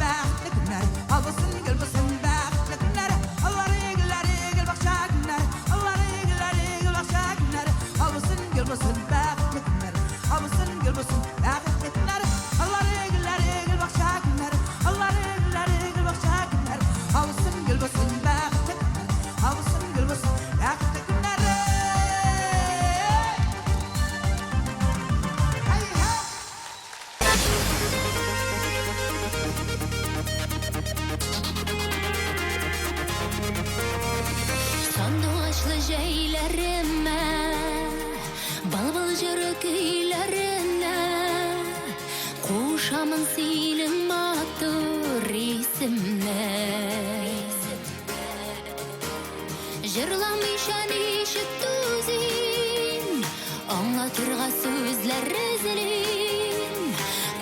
bəxtli günlər, almasın gülməsin bəxtli günlər. Allah regillər, regil baxşa günlər, Allah regillər, regil baxşa günlər, almasın gülməsin bəxtli günlər, almasın gülməsin bəxtli günlər. Allah regillər, regil baxşa günlər, Allah regillər, regil baxşa günlər, almasın gülməsin bəxtli günlər, almasın gülməsin bəxtli günlər. Sandoğaçlı jeylerime, balbal jörük eylerine, kuşamın silim atır isimle. Jırlamışan işit tuzin, anlatırga sözler rezilin,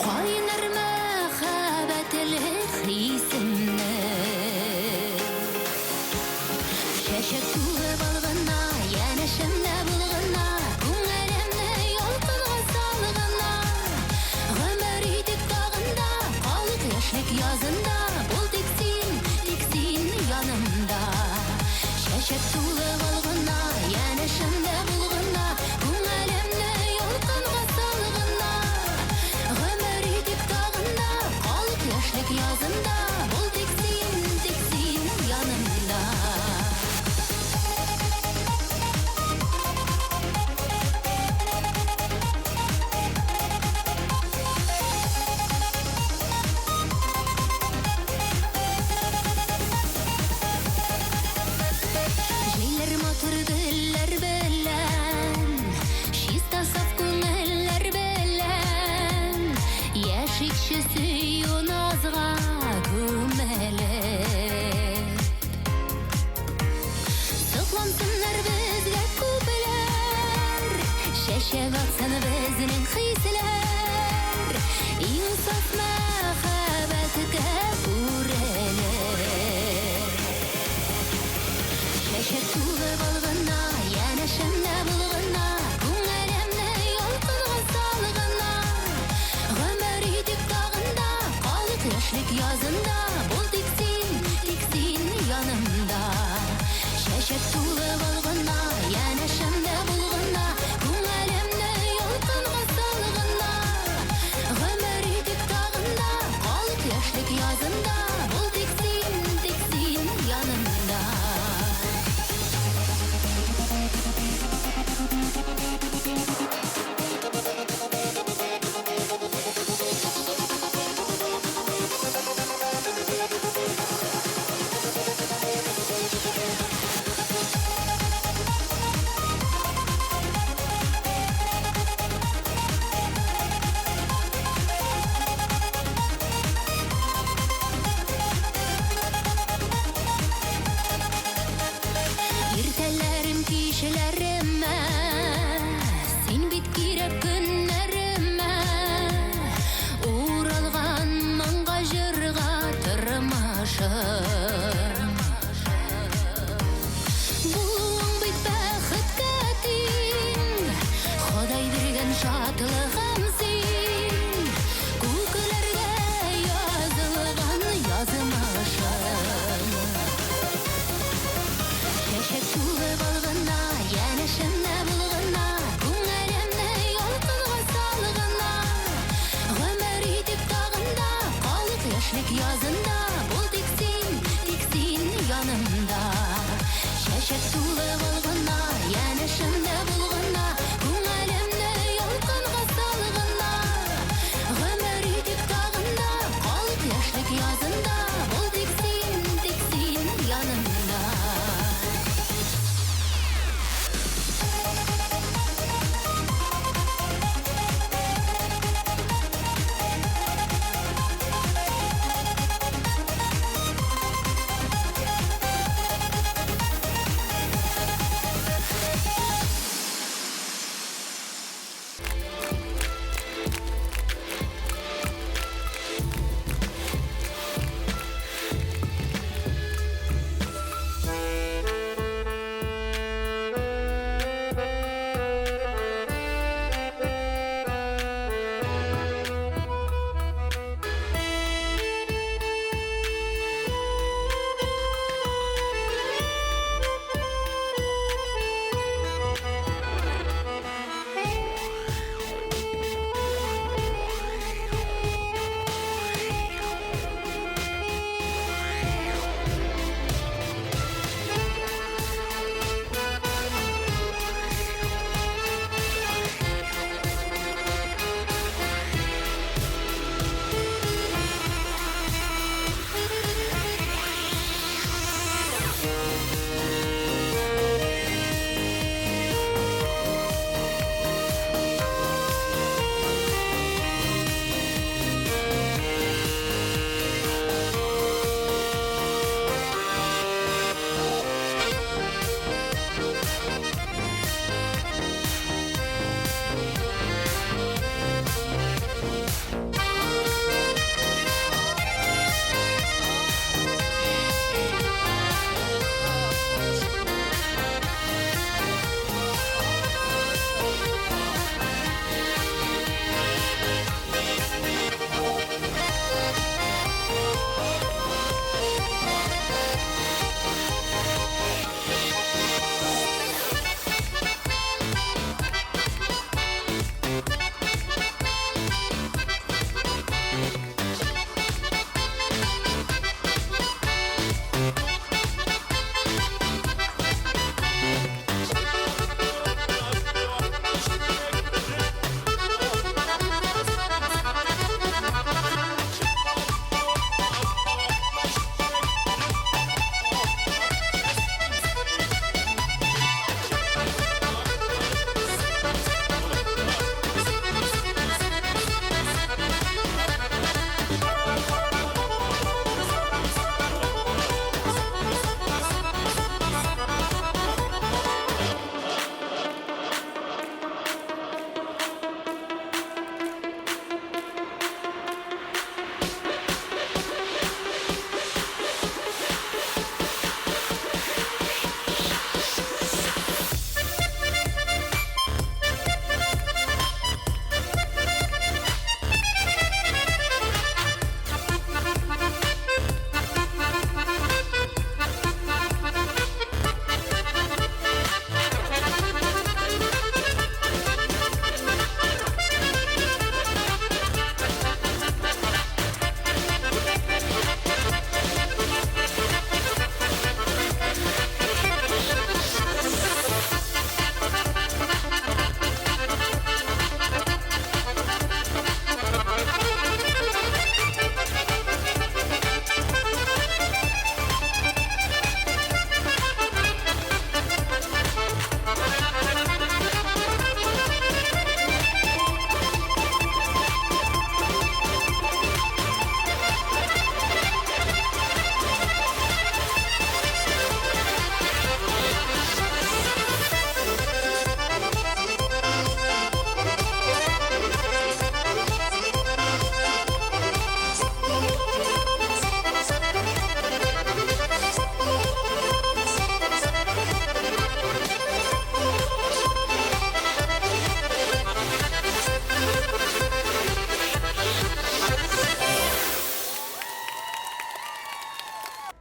koynar mehabetlik isimle. Şeşektuğu balgına, yanışımda bulguna, Күңелемді yolqынға салғына, Ғөмір етік тағында, Қалық яшілік язында, Бұл тек сен янымда. Шешектуğu balgına, yanışımda bulguna, Күңелемді yolqынға салғына, Ғөмір етік тағында, Қалық яшілік язында, Бұл тек сен янымда. Jeyler matır diller belen, Şista saf көңіллер belen, Яшикші сүйу назға көмелеп. Сықлансынлар бізге көпілер, Шәшек атсын бізінің хислер, Инсаф мәхәбәтіге үрелер. Шешектуğu balgına, yanışımda bulguna, Күңелемді yolqынға салғына, Ғөмір етік тағында, Қалық яшілік язында, Бұл тек сен янымда. Шешектуğu balgına, yanışımda bulguna, Күңелемді yolqынға салғына, Ғөмір етік тағында, Қалық яшілік язында, Бұл тек сен янымда. Иртәләрем кичләремә, Син бит кирәк көннәремә, Уралган моңга җырга тормышым. Булуың бит бәхеткә тиң, Ходай биргән шатлыгым син, Күкләргә язылган язмышым. Шешектуğu balgına, yanışımda bulguna, Күңелемді yolqынға салғына, Ғөмір етік тағында, Қалық яшілік язында, Бұл тек сен янымда. Шешектуğu balgına, yanışımda bulguna, Күңелемді yolqынға салғына, Ғөмір етік тағында, Қалық яшілік язында, Бұл тек сен янымда.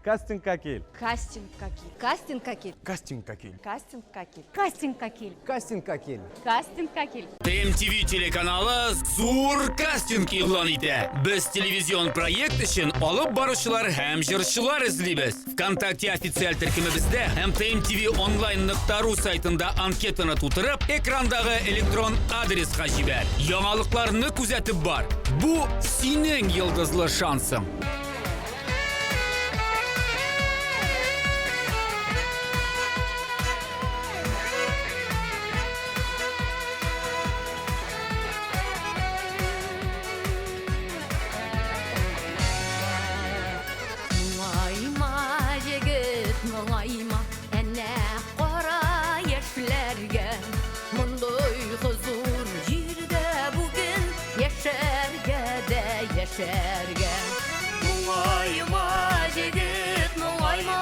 Кастинг какил. Кастинг какие? Кастинг какие? Кастинг какил. Кастинг какие? Кастинг какил. Кастинг какил. Кастинг какил. MTV телеканалы зур кастинг игълан итә. Без телевизион проект өчен алып баручылар һәм җырчылар эзлибез. ВКонтакте официаль төркемебездә һәм tmtvonline.ru сайтында анкетаны тутырып, экрандагы электрон адреска җибәр. Яңалыкларны күзәтеп бар. Бу синең йолдызлы шансың. Мұңайма, әнә қора ешілерге мұндай хұзур жерде бүгін ешерге де ешерге. Мұңайма, жігіт, мұңайма,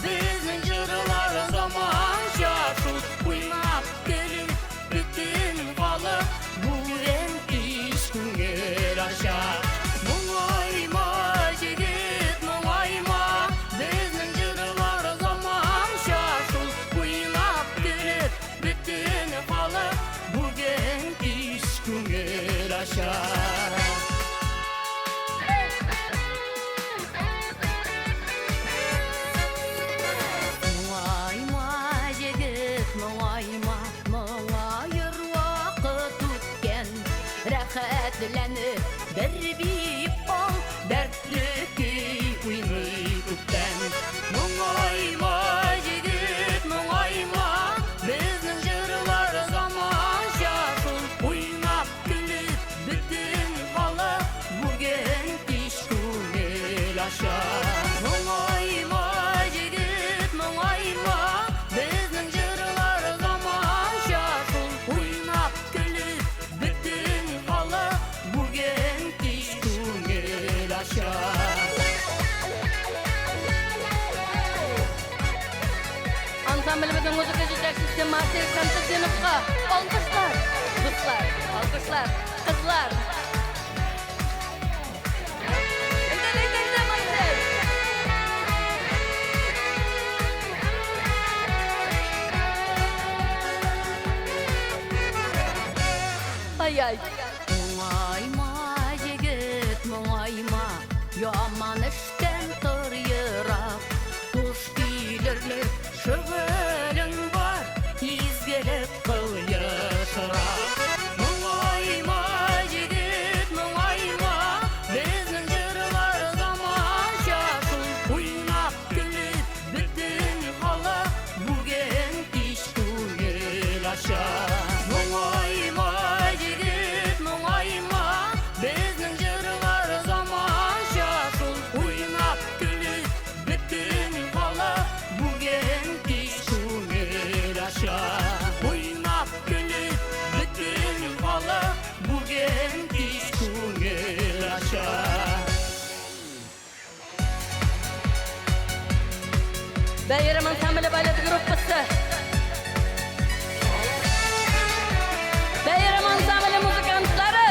біздің жырлар заман шашу қоймап келіп бүтін халық бүгін іш күңгер аша. Мұңайма, жігіт, мұңайма, біздің жырлар заман шашу қойнап келіп бүтін халық бүгін іш күңгер аша. Мұңайма, жігіт, мұңайма, мұңайыр уақыт өткен, рәхәтләніп бір бейіп ол дәртлі күй ойнай көптен. Мұңайма, жігіт, мұңайма, біздің жырлар заман шашу ойнап күліп бүтін халық бүгін кеш көңіл аша. Мұңайма, жігіт, мұңайма, біздің жырлар заман шашу ойнап күліп бүтін халық бүгін кеш көңіл аша. Ансамбліміздің музыка жетекшісі Марсель Константиновқа алқышлар, достар, алқышлар, қызлар. Ентелектенде Марсель. Ай-ай. Мұңайма, жігіт, мұңайма, яман іштен тұр ерақ. Құш күйлерлер шүгілің бар, езгіліп қылы шырақ. Мұңайма, жігіт, мұңайма, біздің жырлар заман шашу ойнап күліп бүтін халық бүгін кеш көңіл аша. Мұңайма, жігіт, мұңайма, біздің жырлар заман шашу ойнап күліп бүтін халық бүгін кеш көңіл аша. Ойнап күліп бүтін халық бүгін кеш көңіл аша. Бәйрем ансамблі балет группасы. Бәйрем ансамблі музыкантлары.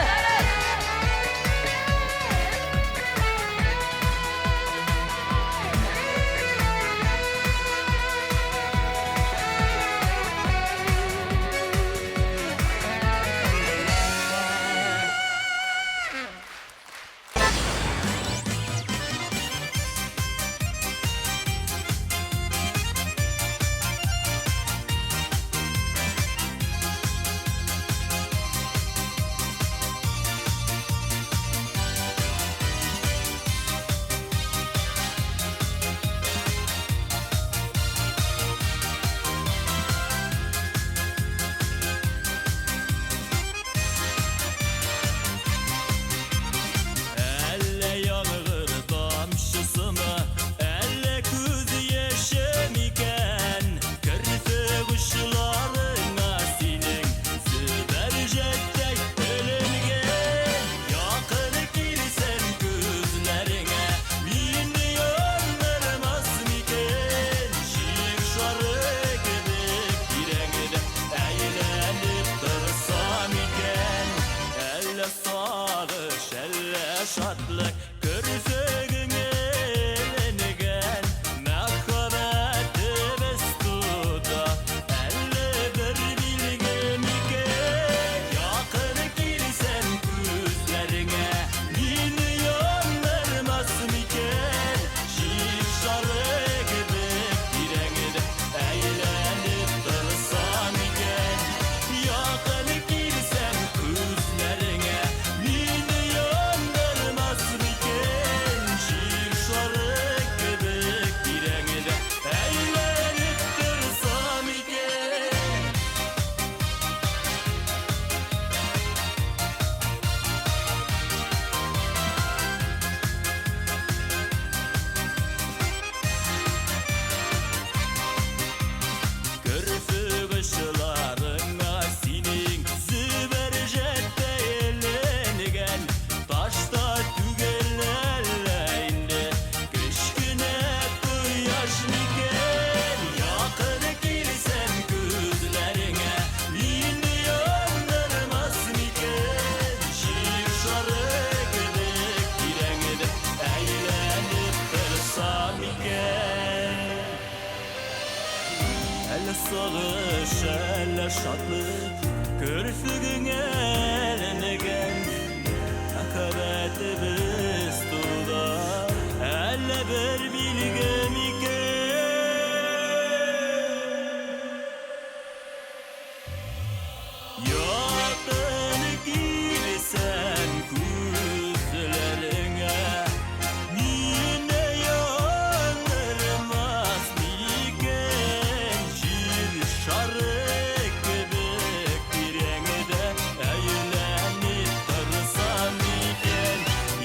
solu şelle şatlık körfügüne elnegen akabetimiz tuğda elle bir bilgem iken yoktan girsen kuzlarına mine yanırmaz miken şir şarık bebek direngede eğlenip dursam iken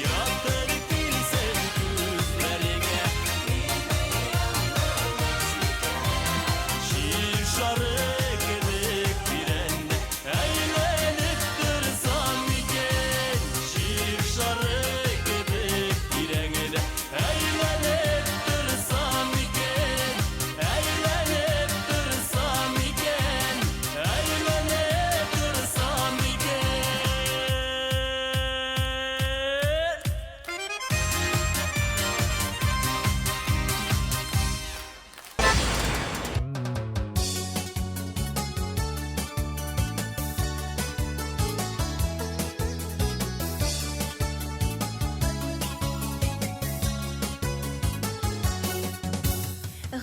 yoktan girsen kuzlarına şir şarık bebek direngede eğlenip dursam iken şir şarık bebek direngede eğlenip dursam iken eğlenip dursam iken eğlenip dursam iken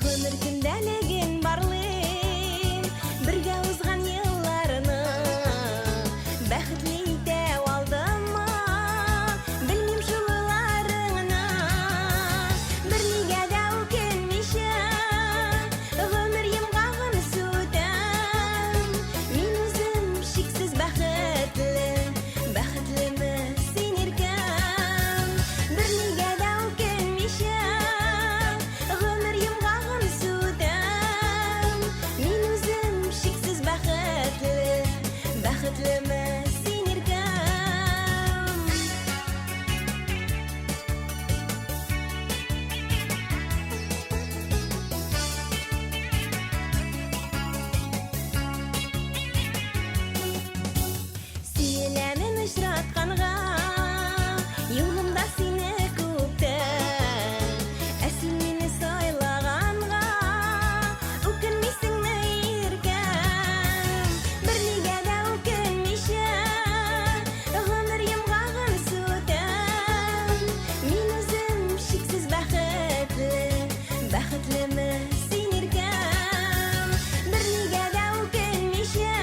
Гомер көндәлеген барлыйм бергә узган елларны бәхетле итә алдыма белмим шуларыңны бернигә дә үкенмичә гомер йомгагын сүтәм мин үзем шиксез бәхетлеме син иркәм бернигә дә үкенмичә гомер йомгагын сүтәм мин үзем шиксез бәхетлеме син иркәм Сөйләмен очратканга юлымда сине күптән Әсел мине сайлаганга үкенмисеңме иркәм Бернигә дә үкенмичә гомер йомгагын сүтәм Мин үзем шиксез бәхетлеме син иркәм Бернигә дә үкенмичә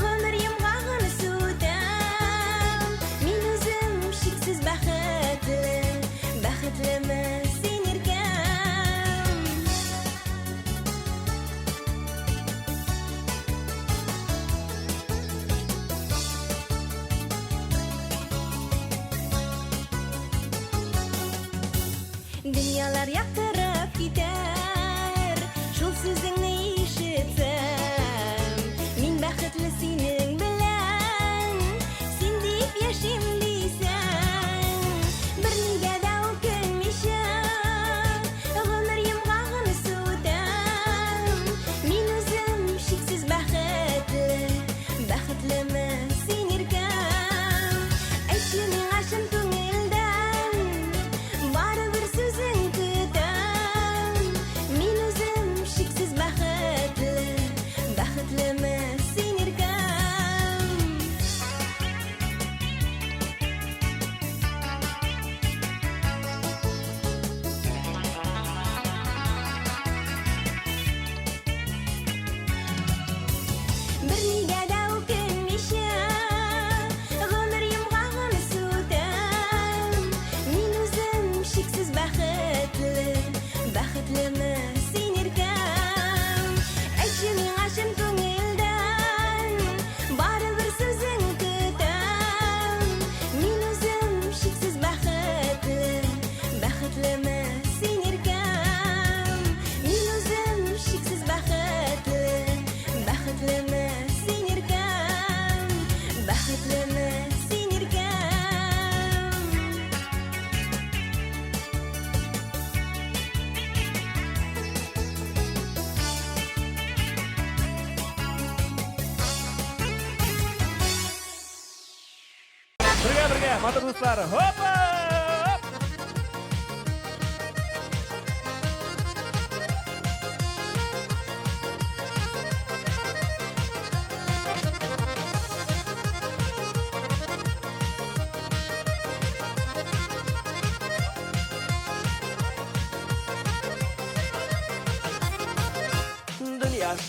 гомер йомгагын сүтәм Мин үзем шиксез бәхетлеме син иркәм Дөньялар яктырып китәр шул сүзеңне ишетсәм Мин бәхетле синең белән син дип яшим дисәң Бернигә дә үкенмичә гомер йомгагын сүтәм Мин үзем шиксез бәхетлеме син иркәм Әйтче миңа чын күңелдән барыбер сүзең көтәм Мин үзем шиксез бәхетлеме син иркәм Бернигә дә үкенмичә гомер йомгагын сүтәм Мин үзем шиксез бәхетлеме син иркәм Әйтче миңа чын күңелдән барыбер сүзең көтәм Мин үзем шиксез бәхетлеме син иркәм Мин үзем шиксез бәхетлеме син иркәм Бәхетлеме син иркәм Birga, motor do'stlar. Hoppa!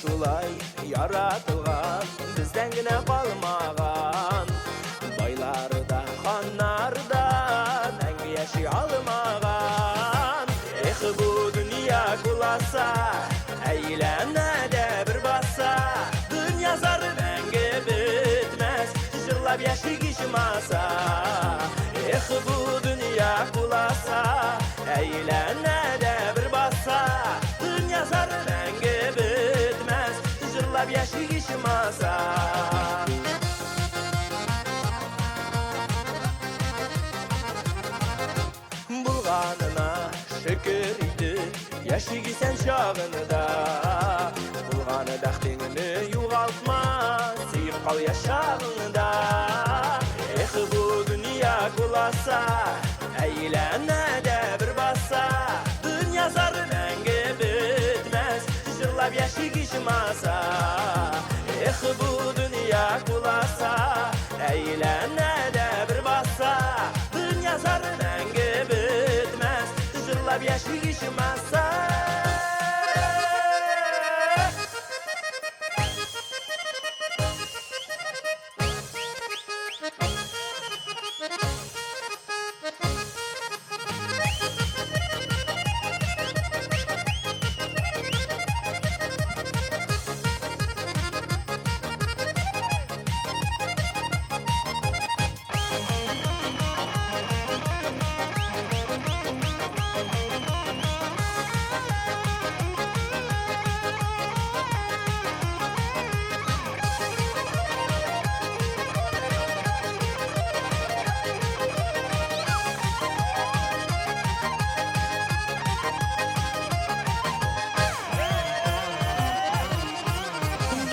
şulay yaratılgan bizden gine kalmagan bayları da hanlarda mengi yaşay almagan bu dünya kulasa eylene de bir bassa dünya zarı mengi bitmez jırlap yaşay kişmasa bu dünya kulasa eylene de bir bassa dünya zarı mengi bitmez jırlap yaşay kişmasa bulganına şükür idi yaşıgi sen çağınıda bulganı bəxtini yuğaltma seyip kal yaşağında bu dünya kulasa eylene de bir bassa dünya zarı mengi bitmez jırlap yaşay kişmasa bu dünya kulasa eylene de bir bassa dünya zarı mengi bitmez jırlap yaşay kişmasa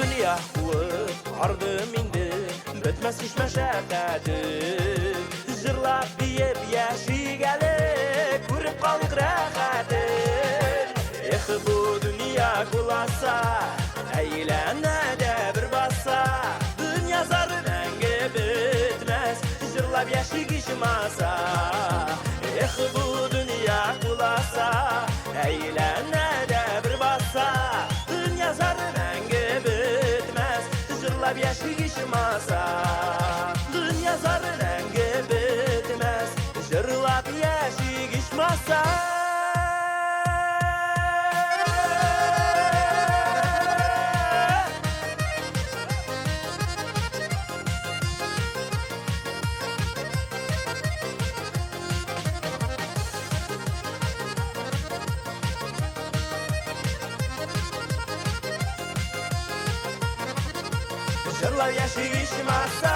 dünya ardım indi bitmez hiç meşakkatı jırlap diyip yaşaygalı ko'rib qoldik rahatin bu dünya kulasa eylene de bir bassa dünya zarı mengi bitmez jırlap yaşay kişmasa bu dünya kulasa eylene de bir bassa dünya zarı mengi bitmez jırlap yaşay kişmasa dünya zarı mengi bitmez jırlap yaşay kişmasa jırlap yaşay kişmasa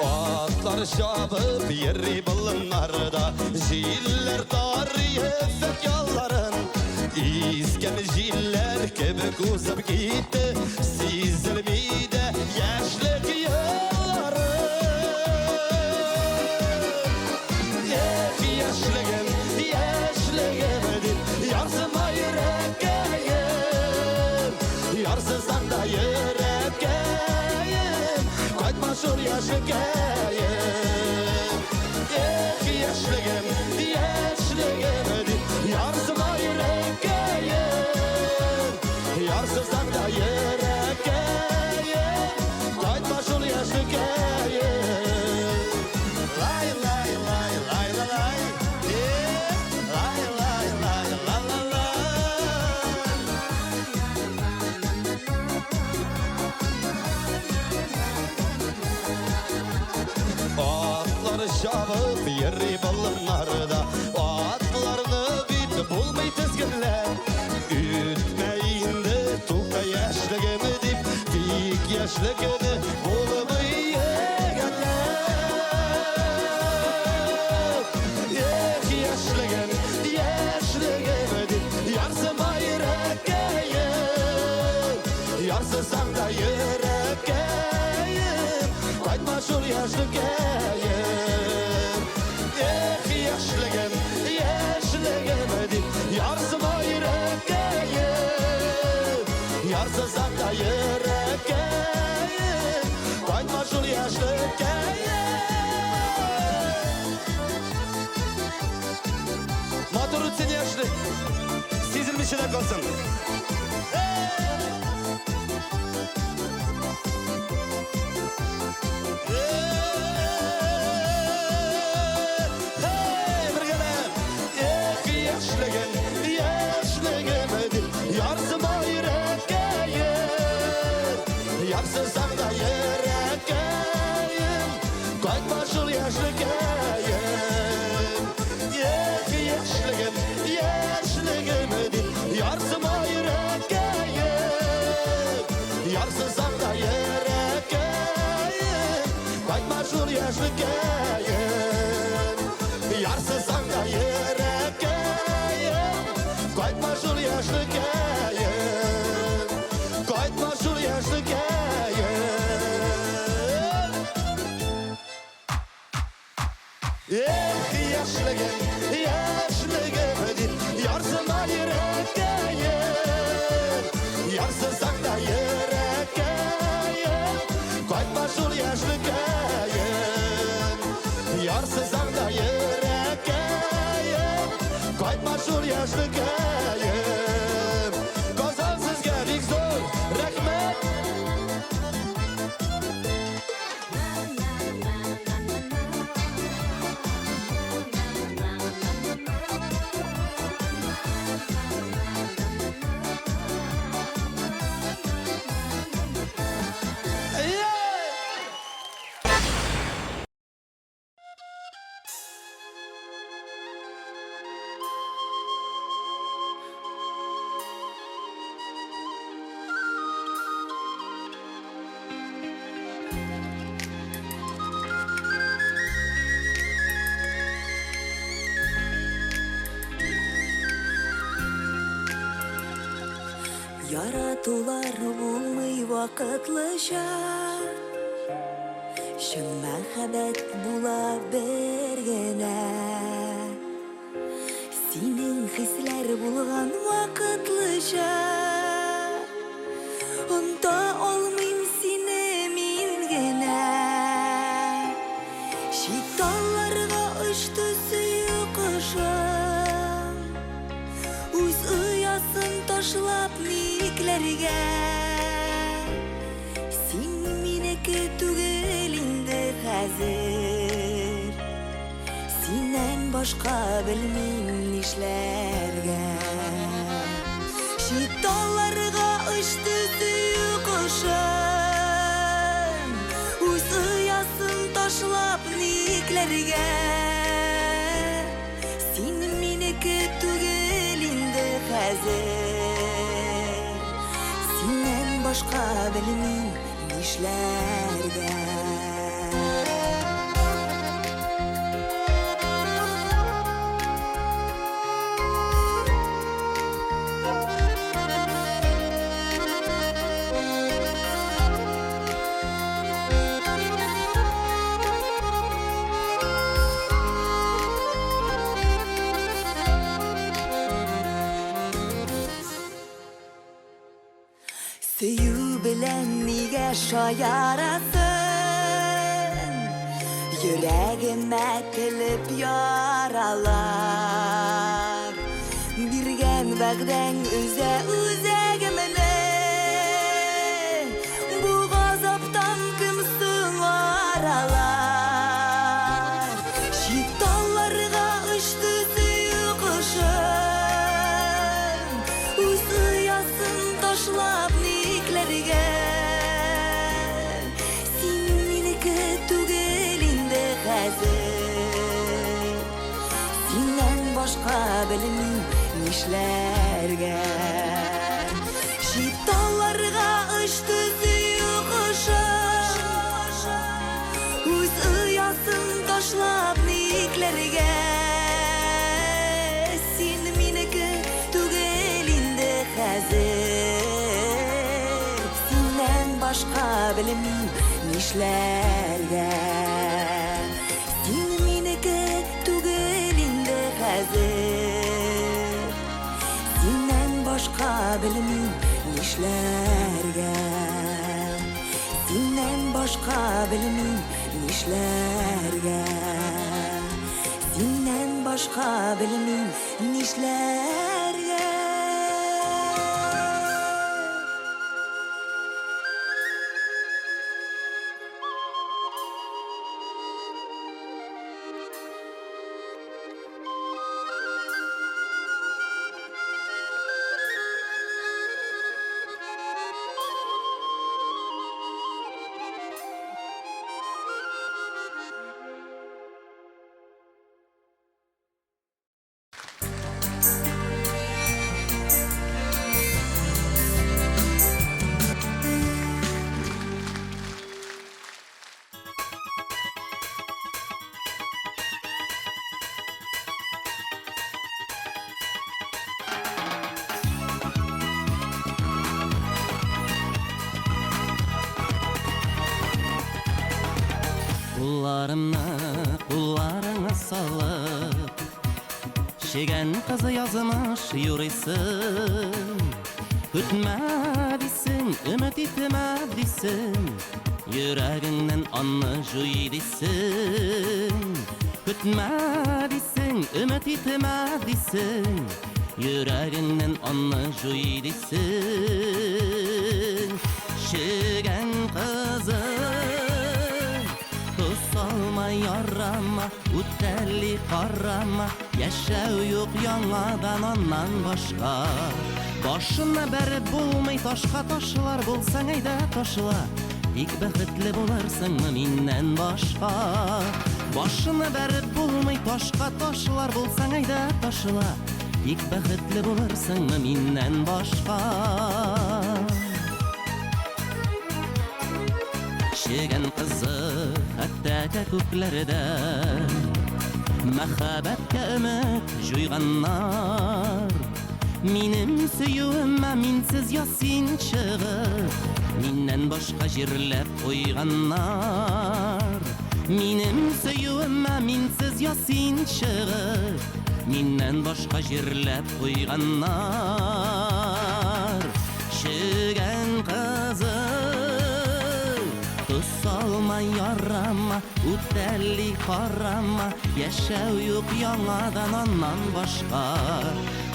Atlar şabıp yeri bulunlarda jiller tarihi fekyalların İsken jiller kebek uzup gitti Sizilmeydi yaşlık yılları Yaşlığım, yaşlığım yarsıma yürekkeyim Yarsızdan da yürekkeyim Kaytma şur yaşıkeyim Yaşlığım, yaşlığım yarsıma yürekkeyim Yarsızdan da yürekkeyim Kaytma şur yaşıkeyim Lay lay lay lay lay lay Lay lay lay la la la Atlar şabıp yeri balınlarda Atlarını bit bulmay tizginler Ütmeyinde tuka yaşlığımı dip Fik yaşlığını bulmay yegenler Yaşlığım, yaşlığım dip Yarsıma yürekkeyim Yarsızam da yürekkeyim Kaytma şur yaşlıkeyim Yaşlığım, yaşlığım dip Yarsıma yürekkeyim Yarsızam da Şirek olsun. Yarsızsan da yüreğim Koytma şul yaşlı kayım Koytma şul yaşlı kayım Yaşlığım, yaşlığım edin Yarsıma yüreğim Yarsızsan da yüreğim Koytma şul yaşlı kayım Yarsızsan da yüreğim Koytma şul yaşlı kayım Kozansız geldik zor Rahmet Yaratулар булмый вакытлыча Шын мәхәббәт була бер генә Синең хисләр булган вакытлыча Оныта алмыйм сине мин генә Чит талларга очты сөю кошым Үз оясын ташлап никләргә Син минеке түгел инде хәзер Синнән башка белмим нишләргә Чит талларга очты сөю кошым Үз оясын ташлап никләргә Син минеке түгел инде хәзер Синнән башка белмим нишләргә Сөю белән нигә шаярасың Йөрәгемә килеп яралар Биргән вәгъдәң үзә үзәгемне Бу газаптан кем соң аралар Чит талларга очты сөю кошым Үз оясын ташлап Син минеке түгел инде хәзер Синнән башка белмим нишләргә Чит талларга очты сөю кошым Үз оясын ташлап никләргә Син минеке түгел инде хәзер Башка белмим нишләргә Син минеке түгел инде хәзер Синнән башка белмим нишләргә Синнән башка белмим нишләргә Синнән башка белмим нишләргә Şegen kızı yazmış yürüsün. Kütme desin, ümit etme desin. Yüreğinden anı juy desin. Kütme desin, ümit etme desin. Yüreğinden anı juy desin. Şegen kızı salma yarama, ütelli karama. Yaşav yok yanadan ondan başka. Başına berip bulmay taşka taşlar bulsan eyde taşla. İlk bəxtli bularsın mı mindən başqa. Başına berip bulmay taşka taşlar bulsan eyde taşla. İlk bəxtli bularsın mı mindən başqa. Şegen kızı hatta köklerden Mehabetke ümit juyganlar. Minim süyüme minsiz yasin çıgıp Minnen başka jirlep oyganlar. Minim süyüme minsiz yasin çıgıp Minnen başka jirlep oyganlar. Şegen kızı salma yarama, ütelli karama. Yaşav yok yanadan ondan başka.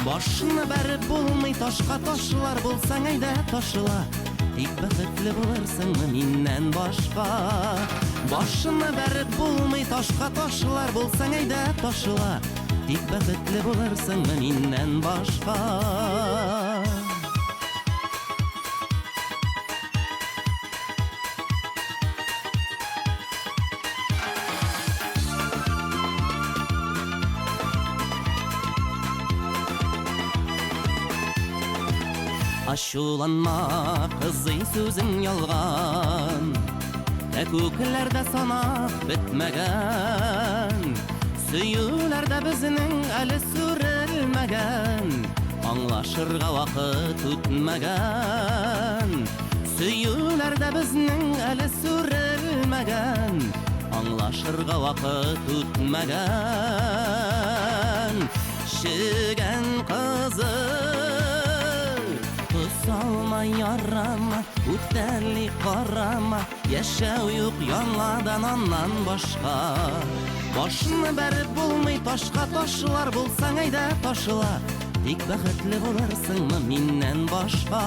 Başına berip bulmay taşka taşlar bulsan eyde taşla. İlk bəxtli bularsın mı mindən başka. Başına berip bulmay taşka taşlar bulsan eyde taşla. İlk bəxtli bularsın mı mindən başka. Aşulanma kızı sözün yalgan. Köklerde sana bitmegen. Süyülerde bizning eli sürülmegen. Anlaşırga vakit tutmegen. Süyülerde bizning eli sürülmegen. Anlaşırga vakit tutmegen. Şegen kızı salma yarama, ütelli karama. Yaşav yok yanadan ondan başka. Başını berip bulmay taşka taşlar bulsan eyde taşla. İlk bəxtli bularsın mı mindən başka.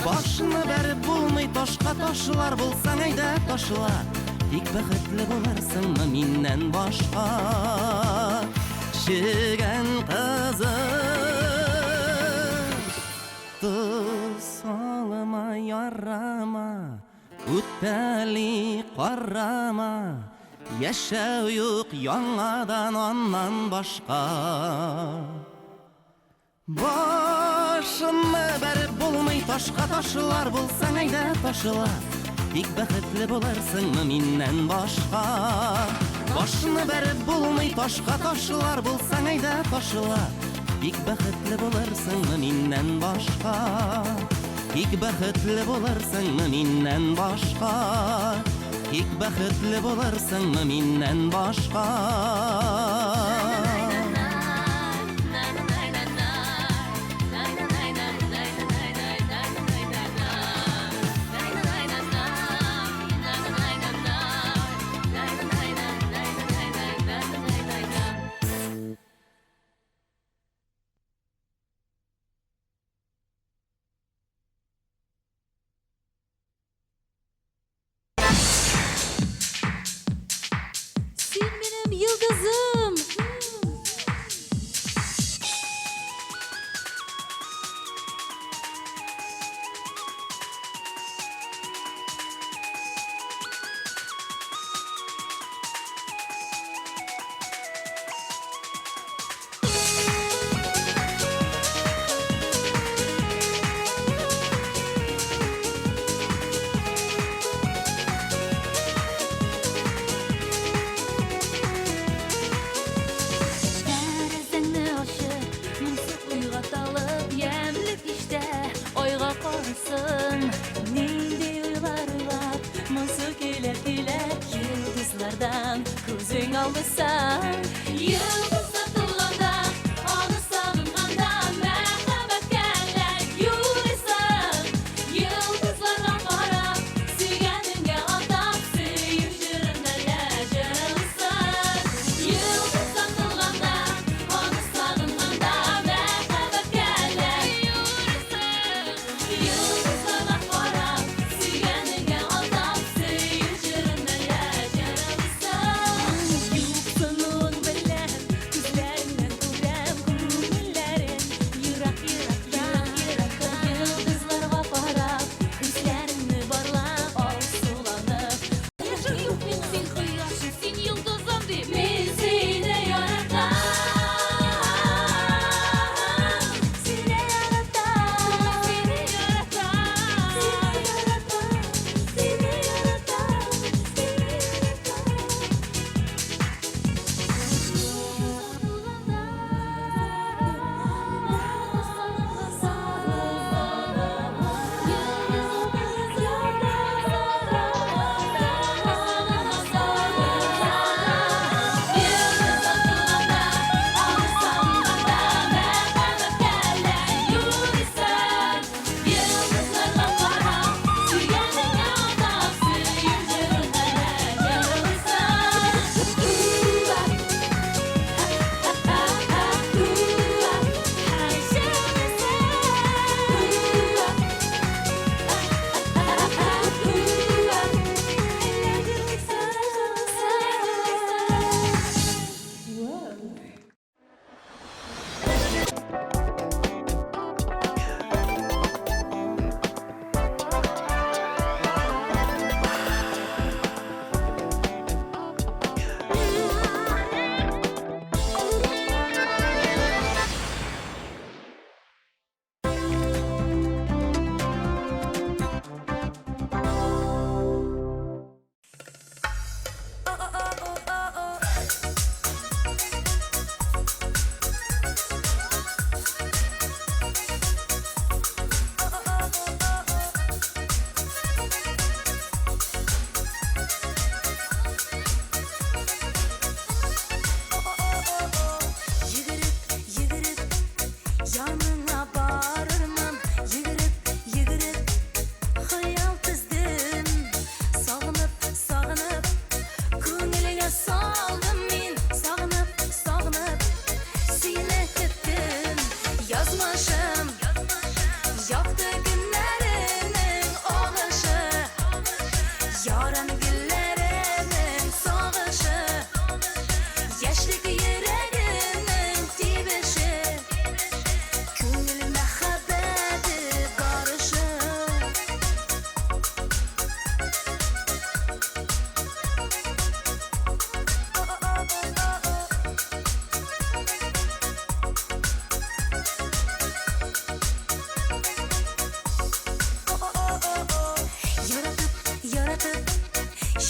Başını berip bulmay taşka taşlar bulsan eyde taşla. İlk bəxtli bularsın mı mindən başka. Şegen kızı salma yarama, ütelli karama. Yaşav yok yanadan ondan başka. Başını berip bulmay taşka taşlar bulsan eyde taşla. İlk bəxtli bularsın mı mindən başka. Başını berip bulmay taşka taşlar bulsan eyde taşla. İlk bəxtli bularsın mı mindən başka. İlk bəxtli bularsın mı mindən başka. İlk bəxtli bularsın mı mindən başka. Yıldızım. Yıldızlardan kuzun alırsan. Yıldız satılanda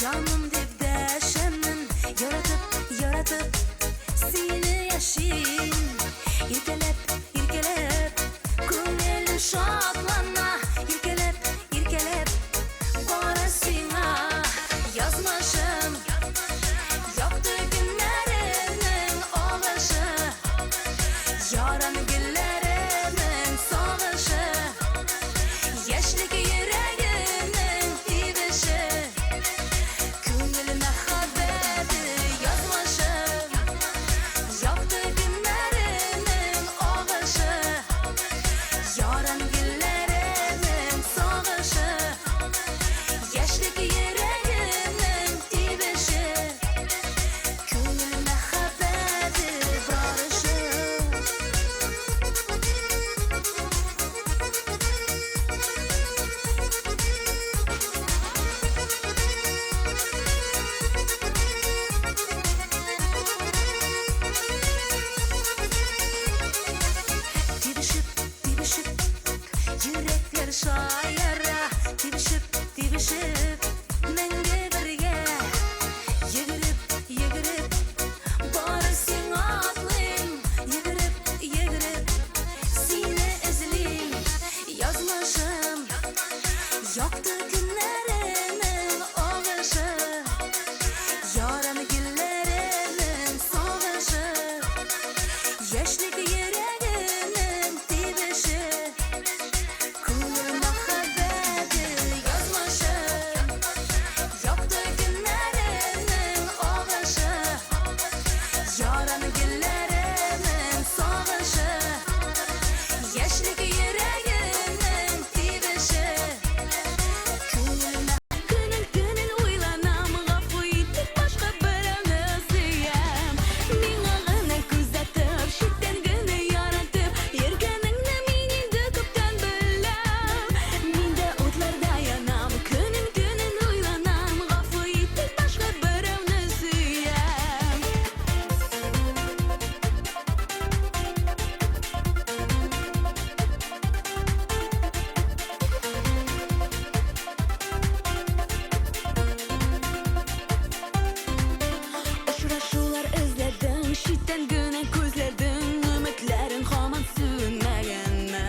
Canım depdeşemin yaratıp seni yaşayayım. İrkelep Ko'nglim şadlana irkelep Borasına yazmışım Yoktu günlerimin olışı Yaran güllerimin soğuşı Yaşlık yüreğimin dibişi Ko'nglime haberi yazmışım Yoktu günlerimin olışı Yaran güllerimin soğuşı Yaşlık yüreğimin dibişi Ko'nglime haberi barışı Dibişip yürekler şaira Dibişip menge birge Yegirip barısın atlın Yegirip sine ezlin Yazmışım Yoktu günlerimin olışı Yaran güllerimin soğuşı Yaşlık yüreğimin dibişi Ko'nglime haberi yazmışım Yoktu günlerimin olışı Yaran güllerimin soğuşı Yaşlık yüreğimin dibişi Ko'nglime Günün uylanam Gafı yitip başka birini sıyam Min ağını күзәтіп Шиттен гіне яратып Еркеніңні менен көптен білем Менде отларда янам Күнін ойланам Ғафу етіп başka біреуні сүйем Uçraşular izledim Şitten güne gözledim Ümitlerin hamam sönmegenne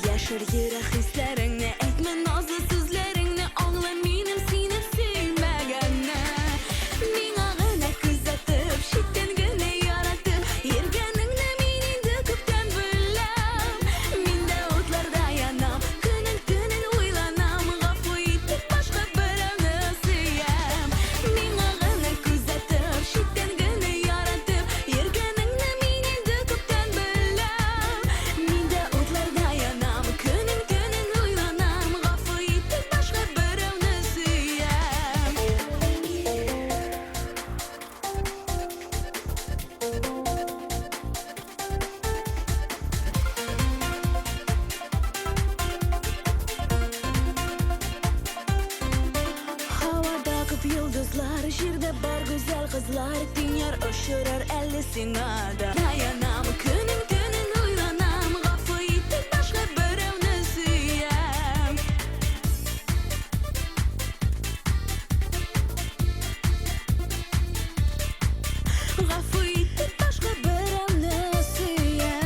Yaşır yürek hislerini Etme nazlı sözlerini Ağla benim seni sevmegenne Min ağına күзәтіп Şitten güne yaratıp Еркеніңні менен көптен білем Менде otlarda yanam Күнін ойланам Ғафу етіп başka біреуні сүйем Min ağına күзәтіп Şitten güne yaratıp Еркеніңні менен көптен білем Менде otlarda yanam Күнін ойланам Ғафу етіп başka біреуні сүйем Havada көп yıldızlar Жерде бар güzel kızlar Dünyar öşürür elli sinada Dayanam Күнін ойланам Ғафу етіп başka біреуні сүйем Ғафу етіп başka біреуні сүйем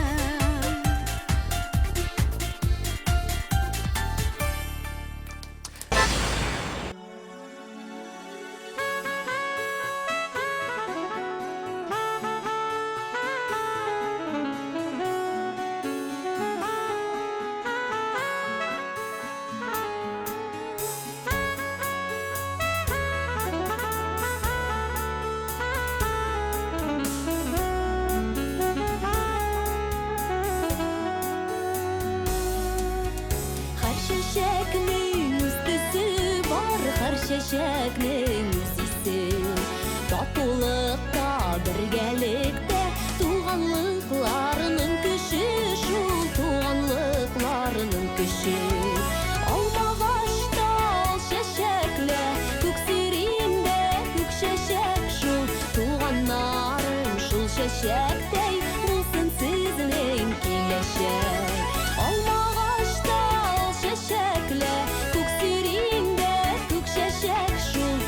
Her çiçeknin üstüsü var Her çiçeknin üstüsü Tatlılıkta birgelikte Tuğanlıklarının küşü Şul tuğanlıklarının küşü Olmağaçta ol çiçekle Köksürinde kök çiçek Şul tuğanlarım şul çiçektey Bulsun sizin kileşek Olmağaçta ol çiçekle Köksürinde kök çiçek Şul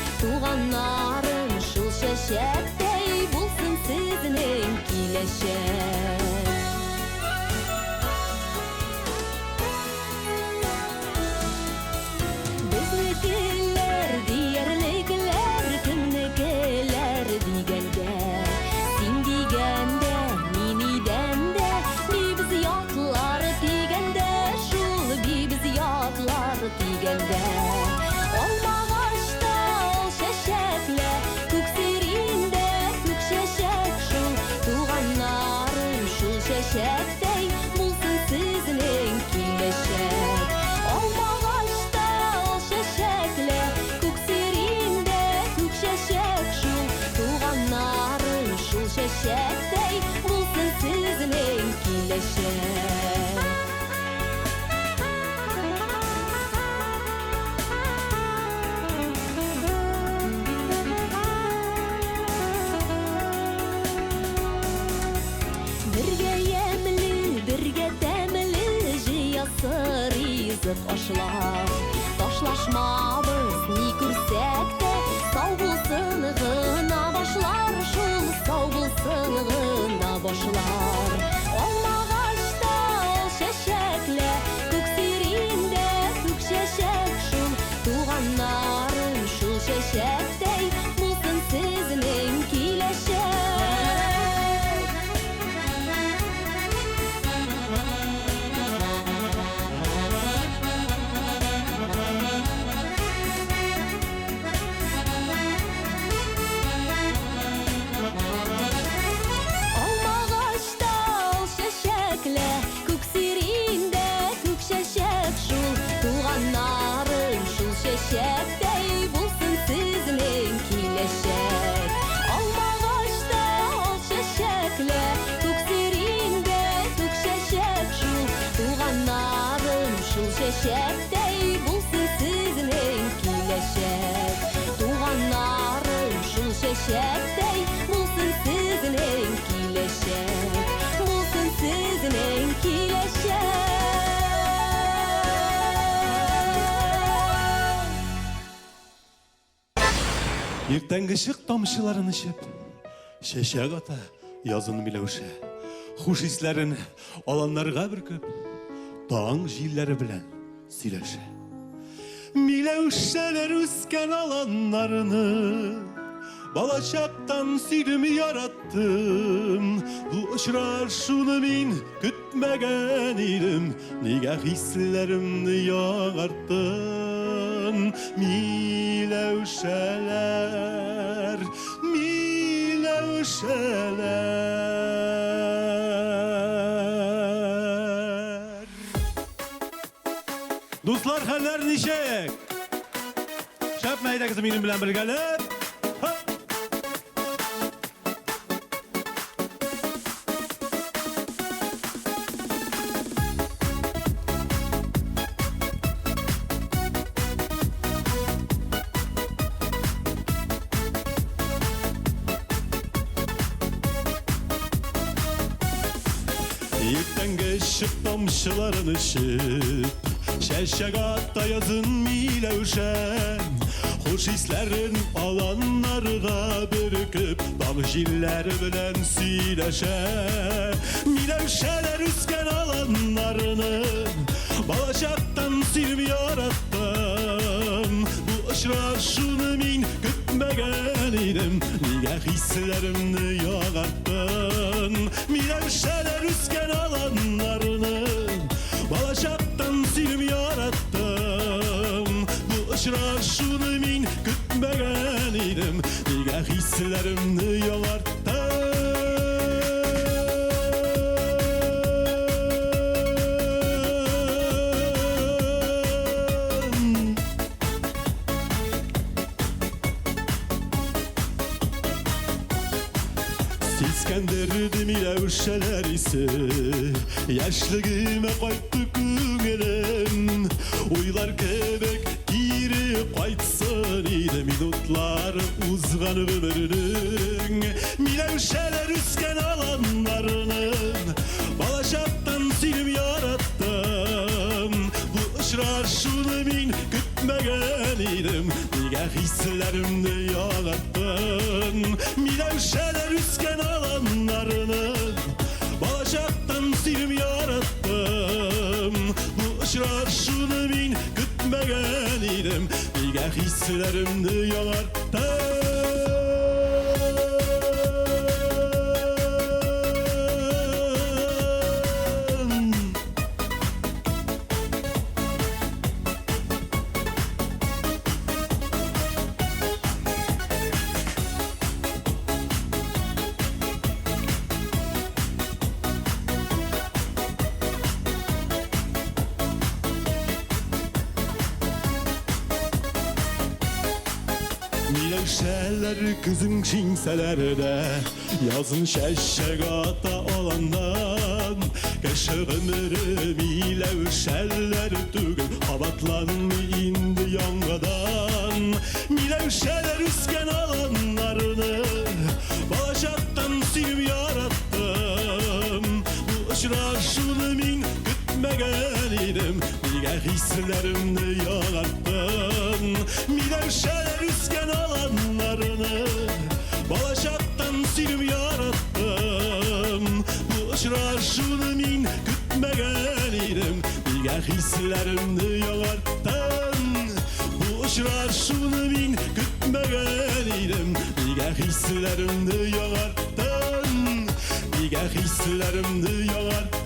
Birge yemli, birge demli, jiyası rizık aşlar. Taşlaşmabız ni kürsek de, sağ bulsun gına başlar, şul sağ bulsun gına başlar. Olmağaçta ol şeşekle, küksirinde kük şeşek şul, tuğanların şul şeşektey, bulsun sizin kileşek. Olmağaçta ol şeşekle, küksirinde kük şeşek şul, tuğanların şul şeşektey, bulsun sizin kileşek. Olmağaçta ol şeşekle, küksirinde kük şeşek şul, tuğanların şul şeşektey, bulsun sizin kileşek. Tuğanların şul şeşektey, bulsun sizin kileşek. Bulsun sizin kileşek. Ertеңгі ışık тамшыларын ішіп, шешек ата язын билеуші. Хуш ислерін аланларға бүркіп, таң жиллері білән сөйлеші. Милеушелер үскен аланларыны, балачақтан сүйдім яраттым. Бұл ұшырашуны мен күтмеген едім, неге хислерімді яғарттым. Милеушелер, mилеушелер. Dostlar, haller nişek? Şapmayda kızım benim bilen birgeler. Ertеңгі ışık тамшыларын ішіп, шәшек атта язын милеушен. Хуш ислерін аланларға бүркіп, таң жиллері білән сөйлеші. Милеушелер үскен аланларының, балачақтан сүйіп яраттым. Бұл ұшырашуны мен күтмеген едім, неге хислерімді яғарттым. Милеушелер үскен аланларының, балачақтан сүйіп яраттым. Бұл ұшырашуны мен күтмеген едім, неге хислерімді яғарттым. Seskendirdi milevşeler ise, yaşlığıma qaytdı көңілім. Oylar kebek geri qaytsın еді, minutlar uzgan ömrünün. Milevşeler üsken alanlarının, balacaktan suyum yarattım. Bu ışraşını min kütmegen idim, nige hislerimde yağarttın. Milevşeler üsken alanlarının, balacaktan suyum yarattım. Bu ışraşını min kütmegen idim, nige hislerimde yağarttım. Milevşeler kızın çinselerde, yazın şeşek ata olandan. Yaşar ömrüm milevşeller tügül Kabatlanma indi yangadan Milevşeler üsken alanlarını Başaktan silip yarattım Bu uçraşını min gütmegen idim Niga hislerimni yarattım Milevşeler üsken alanlarını Başaktan silip yarattım Bu uçraşını min gütmegen idim Niga hislerimni yarattım Bu uçraşını min gütmegen idim Niga hislerimni yarattım Niga hislerimni yarattım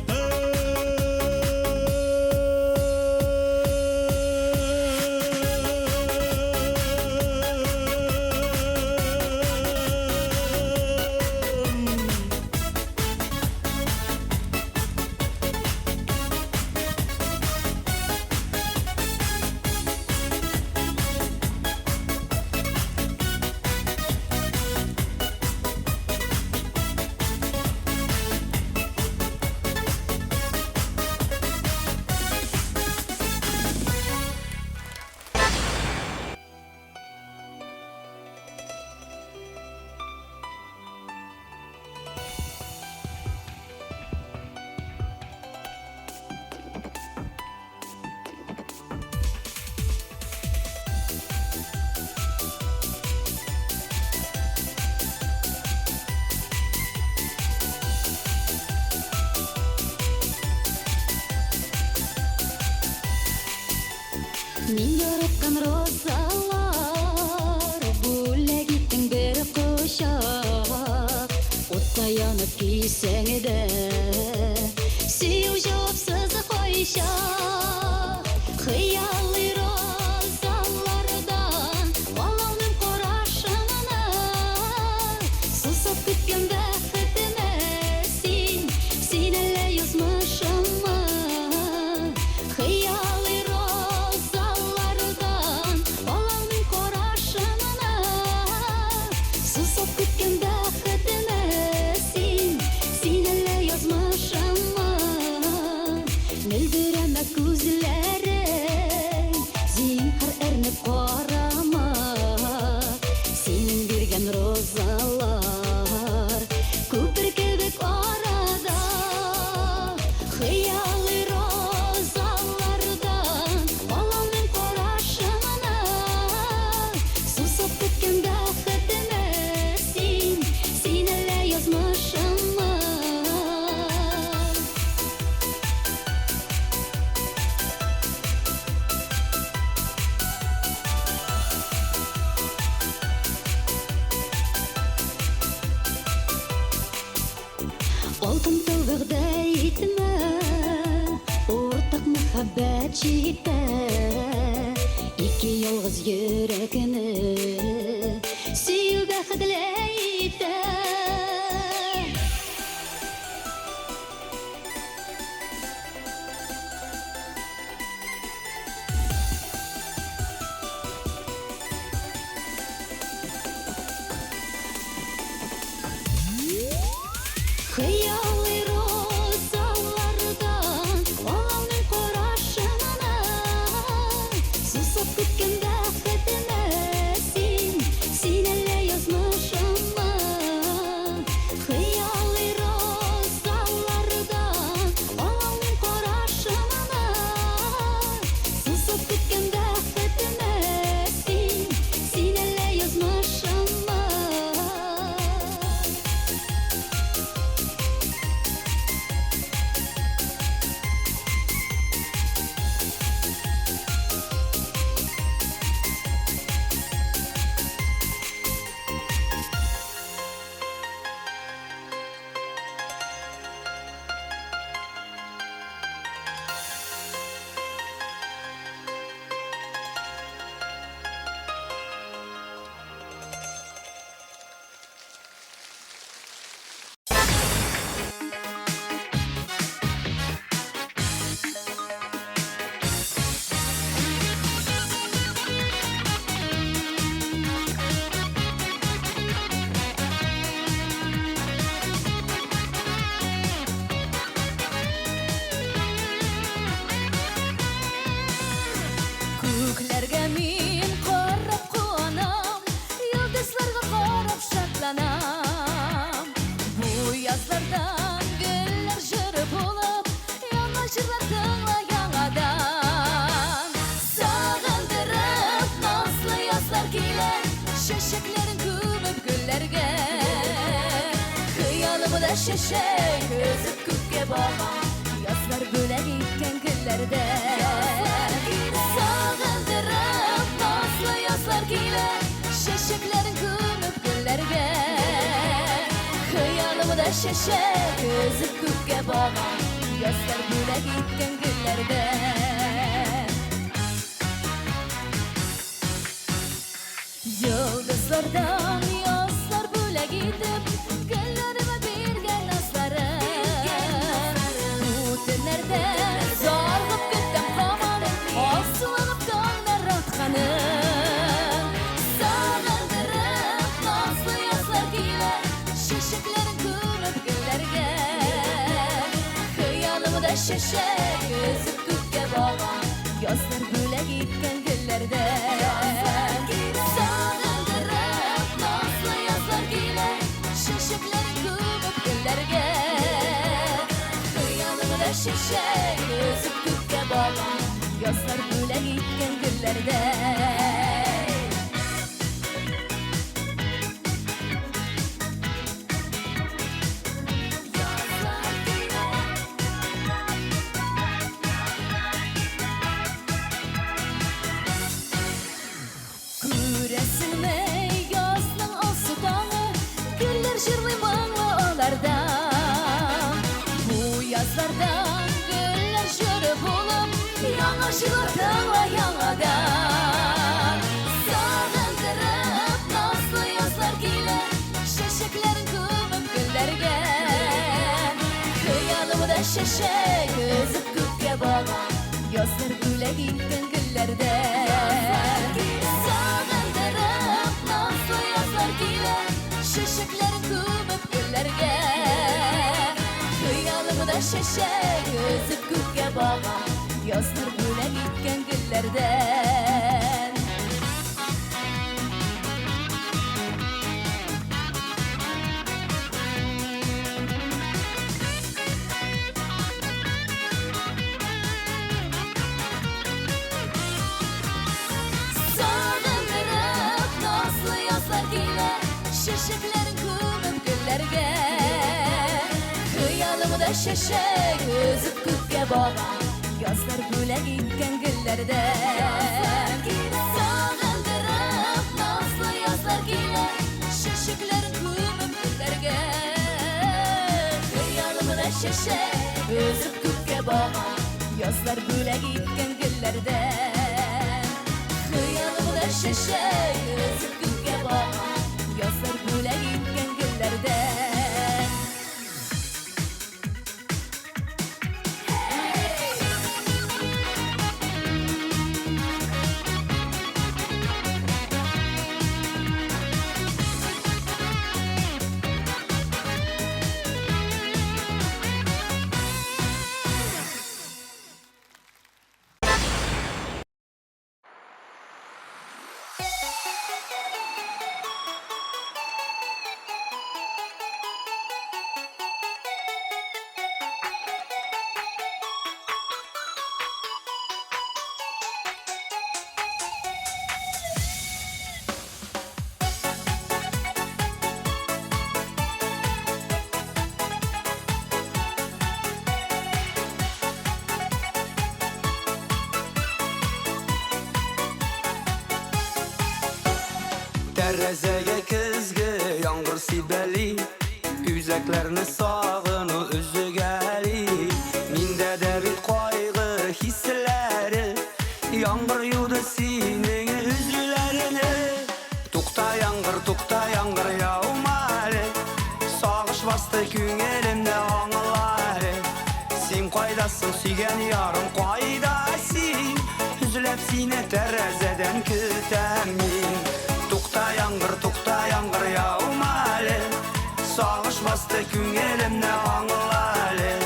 Min yaratkan rozalar Bulle gittin bir kuşak Otta yanıp giysen de Süyü jopsız koyşak Hıyallı rozalardan Olavның koraşınına Susap kütken bәхетime Sin elle yazmışıma Hıyallı rozalardan Olavның koraşınına Susap kütken bәхетime Sin elle yazmışıma Müldireme күзләрең Зинһар әрнеп карама Синең биргән розалар Күпер кебек арада Хыялы розалардан Балаңның карашына Сусап күткән бәхетемә Син әллә язмышыңмы Алтын тылвығда етімі Ортақ мұхаббәт житі Ике ялғыз йөрәкіні Сүйіл бәхетлі еті Хыялы розалардан Оlavның карашына Сусап күткән бәхетемә Син әллә язмышыңмы yazlardan güller jürüp olup Yana jırlar tığla yanadan Sağındırıp nazlı yazlar giler Şeşeklerin kümüp güllerge Kıyalımı da şeşek gözüp küpke bağan Yazlar böyle gitken güllerde Sağındırıp nazlı yazlar giler Şeşeklerin kümüp güllerge Kıyalımı da şeşek gözüp küpke bağan Yazlar böyle gitken güllerde Yıldızlardan yazlar böyle gidip Güllerime bir gel nazları Bu tünlerde zargıp gittim kaman Aslanıp dağlar atkanı Sağındırıp nazlı yazlar giler Şeşeklerin kümüp güllerge Kıyalımı da şeşek gözüp küpke bağan Yazlar böyle gitken güllerde Sağındırıp nazlı yazlar giler Şeşeklerin kümüp güllerge Kıyalımı da şeşek gözüp küpke bağan Yazlar böyle gitken güllerde Küresilme yazның alsı tağı Güller jırlaymanlı olarda Bu yazlardan güller jürüp olup Yana jırlar tağla yanadan Sağındırıp nazlı yazlar giler Şeşeklerin kümüp güllerge Kıyalımı da şeşek gözüp küpke bağan Yazlar böyle gitken güllerde Sağındırıp nazlı yazlar giler Şeşeklerin kümüp güllerge Kıyalımı da şeşek gözüp küpke bağan Yazlar böyle gitken güllerden Sağındırıp nazlı yazlar giler Şeşeklerin kümüp güllerge Kıyalımı da şeşek gözüp küpke bağan Yazlar böyle gitken güllerde Sağındırıp nazlı yazlar giler Şeşeklerin kümüp güllerge Kıyalımı da şeşek gözüp küpke bağan Yazlar böyle gitken güllerde Kıyalımı da şeşek gözüp küpke bağan Yazlar böyle gitken güllerde Terezege kızgı yağmur sibeli Üzeklerini sağını üzü geli Minde de bir kaygı hisleri Yağmur yudu senin üzülerini Tukta yağmur yağmalı Sağış bastı gün elimde anıları Sen kaydasın sügen yarım kaydasın Üzülep sine terezeden kütemin Tukta yağmur yağmalı Sağış bastı gün elimde anıları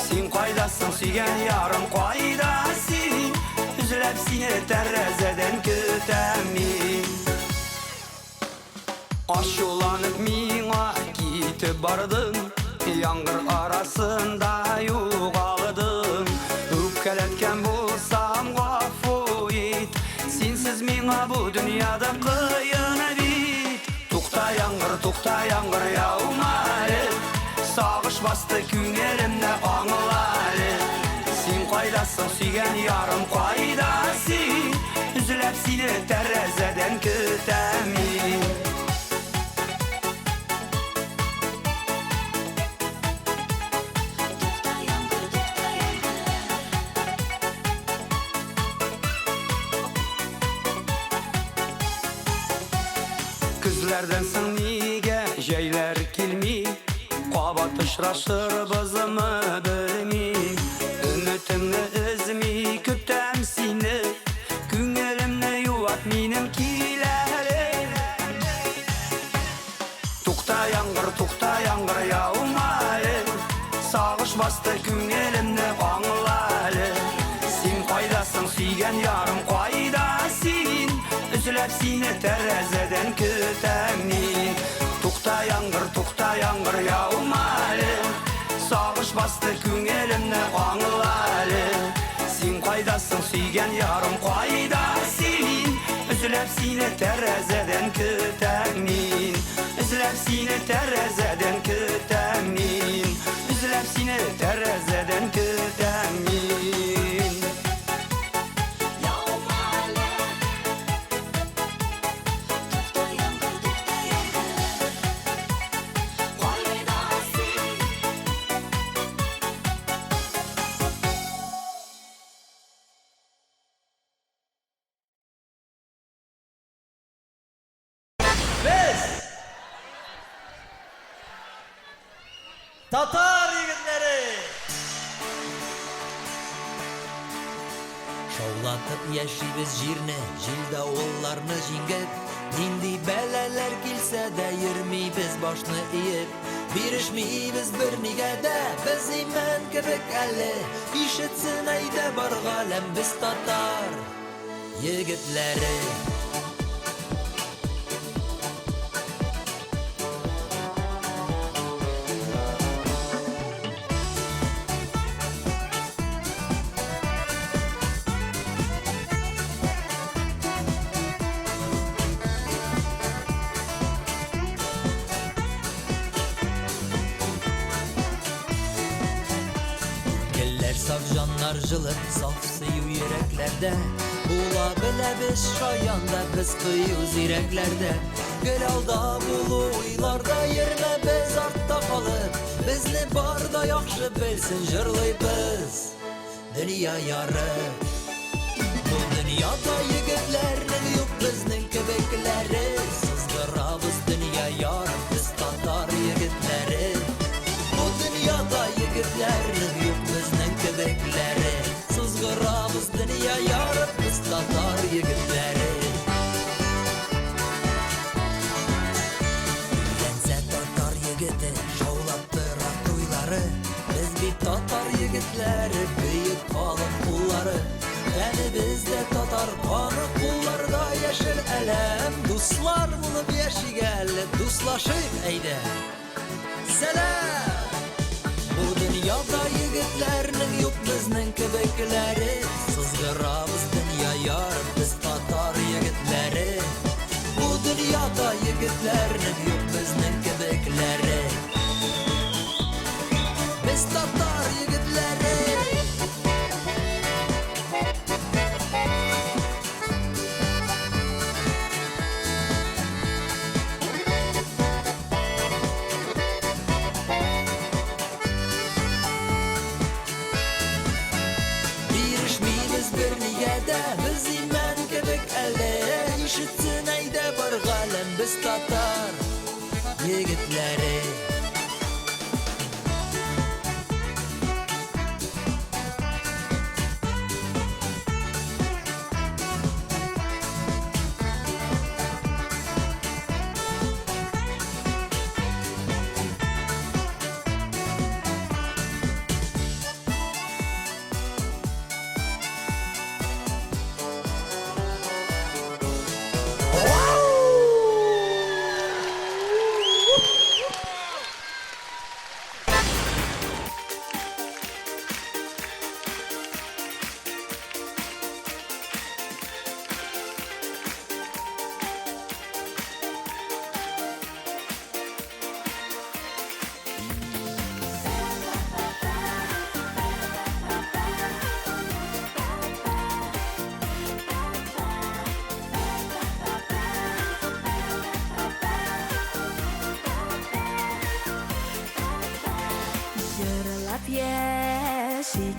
Sen kaydasın sügen yarım kaydasın Üzülep sine terezeden kütemin Aşulanıp mina gitip bardın Yangır arasında yo'qoldim. Öpkeletken bulsam g'affu et. Sensiz menga bu dünyada qiyin bit. To'xta yangır yağmalı. Sağış bastı ko'nglimni anglalı. Sen qaydasın suygan yarım qaydasın. Üzülüp seni terrazeden kütemin. Kızlardan soň nega jaylar kelmey, qabat uchrashir bizimi bilmey. Ümitimni üzmey kutam seni, ko'nglimni yuvat menim kiylarim. To'xta yağmur yağmalı. Sağış bastı ko'nglimni anglalı. Sen qaydasın suygan yarım qaydasın. Üzülüp seni terrazeden kütemin. To'xta yağmur yağmalı. Sağış bastı ko'nglimni anglalı. Sen qaydasın suygan yarım qaydasın. Üzülüp seni terrazeden kütemin. Üzülüp seni terrazeden kütemin. Üzülüp seni terrazeden kütemin. Tatar yigitleri. Şovlatып yaşaybiz jirni, jilda oğullarını jingib. Nindi belalar kelsa da yurmaybiz boshni iyib. Berishmaybiz bir nigada, biz iman kibik ali. Eshitsin ayda bor g'alam biz tatar yigitlari. Savjanlar жылы, saf suyu yüreklerde. Bula bile biz şayanda, biz kıyı zireklerde. Gel alda bulu uylarda, yerine biz artta kalıp. Bizni barda yaxşı bilsin jırlaybiz dünya yarı. Bu dünyada yigitlerning yok bizning kibikleri. Sızgırabız dünya yarı, biz tatar yigitleri. Bu dünyada yigitlerning yok bizning kibikleri. Sızgırabız dünya yarı, biz tatar yigitleri. Lense tatar yigiti, şovlap bırak toyları. Biz bir tatar yigitleri, büyük kalın kulları. Yani bizde tatar kanı kullarda yeşil elem. Dostlar bulup yaşayıp, dostlaşıp eyde. Selam! Bu dünyada yigitlerning yok bizning kibikleri. Sızgırabız dünya yarı, biz tatar yigitleri. Bu dünyada yigitlerning yok bizning kibikleri. Biz tatar yigitleri. Biz iman kibik ali. Eshitsin ayda bir g'alam biz tatar yigitleri.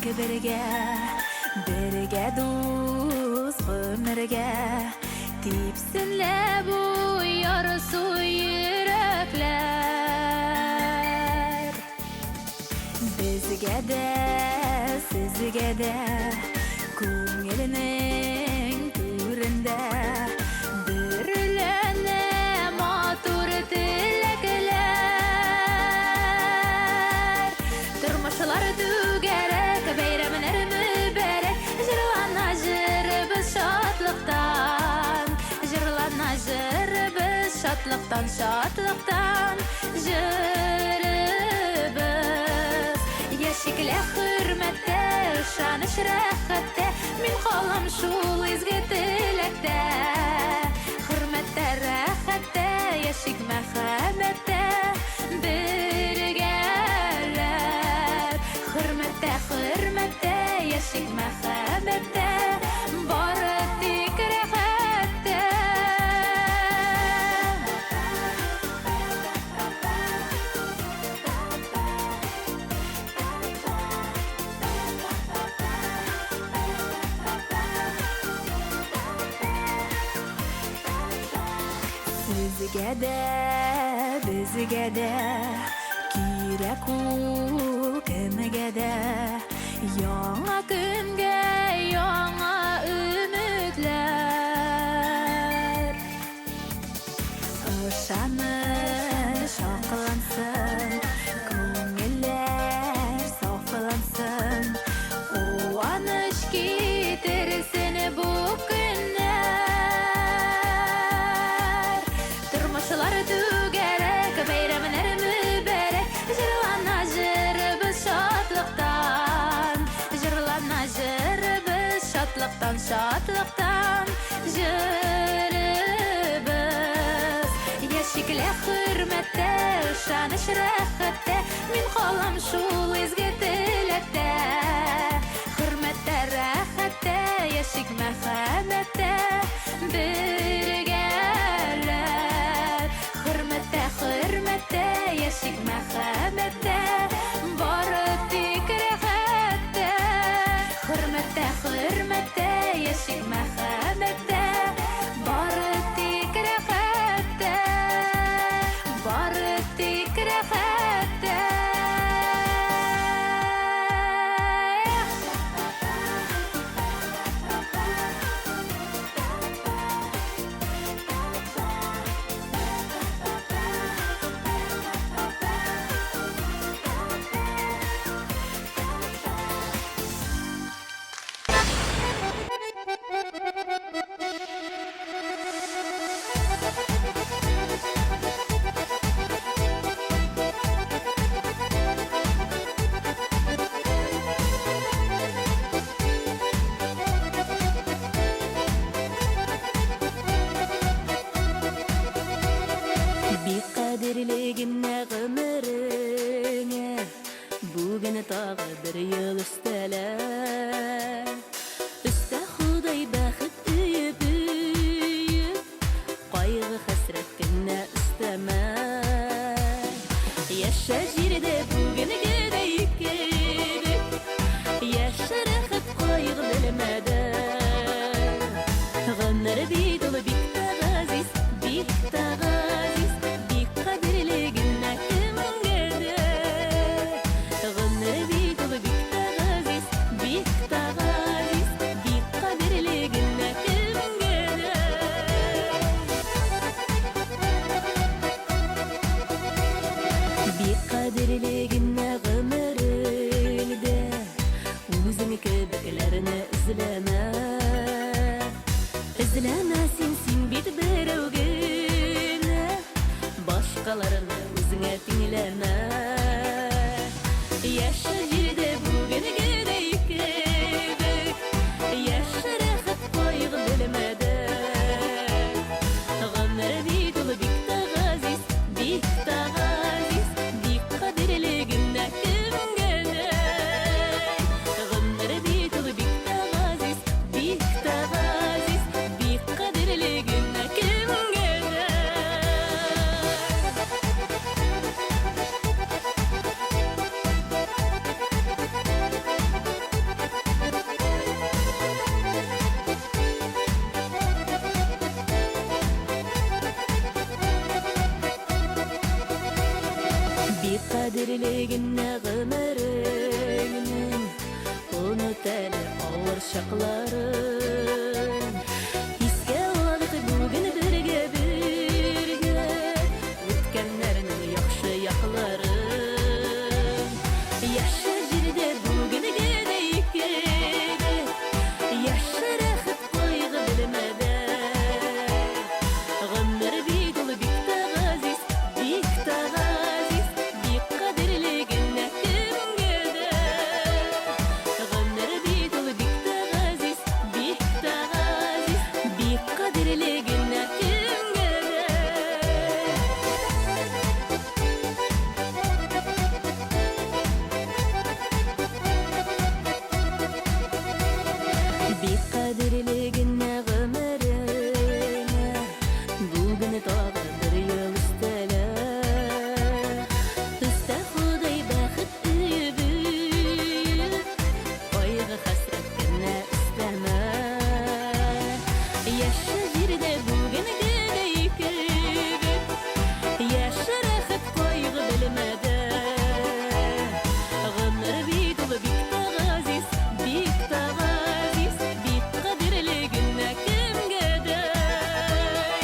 Birge duz ömürge Tipsinle bu yarısı yürekler Bizge de sizge de Көңелінің түрінде Дүрлене матур тілеклер Тұрмышылар түгерек бейрамынар мүбәрек Жырлана жырбыз шатлықтан Жырлана жырбыз шатлықтан Шатлықтан жырбыз Яшикле хürmetте Шаныш рәхәттә Мин қалам шул изге тіләктә Хөрмәттә рәхәттә Яшик мәхәббәттә Бергәләр Хөрмәттә Яшик мәхәббәттә Бары тик рәхәттә Sizge de, bizge de Kirek ul kimge de Яңа көнгә яңа өметләр Ышаныш аклансын Күңелләр сафлансын Куаныч китерсен бу көннәр Тормышлар түгәрәк бәйрәмнәр мүбәрәк Җырлана җырбыз шатлыктан Җырлана җырбыз шатлыктан Шатлыктан җырбыз Яшикле хөрмәттә Ышаныш рәхәттә Мин калам шул изге теләктә Хөрмәттә рәхәттә Яшик мәхәббәттә Бергәләр Хөрмәттә Яшик мәхәббәттә Бары тик рәхәттә Хөрмәттә Яшик мәхәббәттә Бары тик рәхәттә Бары тик рәхәттә Бик кадерлегенне гомереңе Бүген тагы бер ел өстәлә Өстә Худай бәхет өеп Кайгы хәсрәт кенә өстәмә Яшә җирдә бүгенгедәй кебек Яшә рәхәт кайгы белмәдә Гомер бит ул бик тә газиз Бик тә газиз Бик кадерлегенне кемгәдә Гомер бит ул бик тә газиз Бик тә газиз Бик кадерлегенне кемгәдә Бик кадерлегенне гомереңдә Үзең кебекләрне эзләмә Эзләмә син бит берәү генә Башкаларны үзеңә тиңләмә Яшә җирдә бүгенгедәй кебек Яшә рәхәт кайгы белмәдә Гомер бит ул бик тә газиз Бик тә газиз Бик кадерлегенне кемгәдә Гомер бит ул бик тә газиз Бик тә газиз Бик кадерлегенне кемгәдә diligine gımırının unut eli ağır şakların Hiske alıp bugün birge Ötkenlerinin yakşı yakların Yaşa jirde bugün gedeyip gede Yaşa rahat koygu bilmede Gımır bit ulu bik tağaziz Bik tağaziz Bik kadirli günne kim gede Gımır bit ulu bik tağaziz Bik tağaziz Bik kadirli günne kim gede Bir kadirligine gımırına Bugün tağıdır yıl üstele Üste huday bakıt übü Koygu hasretine isteme Yaşa jirde bugün gedeyip gülüp Yaşa rahat koygu bilmede Gımır bit ulu bik tağaziz Bik tağaziz Bik kadirli günne kim gedey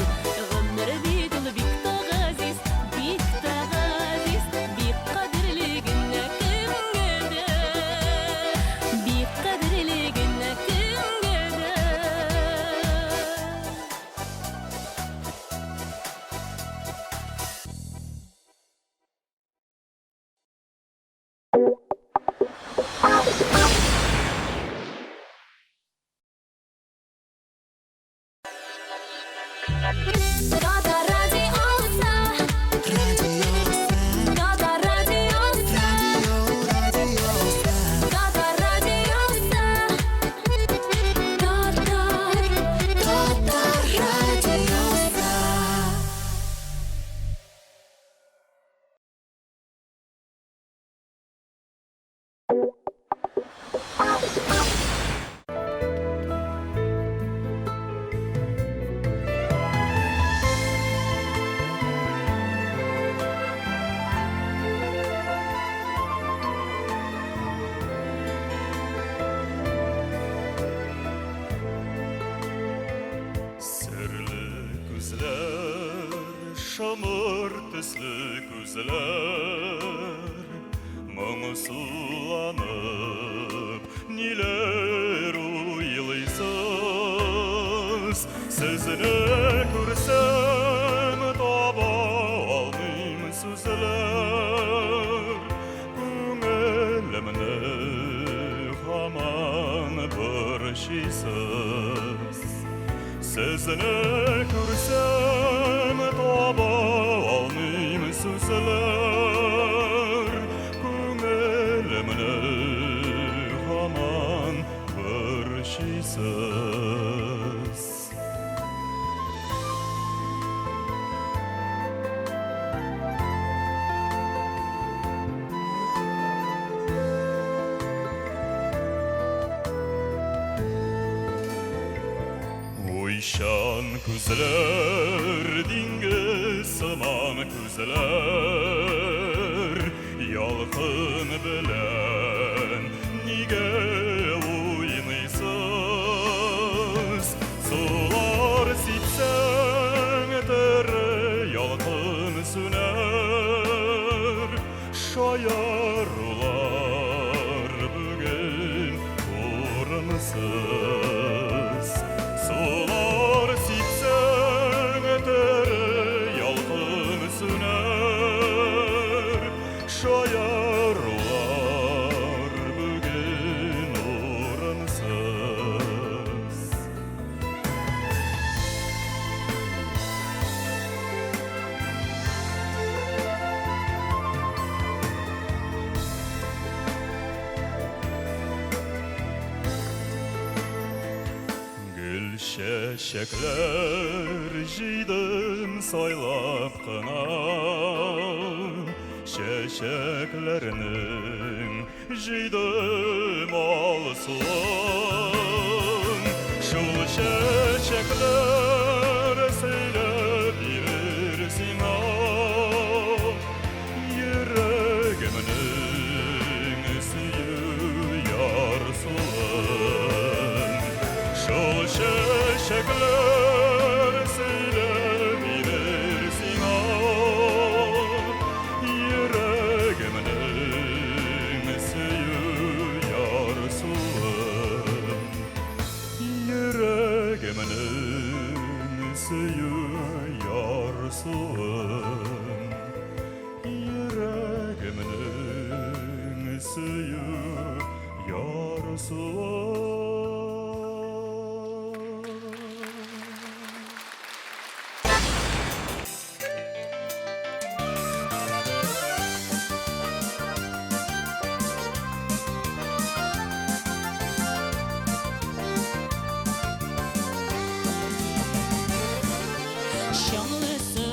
Gımır bit ulu bik tağaziz Bik tağaziz Bik kadirli günne kim gedey Bik kadirli günne kim gedey Gada radyosa Gada radyosa Gada radyosa Gada radyosa Sirli күзләр, шамыр төсле күзләр, моңсуланып, ниләр уйлыйсыз, сезне күрсәм таба алмыйм сүзләр, күңелемне һаман борчыйсыз. Сезне күрсәм таба алмыйм сүзләр, күңелемне һаман борчыйсыз. Уйшан күзләр, диңгез сыман күзләр, ялкын белән нигә уйныйсыз? Сулар сипсәң тере ялкын сүнәр, шаярулар бүген урынсыз. Sular sipsəng tere yalqın süner, şayarlar bugün oransız. Çiçekler jıydım saylap kına, çiçeklerinin jıydım alsın. Şu çiçekler söyleyip verirsin yüreğimini Şol şeşekler söylebilirsin yüreğimnin suyu yarsın yüreğimnin suyu yarsın yüreğimnin suyu yarsın. Şanlısı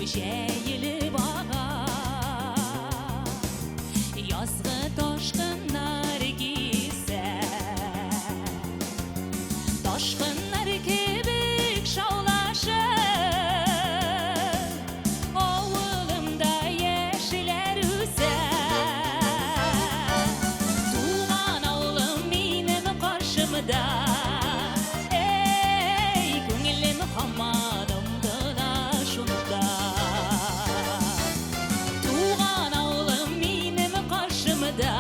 jeyili bağa yazgı toşkınlar giyse toşkınlar kibik şavlaşır oğlumda yeşiller üse tuğan oğlum benim karşımda ey gönlüm hamadımda tuğan oğlum benim karşımda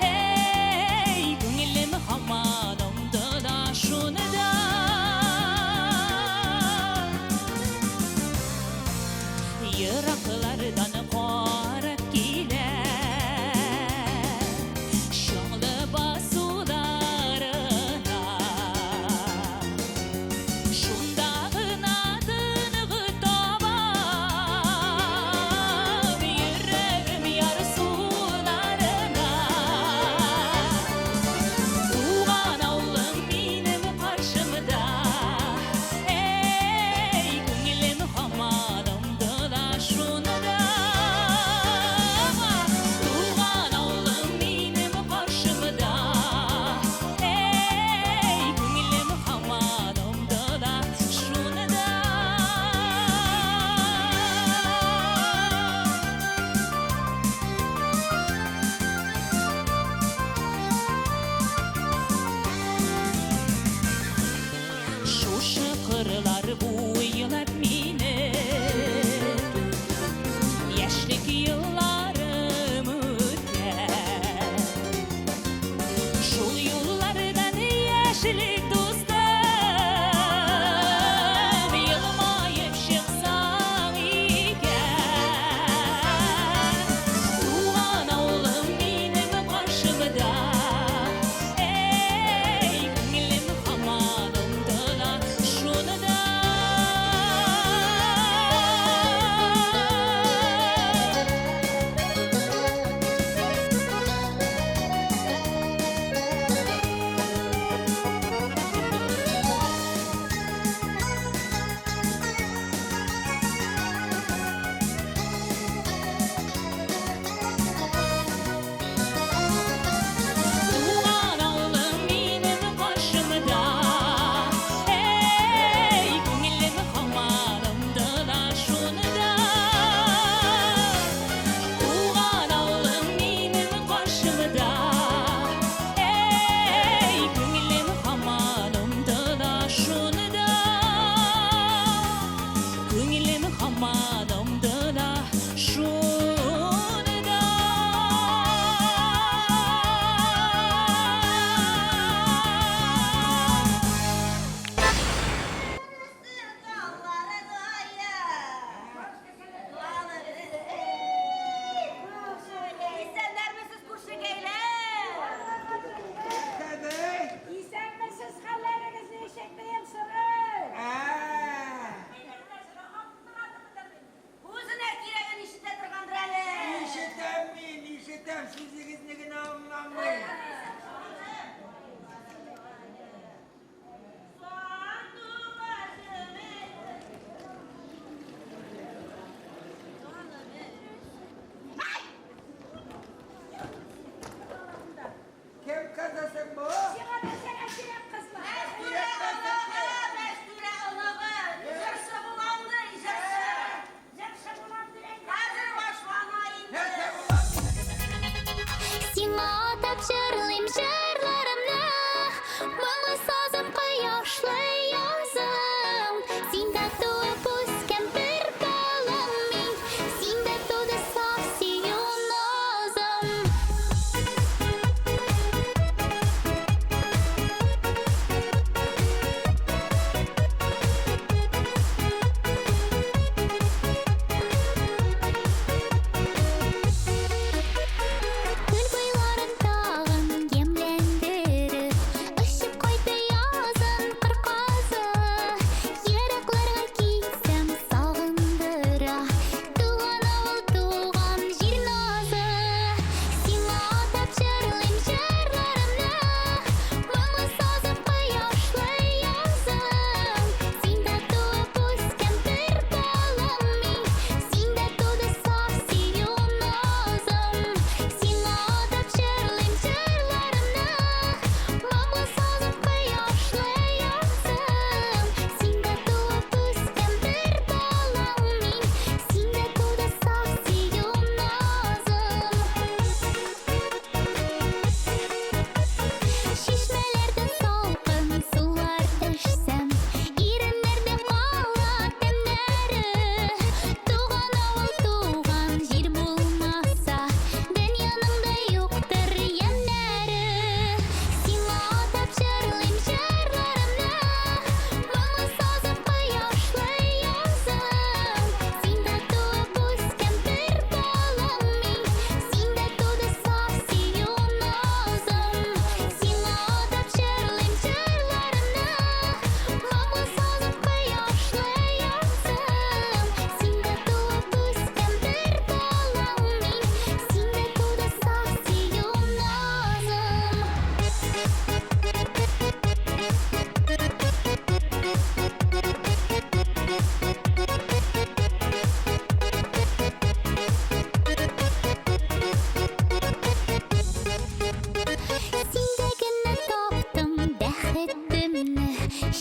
ey gönlüm hamadımda da şunu da yıraklardan korak giler şanlı basuları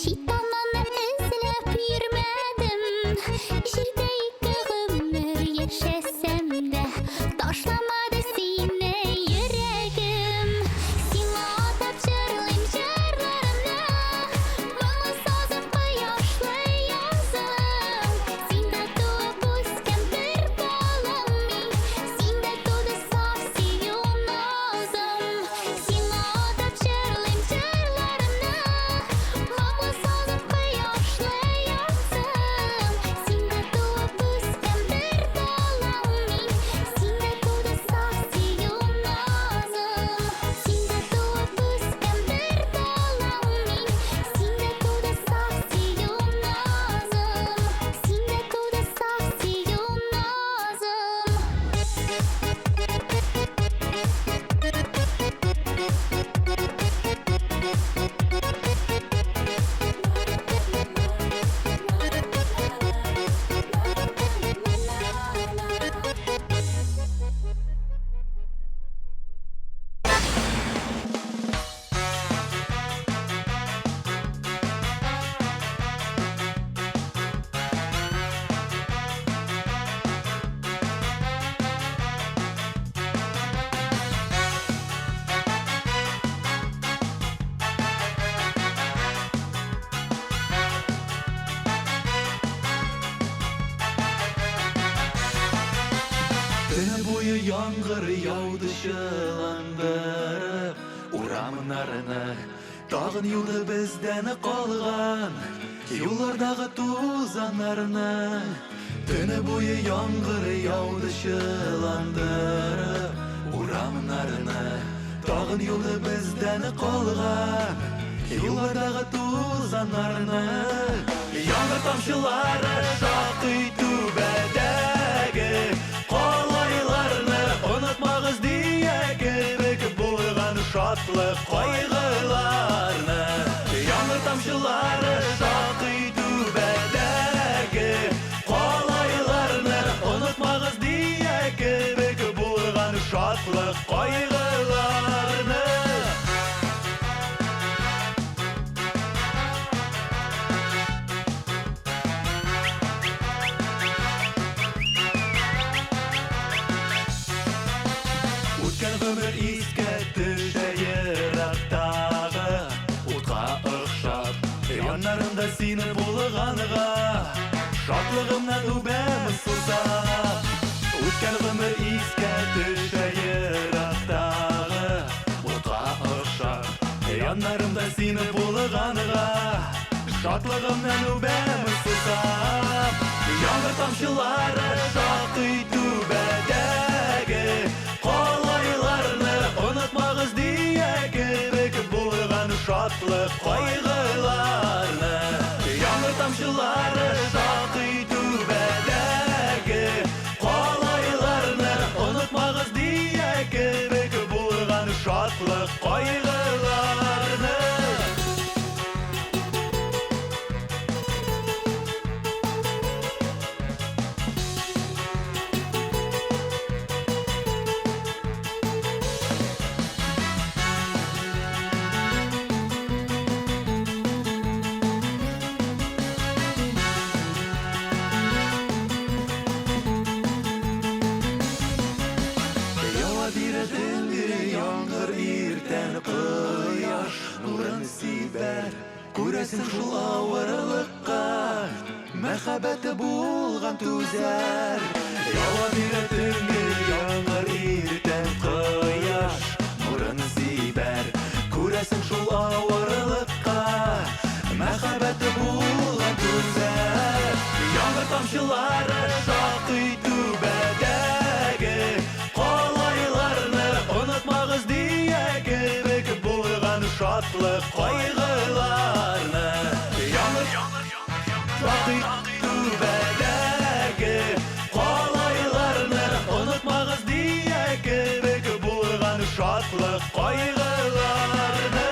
Şeytanаны izlep yürümedim. Jirde iki ömür yaşasam da taşlamadı seni yüreğim. Seni atıp jırlayım jırlarımda, bana sazım koyuşlu yazım. Sende tuğup ösken bir balam min, sende tuğdu saf suyun nazım. Seni atıp jırlayım jırlarımda, bana sazım koyuşlu yazım. Sende tuğup ösken bir balam min, sende tuğdu saf suyun nazım. Sende tuğup ösken bir balam min, sende tuğdu saf suyun nazım. Sende tuğdu saf suyun nazım. Tüne boyu yağmur yağdı şılandırıp Uramın arını Dağın yolu bizden kalgan Yollardağı tuzanlarını Tüne boyu yağmur yağdı şılandırıp Uramın arını Dağın yolu bizden kalgan Yollardağı tuzanlarını Yağmur tamşıları şakı tübedegi Kolaylarını unutmağız diye gerek bulgan şatlık kaygılarını Yağmur tamşıları şakı tübedegi Kolaylarını unutmağız diye gerek bulgan şatlık kaygılarını Өткен өмір еске түсі ерақтағы Отқа ұқшап, янарымда сені болғанға Шатлығымнан өбеміз сұрсап Өткен өмір еске түсі ерақтағы Отқа ұқшап, янарымда сені болғанға Шатлығымнан өбеміз сұрсап Yağmur tamşıları şakı tübedegi Kolaylarını unutmağız diye gerek bulgan şatlık kaygılarını Yağmur tamşıları şakı tübedegi Kolaylarını unutmağız diye gerek bulgan şatlık kaygılarını Ява бирдин яңгыр иртен кояш нурын сибер Күрәсең шул авырлыкка мәхәббәте булган түзәр Ява бирдин яңгыр иртен кояш нурын сибер Күрәсең шул авырлыкка мәхәббәте булган түзәр Яңгыр тамчылары шакый түбәдәге Kolaylarını unutmağız diye gerek bulgan şatlık kaygılarını Yağmur şakı tübedegi Kolaylarını unutmağız diye gerek bulgan şatlık kaygılarını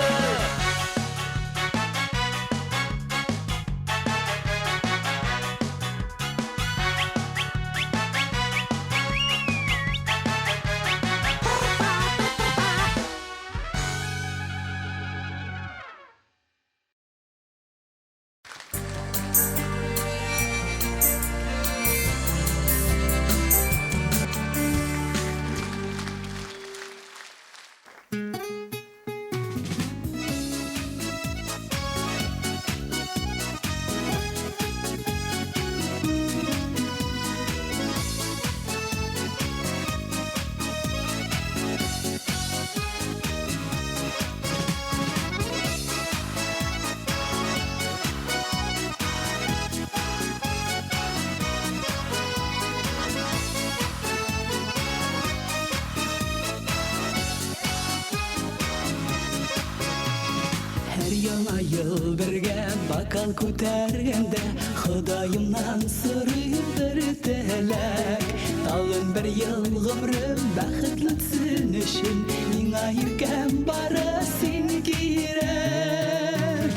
Her yana yıl birge bakal ko'targanda Xudayımdan sorayım bir tilak Tag'in bir yıl g'umrim baxtlisin üçün Ming'a yurgam bari sen kerak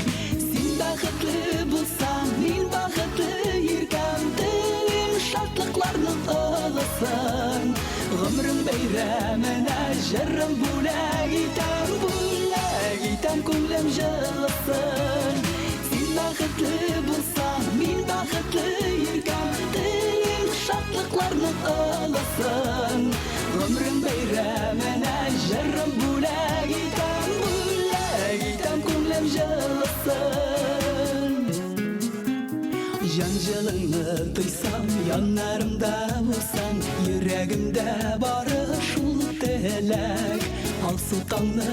Sen baxtli bo'lsang men baxtli yurgam Dilim shodliqlarni olasan G'umrim bayramina jarrim bo'lak etam ko'nglim yig'lasin Sen baxtli bo'lsang men baxtli yurgam Dilim shodliqlarni olasan G'umrim bayramina jarrim bo'lak etam ko'nglim yig'lasin Janjalingni duysam yonlarimda bo'lsam Yuragimda bori shul tilak Al sultanni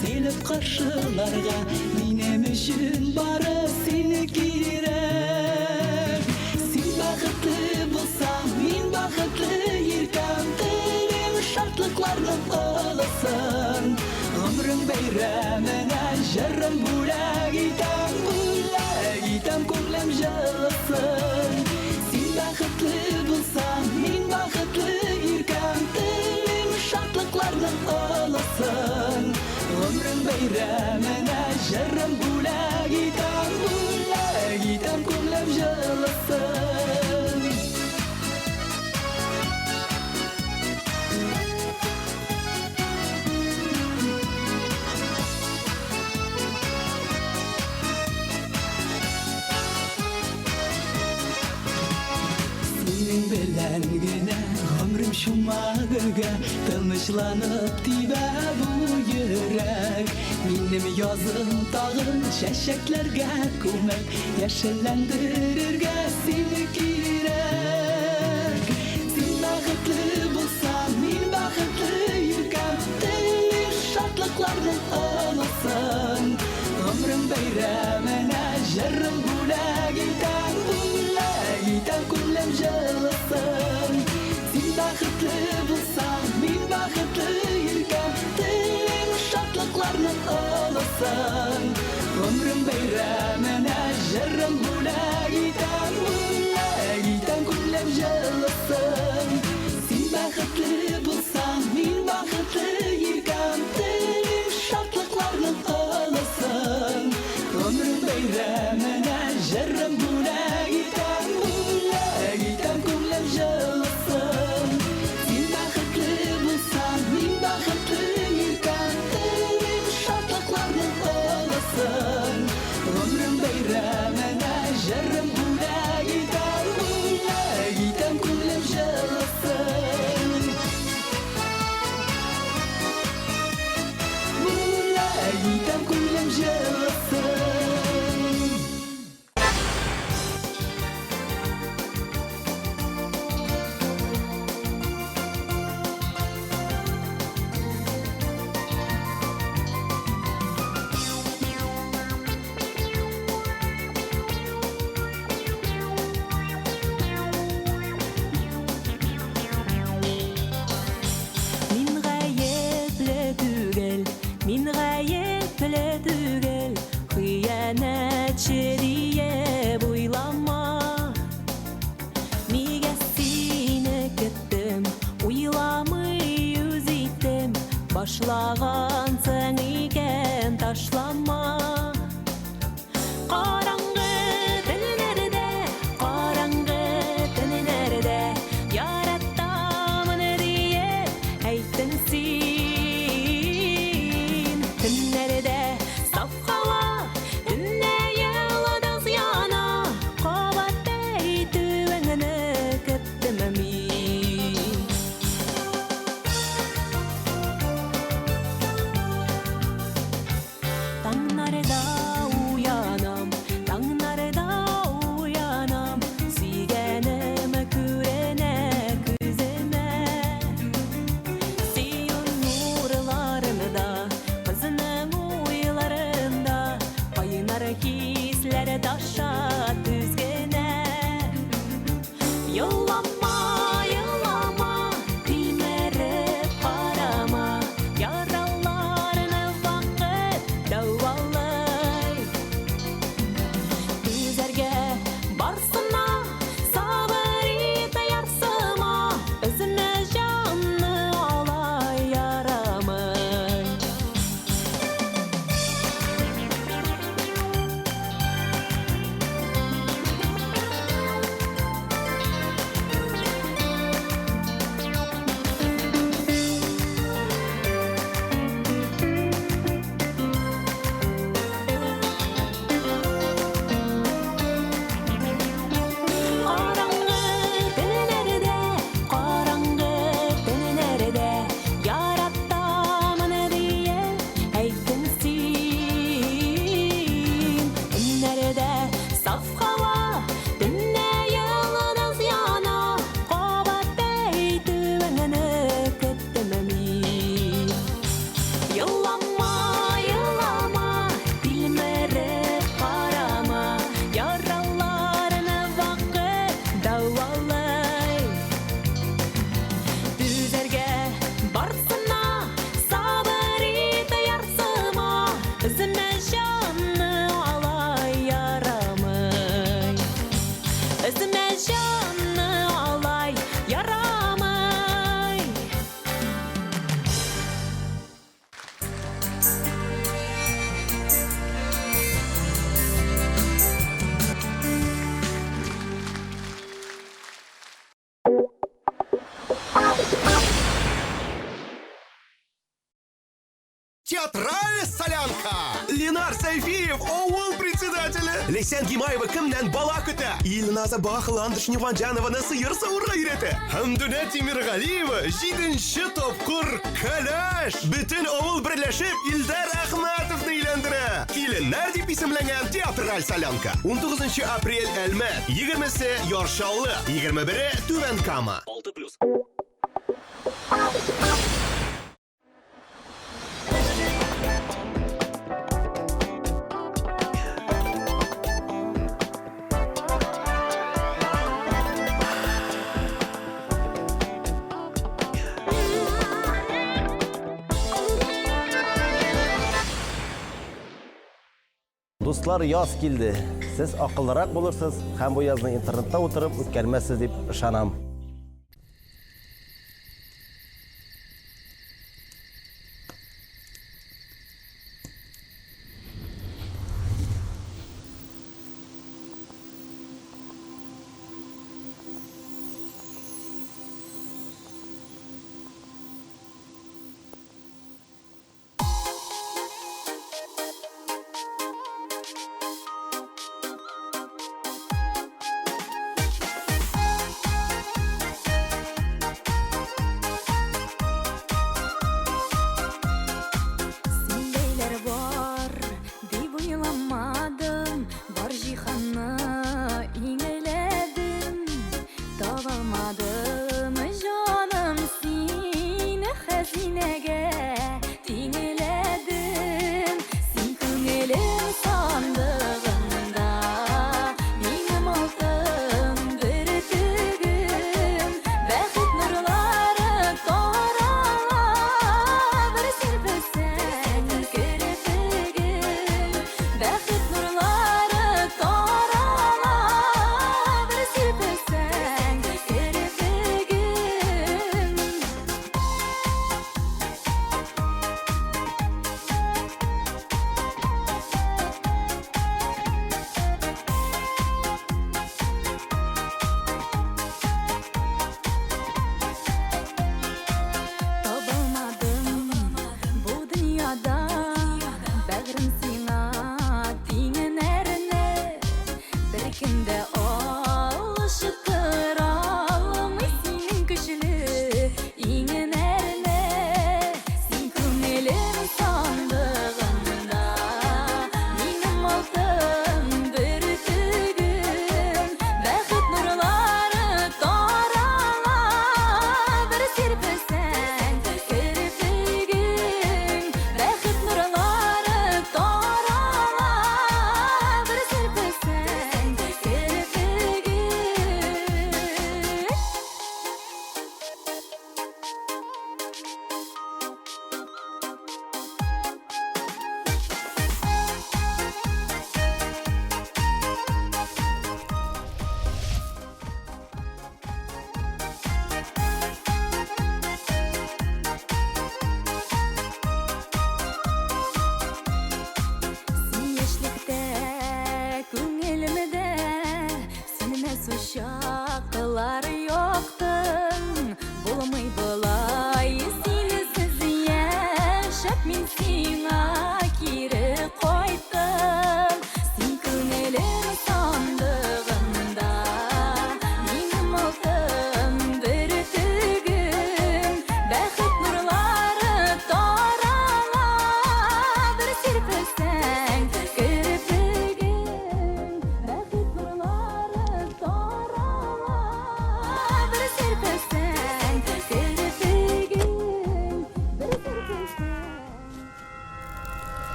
sevib qarshilarga Menim uchun bari seni kerak Sen baxtli bo'lsang men baxtli yurgam Dilim shodliqlarni olasan G'umrim bayramina jarrim bo'lak etam ko'nglim yig'lasin Sen baxtli bo'lsang men baxtli yurgam Dilim shodliqlarni olasan G'umrim bayramina jarrim bo'lak etam ko'nglim yig'lasin Senin bilengine ömrüm şumagıga Tınışlanıp dibe bu yürek Benim yazım tağın şeşeklerge ko'mak Yaşıllandırirge seni kerek Sen baxtli bo'lsang men baxtli yurgam Dilim shodliqlarni olasan G'umrim bayramina jarrim bo'lak etam ko'nglim yig'lasin Sen baxtli bo'lsang men baxtli yurgam Dilim shodliqlarni olasan G'umrim bayramina jarrim bo'lak etam ko'nglim yig'lasin Sen baxtli bo'lsang men baxtli yurgam Dilim shodliqlarni olasan G'umrim bayramina jarrim bo'lak etam ko'nglim yig'lasin Sen baxtli bo'lsang men baxtli yurgam Dilim shodliqlarni olasan G'umrim bayramina jarrim bo'lak etam ko'nglim yig'lasin etam ko'nglim yig'lasin Min gayeple tugel Hıyanetçi diye buylama Miga seni kettim Uylamay yüz ettim Başlagan sen iken taşlama Qarаңғы teni nerede Yarattamın diye Ayttın sen Tünlerde saf hava Tünne yıldız yana Qabatday tüvengini kettim amin Tanglarda uyanam театраль солянка. Ленар Сайфиев, овул председателі. Лесен Гимаева кімнен бала күті. Илназа Бақыландыш Неванжанованы сыйыр сауырға үйреті. Хамдуна Тимирғалиева, 7-ші топқыр калаш. Бүтін овул бірләшіп, Илдар Ахматовны үйлендірі. Келіннер деп исемленген театраль солянка. 19 апрель Әлмәт, 20-сі Йоршаулы, 21-і Түвен Кама. 6+. Dostlar, yaz keldi. Siz akıllırak bulursiz, hem bu yazını internette oturup ötkəlməzsiz deyip ışanam.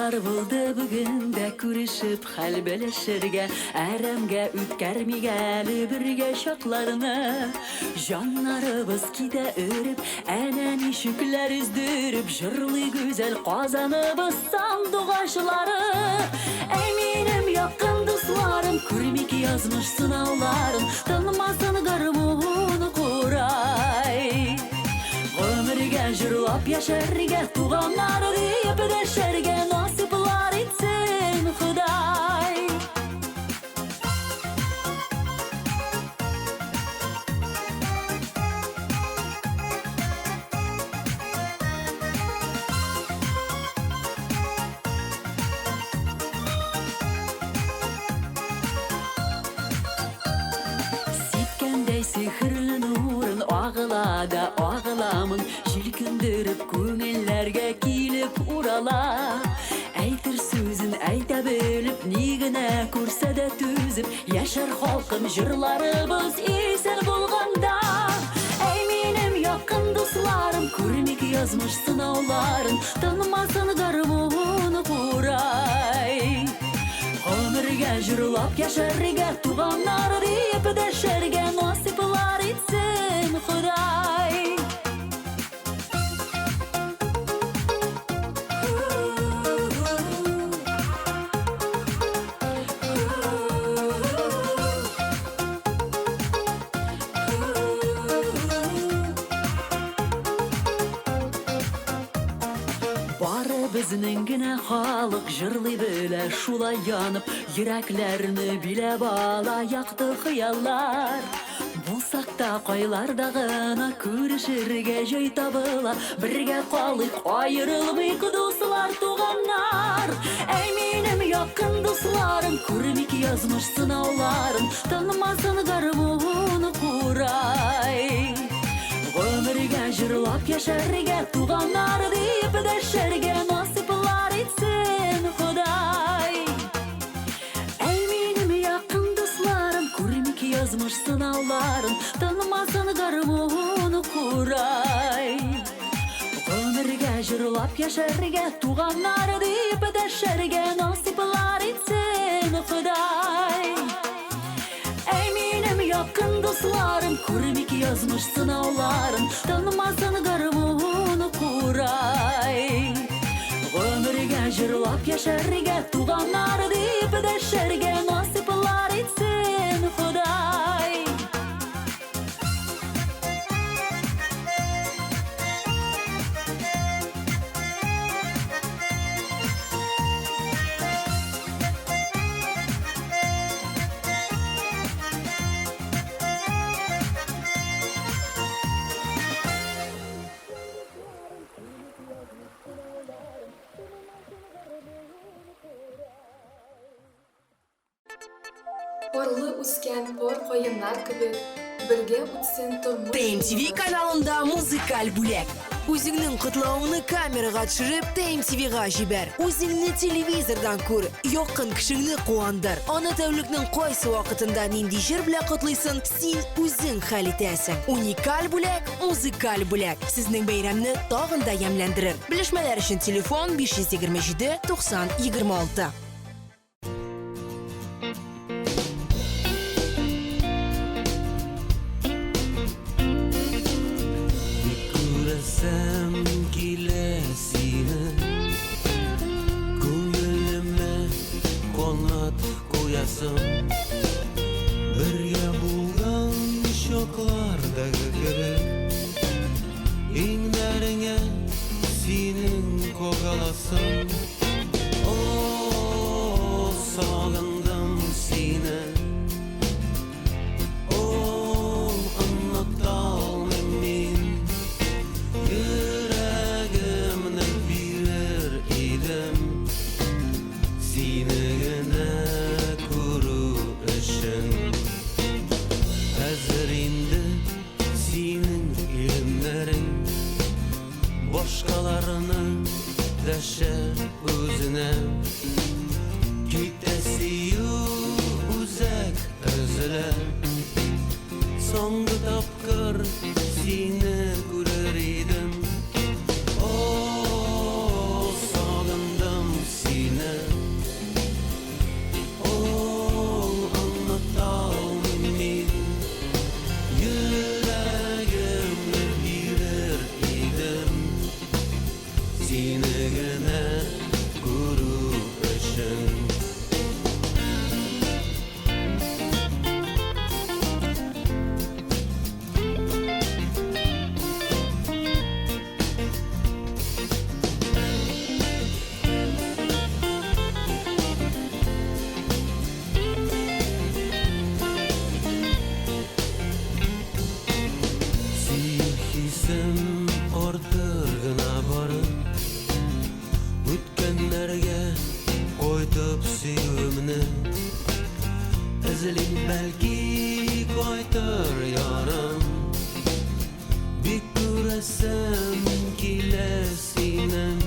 Шулар булды бүген дә күрешеп хәл белешергә, әрәмгә үткәрмигәле бергә чакларны. Җаннарыбыз китә өреп, әнә ничекләр өздереп, җырлый гүзәл Казаныбыз сандугачлары. Әй минем якын дусларым, күрмик язмыш сынауларын, тынмасын гармун курай. Гомергә җырлап яшәргә, туганнар дип дәшәргә насыйплар итсен Ходай. Сипкәндәй сихерле нурын агыла да агыламын, җилкендереп күңелләргә килеп урала. Әйтер сүзен әйтә белеп, ни генә күрсә дә түзеп, яшәр халкым җырларыбыз исән булганда. Әй минем якын дусларым, күрмик язмыш сынауларын, тынмасын гармун курай. Гомергә җырлап яшәргә, туганнар дип дәшәргә насыйплар итсен Ходай. Бары безнең генә халык җырлый белә, шулай янып, йөрәкләрне биләп ала якты хыяллар. Булсак та кайларда гына күрешергә җай табыла, бергә калыйк аерылмыйк дуслар, туганнар. Әй минем якын дусларым, күрмик язмыш сынауларын, тынмасын гармун курай. Гомергә җырлап яшәргә, туганнар дип дәшәргә насыйплар итсен Ходай. Әй минем якын дусларым, күрмик язмыш сынауларын, тынмасын гармун курай. Гомергә җырлап яшәргә, туганнар дип дәшәргә насыйплар итсен Ходай. Әй минем якын дусларым, күрмик язмыш сынауларын, тынмасын гармун курай. Гомергә җырлап яшәргә, туганнар дип дәшәргә насыйплар итсен Ходай. Орлы үскән пор каеннар кебек, бергә үтсен тормыш. ТМТВ каналында музыкаль бүләк. Үзеңнең котлавыңны камерага төшереп, ТМТВга җибәр. Үзеңне телевизордан күр, якын кешеңне куандыр. Аны тәүлекнең кайсы вакытында нинди җыр белән котлыйсың, син үзең хәл итәсең. Уникаль бүләк, музыкаль бүләк. Сезнең бәйрәмне тагын да ямьләндерер. Белешмәләр өчен телефон 527 90 26. Күрәсем килә сине, күңелемә канат куясың. Бергә булган чаклардагы кебек, иңнәреңә синең когаласың. О, сагындым сине, о, оныта алмыйм мин. Йөрәгемне бирер идем, сине генә күрү өчен. Хәзер инде синең иреннәрең башкаларны дәшә үзенә. Китәсе үзәк өзелә, соңгы тапкыр сине күрер идем. О, сагындым сине. Özlemesem kilesinen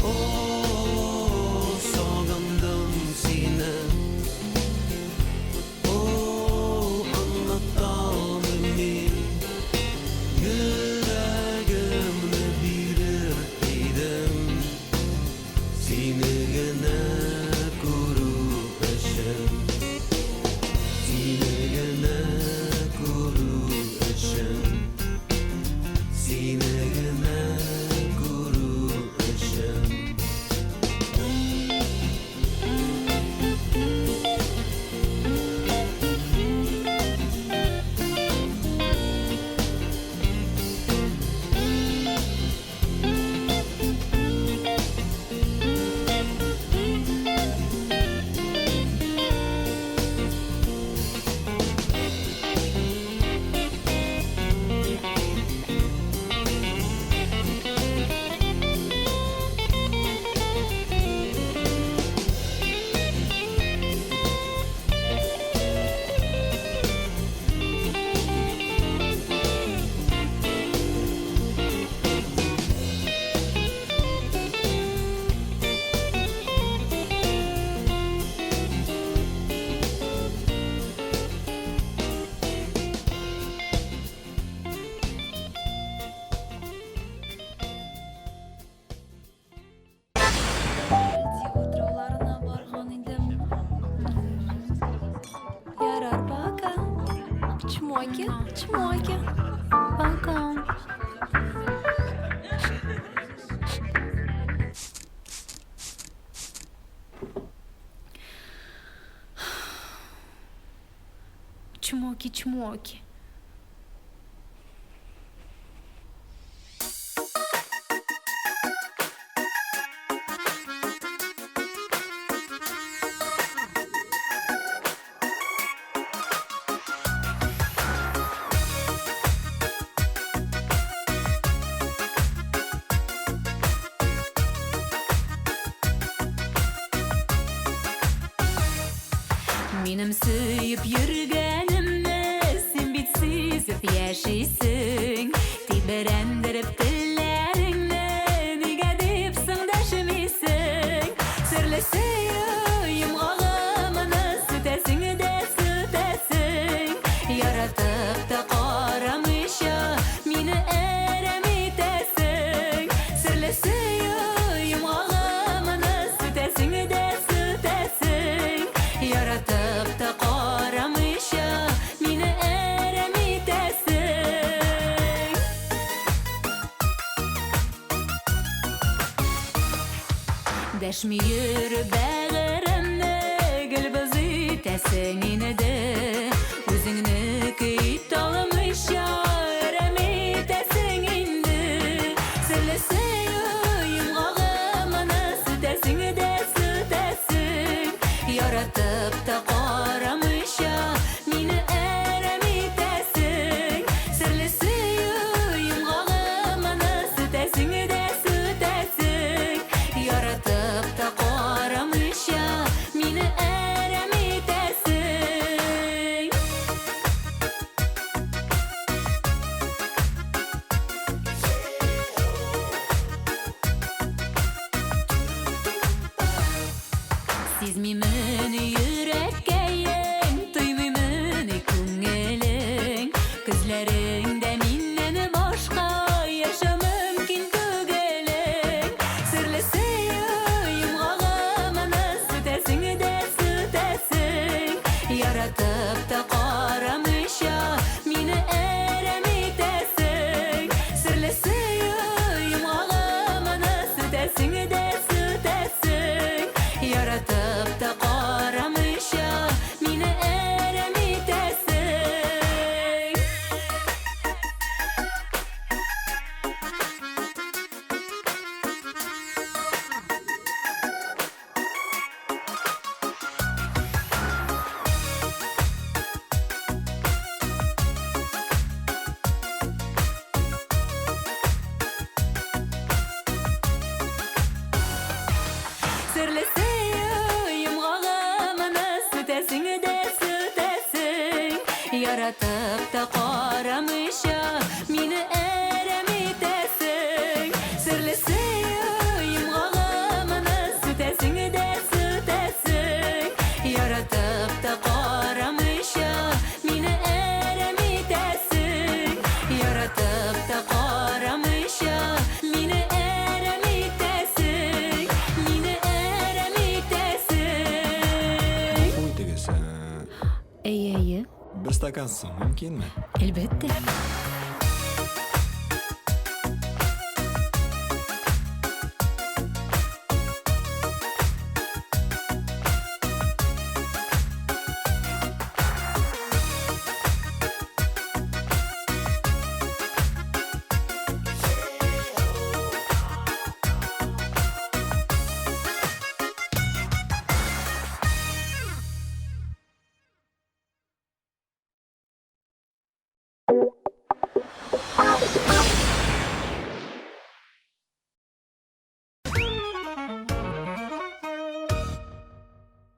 Oh sağımdım sine Oh anlatamıyorum Yüreğimle bilir idim Seni gene kuru eşim Seni gene kuru eşim Seni gene kuru eşim Utralarına bargan idim. Yarar baka. Çmoki, çmoki. Bakam. Çmoki, çmoki. Benim suyup yürgenimde sen bitsiz yaşaysın Tiberendirip dillerini nige deyip sındaşımysın Sırlısıyım ağımını sütesin de sütesin Yaratıp da qaramışa meni eremitesin Sırlısıyım ağımını sütesin de sütesin Yaratıp da qaramışa meni eremitesin Deşmi yürü bağırımda gülbüz itesin yine de Özünü kıyıt almışa eremitesin indi Sırlısıyım ağımını sütesin de sütesin Yaratıp da qaramışa meni eremitesin Sırlısıyım ağımını sütesin de sütesin Yaratıp da qaramışa meni eremitesin Yaratıp da qaramışa meni erem etesin. Sirli sevim ağamını sütesin de sütesin. Yaratıp da qaramışa meni erem etesin. Yaratıp da qaramışa meni erem etesin. Meni erem etesin. Qo'y tegasan. Ey. Bir stakan suv mumkinmi? Elbette.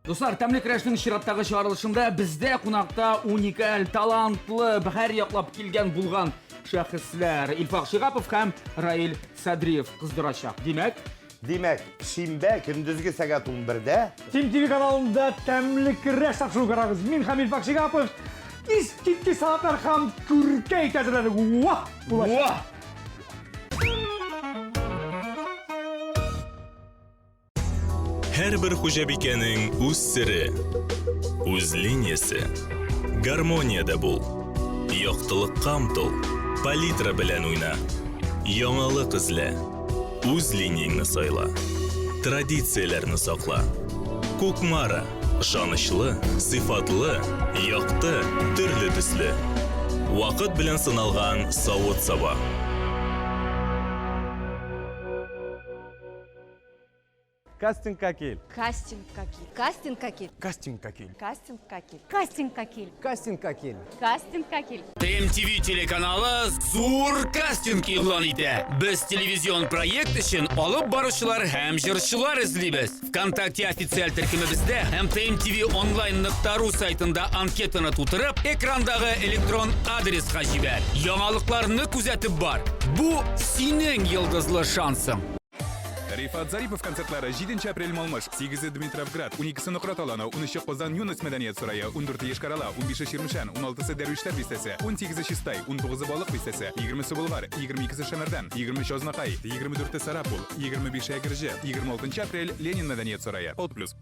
Dostlar, Тәмле Крашның шираттагы чыгарылышында бездә кунакта уникаль, талантлы, бәһәр яклап килгән булган шәхесләр Илфак Шигапов һәм Раил Садриев кыздырачак. Демәк, шимбә көндезге сәгать 11-дә Тим ТВ каналында тәмле краш тапшыру карагыз. Мин һәм Илфак Шигапов искитки саатлар һәм күркәй тәзрәле. Вах! Her bir hujabikening o'z siri, o'z liniyasi. Garmoniyada bul. Yoqtiliqqa umtul. Palitra bilan o'yna. Yangilik izla. O'z liniyangni sayla. Traditsiyalarni saqla. Ko'kmara, ishonchli, sifatli, yoqti, turli tusli. Vaqt bilan sinalgan sovut saba. Кастинг какил. Кастинг какил. Кастинг какил. Кастинг какил. Кастинг какил. Кастинг какил. Кастинг какил. Кастинг какил. ТМТV телеканалы зур кастинг игълан итә. Без телевизион проект өчен алып баручылар һәм җырчылар эзлибез. ВКонтакте официаль төркемебездә һәм tmtv.online.ru сайтында анкетаны тутырып, экрандагы электрон адреска җибәр. Яңалыкларны күзәтеп бар. Бу синең йолдызлы шансың. Рифат Зарипов концертлары 7 апрель Малмыш, 8 Дмитровград, 12 Нукрат Аланы, 13 Казан Юность Мәдәният сарае, 14 Ешкарала, 15 Ширмешән, 16 Дәрвишләр бистәсе, 18 Чистай, 19 Балык бистәсе, 20 Булгар, 22 Шәмәрдән, 20 Азнакай, 24 Сарапул, 25 Әгерҗе, 26 апрель Ленин Мәдәният сарае. От плюс.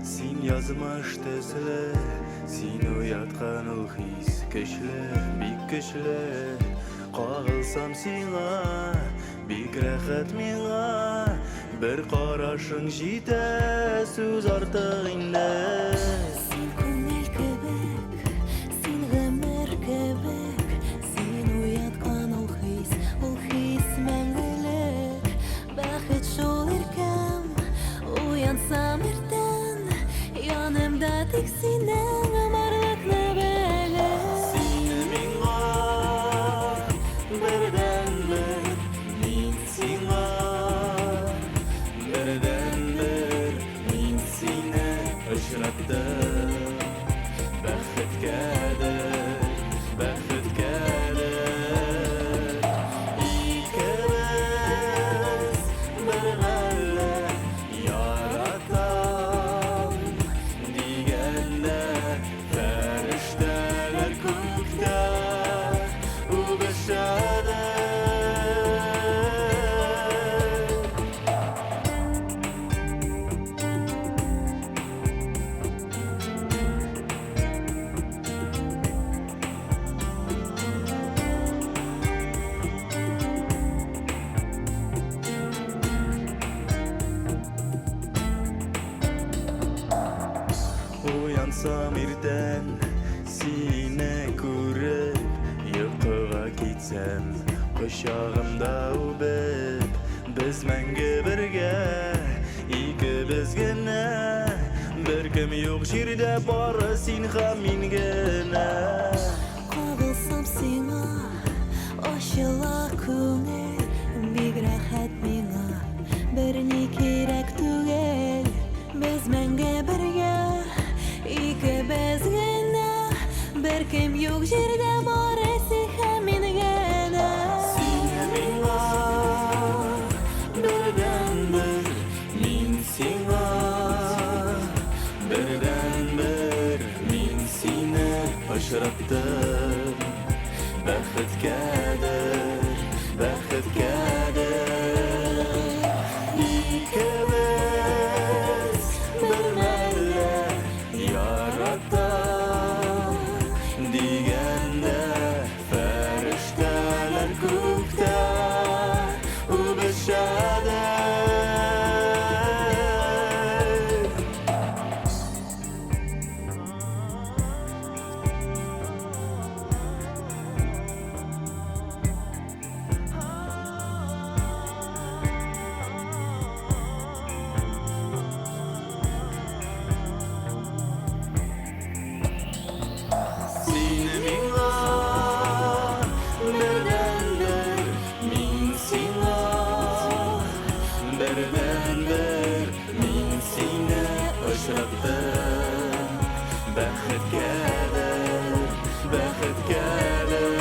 Син язмыш төсле, син уяткан ул хис көчле, бик көчле. Кагылсам сиңа, бик рәхәт миңа, бер карашың җитә, сүз артык инде. Син күңел кебек, син гомер кебек, син уяткан ул хис мәңгелек. Бәхет шул иркәм, уянсам иртән, янымда тик синең амарлыкны беләм. Син миңа бердән-бер, мин сиңа бердән-бер, мин сине очраттым. Бәхеткәдер, бәхеткәдер, икебез бер мәллә яратам дигәндә, фәрештәләр күктә үбешәдер. Уянсам иртән, сине Uşağımda ubib Biz menge birge İkimiz gene Bir kim yok jirde bari sin ham min gene Kagılsam sina Aşıla küngel Big rahat mina Birini kerek tugel Biz menge birge İkimiz gene Bir kim yok jirde bari sin ham min gene Sine minga Birden bir Min singa Birden bir Min sine Aşıraptım Bəxit kader Bəxit kader İkimiz Bir məlle Yaratta Digende Ferişteler gökte U beşade Sine minga Birden bir Min singa Birden bir Min sine Aşıraptım Bəxit kader Bəxit kader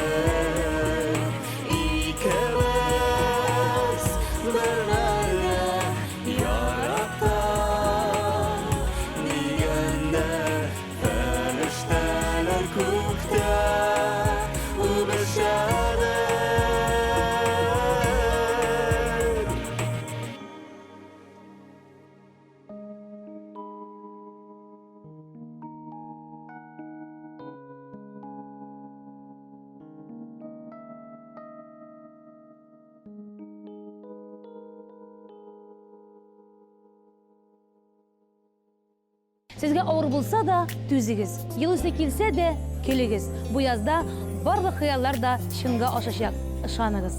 İkimiz Bir məlle Yaratta Digende Ferişteler gökte U beşade Sizге ауыр булса да түзегез. Ел үсе килсә дә келегез. Бу язда барлык хыяллар да чынга ашачак. Ышаныгыз.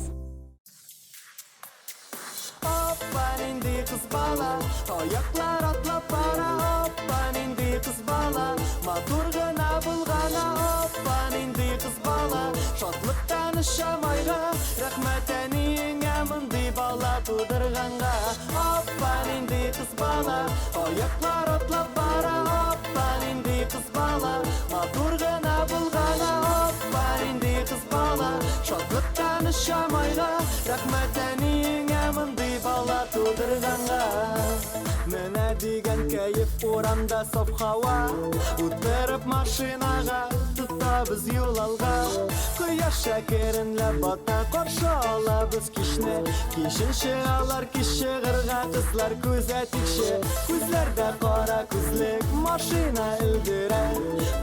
Hoppan indi kız bala Ayaklar atlap para Hoppan indi kız bala Matur gına bulgana Hoppan indi kız bala Şatlıktan ışamayga Rahmetenin emindi bala Tudurganga Hoppan indi kız bala Ayaklar atlap para Hoppan indi kız bala Matur gına bulgana Hoppan indi kız bala Şatlıktan ışamayga Rahmetenin emindi bala Tudurganga Mene digen keyif oramda saf hava Uterip maşinaga Tutabız yol alga Kıyaş şekerinle bata Karşı alabız kişne Kişin şığalar kişi gırga Kızlar köze tikşe Kuzlerde kara kuzlik Maşina ildire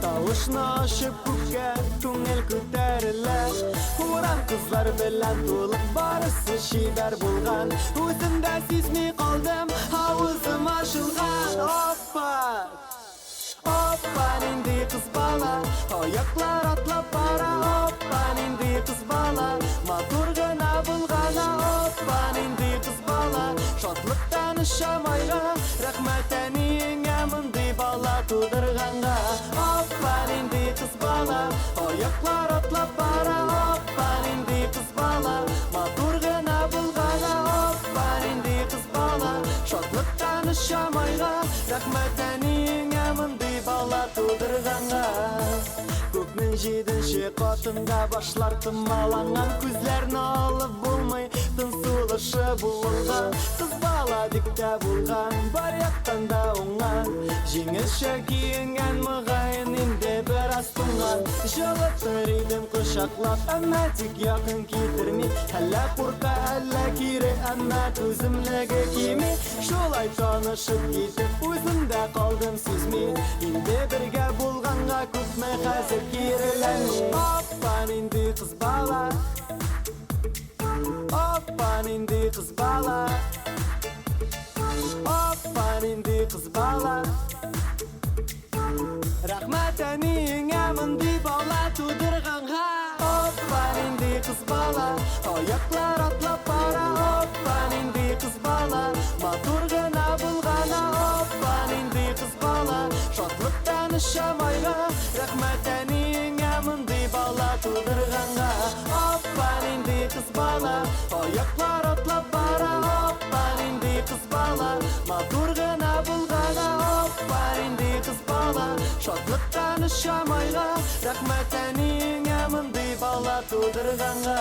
Tavuşna aşıp kukke Tungel küteriler Uğran kızlar bilen Tulup barısı şiber bulgan Özümde sismi kaldım Havuzum aşılgan Hoppa Hoppa indi kız bala Ayaklar atlap para Hoppa indi kız bala Matur gına bulgana Hoppa indi kız bala Şatlıktan ışamayga Rahmetenin emindi bala Tudurganga Hoppa indi kız bala Ayaklar atlap para Hoppa indi kız bala Matur gına bulgana Hoppa indi kız bala Şatlıktan ışamayga Rahmetenin emindi bala Tudurganga Көкнің жетінші қатында башлар тымаланған Күзлерін алып болмай тынсулышы болға Қыз бала дикте болған бар яқтан да оңған Жеңілші киінген мұғайын инде бір аз тұңған Жылы түрейдім құшақлап әмі тек яқын кетірмей Әлі қорқа әлі кері әмі төзімлігі кеме Шолай танышып кетіп өзімді қалдым сезмей Инде бірге болғанға көтмі қазір керіләнме Hoppan indi kız bala Hoppan indi kız bala Hoppan indi kız bala Rahmetenin emindi bala Tudurganga Hoppan indi kız bala Ayak Ayaklar atlap bara hoppa indi kız bala Matur gına bulgana hoppa indi kız bala Şatlıktan ışamayga rahmetenin emindi bala Tudurgana hoppa indi kız bala Ayaklar atlap bara hoppa indi kız bala Matur gına bulgana hoppa indi kız bala Şatlıktan ışamayga rahmetenin emindi bala Tudurgana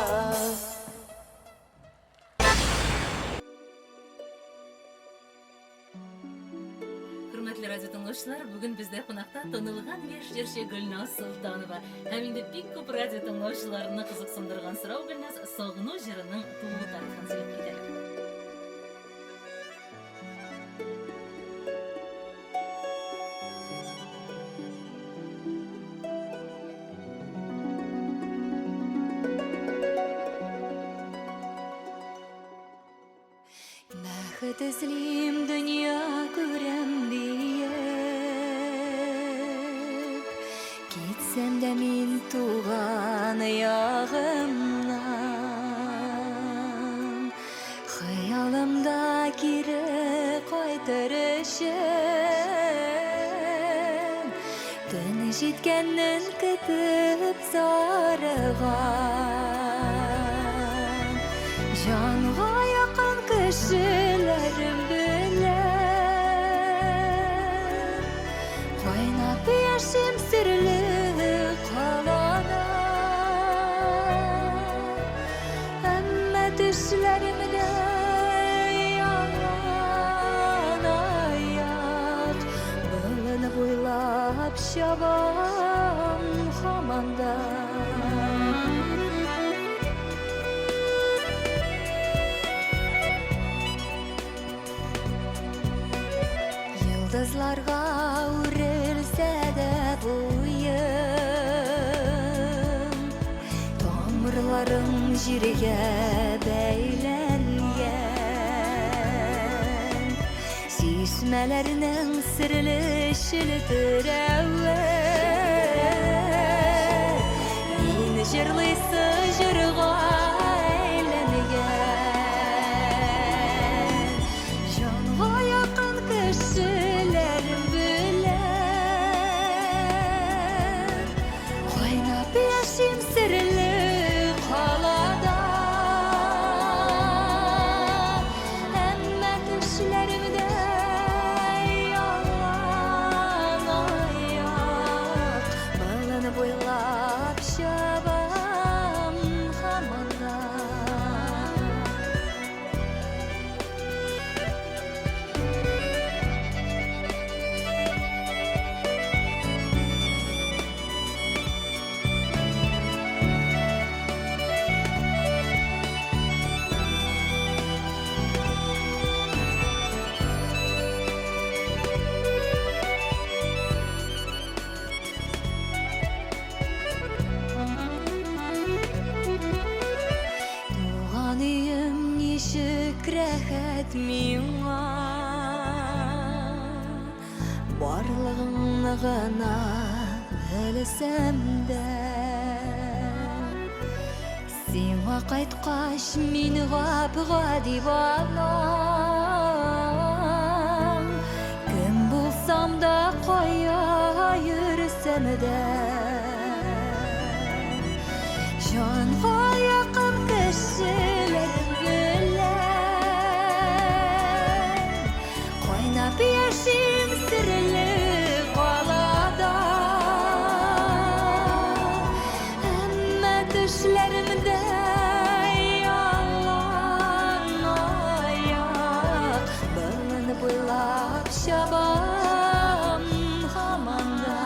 Hürmetli radyo dinleyiciler, bugün bizde konakta tanılgan yaşçı Gülnaz Sultanova. Hem de pek köp radyo dinleyicilerini kızıksındırgan sırav Gülnaz Sağını Jırı'nın tuğu tarixini silip gidelim. Бәхет ізлейм дүния көрем биіп Кетсем дә мин туған яғымнан Хыялымда кире қайтыр үшін Түні жеткеннен күтіп зарыған Жанға яқын кішілерім білер Қайнап яшем сірлі қалада Әммә түшлерімді яңан аяқ Бұлыны бойлап шабам хаманда Yıldızlarga uğrilse de boyum Tomurlarım jirge beylengen Sismelerinin sırlı şildir evvel Min jırlısı jırga eylengen Canğa yakın kişilerim bilir Kaynap yaşayım sırlı kalada Emme düşlerimde yalan ayak Balını boylap şabam hamanda Туған үйім нешік рәхәт миңа Барлығын ғана білсем дә Сиңа қайтқаш мин ғапға диванам Кім болсам да қоя йөрсәм дә Жанға яқын кішілерім білер Қайнап яшим сірлі қалада Әммә түшлерімді яңан аяқ Бұлыны бойлап шабам хаманда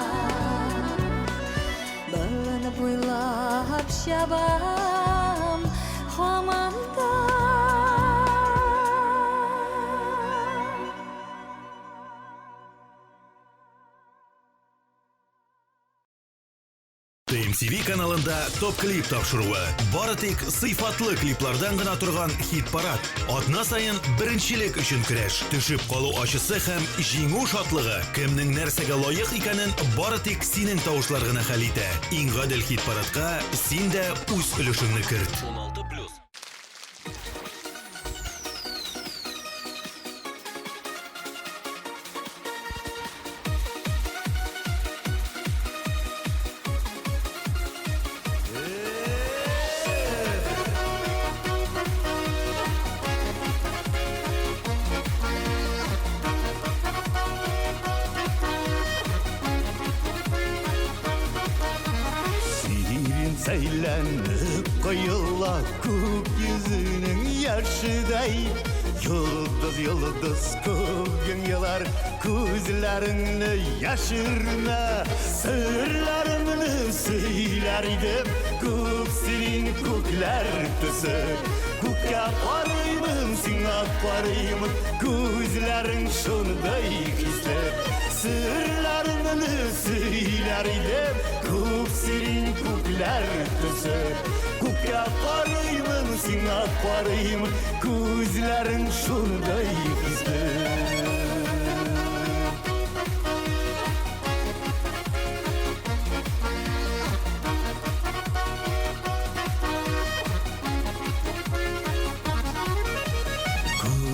Бұлыны бойлап шабам хаманда TMTV каналында топ-клип тапшыруы. Бары тик сыйфатлы клиплардан гына торган хит-парад. Атна сайын беренчелек өчен көрәш. Төшеп калу ачысы һәм җиңү шатлыгы. Кемнең нәрсәгә лаек икәнен бары тик синең тавышлар гына хәл итә. Иң гадел хит-парадка син дә үз өлешеңне керт. 16+. Seylenip kıyıla kuk yüzünün yaşıday Yıldız yıldız kugün yılar Kuzlarını yaşırma Sırlarını söylerdim Kuk silin kuklar tüsü Kuka parayımın sina parayımın Kuzların şunday kisler Sırlarını söylerdim Kuk silin kuklar tüsü Kuka parayımın sina parayımın Kuzların şunday kisler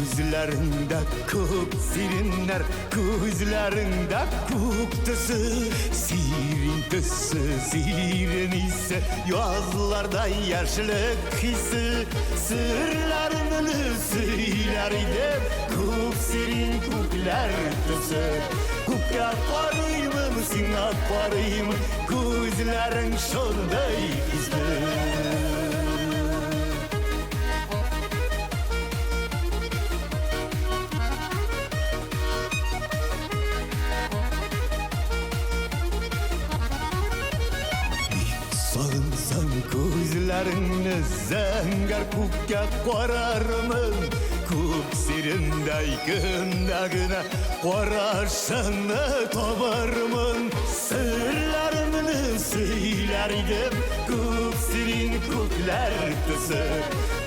Kuzlarında kuk sirinler Kuzlarında kuk tısı Sirin tısı sirin ise Yazlarda yaşlık hissi Sırlarını söylerdim Kuk sirin kuklar tısı Kuka parayımın sina parayımın Kuzların şunday hissi Sağınsan kuzlarını zengar kukka korarımın Kuk sirinday gındagına korarşanı tabarımın Sırlarını söylerdim kuk sirin kuklar tısı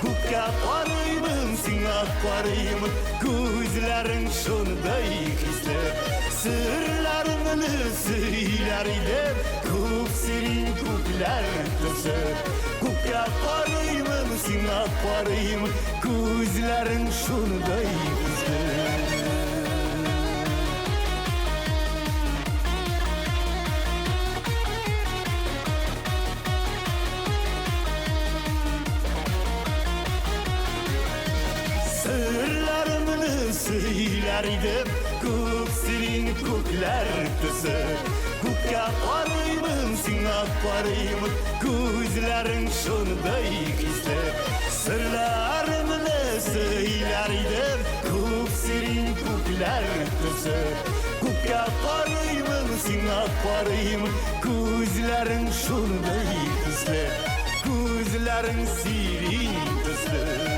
Kukka parayımın sina parayımın Kuzların şunday hisler Sırlarını söylerdim Kuk sirin kuklar tısı Kuka parayımın sina parayımın Kuzların şunday hisler Sırlarını söylerdim Kuk sirin kuklar tısı Kuka parayımın sina parayımın Kuzların şunday hisler Sırlarını söylerdim Kuk sirin kuklar tısı Kuka parayımın sina parayımın Kuzların şunday hisler Kuzların sirin tısı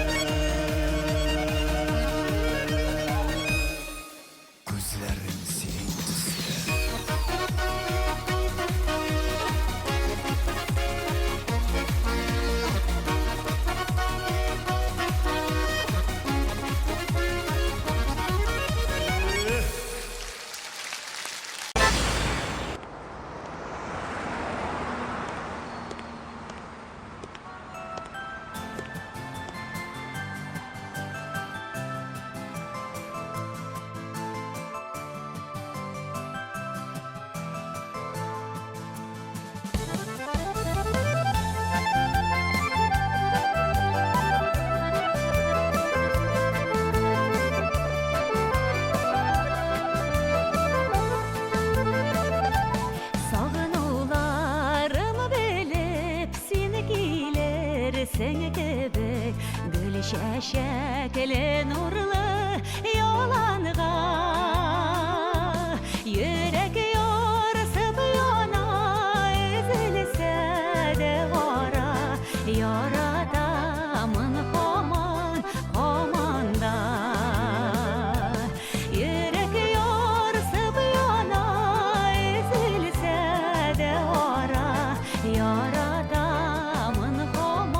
Seni kebek gül şeşekli nurlu yalanğa Yürek yorsıp yana ezilse de vara Yaratamın homanda Yürek yorsıp yana ezilse de vara Yaratamın homanda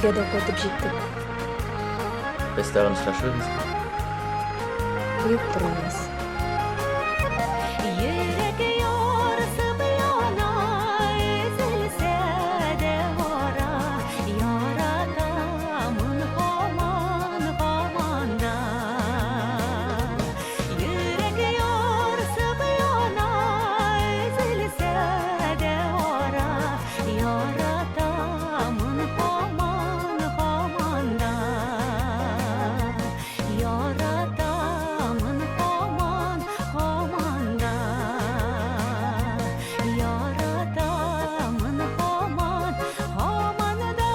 Bizga da qaytib jetdik. Biz tag'in uchrashamiz. Qo'yib turamiz. Yürek yorsib yana ezilse de ora yaratamın hamanda. Yürek yorsib yana ezilse de ora yaratamın hamanda. Yaratamın hamanda. Yaratamın hamanda.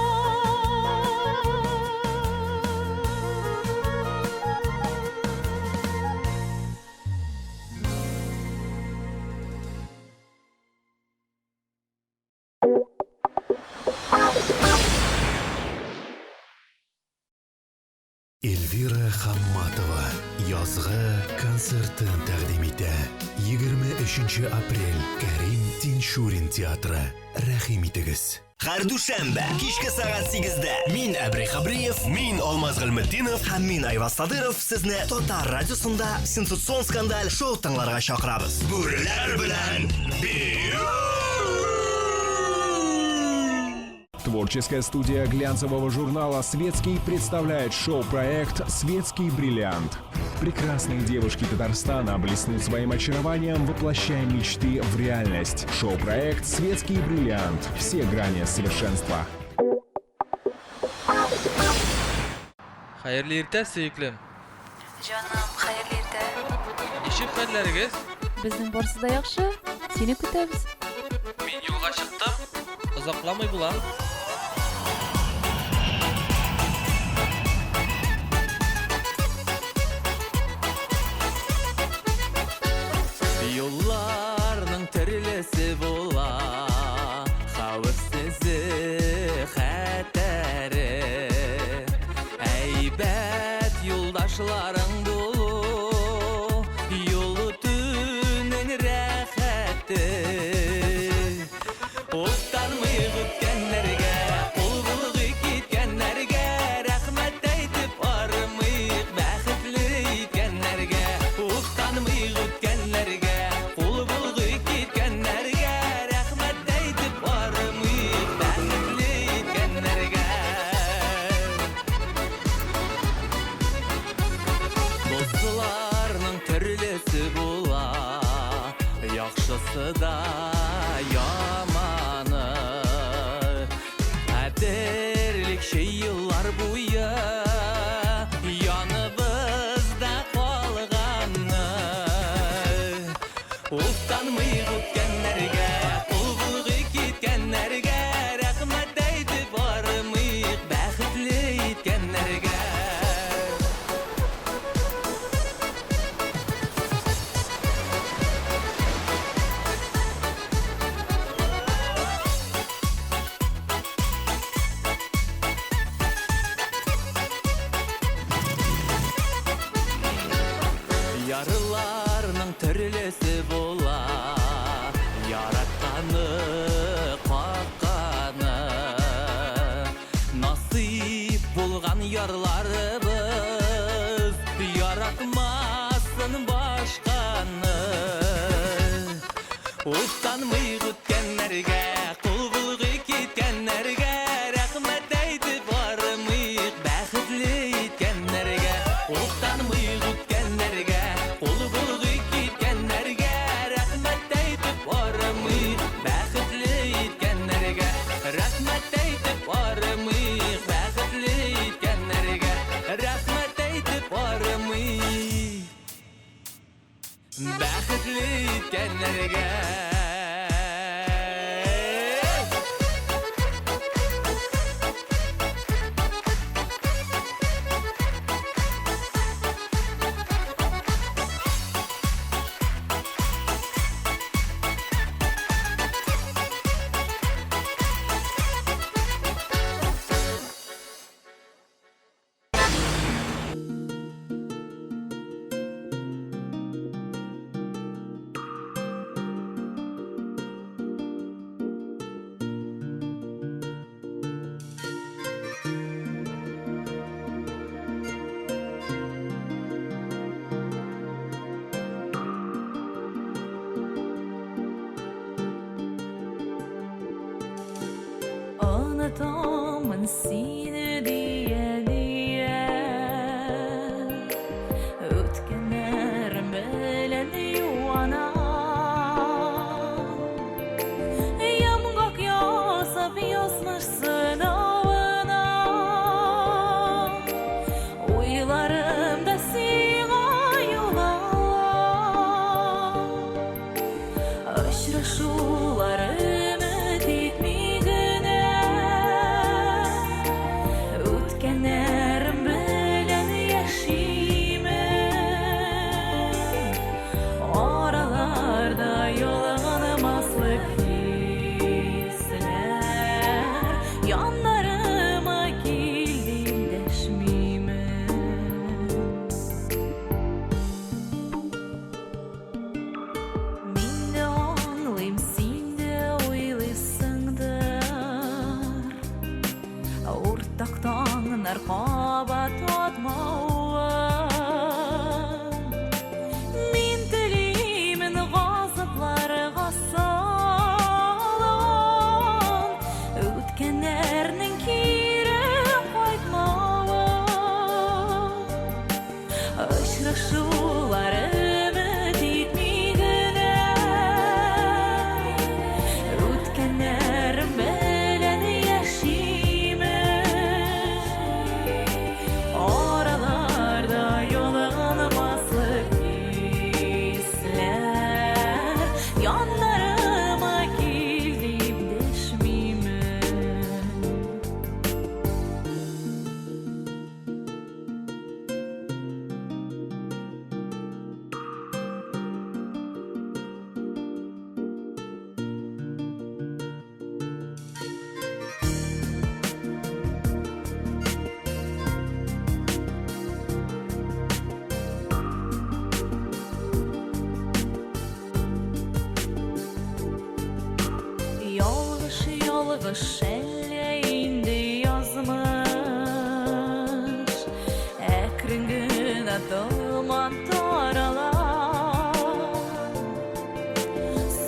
Elvira Хамматова язгы концертын тәкъдим итә. 23 апрель Кәрим Тиншурин театры. Рәхим итегез. Һәр дүшәмбе кичке сагат 8-дә мин Әбри Хабриев, мин Алмаз Гыйлметдинов һәм мин Айваз Садыров сезне Татар радиосында сенсацион скандаль шоу тыңларга чакырабыз. Бүреләр белән бию! Творческая студия глянцевого журнала «Светский» представляет шоу-проект «Светский бриллиант». Прекрасные девушки Татарстана блеснут своим очарованием, воплощая мечты в реальность. Шоу-проект «Светский бриллиант». Все грани совершенства. Hayırlı irte sevgilim. Canım, hayırlı irte. İşik halleriz. Bizning borsi da yaxshi. Seni kutamiz. Men yo'lga chiqdim. Uzoqlamay bulam. Yollarning tirilisi bo'la, xavfsizi xatari. Aybat yo'ldoshlaring bo'lu, yo'l tuning rahati. O'ttanmay o'tganlarga, qo'l bulg'i ketganlarga rahmat aytib ormayq, baxtli etganlarga. O'ttanmay o'tganlarga, qo'l bulg'i ketganlarga rahmat aytib ormayq, baxtli etganlarga. Do'stlarning turlisi bo'la, yaxshisi da yomoni. Qadrlik şey yıllar bo'yi yonimizda qolgani. O'ttanmay o'tganlarga, qo'l bulg'i ketganlarga rahmat aytib ormayq, baxtli etganlarga. Yarılarning türlisi bo'la, yaratqani qoqqani. Nasib bo'lgan yarlarimiz yaratmasin boshqani. O'ttanmay o'tganlarga, qo'l bulg'i ketganlarga rahmat aytib ormayq, baxtli etganlarga. O'ttanmay o'tganlarga, qo'l bulg'i ketganlarga rahmat aytib ormayq, baxtli etganlarga. Rahmat aytib ormayq, baxtli etganlarga. Rahmat aytib ormayq, baxtli etganlarga. seni diye diye Ötkenlerim bilen yuana Yamgak yasap yazmışsın avına Uylarımda sina yola Aşraşularımı ditmigine Ötkenlerim bilen yaşayme Oralarda yollanmaslık hisler Yanlarıma geldim deşmime Min de anlayım sen de oylısındır Ortaktan narkaba tatmağın Min dilimin gazaplarga salan Ötkenlerinin kiri koytmağın Aşraşularımı ditmigine Ötkenlerim bilen yaşayme Oralarda yollanmaslık hisler Yanlarıma geldim deşmime Yalgış elleğinde yazmış Ekringine duman taralar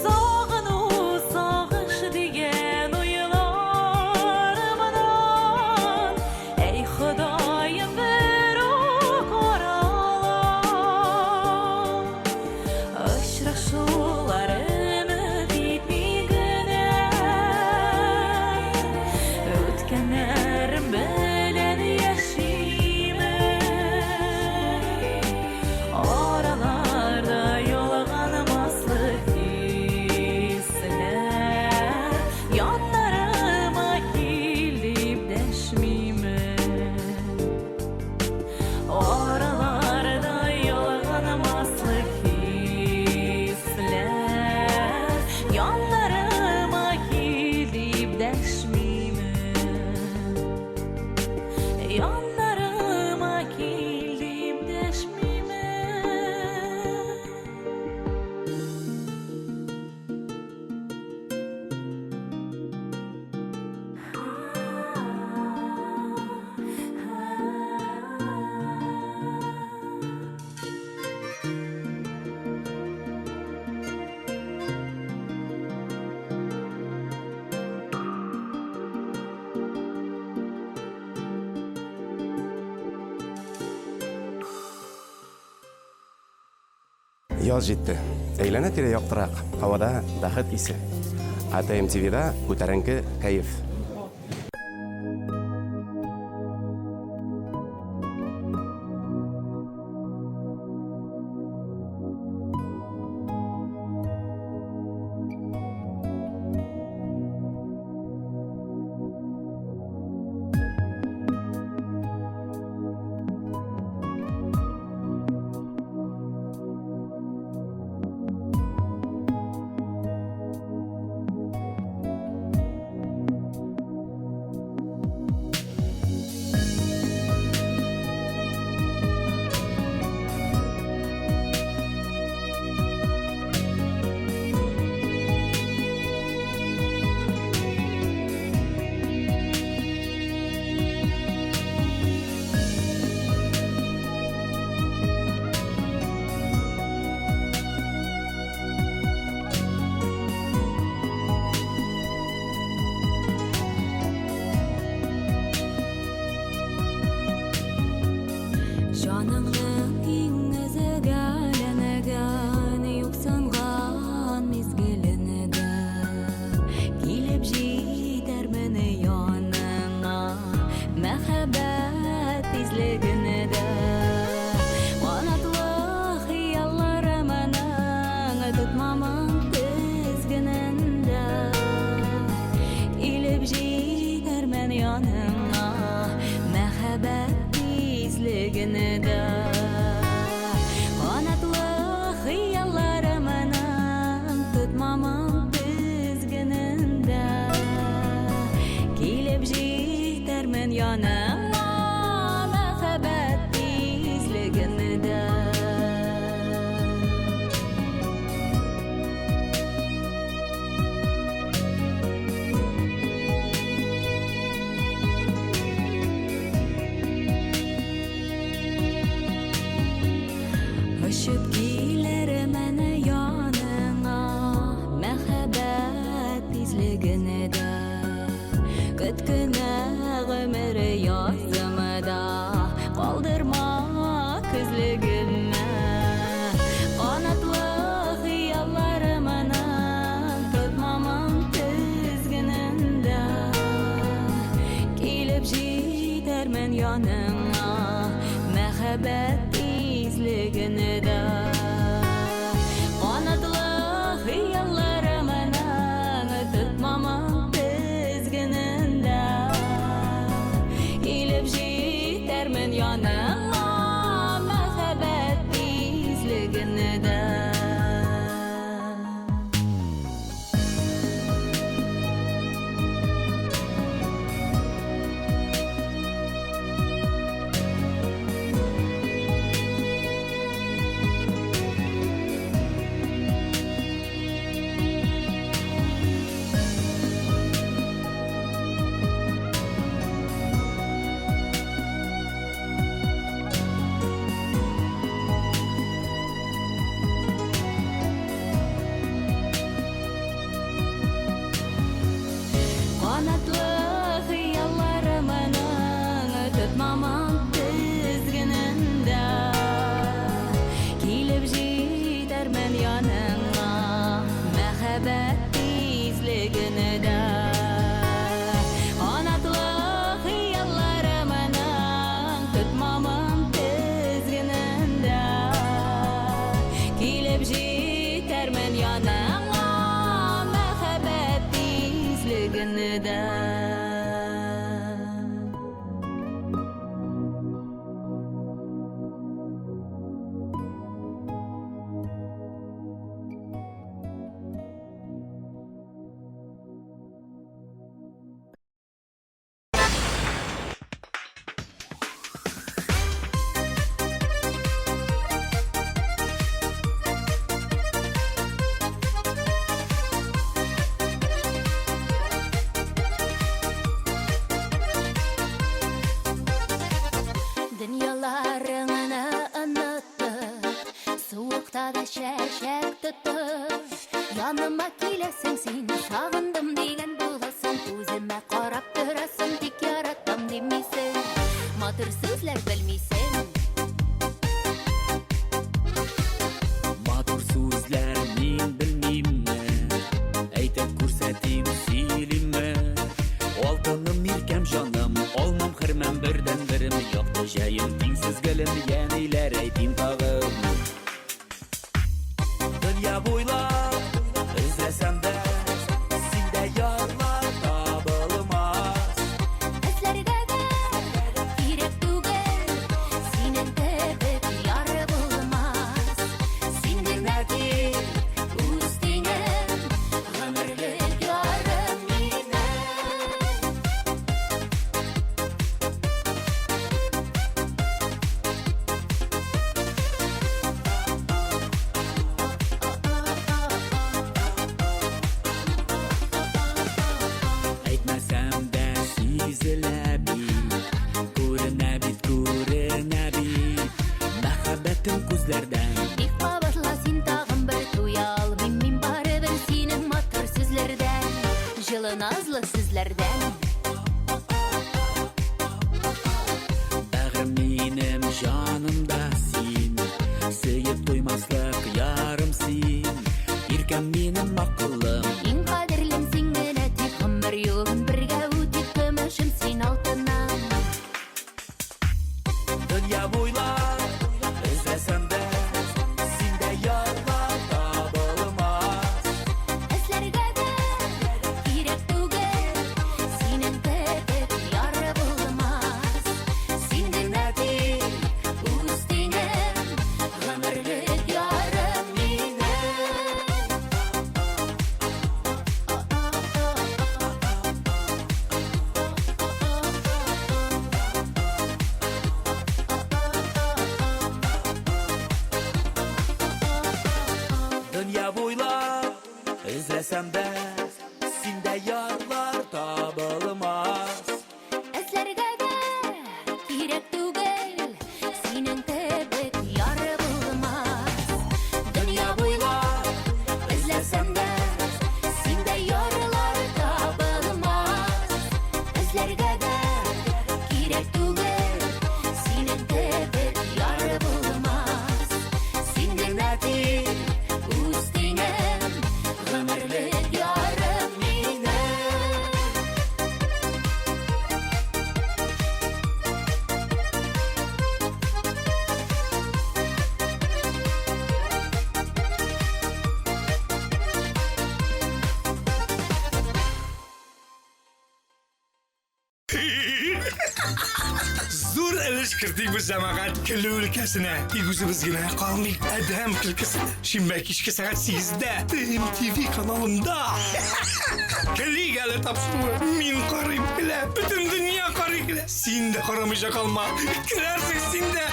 Sağını sağış diyen uyularımdan Ey Xudayım bir ok oralar Aşraşularımı bitmigine Ötkenlerim bilen yaşayme Oralarda yollanmaslık hisler Yanlarıma geldim deşmime Oralarda yollanmaslık hisler Yanlarıma geldim deşmime Yanlarıma geldim deşmime Yaz жетті. Әйләнә тирә яктырак. Һавада бәхет исе. АТМ ТВ'да күтәренке кәеф. Жаныңның ең нәзік әлінігін Юқсанған мезгілінігі Келіп жетер мені яныңа Мәхәббәт тезлігінігі Қанатлы қиялларымның Тұтмамын тізгінінде Келіп жетер мен яныңа Мәхәббәт тезлігінігі Қанатлы қиялларымның Тұтмамын тізгінінде Келіп жетер мен яныңа Мәхәббәт тезлігінігі Ұшып келер мәні яныңа Мәхәббәт тезлігінігі Күткіні ғұмірі язымыда Қалдырма күзлігіме Қанатлы қиялларымның Тұтмамын тізгінінде Келіп жетер мен яныңа Мәхәббәт тезлігінігі Қанатлы қиялларымның Тұтмамын тізгінінде Келіп жетер мен яныңа Мәхәббәт тезлігінігі Қанатлы қиялларымның Тұтмамын тізгінінде Келіп жетер мен яныңа Мәхәббәт тезлігінігі Қанатлы қиялларымның Тұтмамын тізгінінде Келіп жетер мен яныңа Мәхәббәт тезлігінігі Dünyalarını unuttum Soğukta da şeşek tuttum Yanıma kilesin seni sağındım degen bulasın Көзіме қарап тұрасың тек яратам демейсің Матыр сөзлер білмейсің Матур сөзлер мен білмеймін Әйтіп көрсәтейін сөйлеймін Алтыным еркем жаным Олмам қырмам бірден бірім Яқты жайым теңсіз гілім Янейлер әйтейін тағым Дүния бойлап іздесем де Сенде ярлар табылмас Әзләргә дә кирәк түгел Синең кебек яры булмас Сенде нәтип Үз тиңем Гомерлек ярым минем nazlı sizlerden. Bägir benim canımda boylab izlesem de sende yarlar tabılmaz. Eslerge de gerek tugel, senin tepet yar bulmaz. Senden atik üstüne ömürlük yarım mine. Dünya boylab izlesem de sende yarlar tabılmaz. Eslerge de gerek tugel, senin tepet yar bulmaz. Dünya boylab izlesem de sende yarlar tabılmaz. Eslerge de gerek tugel, senin tepet yar bulmaz. Senden atik üstüne ömürlük yarım mine. Zor eliş kirdik bu cemaat külü ülkesine. İgüzümüz yine kalmayık edem külkesine. Şimdi kişki saat 8'de TMTV kanalında. Kelli gelir tapsın. Min karayım bile. Bütün dünya karayım bile. Sen de karamayacak kalma. Girersin sen de.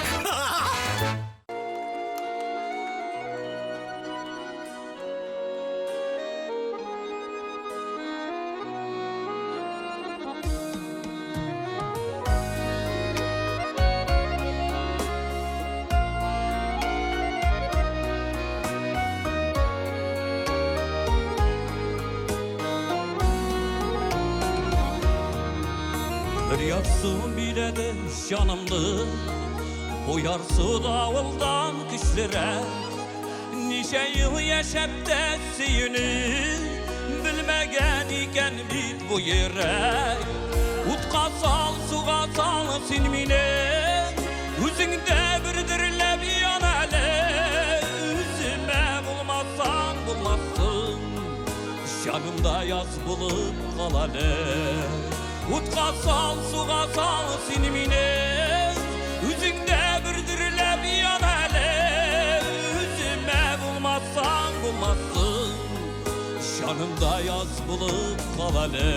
Bir yarsı biledi canımdı, bu yarsı davuldan kışlara. Nice yıl yaşap da suyunu, bilmegen iken bit bu yere. Utka sal, suğa sal sinmine, üzüngde birdirlep yanalı. Üzüme bulmazsan bulmazsın, canımda yaz bulup kalalı. Utka sal, suğa sal sinmine, üzüngde birdirlep yanalı. Üzüme bulmazsan bulmazsın, canımda yaz bulup kalalı.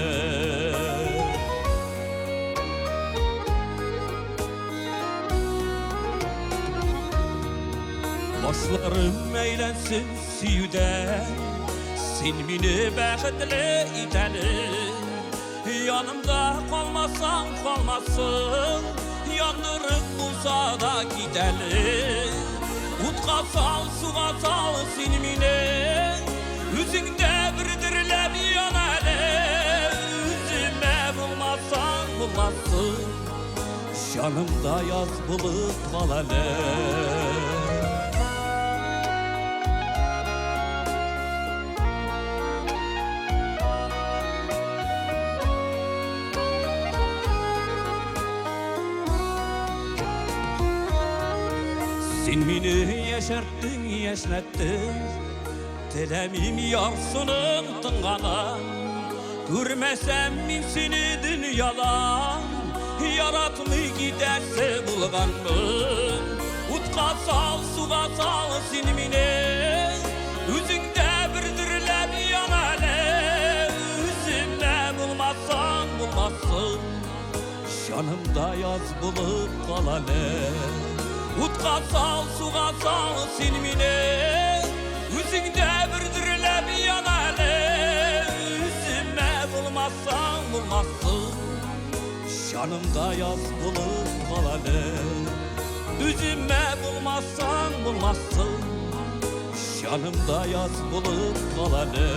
Başlarım eğlensin siyüde, sinmini bəxtli itəli. Yanımda kalmasan kalmasın, yandırıp bulsa da gideli. Utka sal, suğa sal sinmine, üzüngde birdirlep yanalı. Üzüme bulmazsan bulmazsın, canımda yaz bulup kalalı. Sen beni yaşarttın, yaşlattın, dilemim yarsının tınğana. Görmesem min seni dünyada, yaratmı giderse bulganmın. Utka sal, suğa sal sinmine, üzüngde birdirlep yanalı. Üzümde bulmazsan bulmazsın, canımda yaz bulup kalalı. Utka sal, suğa sal sinmine, üzüngde birdirlep yanalı. Üzüme bulmazsan bulmazsın, canımda yaz bulup kalalı. Üzüme bulmazsan bulmazsın, canımda yaz bulup kalalı.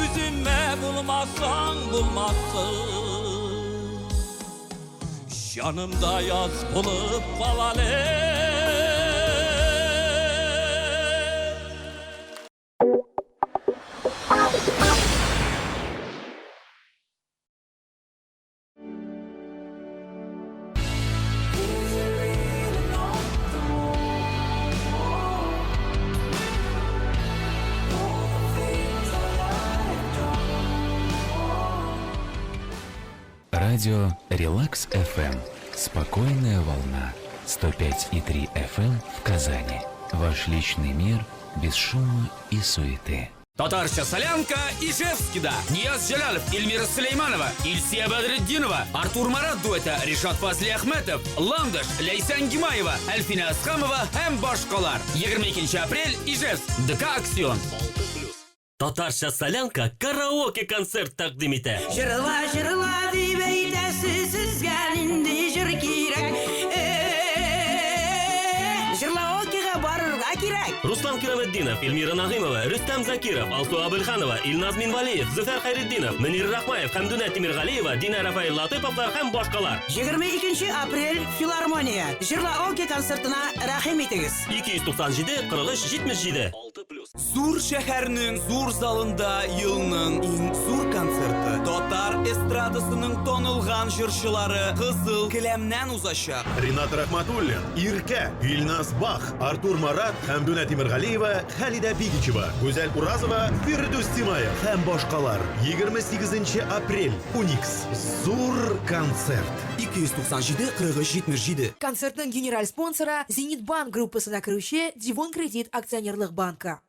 Üzüme bulmazsan bulmazsın, yanımda yaz bulup kalalı. Радио Релакс FM. Спокойная волна. 105,3 FM в Казани. Ваш личный мир без шума и суеты. Татарча солянка Ижевскида. Нияз Жалалов, Эльмира Сулейманова, Ильсия Бадриддинова, Артур Марат дуэті, Ришат Фазли Ахметов, Ландыш, Лейсан Гимаева, Әлфина Асхамова һәм башкалар. 22 апрель Ижевск. ДК Аксион. Татарча солянка караоке концерт тәкъдим итә. Жырла, жырла дип әйтәсез сезгә инде җыр кирәк. Жырлаокига барырга кирәк. Руслан Кироветдинов, Эльмира Нагыймова, Рөстәм Закиров, Алту Абылханова, Илназ Минвалиев, Зөфәр Хайретдинов, Мөнир Рахмаев, Хәмдүнә Тимиргалиева, Дина Рафаил Латыповлар һәм башкалар. 22 апрель филармония. Жырлаоки концертына рәхим итегез. 297 43 77. Зур шәһәрнең зур залында елның иң зур концерты. Татар эстрадасының тонылган җырчылары кызыл келәмнән узачак. Ринат Рахматуллин, Иркә, Илназ Бах, Артур Марат, Хәмдүнә Тимиргалиева, Хәлидә Бигичева, Гүзәл Уразова, Фирдүс Тимаев һәм башкалар. 28 апрель. Уникс. Зур концерт. 297 43 77. Концертның генераль спонсоры Зенит банк группасына кіруші Дивон кредит акционерлық банка.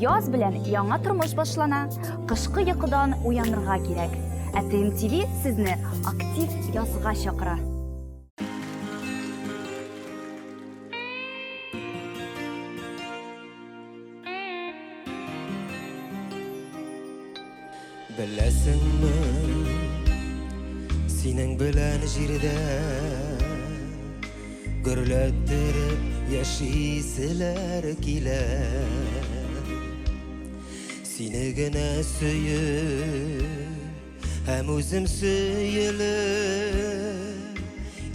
Яз белән яңа тормыш башлана. Кышкы йокыдан уянырга кирәк. ТМТV сезне актив язга чакыра. Беләсеңме, синең белән җирдә гөрләттереп яшиселәр килә. Сине генә сөеп, һәм үзем сөелеп,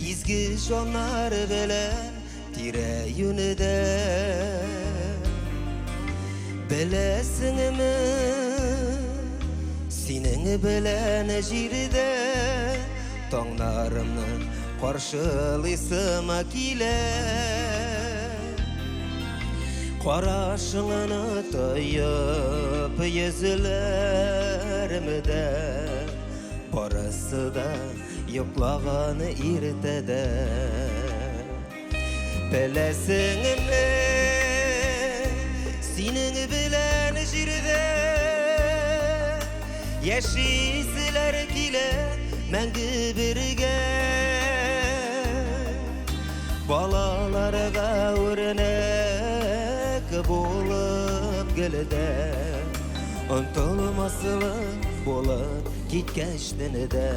изге җаннар белән тирә-юнедә. Беләсеңме, синең белән җирдә таңнарымны каршылыйсыма килә. Карашыңны тоеп йөзләремдә барысы да йоклаган иртәдә. Беләсеңме, синең белән җирдә яшиселәр килә мәңге бергә. Балаларга үрнәк булып гөлдә, онтылмаслык булып киткәч төнедә.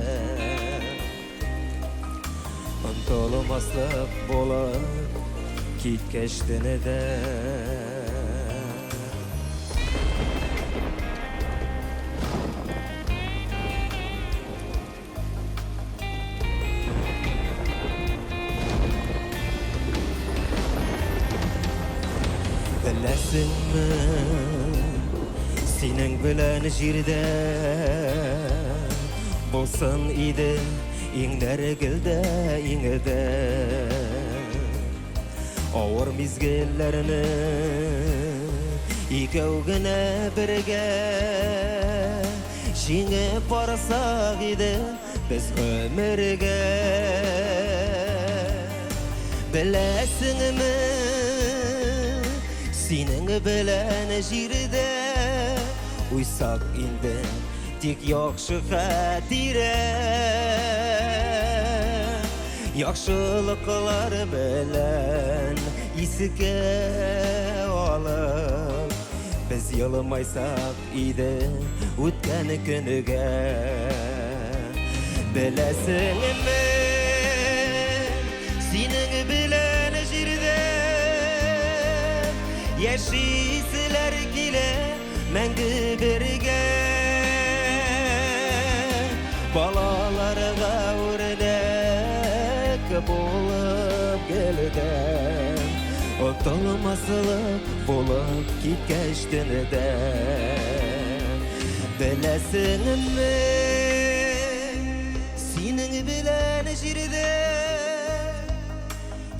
Онтылмаслык булып киткәч төнедә. Беләсеңме, синең белән җирдә булсын иде иңнәр гөлдә иңедә. Авыр мизгелләрне икәү генә бергә җиңеп барсак иде без гомергә. Беләсеңме, синең белән җирдә уйсак инде тик яхшы хәтирә. Yaxşılıqlar belən isikə alıb Biz yılmaysak idi ötken günüge Biləsin mən senin bilən jirdə Yaşisilər gile məngü birgə Balalarga örnek bolup geldim Otolmasılık bolup gitkeştin de Bilesin men senin bilen jirde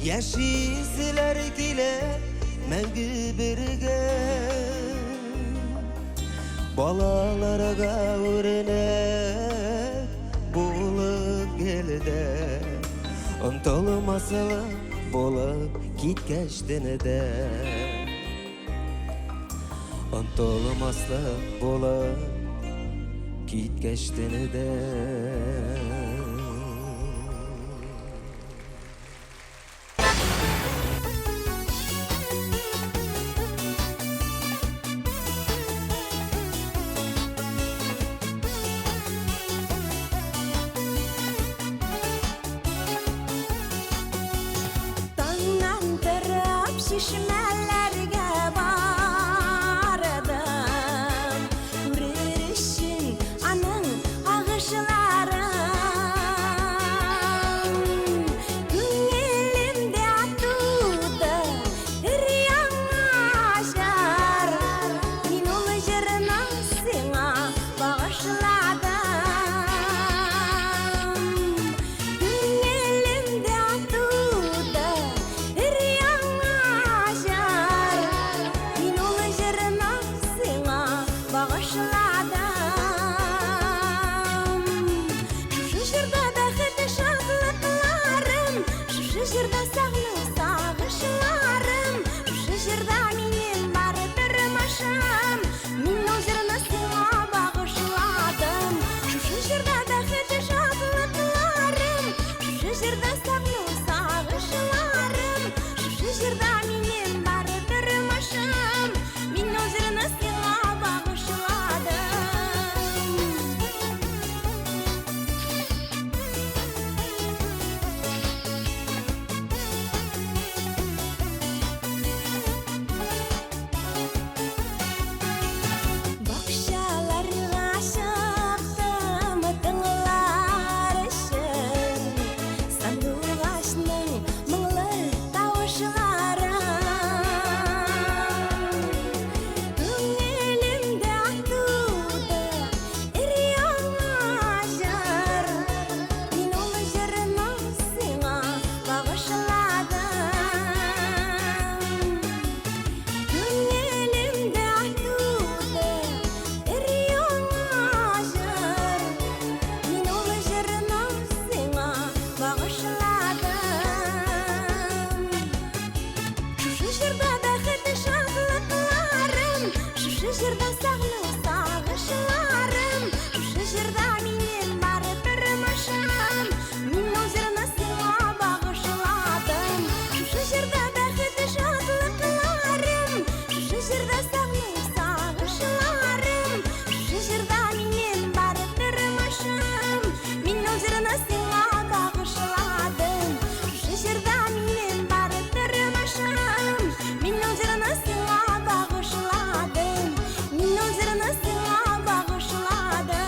Yaşisilər gile məngü birgə Balalarga örnek bolup geldi Untulmasılık bolup gitkeştin de Untulmaslık bolup gitkeştin de Şişmelerge bardım Görür için anın ağışlarım Gönlümde atıldı riyan aşar Min ol jırına sana bağışladım Gönlümde atıldı riyan Min ol jırına sana bağışladım Şu jırda bәхет şadlıklarım Şu jırda sağlık sağışlarım Şu jırda menin бар тұрмышым Min ol jırına sana bağışladım Şu jırda bәхет şadlıklarım Şu jırda sağlık sağışlarım Şu jırda menin бар тұрмышым Min ol jırına sana bağışladım Бақшаларға шықтым тыңлар үшін Сандуғашның мұңлы тауышларын Көңілімде атуды ірияң ажар Мен ол жырына сыңа бағышладым Gönlümde atıldı riyan aşar Min ol jırına sana bağışladım Şu jırda bәхет şadlıklarım Şu jırda sağlık sağışlarım Şu jırda menin бар тұрмышым Min ol jırına sana bağışladım Şu jırda bәхет şadlıklarım Şu jırda sağlık sağışlarım Şu jırda menin бар тұрмышым Min ol jırına sana bağışladım Şu jırda menin бар тұрмышым Min ol jırına sana bağışladım Min ol jırına sana bağışladım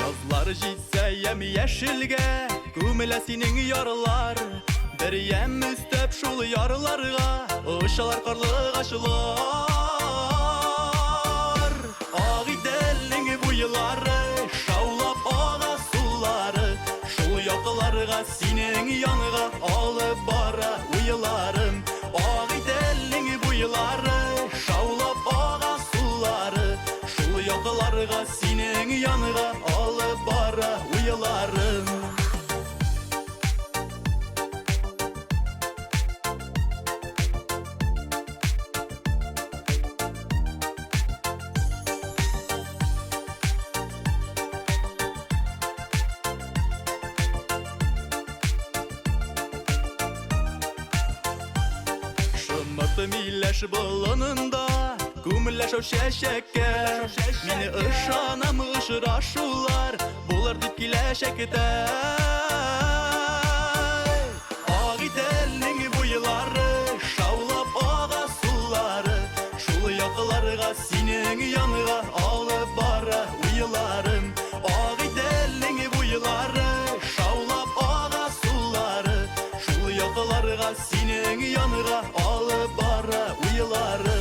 Yazlar jitse yem yeşilge Күмілі сенің ярылар Bir yem üstep şul yarlarga Işalar karlı kaşılar Ağ idelin bu yılları Şavlaplarga senin yanıga alıp bara uyularım. Ağitelling buyuları şavlap ağa suları. Şul yoqlarga senin yanıga alıp bara uyularım. Milleş bolununda Gümleş o şeşekke Mini ışanam ışıraşular Bular dip gileşekte Ağitelling buyuları Şavlap ağa suları Şul yakılarga senin yanıga alıp bara uyularım. Ağitelling buyuları Şavlap ağa suları Şul yakılarga senin yanıga alıp bara uyularım.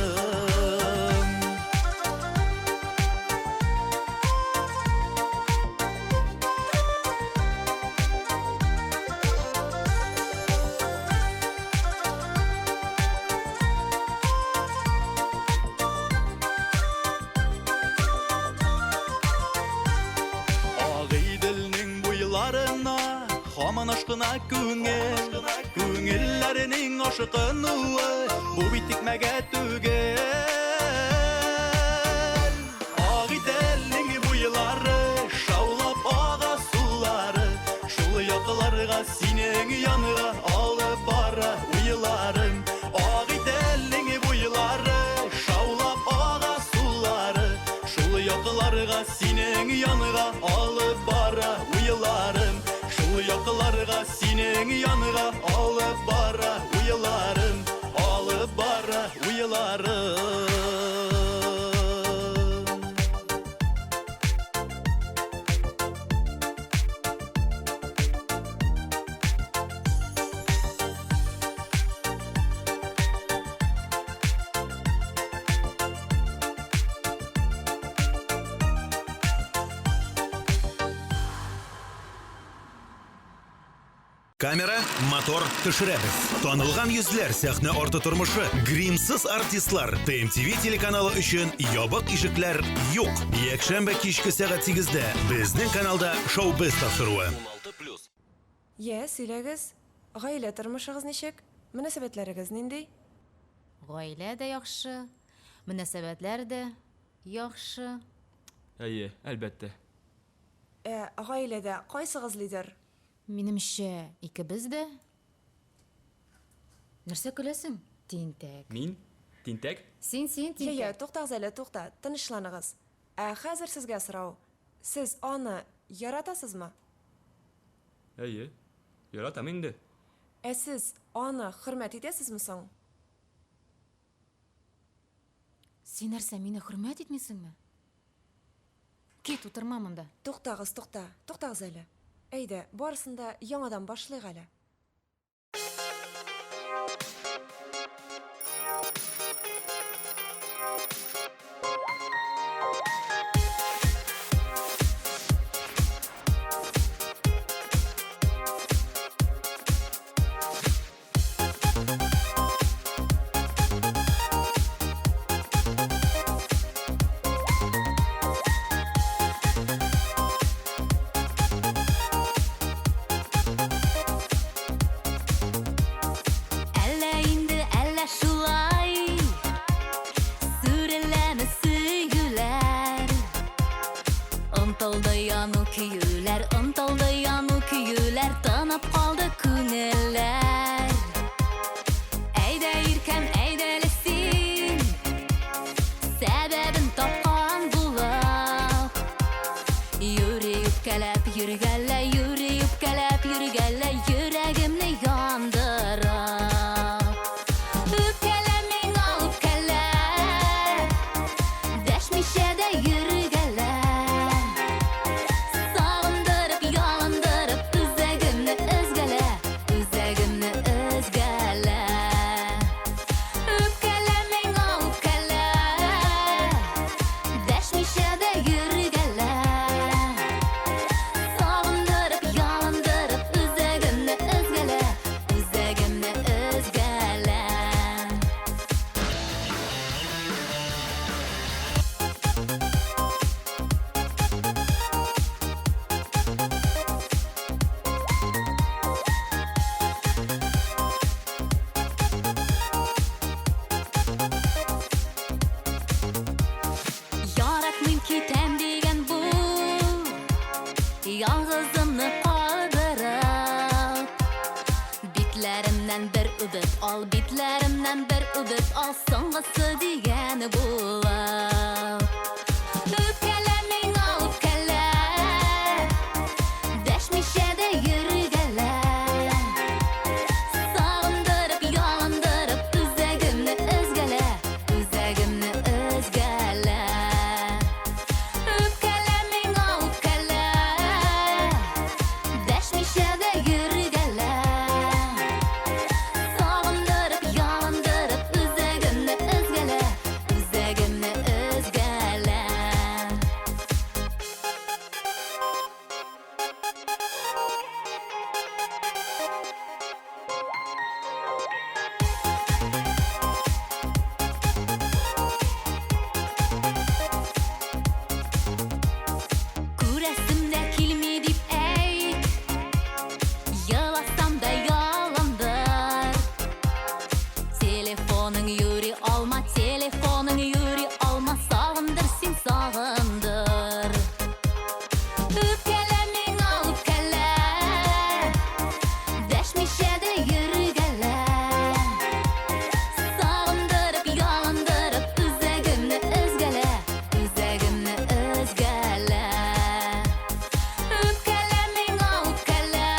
Ağidilning buyularına Haman aşkına Küngillerinin aşkını Bu bitikmege tügel Ağitelling buyuları Şavlap ağa suları Şul yakılarga senin yanıga alıp bara uyularım. Ağitelling buyuları Şavlap ağa suları Şul yakılarga senin yanıga alıp bara uyularım. Şul yakılarga senin yanıga alıp bara uyularım. Alıp bara uyularım. Камера, мотор, төшерәбез. Танылган йөзләр сәхнә арты тормышы. Гримсыз артистлар. TMTV телеканалы өчен ябык ишекләр юк. Якшәмбе кичке сәгать 8-дә безнең каналда шоу-біз тапшыруы. Сөйләгез, гаилә тормышыгыз ничек? Мөнәсәбәтләрегез нинди? Гаилә дә яхшы, мөнәсәбәтләр дә яхшы. Әйе, әлбәттә. Гаиләдә кайсыгыз лидер? Минемчә, икебез дә. Нәрсә көләсең? Тинтәк. Мин? Тинтәк? Син, тинтәк. Туктагыз әле, тукта, тынычланыгыз. Хәзер сезгә сорау. Сез аны яратасызмы? Әйе, яратам инде. Сез аны хөрмәт итәсезме соң? Син нәрсә, мине хөрмәт итмисеңме? Кит, утырма монда. Туктагыз әле. Әйдә, барысында яңадан башлыйк әле. Битләремнән бер үбеп ал, битләремнән бер үбеп ал, соңгысы дигәне була. Үпкәлә миңа үпкәлә, дәшмичә дә йөргәлә. Сагындырып, ялындырып, үзәгемне өзгәлә, үзәгемне өзгәлә. Үпкәлә миңа үпкәлә, дәшмичә дә йөргәлә. Сагындырып, ялындырып, үзәгемне өзгәлә, үзәгемне өзгәлә. Күрәсем дә килми дип әйт, еласам да ялындыр. Телефоның юри алма, телефоның юри алма, сагындыр син сагындыр. Үпкәлә миңа үпкәлә, дәшмичә дә йөргәлә. Сагындырып, ялындырып, үзәгемне өзгәлә, үзәгемне өзгәлә. Үпкәлә миңа үпкәлә,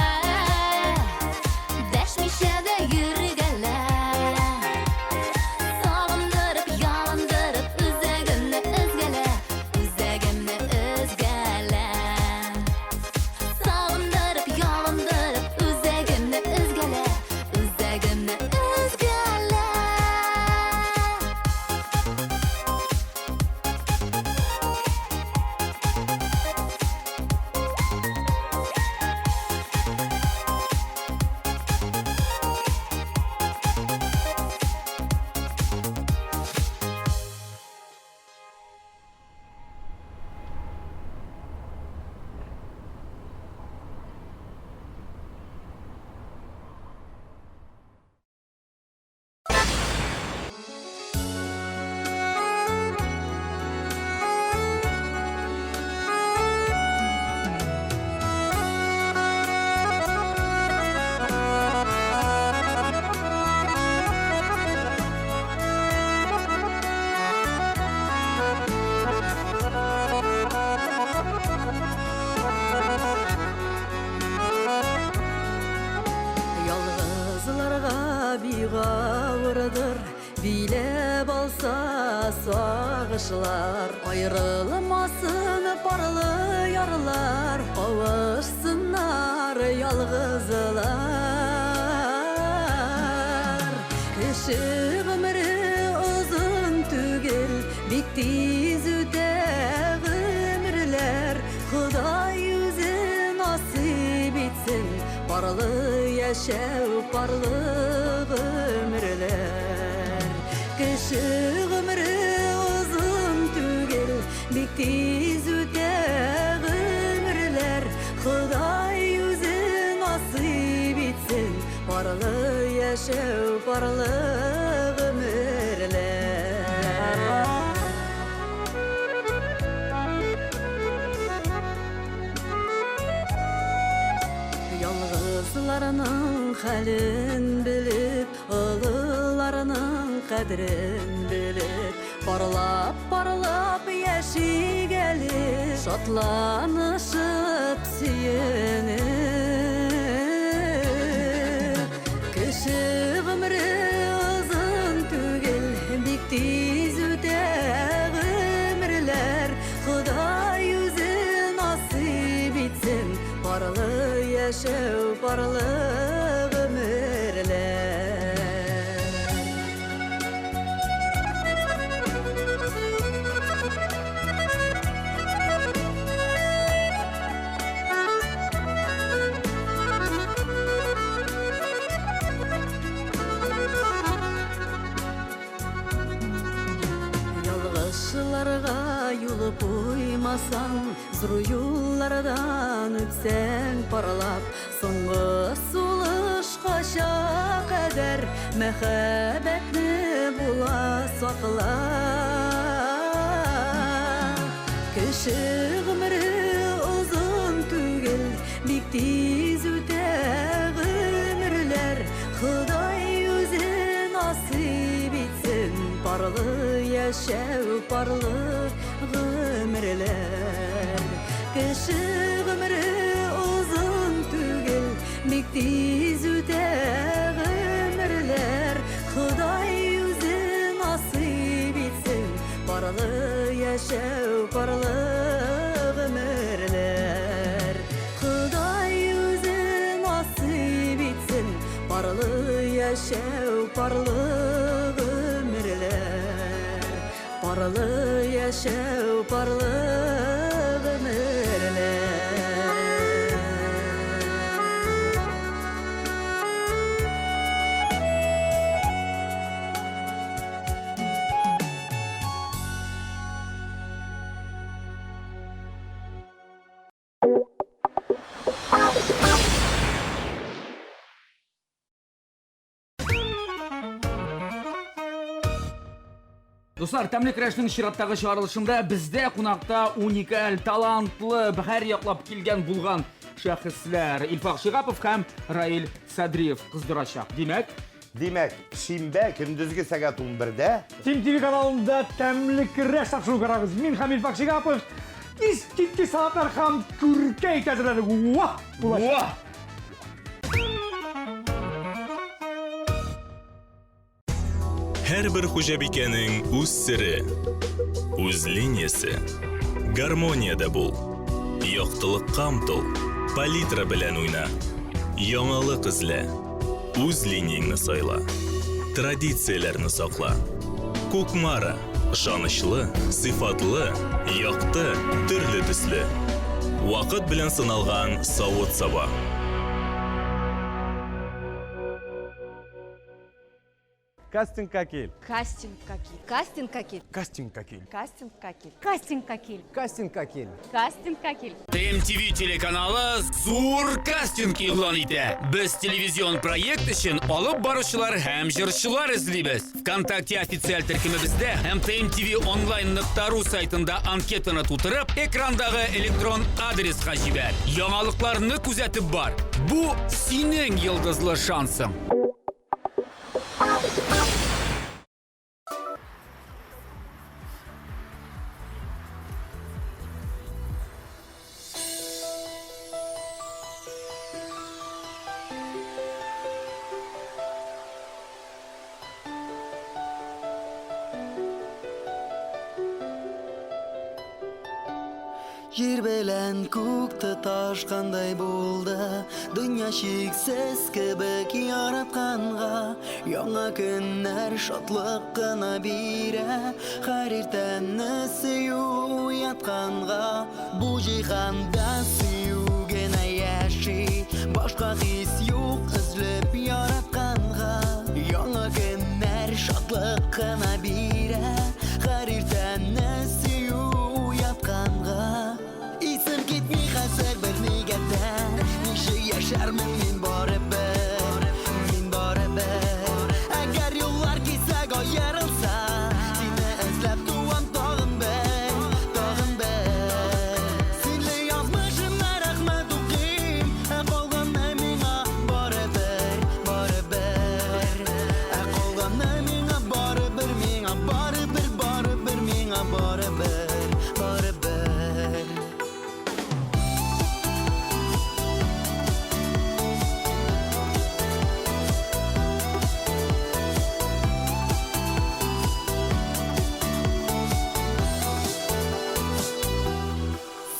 дәшмичә дә йөргәлә. Сагындырып, ялындырып, үзәгемне өзгәлә, үзәгемне өзгәлә. Сагындырып, ялындырып, үзәгемне өзгәлә, үзәгемне өзгәлә. Ялгызларга бигавырдыр, билеп алса сагышлар. Аерылмасын парлы ярлар, кавышсыннар ялгызлар. Кеше гомере озын түгел, бик тиз үтә гомерләр. Ходай үзе насыйп итсен, парлы яшәү, парлы гомерләр. Кеше гомере озын түгел, бик тиз үтә гомерләр. Ходай үзе насыйп итсен, парлы яшәү, парлы гомерләр. Ялгызларның хәлен белеп, олыларның кадерен белеп, парлап яшигәле, шатланышып сөенеп. Кеше гомере озын түгел, бик тиз үтә гомерләр. Ходай үзе насыйп итсен, парлы яшәү, парлы гомерләр. Ялгышыларга юлып уймасаң, зур юллардан үтсәң парлап, соңгы сулышкача кадәр мәхәббәтне була сакла. Кеше гомере озын түгел, бик тиз үтә гомерләр. Құдай өзі насip etsin Парлы яшәү, парлы гомерләр Кеше гомере узын түгел Бик тиз үтә гомерләр Құдай өзі насip etsin Парлы яшәү, парлы гомерләр Құдай өзі насip etsin Парлы яшәү, парлы гомерләр Парлы яшәү, парлы гомерләр Достар, тәмле крәшнең чираттагы чыгарылышында бездә кунакта уникаль, талантлы, бәһәр яклап килгән булган шәхесләр Илфак Шигапов һәм Раил Садриев кыздырачак. Димәк, шимбә көндезге сәгать 11-дә Тим ТВ каналында тәмле крәш тапшыру карагыз. Мин һәм Илфак Шигапов искиткеч сагатлар һәм күркәй әзерләдек. Була. Һәрбер хуҗабикәнең үз сире, үз линиясе. Гармониядә бул. Яктылыкка омтыл, палитра белән уйна. Яңалык эзлә. Үз линияңне сайла. Традицияләрне сакла. Кукмара, ышанычлы, сыйфатлы, якты, төрле төсле. Вакыт белән сыналган савыт-саба. Кастинг какил. Кастинг какил. Кастинг какил. Кастинг какил. Кастинг какил. Кастинг какил. Кастинг какил. Кастинг какил. ТМТV телеканалы зур кастинг игълан итә. Без телевизион проект өчен алып баручылар һәм җырчылар эзлибез. ВКонтакте официаль төркемебездә һәм tmtvonline.ru сайтында анкетаны тутырып, экрандагы электрон адресқа җибәр. Яңалыкларны күзәтеп бар. Бу синең йолдызлы шансың. Жер белән күк тоташкандай булды, дөнья чиксез кебек яратканга, яңа көннәр шатлык кына бирә, һәр иртәне сөю ятканга, бу җиһанда сөю генә яши, башка хис юк эзләп яратканга, яңа көннәр шатлык кына бирә, һәр иртәне сөю ятканга. Исем китми хәзер бер нигәдә, нише яшәрмен мин барыбер, мин барыбер. Әгәр юллар кисәк аерылса, сине эзләп туам тагын бер, тагын бер. Синле язмышымна рәхмәт укыйм, калганны миңа барыбер, барыбер. Калганны миңа барыбер, миңа барыбер, барыбер, миңа барыбер, барыбер.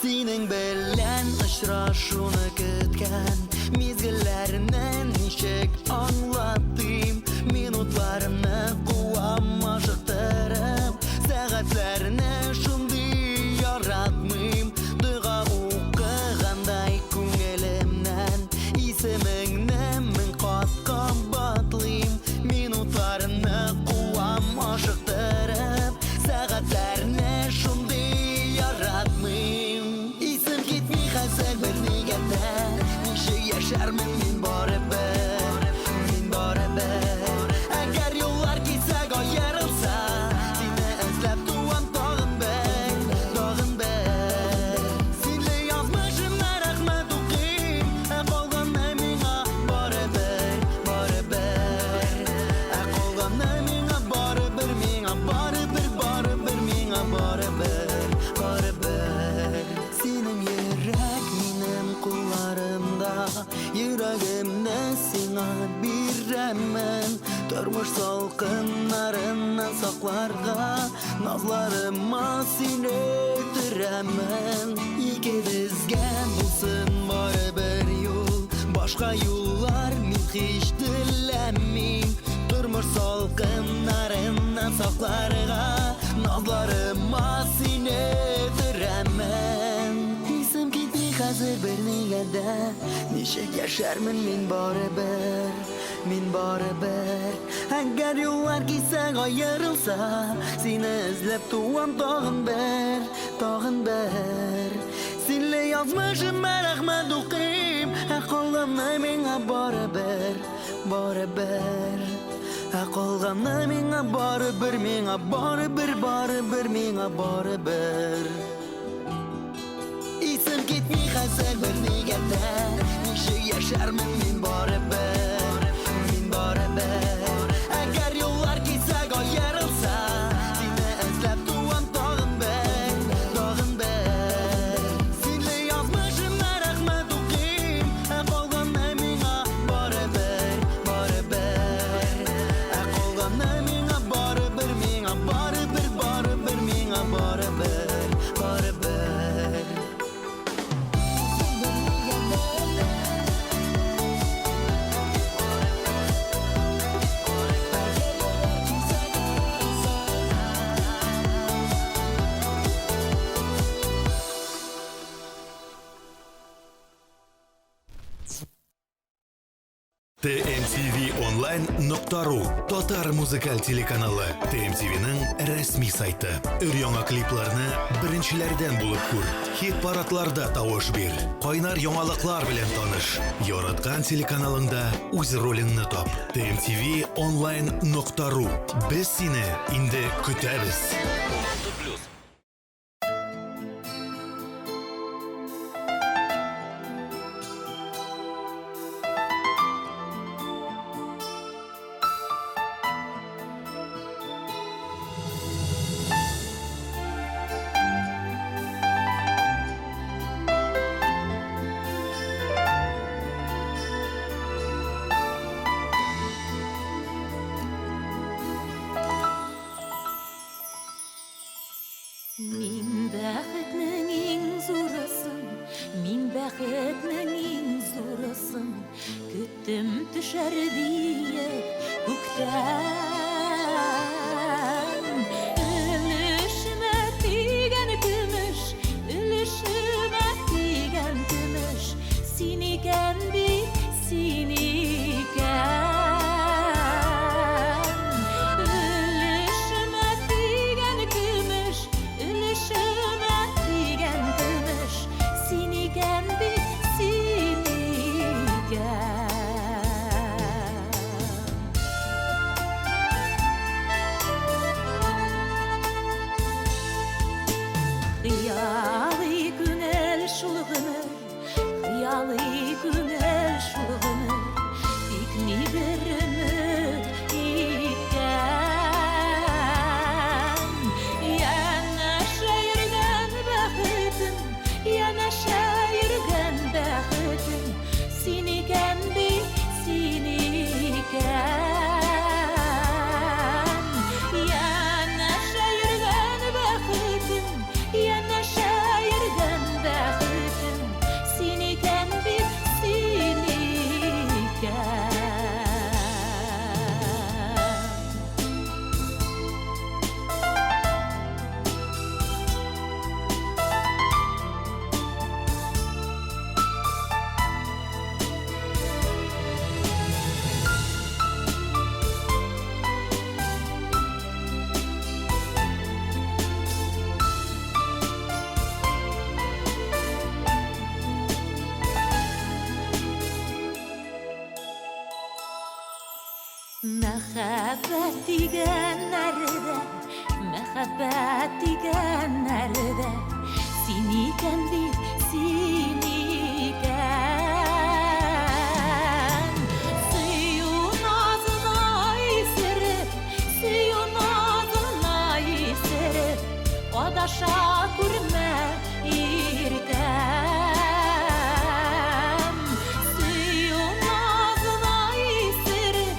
Синең белән очрашуны көткән мизгелләрне ничек аңлатыйм, минутларны куам ашыктырып, сәгатьләрне шундый яратмыйм, дуга укыгандай күңелемнән исемеңне мең кат кабатлыйм, минутларны куам ашыктырып, сәгатьләрне шундый яратмыйм. Исем китми хәзер бер нигәдә, нише Durmuş salkınlarından saklarga nazlarıma seni ötürəmən İkimizge bulsun var bir yol Başka yollar min hiç diləmim Durmuş salkınlarından saklarga nazlarıma seni ötürəmən İsim gitmi hazır bir negədə Neşək yaşarmın min baribir Min baribir Əgər yollar gitsək ayrılsa Seni izləb tuam dağın bir Dağın bir Senle yazmışım mən Əhməd oqim Qalğanna mənə baribir Baribir Qalğanna mənə baribir Mənə baribir baribir Mənə baribir İsim gitmi hazır bir negədə Neşək yaşarmın min baribir Min baribir Əgər yollar gitsək ayrılsa Seni izləb tuam dağın bir Dağın bir Senle yazmışım mən Əhməd oqim Qalğanna mənə baribir Baribir Qalğanna mənə baribir Mənə baribir baribir Mənə baribir Baribir TMTV-online.ru Татар музыкаль телеканалы TMTV'nin resmi сайты. Өр-яңа клипларны беренчеләрдән булып күр. Хит парадларда тавыш бир. Кайнар яңалыклар белән таныш. Яраткан телеканалыңда үз ролыңны тап. TMTV-online.ru Без сине инде көтәбез. Мин бәхетнең иң зурысын, мин бәхетнең иң зурысын, көттем төшәр диеп күктән. Өлешемә тигән көмеш, өлешемә тигән көмеш, син икән бит, син икән. Хыялый күңел шул гомер, хыялый күңел шул гомер, тик ни бер өмет икән. Янәшә йөргән бәхетем, янәшә йөргән бәхетем, син икән бит, син икән. Янәшә йөргән бәхетем, янәшә йөргән бәхетем, син икән бит, син икән. Мәхәббәт дигән нәрдә, мәхәббәт дигән нәрдә, син икән бит, син икән. Сөю назына исереп, сөю назына исереп, адаша күрмә иркәм. Сөю назына исереп,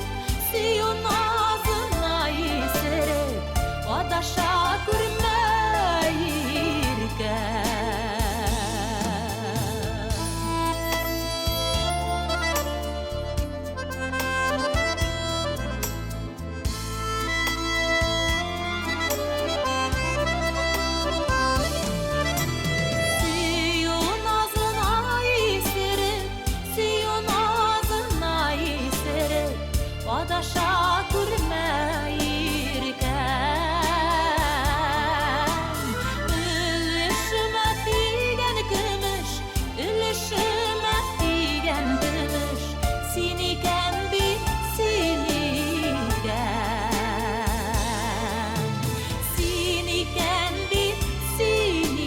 adaşa durmayırken Ülüşüme tigen kırmış, ülüşüme tigen kırmış Siniken bir siniken Siniken bir siniken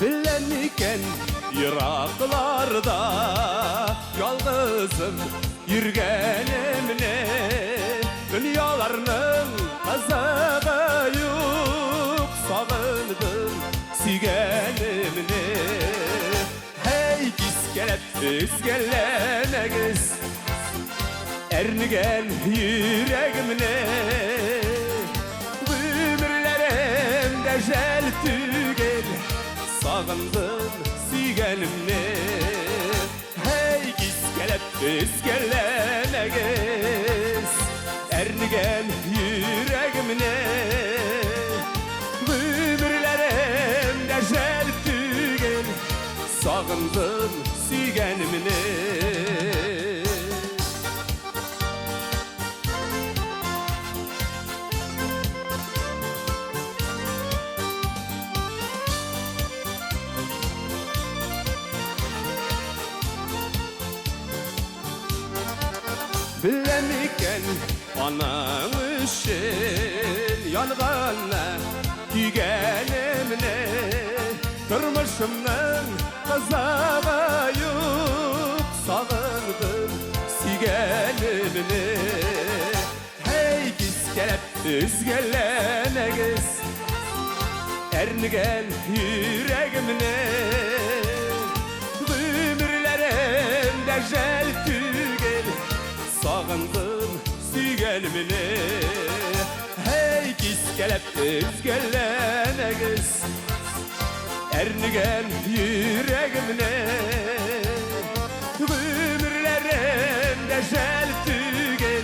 Bilen Iraklarda yalnızım yürgenemne Dünyalarının azabı yok Sağındım sigenemne Hey kiskelep izgelenegiz Ernigen yüreğimne Ömürlerimde jel tügel Sağındım sigenimne Hey kiskelep izgelenegiz Ernigen yüreğimne Ömürlerimde jel tügel Sağındım sigenimne Bilemiken anam için yanğana Tügenemne Durmuşumdan kazağa yok Sağındım sigenemne Hey kiskelep üzgelenegiz Ernigen yüreğimne Ömürlerimde jel tügel Sağındım sigenimne Hey kiskelep üzgelenegiz Ernigen yüreğimne Ömürlerimde jel tügel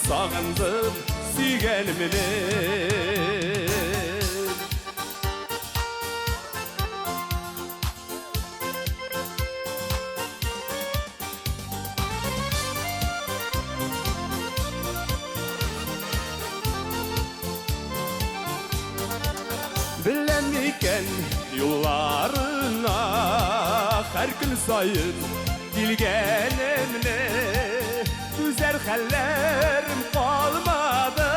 Sağındım sigenimne Bilemiken yollarına her gün sayın Dilgenemne Güzel hallerim kalmadı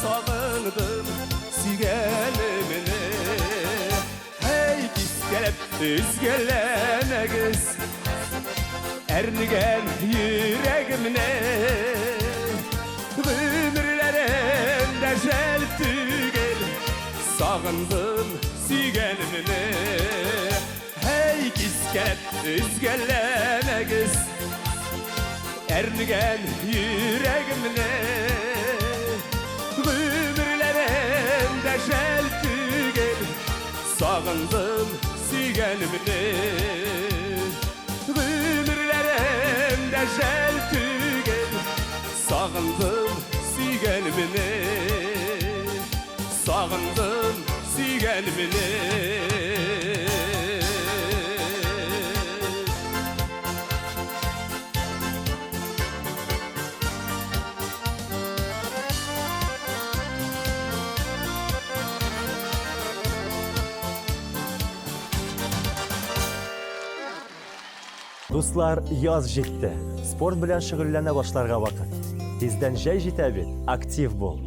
Sağındım sigenemne Hey kiskelep üzgelenegiz Ernigen yüreğimne Ömürlerimde jel tügel Sağındım sigenimne Hey kiskelep üzgelenegiz Ernigen yüreğimne Ömürlerimde jel tügel Sağındım sigenimne Ömürlerimde jel tügel Sağındım sigenimne Sağındım sigenimne Dostlar, yaz жетті. Спорт белән шөгыльләнә башларга вакыт. Тиздән җәй җитә бит. Актив бул.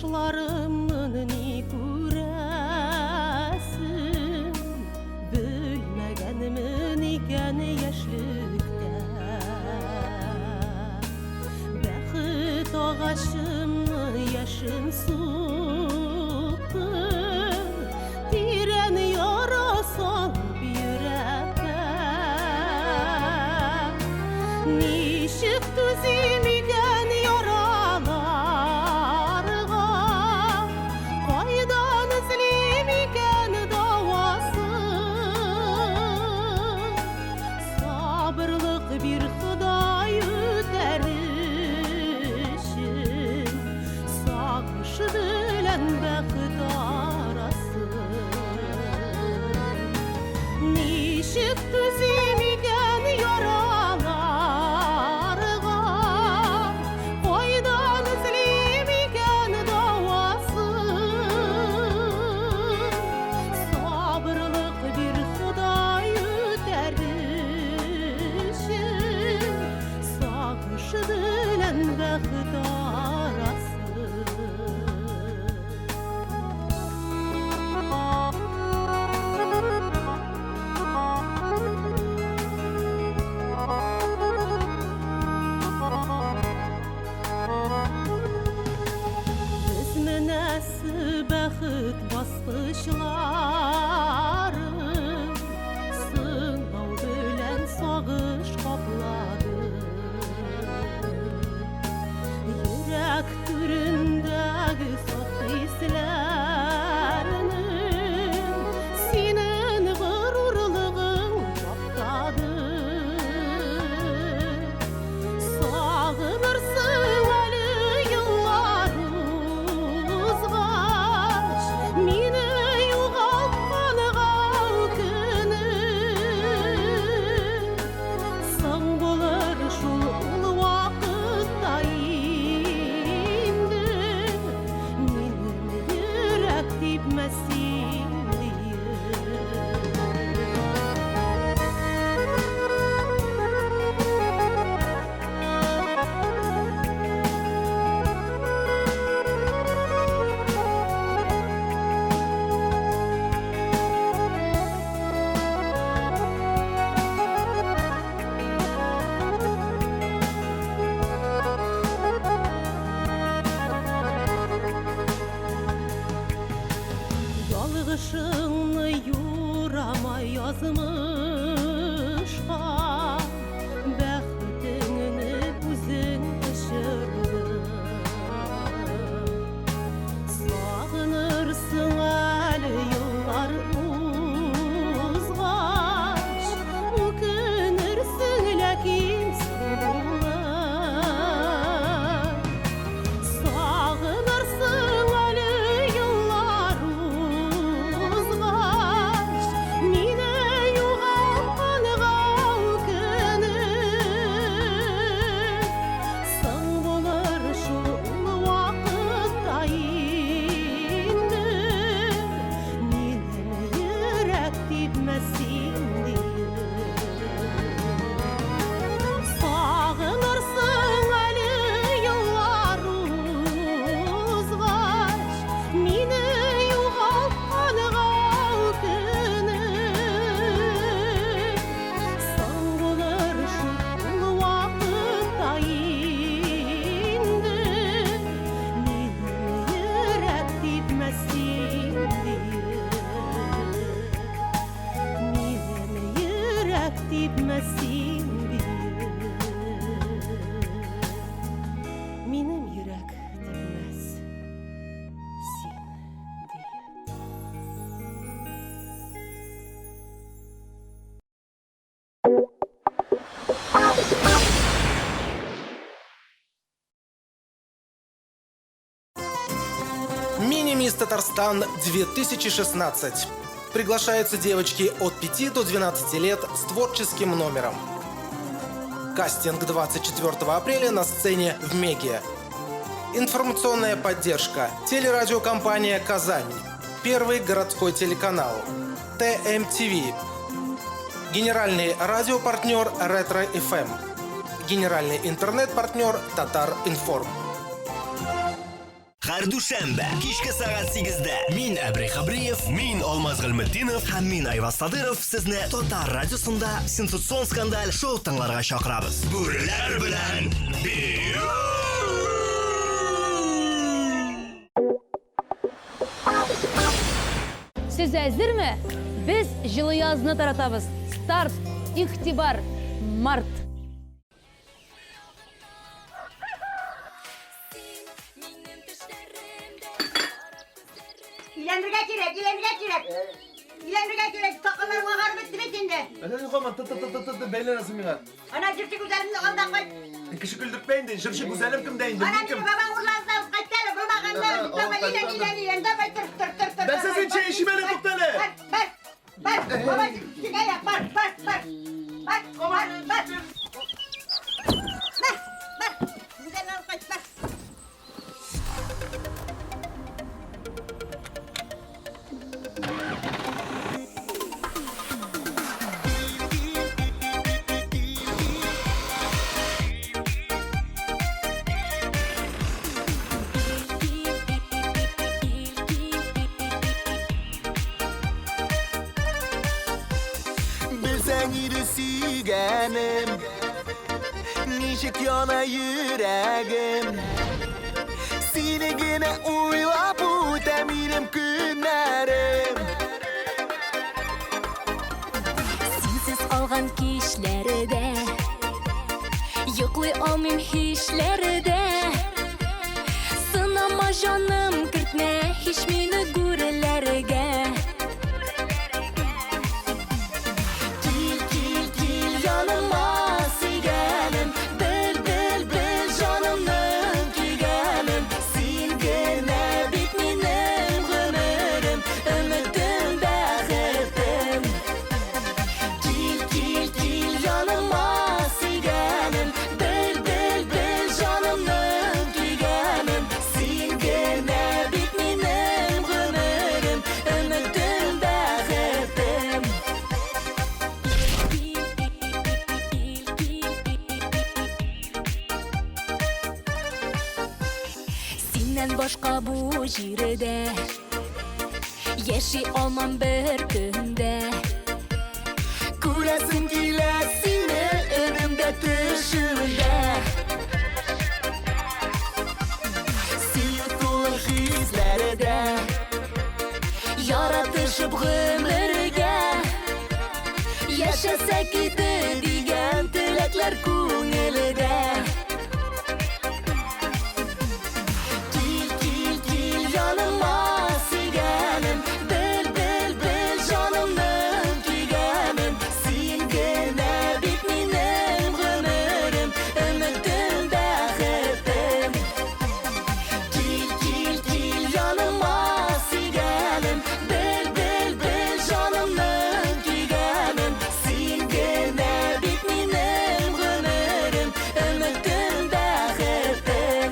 Кашларымның ни күрәсең, белмәгәнмен икән яшьлектә. Бәхет агачымны яшен сукты, тирән яра салып йөрәккә. Ничек түзим икән яраларга, кайдан эзлим икән давасын? Сабырлык бир Ходай үтәр өчен, сагыш белән бәхет арасын. Ничек түзим икән яраларга, кайдан эзлим икән давасын? Сабырлык бир Ходай үтәр өчен, сагыш белән бәхет Без менәсе бәхет баскычлары, сынау белән сагыш каплады. Йөрәк түрендәге саф хисләрнең синең горурлыгың мактады. Сагынырсың әле еллар узгач, мине югалтканга үкенеп. Соң булыр шул ул вакытта инде, минем йөрәк типмәсен Ялгышыңны юрама язмышка, бәхетеңне үзең төшердең. Сагынырсың әле еллар узгач, үкенерсең ләкин булыр. Сагынырсың әле еллар узгач, мине югалтканга үкенеп. Соң булыр шул вакытта инде, минем йөрәк типмәсен Сагынырсың әле еллар узгач, мине югалтканга үкенеп. Соң булыр шул вакытта инде, минем йөрәк типмәсен минем йөрәк типмәсен минем йөрәк типмәс син. Мини-мисс Татарстан 2016. Приглашаются девочки от 5 до 12 лет с творческим номером. Кастинг 24 апреля на сцене в Меге. Информационная поддержка. Телерадиокомпания «Казань». Первый городской телеканал. ТМТВ. Генеральный радиопартнер Har dushanba kechki soat 8da men Abri Xabriyev, men Olmaz G'ilmetdinov ham men Ayvaz Sadirov sizni Total radiosida sensatsion skandal shou tinglarga chaqiramiz. Bo'rilar bilan Siz hazırmı? Biz жылы yazını таратабыз. Старт, ихтибар, март. İlendirge kirek. Takılar vagar bitti mi şimdi? Öyle koyma tı beyler nasıl mı? Ana cırcı güzelimle ondan koy. Kişi güldürtmeyin deyin, cırcı güzelim kim deyin. Ana cırcı baban urlansam kaç tane bulmakanlar. Tamam ilen. Tamam tır. Ben sizin için işime ne tuttane? Bak. Baba çıkaya bak. Bak. Güzeller kaç bak. Sügenim Nişik yana yüreğim Seni gene uyla bu demirim günlerim Sensiz olgan kişlerde Yoklay olmayım hiçlerde Sınama canım kırtma hiç meni gurellerge Yanıma sigenim Bil canımın kigenim Sen gene bitmenim ömürüm Ümidim bəxtim Gil yanıma sigenim Bil canımın kigenim Sen gene bitmenim ömürüm Ümidim bəxtim Senden başka bu jirede Yaşay olmam bir günde Kuresim gile seni önümde düşümde Siyutulur hizlerde Yaratışıp ömürge Yaşasak idi diyen tilekler көңілде Gil yanıma sigenim Bil canımın kigenim Sen gene bitmenim ömürüm Ümidim bəxtim Gil yanıma sigenim Bil canımın kigenim Sen gene bitmenim ömürüm Ümidim bəxtim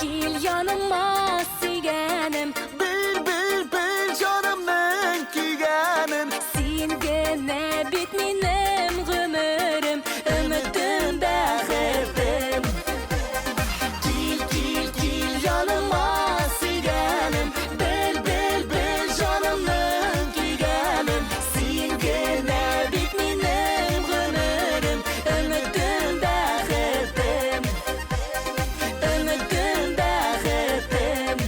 Gil yanıma sigenim Bil canımın kigenim Sen gene bitmenim ömürüm Ümidim bəxtim Gil yanıma sigenim Bil canımın kigenim Sen gene bitmenim ömürüm Ümidim bəxtim Ümidim bəxtim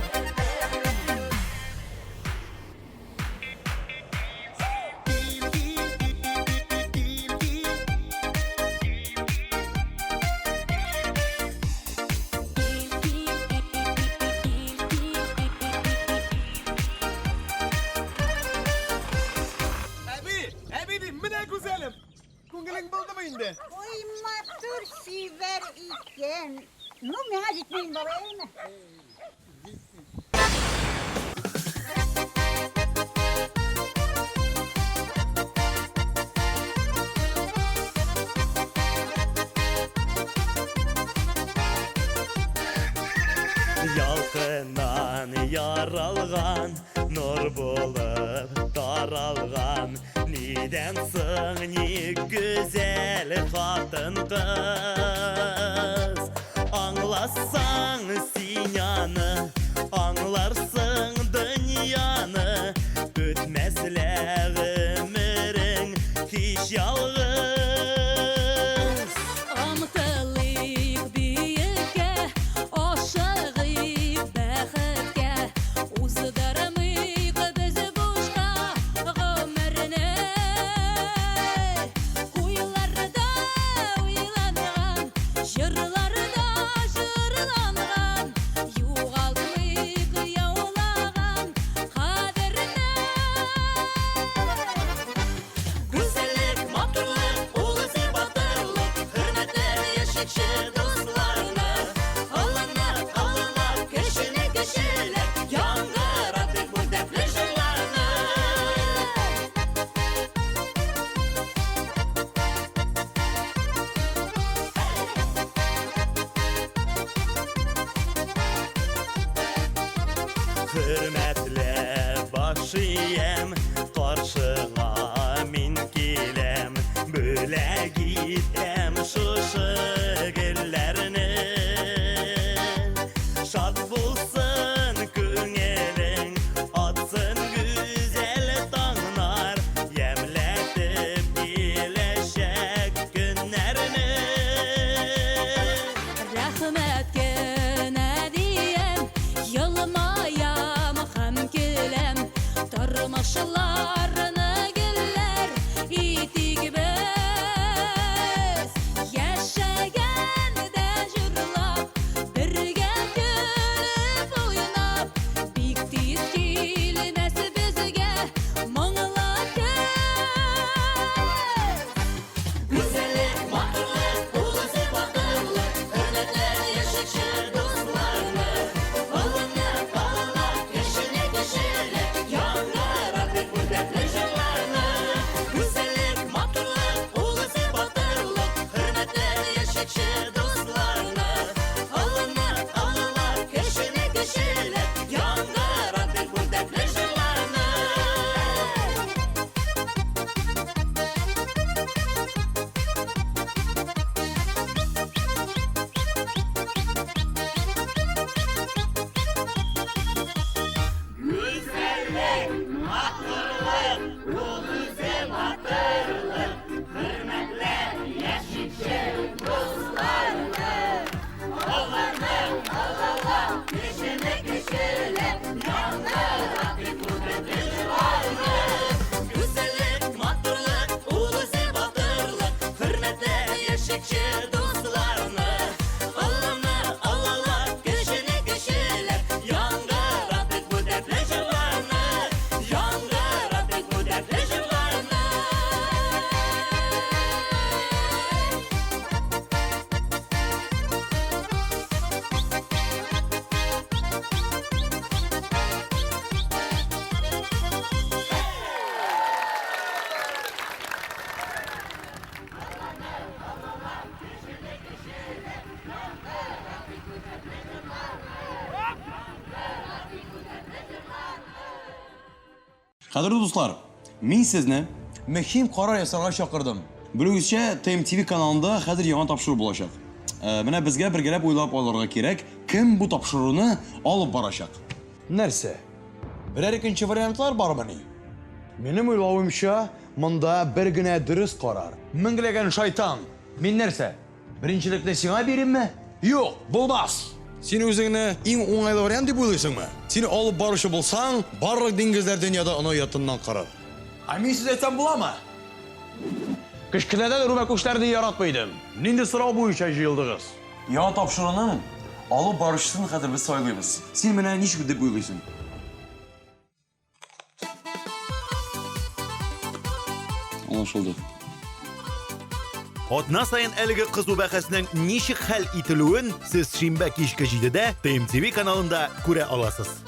Abi diyeyim mi ne güzelim? Kungilin buldu mu indi? Oy matur siver iken. No me gitmeyin baba iyi mi? Ялқынан яралған, нұр болып таралған. Неден соң не güzel қатын қыз. Аңласаң синяны, аңларсың дүнияны. Өтмәсләр өмірің hiç ялғыз. Омтылыйық биікке, ашығыйық бәхетке. Уздырмайық біз бушқа ғұмырны. Ойларда ойланған, жырларда жырланған. Юғалтмайық яулаған қадірні. Güzellik, matırlık, ulusi batırlık. Hürmetler yaşıkçı dostlarına. Alınlar, alınlar, kişilik kişilik. Yangırattık bu depli jırlarını. Hürmetle başıyım, karşığa min kilem. Böyle gitem şuşu güllerini. Şad bulsun küngelin, atsın güzel tağlar. Yemletip iyileşek günlerini. Rahmetke ne diyem, yılmayam hem kilem. Tarmaşlarını güller, itik biz. Yaşayan da jırlap, birge gülüp oynap. Bik tiz kilmez bizge, mağla Güzellik, matırlık, ulusi batırlık. Hürmetler yaşıkçı dostlarına. Alınlar, alınlar, kişilik kişilik. Yangırattık bu depli jırlarını. Güzellik, matırlık, ulusi batırlık. Hürmetler yaşıkçı dostlarına. Alınlar, alınlar, kişilik kişilik. Yangırattık bu depli jırlarını. Güzellik, matırlık, ulusi batırlık. Hürmetler yaşıkçı dostlarına. Alınlar, alınlar, kişilik kişilik. Yangırattık bu depli jırlarını. Güzellik, matırlık, ulusi batırlık. Hürmetler yaşıkçı dostlarına. Alınlar, alınlar, kişilik kişilik. Yangırattık bu depli jırlarını. Yangırattık bu depli jırlarını. Qadrli do'stlar, men sizni muhim qaror yasaishga chaqirdim. Bilingizcha, TMTV kanalida hozir yangi topshiruv bo'lacak. Mana bizga birgalab o'ylab olishga kerak, kim bu topshiriqni olib boracak. Нәрсе? Birər ikinci variantlar barmı? Benim o'ylovimcha, bunda bir gina durust qarar. Minglagan shayton. Men нәрсе? Birinchilikni senga beraymi? Yo'q, bo'lmas. Sen o'zingni eng o'ng'ayli variant deb o'ylaysangmi? Seni olib borishni bo'lsang, barliq dengizlar dunyoda inoyatimdan qarar. Men siz aytsam bo'ladimi? Kichkinadan ruma ko'shlarni yaratmaydim. Nindi so'rov bo'yicha yildingiz. Yangi topshiriqni olib borishni hozir biz saylaymiz. Sen meni nechuk deb o'ylaysan? Anlaşıldı. Атна сайын әлеге кызу бәхәснең ничек хәл ителүен сез шимбә кичке 7-дә TMTV каналында күрә аласыз.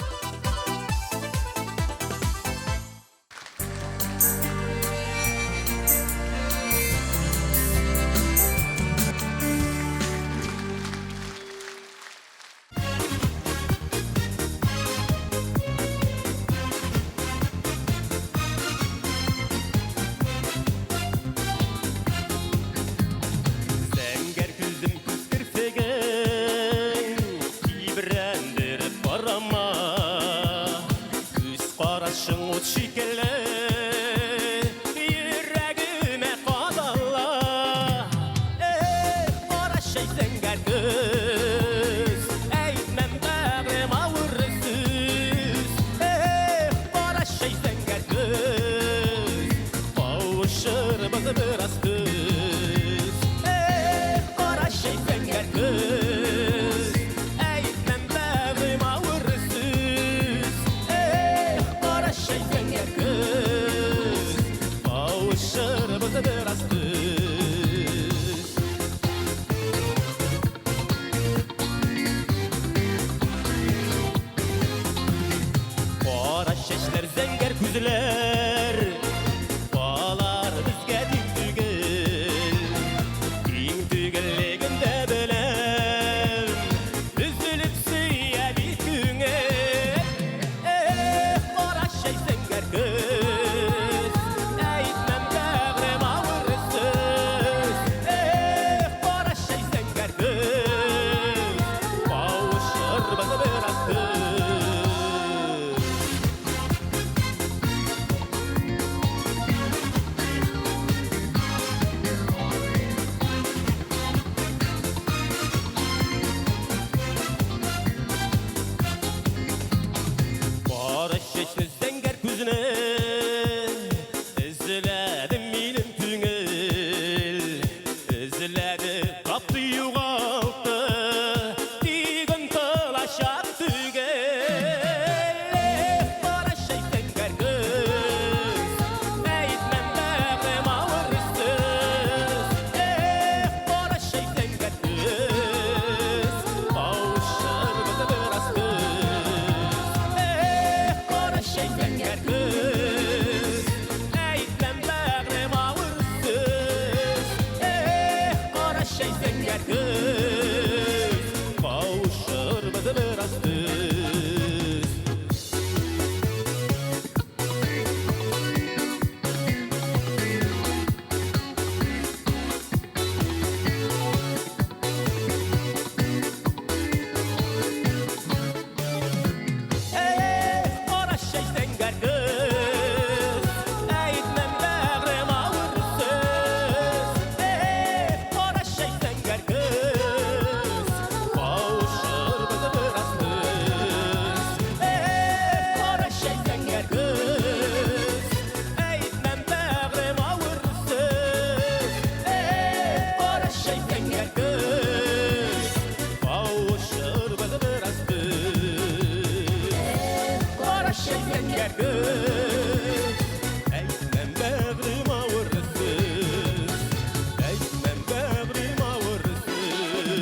Eğitmem bağrım ağırsız Bora şey zengər kız Bağışır bizi biraz kız Bora şey zengər kız Eğitmem bağrım ağırsız Bora şey zengər kız Bağışır bizi biraz kız Qora şeşler zəngər güzlər Bağlar bizgə din tügül Din tügülligində biləm Üzülüb suya bir küngel Qora şey zəngər kız Eğitmem bağrım ağırsız Qora şey zəngər kız Bağışır bizi biraz kız Barış şeşli zəngər güzünü İzlədim milim tüngül İzlədi qapdı yuğaltı Digin tılaşaq tügül Barış şey zəngər kız Eğitmem bağrım ağırsız Barış şey zəngər kız Bağışır bizi biraz kız Qora şey zəngər kız Eğitmem bağrım ağırsız Qora şey zəngər kız Bağışır bizi biraz kız Qora şey zəngər qız Eğitmem bağrım ağırsız Qora şey zəngər qız Bağışır bizi biraz kız Qora şey zəngər qız Eğitmem bağrım ağırsız Qora şey zəngər qız Bağışır bizi biraz kız Qora şey zəngər qız Eğitmem bağrım ağırsız Eğitmem bağrım ağırsız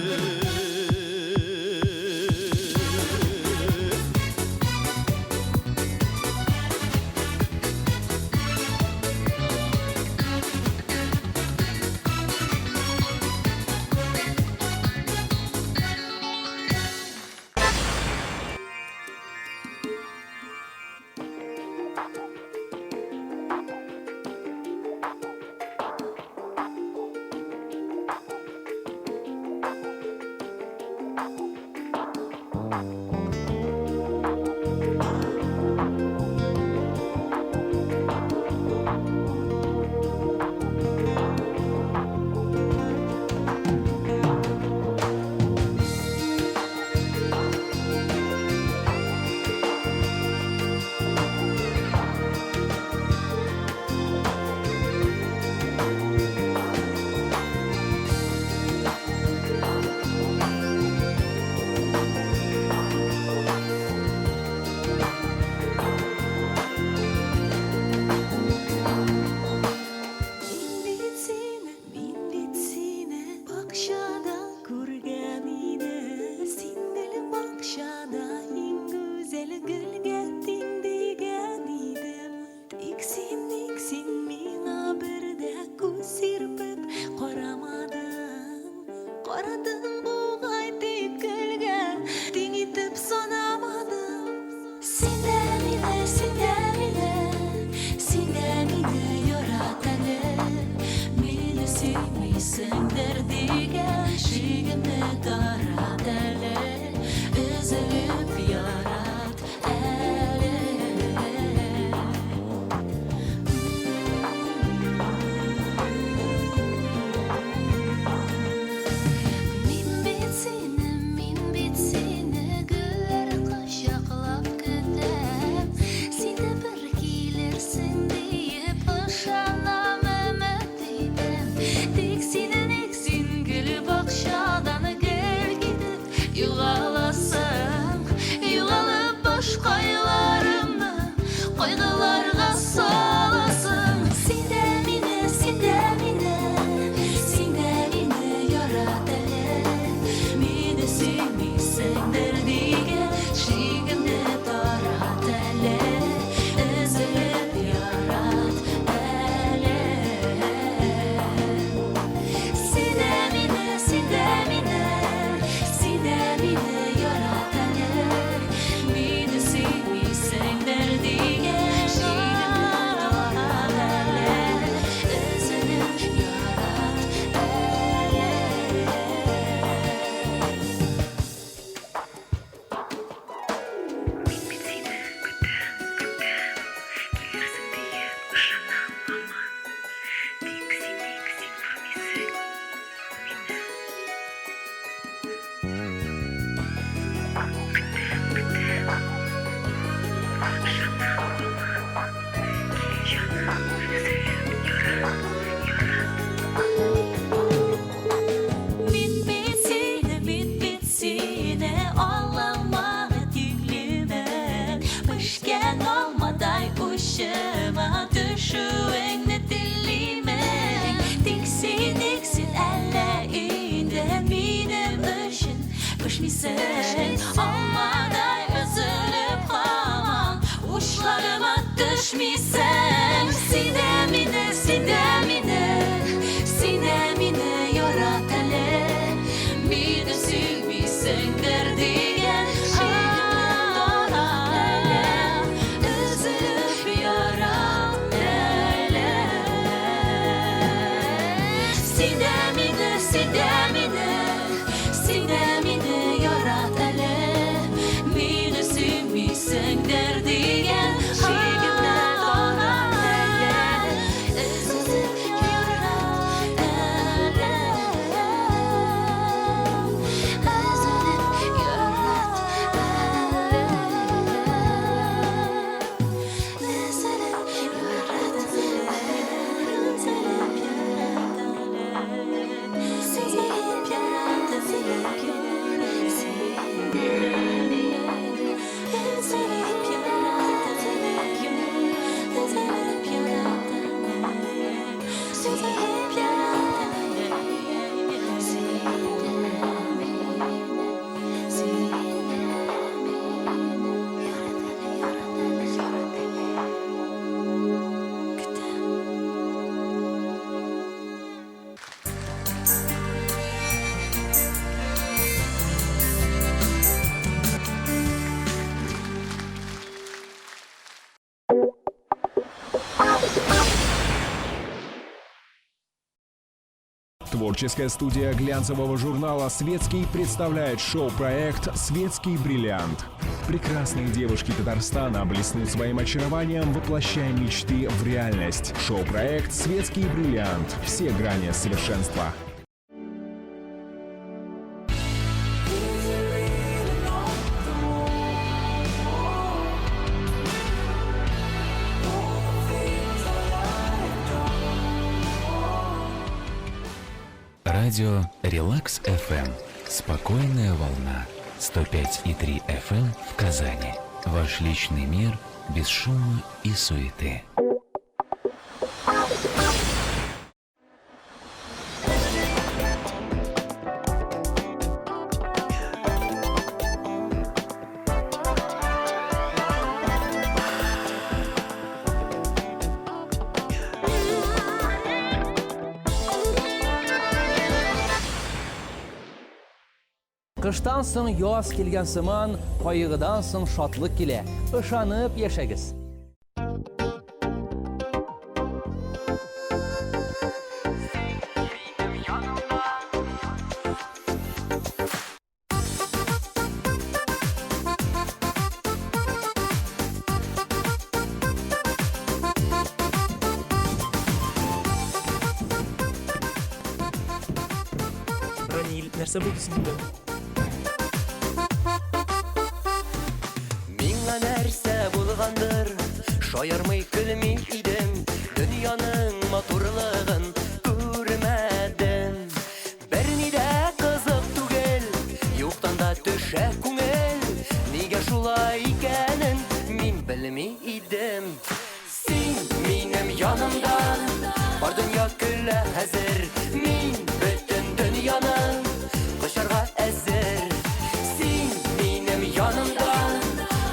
Sidemini yarat ele Mini sümmüsün derdiyen Şiğimde donat ele Özünü yarat ele Özünü yarat ele Özünü Творческая студия глянцевого журнала «Светский» представляет шоу-проект «Светский бриллиант». Прекрасные девушки Татарстана блеснут своим очарованием, воплощая мечты в реальность. Шоу-проект «Светский бриллиант». Все грани совершенства. Радио Релакс ФМ. Спокойная волна. 105,3 FM в Казани. Ваш личный мир без шума и суеты. Kıştan soң yaz kelgan сыман, қайғыдан соң шатлык келе. Ышанып яшәгез. Ранил, нәрсә булды синде? Миңа нәрсә булгандыр, шаярмый көлми идем, дөньяның матурлыгын күрмәдем. Берни дә кызык түгел, юктан да төшә күңел, нигә шулай икәнен мин белми идем. Син минем янымда, бар дөнья көлә хәзер, мин бөтен дөньяның кышарга әзер. Син минем янымда,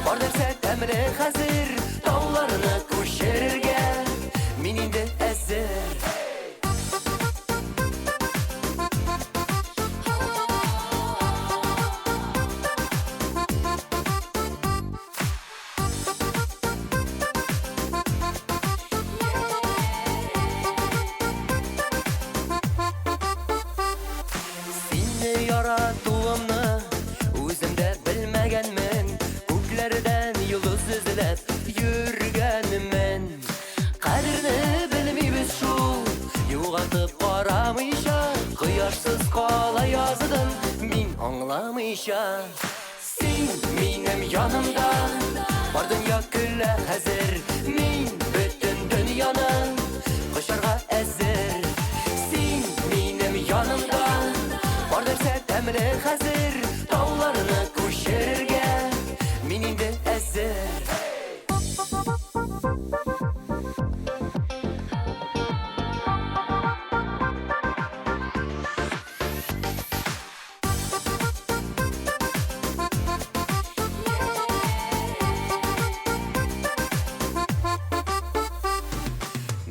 бар нәрсә тәмре хәзер, тауларны күчерергә мин инде әзер. Сине яратуымны үзем дә белмәгәнмен, күкләрдән йолдыз эзләп йөргәнмен. Кадерне белмибез шул, югатып карамыйча, кояшсыз кала яздым мин аңламыйча. Син минем янымда, бар дөнья көлә хәзер, мин бөтен дөньяның кышарга әзер. Син минем янымда, бар нәрсә тәмре хәзер, тауларны күчерергә мин инде әзер.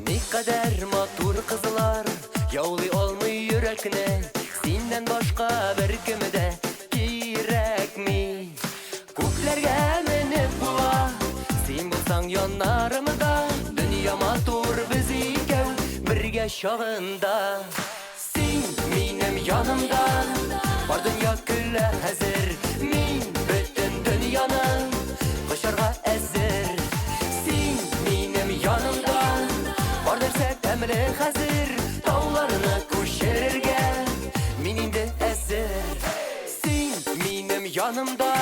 Никадәр матур кызлар яулый алмый йөрәкне, синнән башка беркем дә кирәкми. Күкләргә менеп була, син булсаң яннарымда, дөнья матур без икәү бергә чагында. Син yanımda. Var dünya külle hazır, min bütün dünyanın koşarga hazır. Sen benim yanımda, var derse temli hazır. Dağlarını koşarırga, min indi hazır. Sen benim yanımda.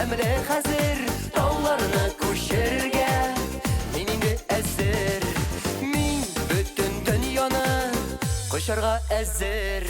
Emre hazır, dağlarını koşarırga, min indi hazır. Min bütün dünyаны koşarga hazır.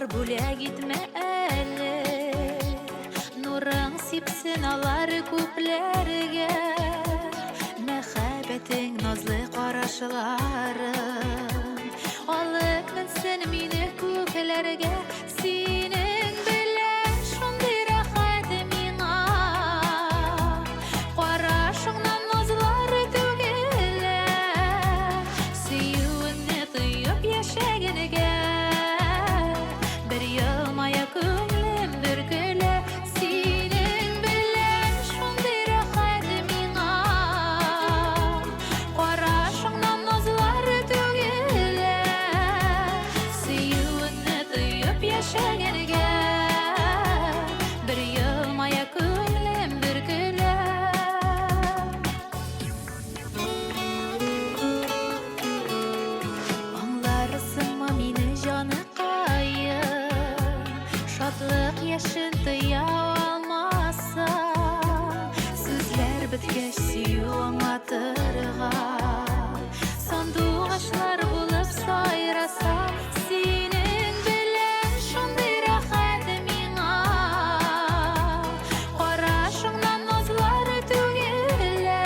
Бүле гитме әлі, нұрың сипсін алар көплерге, мәхәббәтің назлы қарашыларым, алып мінсін мені көклерге, сенің білен шундый рахат миңа, қарашыңнан назлар төгілі, сөюіңні тыйып яшәгенге. Yaşın tıya almasa, sizler bitkəş süyü anlatırğa. Sanduğaçlar bulup sayrasa, senin bilen şunday rahat miңа. Қарашыңнан назлар төгілі,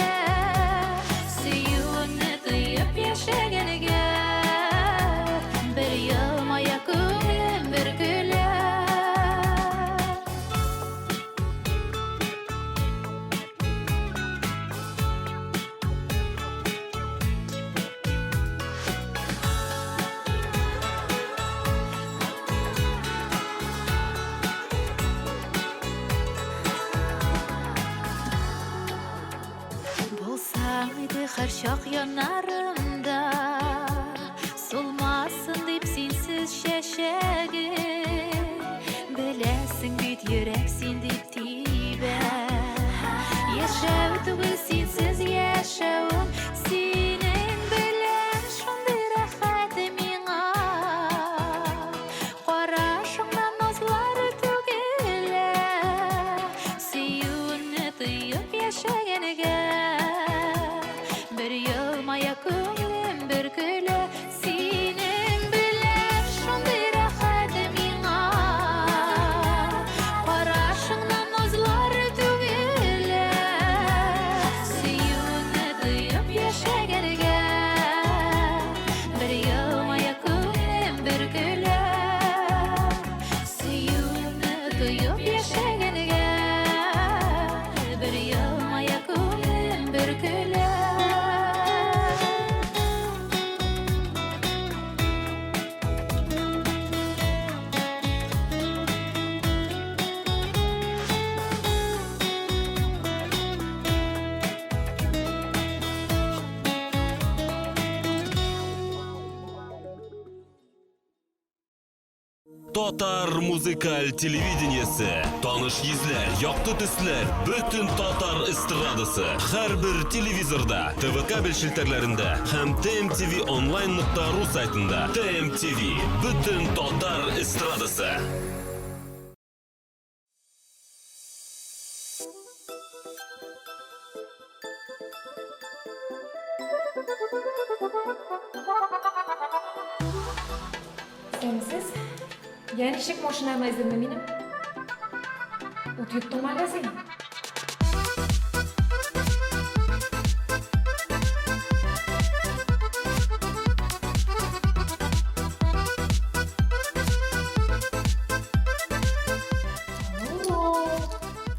süyüңні тыйып яшәгенге. Bir yılmaya көңлем bir gülü. Her şak yanarımda, solmasın deyip sensiz şəşəgim. Biləsin bit yürək sen deyip tibə. Yaşav tügül sensiz yaşavım, senin bilən şunday rahat miңа. Қарашыңнан назлар төгілі, süyüңні тыйып яшәгенге. Bir yılmaya көңлем bir gülü, senin bilen şunday rahat miңа. Қарашыңнан назлар төгілі, süyüңні тыйып яшәгенге. Bir yılmaya көңлем bir gülü, süyüңні тыйып яшәгенге. Bir yılmaya көңлем bir gülü. Татар музыкаль телевидениесі. Таныш йөзләр, якты төсләр, бөтен татар эстрадасы. Һәрбер телевизорда, ТВ кабель шелтәрләрендә һәм TMTV онлайн.ру сайтында. TMTV, бөтен татар эстрадасы. Yani şık maşinamı ezilme benim. Ut yuttum hala seni.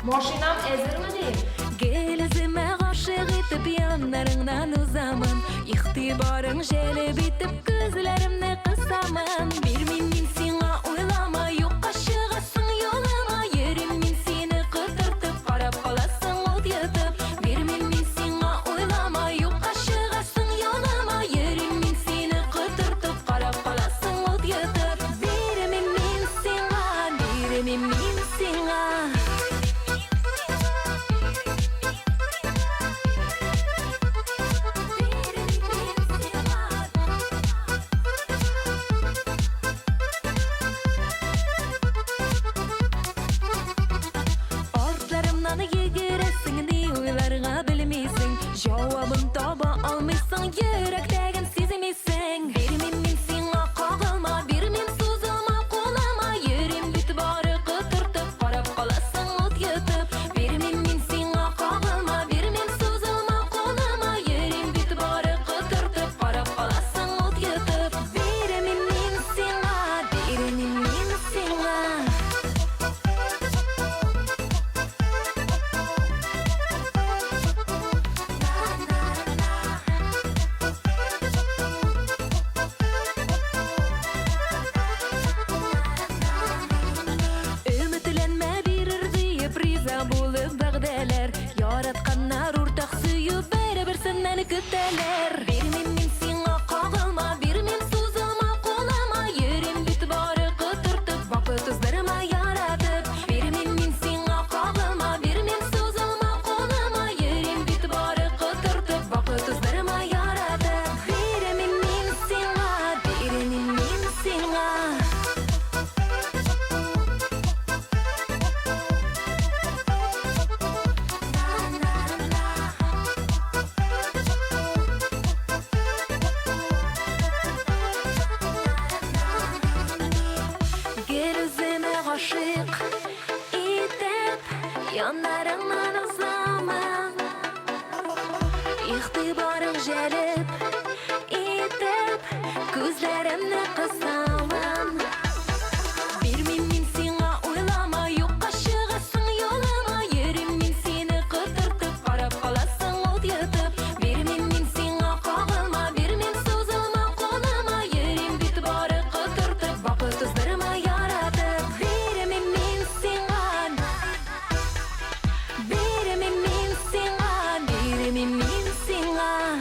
Maşinam ezilmedi. Gelizime aşık etip yanlarından uzaman İhtibarın jelib etip gözlerimde kısaman Bir min sana oylama yok aşığısın yolama Yerim min seni kıtırtıp karab kalasın ot yatıp Bir min sana oylama yok aşığısın yolama Yerim min seni kıtırtıp karab kalasın ot yatıp Bir min sana, bir min sana Ortlarımdan yegiresin diye uylarına bilmeysin Cevabın taba almışsın yürekten sezmişsin Bir min sana kağılma bir min suzulma kolama Yerim bit barı kıtırtıp karab kalasın ot yatıp Bir min sana kağılma bir min suzulma kolama Yerim bit barı kıtırtıp karab kalasın ot yatıp Bir min sana, bir min sana Ümitlenme birir deyip riza bulup bağdeler Yaratkanlar ortak suyup bir senden küteler Bir min sana kağılma bir min suzulma kolama Yerim bit barı kıtırtıp vakit ızlarıma yaratıp Bir min sana kağılma bir min suzulma kolama Yerim bit barı kıtırtıp vakit ızlarıma yaratıp Bir min sana, bir min sana Gözüme aşık etip yanlarından uzaman İhtibarın jelib etip gözlerimde kısaman Bir min sana oylama yok aşığısın yolama Yerim min seni kıtırtıp karab kalasın ot yatıp Bir min sana kağılma bir min suzulma kolama Yerim bit barı kıtırtıp vakit ızlarıma yaratıp Bir min sana, bir min sana, bir min sana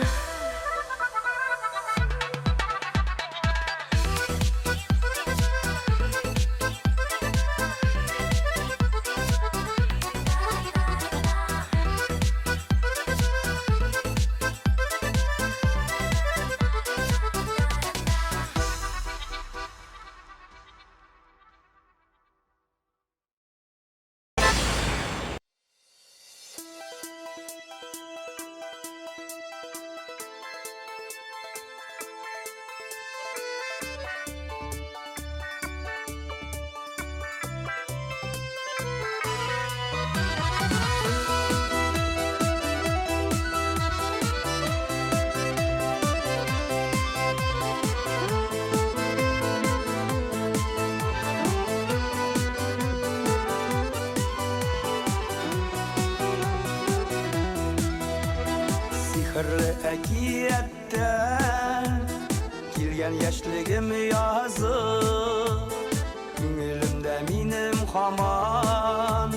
Sihirli ekiyetten Kilgen yaşligim yazıp Günülümde minim haman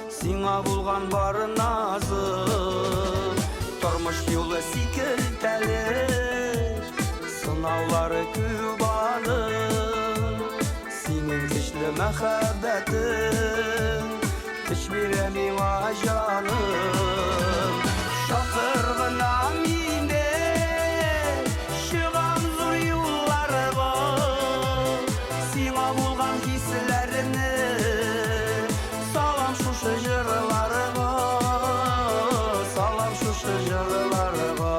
Sina bulgan bar nazım Tormuş yolu sikilteli Sınavları kübanım Senin güçlü mehabbetin Hiçbir emin canım Şakırgına mine Şıgan zor yollarga Sina bulgan hislerini Salam şuşu jırlarga Salam şuşu jırlarga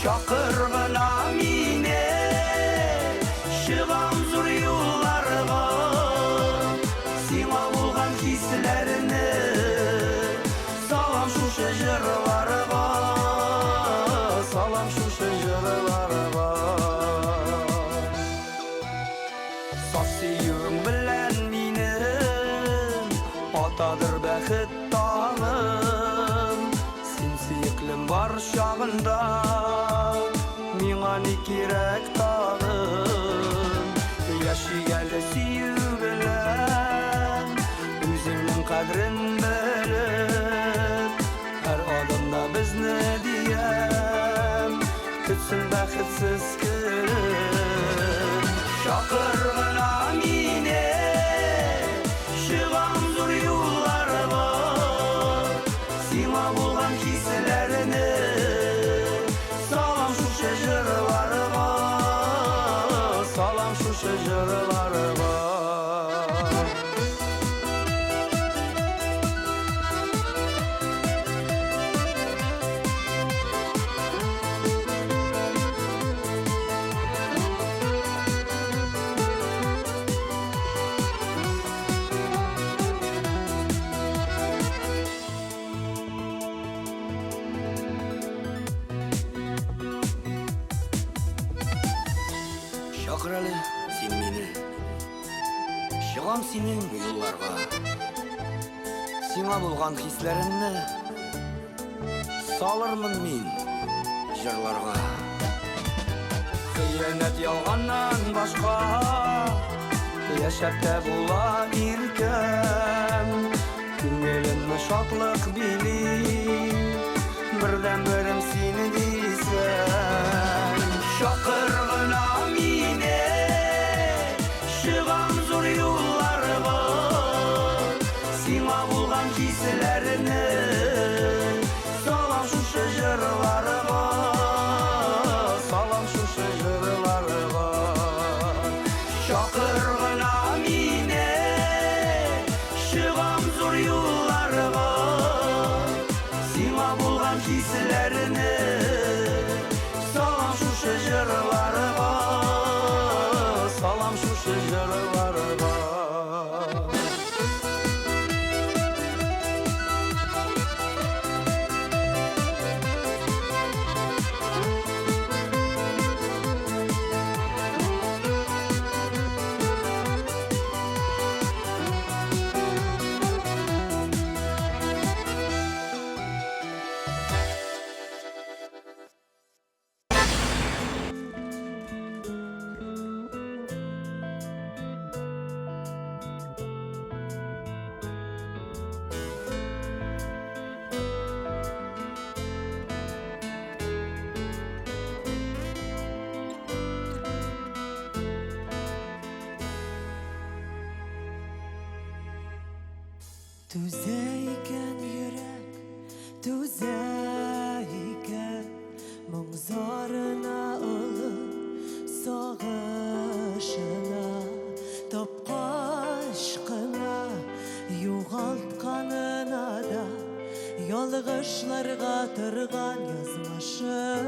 Şakırgına mine Şıgan zor yollarga Şoxtadır bəxit dağın Simsiyiklim var şağında Miğa ne kirek dağın Yaşı geldi siyu bilen Üzümün kadrin bilip Her adımda biz ne diyem Kütsün bəxitsiz kırıp Şakırgın amine Şıvan zor yollar var Sima bulan kiselerini Salam şu şecerler var Salam şu şecerler var Şakralı sen beni Şıgam senin yollarga Sina bulgan hislerinni Salırmın min jırlarga Hıyanet yalgandan başka Yaşap da bula irkem Küngelimni şatlık bilip Birden birim seni diysen Şakırgın amine Şıgam zor yollar var Sima bulgan kiselerini Salam şu şecerler var Salam şu şecerler var Şakırgın amine Şıgam zor yollar var Sima bulgan kiselerini Salam şu şecerler var Salam şu şecerler var Tuzeyken yürek, tuzeyken Mungzarına ılıp, sağışına Tapqa aşkına, yoğaltkanına da Yalgışlarga tırgan yazmaşına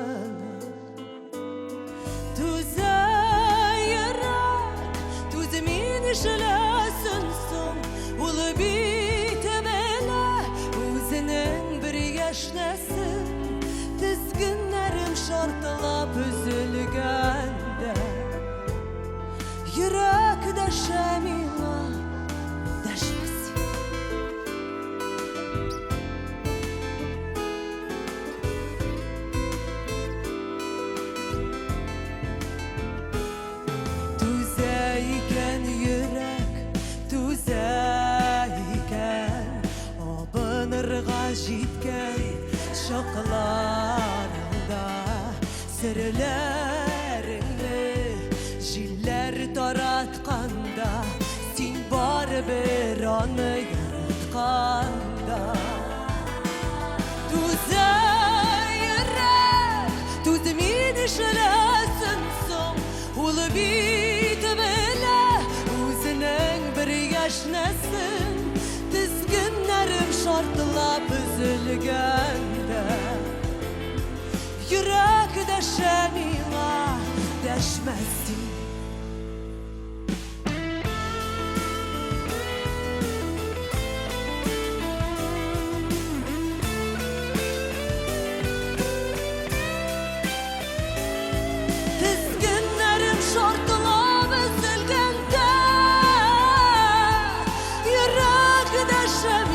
Tuzey yürek, tuzmin işlesin son Ulu yaşlasın Dizginlerim şartılap üzülgende Yürek deşemina deşmesin Tuzeyken yürek tuzeyken Abınırga jitken şaklarında Sırlarını jiller taratkanda Sen bar bir anı yaratkanda Tuzey yürek tuzmin işlesin son Ulu bit bile Uzunun bir yaşlasın Dizginlerim şartılap üzülgende Yürek deşemina deşmesin Dizginlerim şartılap üzülgende Yürek deşemina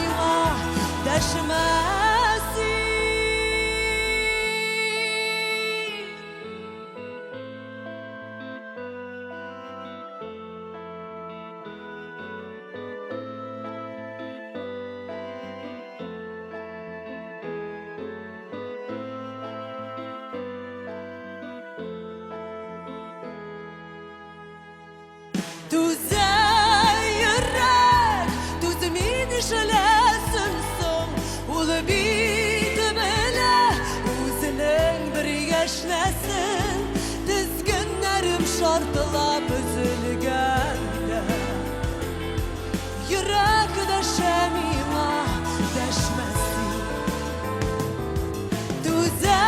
Şartıla büzülgende Yürek deşemima deşmesin Düze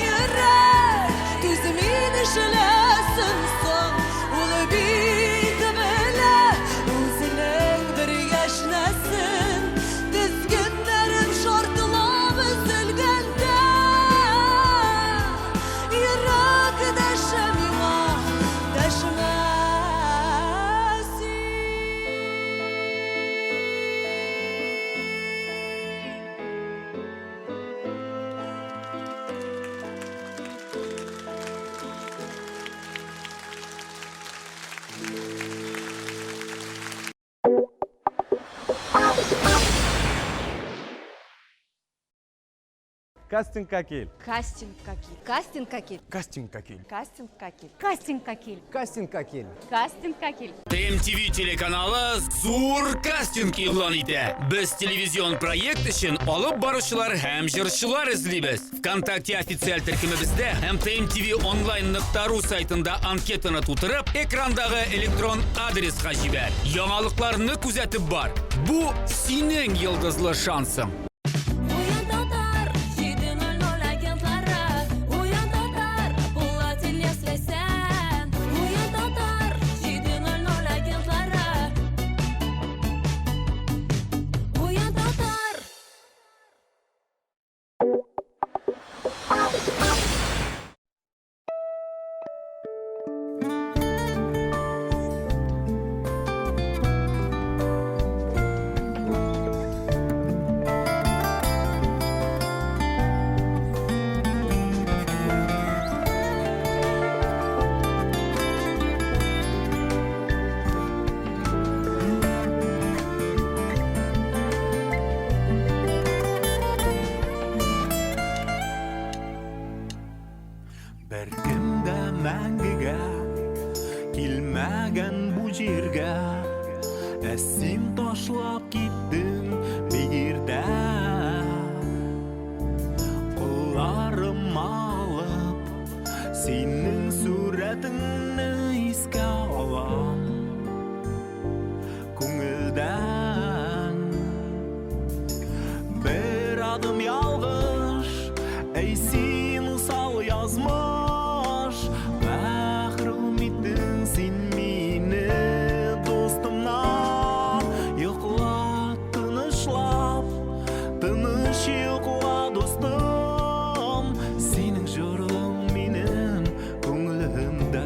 yürek düzmin işlesin son Ulu bitmele Uzun bir yaşnesin Dizginlerim şartıla büzülgende Yürek deşemima Кастинг какил. Кастинг какил. Кастинг какил. Кастинг какил. Кастинг какил. Кастинг какил. Кастинг какил. Кастинг какил. TMTV телеканалы зур кастинг игълан итә. Без телевизион проект өчен алып баручылар һәм җырчылар эзлибез. ВКонтакте официаль төркемебездә һәм tmtv.online.ru сайтында анкетаны тутырып, экрандагы электрон адресқа җибәр. Яңалыкларны күзәтеп бар. Бу синең йолдызлы шансың. Килмәгән бу җиргә Син ташлап киттең бигердә Кулларым алып Синең сурәтеңне искә алам Күңелдән Бер адым ялгыш Әй син усал язмыш Мәхрүм иттең син мине достымнан Йокла тынычлап Тыныч йокла достым Синең җырың минем күңелемдә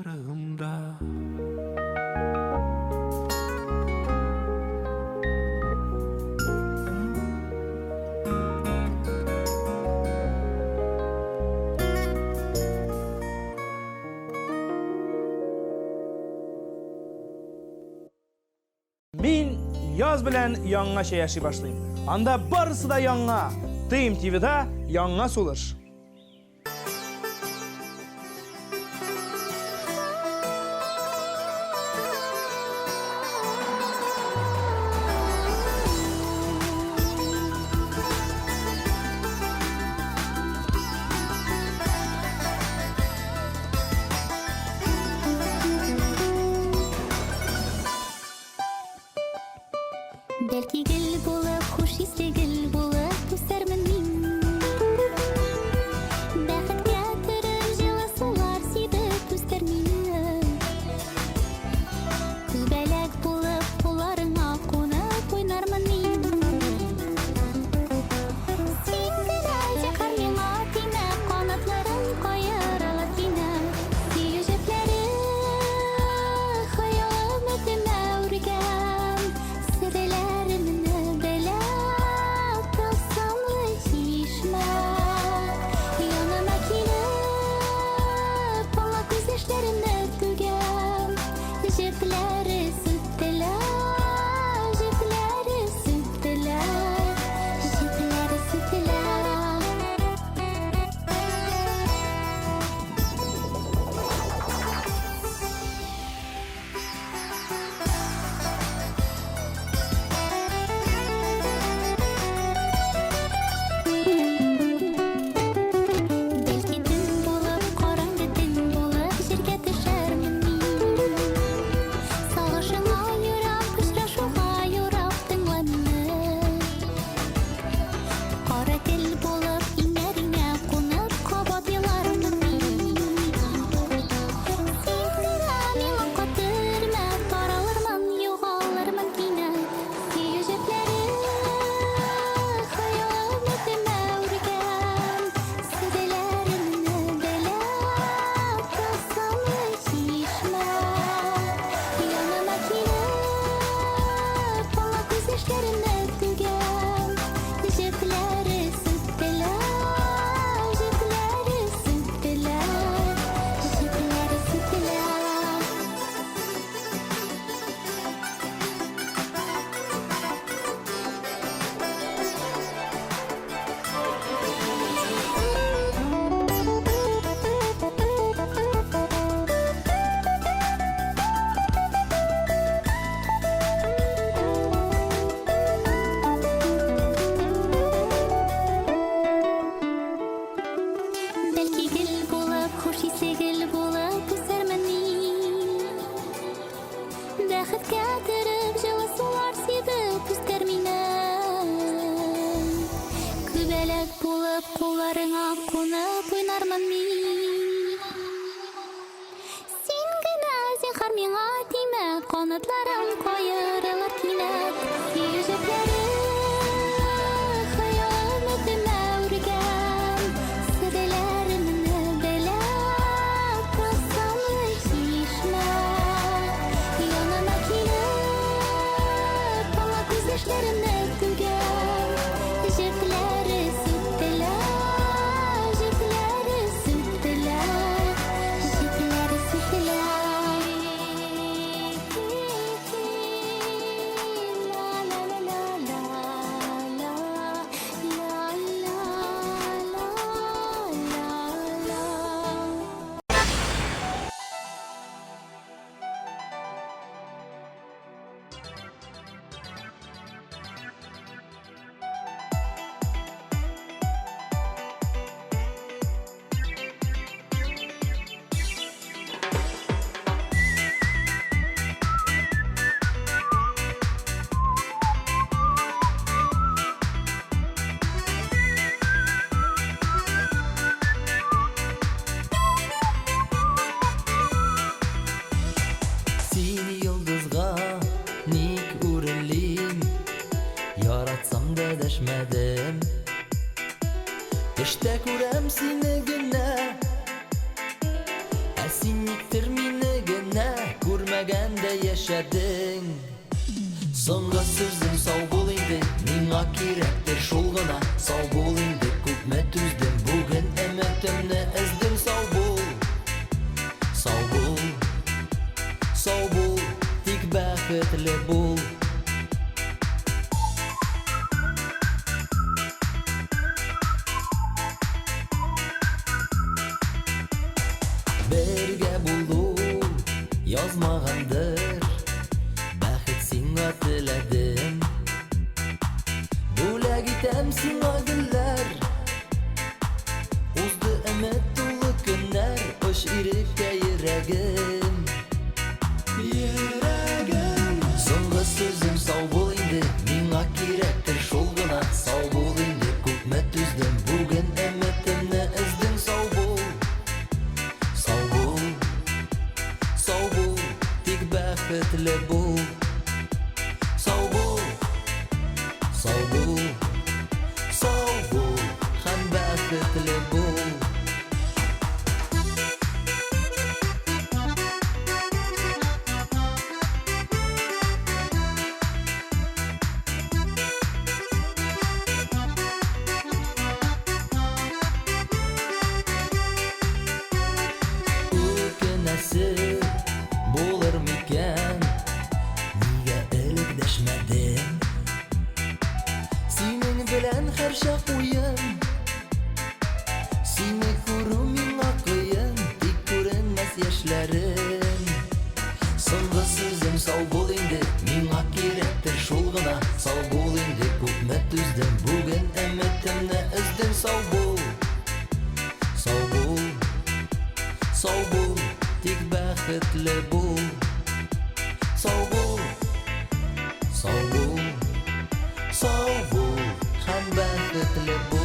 kollarımda. Min yaz bilen yanğa şey yaşay başlayayım. Anda barısı da yanğa. Tıyım TV'da yanğa solar. Belki gel bulup, hoş hisli gel bulup, tüsermin min. Bäxit getirir жылы sular sidip tüster mini. Күбәләк булып, кулларыңа кунып уйнармын мин. Син генә җакар миңа тимә, канатларың каерылып кинә. Сөю җепләре, хыялым өтемә үргән. Серләремне беләп, тылсымлы чишмә. Яныма килеп, аңа күз яшьләремне түгәм. Җепләре сүттеләр, җепләре сүттеләр, җепләре сүттеләр. Belki tün bulup, karаңгы төн булып, җиргә төшәрмен мин. Сагышыңа юрап, очрашуга юрап тыңланны. Кара тел булып, иңнәреңә кунып, кабат елармын мин. Син генә миңа катырма, таралырмын, югалырмын кинә. Сөю җепләре, хыялым өтемә үргән. Серләремне беләп, тылсымлы чишмә. Яныма килеп, аңа күз яшьләремне түгәм. Җепләре сүттеләр, җепләре сүттеләр, җепләре сүттеләр. Belki gel bulып, hoş hisli gel bulып, үсәрмен мин. Бәхет кәтереп, жылы сулар сибеп үскәр мине. Күбәләк булып, кулларыңа кунып уйнармын мин. Син генә зинһар миңа тимә, канатларың каерылыр кинәт. Сөю җепләре, хыялым өтемә үргән. Серләремне беләп, тылсымлы чишмә. Яныма килеп, аңа күз яшьләремне түгәм. Җепләре сүттеләр, җепләре сүттеләр, җепләре сүттеләр. La la la la la, la la la la la. Seni yıldızga nik uğurluyum. Yaratsam da deşmedim. İşte kurem seni güne. Esin yiktir mini. yaşadın. Songa sözüm sağ bol indi, ming'a kirektir şol gana. Sağ bol indi, küpme tüzdüm, bugün emetimni ezdim. Sağ bol, sağ bol, sağ bol, tik baxtli bol. Berge buldu, yazmağandır. Baxit singa tiledim. Bula gitem singa güller. Uzdu emet dolu günler. Hoş irikte yüreğim. Songa sözüm sağ bol indi, ming'a kirektir şol gana. Sağ bol indi, küpme tüzdüm, bugün emetimni ezdim. Sağ bol, sağ bol, sağ bol, tik baxtli bol. Sağ bol, sağ bol, sağ bol, ham baxtli bol. Ökünesi bulur miken, niye ölükleşmedim? Senin bilen her şey uyum, seni kurum ming'a kıyım, tik görünmez yaşlarım. Songa sözüm sağ bol indi, ming'a kirektir şol gana. Sağ bol indi, küpme tüzdüm, bugün emetimni ezdim. Sağ bol, sağ bol, sağ bol, tik baxtli bol. Sağ bol, sağ bol, sağ bol, ham baxtli bol.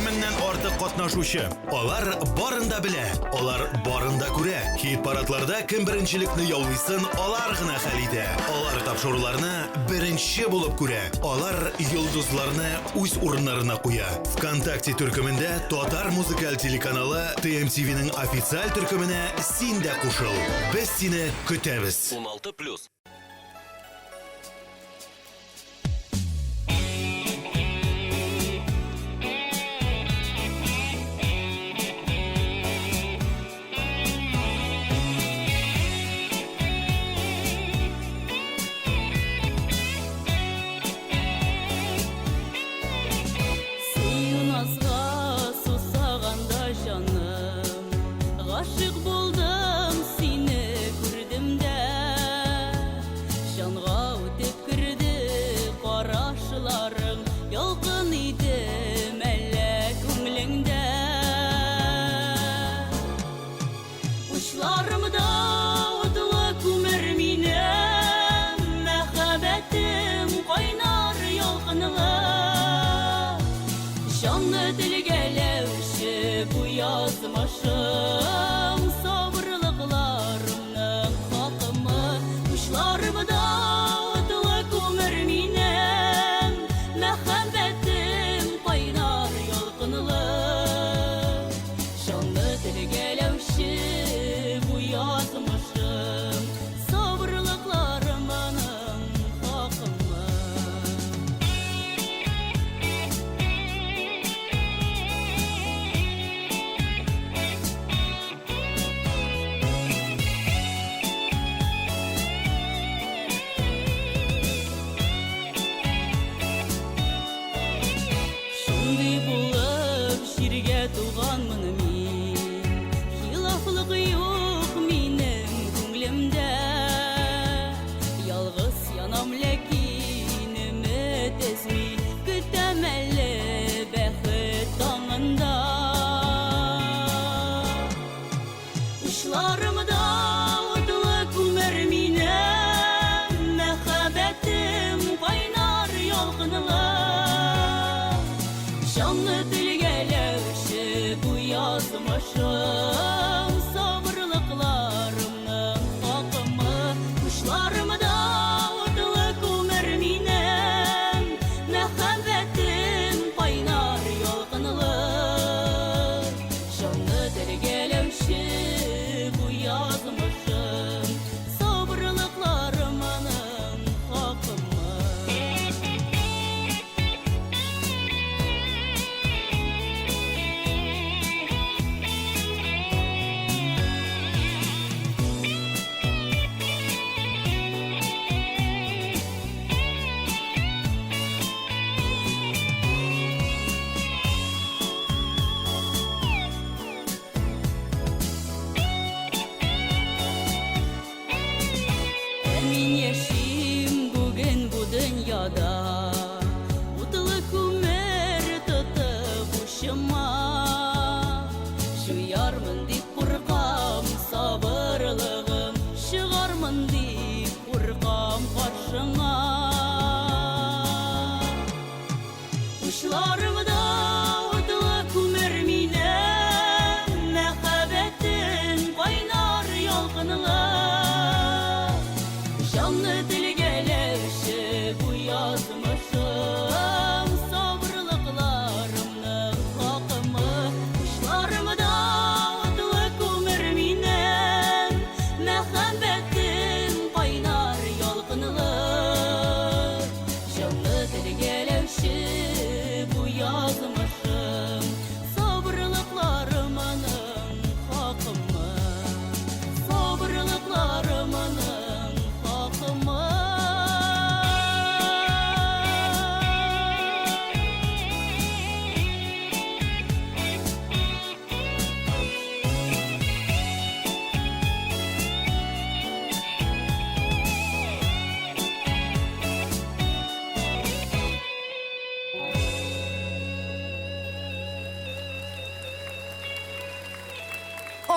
Меңнән артык катнашучы. Алар барында белә, алар барында күрә. Хит парадларда кем беренчелекне яулыйсын, алар гына хәл итә. Алар тапшыруларны беренче булып күрә. Алар йолдызларны үз урыннарына куя. ВКонтакте төркемендә Татар музыкаль телеканалы TMTV-ның официаль төркеменә син дә кушыл. Без сине көтәбез. 16+. Aşık buldum seni gördüm de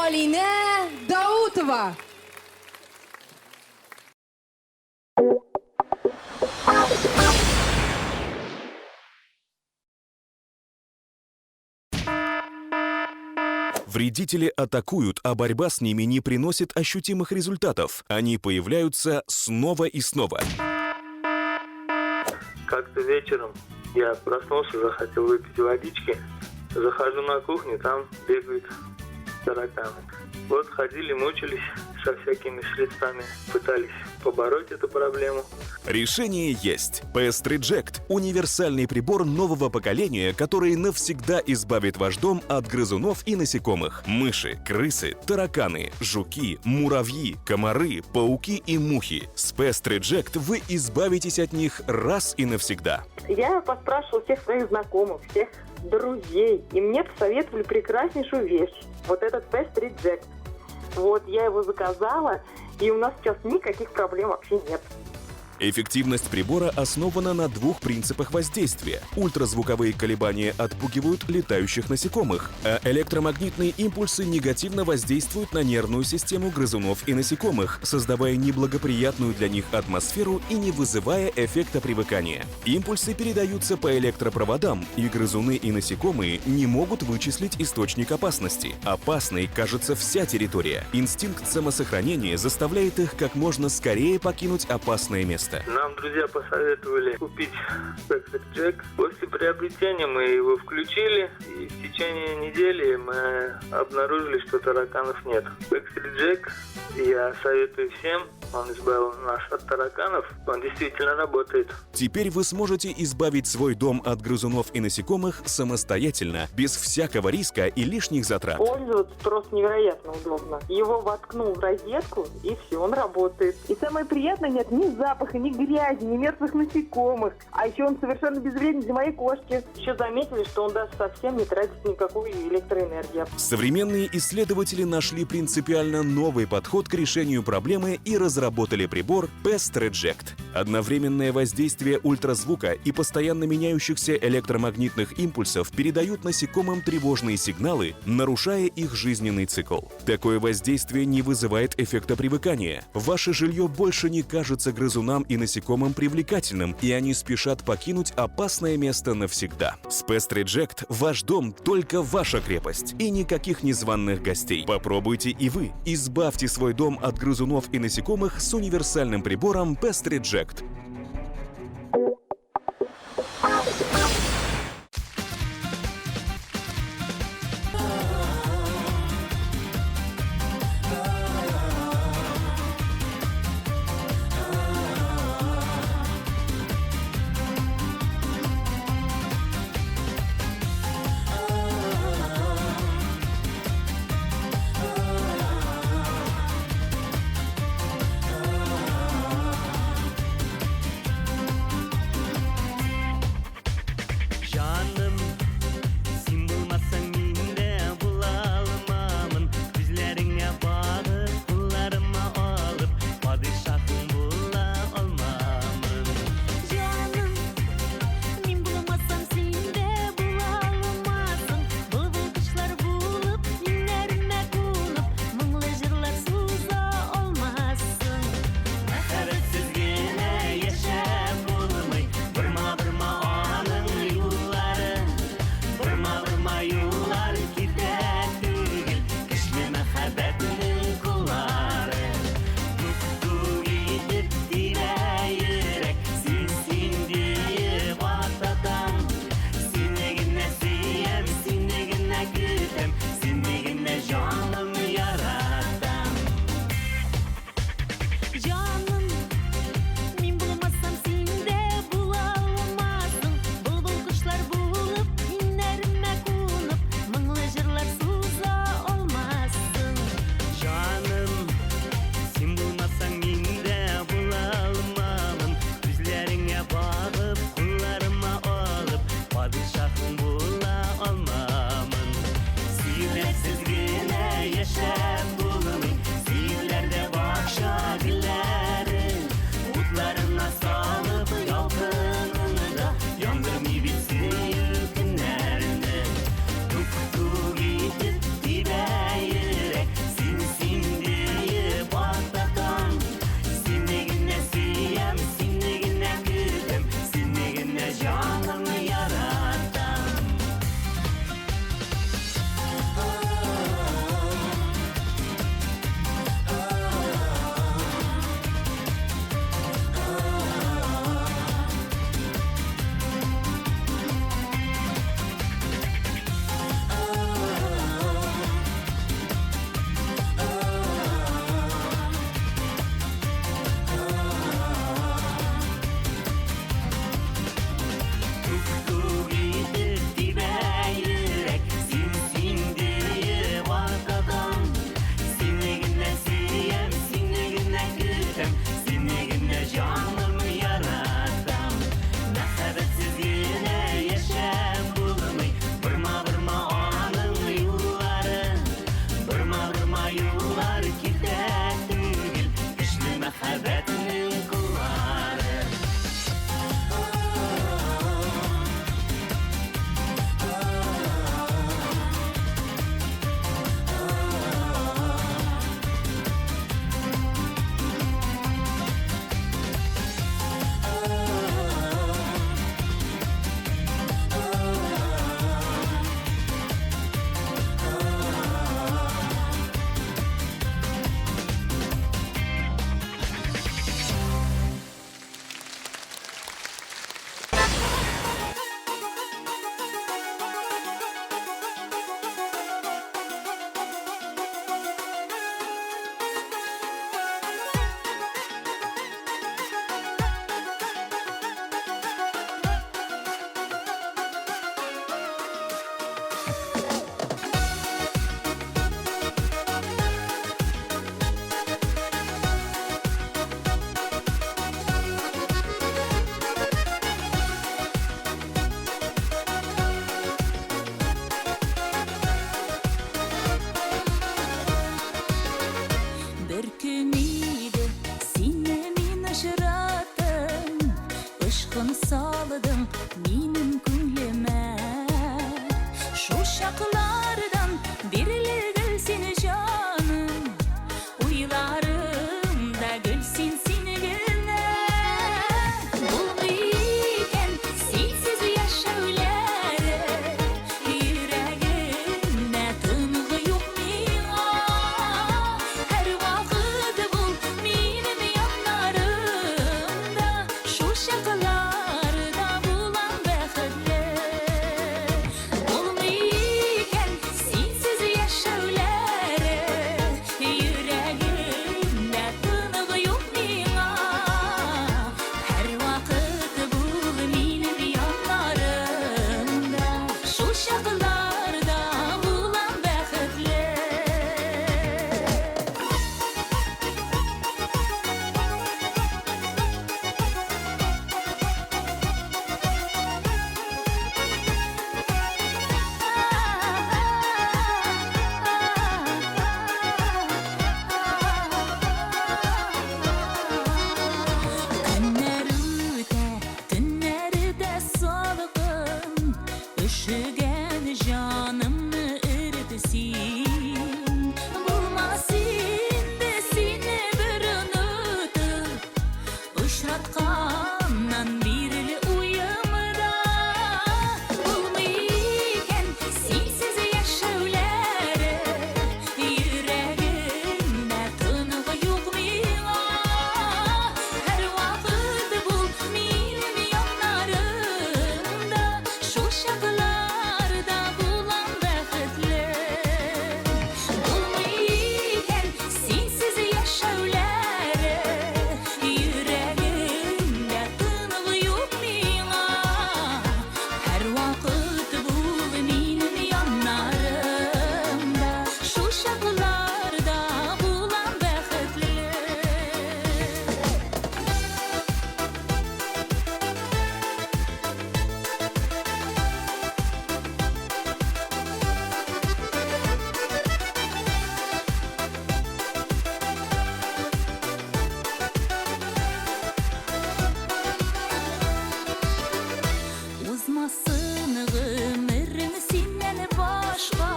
Полина Даутова. Вредители атакуют, а борьба с ними не приносит ощутимых результатов. Они появляются снова и снова. Как-то вечером я проснулся, захотел выпить водички. Захожу на кухню, там бегают тараканы. Вот ходили, мучились со всякими средствами, пытались побороть эту проблему. Решение есть. PS Reject – универсальный прибор нового поколения, который навсегда избавит ваш дом от грызунов и насекомых. Мыши, крысы, тараканы, жуки, муравьи, комары, пауки и мухи. С PS Reject вы избавитесь от них раз и навсегда. Я поспрашивала всех своих знакомых, всех друзей, и мне посоветовали прекраснейшую вещь. Вот этот PS Reject. Вот, я его заказала, и у нас сейчас никаких проблем вообще нет. Эффективность прибора основана на двух принципах воздействия. Ультразвуковые колебания отпугивают летающих насекомых, а электромагнитные импульсы негативно воздействуют на нервную систему грызунов и насекомых, создавая неблагоприятную для них атмосферу и не вызывая эффекта привыкания. Импульсы передаются по электропроводам, и грызуны и насекомые не могут вычислить источник опасности. Опасной кажется вся территория. Инстинкт самосохранения заставляет их как можно скорее покинуть опасное место. Нам друзья посоветовали купить PS Reject. После приобретения мы его включили, и в течение недели мы обнаружили, что тараканов нет. PS Reject я советую всем. Он избавил нас от тараканов. Он действительно работает. Теперь вы сможете избавить свой дом от грызунов и насекомых самостоятельно, без всякого риска и лишних затрат. Пользоваться просто невероятно удобно. Его воткнул в розетку, и все, он работает. И самое приятное, нет ни запаха, ни грязи, ни мертвых насекомых. А еще он совершенно безвреден для моей кошки. Еще заметили, что он даже совсем не тратит никакой электроэнергии. Современные исследователи нашли принципиально новый подход к решению проблемы и разработали прибор PS Reject. Одновременное воздействие ультразвука и постоянно меняющихся электромагнитных импульсов передают насекомым тревожные сигналы, нарушая их жизненный цикл. Такое воздействие не вызывает эффекта привыкания. Ваше жилье больше не кажется грызунам и насекомым привлекательным, и они спешат покинуть опасное место навсегда. С PS Reject ваш дом только ваша крепость, и никаких незваных гостей. Попробуйте и вы. Избавьте свой дом от грызунов и насекомых с универсальным прибором PS Reject. Ышқын салдың менің күңліме Шу шақлардан бірлі гүлсін жаным Ойларымда гүлсін сені гүлі Бұл екен сенсіз яшаулары Үйрегімде тынғы yok миңа Әр вақыт бұл менің yanlarımda Шу шақларда болам бәхітлі Бұл екен сенсіз яшаулары Үйрегімде тынғы yok миңа Әр вақыт бұл менің yanlarımda Шу шақларда болам бәхітлі Күннәр үтә, түннәр дә салқын, Өшігән жанымны үртісін. Булмас инде сені бір ұнытып, Ұшыратқаннан бирлі уйымда. Булмайкен сенсіз яшаулары, Үйрегімде тынғы yok миңа. Әр вақыт бұл менің yanlarımda Шу шақларда болам бәхітлі Болмайкен сенсіз яшаулары Үйрегімде тынғы yok миңа Әр вақыт бұл менің yanlarımda Шу шақларда болам бәхітлі Узмасын ғүмірім сенен башқа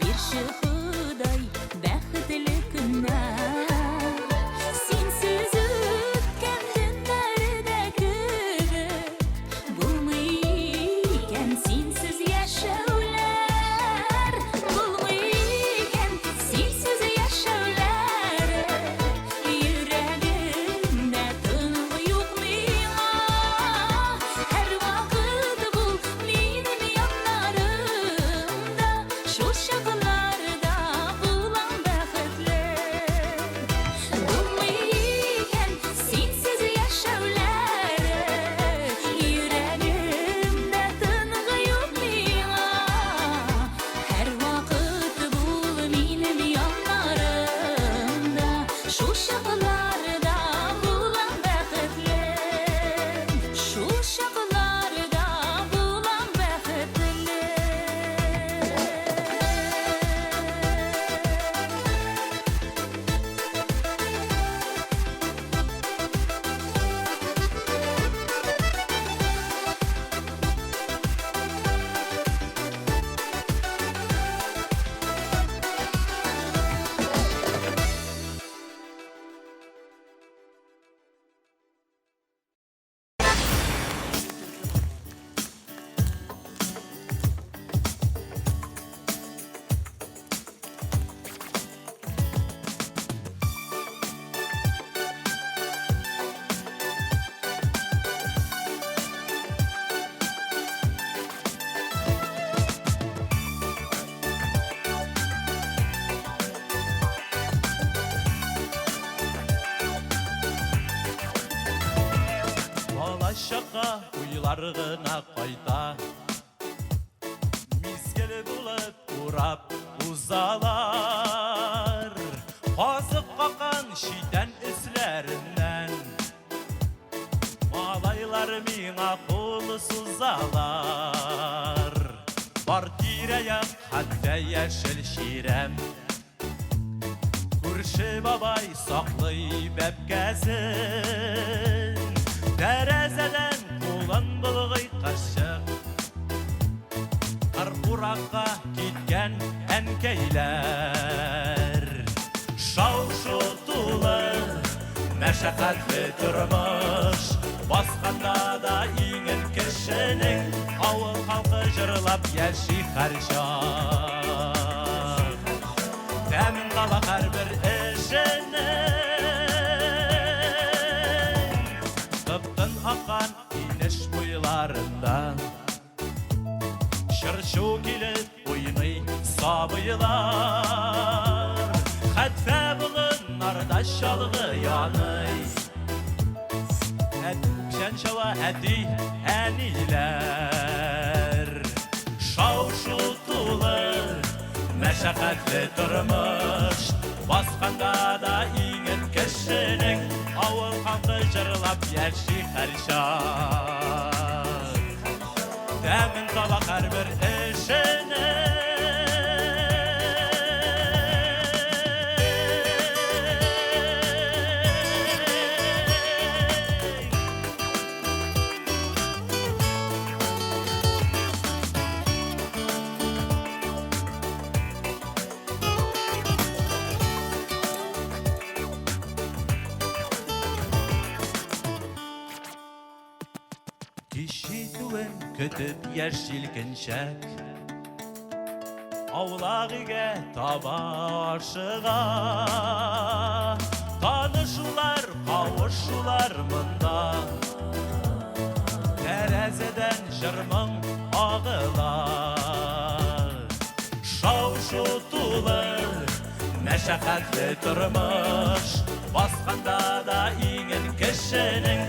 Берші Құдай бәхітлі күннәр Сенсіз өткен түндердегі Болмайкен сенсіз яшаулар Болмайкен сенсіз яшаулары Үйрегімде тынғы yok миңа Әр вақыт бұл менің yanlarımda Шу шақларда болам бәхітлі Болмайкен сенсіз яшаулары Үйрегімде тынғы yok миңа Әр вақыт бұл менің yanlarımda Шу шақларда болам бәхітлі Шу шақларда болам бәхітлі Болашаққа ойлар ғына қайта Мезгіл болып урап узалар Қазық қақан шиден үзлерінен Малайлар миңа қолы сузалар Бар тирәяк хәтта яшел ширәм Күрше бабай саклый бәпкәсен Тәрәзәдән кулын былгый кырчык Кырпуракка киткән әнкәйләр Шау-шу тулы мәшәкатьле тормыш Басканда да иңен кешенең Авыл халкы җырлап яши һәр чак Тәмин кала һәрбер эшенең Кыптын аккан инеш буйларында Чырчу килеп уйный сабыйлар Хәтфә болыннарда чалгы яный Пшән чала әти әниләр Шау-шу тулы мәшәкатьле тормыш Басканда да иңен кешенең Авыл халкы җырлап яши һәр чак Тәмин таба һәрбер эшенең Ишетүен көтіп яшилкенчәк Аулак өйгә таба ашыга Танышулар, кавышулар монда Тәрәзәдән җырмың агыла Шау-шу тулы мәшәкатьле тормыш Басканда да иңен кешенең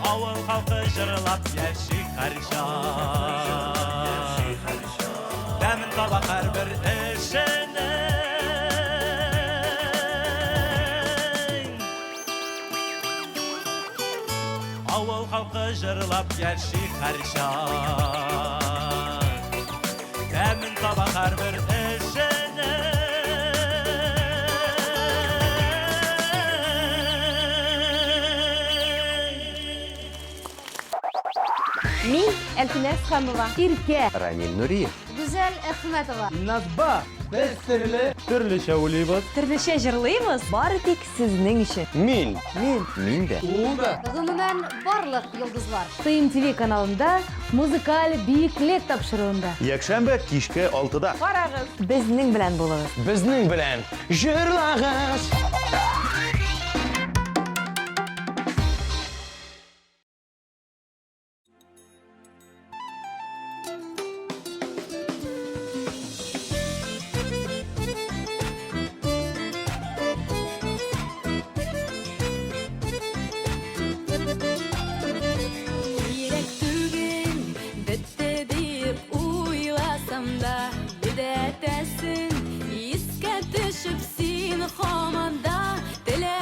Авыл халкы җырлап яши һәр чак Тәмин таба һәрбер эшенең Авыл халкы җырлап яши һәр чак Тәмин таба һәрбер эшенең Мин Әлфинәс Хәмова. Иркә. Рамил Нуриев. Гүзәл Әхмәтова. Назба. Без төрлечә уйлыйбыз. Төрлечә җырлыйбыз. Бары тик сезнең өчен. Мин дә. Ул да. Гомумән барлык йолдызлар. ТМТV каналында музыкаль биеклек тапшыруында. Якшәмбе кичке 6-да. Карагыз. Безнең белән булыгыз. Безнең белән җырлагыз. Керек түгел, бітті деп уйласам да Бедәтәсін искә төшіп син хаманда Теле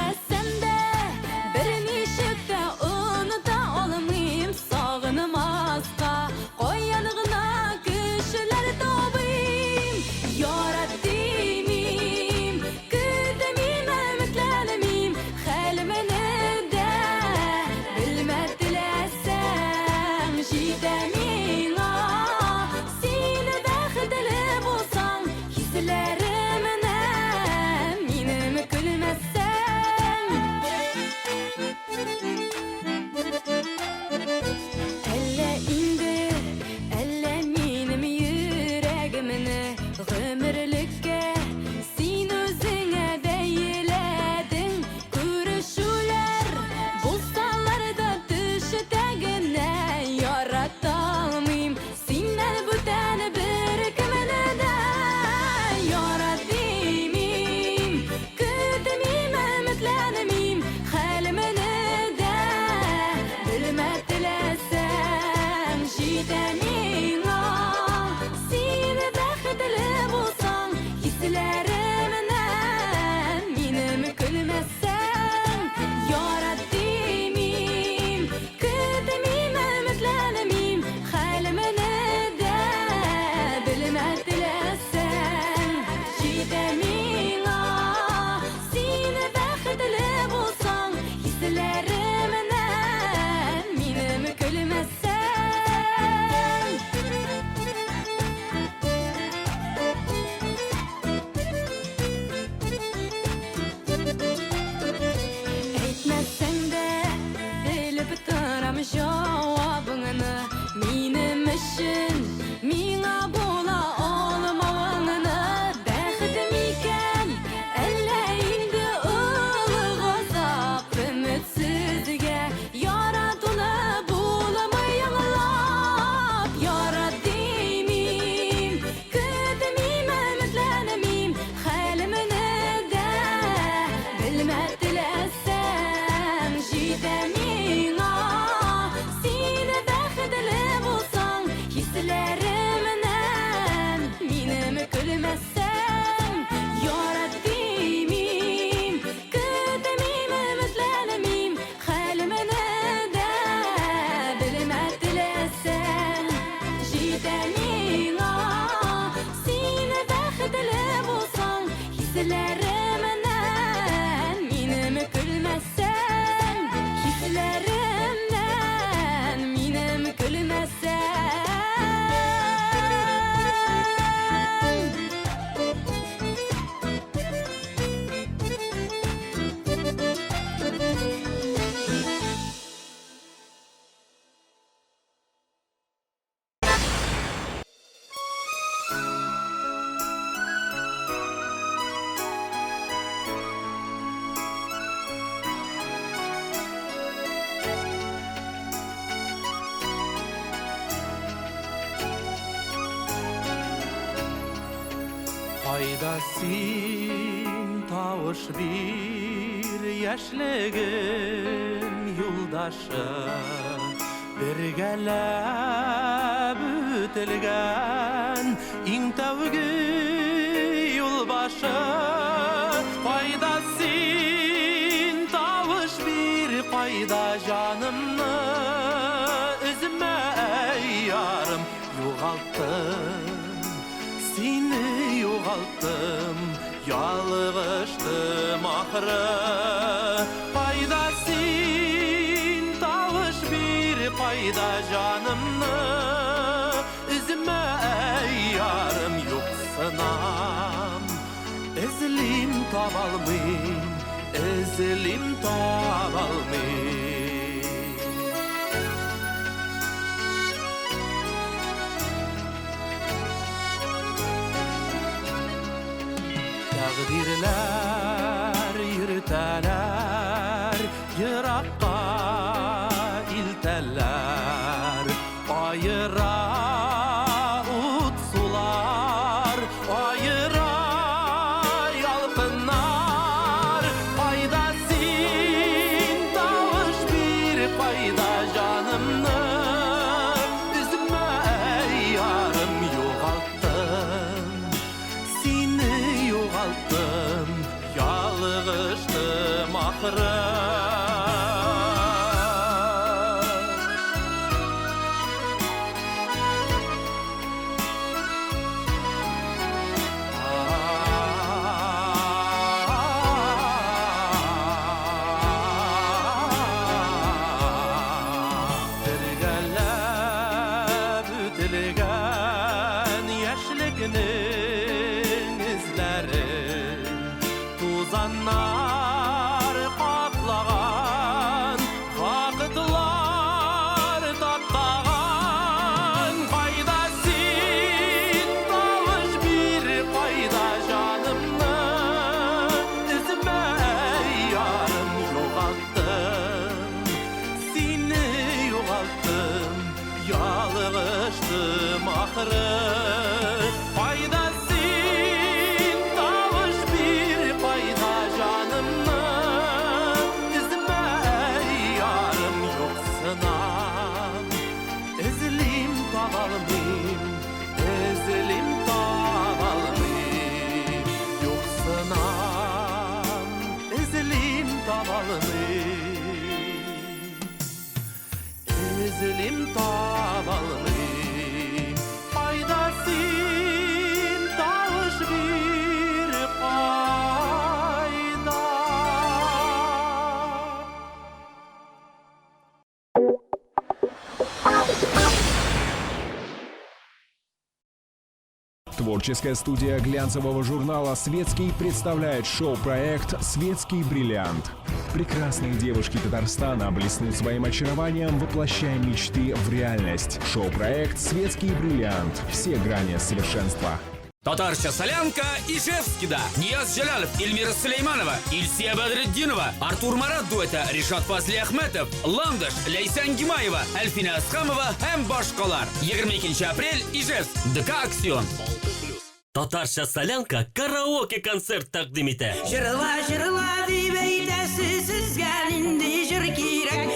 cevabını benim için Mina bola olmağını Bəxtim iken elleğimde ılık azap Ümitsizge yaradılı bulamayınlap Yaradimim, küdümim, ümitlenemim Halimini de bilmedilersen Jidemin Seni bəxtli bulsan hislerimden Benim gülmezsen Yaradimim, küdümim, ümitlenemim Halimini de bilmedilersen Jidemin Seni bəxtli bulsan hislerimden Benim gülmezsen hislerimden Benim gülmezsen Haydasin tavuş bir yaşlığın yoldaşı Birgelep ütilgen in tavgı yolbaşı Haydasin tavuş bir payda canımı üzme yarım yoğalttım Seni yoğalttım, yalğıştım ahırı Paydasin tavuş bir payda canımı Üzme yarım yoksanam Ezlim tabalmayım, ezlim tabalmayım Takdirler yürüteler Yırakka ilteler Ayıra utsular Ayıra yalpınar Paydasin tavuş bir payda canımı Üzme yarım yoğalttım Seni yoğalttım, yalğıştım ahırı Dilgelep ütilgen yaşlıkının izleri Tuzanlar kaplagan Vakıtlar tattağan Paydasin tavuş bir payda canımı Üzme yarım yoğalttım Seni yoğalttım Yalğıştım ahırı Paydasin tavuş bir payda canımı Üzme yarım yoksanam Ezlim tabalmayım, ezlim tabalmayım Yoksanam ezlim tabalmayım Ezlim tabalmayım Paydasin tavuş bir payda Творческая студия глянцевого журнала «Светский» представляет шоу-проект «Светский бриллиант». Прекрасные девушки Татарстана блеснут своим очарованием, воплощая мечты в реальность. Шоу-проект «Светский бриллиант». Все грани совершенства. Татарча солянка Ижевскида. Нияз Жалалов, Эльмира Сулейманова, Ильсия Бадриддинова, Артур Марат дуэты, Ришат Фазли Ахметов, Ландыш, Лейсан Гимаева, Эльфина Асхамова һәм башкалар. 22 апрель Ижевск. ДК Аксион. Татарча солянка караоке концерт тәкъдим итә. Жырла, жырла дип әйтәсез, сезгә нинди җыр кирәк?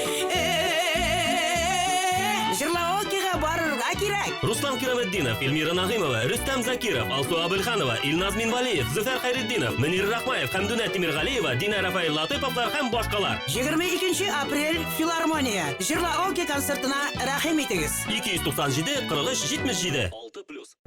Жырлаокига барырга кирәк. Руслан Кироветдинов, Эльмира Нагыймова, Рөстәм Закиров, Алсу Абылханова, Илназ Минвалиев, Зөфәр Хайретдинов, Мөнир Рахмаев, Хәмдүнә Тимиргалиева, Дина Рафаил Латыповлар һәм башкалар. 22 апрель филармония. Жырлаоки концертына рәхим итегез. 297 43 77.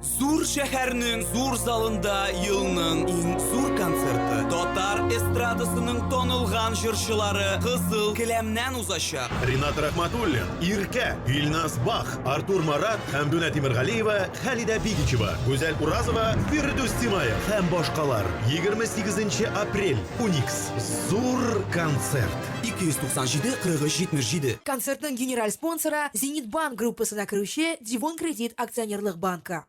Зур шәһәрнең зур залында елның иң зур концерты. Татар эстрадасының тонылган җырчылары кызыл келәмнән узачак. Ринат Рахматуллин, Иркә, Илназ Бах, Артур Марат, Хәмдүнә Тимиргалиева, Хәлидә Бигичева, Гүзәл Уразова, Фирдүс Тимаев һәм башкалар. 28 апрель. Уникс. Зур концерт. 297 43 77. Концертның генераль спонсоры Зенит банк группасына керүче Дивон кредит акционерлык банкы.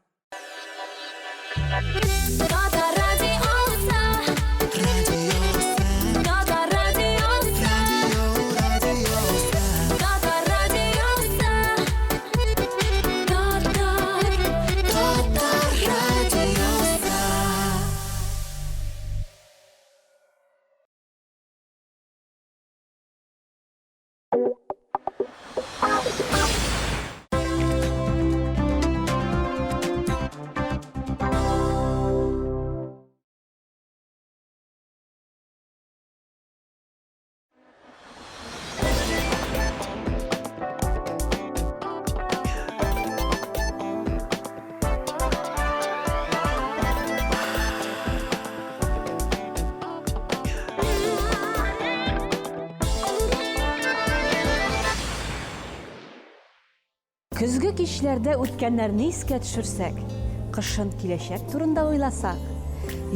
Көзгө кичләрдә үткәннәрне искә төшерсәк, кышын киләчәк турында уйласак,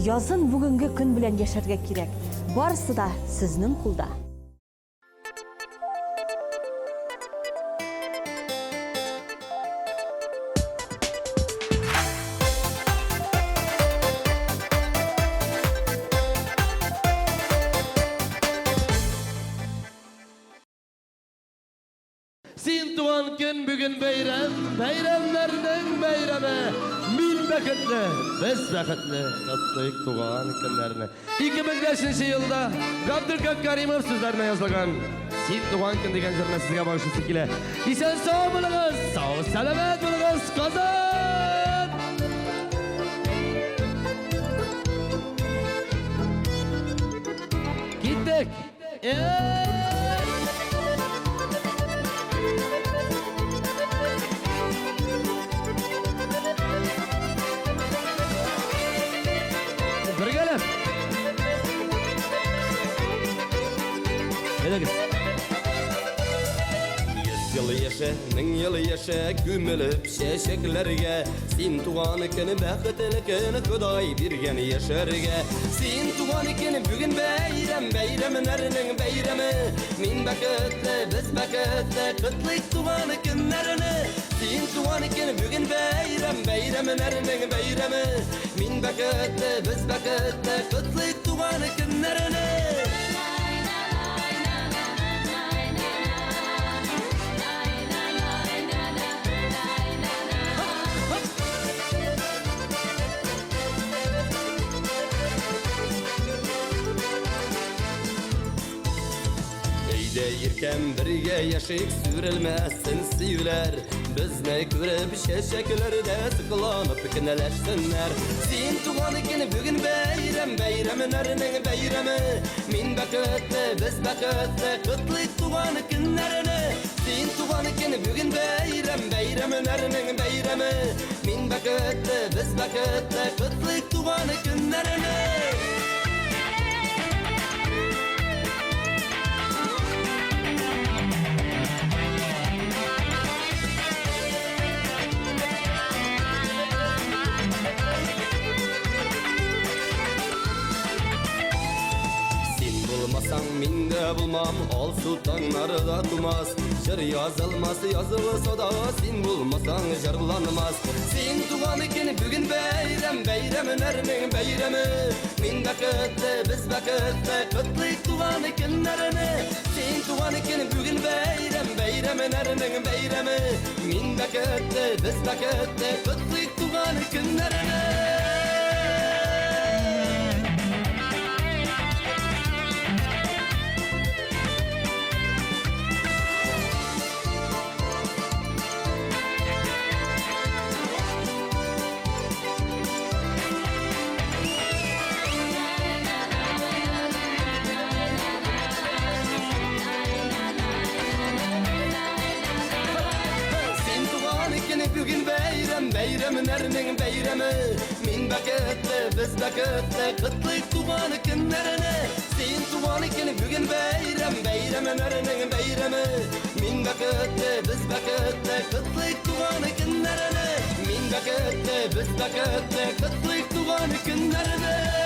язын бүгенге көн белән яшәргә кирәк. Барысы да сезнең кулда. Син туган көн бүген бәйрәм, бәйрәмнәрнең бәйрәме. Мин бәхетле, без бәхетле, котлыйк туган көннәрне. 2005 елда Габдулкак Каримов сүзләренә язылган Син туган көн дигән җырны сезгә багышлыйсы килә. Исән сау булыгыз, сау сәламәт булыгыз, Казан! Киттек! Birgalab. Edegіз. Yılı yaşa, min yılı yaşa, gömülüp şeşeklerge. Sin tuğan ikini bəxtini kini Xuday birgen yaşarge. Sin tuğan ikini bugün beyrem, beyreminlerinin beyremi. Min bəxtli, biz bəxtli, kıtlık tuğan ikinlerini. Sin tuğan ikini bugün beyrem, beyreminlerinin beyremi. Min bəxtli, biz bəxtli, kıtlık tuğan ikinlerini. Yirken birge yaşayık sürülmezsin sivler. Bizne görüp şeşeklerde sıkılanıp kineleşsinler. Sin tuğan ikini bugün beyrem, beyreminlerinin beyremi. Min bəxtli, biz bəxtli, kıtlık tuğan ikinlerini. Sin tuğan ikini bugün beyrem, beyreminlerinin beyremi. Min bəxtli, biz bəxtli, kıtlık tuğan ikinlerini. Bulmasan min de tuğam, ol sultanları da tumaz. Jır yazılması yazılı soda, sen bulmasan jırlanmaz. Sen tuğan iken bugün beyrem, beyremin ermin beyremi. Min bakıtlı, biz bakıtlı, kıtlık tuğan ikenlerini. Sen tuğan iken bugün beyrem, beyremin ermin beyremi. Min bakıtlı, biz bakıtlı, kıtlık tuğan ikenlerini. Bugün beyrem, beyremin ermin beyremi. Min bakıtlı, biz bakıtlı, kıtlık tuğan ikenlerini. Sen tuğan iken bugün beyrem, beyremin ermin beyremi. Min bakıtlı, biz bakıtlı, kıtlık tuğan ikenlerini. Min bakıtlı, biz bakıtlı, kıtlık tuğan ikenlerini.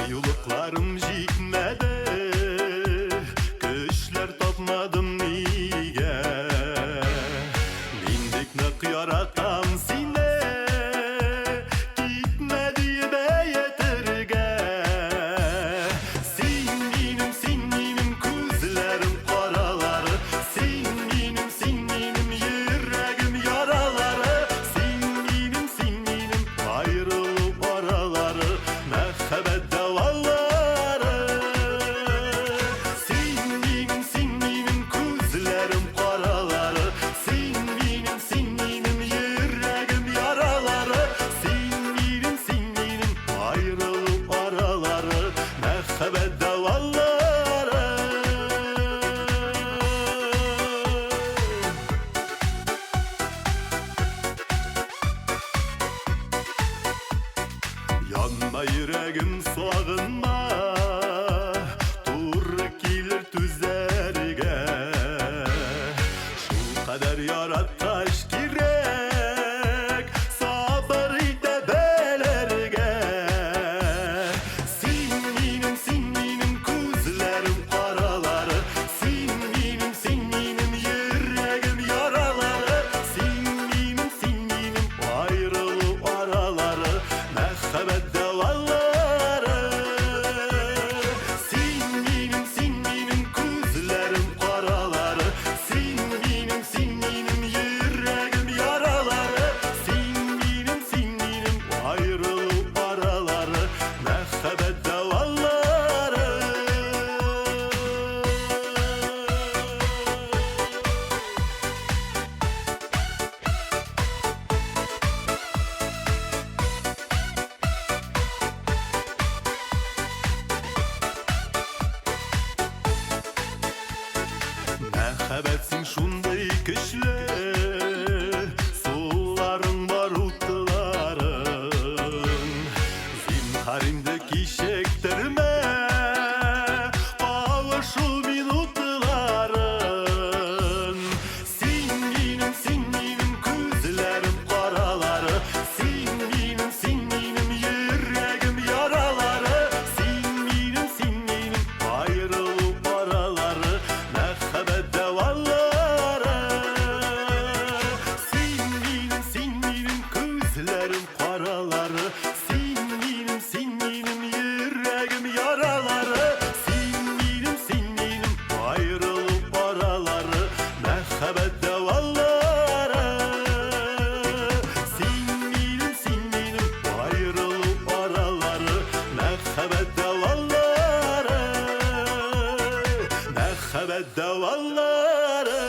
Yoluklarım jitmedi, küşler topmadım niye? Mindikni yaratam sine, gitmedi beyetirge. Sen benim közlerim karaları, sen benim yüreğim yaraları. Sen benim ayrılıp araları, mehbet yanma yüreğim soğunma, dur gelir tüzerge. Şu kadar yarataş gerek, sabır ide belerge. Sen benim közlerim karaları, sen benim yüreğim yaraları. Sen benim ayrılıp araları, mehbet davalları. Sen benim közlerim karaları, sen benim yüreğim yaraları. Sen benim ayrılıp araları, mehbet davalları. Mehbetsin şunday güçlü, suların var utların. Zinharimdeki şekterime, kavuşul minutların. Sen benim közlerim karaları, sen benim yüreğim yaraları. Sen benim ayrılıp araları, mehbet davalları. Sen benim közlerim karaları, sen benim yüreğim yaraları. Sen benim ayrılıp araları, mehbet davalları. Sen benim ayrılıp araları, mehbet davalları. Mehbet davalları.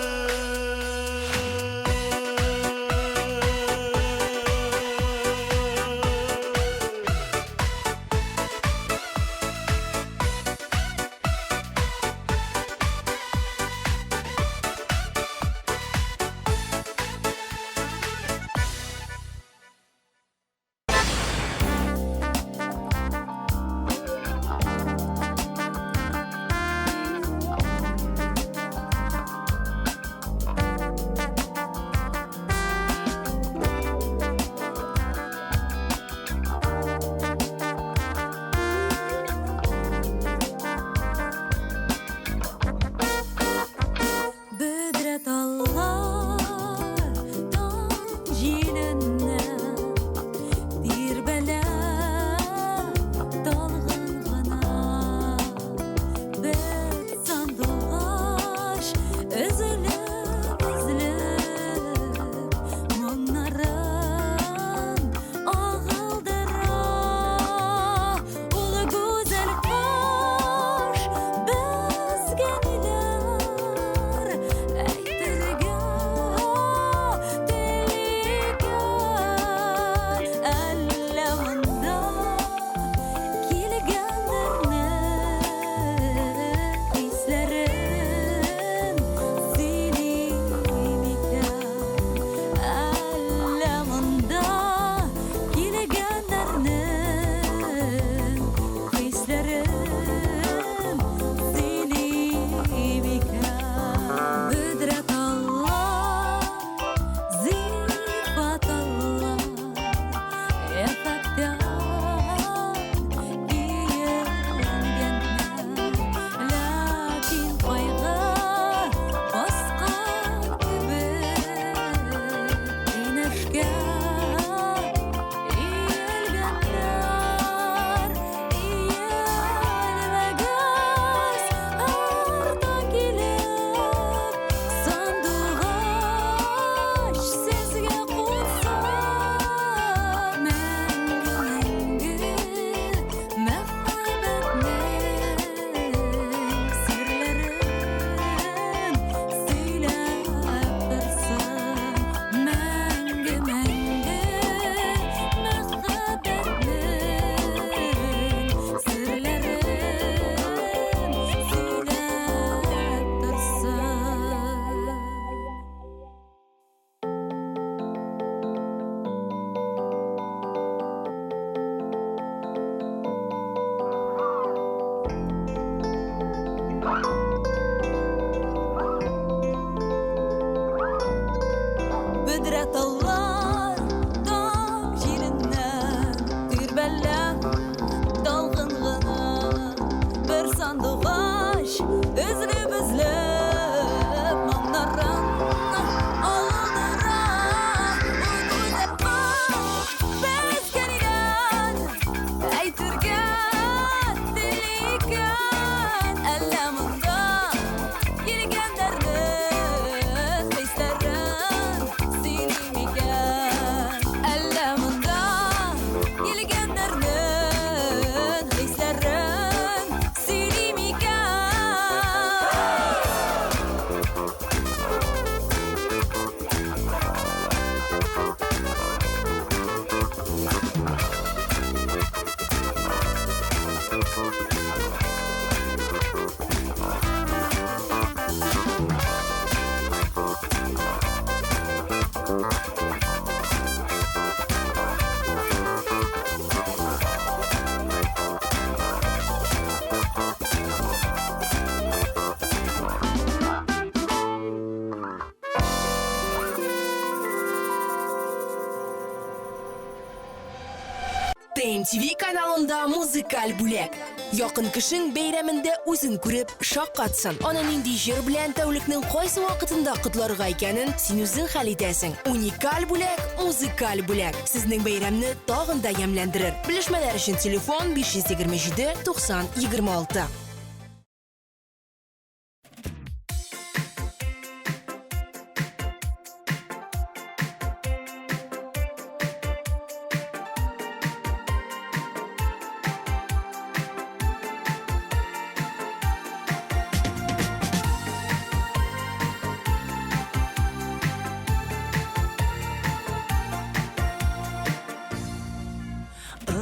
TMTV kanalında muzikal бүләк. Якын кешең бәйрәмендә үзен күреп шаккатсын. Аны нинди җыр белән тәүлекнең кайсы вакытында котларга икәнен син үзең хәл итәсең. Уникаль бүләк, музыкаль бүләк. Сезнең бәйрәмне тагын да ямьләндерер. Белешмәләр өчен телефон 527 90 26.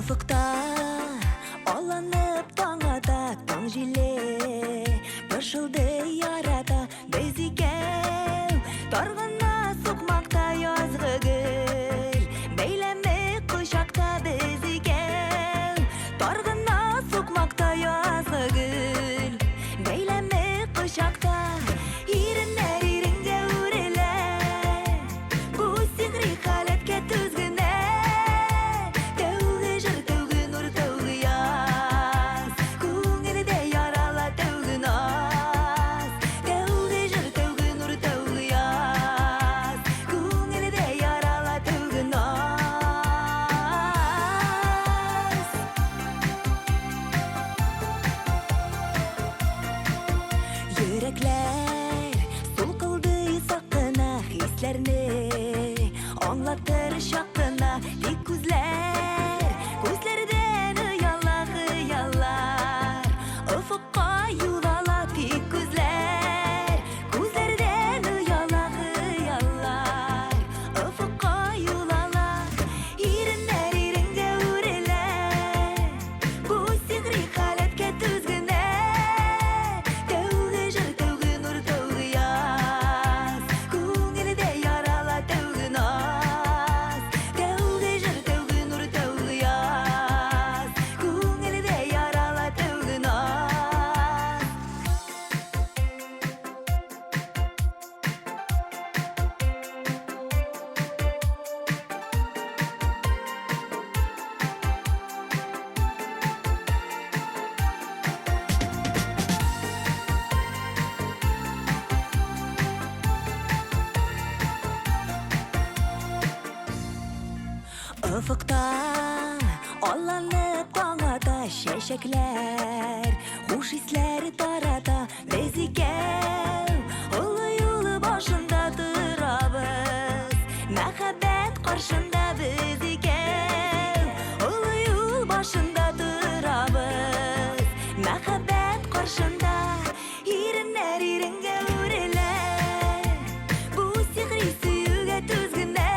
Ufukta olanıp tağada taң жиле Пышылды ярата безигәү Тарғына соқмақта язғы гүл Бәйләме құшақта безигәү Тарғына соқмақта язғы гүл Бәйләме құшақта ирінер ирінге үреле Бұ сигри халетке түзгіне Йөрәкләр сулкылды сакына хисләрне аңлатыр шакына тик күзләрдән ояла хыяллар офукка юлала тик күзләрдән ояла хыяллар офукка юлала иреннәр иреңгә үрелә бу сихри халәткә түзгенә Ufukta allanıp tağada şeşekler Huş hisler tarata bezigəu Ulu yolu başında durabız Məhəbbət qarşında bezigəu Ulu yol başında durabız Məhəbbət qarşında irinlər iringə ürelə Bu sihri suyuga tüzgünə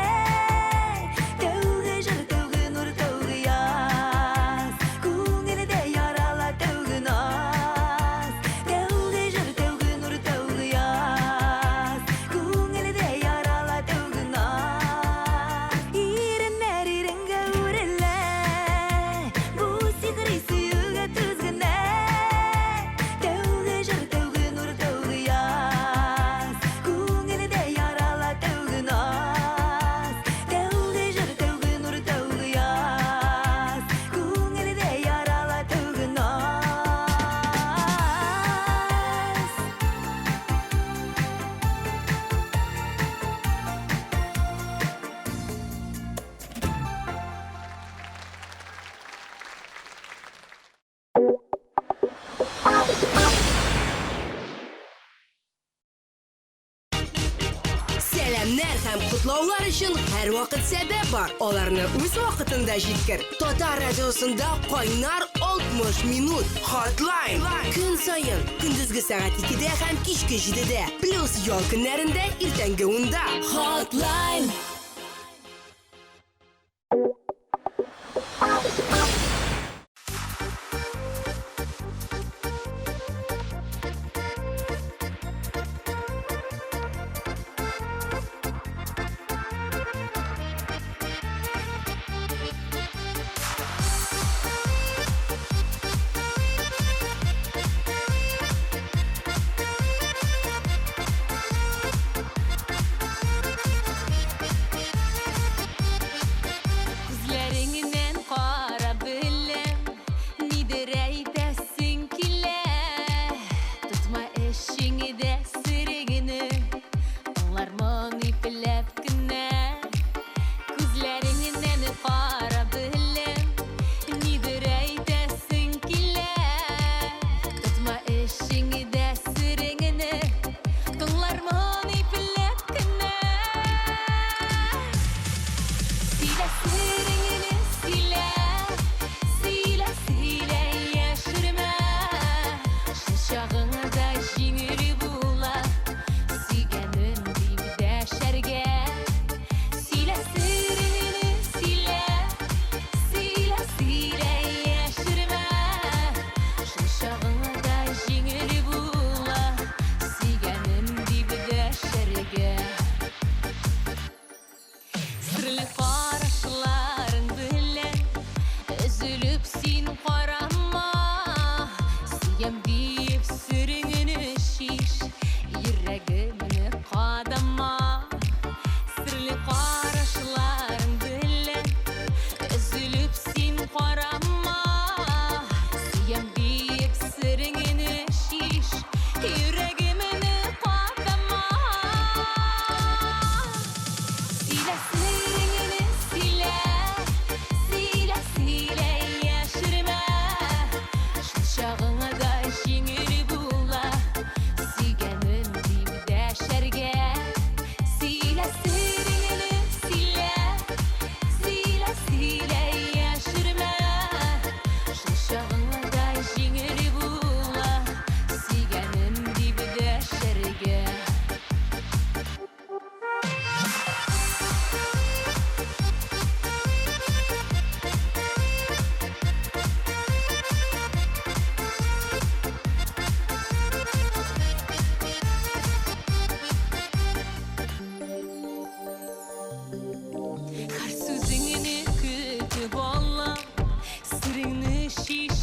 Сәламнәр һәм котлаулар өчен һәр вакыт сәбәп бар. Аларны үз вакытында җиткер. Татар радиосында кайнар 60 минут Hotline. Көн саен көндезге сәгать 2дә һәм кичке 7дә. Плюс ял көннәрендә иртәнге 10да. Hotline.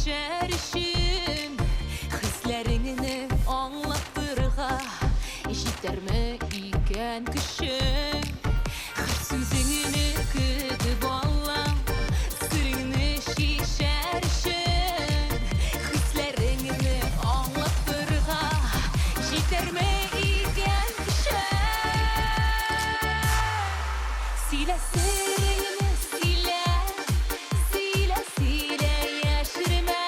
şişerişin hislerini anlattırga işiterme iken kışın sözünü kütüp allam sırrını şişerişin hislerini anlattırga işiterme iken kışın sile sırrını sile sile sile yaşırma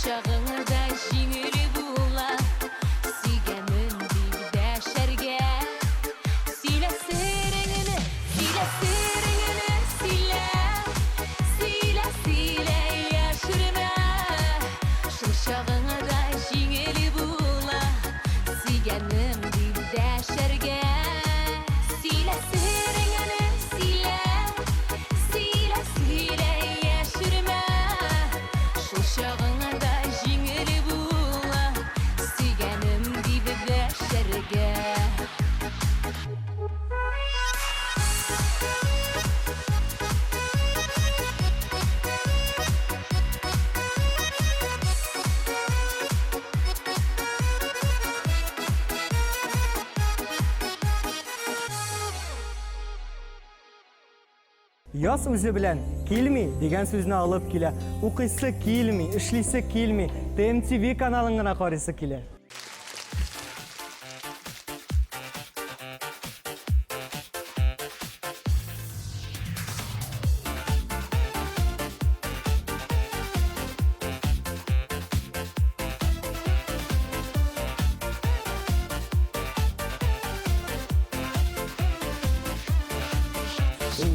şaşağında jingiri bula sigemin dibde şerge sile sırrını sile sile sile yaşırma şaşağında jingiri bula sigemin dibde şerge sile sırrını sile yaşırma şaşağında jingiri bula sigemin dibde şerge Яз үзе белән килми дигән сүзне алып килә. Укыйсы килми, эшлисе килми, ТМТV каналын гына карыйсы килә.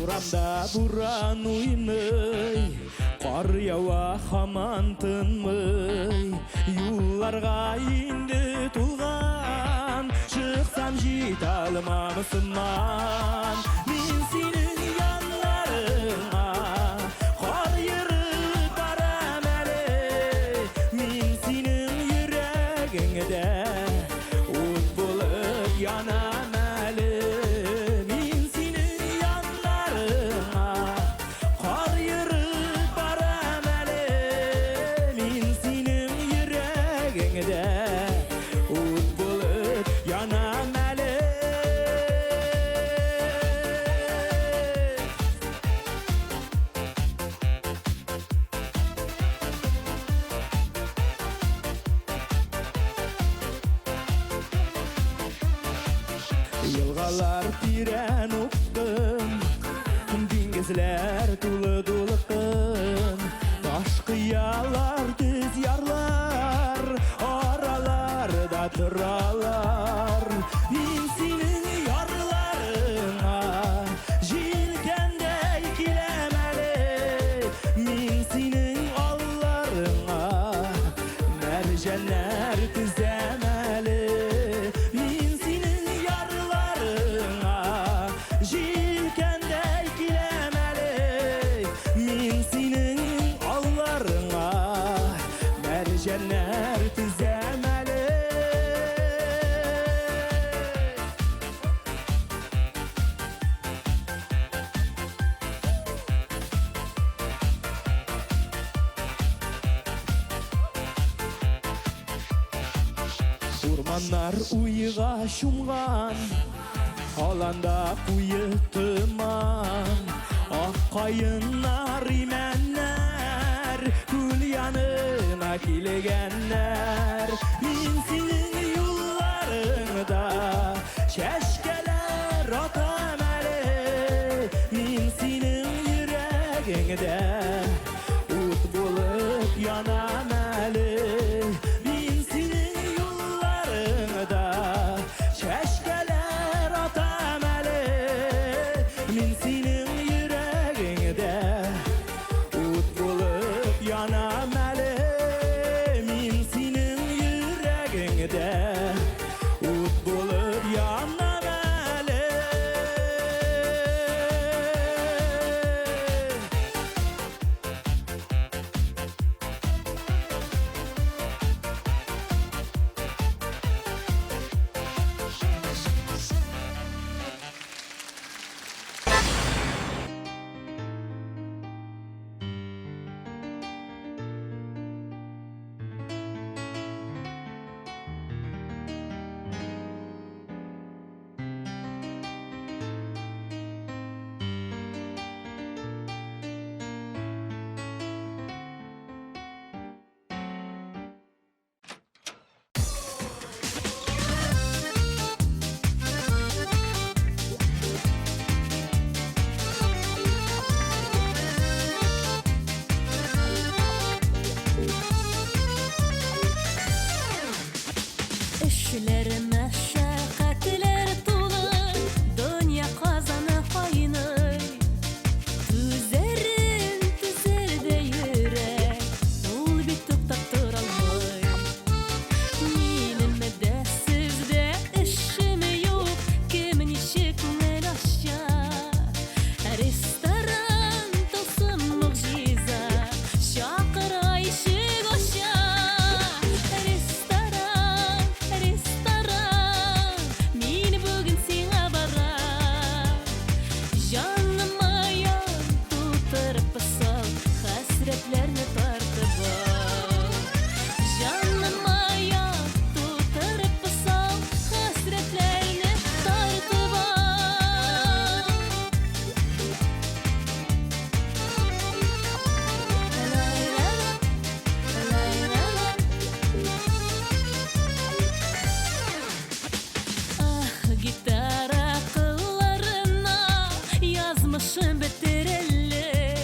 Урамда буран уйный, қар яуа хаман тынмый, юлларға инде тулған, шықсам жет алмамысыман. Мен сенің янларыңа, қар еріп барам әлі, мен сенің жүрегіңде, от болып янам әлі. Yılgalar tiren uqqın, dengizler tulu duluqqın, taş qiyalar düz yarlar, aralarda turalar. Men senin yarlarına jilkendey kilemeli, men senin allarına mercanlar tizemeli. Mercanlar tizemeli. Урманнар уйга шумган, аланда куйы тыман, ак кайыннар именнер, күл янына килгәннәр. Мин синең юлларыңда чәчкәләр атам әле, мин синең йөрәгеңдә ут булып янам әле. Мин синең юлларыңда чәчкәләр атам әле, мин синең йөрәгеңдә ут булып янам әле. Мин синең йөрәгеңдә ут булып янам әле. hasretlerini tartıp al. Canıma yar tutarıp sal, hasretlerini tartıp al. Ah gitara kıllarına yazmışım bitireller.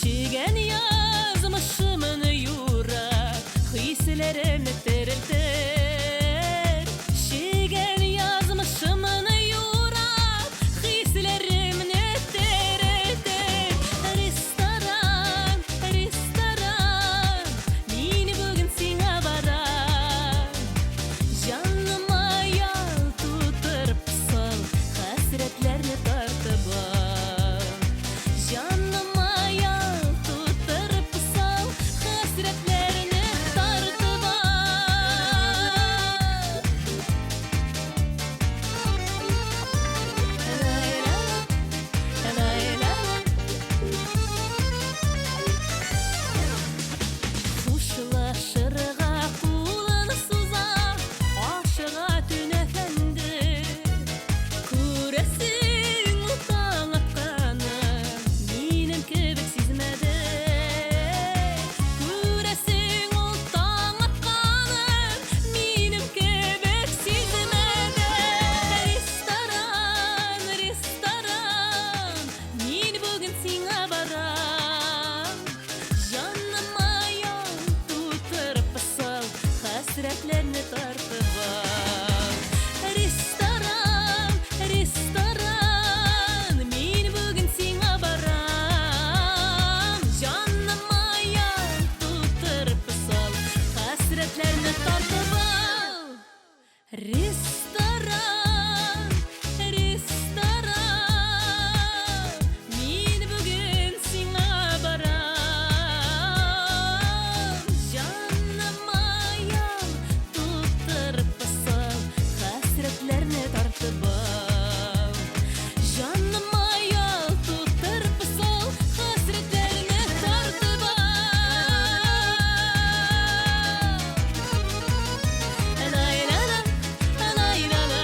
Şigen yazmışımın yurak, hislerini terilter. Şigen yazmışımın yurak, hislerimni terilter. Restoran, restoran, meni bugün sina baran. Canıma yal tutarıp sal, hasretlerini tartıp al. Canıma yal tutarıp sal, hasretlerini tartıp al. Kuşlaşırga kulun suza, aşığa tünefendi. Kuresin utan atkanı, minim kibik sizmedi. Kuresin utan atkanı, minim kibik sizmedi. Restoran, restoran, meni bugün sina baran. Canıma yol tutarıp sal, hasretlerini tartıp al. Restoran, restoran, meni bugün sina baran. Canıma yol tutarıp sal, hasretlerini tartıp al. Restoran, restoran, meni bugün sina baran. Canıma yol tutarıp sal, hasretlerini tartıp al. Canıma yol tutarıp sal, hasretlerini tartıp al. Lay la la, lay la la.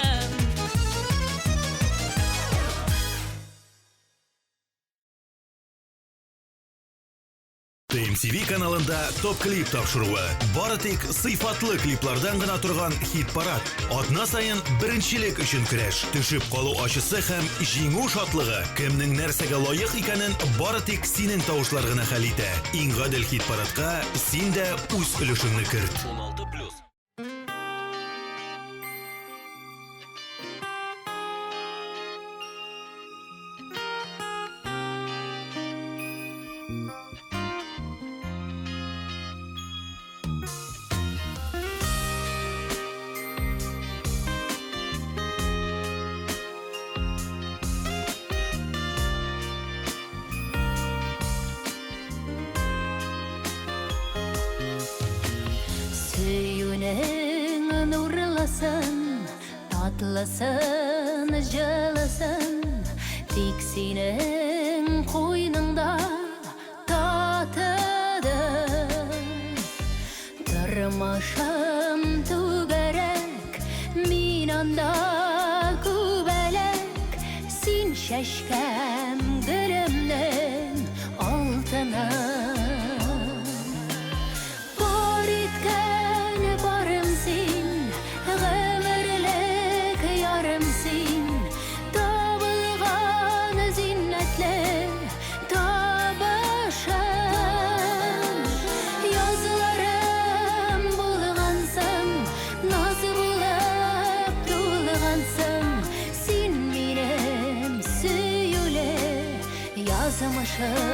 TMTV kanalында топ клип тапшыруы. Бары тик сыйфатлы клиплардан гына торган хит парад. Атна сайын беренчелек өчен көрәш. Төшеп калу ачысы һәм җиңү шатлыгы. Кемнең нәрсәгә лаек икәнен бары тик синең тавышлар гына хәл итә. Иң гадел хит парадка син дә үз өлешеңне керт. 16+. Сөюнең нурласын, татлысын, жылысын. Тик синең қойныңда татыдым. Тормышым түгәрәк, мин анда күбәләк. Син шәшкәм гөлемнең алтыны. Бар иткән барым син, гомерлек ярым син. Табылган зиннәтле табышым. Язларым булгансың, наз булып тулгансың. Син минем сөюле язмышым.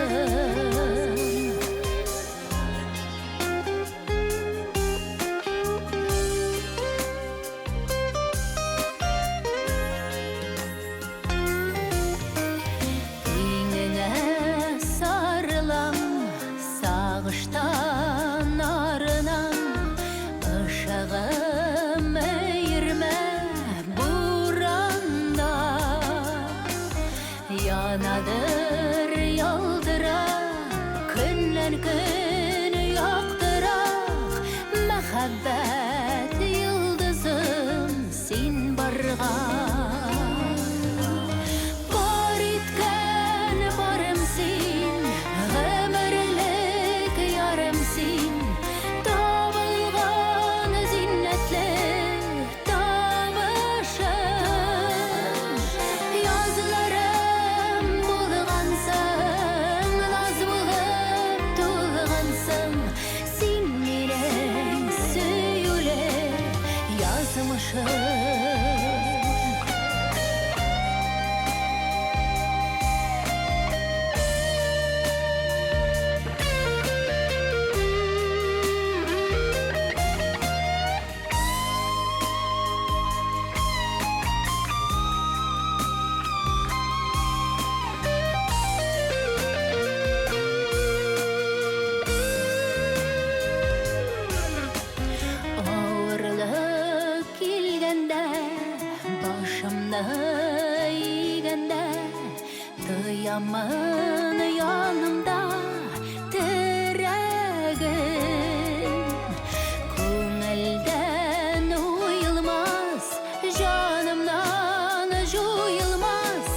Yanadır yaldıra, günler Aman yanımda teregin Köngülden uyulmaz Canımdan juyulmaz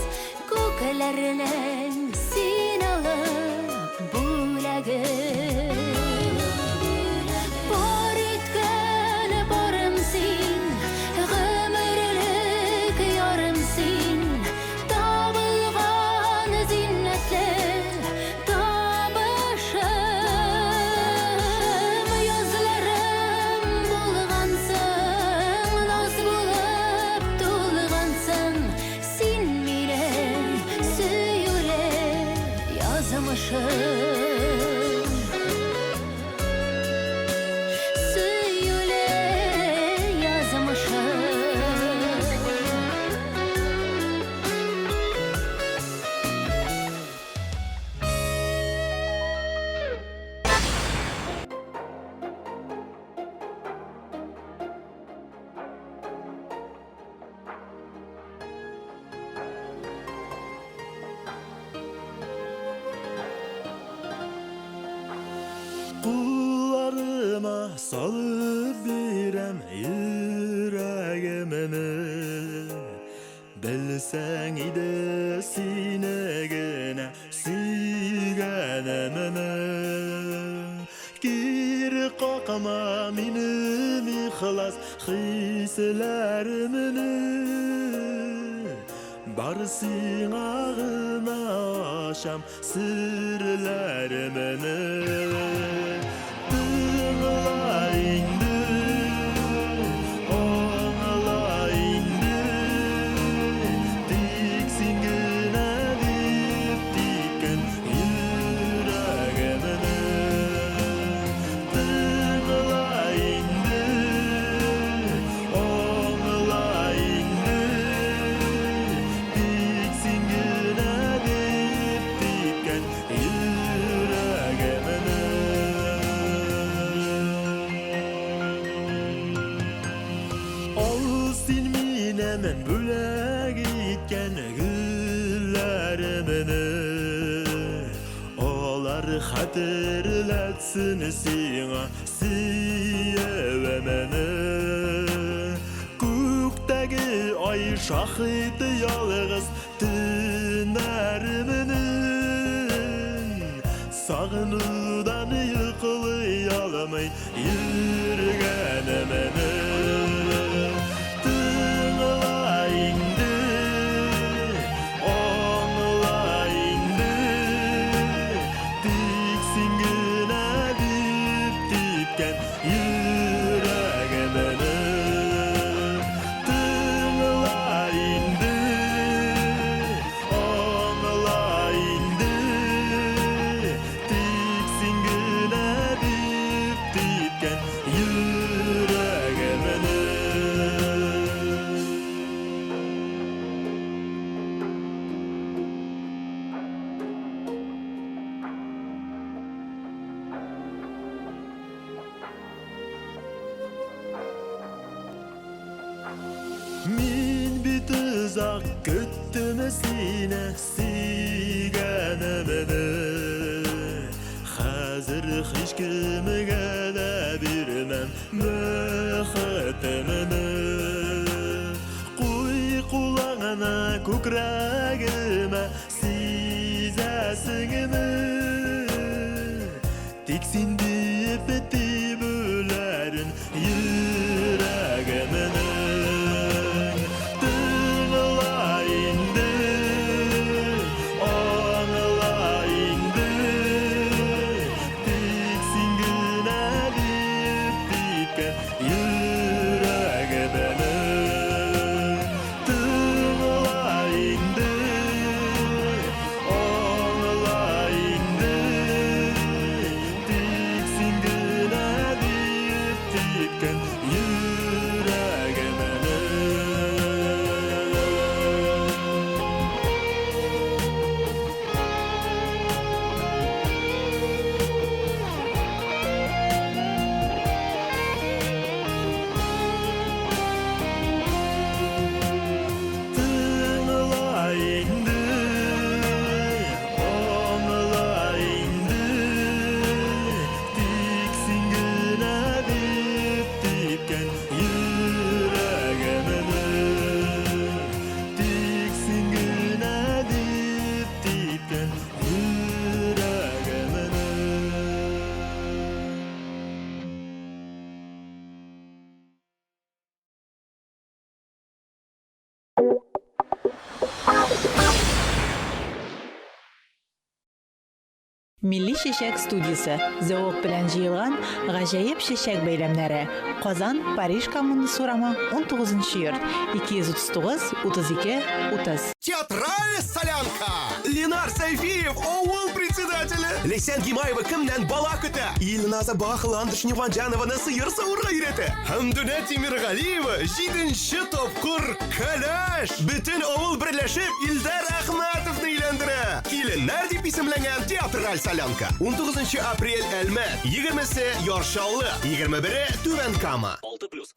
Kökelerinin sinalı bulagin Bar etken barımsin Gümürlük yarımsin Tabılgan zinnetle tabışım Yazlarım bulgansın Naz bulup tulgansın Sin mire süyüle yazmışım Süyüle yazmışım Kullarıma salıp birem yüreğimini Bilsen ide sinegine sigenemini Gir kakma minim ihlas hislerimini Barsın ağına aşam sırlarımını Dığla indi, oğla indi Diksin güne dip dikken yüreğimini Dığla indi, oğla indi Diksin güne dip dikken yüreğimini Al sin minemen bülek gitken güllerimini Olar hatırlatsın sana sevemeni Gökteki ay şahidi yalğız tüneriminin Sağınıdan yıkılayalmay yürgenemeni Dığla indi, oğla indi Diksin güne dip dipken yüreğimini Dığla indi, oğla indi Diksin güne dip dipken yüreğimini Min bir tuzak küttüm sine sigenemeni Hazır hiç kimge de birmem mühtemini Kuy kulağına kukreğime sizesini Tiksin deyip etti bülerin yüreğimini Dığla indi, oğla indi Tiksin güne dip dipken yüreğimini Dığla indi, oğla indi Tiksin Milli Şeşek Studiyası Zevok bilen jıyılgan gajayip şeşek beylemleri Qozon Parij Kommuny Surama 19 yurt 239 32 30. Театральная солянка! Ленар Сайфиев, оуыл председателі! Лесен Гимаева кімнен бала күті? Илназа Бақыландыш Неванжанованы сыйыр сауырға үйреті. Хамдуна Тимирғалиева 7-ші топқыр кәләш! Бүтін оуыл бірләшіп Илдар Ахматовны үйлендірі. Келіннер деп исемленген театраль солянка. 19 апрель Әлмәт, 20-сі Яршаллы, 21-і Түвен Кама. 6+.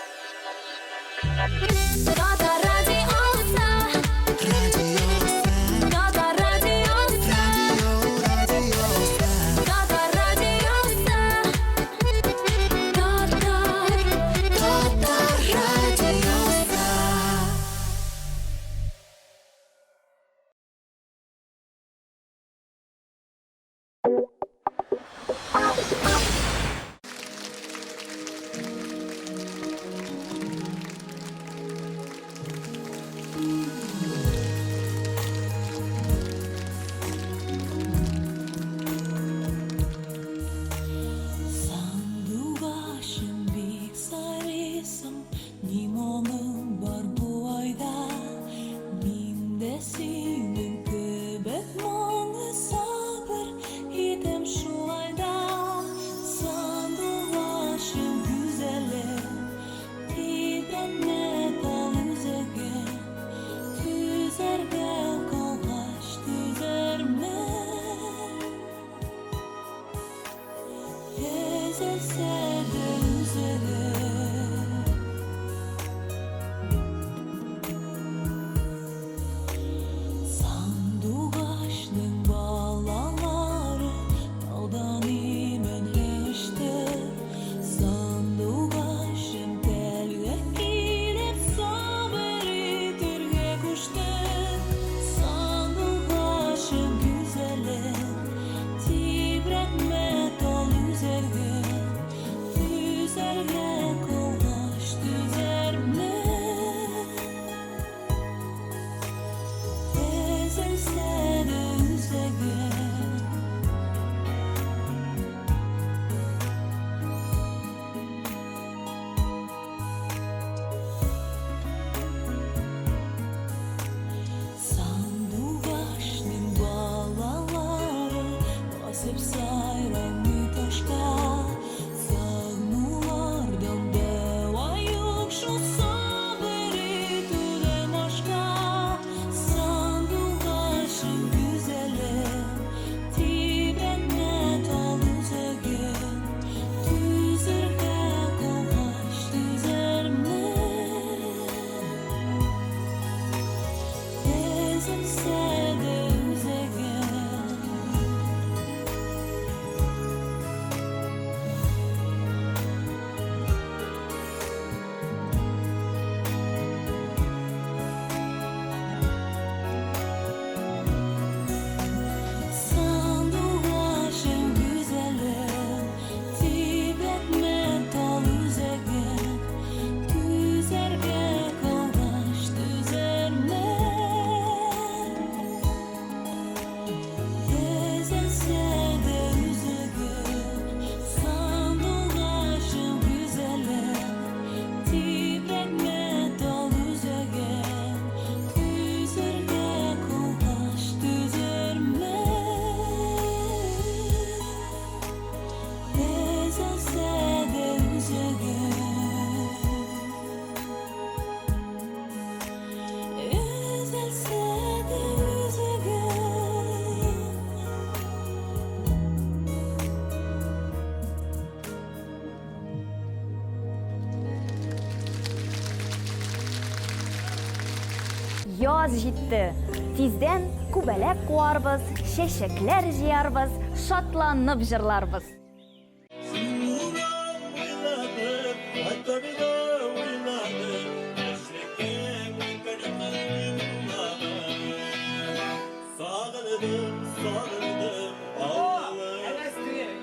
Yaz җитте. Тиздән күбәләк куарбыз, чәчәкләр җыярбыз, шатланып җырларбыз.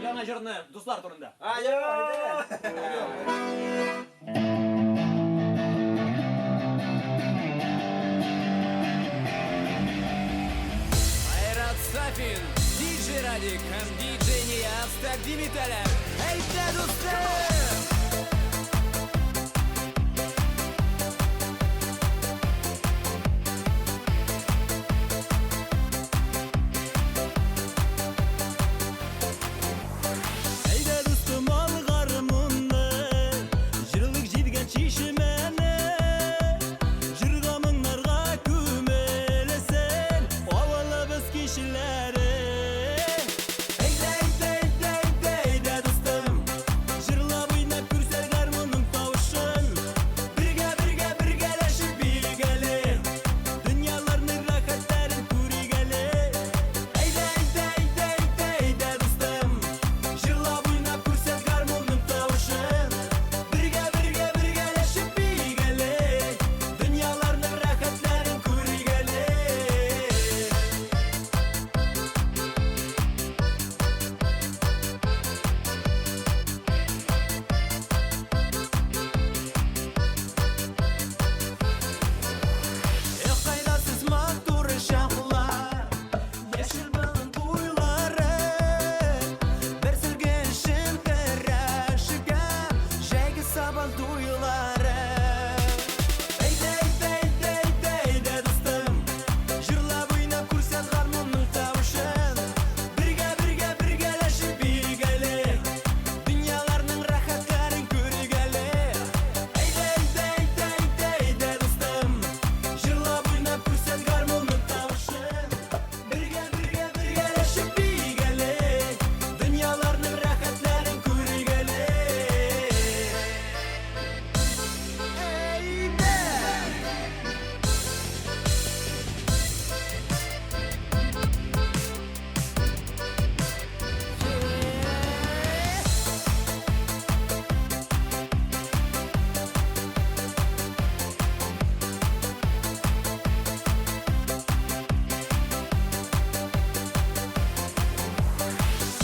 Яңа җырны дуслар турында. тәкъдим итәләр. Әйтә дустым! Әйдә дустым ал гармунны, җырлык җидгән чишмәне, җырга моңнарга күмелсен, авылыбыз кешеләре. Әйдә дустым, җырлап уйнап күрсәк гармунның тавышын, бергәләшеп бигәле, дөньяларның рәхәтләрен күргәле. Әйдә дустым, җырлап уйнап күрсәк гармунның тавышын, бергәләшеп бигәле, дөньяларның рәхәтләрен күргәле. Кайда сез матур чаклар, яшел балын буйлары, бер сөлгешен көрәшегә, җәйге сабан туйлары. Әйдә дустым, җырлап уйнап күрсәк гармунның тавышын, бергәләшеп бигәле, дөньяларның рәхәтләрен күргәле. Әйдә дустым, җырлап уйнап күрсәк гармунның тавышын, бергәләшеп бигәле, дөньяларның рәхәтләрен күргәле.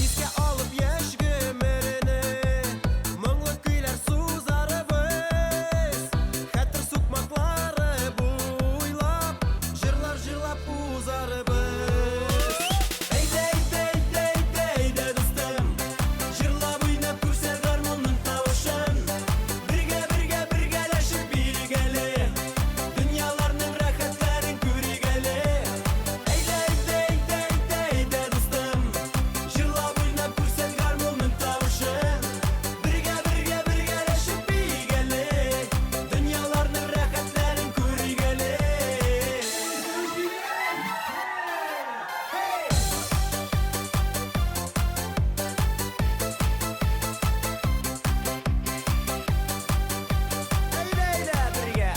Искә алып яшь гомерне, моңлы көйләр сузарыбыз, хәтер сукмаклары буйлап, җырлап узарыбыз. Әйдә дустым, җырлап уйнап күрсәк гармунның тавышын, бергәләшеп бигәле, дөньяларның рәхәтләрен күргәле. Әйдә дустым, җырлап уйнап күрсәк гармунның тавышын, бергәләшеп бигәле, дөньяларның рәхәтләрен күргәле. Әйдә бергә.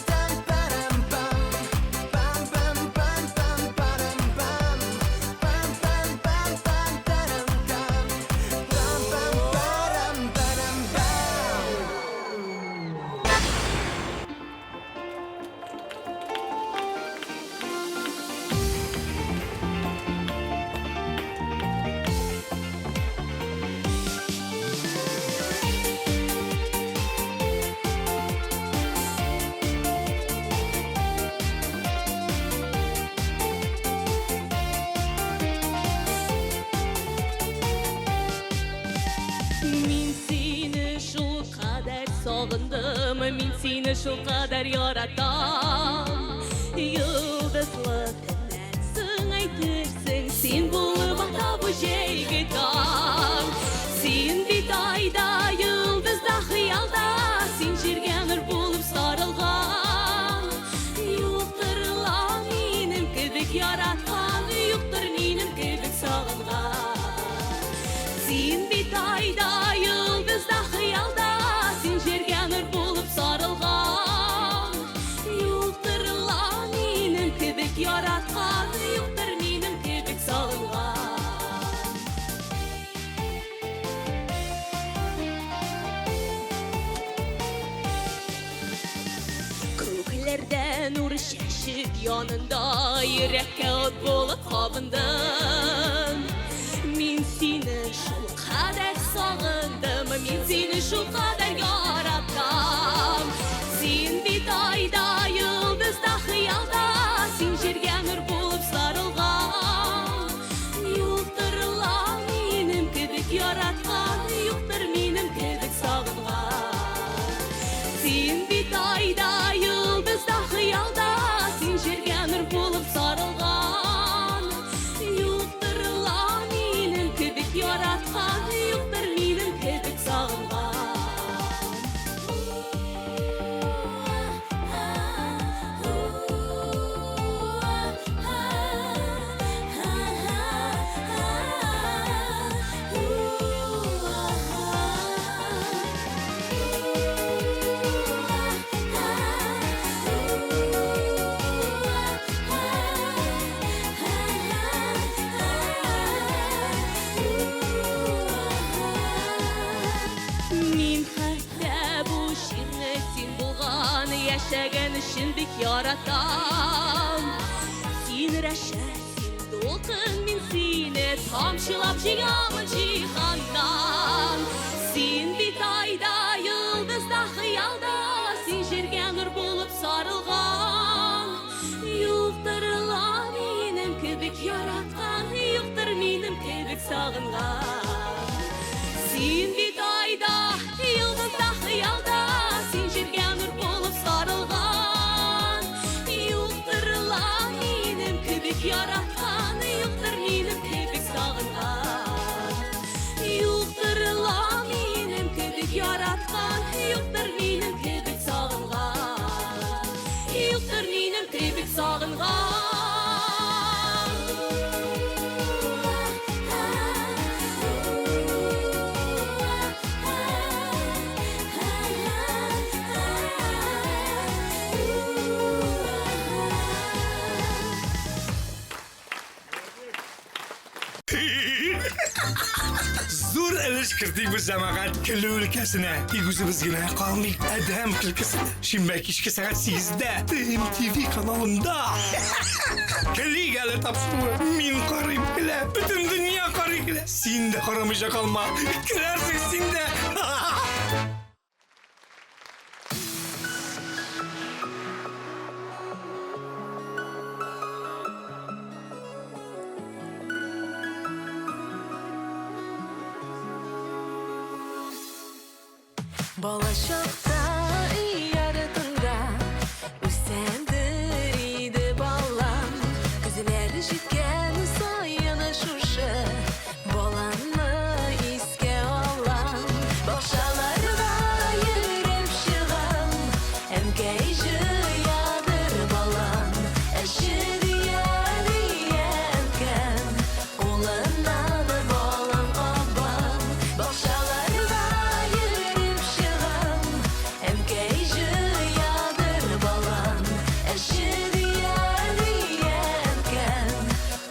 Там парам пам, пам парам пам, пам парам пам, пам парам пам. Мин сине шул кадәр сагындым, мин сине шул кадәр яратам. Йолдызлы төннән соң әйтерсең, син булып ата бу җәйге таң. Син бит айда, йолдызда, хыялда, син җиргә нур булып сарылган. Юктыр ла минем кебек яраткан, юктыр минем кебек сагынган. Син бит айда, йолдызда, хыялда, син җиргә нур булып сарылган. Юктыр ла минем кебек яраткан, юктыр минем кебек сагынган. Күкләрдә нур чәчеп янында, йөрәккә ут булып кабындым. Мин сине шул кадәр сагындым, мин сине шул кадәр яратам. Син бит айда, йолдызда, хыялда, син җиргә нур булып сарылган. Юктыр ла Yaşagan için bik yaratam Sin rəşət, sin dolqın min sine Tamşılab jigamı cihandan Sin bit ayda, yıldızda, xıyalda Sin jirgən nur bulup sarılgan Yuqdırla benim kibik yaratgan Yuqdır benim kibik sağıngan Sin bit ayda, yıldızda, xıyalda Sin jirgən nur bulup sarılgan Yuqdırla benim kibik yaratgan Yuqdır benim kibik sağıngan Yuqdırla benim kibik yaratgan Yuqdır benim kibik sağıngan Yuqdır benim kibik sağıngan Zor eleştirdik bu cemaat külü ülkesine. İgüzümüz yine kalmayıp edem külkesine. Şimdi kişki saat 8'de TMTV kanalında. Külü gelir tapşırı. Min karayım bile. Bütün dünya karayım bile. Sen de karamayacak kalma. Girersin sen de. Balaşakta yaratında Üstendir idi balam Kızılar jitken sayana şuşa Balanı iske alan Bakşalarda yürüp şıgan Emkeyci yadır balan Eşi diyen diyenken Olanlar balan kaban Bakşalarda yürüp şıgan Emkeyci yadır balan Eşi diyen diyenken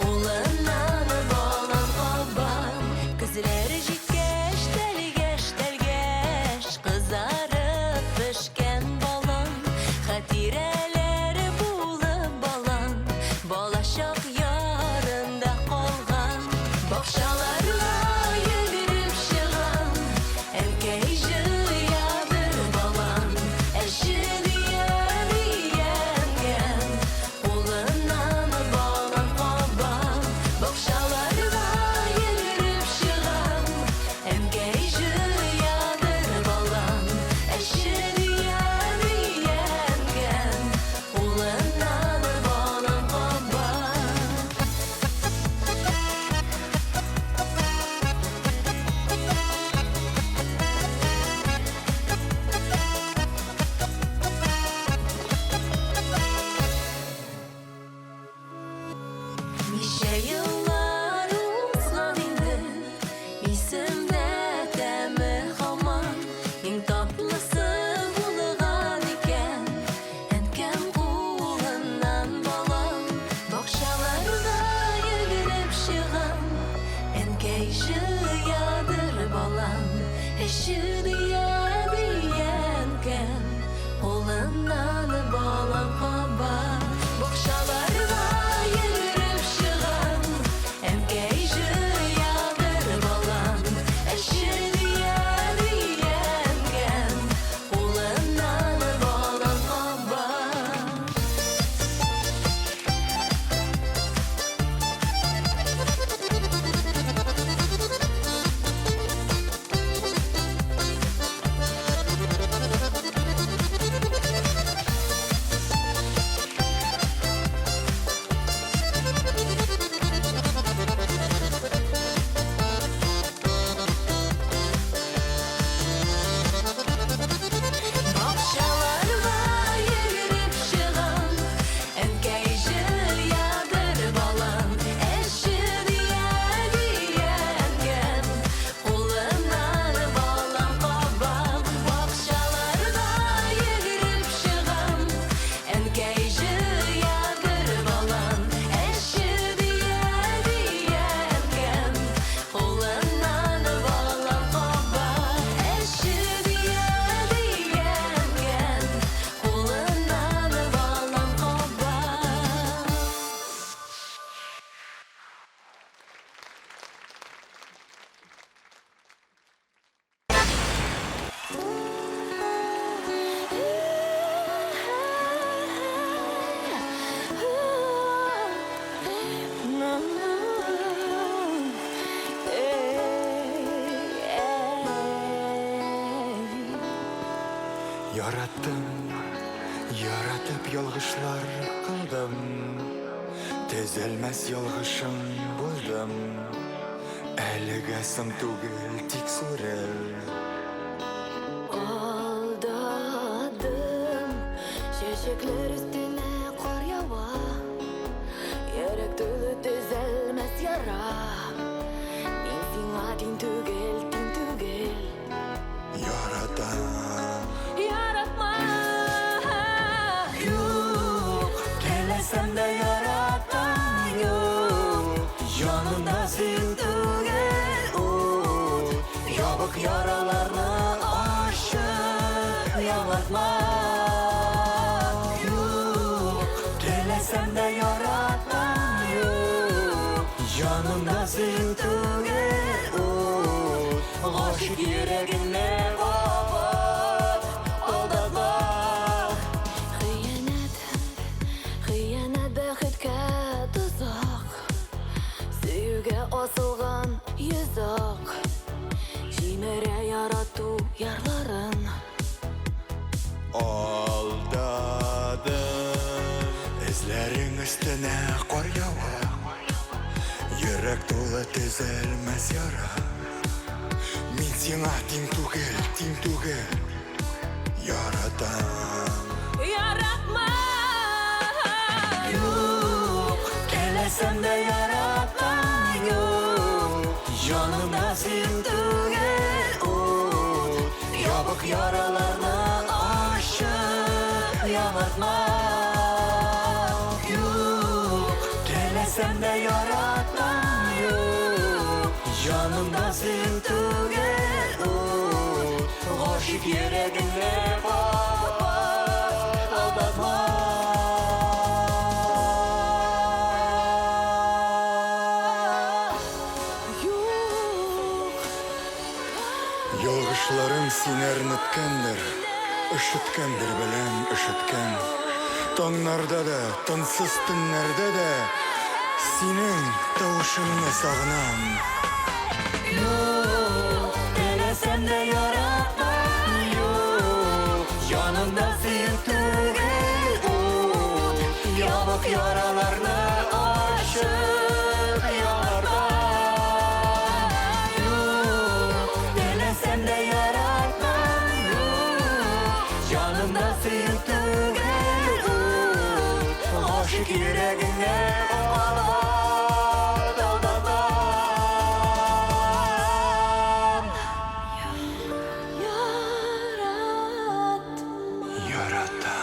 Olanlar balan kaban Kızlar jitkeş telgeş telgeş Kızarıp pişken balan Hatireler bulup balan Balaşak yarında kalgan Bakşalarla yürüp şıgan Emkeyci yadır balan Eşi diyen diyenken Olanlar balan kaban Bakşalarla yürüp şıgan Emkeyci yadır balan Eşi diyen diyenken Olanlar balan kaban Nice yıllar uzgan indi İsimde temi haman En tatlısı bulgan iken Enken kulundan balan Bakşalarda yürüp şıgan Enkeyci yadır balan Eşi diye diyenken Olanlar balan kaban Bakşalarda yürüp şıgan Emkeyci yadır balan Eşi diye diyenken Olanlar balan kaban Yarattım, yaratıp yalgışlar kıldım. Tezelmez yalgışım buldum. Әлігәсім түгел, тик сүрел. Aldadım Çiçekler üstüne kar yava Yerek dolu düzelmez yara Min sina din tügel, din tügel Yaradan Yaratma Yok, gelesem de yaratan yok. Yanımda sen tügel ut. Yabık yaralarını aşıp yalatma. Yok, gelesem de yaratan yok. Yanımda sen tügel ut. Aşık yüreğinle kapat, aldatma. Хыянат бәхеткә тозак Сөюгә асылган йозак Җимерә ярату ярларын Aldadım Эзләрең өстенә кар ява Йөрәк тулы төзәлмәс яра Мин сиңа тиң түгел Яратам Яратма Yok, gelesem de yaratan yok. Yanımda sen tügel ut. Yabık yaralarını aşıp yalatma. Yok, gelesem de yaratan yok. Yanımda sen tügel ut. Aşık yüreğinle kapat, aldatma. Yolgışların siner nütkendir, üşütkendir bilen üşütken. Tonlarda da, tonsuz tünlerde de, senin tavuşunu sağınam. Yok, delesem de yaratmam yok. Yanımda sen tügel ut. Yabık yaralarını aşıp yaratmam. Sen de yaratmam yok. Yanımda sen tügel ut. Aşık yüreğine kapat, aldatmam. Yarattım.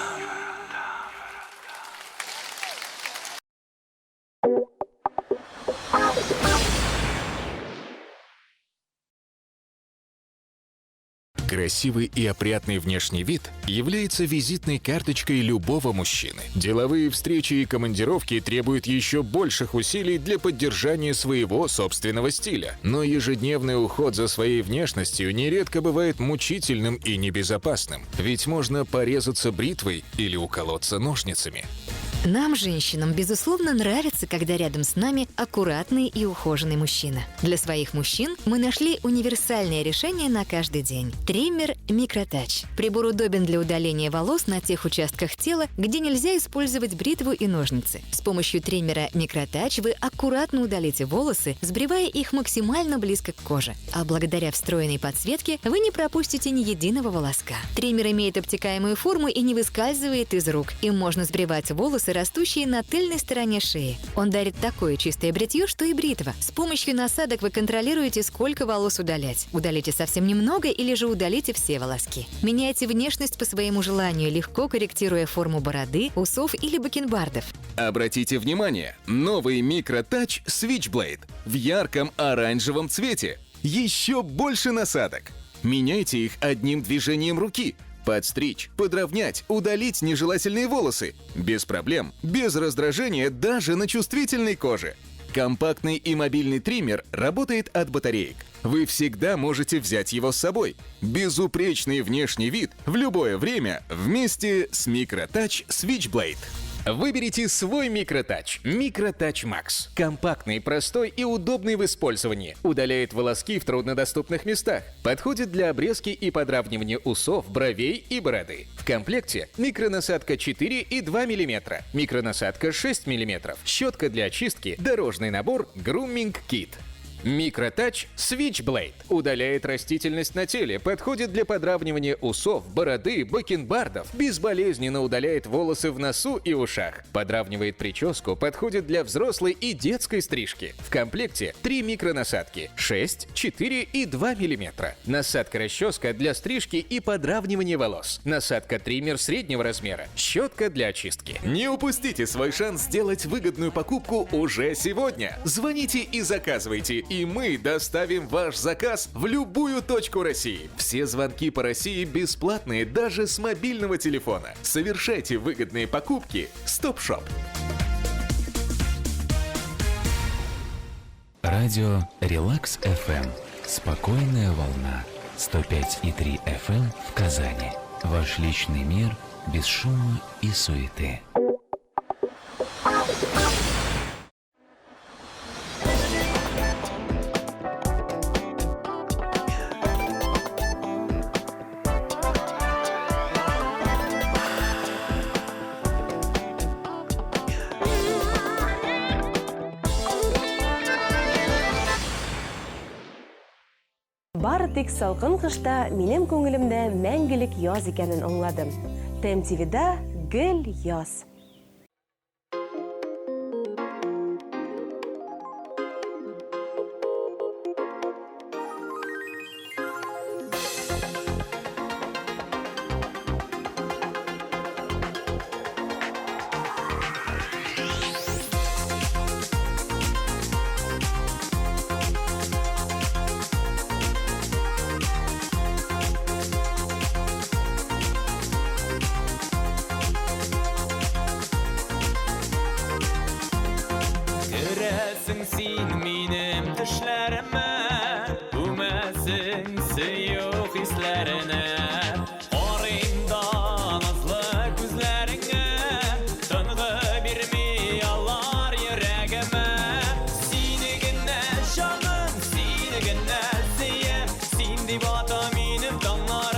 Красивый и опрятный внешний вид является визитной карточкой любого мужчины. Деловые встречи и командировки требуют еще больших усилий для поддержания своего собственного стиля. Но ежедневный уход за своей внешностью нередко бывает мучительным и небезопасным. Ведь можно порезаться бритвой или уколоться ножницами. Нам, женщинам, безусловно, нравится, когда рядом с нами аккуратный и ухоженный мужчина. Для своих мужчин мы нашли универсальное решение на каждый день. Триммер Микротач. Прибор удобен для удаления волос на тех участках тела, где нельзя использовать бритву и ножницы. С помощью триммера Микротач вы аккуратно удалите волосы, сбривая их максимально близко к коже. А благодаря встроенной подсветке вы не пропустите ни единого волоска. Триммер имеет обтекаемую форму и не выскальзывает из рук. Им можно сбривать волосы, растущие на тыльной стороне шеи. Он дарит такое чистое бритье, что и бритва. С помощью насадок вы контролируете, сколько волос удалять. Удалите совсем немного или же удалите все волоски. Меняйте внешность по своему желанию, легко корректируя форму бороды, усов или бакенбардов. Обратите внимание, новый Микротач Switchblade в ярком оранжевом цвете. Еще больше насадок. Меняйте их одним движением руки. Подстричь, подровнять, удалить нежелательные волосы. Без проблем, без раздражения даже на чувствительной коже. Компактный и мобильный триммер работает от батареек. Вы всегда можете взять его с собой. Безупречный внешний вид в любое время вместе с Микротач Switchblade. Выберите свой микротач. Микротач Макс. Компактный, простой и удобный в использовании. Удаляет волоски в труднодоступных местах. Подходит для обрезки и подравнивания усов, бровей и бороды. В комплекте микронасадка 4 и 2 мм, микронасадка 6 мм, щетка для очистки, дорожный набор Grooming Kit. Микротач Switchblade. Удаляет растительность на теле, подходит для подравнивания усов, бороды, бакенбардов, безболезненно удаляет волосы в носу и ушах. Подравнивает прическу, подходит для взрослой и детской стрижки. В комплекте 3 микронасадки 6, 4 и 2 мм. Насадка-расческа для стрижки и подравнивания волос. Насадка-триммер среднего размера. Щетка для очистки. Не упустите свой шанс сделать выгодную покупку уже сегодня. Звоните и заказывайте, и мы доставим ваш заказ в любую точку России. Все звонки по России бесплатные даже с мобильного телефона. Совершайте выгодные покупки Стоп-шоп. Радио Релакс FM. Спокойная волна. 105,3 FM в Казани. Ваш личный мир без шума и суеты. Бары тик салқын қышта минем көңілімді мәңгілік яз екенін аңладым. ТМТВда гүл яз. Sин minim düşlerime Ümesin siyuh hislerine Orindan azlı gözlerine Tınğı bir miyalar yüreğime Sinigine şanım, sinigine siyem Sindi bata minim danlarım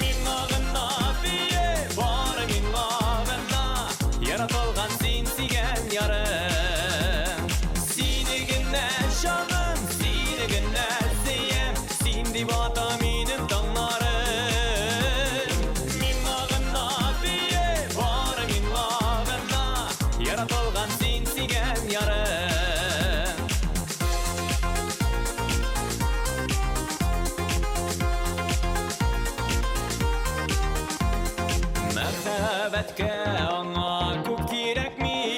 Min ağında biye var min ağında Yaratılgan sinsigen yarım Merhabetka ona kuk kirek mi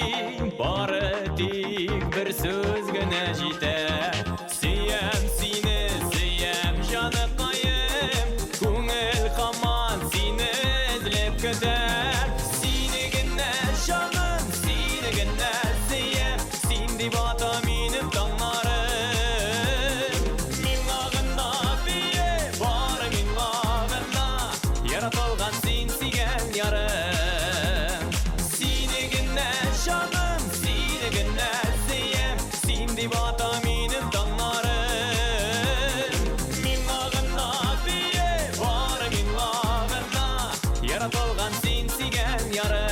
Bari tik bir söz gene jiter Siyem sini siyem canı kayım Kungel kaman sini edlep köter Sini gene canım sini gene siyem Sindi bata minim danlarım Min ağında biye bari min ağında Yaratılgan sinsigen yarım Sinigine şanım sinigine siyem Sindi bata minim danlarım Min ağında biye var min ağında Yaratılgan sinsigen yarım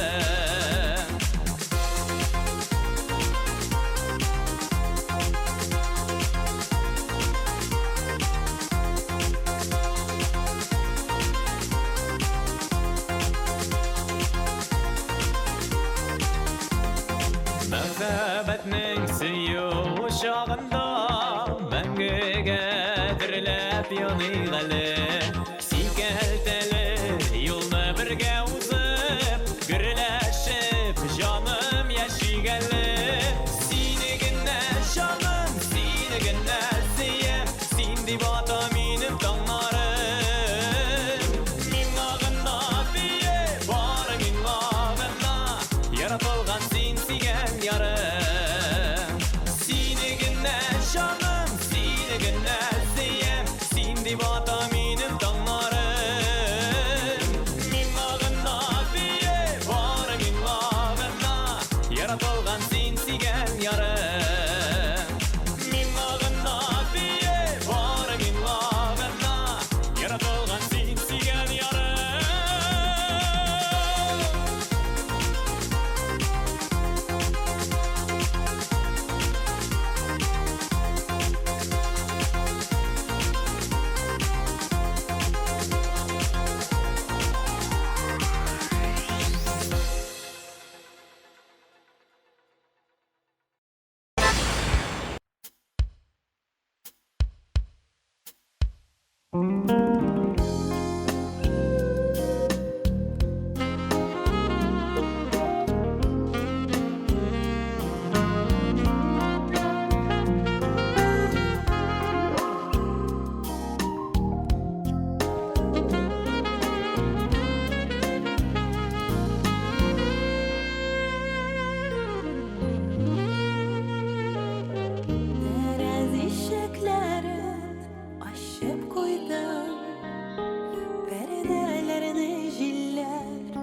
Merhabetning siyu şağında Мәңгіге тіріліп yanıgалы Сикелтелі yolны бірге узып Гүрләшіп жаным яшигәлі Синігіне жаным, синігіне сием Синди бата минем таңларым Min ağında biye var min ağında Yaratılgan sinsigen yarım Sinigine canım, sinigine siyem Sindi bata minim danlarım Min ağında biye var Aşıp koydum perdelerini jiller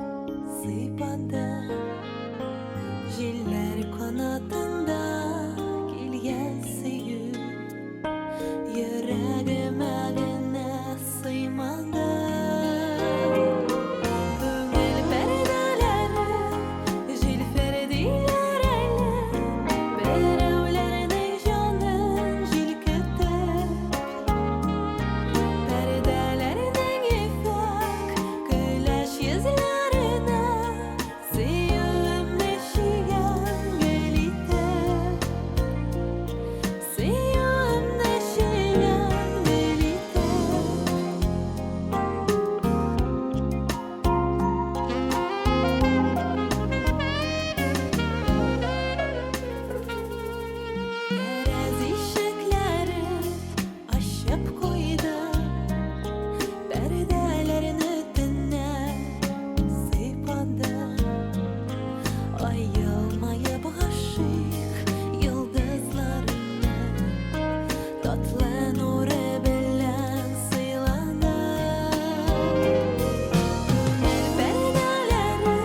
sıypandı. Jiller kanatında gelgen süyü yüreğime gene sıymadı. Köngül perdeleri jil ferdiler berevlerine canın jil kütür. Perdelerinin ifak güleş yüzlerine siyum neşigen gelite. Siyum neşigen gelite. Kerez ışıkları aşıp koydum perdelerin üstüne sıypandım. Ayılmayıp aşık yıldızlarına tatlı nuru bilen sıylandım. Köngül perdeleri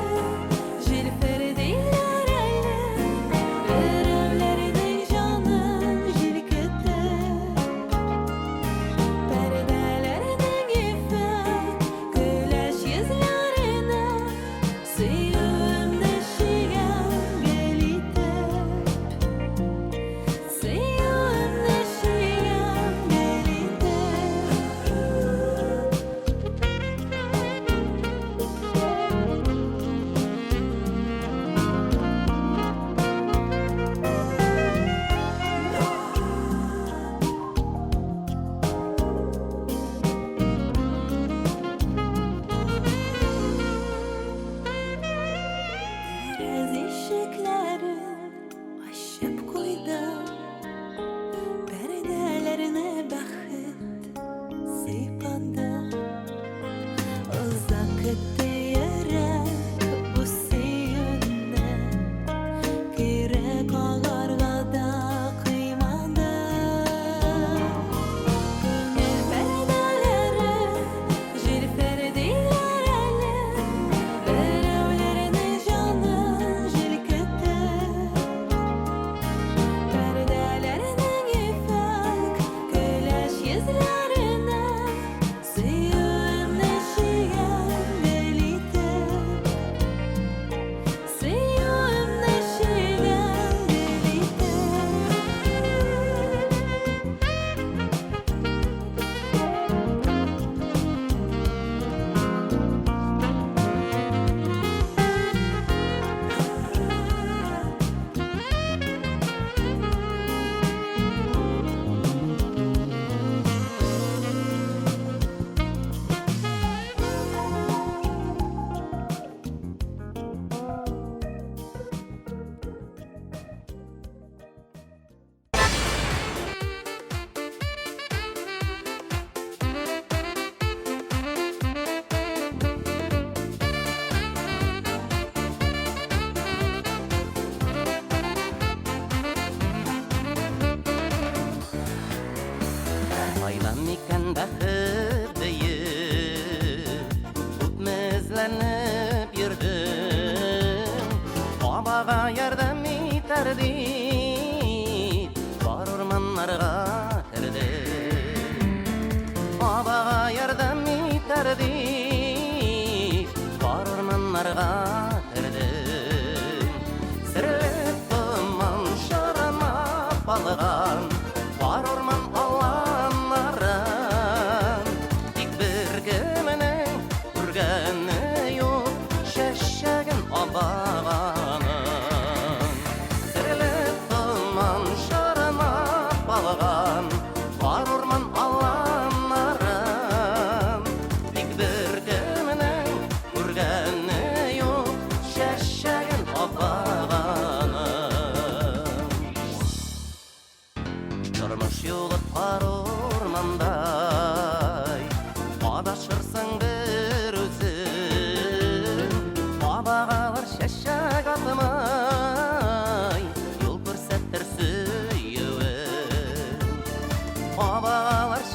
jil ferdiler berevlerine canın jil kütür. Perdelerinin ifak güleş yüzlerine siyum neşigen gelite. Siyum neşigen gelite. Kerez ışıkları aşıp koydum perdelerine bakıp sıypandım. Uzak gitti yürek bu siyune kirek ağargada kıymadı. Köngül perdeleri jil ferdiler berevlerine canın jil kütür. Perdelerinin ifak güleş yüzlerine siyum neşigen gelite. Siyum neşigen gelite. Aylan iken bäxit diýip Tutmezlenip yürdim Babaga yardım iterdi Var ormanlarga kirdim Babaga yardım iterdi Var ormanlarga kirdim Sirlet duman şarana balgan Var orman alanların Dik bir gümünen Urgeni yok Şeşegin abağanın Sirlet duman şarana balgan Var orman alanların Dik bir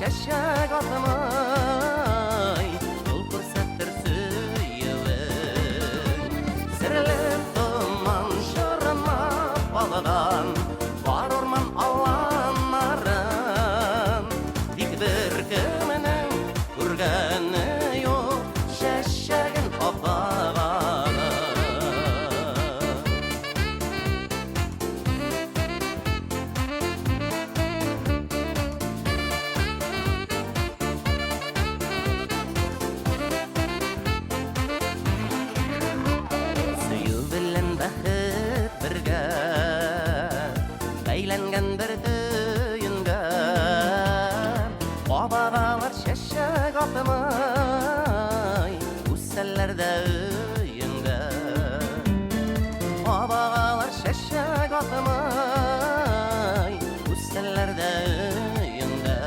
şeşek atmay Ol fırsattır süyüvün Sirlip duman şırma balgan Var orman alanların Dik bir kiminin Urgani yok şeşegin apağanı Suyu bilen bahit birga Beylengen bir düğünge Obağalar şeşek atmay Ussellerde üyünge Obağalar şeşek atmay Ussellerde üyünge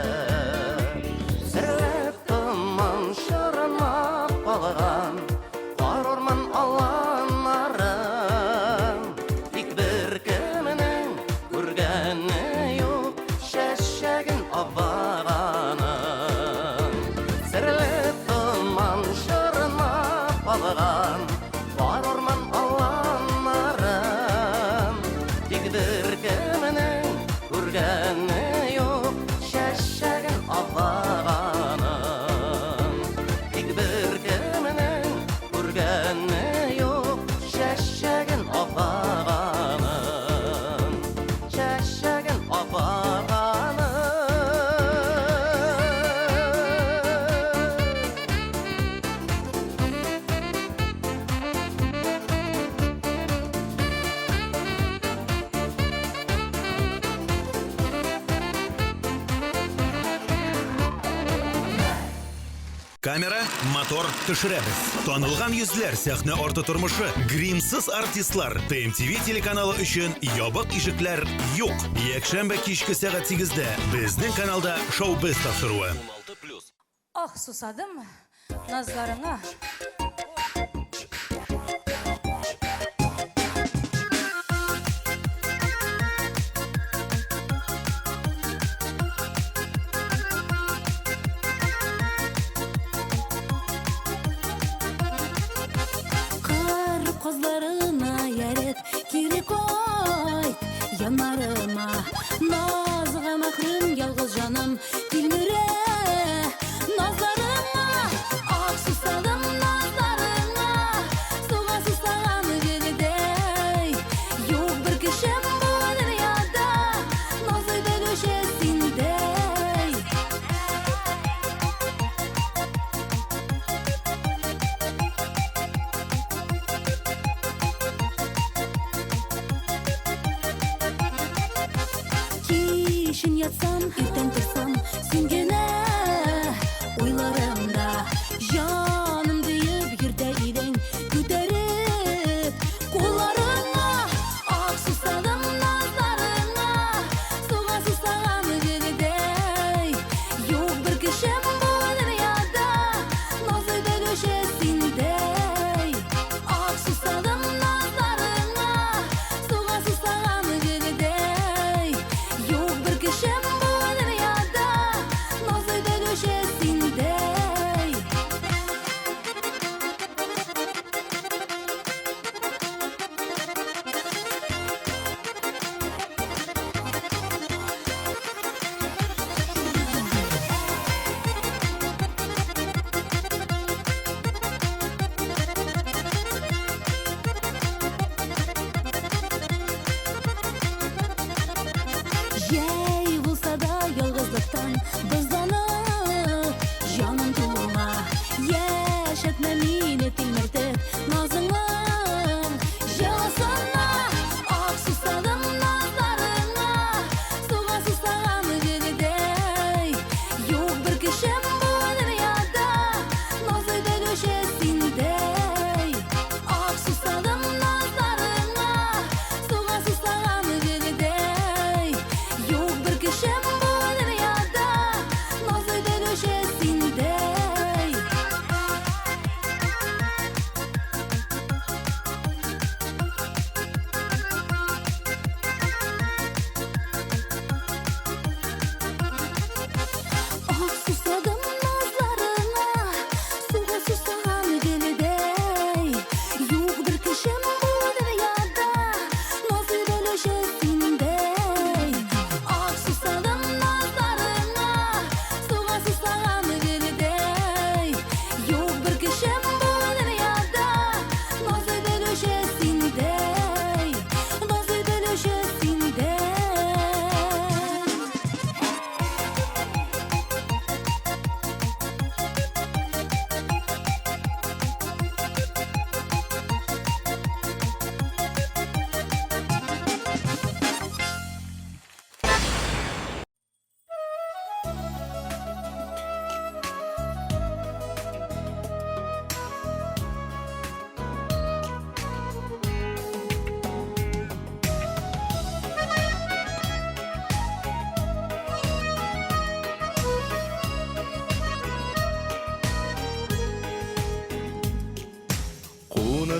Sirlip duman şırma balgan Var orman alanların Dik bir kiminin Urgani yok şeşegin abağanın Sirlip duman şırma balgan Var orman alanların Dik bir kiminin Urgani yok şeşegin abağanın Dik bir kiminin Urgani yok şeşegin abağanın Şeşegin abağanın Камера, мотор, төшерәбез. Танылган йөзләр сәхнә арты тормышы, гримсыз артистлар. ТМТV телеканалы өчен ябык ишекләр юк. Якшәмбе кичке сәгать 8-дә безнең каналда шоу-біз тапшыруы. Ох, сусадым назларыңа. Карып козларына ярет кире койт янарыма Назыга махрым ялгыз жаным тилмире Назларыңа ак сусадым назларыңа Суга сусаган жердей Юк бир кишим бу дүйөдө Назыйда көшесиндей Kişin yatsam, irten tursam, süngene Uylarımda canım deyip yerde iren Güderip kollarına Ak susadım nazlarına Suga susagan жердей Yok bir kişim bu dünyada Nazıda köşesindey Ak susadım nazlarına Suga susagan жердей Yok bir kişim bu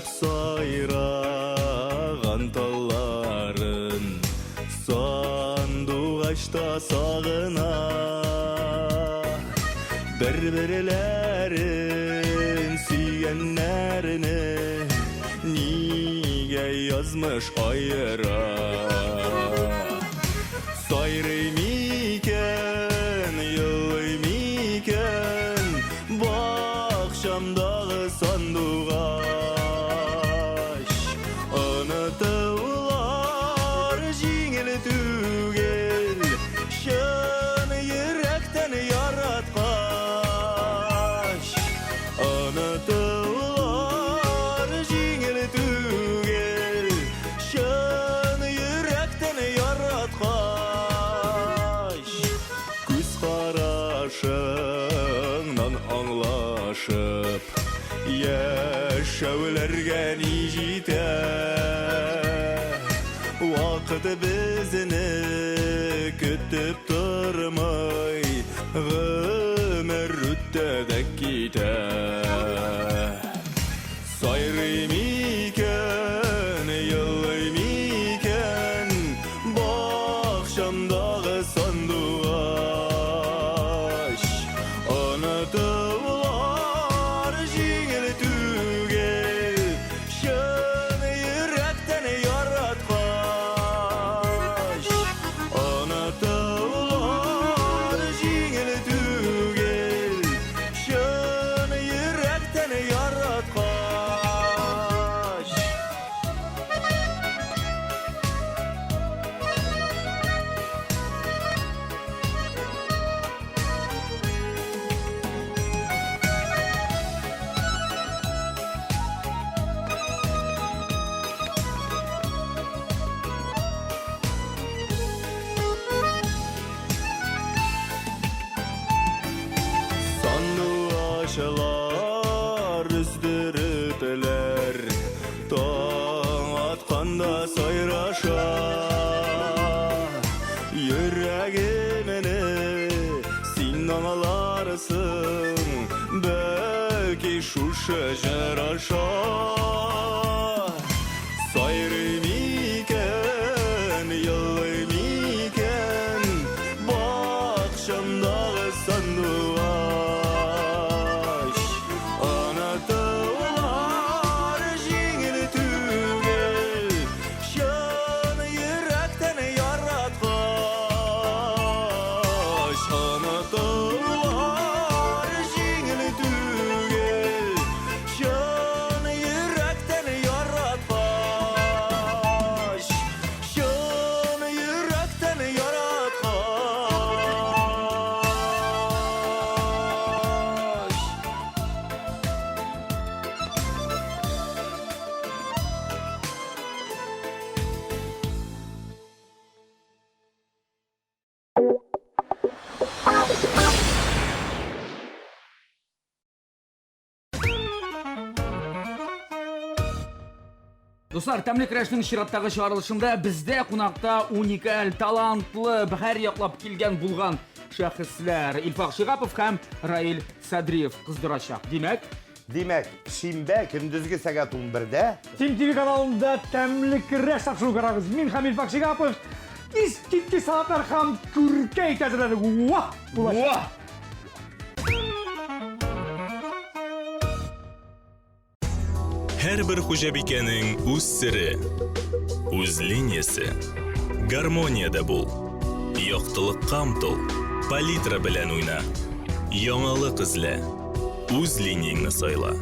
Язып сайраған талларын Сандуғашта сағына Бір-бірлерін сүйгенлеріне Неге язмыш айыра Сайрый микен, йылый микен Бақшамдағы сандуғаш Ұнытылар жеңіл түгел Шын жүректен яратқаш Ұнытылар жеңіл түгел Шын жүректен яратқаш Күз қарашыңнан аңлашып Яшәуләргә ни җитә Вакыт безне көтеп тормый Гомер үтә дә китә Сайрый микән, йылый микән Бакчамдагы сандугач Онытылар җиңел түгел Шын йөрәктән яраткач Онытылар җиңел түгел Шын йөрәктән яраткач Сандуғашылар үздірітілер Таң атқанда сайраша Йөрәгімені син аңларсың Бәлки шушы жараша Сайрый микән, йылый микән Бақшамдағы сандуғаш Онытылар җиңел түгел Шын йөрәктән яраткач Онытылар җиңел түгел Шын йөрәктән яраткач Шын йөрәктән яраткач Достар, тәмле крәшнең чираттагы чыгарылышында бездә кунакта уникаль, талантлы, бәһәр яклап килгән булган шәхесләр Илфак Шигапов һәм Раил Садриев кыздырачак. Димәк, шимбә көндезге сәгать 11-дә Тим ТВ каналында тәмле көрәш тапшыру карагыз. Мин һәм Илфак Шигапов искиткеч сагатлар һәм күркәй тәзрәлек. Вах! Һәрбер хуҗабикәнең үз сире, үз линиясе. Гармониядә бул. Яктылыкка омтыл, палитра белән уйна. Яңалык эзлә. Үз линияңне сайла.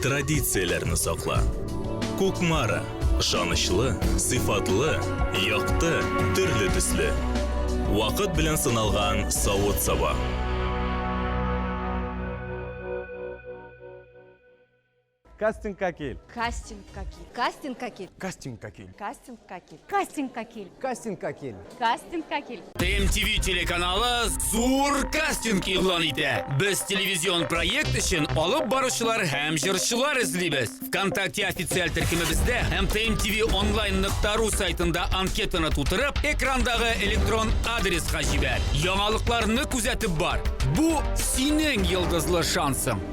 Традицияләрне сакла. Кукмара, ышанычлы, сыйфатлы, якты, төрле төсле. Вакыт белән сыналган савыт-саба. Кастинг какил. Кастинг какил. Кастинг какил. Кастинг какил. Кастинг какил. Кастинг какил. Кастинг какил. Кастинг какил. ТМТВ телеканалы зур кастинг игълан итә. Без телевизион проект өчен алып баручылар һәм җырчылар эзлибез. ВКонтакте официаль төркемебездә һәм tmtvonline.ru сайтында анкетаны тутырып, экрандагы электрон адресқа җибәр. Яңалыкларны күзәтеп бар. Бу синең йолдызлы шансың.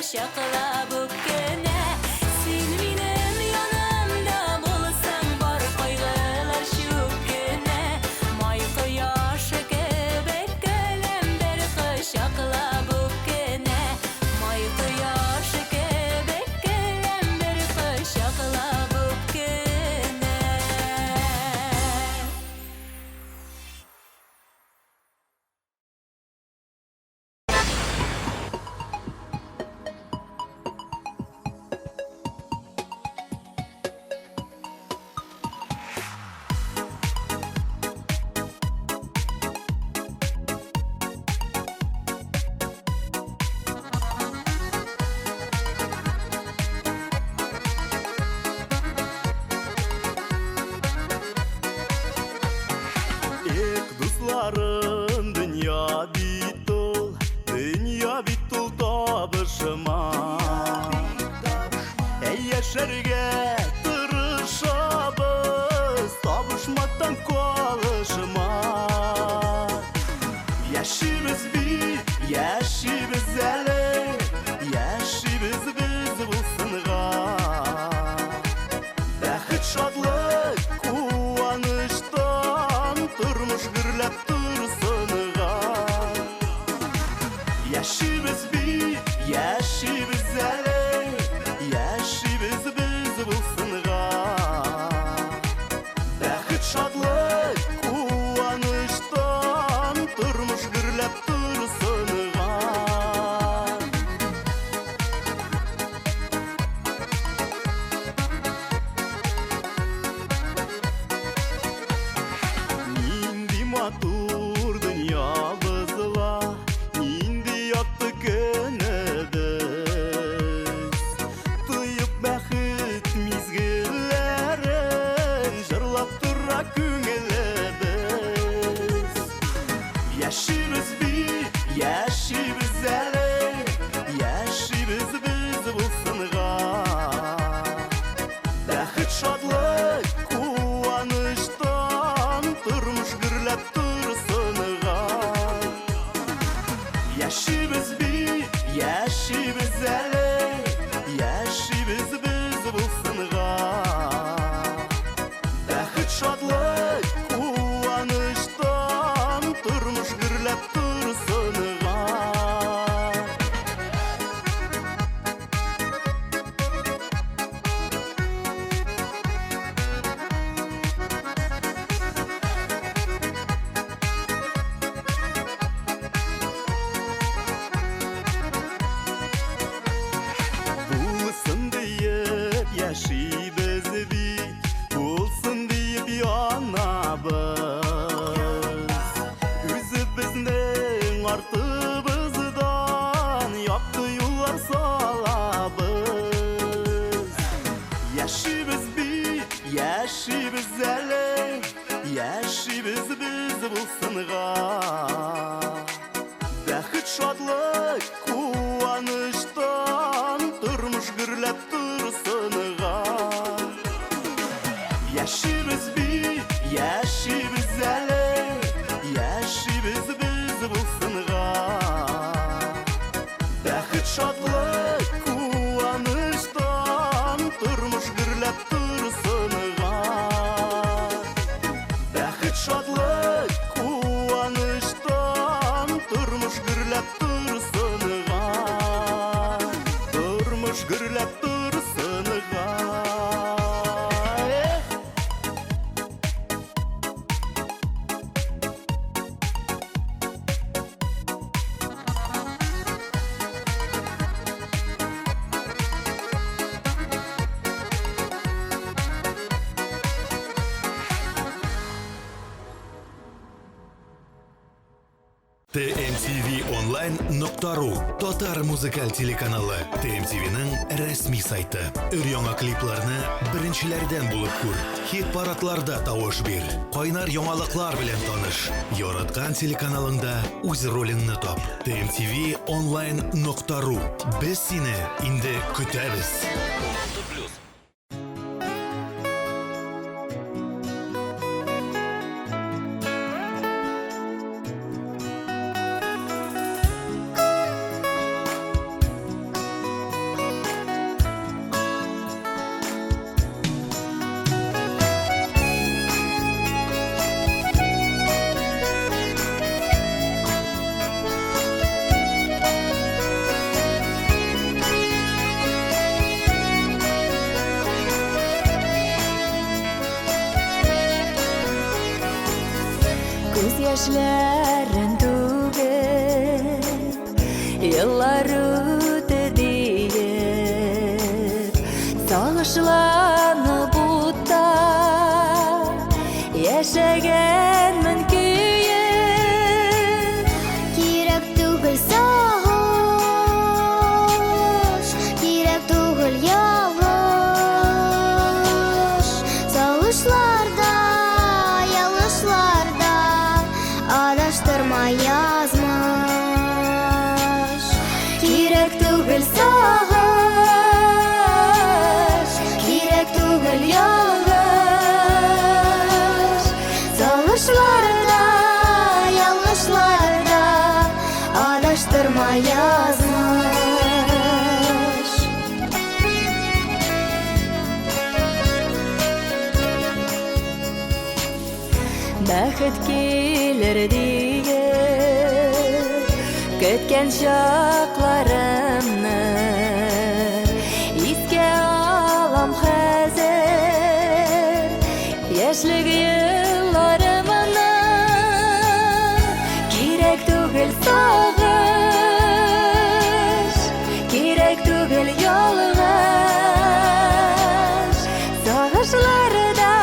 құшақла бүккені сен менің янымда болсаң бар қайғылар шөккені май құяшы кебек көлем бір құшақла бүккені май құяшы кебек көлем бір құшақла бүккені Ек дусларым, dünya бит ул табышыма. Әй яшәргә тырышабыз, табышмактан калышыма. Яшибез бит, яшибез әле, яшибез без булсынга. Бәхет шадлык, куаныштан тормыш гөрләп турсыныга. Яшибез бит, яшибез әле, яшибез без булсынга. Бәхет шадлык, куаныштан тормыш гөрләп турсыныга. Нинди матур дөньябызла, нинди якты көнебез. Тоеп бәхет мизгелләрен, җырлап тора күңелебез. Яшибез бит, яшибез әле, яшибез без булсынга. Бәхет шадлык, куаныштан тормыш гөрләп турсыныга. Яшибез бит, яшибез әле, яшибез без булсынга. Бәхет шадлык, куаныштан тормыш гөрләп турсыныга. Булсын диеп яшибез бит, булсын диеп янабыз. Үзебезнең артыбыздан якты юллар салабыз. Яшибез бит, яшибез әле, яшибез без булсынга. Бәхет шадлык, куаныштан тормыш гөрләп турсыныга. Яшибез бит, яшибез әле, яшибез без булсынга. Бәхет шадлык, куаныштан тормыш гөрләп турсыныга. Бәхет шадлык, куаныштан тормыш гөрләп турсыныга. Тормыш гөрләп турсыныга. TMTV-online.ru Татар музыкаль телеканалы TMTV-ның рәсми сайты. Өр-яңа клипларны беренчеләрдән булып күр. Хит-парадларда тавыш бир. Кайнар яңалыклар белән таныш. Яраткан телеканалыңда үз ролеңне тап. TMTV-online.ru Без сине инде көтәбез. Күз яшьләрен түгеп, еллар үтте диеп, сагышланып утта яшәгәнмен көеп. Кирәк түгел сагыш, кирәк түгел ялгыш. Сагышларда, ялгышларда адаштырма язмыш. Кирәк түгел сагыш, кирәк түгел ялгыш. Сагышларда, ялгышларда адаштырма язмыш. Бәхет килер диеп, көткән чакларымны искә алам хәзер. Яшьлек елларымны кирәк түгел сагыш, кирәк түгел ялгыш. Сагышларда,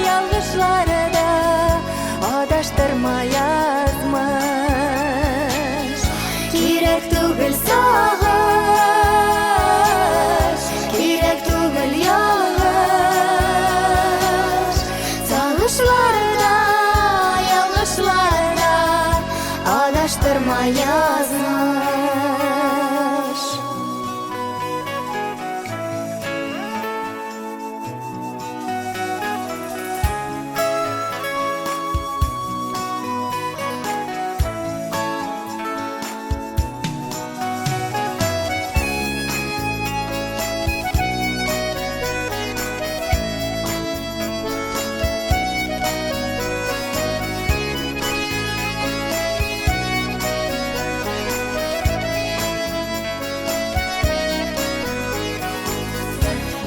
ялгышларда адаштырма язмыш. Кирәк түгел сагыш, кирәк түгел ялгыш. Сагышларда, ялгышларда адаштырма язмыш.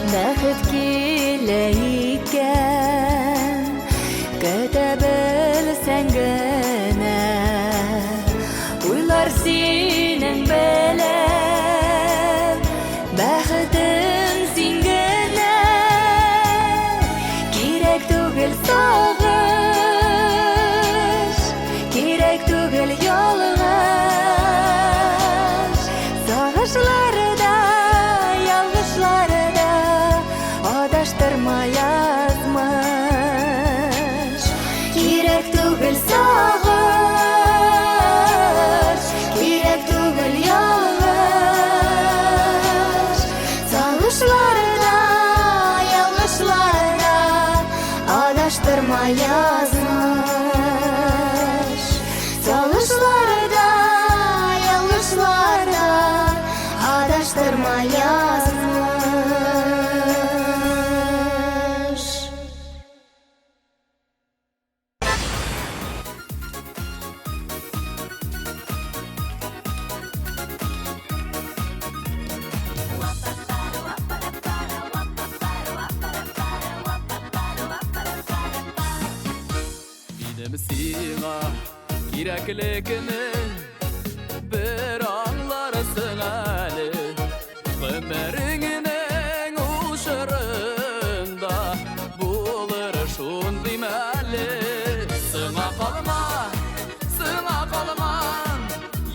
Бәхет килә икән, көтә белсәң генә, уйлар синең белән, бәхетең син генә. Кирәк түгел сагыш, кирәк түгел ялгыш. Сагышларда, ялгышларда адаштырма язмыш. Кирәк түгел сагыш, кирәк түгел ялгыш. Сагышларда, ялгышларда адаштырма язмыш. Сагышларда, ялгышларда адаштырма язмыш. Минем сиңа кирәклекне бер аңларсың әле. Гомереңнең ушырында булыр шундый мәле. Сыңа калма,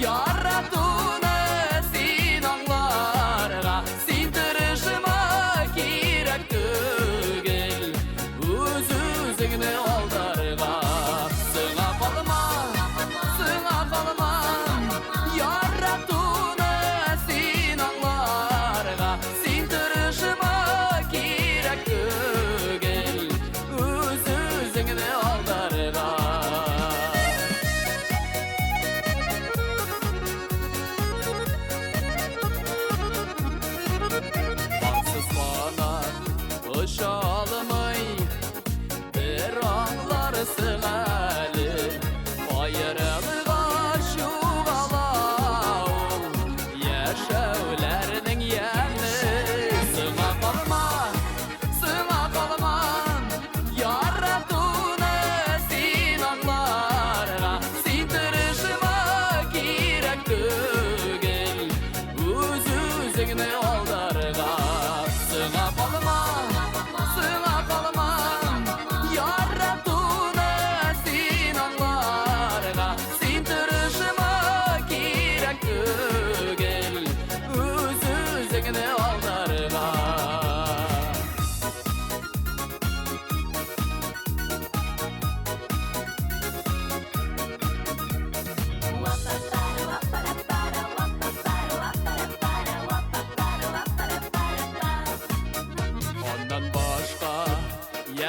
яратуны син аңларга. Син тырышма кирәк түгел, үз-үзеңне алдарга. Сыңа калма, яратуны син аңларга. Син тырышма кирәк түгел, үз-үзеңне алдарга. Баксыз мана оча алмый, бер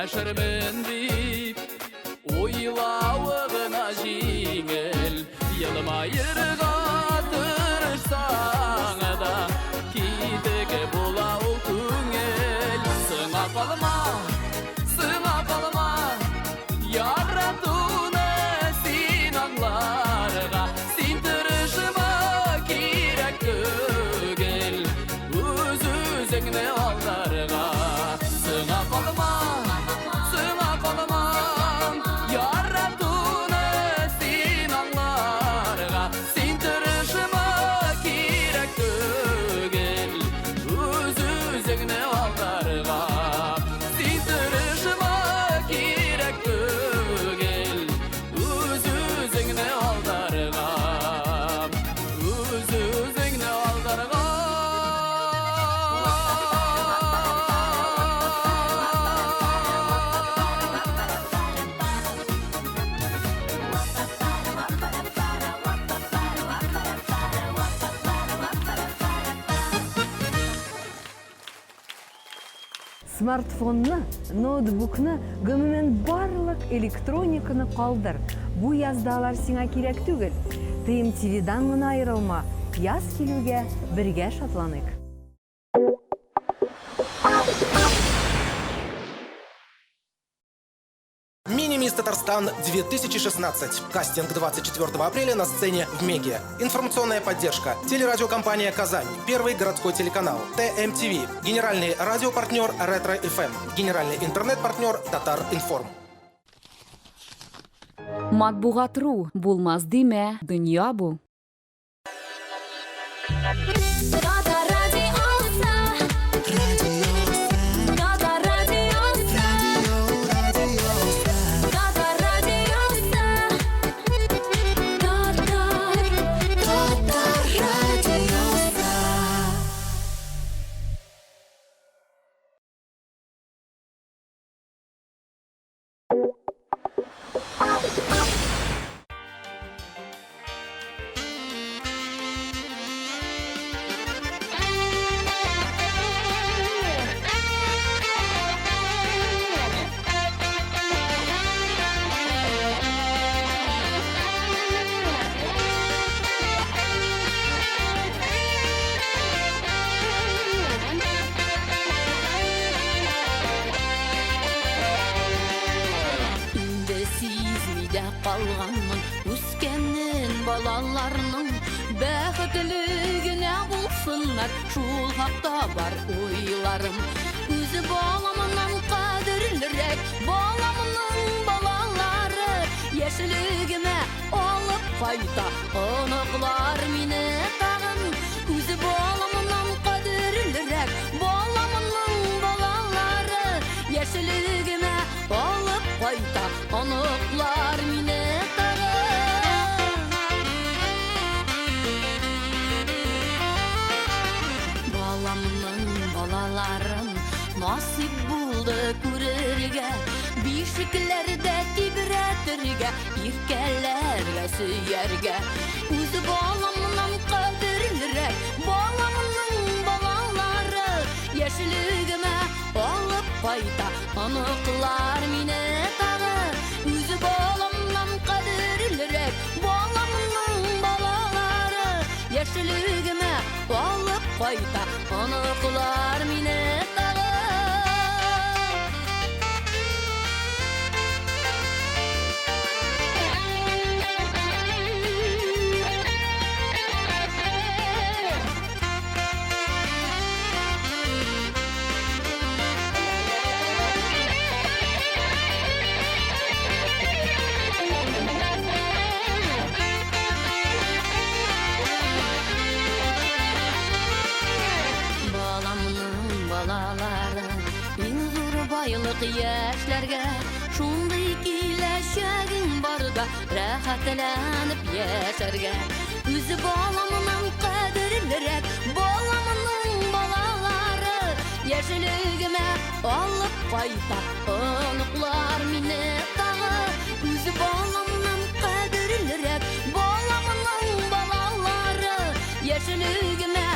яшермен дип уйлауығына жеңіл елмайырға тырышсаң да китігі бола ол көңіл сыңа қалма яратуны сен аңларға сен тырышыма керек түгел өз-өзіңні алдарға сыңа қалма яратуны сен аңларға сен тырышыма керек түгел өз-өзіңні алдарға сен тырышыма керек түгел өз-өзіңні алдарға өз-өзіңні алдарға Смартфонны, ноутбукны, гомумән барлык электрониканы калдыр. Бу яздалар сиңа кирәк түгел. TMTV-дан гына айрылма. Яз килүгә бергә шатланыйк. Мини-мисс Татарстан 2016. Кастинг 24 апреля на сцене в Меге. Информационная поддержка. Телерадиокомпания «Казань». Первый городской телеканал. ТМТВ. Генеральный радиопартнер Ретро ФМ. Генеральный интернет-партнер Татар-Информ. Матбугат.ру. Булмаз диме, дөнья бу. Қалғанмын өскеннен балаларының бәхетлігіне болсынlar шул хақта бар ойларым өзі баламынан қадірлірек баламының балалары ешілігіме алып қайта ұнықлар мені тағын өзі баламынан қадірлірек баламының балалары ешілігіме алып қайта ұнықлар мені балаларым насип булды күрергә бишекләрдә тибрәтергә иркәләргә сөяргә үзе баламның кадерлерәк баламның балалары яшьлегемә алып кайта аныклар мине тагы үзе баламның кадерлерәк баламның балалары яшьлегемә алып кайта аныклар мине тагы яшьләргә шундый киләчәгең барда рәхәтләнеп яшәргә үзе баламның кадерлерәк баламның балалары яшьлегемә алып кайта оныклар мине тагы үзе баламның кадерлерәк баламның балалары яшьлегемә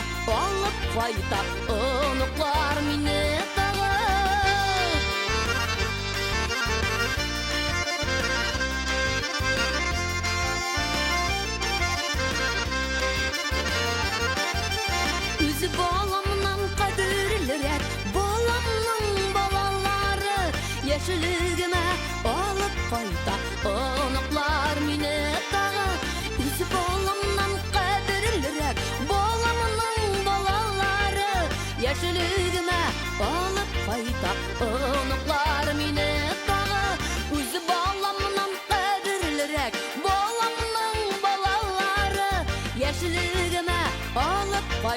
алып кайта оныклар мине тагы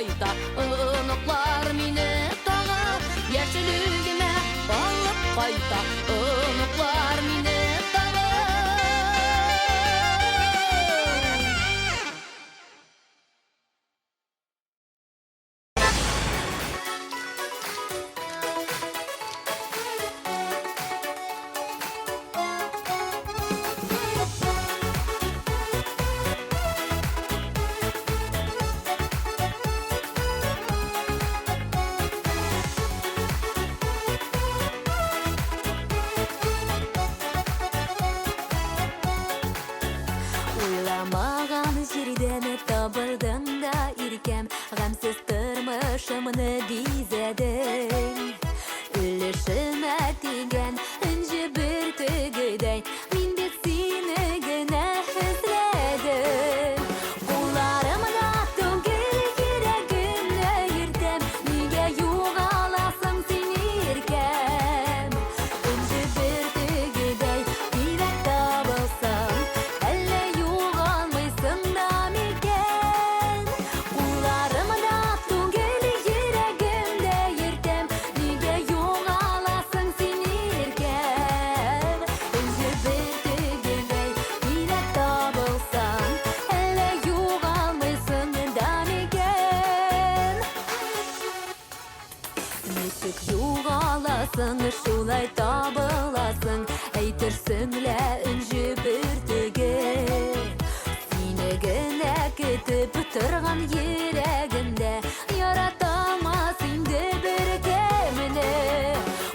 kayta Unuklar mini tağa Yaşlülüğüme alıp kayta Unuklar mini tağa Uylamagan жерден табылдың да иркем Гамсыз тормышымны бизедің Үлішіме тиген үнжі бір түгідей Мен де сені гіне үзледім Қоларымда түгіл керегімді ертем Неге юғаласың сен еркем Үнжі бір түгідей бейбәт табылсың Әлі юғалмайсың да мекен Қоларымда түгіл керегімді ертем Неге юғаласың сен еркем Үнжі бір түгідей бейбәт табылсың Әлі юғалмайсың да мекен Нешік юғаласың, шулай табыласың Әйтерсің лә үнжі бір түгі Сені гіне кетіп тұрған ерегімде Яратамас инде бір кеміне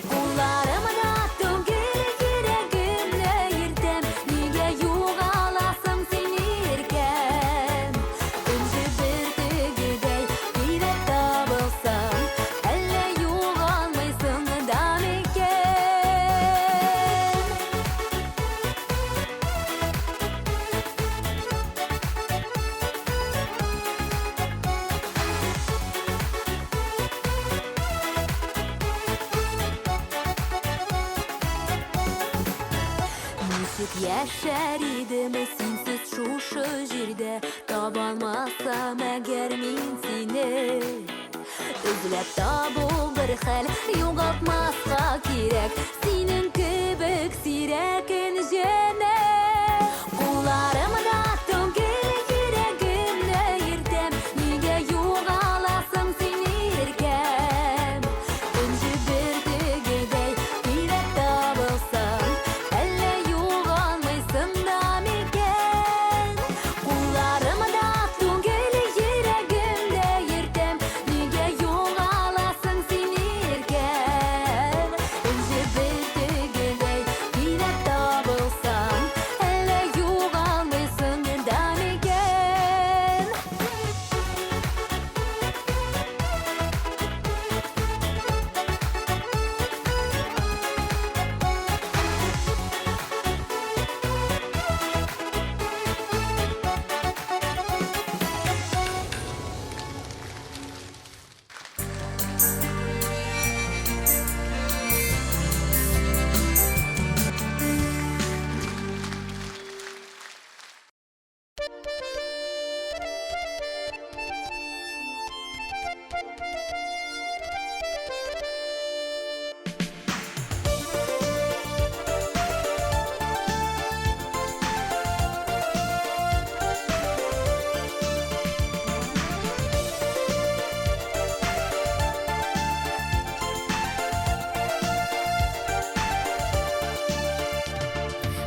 Қоларымда түгіл керегімді ертем Неге юғаласың сен еркем Үнжі бір түгідей бейбәт табылсың Әлі юғалмайсың да мекен Нешік яшар едім сенсіз шушы жерде Таба алмасам әгер мен сені Үзләп табу бір хәл юғалтмасқа керек Сенің кебек сирәкен жені Қоларымда түгіл керегімді ертем Неге юғаласың сен еркем Үнжі бір түгідей бейбәт табылсың Әлі юғалмайсың да мекен Қоларымда түгіл керегімді ертем Неге юғаласың сен еркем Үнжі бір түгідей бейбәт табылсың Әлі юғалмайсың да мекен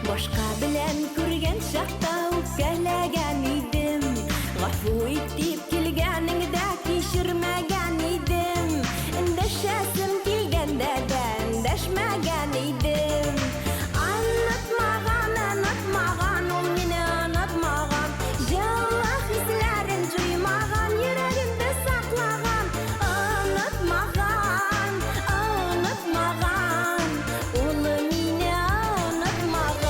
Башка белән күргән шакта үпкәләгән идем Гафу ит дип килгәнеңдә кичермәгән идем Эндәшәсем килгәндә дә эндәшмәгән идем Онытмаган ул мине онытмаган Җылы хисләрен җуймаган йөрәгемдә саклаган Онытмаган ул мине онытмаган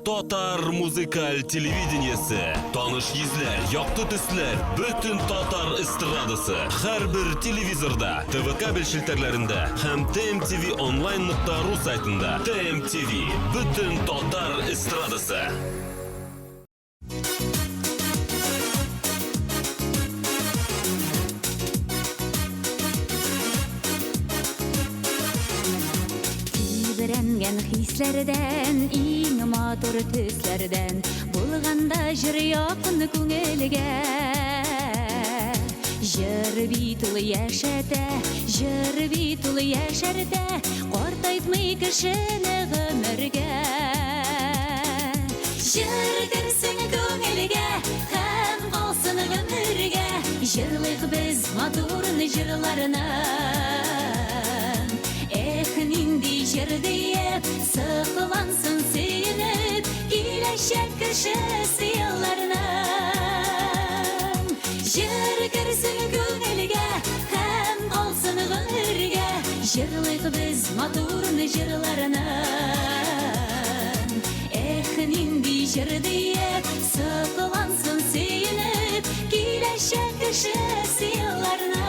Татар музыкаль телевидениесі. Таныш йөзләр, якты төсләр, бөтен татар эстрадасы. Һәрбер телевизорда, ТВ кабель шелтәрләрендә һәм tmtv.online.ru сайтында. TMTV, бөтен татар эстрадасы. Тибрәнгән хисләрдән, иң матур төсләрдән, булганда җыр якын күңелгә. Җыр бит ул яшәтә, җыр бит ул яшәртә, картайтмый кешене гомергә. Җыр керсен күңелгә, һәм калсын гомергә, җырлыйк без матур җырларны. Нинди җыр диеп, сыклансын сөенеп, киләчәк кешесе елларына. Җыр керсен күңелгә, һәм калсын гомергә, җырлыйк без матур җырларны. Нинди җыр диеп, сыклансын сөенеп, киләчәк кешесе елларына.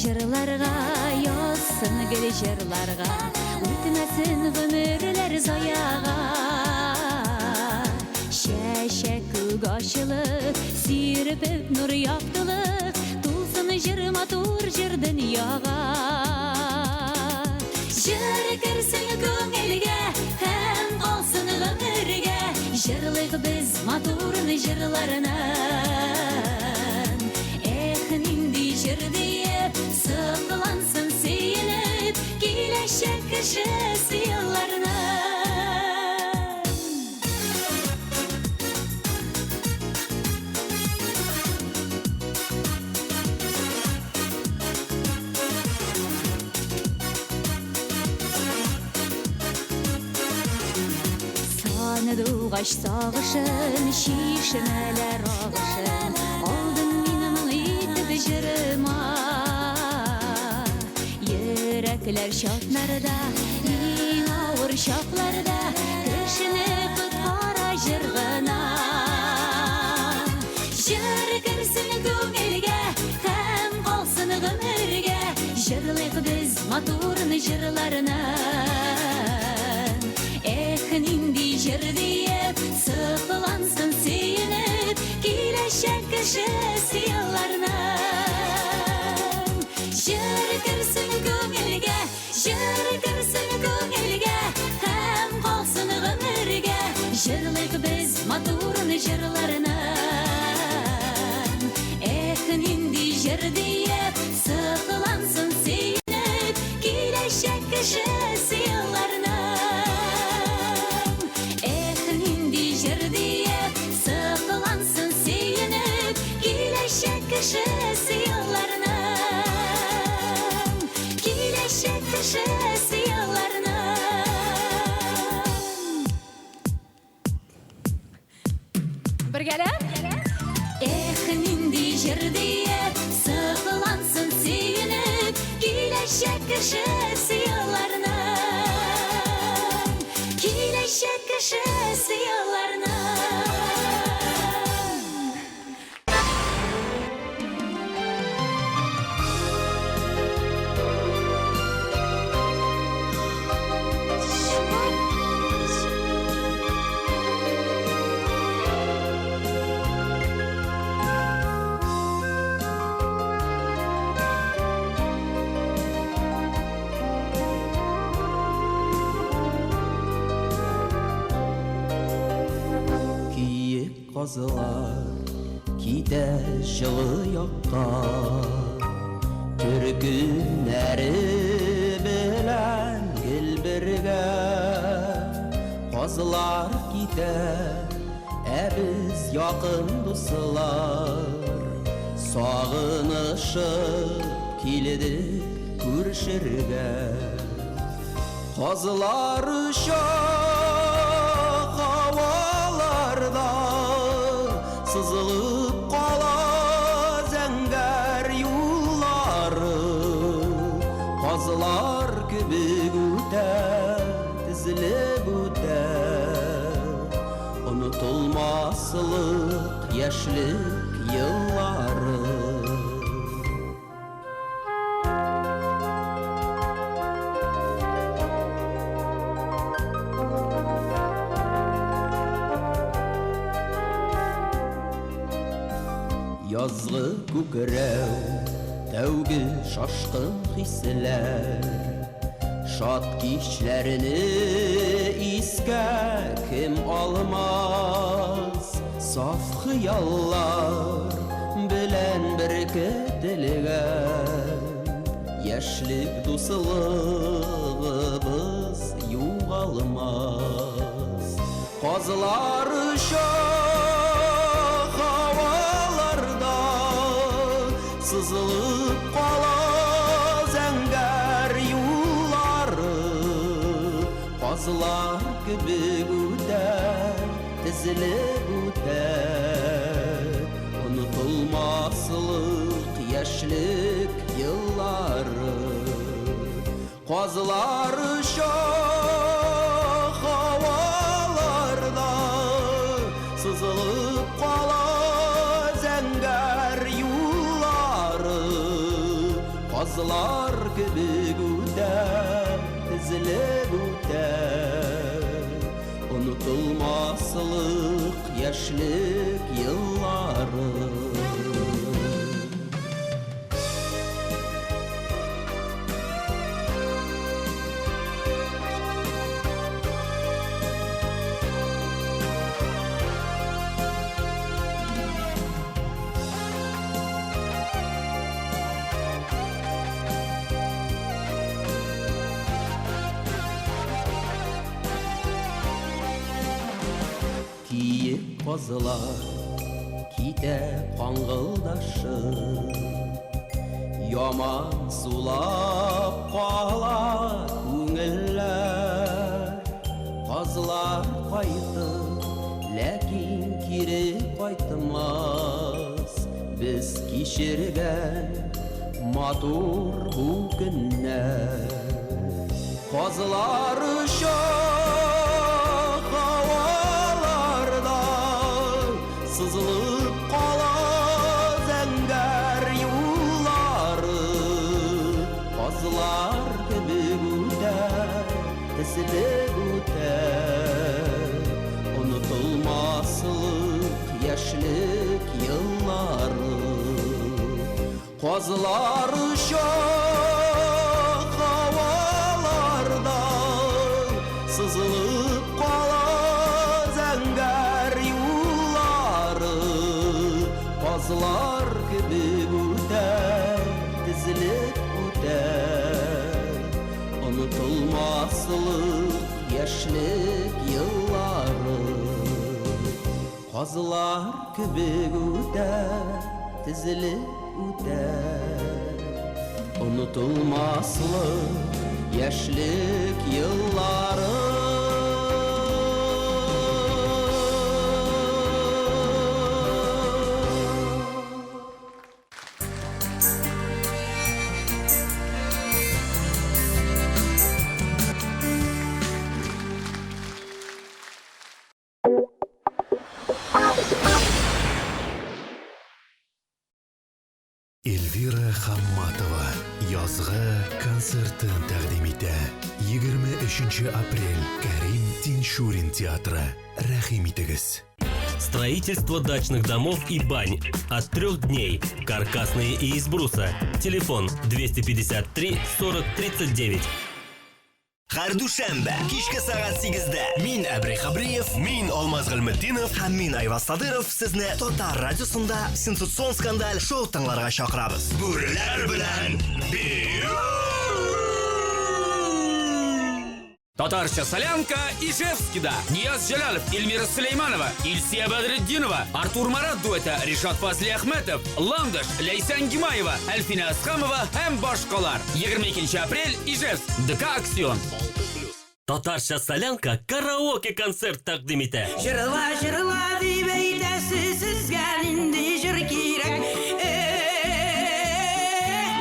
Җырларга, язсын гел җырларга, үтмәсен гомерләр заяга. Чәчәк күк ачылып, сирпеп нур яктылык, тулсын җыр матур җыр дөньяга. Җыр керсен күңелгә, һәм калсын гомергә, җырлыйк без матур җырларны. Нинди җыр диеп, сыклансын сөенеп, киләчәк кешесе елларны. Саны дугач сагышын, чишмәләр агышын, алдын минем итеп җырыма. Йөрәкләр чатнарда, иң авыр чакларда, кешене коткара җыр гына. Җыр керсен күңелгә, һәм калсын гомергә, җырлыйк без матур җырларны. Нинди җыр диеп, сыклансын сөенеп, киләчәк кешесе елларны. Җыр керсен күңелгә, җыр керсен күңелгә, һәм калсын гомергә, җырлыйк без матур җырларны. Нинди җыр диеп, сыклансын сөенеп, киләчәк кешесе елларны. Кешесе елларны, киләчәк кешесе елларны. Бергәләп? Нинди җыр диеп, сыклансын сөенеп, киләчәк кешесе елларны. Киләчәк кешесе елларны. Казылар китә җылы якка, төркемнәре белән гел бергә. Казылар китә, ә без якын дуслар, сагынышып келеді көршірге. Қазылар ұшақ хаваларда сызылып қала зәңгәр юллары. Қазылар кебек өтер, тізіліп өтер, ұнытылмасылық яшілік йыллары. Yazgı күкірәу, тәуге шашқын хисләр, шат кичләріне искә кем алмас. Саф хыяллар белән беркетелгән, яшьлек дуслыгыбыз югалмас. Казлар ұшақ хаваларда сызылып қала зәңгәр юллары. Қазлар кебек үтәр, тізіліп үтәр, ұнытылмасылық яшьлек йыллары. Қазлар ұшақ хаваларда сызылып қала зәңгәр юллары. Қазлар кебек үтәр, тізіліп үтәр, ұнытылмасылық яшьлек йыллары. Қазылар китә қаңғылдашып, яман сулап қала күңелләр. Қазылар қайтып, ләкин кире қайтмас, біз кешірген матур бұ күннәр. Қазылар ұшақ хаваларда сызылып қала зәңгәр юллары. Қазылар кебек үтәр, тізіліп үтәр, ұнытылмасылық яшьлек йыллары. Қазылар ұшақ хаваларда сызылып қала зәңгәр юллары. Қазылар кебек үтәр, тізіліп үтәр, ұнытылмасылық яшьлек йыллары. Қазылар кебек үтәр, тізіліп үтәр, ұнытылмасылық яшьлек йыллары. Эльвира Хамматова язгы концертын тәкъдим итә. 23 апрель Кәрим Тиншурин театры. Рәхим итегез. Строительство дачных домов и бань. От 3 дней. Каркасные и из бруса. Телефон 253 40 39. Har dushanba kechki soat 8da men Abri Xabriyev, men Olmaz G'ilmetdinov ham men Ayvaz Sadirov sizni Totar radiosida sensatsion skandal shou tinglarga chaqiramiz. Bo'rilar bilan Татарча солянка Ижевскида. Нияз Жалалов, Эльмира Сулейманова, Ильсия Бадретдинова, Артур Марат дуэты, Ришат Фазли Ахметов, Ландыш, Лейсан Гимаева, Альфина Асхамова һәм башкалар. 22 апрель Ижевск. ДК Аксион. Татарча солянка караоке концерт тәкъдим итә. Жырла, жырла дип әйтәсез сезгә инде җыр кирәк.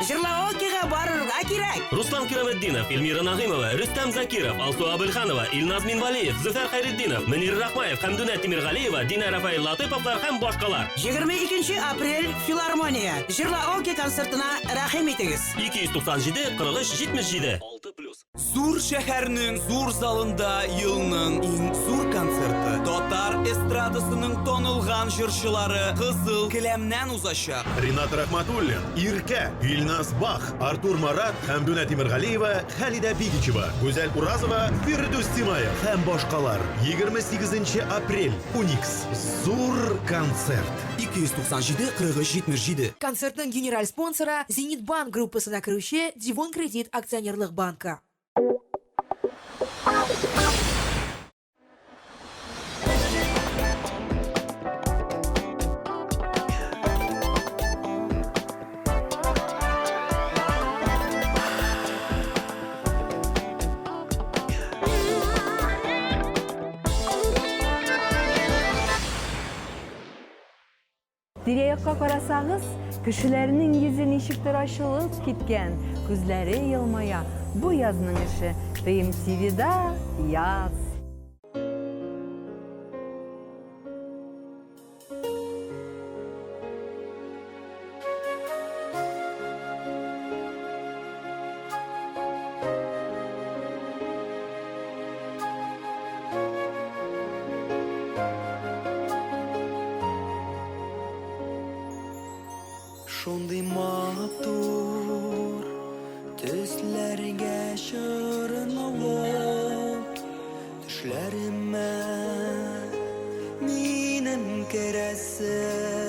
Жырлаокига барырга кирәк. Руслан Кираметдинов, Эльмира Нагыймова, Рөстәм Закиров, Алсу Абылханова, Илназ Минвалиев, Зөфәр Хайретдинов, Мөнир Рахмаев һәм Дүнә Тимиргалиева, Дина Рафаил Латыйповлар һәм башкалар. 22 апрель филармония. Жырлаоки концертына рәхим итегез. 297 43 77. Зур шәһәрнең зур залында елның иң зур концерты. Татар эстрадасының тонылган җырчылары кызыл келәмнән узачак. Ринат Рахматуллин, Иркә, Илназ Бах, Артур Марат һәм Дүнә Тимиргалиева, Хәлидә Бигичева, Гүзәл Уразова, Фирдус Тимаев һәм башкалар. 28 апрель Уникс. Зур концерт. 297 43 77. Концертның генераль спонсоры Зенит банк группасына керүче Дивон кредит акционерлык банкы. Тирә-якка карасагыз, кешеләрнең йөзе ничектер ачылып киткән, күзләре елмая. Бу язның эше. ТМТВда яз. Шундый матур төсләргә чорналып, төшләремә минем керәсең.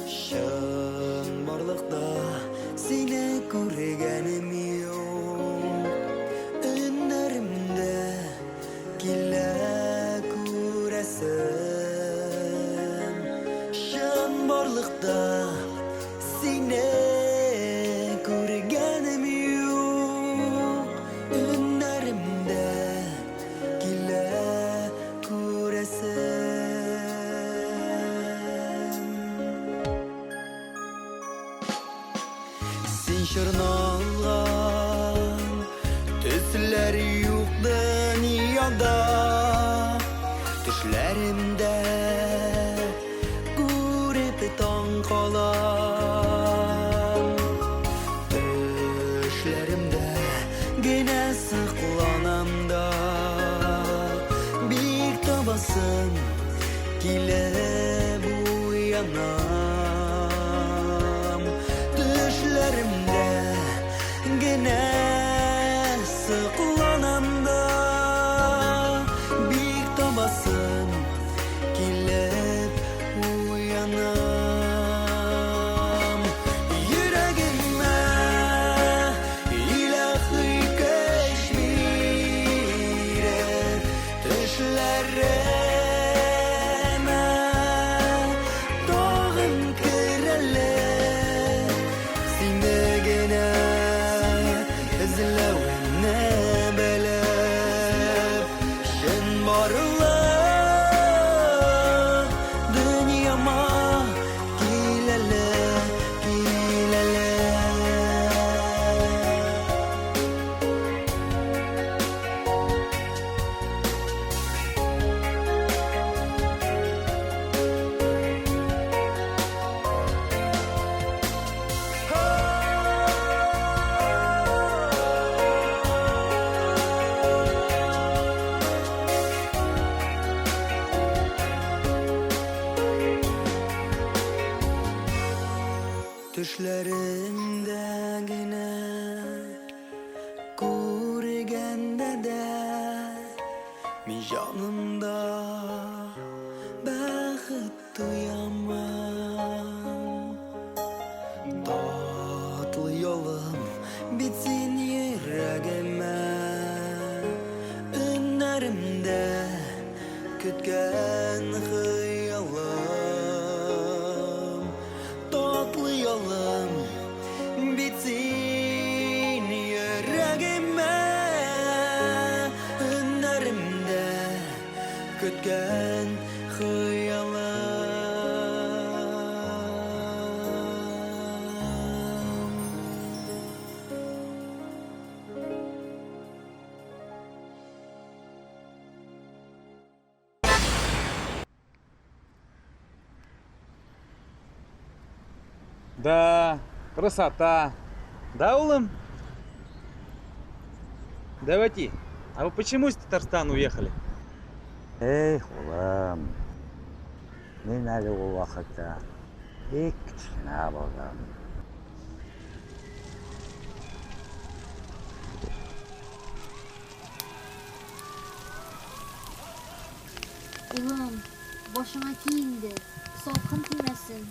Шын барлыкта сине күргәнем юк, өннәремдә килә күрәсең. Шын барлыкта сине күргәнем юк, өннәремдә килә күрәсең. Син чорналган төсләр юк дөньяда, төшләремдә күреп таң калам. Төшләремдә генә сакланам да, бик табасым килеп уянам. Төшләремдә генә сакланам да, бик табасым килеп уянам. Йөрәгемә илаһи көч биреп, төшләремә тагын керәләр. Сине генә эзләвемне белеп, шын барлык дөньяма киләләр, киләләр. Төшләремдә генә күргәндә дә, мин җанымда бәхет тоямам. Татлы ялым бит син йөрәгемә, Да, красота. Да, Улым? Давайте, а вы почему из Татарстана уехали? Эх, улым, мен әлі ол уақытта кішкене болдым. Ulan, başına kiyindi. Salkın tüymesin.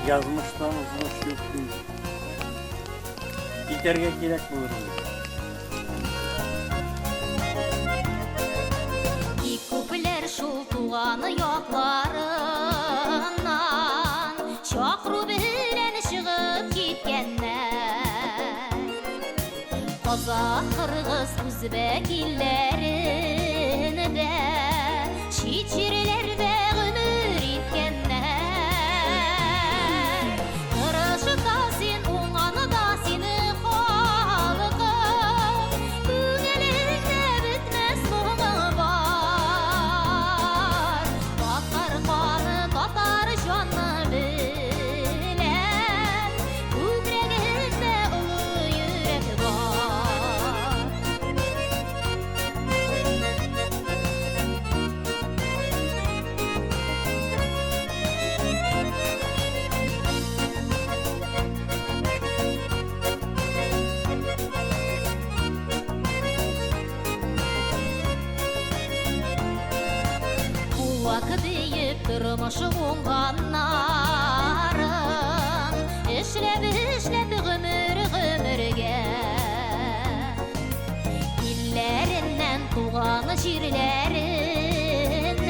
Yazmıştan uzun yok değil. Giderge gerek bulurum. Köpüler şul tuğanı yoklarından Şakru bilen шығып кеткенler Қазақ, Қырғыз, Өзбек иллерinde Шет жерлерде өмір еткенler Тырышы да сен, оңаны да сені халқым Көңіліңде бітмес мұңы бар Татар қаны, татар жаны білем Көкірегіңде ұлы жүрек бар Уақыт дейіп тұрмышы оңғаннарын Ішлеп ғүмірге Иллерінен туғаны жерлерінен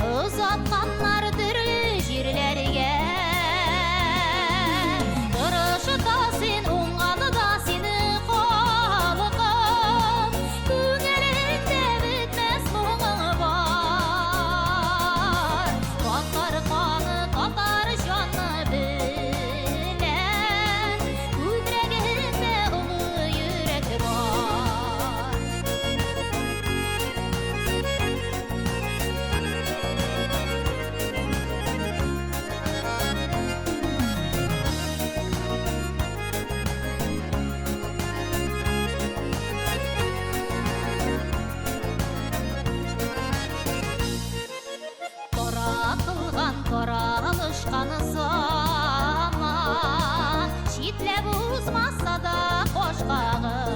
Ұзатқанлар түрлі жерлерге Тұрышы да сен, оңғаны да сені халқым Көңіліңде бітмес мұңы бар Татар қаны, татар жаны білем Көкірегіңде ұлы жүрек бар Таратылған, таралышқан заман Шетлеп узмаса да қошқағым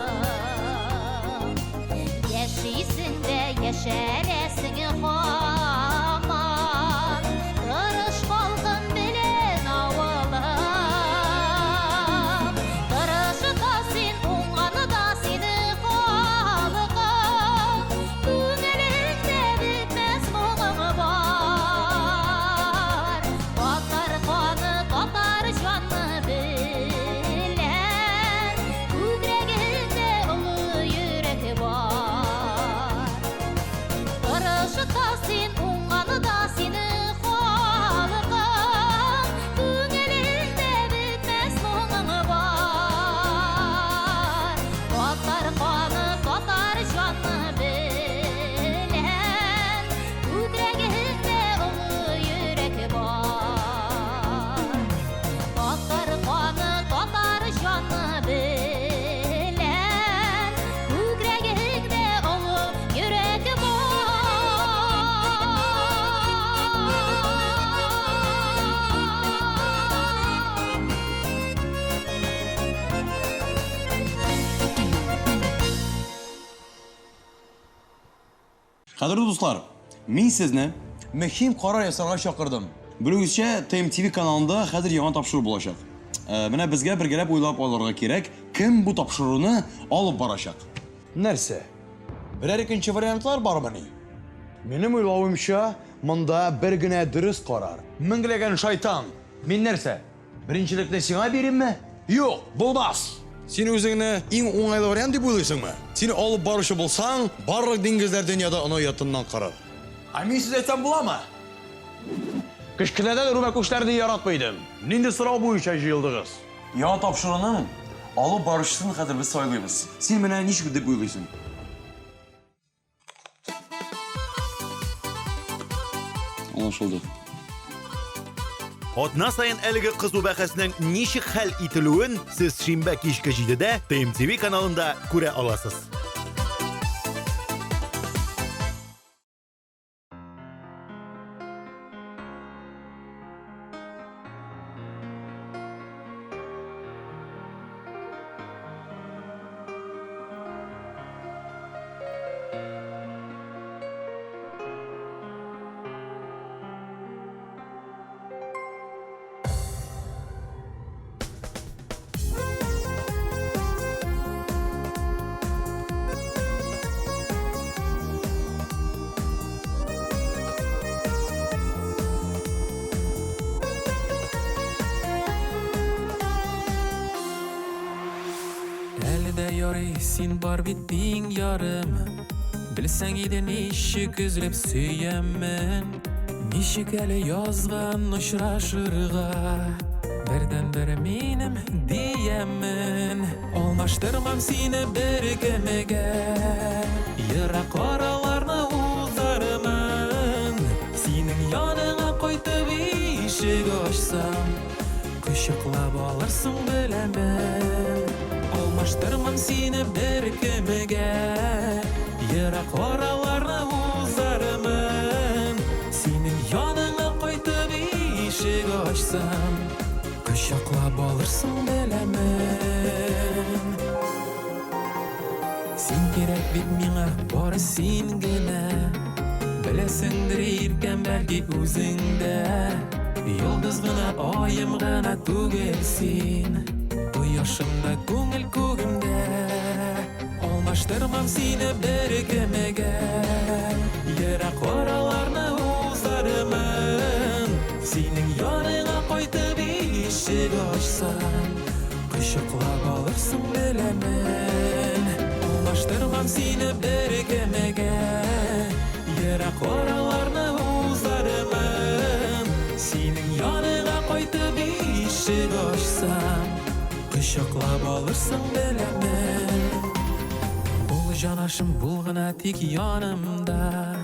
Яшейсің бе, яшәресің хаман Тырыш халқым білен ауылым Тырышы да сен, оңғаны да сені халқым Көңіліңде бітмес мұңы бар Татар қаны, татар жаны білем Көкірегіңде ұлы жүрек бар Тырышы да сен, оңғаны да сені халқым Көңіліңде бітмес мұңы бар Татар қаны, татар жаны білем Көкірегіңде ұлы жүрек бар Татар қаны, татар жаны білем Көкірегіңде ұлы жүрек Qadrli do'stlar, men sizni muhim qaror yasaishga chaqirdim. Bilingizcha, TMTV kanalida hozir yangi topshiruv bo'lacak. Mana bizga birgalab o'ylab olishga kerak, kim bu topshiruvni olib boracak. Нәрсе? Biror ikkinchi variantlar bormi? Mening o'ylovimcha, bunda bir gina durust qaror. Minglagan shayton. Men narsa? Birinchilikni senga beraymi? Yo'q, bo'lmas. Sen o'zingni eng o'ng'ayli variant deb o'ylaysangmi? Seni olib borishni bo'lsang, barliq dengizlar dunyoda inoyatimdan qarar. Men siz aytsam bo'ladimi? Kichkinadan ruma qushlarni yaratmaydim. Nindi sirov bo'yicha yildingiz. Яңа тапшырыгының алып барышсын хәзер без сайлыйбыз. Син менә ничек дип уйлыйсың? Аңлашылды. Атна сайын әлеге кызу бәхәснең ничек хәл ителүен сез шимбә кичке 7дә TMTV каналында күрә аласыз. Ярый, син бар бит биң ярым. Білсәң иде ничек үзлеп сөйәммен. Ничек әле язган очрашырга. Бердән-бер минем дияммен. Алмаштырмам сине бер кемегә. Ерак араларны узармын. Синең яныңа кайтып ишек ачсам, кочаклап алырсың беләмен. Алмаштырмам сине бер кемегә. Ерак араларны узармын. Синең яныңа кайтып ишек ачсам, кочаклап алырсың беләмен. Син кирәк бит миңа, бары син генә. Беләсеңдер иркән бәлки үзеңдә. Йолдыз гына, аем гына түгел син. Кояшымда, күңел күгемдә. Алмаштырмам сине бер кемегә. Ерак араларны узармын. Синең яныңа кайтып ишек ачсам, кочаклап алырсың беләмен. Алмаштырмам сине бер кемегә. Ерак араларны узармын. Синең яныңа кайтып ишек ачсам, кочаклап алырсың беләмен. Бул җанашым бул гына тик янымда.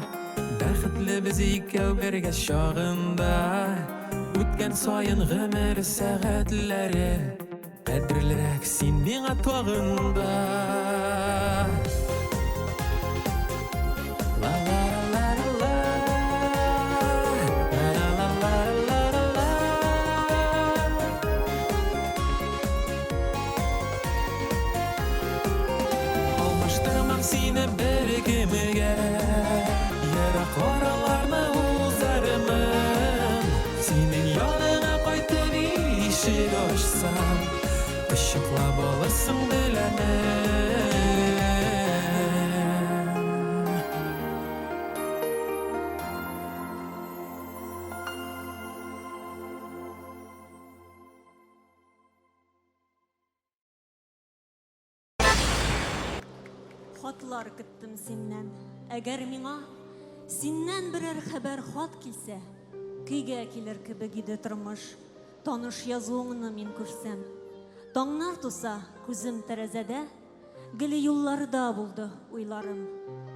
Бәхетле без икәү бергә чагында. Үткән саен гомер сәгатьләре, кадерлерәк син миңа тагында. Sine beri kemege, yerak aralarını uzarımın. Senin yanına kaytıp işik açsam, ışıklap alırsın bilemem. Хатлар көттем синнән. Әгәр миңа синнән берәр хәбәр хат килсә, көйгә килер кебек иде тормыш. Таныш язуыңны мин күрсәм. Таңнар туса күзем тәрәзәдә, гел юлларда булды уйларым.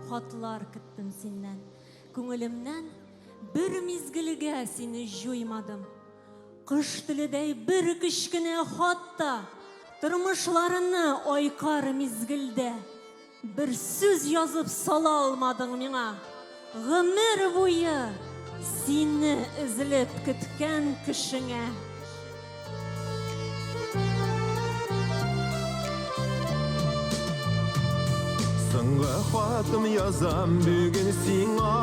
Хатлар көттем синнән. Күңелемнән бер мизгелгә сине җуймадым. Кыш теледәй бер кечкенә хатта, тормышларны айкар мизгелдә. Bir söz yazıp sala almadın mına. Gümür boyu seni izlep kütken kişine. Sana hatım yazam bugün sina.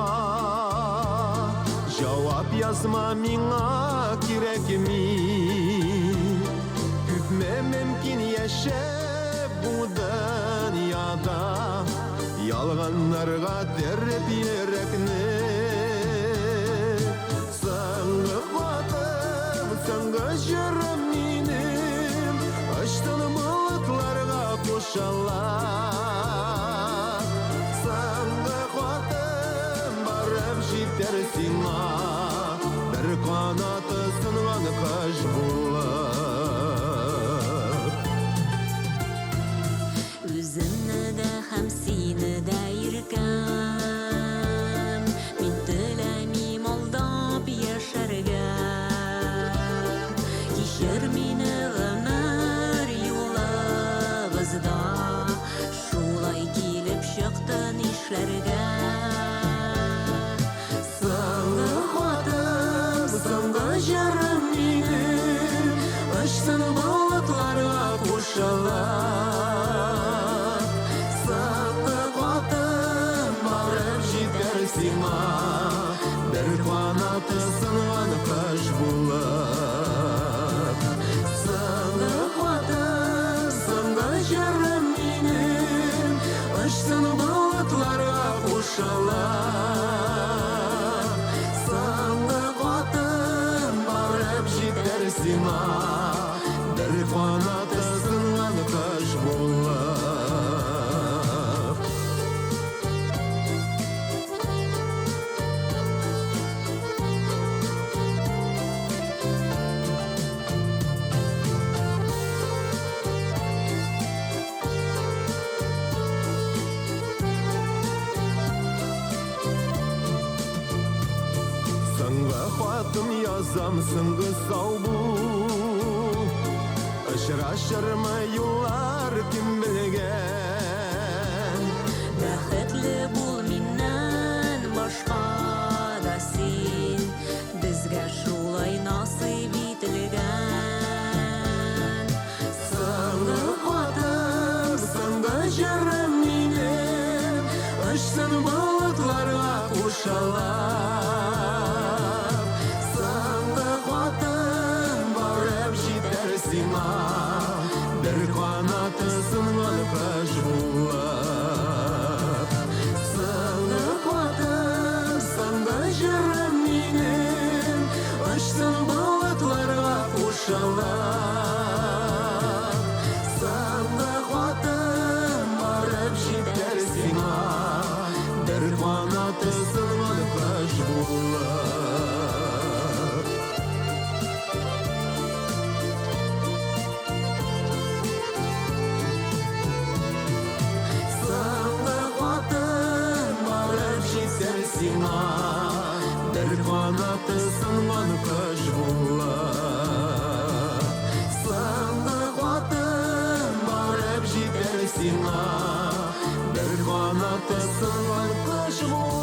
Cevap yazma mina gerek mi? Küpme mümkün yaşa bu dünyada. Yalğanlarga derip yürekni. Sana hatım, sana jırım minim. Açtın mılıklarga koşalar. Sana hatım barım jiter sina. Bir kanatı sıngan kaş bular. ушалар Сандык атын барып жетер сиңа Бер канаты сынган кыш булып Сандык атын сынды жарым минем Ышсын булытларга кушалар Сандык атын барып жетер сиңа Бер канаты сынган кыш булып Сыңғы хатын язам, сыңғы сау бұл Ұшырашыр ма юллар кім білген Бәхетле бул миннән башка да син Безгә шулай насыйп ителгән Сыңғы хатын, сыңғы жарым минем Ұшсын бұлытларға кушалар Сыңғы хатын барып жетер сиңа Бір қанаты сынған қыш булып Сыңғы хатын, сыңғы жарым минем Ұшсын бұлытларға кушалар Сыңғы хатын барып жетер сиңа Бір қанаты сынған қыш булып Сыңғы хатын барып жетер сиңа Бір қанаты сынған қыш булып Сыңғы хатын барып жетер сиңа Бір қанаты сынған қыш булып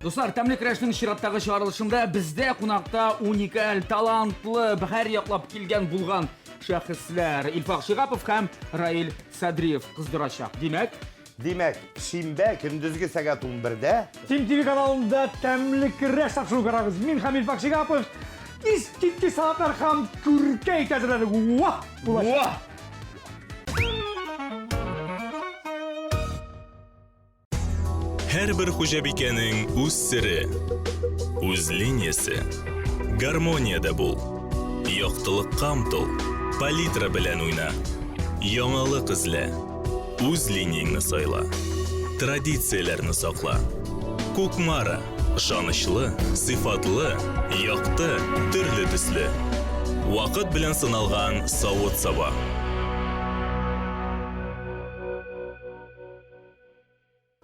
Достар, тәмле крәшнең чираттагы чыгарылышында бездә кунакта уникаль, талантлы, бәһәр яклап килгән булган шәхесләр Илфак Шигапов һәм Раил Садриев кыздырачак. Димәк, шимбә көндезге сәгать 11-дә Тим ТВ каналында тәмле крәш тапшыру карагыз. Мин һәм Илфак Шигапов искитки сагатлар һәм күркәй тәзрәләр. Була. Һәрбер хуҗабикәнең үз сире, үз линиясе. Гармониядә бул. Яктылыкка омтыл, палитра белән уйна. Яңалык эзлә. Үз линияңне сайла. Традицияләрне сакла. Кукмара, ышанычлы, сыйфатлы, якты, төрле төсле. Вакыт белән сыналган савыт-саба.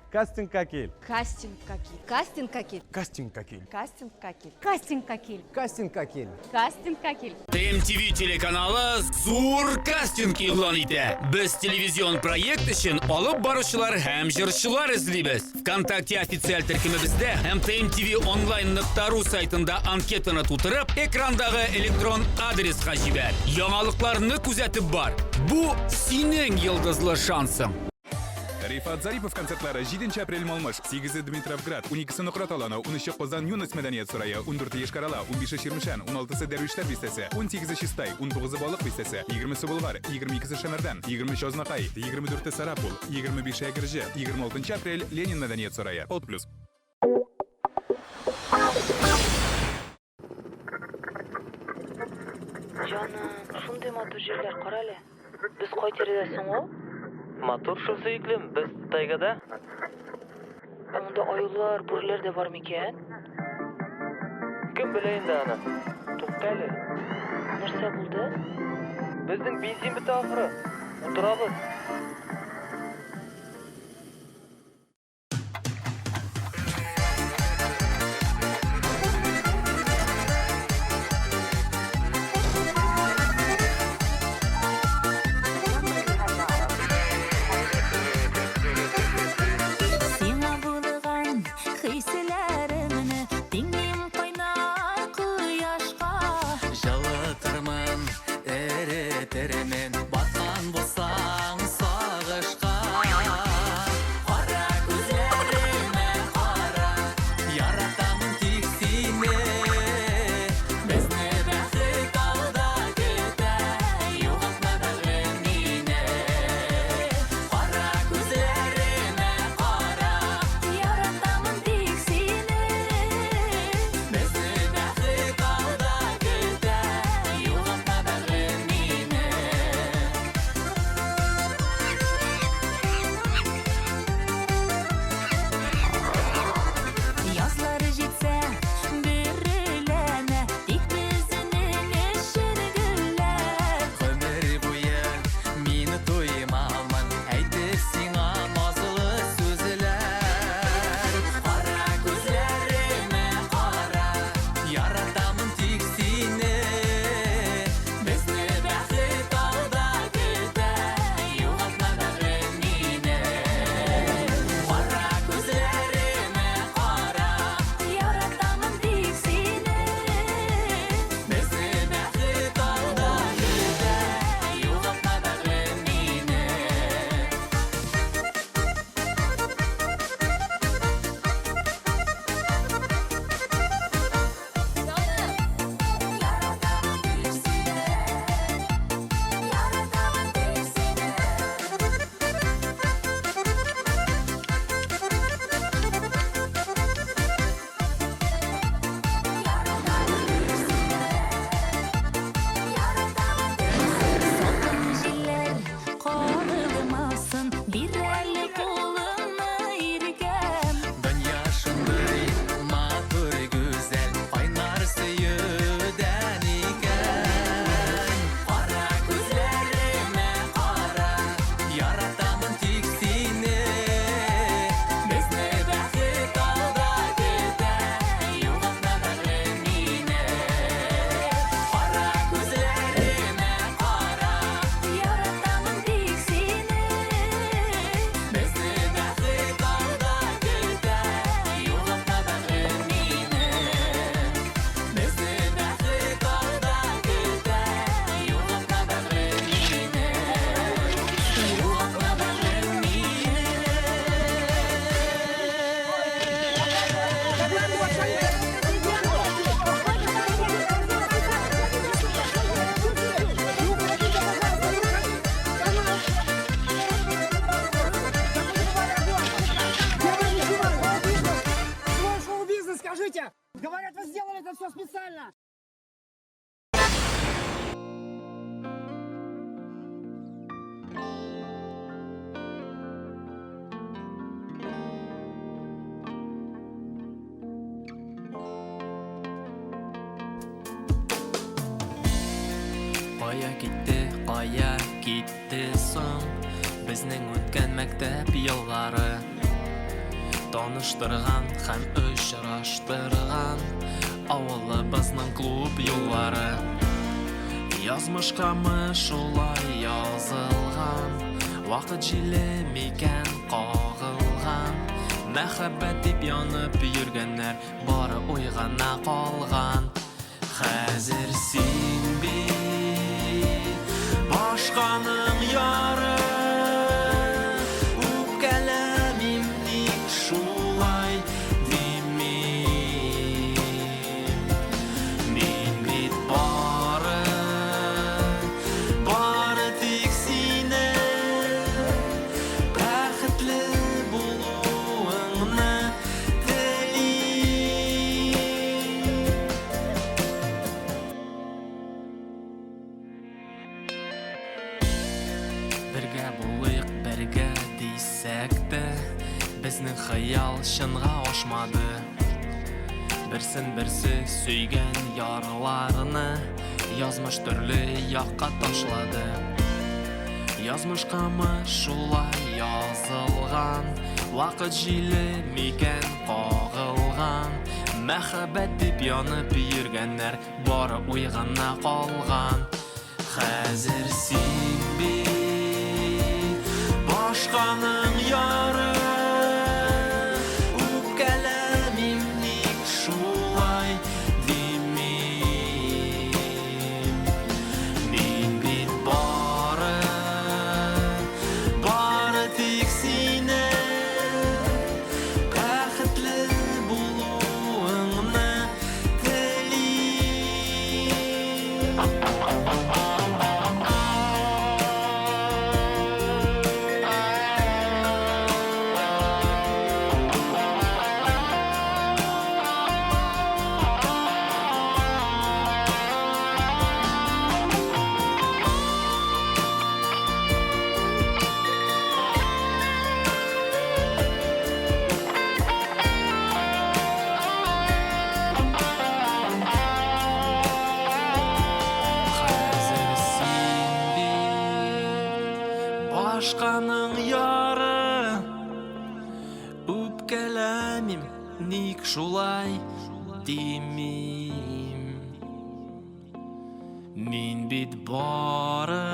Кастинг какил. Кастинг какил. Кастинг какил. Кастинг какил. Кастинг какил. Кастинг какил. Кастинг какил. Кастинг какил. ТМТV телеканалы зур кастинг игълан итә. Без телевизион проект өчен алып баручылар һәм җырчылар эзлибез. ВКонтакте официаль төркемебездә һәм tmtvonline.ru сайтында анкетаны тутырып, экрандагы электрон адресқа җибәр. Яңалыкларны күзәтеп бар. Бу синең йолдызлы шансың. Рифат Зарипов концертлары 7 апрель Малмыш, 8 Дмитровград, 12 Нократ Аланы, 13 Казан Юность Мәдәният сарае, 14 Ешкарала, 15 Ширмешән, 16 Дәрвишләр бистәсе, 18 Чистай, 19 Балык бистәсе, 20 Булгар, 22 Шәмәрдән, 20 Азнакай, 24 Сарапул, 25 Әгерҗе, 26 апрель Ленин Мәдәният сарае. От плюс. Җаным, шундый матур җирләр кара әле. Без кай тирәдәсең ул? Матур шул сөйклем, без тайгада. Монда аюлар, бүрләр дә бар микән? Кем белә инде аны? Тукта әле. Нәрсә булды? Безнең бензин бетә ахыры. Утырабыз. Кая китте соң Безнең үткән мәктәп еллары Таныштырган һәм очраштырган Авылыбызның клуб юллары Язмышкамы шулай язылган Вакыт җиле микән кагылган Мәхәббәт дип янып йөргәннәр Бары уйгана калган Хәзер син бит Башканың яры Үпкәләмим ник шулай димим Мин бит бары тик сине Бәхетле булуыңны телим Бергә булыйк, бергә дисәк тә Безнең хыял чынга ашмады Берсен-берсе сөйгән ярларны Язмыш төрле якка ташлады Язмышкамы шулай язылган Вакыт җиле микән кагылган Мәхәббәт дип янып йөргәннәр Бары уйгана калган Хәзер син бит Башканың яры Үпкәләмим ник шулай димим Мин бит бары тик сине Бәхетле булуыңны телим Хәзер син бит Башканың яры Үпкәләмим ник шулай димим Мин бит бары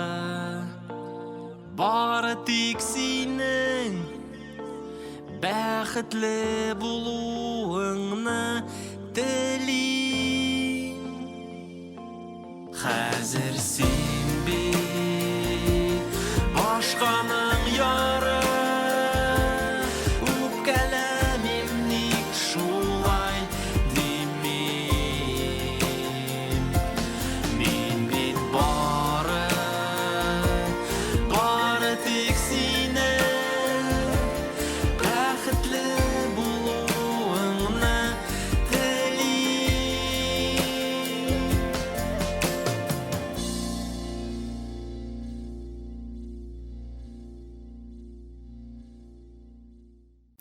тик синең Бәхетле булуыңны телим Хәзер син бит Башканың яры Үпкәләмим ник шулай димим Мин бит бары тик сине Бәхетле булуыңны телим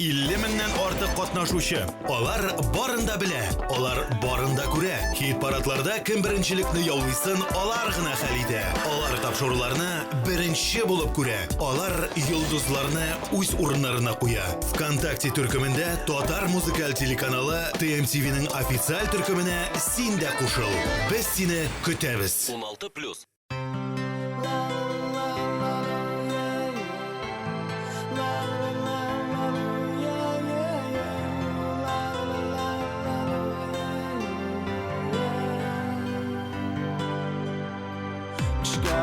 Илле меңнән артык катнашучы. Алар барында белә, алар барында күрә. Хит парадларда кем беренчелекне яулыйсын, алар гына хәл итә. Алар тапшыруларны беренче булып күрә. Алар йолдызларны үз урыннарына куя. ВКонтакте төркемендә Татар музыкаль телеканалы TMTV-ның официаль төркеменә син дә кушыл. Без сине көтәбез. 16+.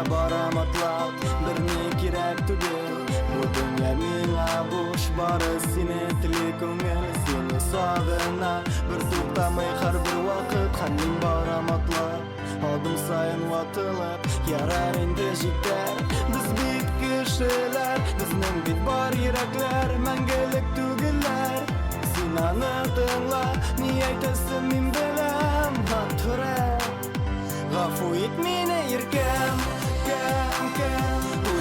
Барам атлап, берни кирәк түгел Бу дөнья миңа буш бары сине теле күңел Сине сагына, бер туктамый һәрбер вакыт Һәм мин барам атлап, адым сайын ватылып Ярар инде җитәр, без бит кешеләр Безнең бит бар йөрәкләр, мәңгелек түгелләр Син аны тыңла, ни әйтәсен мин беләм Хатыра, гафу ит мине иркәм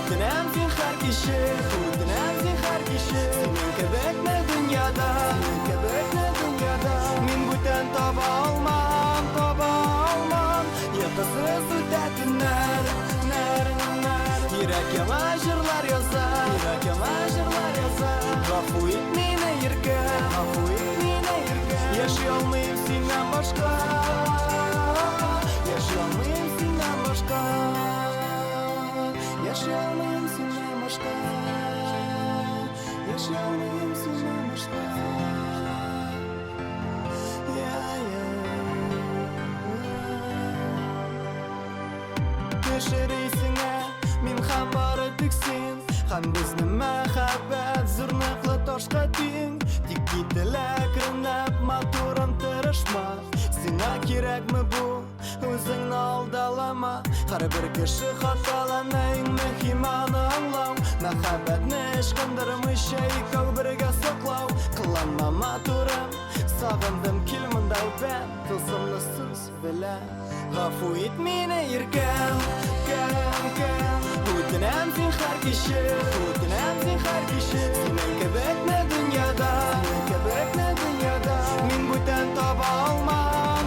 Үтенәм син һәр кичә, үтенәм син һәр кичә Синең кебекне дөньяда, Мин бүтән таба алмам Йокысыз үтә төннәр Yaşayalmayım senden başka. Yaşayalmayım senden başka. Yaşayalmayım senden başka. Yaşayalmayım senden başka. Keşiriysinə min ham bari tiksin. Ham bizni mahabbat zurniqli toshqa ting. Tik gitilak rinab motorim tirishmoq. Senga kerakmi bu? O'zingni aldalama. Har bir kishi xatolana, eng muhimini anglaw. Mahabbatni ishqindirmish ikkow birga saqlaw. Qilinma motorim, sog'indim kelmindau ben. Tilsimli so'z bilan g'afu et meni erkan. O'tinam sen har kishi, o'tinam sen har kishi. Sening kebekni dunyoda, men butan topa olmam.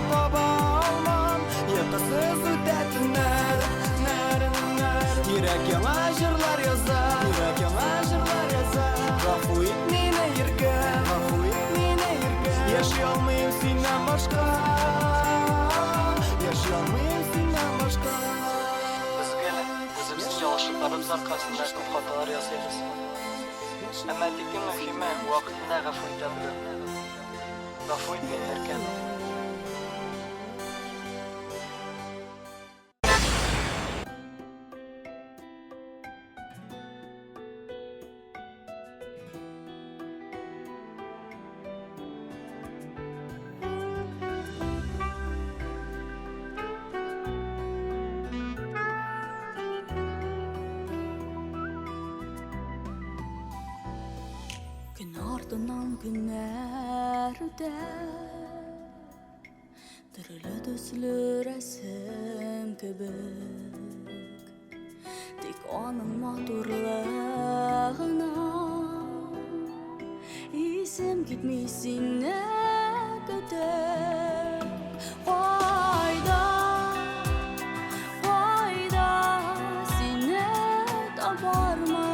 Yoqasiz o'tatinlar, yurak yana jurlar yozar, g'afu et meni erkan, Yaşayalmayım senden başka. Yaşayalmayım senden başka. Biz böyle özümüzün çalışıklarımız arkasında çok hatalar yazıyoruz. Ama tekin mühime vaktinde gafı edebilir. Gafı etmeyin erken. Gün ardından günler öter, dirilir düzülür resim gibi. Tek onun maturluğuna isim gitmişsin ne kadar. Fayda sine tapar mı?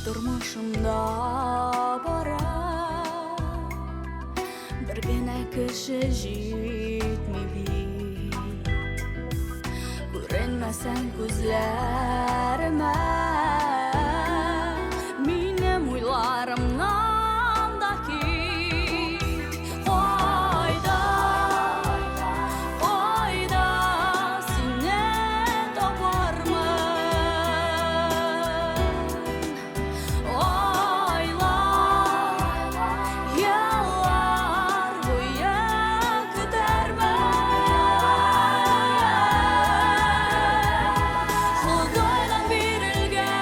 Durmuşumda bara bir gene kişi jitmeyi. Görünmesen gözlerime benim uylarımdan daki. Fayda sine tapar mı? Xudaydan berilgan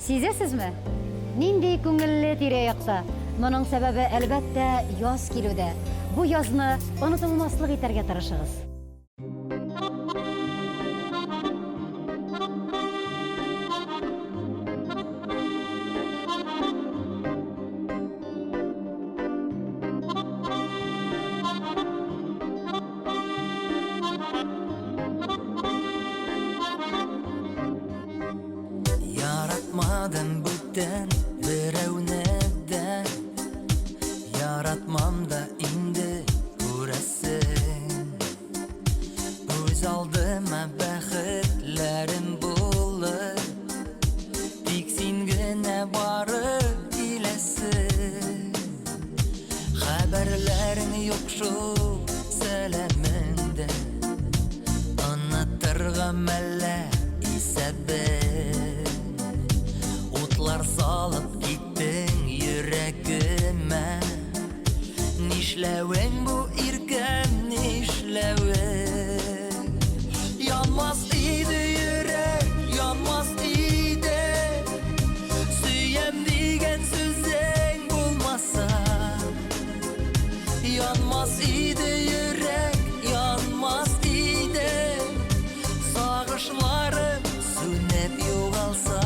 Сезесезме? Нинди күңелле тирә-якта. Моның сәбәбе әлбәттә яз килүдә. Бу язны онытылмаслык итәргә тырышыгыз. Yaratmadım bütten birevne de, yaratmam da indi göresin. Göz aldıma bәхетlerim bulur, tiksin güne barıp gilesin. Haberlerin yok şu selaminde, anlatırga melle ise Utlar salıp gittin yüreğime. Nişleven bu irkem nişleven. Yanmaz idi yürek, yanmaz idi. Süyem digen sözün bulmasa. Yanmaz idi yürek, yanmaz idi. Sağışlarım sünnet yoğalsa.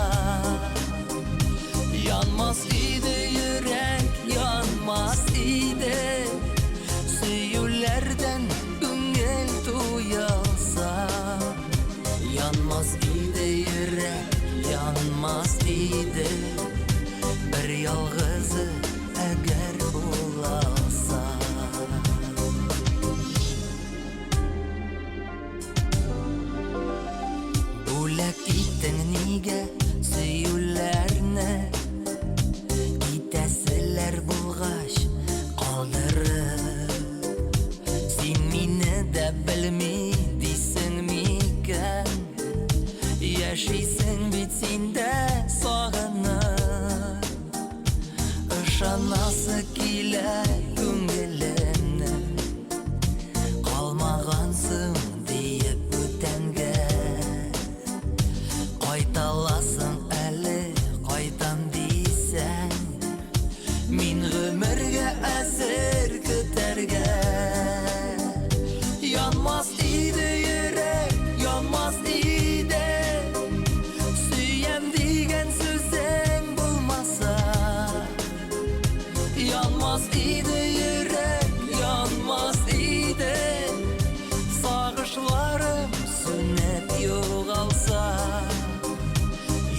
Yanmaz idi yürek, yanmaz idi. Süyülerden güngel duyalsa. Yanmaz idi yürek, yanmaz idi. Bir yalgızı eğer bulalsa. Bulak itten nige süyülerine. Gitesiler bulgaç kaldırır. Sen mini de bilmediysen miken. Yaşaysın bitsin de sağınır. Işanası kile güngülenine. Kalmağansın deyip ötenge. Qaytalasın eli qaytan deysen. Min ömürge esir küterge. Yanmaz idi yürek, yanmaz idi. Süyem digen sözün bulmasa. Yanmaz idi yürek, yanmaz idi. Sağışlarım sünnet yoğalsa.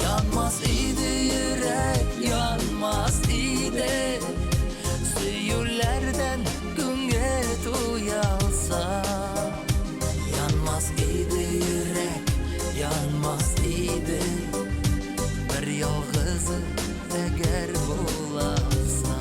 Yanmaz idi yürek, yanmaz idi. Süyülerden güngel uyalsa. Yanmaz idi yürek, yanmaz idi. Bir yalgızı eğer bulalsa.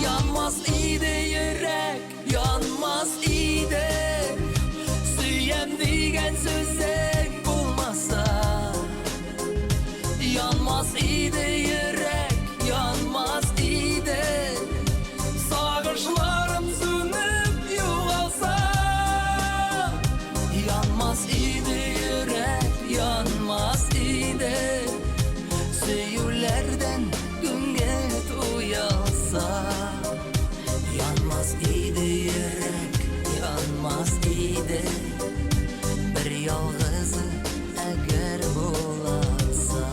Yanmaz idi yürek, yanmaz idi. Süyem digen sözün bulmasa. Yanmaz idi yürek, yanmaz idi. Sağışlarım sönüp yoğalsa. Yanmaz idi yürek, yanmaz idi. Süyülerden güngel uyalsa. Yanmaz idi yürek, yanmaz idi. Bir yalgızı eğer bulalsa.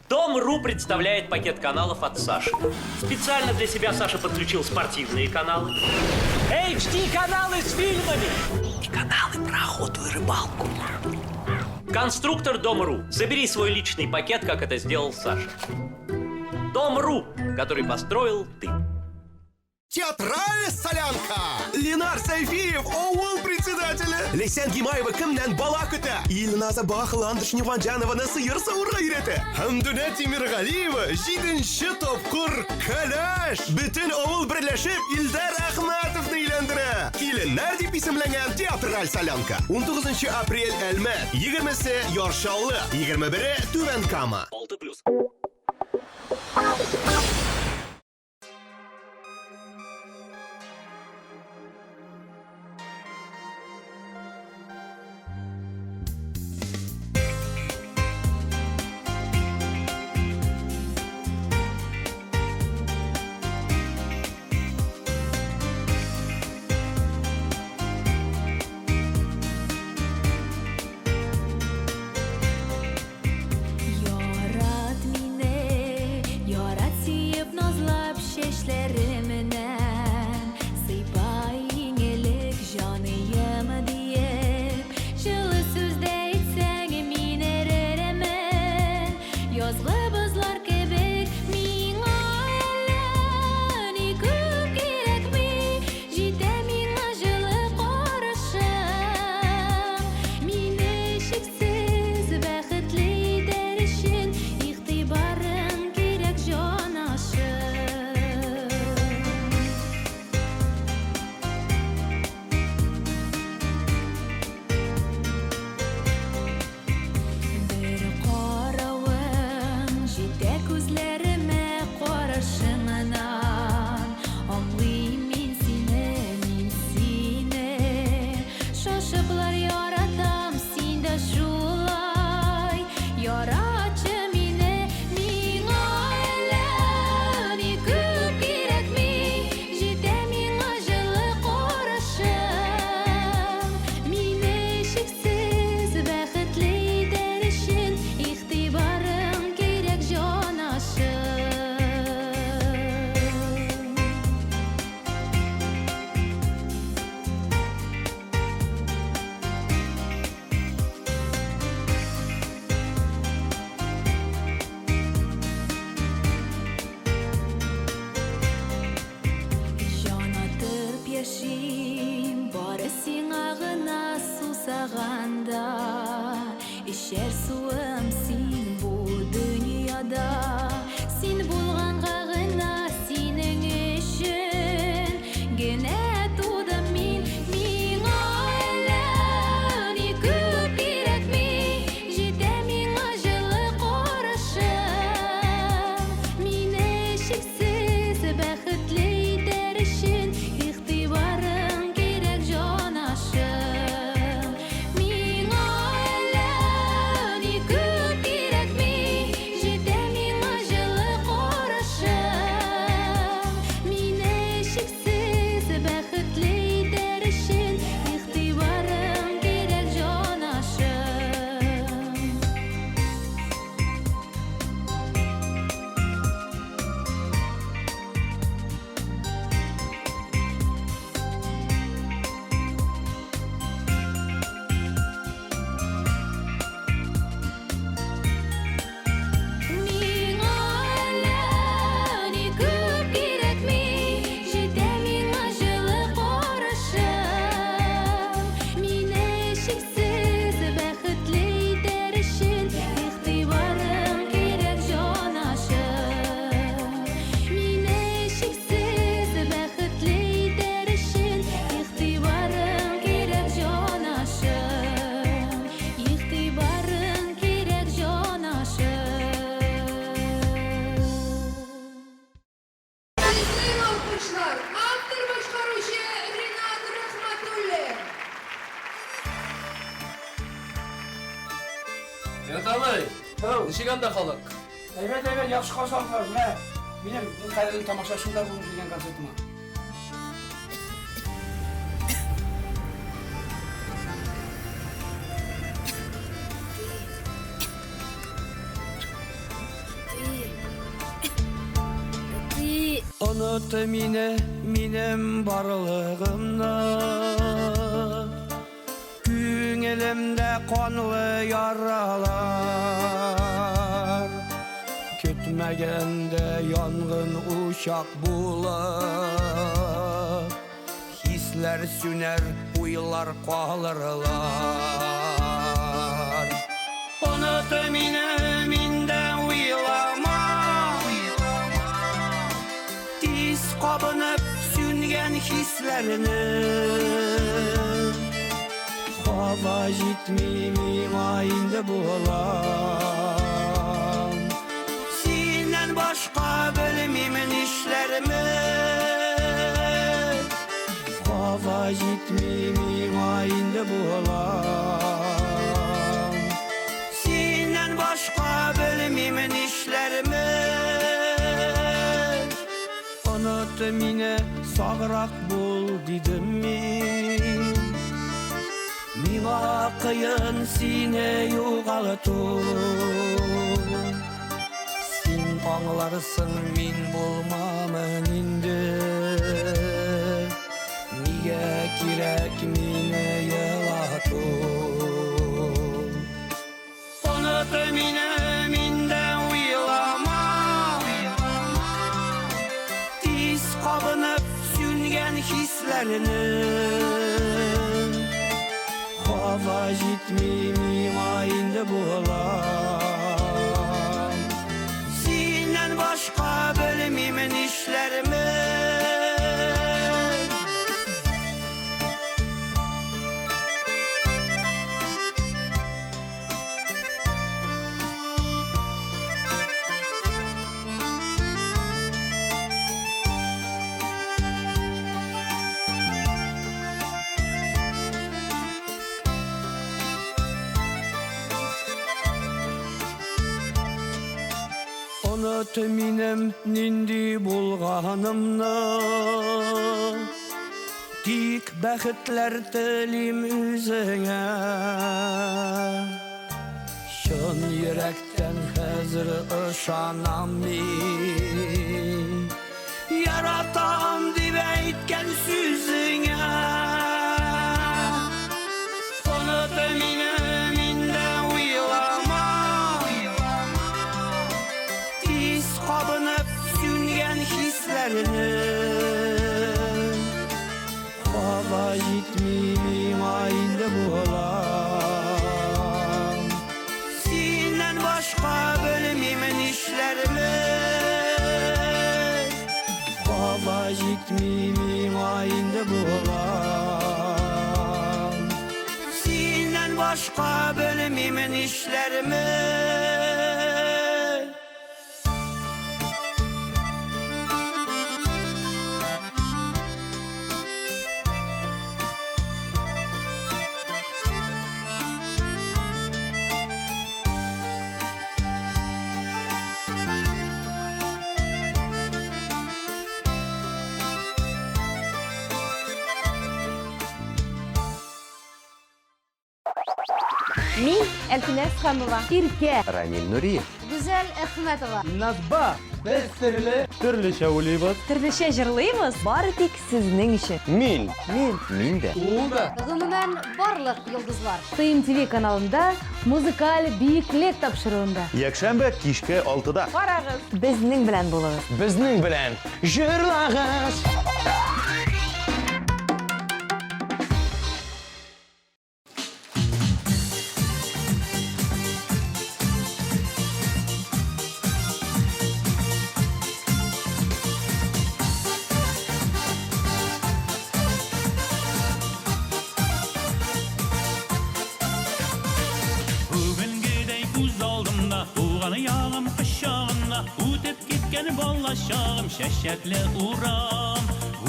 Дом.ру представляет пакет каналов от Саши. Специально для себя Саша подключил спортивные каналы, HD-каналы с фильмами. И каналы про охоту и рыбалку. Конструктор Дом.ру. Собери свой личный пакет, как это сделал Саша. Дом.ру, который построил ты. Театральная солянка! Ленар Сайфиев, оуыл председателя! Лесен Гимаева кімнен балакыта! Илназа Бахыландыш Нюванжанова сыйыр сауырға үйреті! Хамдуна Тимиргалиева жидінші топқыр калаш! Бүтін оуыл бірләшіп Илдар Ахматовны үйлендірі! Келіннер деп исемленген театраль солянка! 19 апрель Әлмәт, 20-сі Яршаллы, 21-і Түвен Кама. 6+. İşer suım sin bu dünyada. Sin bulganга gına senin için gene tudım miňa elani köp kerekmi jide miňa жылы карашым mine şeksiz бәхетле итәр өчен игътибарың керек җанашым miňa elani köp kerekmi jide miňa жылы карашым mine şeksiz бәхетле итәр өчен игътибарың керек җанашым. Miňa elani köp kerekmi jide miňa жылы карашым mine şeksiz бәхетле итәр өчен игътибарың керек җанашым. Mine şeksiz бәхетле итәр өчен игътибарың керек җанашым. Игътибарың керек җанашым. Sizler alkışlar. Автор başkarışı Rinat Rahmatullah. Яталай, ничек анда халык? Evet, yaxşı qasallar. Mine, benim qayerden tamaşaşımlar bunu bilgen konsertime. Unut mine, benim barlığımda Günelimde kanlı yaralar Kütmegende yangın uşak bular Hisler süner, uylar kalırlar Unut mineminden uylama Diz kabınıp süngen hislerini Hava jitmimim ayında bulam Senden başka bölümümün işlerimi Hava jitmimim ayında bulam Senden başka bölümümün işlerimi Unut mine sağrak bul dedim mi Mima kıyın sine yuğaltın Sen anlarsın min bulmamın indi Niye kirek mine yılatın Unut mine minden uylama Diz kabınıp süngen hislerini Hava jitmimim ayında bulam Senden başka bölümümün işlerimi Unut minem nindi bulganımna Dik bəxtlər dilim üzüne Şun yürekten hazır ışanam min Yaratam dib eytken süzüne Unut mineminden uylama Diz kabınıp süngen hislerini Hava jitmimim ayında bulam Senden başka bölümümün işlerimi Hava jitmimim ayında bulam Senden başka bölümümün işlerimi Min Elfines Xanova. Irke. Рамил Нуриев. Güzel Ахметова. Nazba. Biz türlü oynayız. Türlüşe jırlıyız. Bari tek sizin için. Min. Min de. Gümümen barlık yıldızlar. TMTV kanalında müzikal büyüklük tapşırığında. Якшәмбе кичке 6-да. Karağız. Bizning bilen bulunuz. Bizning bilan jırlag'ız. Şeşetli uğram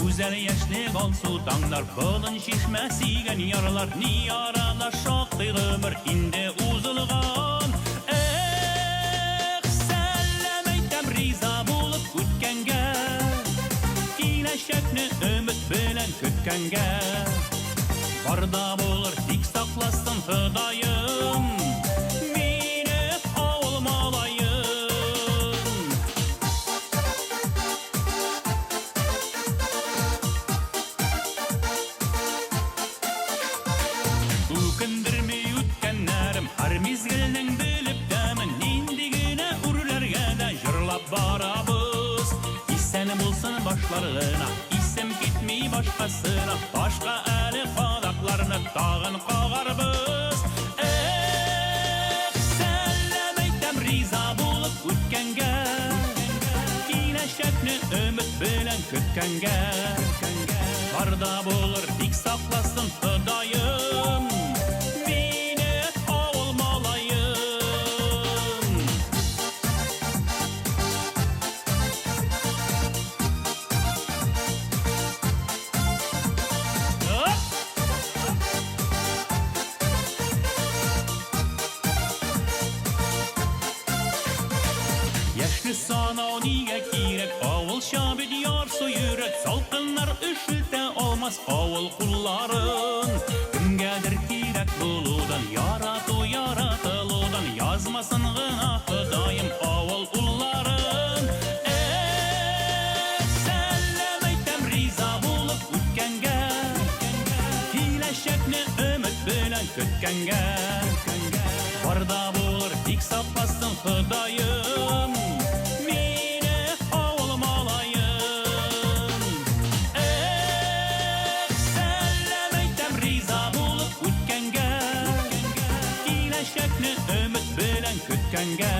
Güzel yaşlı bal sultanlar Kılın şişmesigen yaralar Ni yaralar şaktı ömür indi uzulgan Sellemeytem riza bulup kütkenge Kileşekni ümit bilen kütkenge Barda bulur dik saklasın hıdayım mizgilning bilip damin indigine urlarga da jırlap barabız. İsen bulsun başlarına, isem gitmey başkasına, başka eli qadaqlarını tağın qağarbız. Sellemeytem riza bulup ütkenge, kileşekni ümit bilen kütkenge. Barda bulur dik saklasın Hıdayım, beni olmalayım. Yaşlı sana niye kirek, avul şabı diyorsa yürek, salkınlar üşülte olmaz avul kulların. Kimgedir kirek buludan, yaratılıdan, yazmasın gına Hıdayım avul kulların. Sellemeytem riza bulup ütkenge, kileşekni ümit bilen kütkenge. Barda bulur dik saplasın Hıdayım, meni olmalayım. Sellemeytem riza bulup ütkenge, kileşekni ümit bilen kütkenge.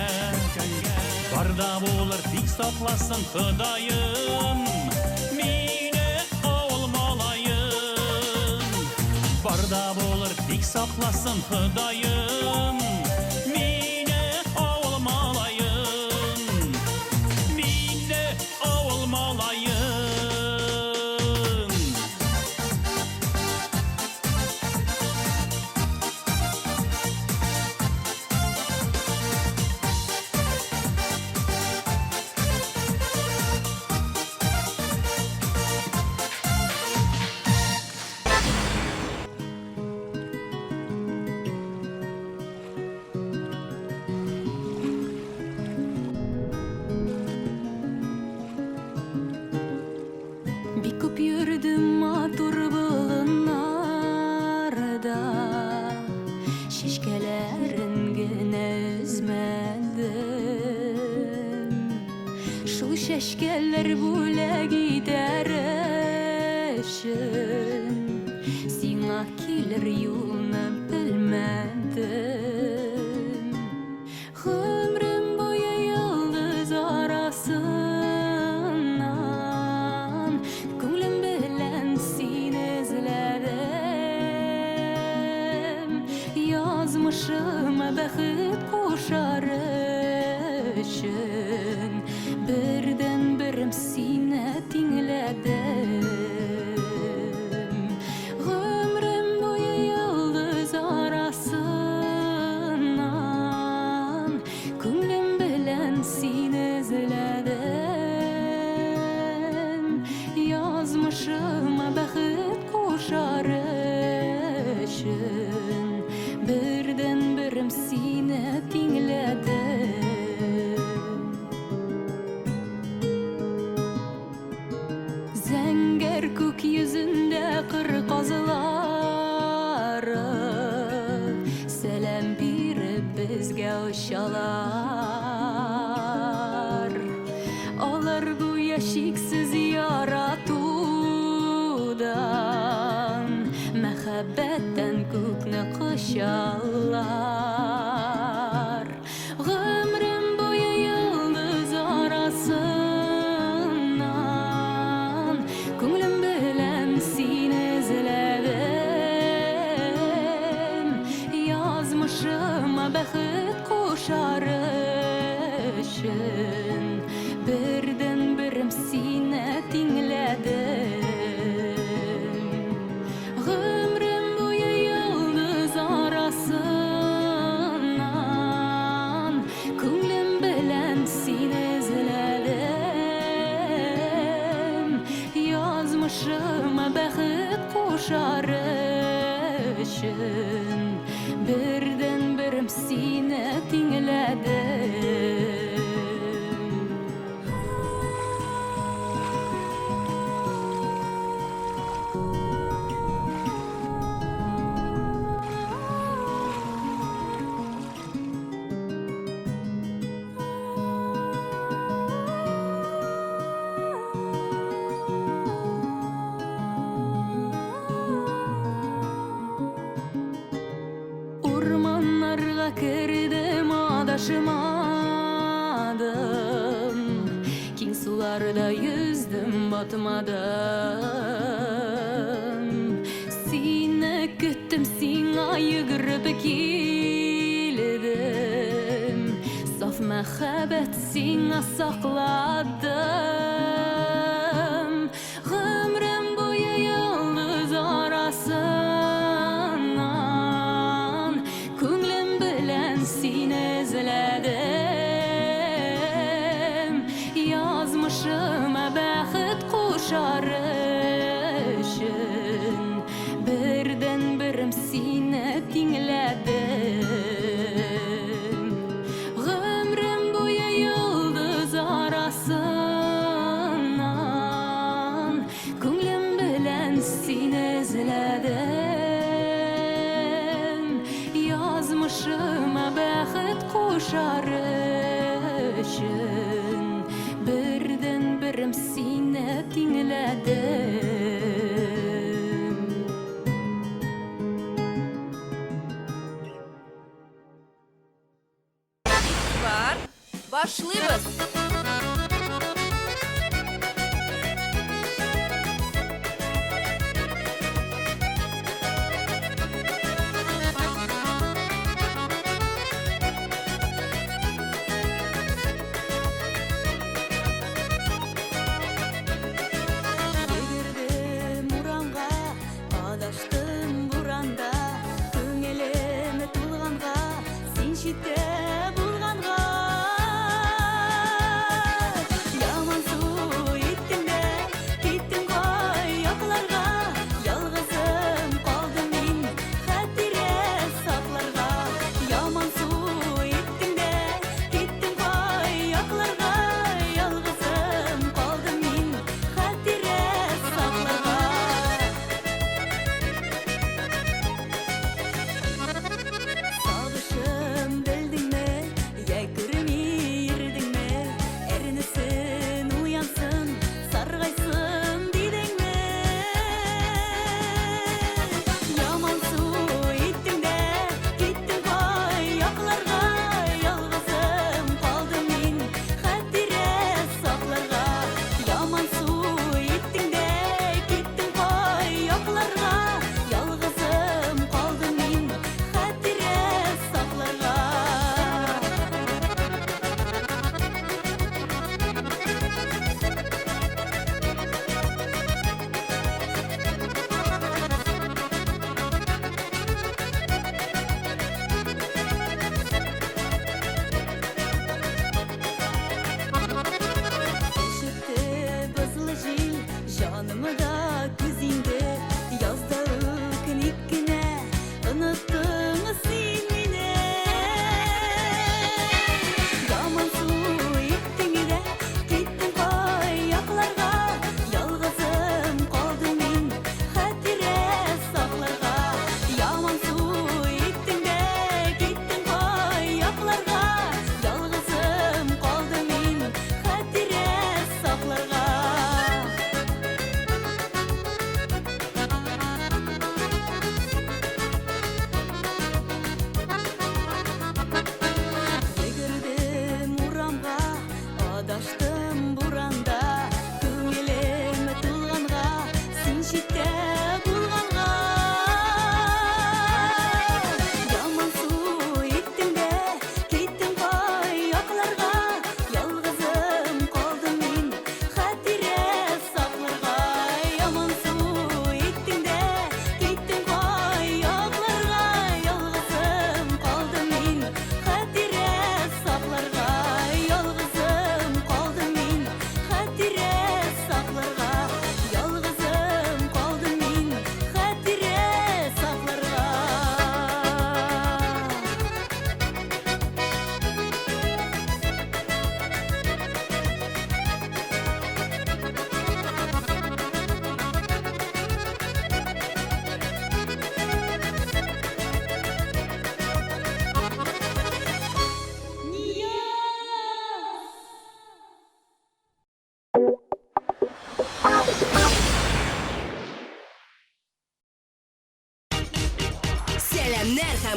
Barda bulur dik saplasın Hıdayım, meni olmalayım. Barda bulur dik saplasın Hıdayım, meni olmalayım, meni olmalayım. Bir köp yürüdüm matur bulunlarda, şişkelerin gene üzmedim. Şu şeşkeller bule gider eşin, sina kilir yolunu bilmedim. Ömrüm boyu yıldız arasından, gülüm bilen seni izledim. Yazmışıma bəxit koşar için, birden birim seni dinledim. Ömrüm boyu yıldız arasından, gülüm bilen seni izledim. Yazmışıma bəxit koşar için, birden birim seni dinledim. Zenger kök yüzünde kır kazıları, selam birip bizge uşalar. Alır bu yaşiksiz yaratudan, mehabbetten kökne kışalar. Ömrüm boyu yıldız arasından, gönlüm bilen seni izledim. Yazmışıma bəxit koşar için, birden birim seni dinledim. Ömrüm boyu yıldız arasından, gönlüm bilen seni izledim. Yazmışıma bəxit koşar için, birden birim seni dinledim. kirdim adaşımadım King sularda yüzdüm batmadım Seni küttüm sana yugurip kildim Saf mehabbet sana sakladım Ömrüm boyu yıldız arasından Künglüm bilen seni izledim Yazmışıma bəxit koşar için Birden birim seni dinledim Ömrüm boyu yıldız arasından Künglüm bilen seni izledim Yazmışıma bəxit koşar için Birden birim seni dinledim Var. Başlıyoruz. Yegirdim uranğa, adaştım buranda Köңелем тулганга, сен шитте булганга Яман су иттим де, киттим кой якларга Ялгызым калдым мин, хатире сакларга Яман су иттим де, киттим кой якларга Ялгызым калдым мин, хатире сакларга Sağışım bildin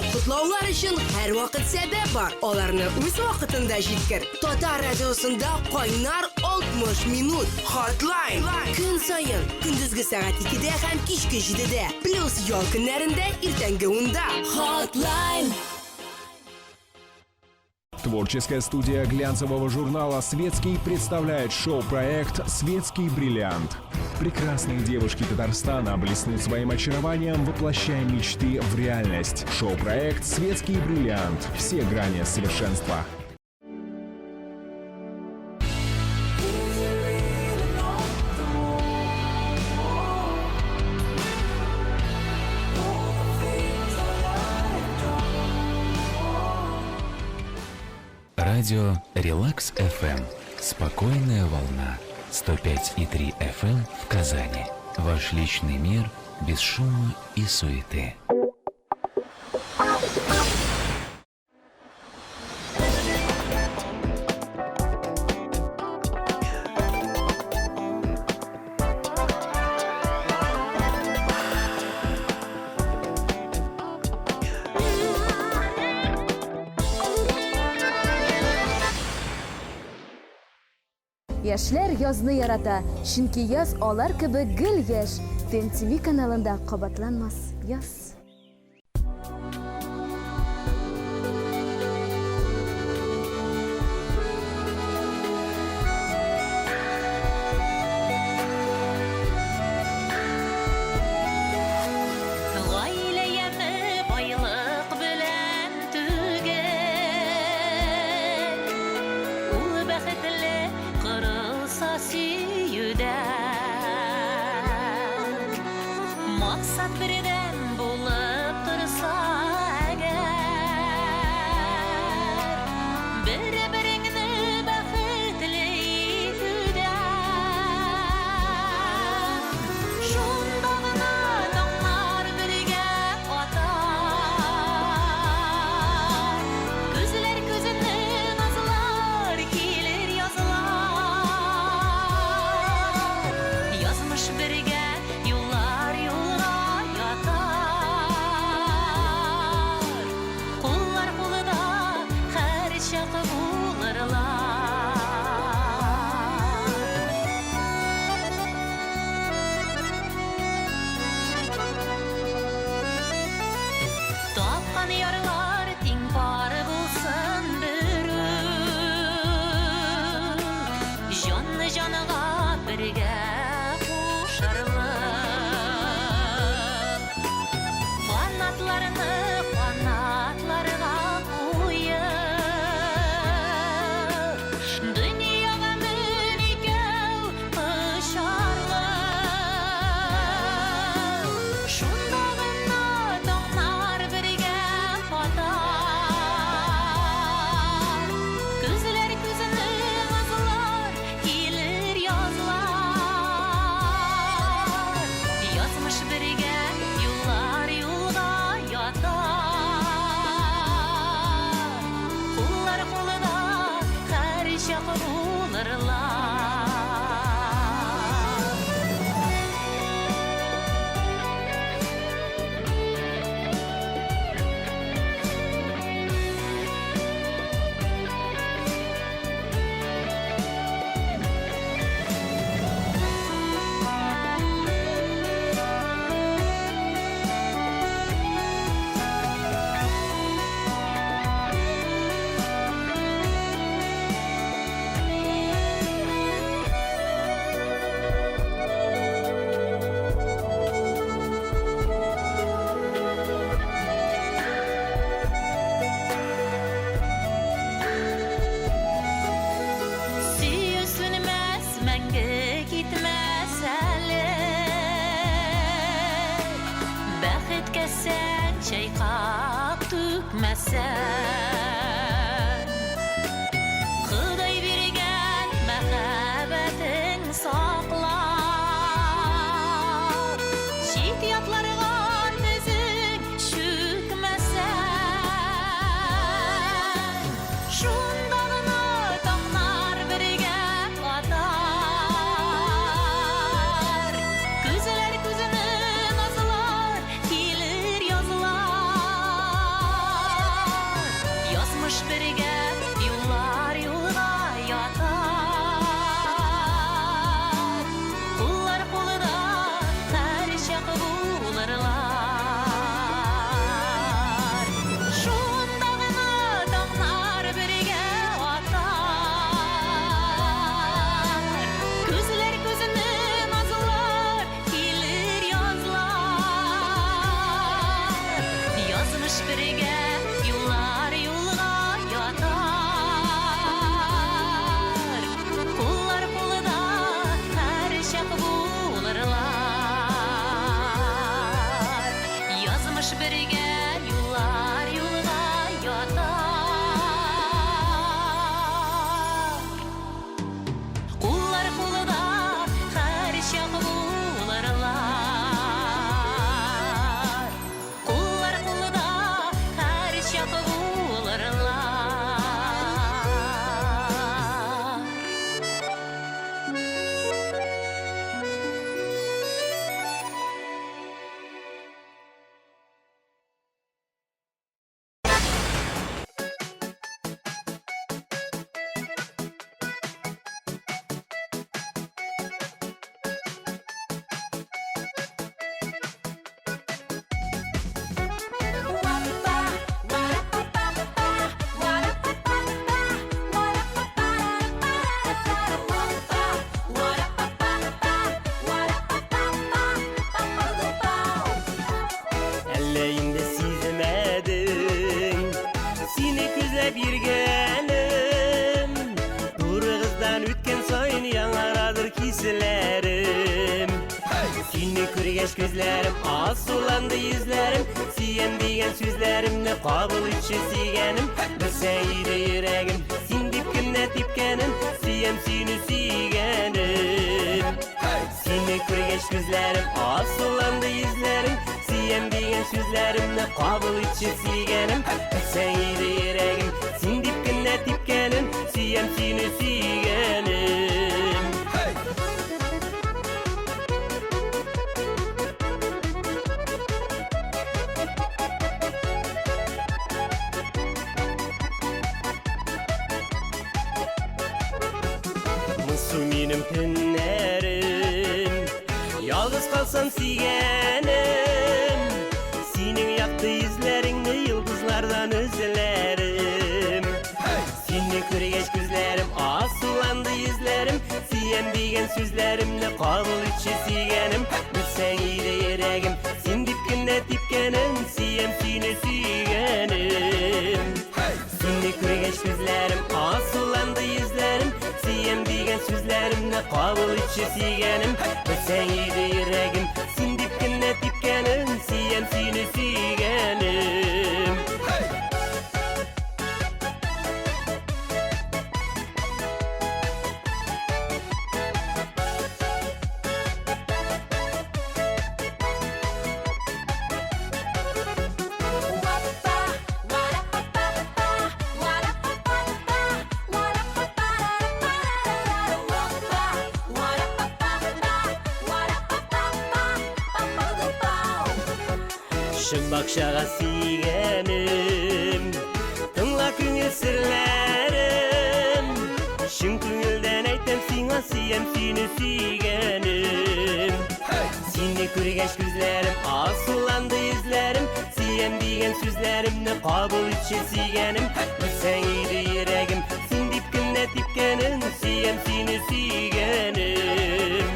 һәм котлаулар өчен һәрвакыт сәбәп бар. Аларны үз вакытында җиткер. Татар радиосында кайнар 60 минут Hotline. Көн саен көндезге сәгать 2-дә һәм кичке 7-дә. Плюс ял көннәрендә иртәнге 10-да. Hotline. Творческая студия глянцевого журнала «Светский» представляет шоу-проект «Светский бриллиант». Прекрасные девушки Татарстана блеснут своим очарованием, воплощая мечты в реальность. Шоу-проект «Светский бриллиант». Все грани совершенства. Радио Релакс FM. Спокойная волна. 105,3 FM в Казани. Ваш личный мир без шума и суеты. Яшьләр язны ярата, чөнки яз алар кебек гел яшь. ТМТV каналында кабатланмас яз. Maksat birden bulup dursa eğer bir-birini baxtli etüde şundagına dağlar birge atar gözler gözünü nazlar kelir yazılar yazmış birge yollar Canıga birge kuşarlar Kanatlarını kanatlarına koyup Dünyaga minikev kışarlar Şundagına dağlar birge batar Gözler gözünü nazlar kelir yazlar yazmış birge yollar yolda yatar Kullar kolida her şak bulurlar Sen çaykap tükmesen Kıday birgen mehabetin saklar Şit yatlarına özün şükmesen Şundagına dağlar birge atar Gözler gözünü nazlar kelir yazlar yürgenim Durğızdan ütken soyun yanaradır kislerim Seni kürgeç gözlerim asulandı yüzlerim Siyen diyen sözlerimni kabul içi sigenim Bilsen iyiydi yüreğim Sin dipkimne tipkenin Siyem seni sigenim Seni kürgeç gözlerim asulandı yüzlerim Siyem diyen sözlerimni kabul içi sigenim Bilsen iyiydi yüreğim Sin dipkimne tipkenin Siyem seni sigenim Benim tünlerim Yalnız kalsam sigenim Senin yaktı yüzlerini yıldızlardan özlerim Seni kürgeç gözlerim asulandı yüzlerim Siyem diyen sözlerimle kabul içi sigenim Bilsen iyiydi yüreğim Sin dipkinde tipkenin Siyem seni sigenim Seni kürgeç gözlerim asulandı yüzlerim Siyem diyen sözlerimle kabul içi sigenim Bilsen iyiydi yüreğim Sin dipkinde tipkenin Siyem seni sigenim Şın bakşağa sigenim Tınla küngül sırlarım Şın küngülden aytem sina siyem seni sigenim Seni kürgeç gözlerim asulandı yüzlerim Siyem diyen sözlerimle kabul içi sigenim Bilsen iyiydi yüreğim Sin dipkinde tipkenin Siyem seni sigenim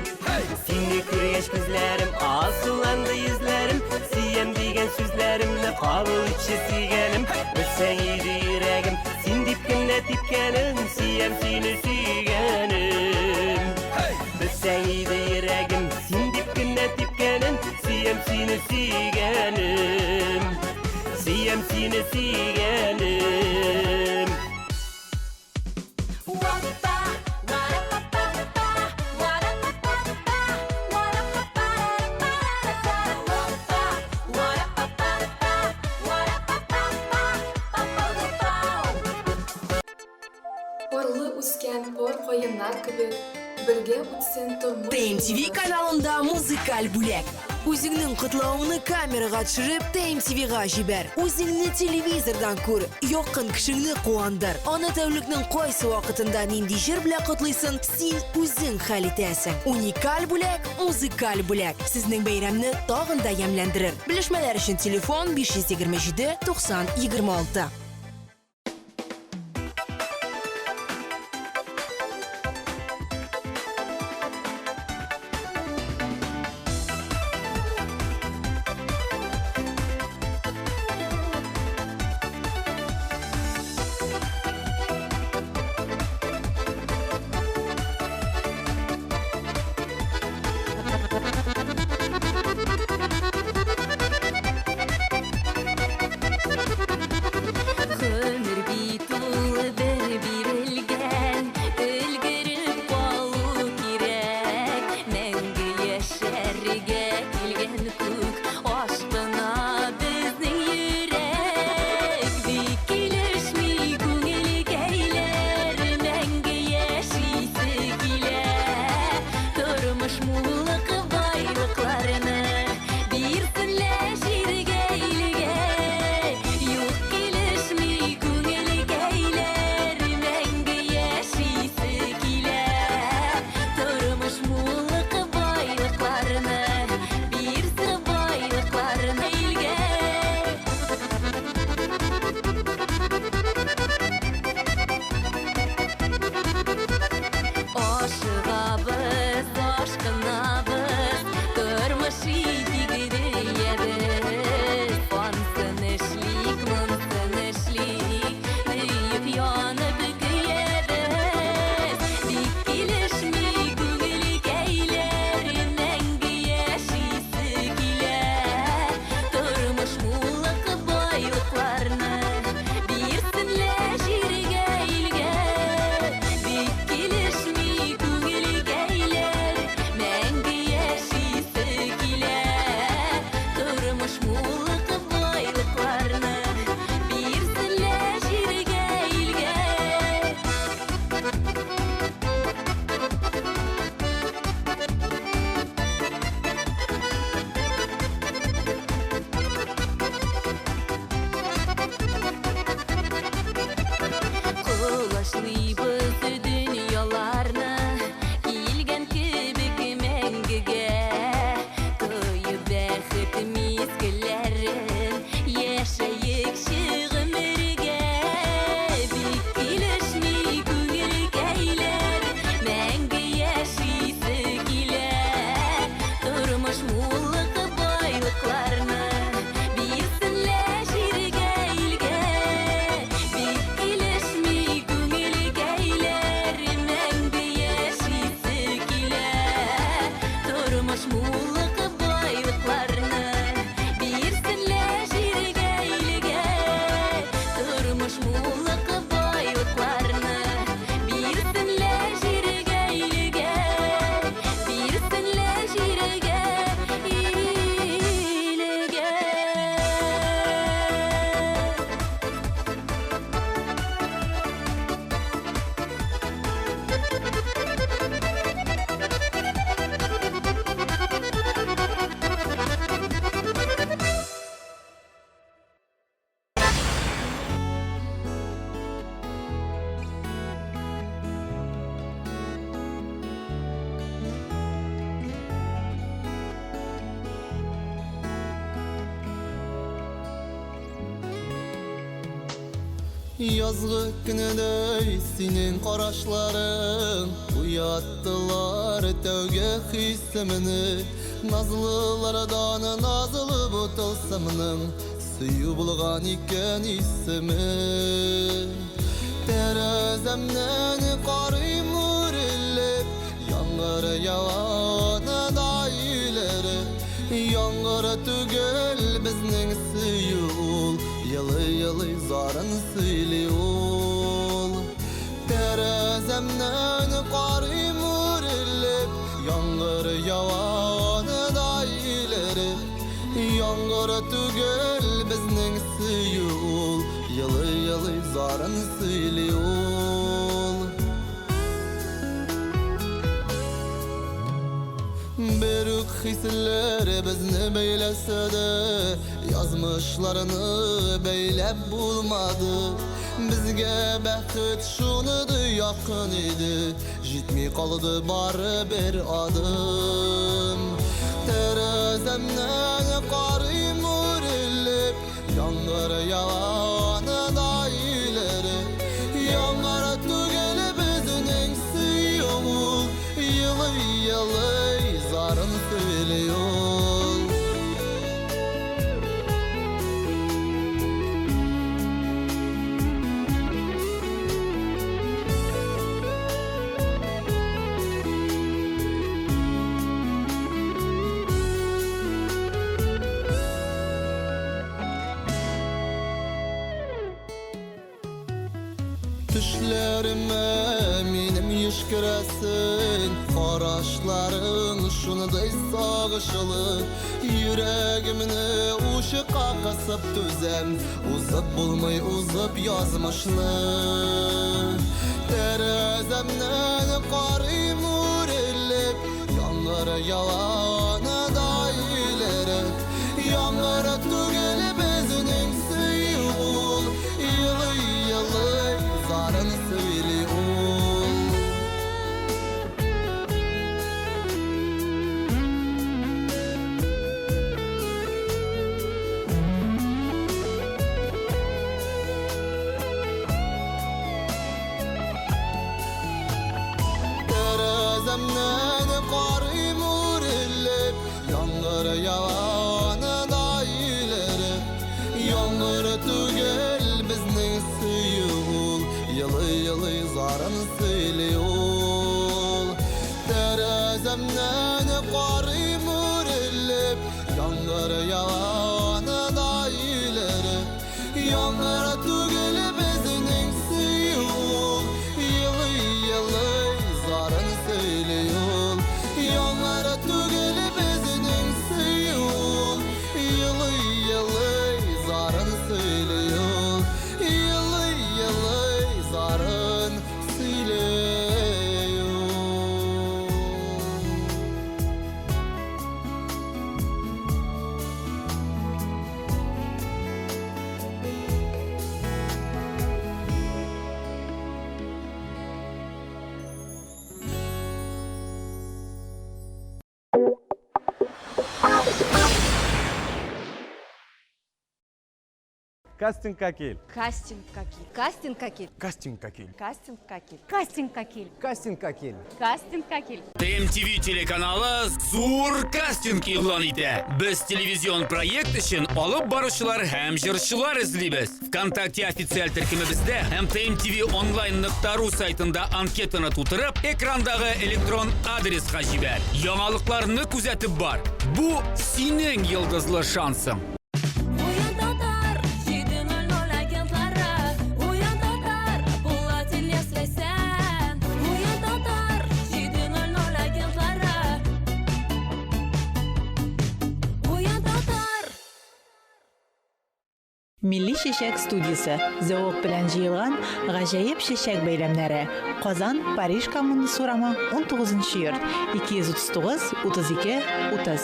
Seni kürgeç gözlerim asulandı yüzlerim Siyem diyen sözlerimle kabul içi sigenim Bilsen iyiydi yüreğim Sin dipkinde tipkenin Siyem seni sigenim Bilsen iyiydi yüreğim Sin dipkinde tipkenin Siyem seni sigenim Siyem seni sigenim Orlu usken por koyunlar gibi birge utsen turmuş. TMTV kanalında muzikal bulak. Өзіңнің құтлауыны камераға түшіріп, TMTV-ға жібер. Өзіңні телевизордан көр, yoqqin kishingni quvondir. Ona tavlikning qaysi vaqtida nindi jir bilan qutlıysan, sen o'zing hal etasan. Unikal bulak, muzikal bulak. Sizning bayramni tog'inda yamlantirir. Bilishmalar uchun telefon 527 90 26. Yazgı günüdey senin qaraşların uyattılar tövge hissimini. Nazlılardan nazlı bu tılsımının suyu bulgan iken isimi. Terezemden qarıyım urilip yağmur yağana daileri. Yağmur tügel bizning suyul yılı yılı zarın suyli ol. Terezemden qarıyım urilip yağmur yağana daileri. Yağmur tügel bizning suyul yılı yılı zarın suyli ol. Beruk hisler bizni beylese de yazmışlarını beylep bulmadı. Bizge bəxtət şunudu yakın idi, jitmi kaldı bari bir adım. Terezemden qarıyım urilip yağmur yağana daileri. Yağmur tügeli bizning suyumuz yılı yılı zarın söylüyor. Düşlerime minim yüşküresin, qaraşların şunuday sağışılı. Yüreğimini uşuqa qasıp tüzem, uzıp bulmay uzıp yazmışlı. Terezemden qarıyım urilip yağmur yağana daileri. Yağmur tügeli bizning suyul yılı yılı zarın suyli ol. Terezemden qarıyım urilip yağmur yağana daileri. Yağmur tügel bizning suyul yılı yılı zarın suyli ol. Terezemden qarıyım urilip yağmur yağana daileri. Yağmur tügeli bizning suyul yılı yılı zarın suyli ol. Yağmur tügeli bizning suyul yılı yılı zarın suyli ol. Yılı yılı zarın suyli ol. Кастинг какил. Кастинг какил. Кастинг какил. Кастинг какил. Кастинг какил. Кастинг какил. Кастинг какил. Кастинг какил. TMTV телеканалы зур кастинг игълан итә. Без телевизион проект өчен алып баручылар һәм җырчылар эзлибез. ВКонтакте официаль төркемебездә һәм tmtv.online.ru сайтында анкетаны тутырып, экрандагы электрон адресқа җибәр. Яңалыкларны күзәтеп бар. Бу синең йолдызлы шансың. Milli Şeşek Studiyası Zevok bilen jıyılgan Gajayip Şeşek beylemleri Qozan, Parij Kommuni Surama 19 yurt 239 32 30.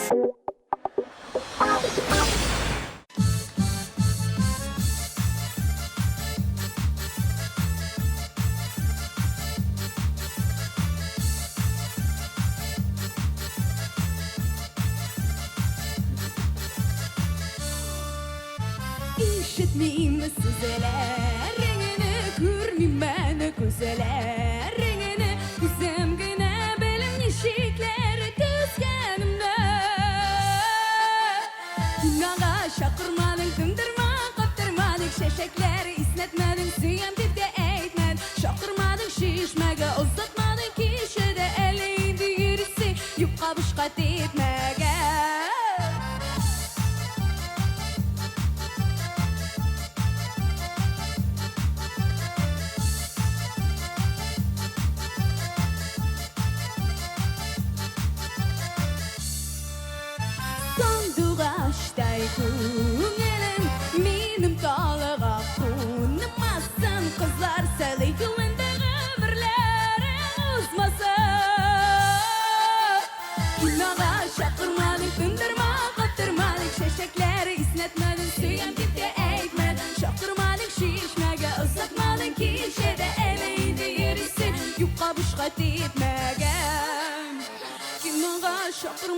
İşitmeyim sizler rengini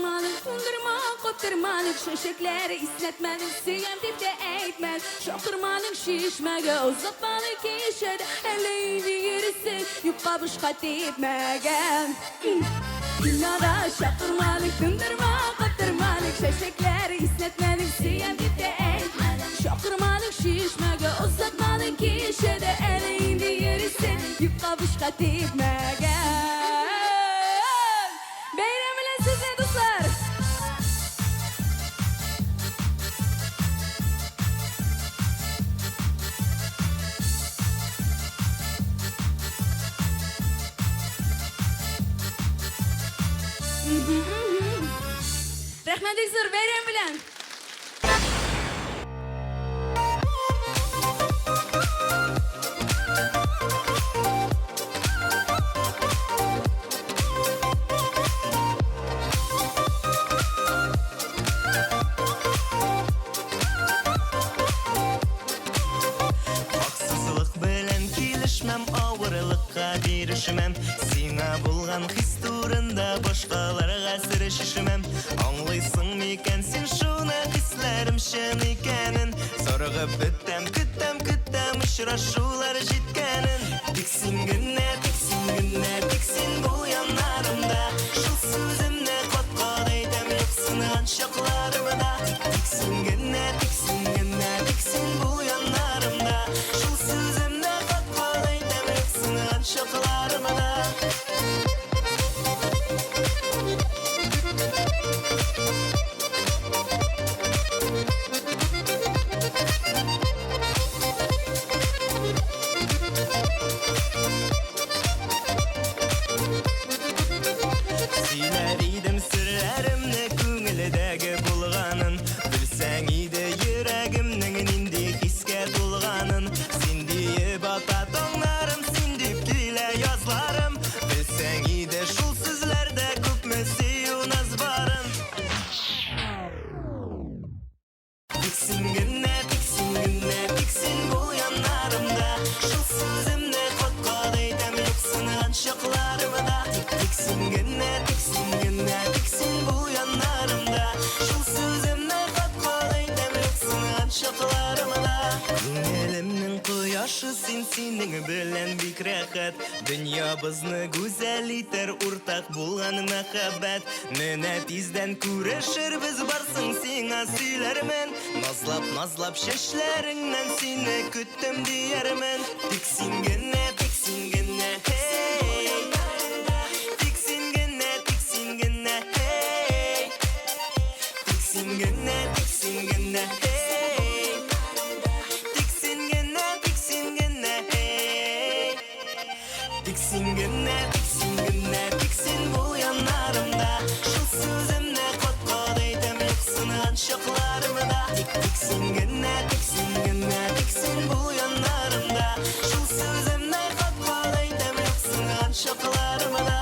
Şakırmalık, tundurmalık, kopturmalık, şeşekleri isletmelik, siyem deyip de eğitmez. Şakırmalık, şişmege, uzatmalık işede, eleydi yürüsün, yuppa buşka deyipmegen. Dünyada şakırmalık, tundurmalık, kopturmalık, şeşekleri isletmelik, siyem deyip de eğitmez. Şakırmalık, şişmege, uzatmalık işede, eleydi yürüsün, yuppa buşka deyipmegen. Rahmet Isır, bayram bilen. Haksızlık bilen kilişmem, ağırlıkka dirişmem. Sina bulgan his turunda başkalarga sirişişmem. Anlaysın miken sen şuna hislerim şen ikenin. Sorgı bittem, küttem, uçraşular jitkenin. Diksin günne, diksin bu yanlarımda. Şu sözümne kot eydem yoksun anşaklarımda. Diksin günne, diksin bu yanlarımda. Şu sözümne kot eydem yoksun anşaklarımda. Sileriydim sırlarımni köngüldägi bulganın. Bilsäň ide yüregimniň nindi hiske tulganın. Sen diýip atatoňlarym, sen diýip dile ýazlarym. Bilsäň ide şul sözlerde köpmi süýünaz baryn. Diksin günne, diksin bu yanlarımda. Şul sözümni kotka eýdem ýoksun anşaklarymda. Diksin günne, diksin bu yanlarımda. Şul sözümne kotka eýdem ýoksun anşaklarymda. Elimnin quyaşı sen, seniň bilen bik rahat. Dünya bizni güzel iter, urtak bulgan mahabbat. Nene tizden küreşir biz barsın siňa süýlermen. Nazlap şeşlerinden seni küttüm diýermen. Diksin günne, hey. Diksin günne, hey. Diksin günne, hey. Diksin günne, hey. Diksin günne, diksin bu yanlarımda. Şu sözümne kotka eýdem ýoksun anşaklarymda. Diksin günne, diksin bu yanlarımda. Şu sözümne kotka eýdem ýoksun anşaklarymda.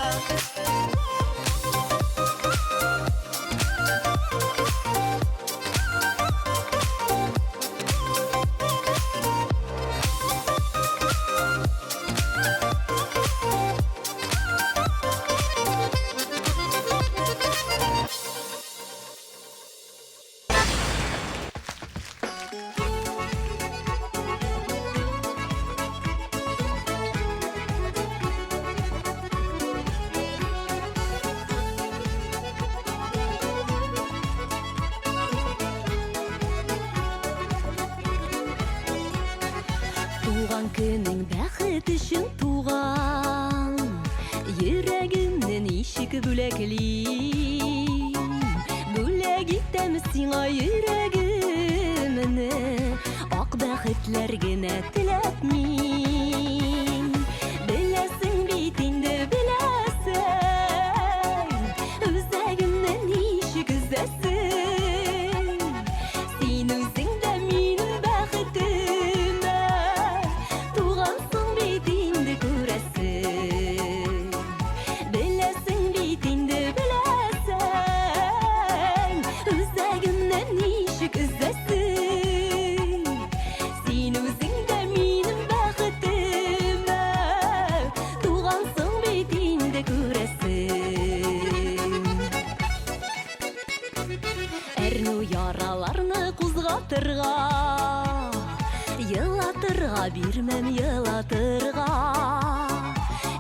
Туған күнің бәхет үшін туған, йөрәгемнең ишек бүләклим. Бүләк итәм сиңа йөрәгемне, ак бәхетләр генә теләп мин. Беләсең бит инде беләсең, үзәгемне ничек үзәсең. Син үзең дә минем бәхетемә, тугансың бит инде күрәсең. Беләсең бит инде беләсең, үзәгемне ничек үзәсең. Син үзең дә минем бәхетемә. бирмем йылатырга.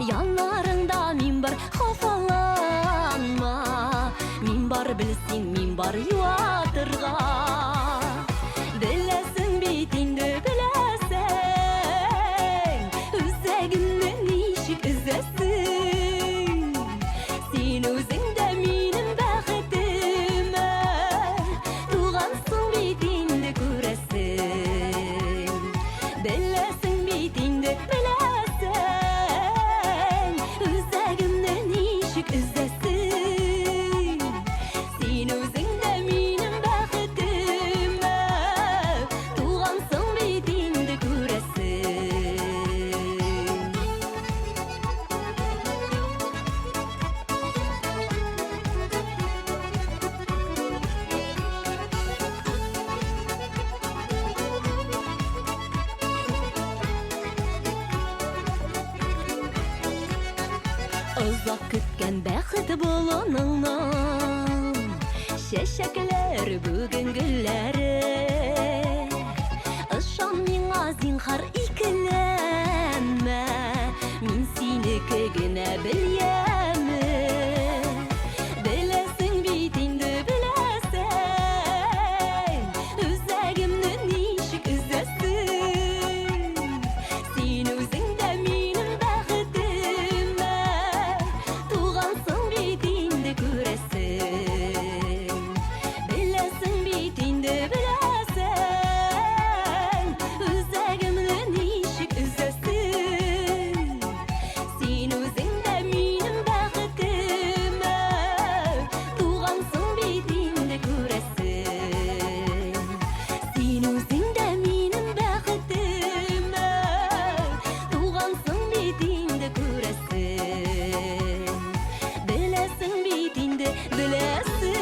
Янарыңда мин бар, хафаланма. Мин бар билсең, мин бар юатырга. Беләсең бит инде беләсең, үзәгемне ничек өзәсең. Син үзең дә минем бәхетемә, тугансың бит инде күрәсең. Беләсең бит инде беләсең, үзәгемне ничек өзәсең. Син үзең дә минем бәхетемә, тугансың бит инде күрәсең. Озак көткән бәхет болоныңның, чәчәкләр бүген гөлләре. Ышан миңа зинһар икеләнмә, мин синеке генә беләме. Беләсең бит инде беләсең, үзәгемне ничек өзәсең. Син үзең дә минем бәхетемә, тугансың бит инде күрәсең. Беләсең бит инде беләсең, үзәгемне ничек өзәсең. Син үзең дә минем бәхетемә, тугансың бит инде күрәсең. Син үзең дә минем бәхетемә, тугансың бит инде күрәсең. Беләсең бит инде беләсең.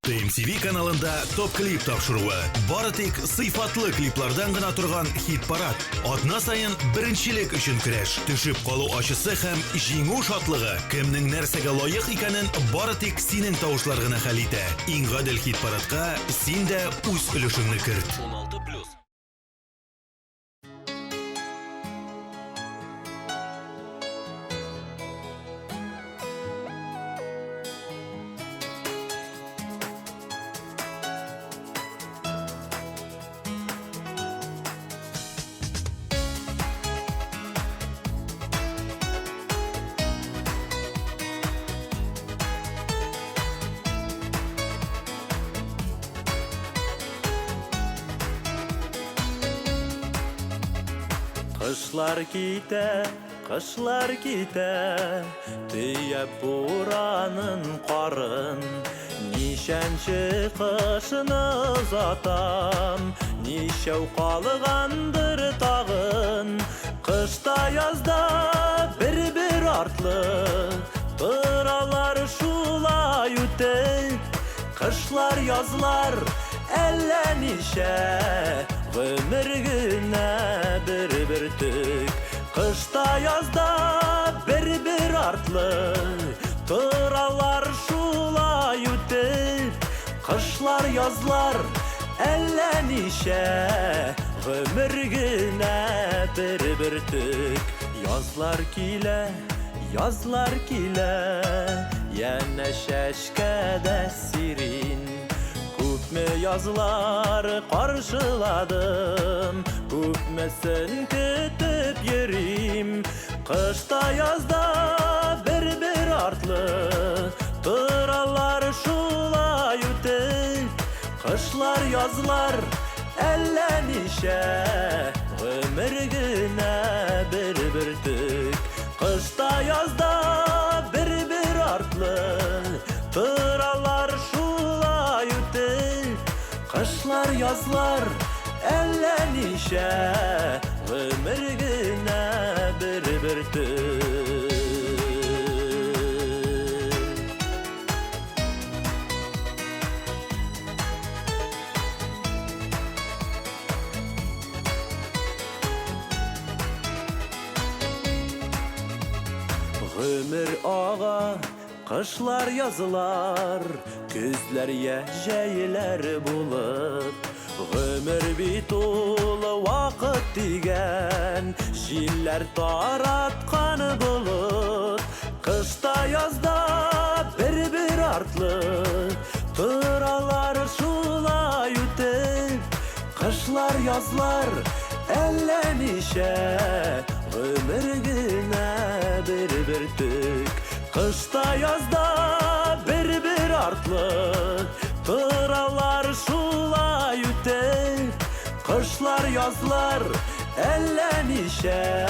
ТМТV каналында топ-клип тапшыруы. Бары тик сыйфатлы клиплардан гына торган хит-парад. Атна сайын беренчелек өчен көрәш. Төшеп калу ачысы һәм җиңү шатлыгы. Кемнең нәрсәгә лаек икәнен бары тик синең тавышлар гына хәл итә. Иң гадел хит-парадка син дә үз өлешеңне керт. 16+. Кышлар китә, төяп буранын карын. Нишәнче кышны озатам, нишәү калгандыр тагын. Кышта язда бер артлы, торалар шулай үтеп. Кышлар язлар әллә нишә, гомер генә бер төк. Кышта язда бер артлы, торалар шулай үтеп. Кышлар язлар әллә нишә, гомер генә бер төк. Язлар килә, янә чәчкәдә сирин. Күпме язлар каршыладым, күпмесен көтеп йөрим. Кышта язда бер артлы, торалар шулай үтеп. Кышлар язлар әллә нишә, гомер генә бер төк. Кышта язда бер артлы, торалар шулай үтеп. Кышлар язлар әллә нишә, гомер генә бер төк. Гомер ага Kışlar yazılar, gözler jäýler bulup, ömür bitulu vakit digen, jiller taratkan bulut. Kışta yazda bir artlı, tıralar şulay ütep. Kışlar yazlar ellenişe, ömür güne bir tük. Kışta yazda bir artlı, tıralar şulay ütep. Kışlar yazlar ellenişe,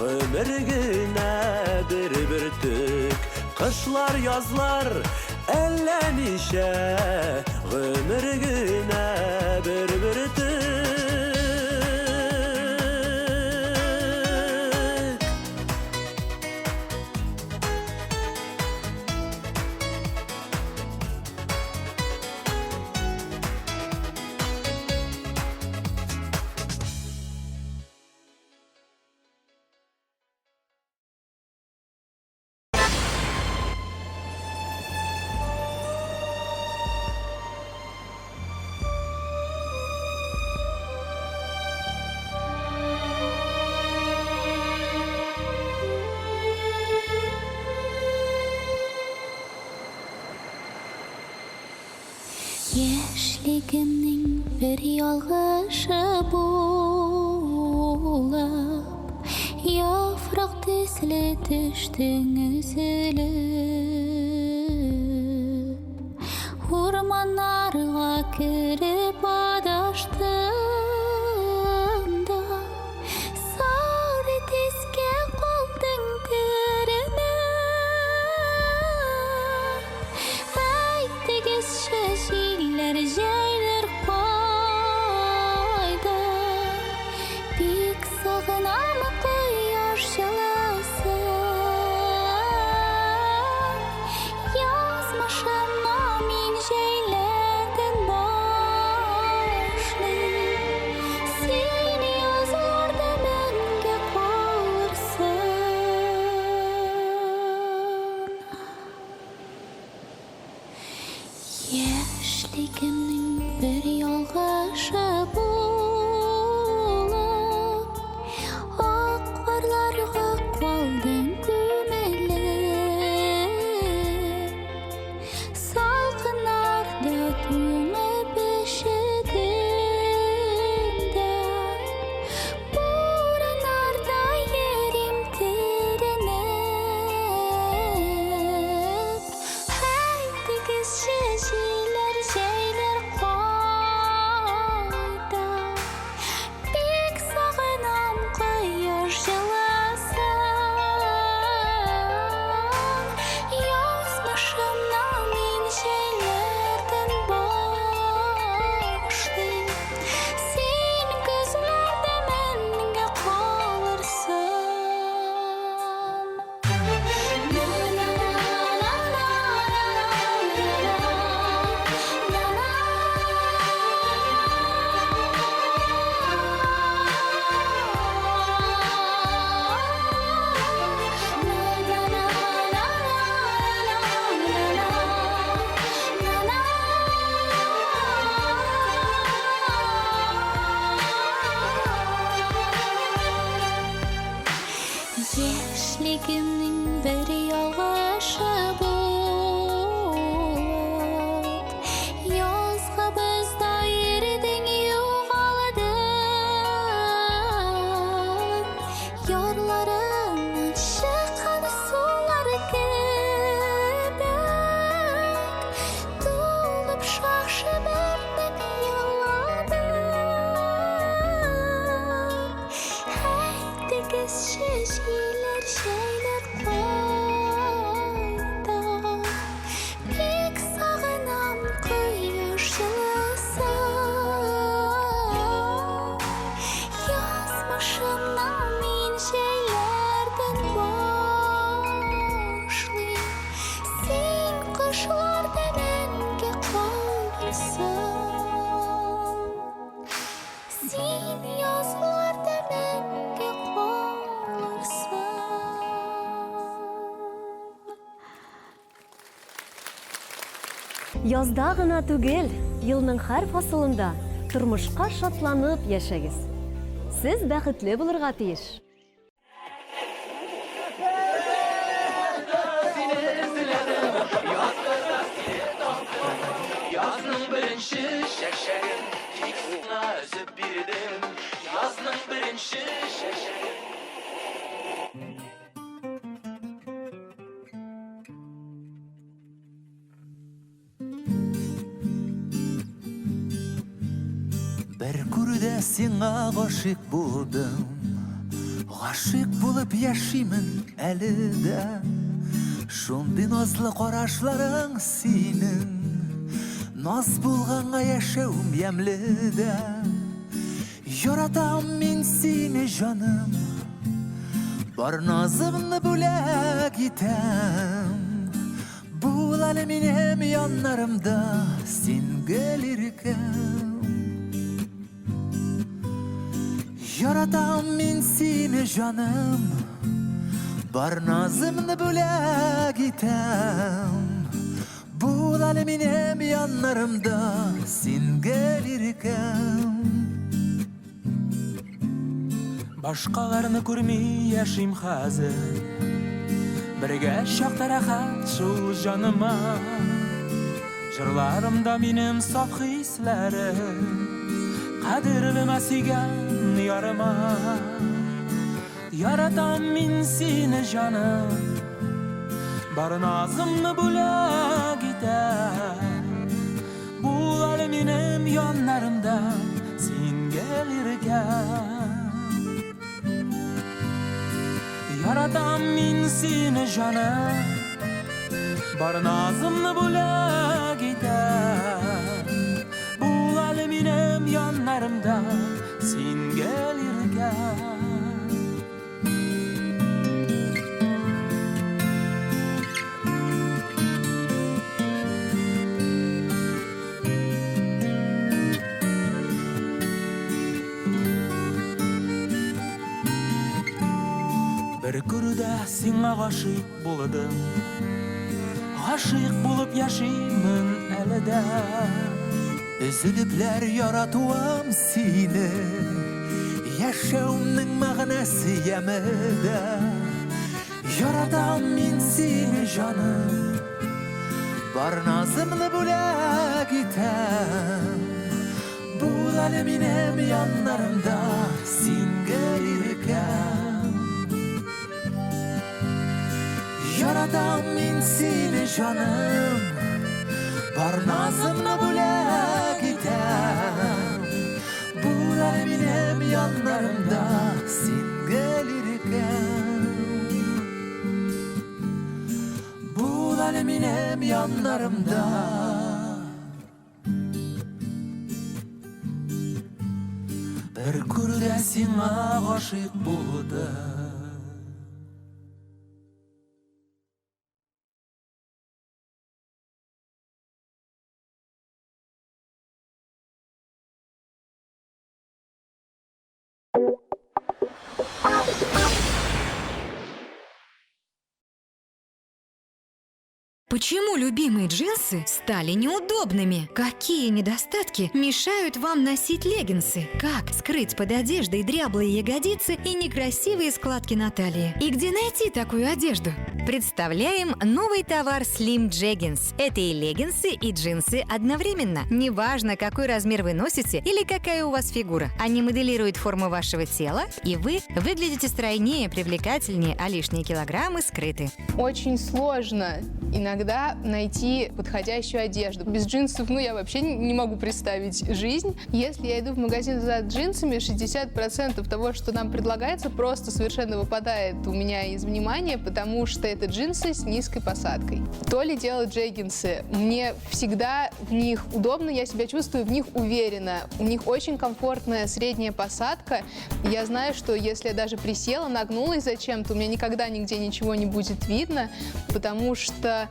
ömür güne bir tük. Kışlar yazlar ellenişe, ömür güne bir tük. Яшьлегемнең бер ялгышы булып, яфрак төсле төштең өзелеп. Урманнарга кереп адаштым да, сары тискә калдың күренеп. Әйтегезче җилләр җәйләр кайда, бик сагынам кояш җылысын. Язмышымны мин җәйләрдән башлыйм, син язларда мәңге калырсың. Яшьлегемнең бер ялгышы булып, ак карларга калдым күмелеп. Салкыннарда түнәп ишегемдә, бураннарда йөрим тирәнеп. Әйтегезче җилләр җәйләр кайда, бик сагынам кояш җылысын. Язмышымны мин җәйләрдән башлыйм, син күзләрдә мәңге калырсың. La la la la la la la la la. Язда гына түгел, елның һәр фасылында тормышка шатланып яшәгез. Сез бәхетле булырга тиеш. Yazның birinci şəşəyin Hikmına özüb birdim Yazның birinci şəşəyin Bir күрдә сиңа гашык булдым. Гашык булып яшимен әле дә. Шундый назлы карашларың синең. Наз булганга яшәүм ямле дә. Яратам мин сине җаным. Бар назымны бүләк итәм. Бул әле минем яннарымда син гел иркәм. Яратам мин сине җаным. Бар назымны бүләк итәм. Бул әле минем яннарымда син гел иркәм. Башкаларны күрми яшим хәзер Бергә чакта рәхәт шул җаныма Җырларымда минем саф хисләрем Кадерлемә сөйгән ярыма Яратам мин сине җаным Бар назымны бүләк итәм Бул әле минем яннарымда син гел иркәм Яратам мин сине җаным Бар назымны бүләк итәм Бул әле минем яннарымда син гел иркәм Bir күрдә сиңа гашык булдым Гашык булып яшимен әле дә Өзелепләр яратуым сине Яшәүемнең мәгънәсе ямәдә Яратам мин сине җаным Бар назымны бүләк итәм Бул әле минем яннарымда син гел иркәм Яратам мин сине җаным Бар назымны бүләк итәм Бул әле минем яннарымда син гел иркәм Бул әле минем яннарымда Bir күрдә сиңа гашык булдым Почему любимые джинсы стали неудобными? Какие недостатки мешают вам носить леггинсы? Как скрыть под одеждой дряблые ягодицы и некрасивые складки на талии? И где найти такую одежду? Представляем новый товар Slim Jeggings. Это и леггинсы, и джинсы одновременно. Неважно, какой размер вы носите или какая у вас фигура. Они моделируют форму вашего тела, и вы выглядите стройнее, привлекательнее, а лишние килограммы скрыты. Очень сложно иногда найти подходящую одежду. Без джинсов, я вообще не могу представить жизнь. Если я иду в магазин за джинсами, 60% того, что нам предлагается, просто совершенно выпадает у меня из внимания, потому что это джинсы с низкой посадкой. То ли дело джеггинсы. Мне всегда в них удобно, я себя чувствую в них уверенно. У них очень комфортная средняя посадка. Я знаю, что если я даже присела, нагнулась зачем-то, у меня никогда нигде ничего не будет видно, потому что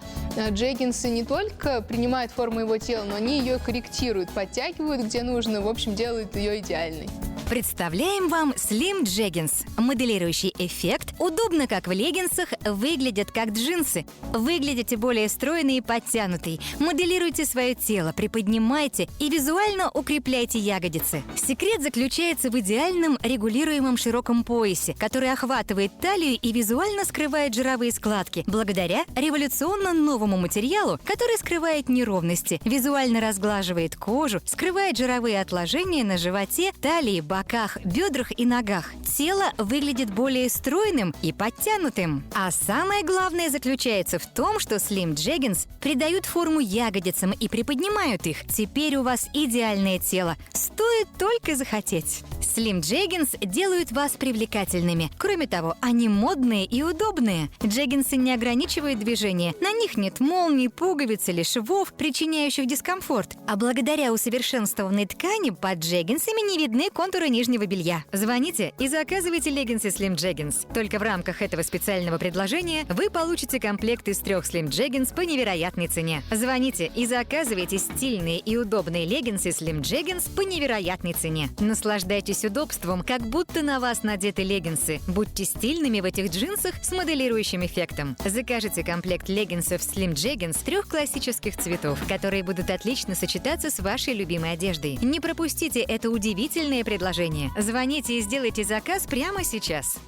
джеггинсы не только принимают форму его тела, но они ее корректируют, подтягивают где нужно, в общем, делают ее идеальной. Представляем вам Slim Jeggings. Моделирующий эффект, удобно как в леггинсах, выглядят как джинсы. Выглядите более стройный и подтянутый. Моделируйте свое тело, приподнимайте и визуально укрепляйте ягодицы. Секрет заключается в идеальном регулируемом широком поясе, который охватывает талию и визуально скрывает жировые складки, благодаря революционно новому материалу, который скрывает неровности, визуально разглаживает кожу, скрывает жировые отложения на животе, талии, боках, бедрах и ногах. Тело выглядит более стройным и подтянутым. А самое главное заключается в том, что Slim Jeggings придают форму ягодицам и приподнимают их. Теперь у вас идеальное тело. Стоит только захотеть. Slim Jeggings делают вас привлекательными. Кроме того, они модные и удобные. Джеггинсы не ограничивают движение. На них нет молний, пуговиц или швов, причиняющих дискомфорт. А благодаря усовершенствованной ткани под джеггинсами не видны контуры нижнего белья. Звоните и заказывайте леггинсы Slim Jeggings. Только в рамках этого специального предложения вы получите комплект из 3 Slim Jeggings по невероятной цене. Звоните и заказывайте стильные и удобные леггинсы Slim Jeggings по невероятной цене. Наслаждайтесь удобством, как будто на вас надеты леггинсы. Будьте стильными в этих джинсах с моделирующим эффектом. Закажите комплект леггинсов Slim Jeggings 3 классических цветов, которые будут отлично сочетаться с вашей любимой одеждой. Не пропустите это удивительное предложение. Звоните и сделайте заказ прямо сейчас.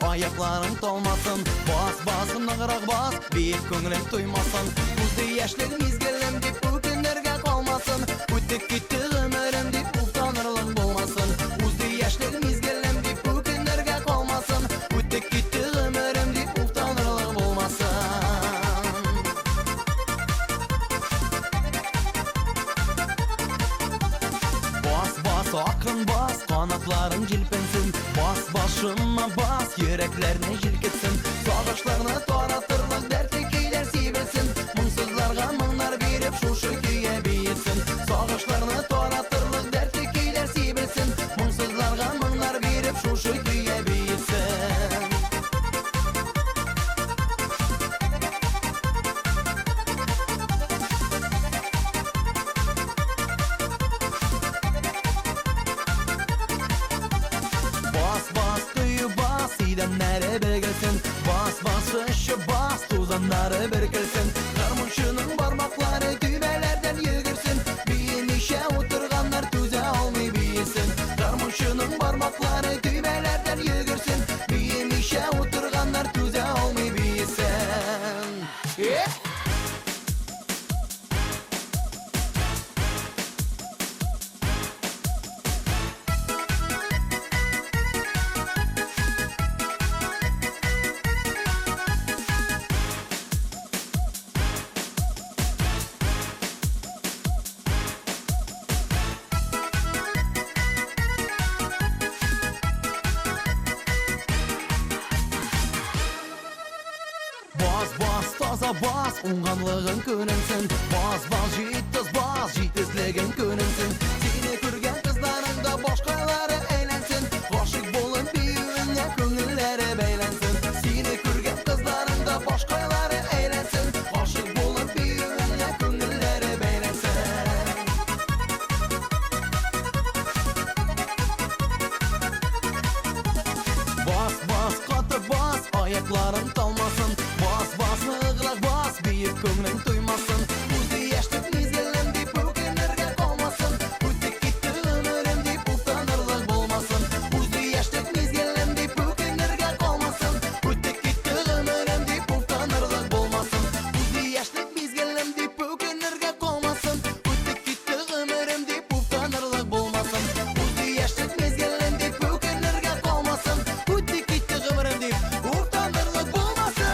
Ayaklarım dolmasın, bas nığıraq bas, bir köngülüm duymasın. Uzdu yaşlıq mizgillim deyip bu günlərgə qalmasın. Ötüb gitti ömürüm deyip utanırlıq bolmasın. Uzdu yaşlıq mizgillim deyip bu günlərgə qalmasın. Ötüb gitti ömürüm deyip utanırlıq bolmasın. Bas, akın bas, qanatların cilpensin. Bas başıma bas, yüreklerine jilketsin. Sağışlarını taratırlıq dertli keyler sivilsin. Mınsızlarga mınlar berip şuşu küye beyitsin. Sağışlarını taratırlıq dertli keyler sivilsin. Mınsızlarga mınlar berip şuşu küye beyitsin. Nere belgelsin, bas ışı bas, tuzanları berkelsin. Karmışının parmakları düğmelerden yıgırsın. Bir işe oturganlar tüze olmayı bilsin. Karmışının parmakları düğmelerden yıgırsın. Bir işe oturganlar tüze olmayı bilsin. Bas, unganlığın könensin. Bas, jitizligin könensin. Seni kürgen kızlarında başkaları eğlensin. Aşık bolun büyüğüne köngülleri beylensin. Seni kürgen kızlarında başkaları eğlensin. Aşık bolun büyüğüne köngülleri beylensin. Bas, katı bas, ayakların dalmasın. Bas, nığıraq bas, büyük köngülün duymasın. Uzdu yaşlık mizgillim deyip bu günlərgə qalmasın. Ötüb gitti ömürüm deyip utanırlıq bolmasın. Uzdu yaşlık mizgillim deyip bu günlərgə qalmasın. Ötüb gitti ömürüm deyip utanırlıq bolmasın. Uzdu yaşlık mizgillim deyip bu günlərgə qalmasın. Ötüb gitti ömürüm deyip utanırlıq bolmasın. Uzdu yaşlık mizgillim deyip bu günlərgə qalmasın. Ötüb gitti ömürüm deyip utanırlıq bolmasın.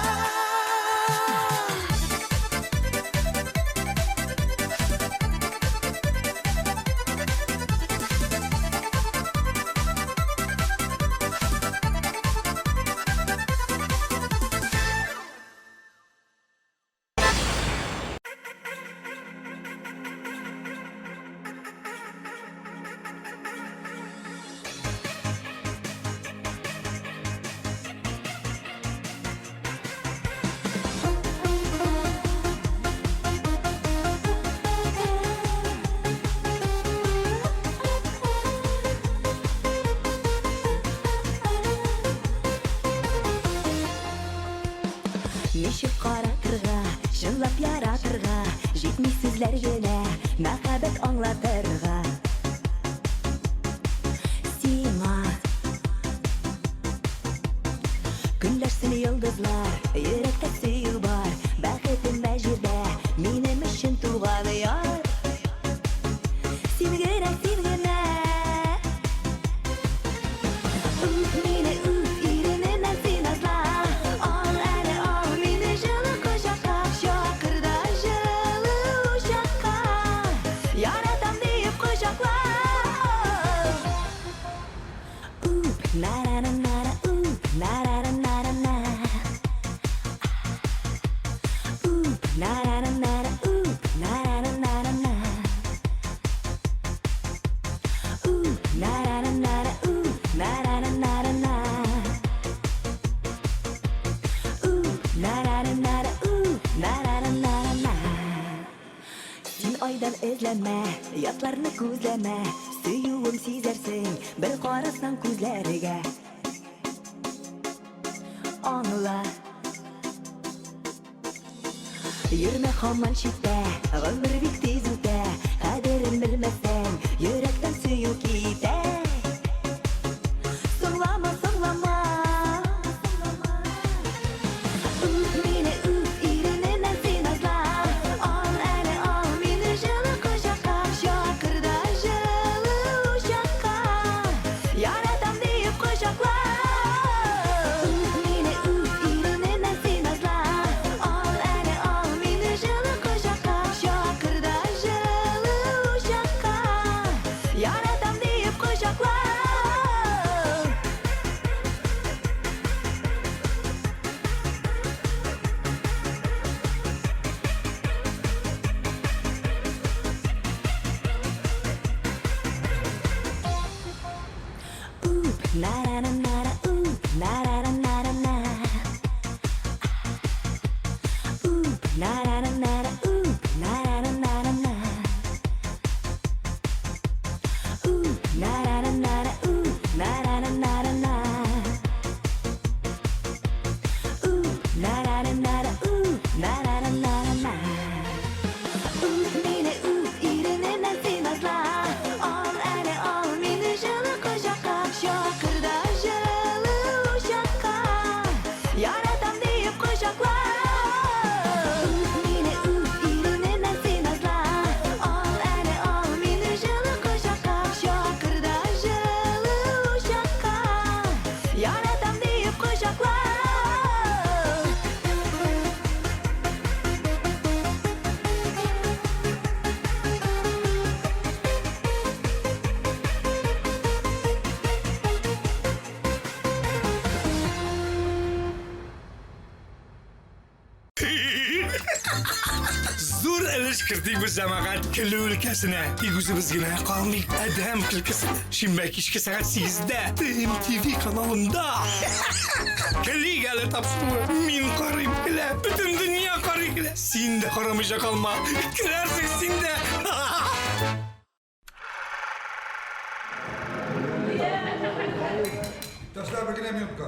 Ешіп қаратырға, шынлап яратырға, жетмей сөзлер генә, мәхәббәт аңлатырға. Сиңа Күнләрсен йолдызлар, йөрәктә сөю бар, бәхетем мәҗүдә, минем өчен туган яр. Син генә, син генә. Мине ирененнән син азла, ал әле ал мине җылы кочакка, чакырда җылы учакка, яратам дип кочакла. На-на-на-на-на, на-на-на-на-на. Na-na-na-na-na, na-na-na-na-na. Na-na-na-na-na, na-na-na-na-na. Na-na-na-na-na, na-na-na-na-na. Син айдан эзләмә, ятларны күзләмә, сөюем сизәрсең, бер карасаң күзләргә. Аңла Йөрмә һаман читтә, гомер бик тиз үтә, кадерен белмәсәң, йөрәктән сөю китә. Соңлама, соңлама. Мине ирененнән син азла, ал әле ал мине җылы кочакка, чакырда җылы учакка, яратам дип кочакла. Na-na-na-na-na, na-na-na-na-na. Na-na-na-na-na, na-na-na-na-na. Na-na-na-na-na, na-na-na-na-na. Na-na-na-na-na, na-na-na-na-na. Мине ирененнән син азла, ал әле ал мине җылы кочакка, чакырда җылы учакка, яратам дип кочакла. Мине ирененнән син азла, ал әле ал мине җылы кочакка, чакырда җылы учакка, яратам дип кочакла. Зур өлеш кертик без җәмәгать көлү өлкәсенә. Тик үзебез генә калмыйк, адәм көлкесенә. Шимбә кичке сәгать 8-дә ТМТV каналында. Көлик әле тапшыру. Мин карыйм көлә. Бөтен дөнья карый көлә. Син дә карамыйча калма. Көләрсең син дә. Taşlar bir minutка.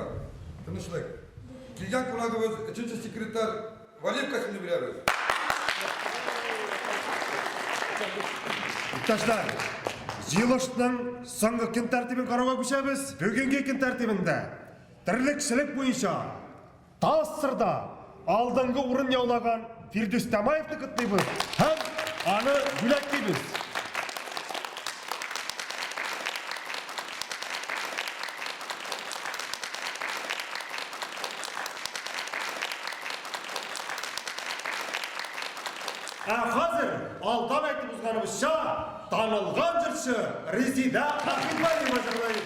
Тынычлык. Килгән кунагыбыз 3-нче секретарь Валиев Касимны биләбез. Taşlar, җыелышның соңгы көн тәртибен карауга күчәбез. Бүгенге көн тәртибендә терлекчелек буенча Тассырда алдыңгы урын яулаган Фирдүс Тамаевны котлыйбыз һәм аны бүләкләйбез. Хәзер алдан әйтеп узганыбызча танылган җырчы Резида Ахмедбаева җырлый.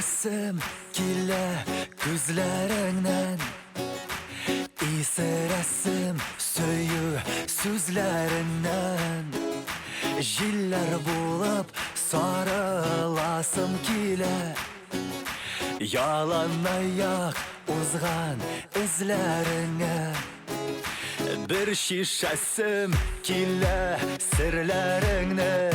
Исерәсем килә күзләреңнән, исерәсем сөю сүзләреңнән. Җилләр булып сарыласым килә, яланаяк узган эзләреңә. Bir şişəsim kилә серләреңне,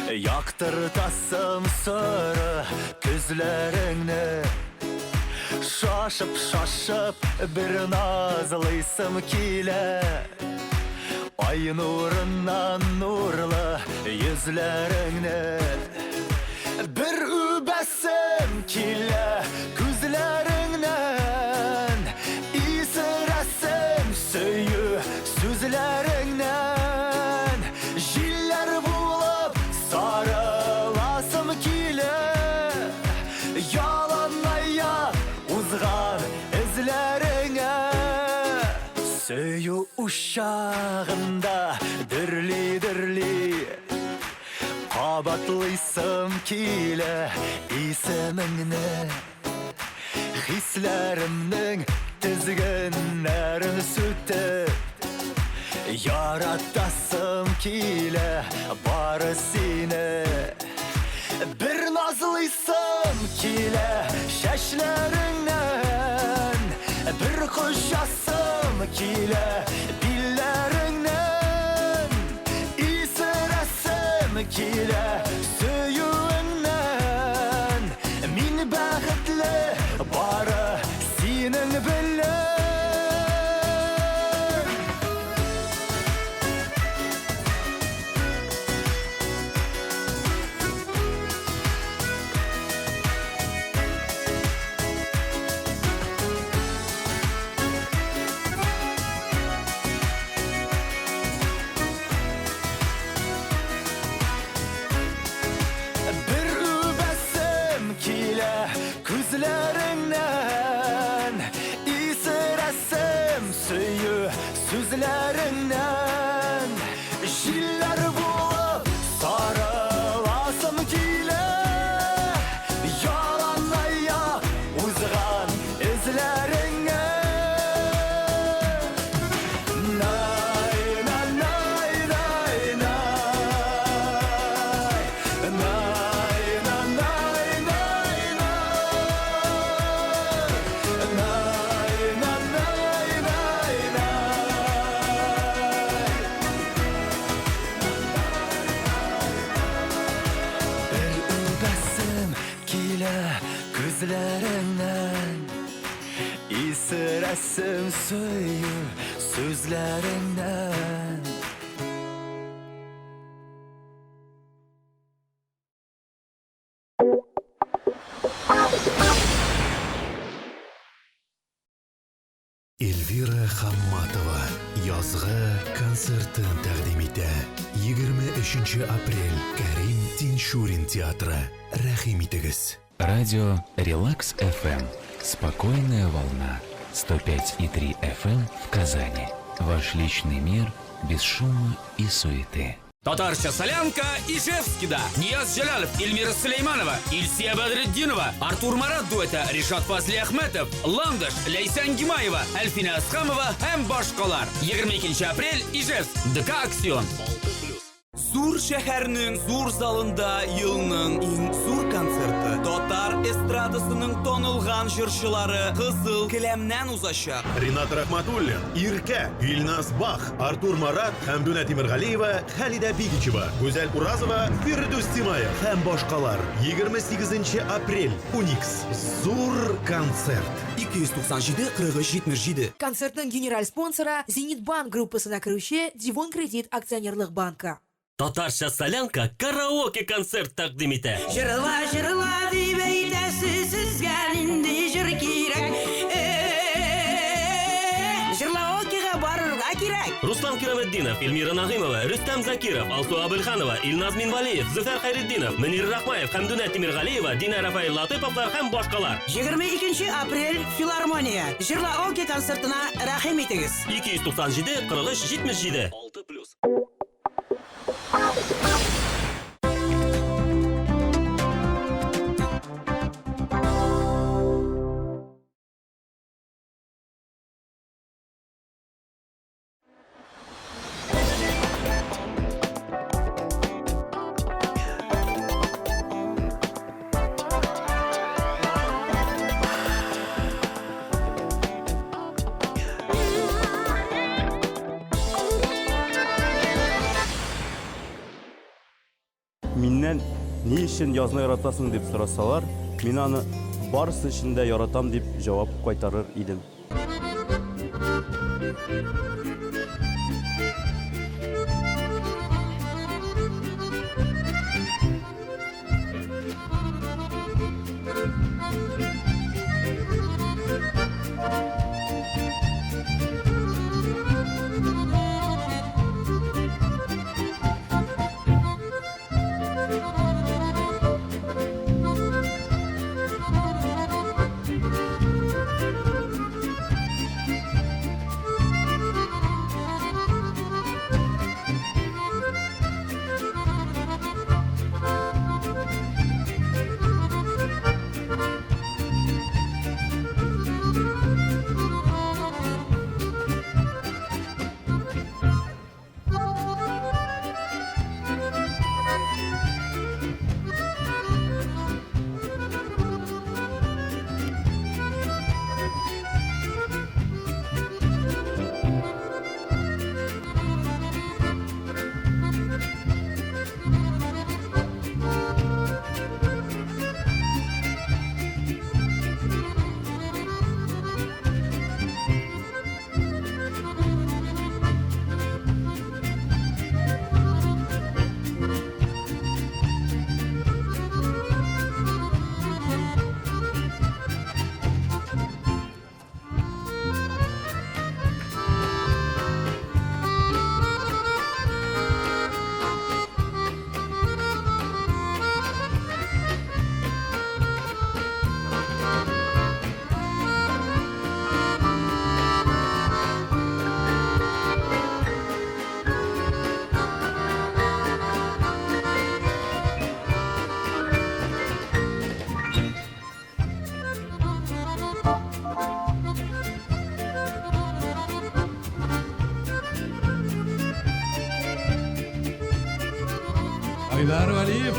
яктыртасым соры күзләреңне. Шашып bir назлыйсым килә, ай нурыннан нурлы йөзләреңне. Bir үбәсем килә күзләреңнән, исерәсем сөю сүзләреңнән. Җилләр булып сарыласым килә, яланаяк узган эзләреңә. Сөю ушагында дөрли-дөрли, кабатлыйсым килә исемеңне. Хисләремнең тезгеннәрен сүтеп, яратасым килә бары сине. Bir назлыйсым килә чәчләреңнән, bir кочасым килә дилләреңнән. Исерәсем килә сөюеңнән, мин бәхетле бары синең белән. Bir übəsim kilə күзләреңнән, исерәсем сөю сүзләреңнән. Җилләр булып сарыласым килә, яланаяк узган эзләреңә. Най, най, най, най, най, күзләреңнән, исерәсем сөю сүзләреңнән. Эльвира Хамматова язгы концертын тәкъдим итә. 23 апрель Кәрим Тиншурин театры. Рәхим итегез. Радио Релакс FM. Спокойная волна. 105,3 FM в Казани. Ваш личный мир без шума и суеты. Татарча солянка Ижевскида. Нияз Жалалов, Эльмира Сулейманова, Ильсия Бадриддинова, Артур Марат дуэты, Ришат Фазли Ахметов, Ландыш, Лейсан Гимаева, Әлфина Асхамова һәм башкалар. 22 апрель Ижевск. ДК Аксион. Зур шәһәрнең зур залында елның иң зур концерты. Татар эстрадасының тонылган җырчылары кызыл келәмнән узачак. Ринат Рахматуллин, Иркә, Илназ Бах, Артур Марат, Хәмдүнә Тимергалиева, Хәлидә Бигичева, Гүзәл Уразова, Фирдус Тимаев һәм башкалар. 28 апрель Уникс. Зур концерт. 297-43-77. Концертның генераль спонсоры Зенитбанк группасына керүче Дивон Кредит акционерлык банкы. Татарча солянка караоке концерт тәкъдим итә. Жырла, жырла дип әйтәсе сезгә инде җыр кирәк. Жырлаокега барырга кирәк. Руслан Кирәметдинов, Эльмира Нагыймова, Рөстәм Закиров, Алсу Абелханова, Илназ Минвалиев, Зөфәр Хәйретдинов, Мөнир Рахмаев, Хәмдүнә Тимергалиева, Дина Рафаил Латыповлар һәм башкалар. 22 апрель филармония. Жырлаоке концертына рәхим итегез. 297-43-77. 6+. Ни өчен язны яратасың дип сорасалар, мин аны барысы өчен дә яратам дип җавап кайтарыр идем. Aylar Valiyev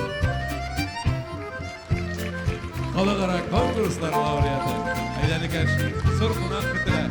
Xalqaro konkurslar laureati Aydalikash Surxonaq bitira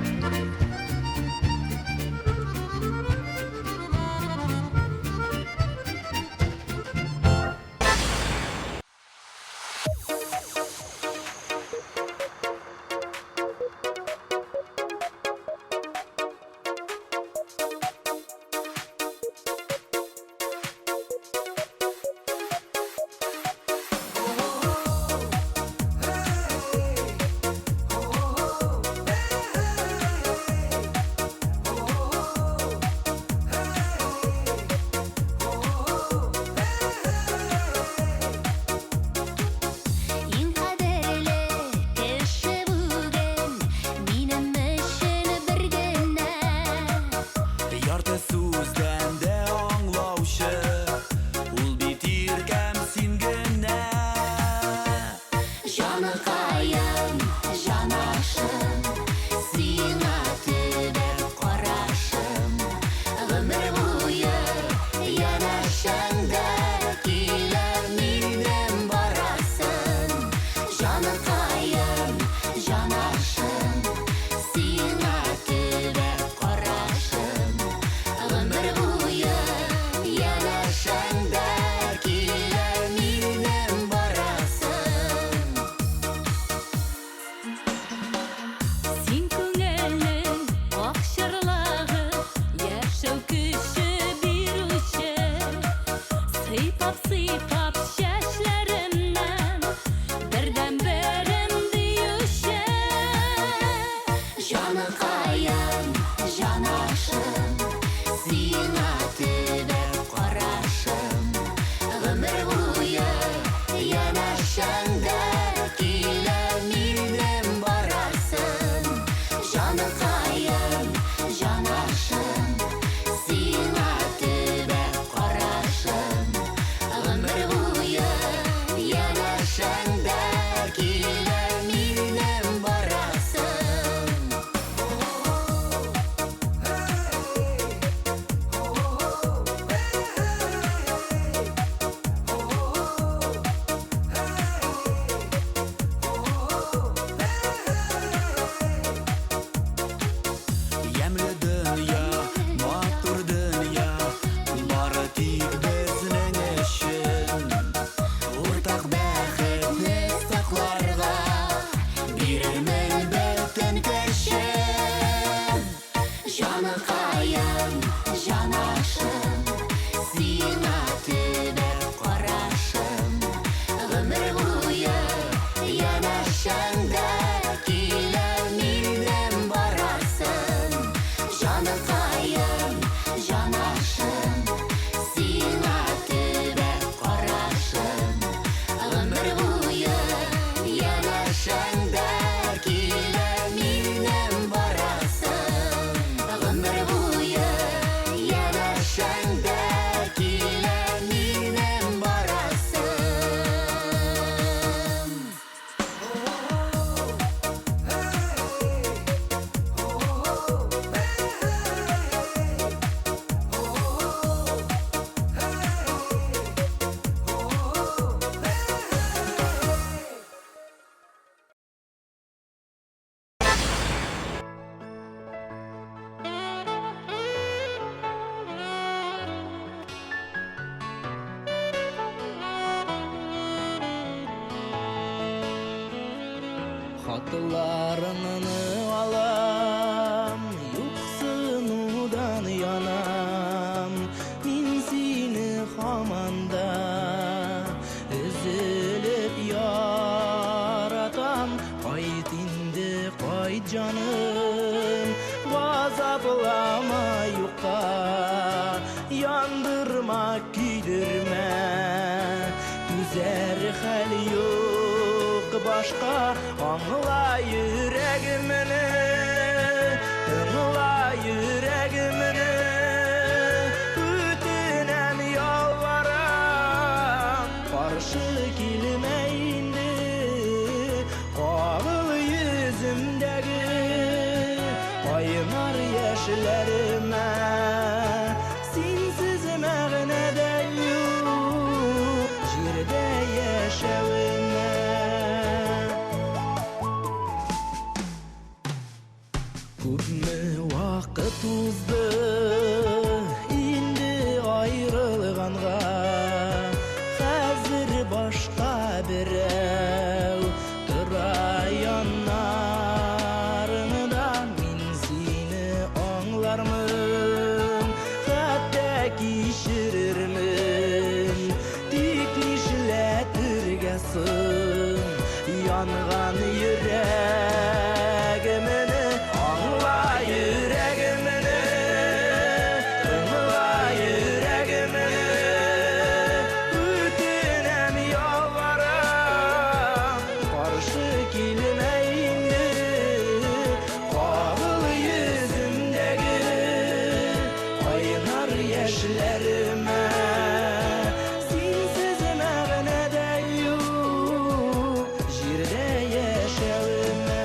Жаныкайым, жанашым, сиңа төбәп карашым, гомер буе янашаңда килә минем барасың. Жаныкайым, жанашым, сиңа төбәп карашым, гомер буе янашаңда килә минем барасың. Гомер буе янашаңда килә минем барасың. Hatlarını alam, yuqsinudan yanam. Min seni hamanda üzülüp yaratam. Qayt indi, qayt canım, gazaplama yuqa, yandırma, güldürme. Düzer hal yok başka, anla yüreğimini, anla yüreğimini. Ötünem yalvaram, karşı kelime indi, kağıl yüzümdeki kaynar yaşlarıma. Sensiz mağnada yok, jirde yaşavıma. Күпме вакыт узды инде айрылганга, хәзер башка берәү тора яннарында. Мин сине аңлармын, хәтта кичерермен, тик нишләтергә соң янган йөрәгемне. Аңла yüreğimini, аңла yüreğimini. Ötünem yalvaram, karşı kelime indi, kağıl yüzümdeki kaynar yaşlarıma. Sensiz mağnada yok, jirde yaşavıma.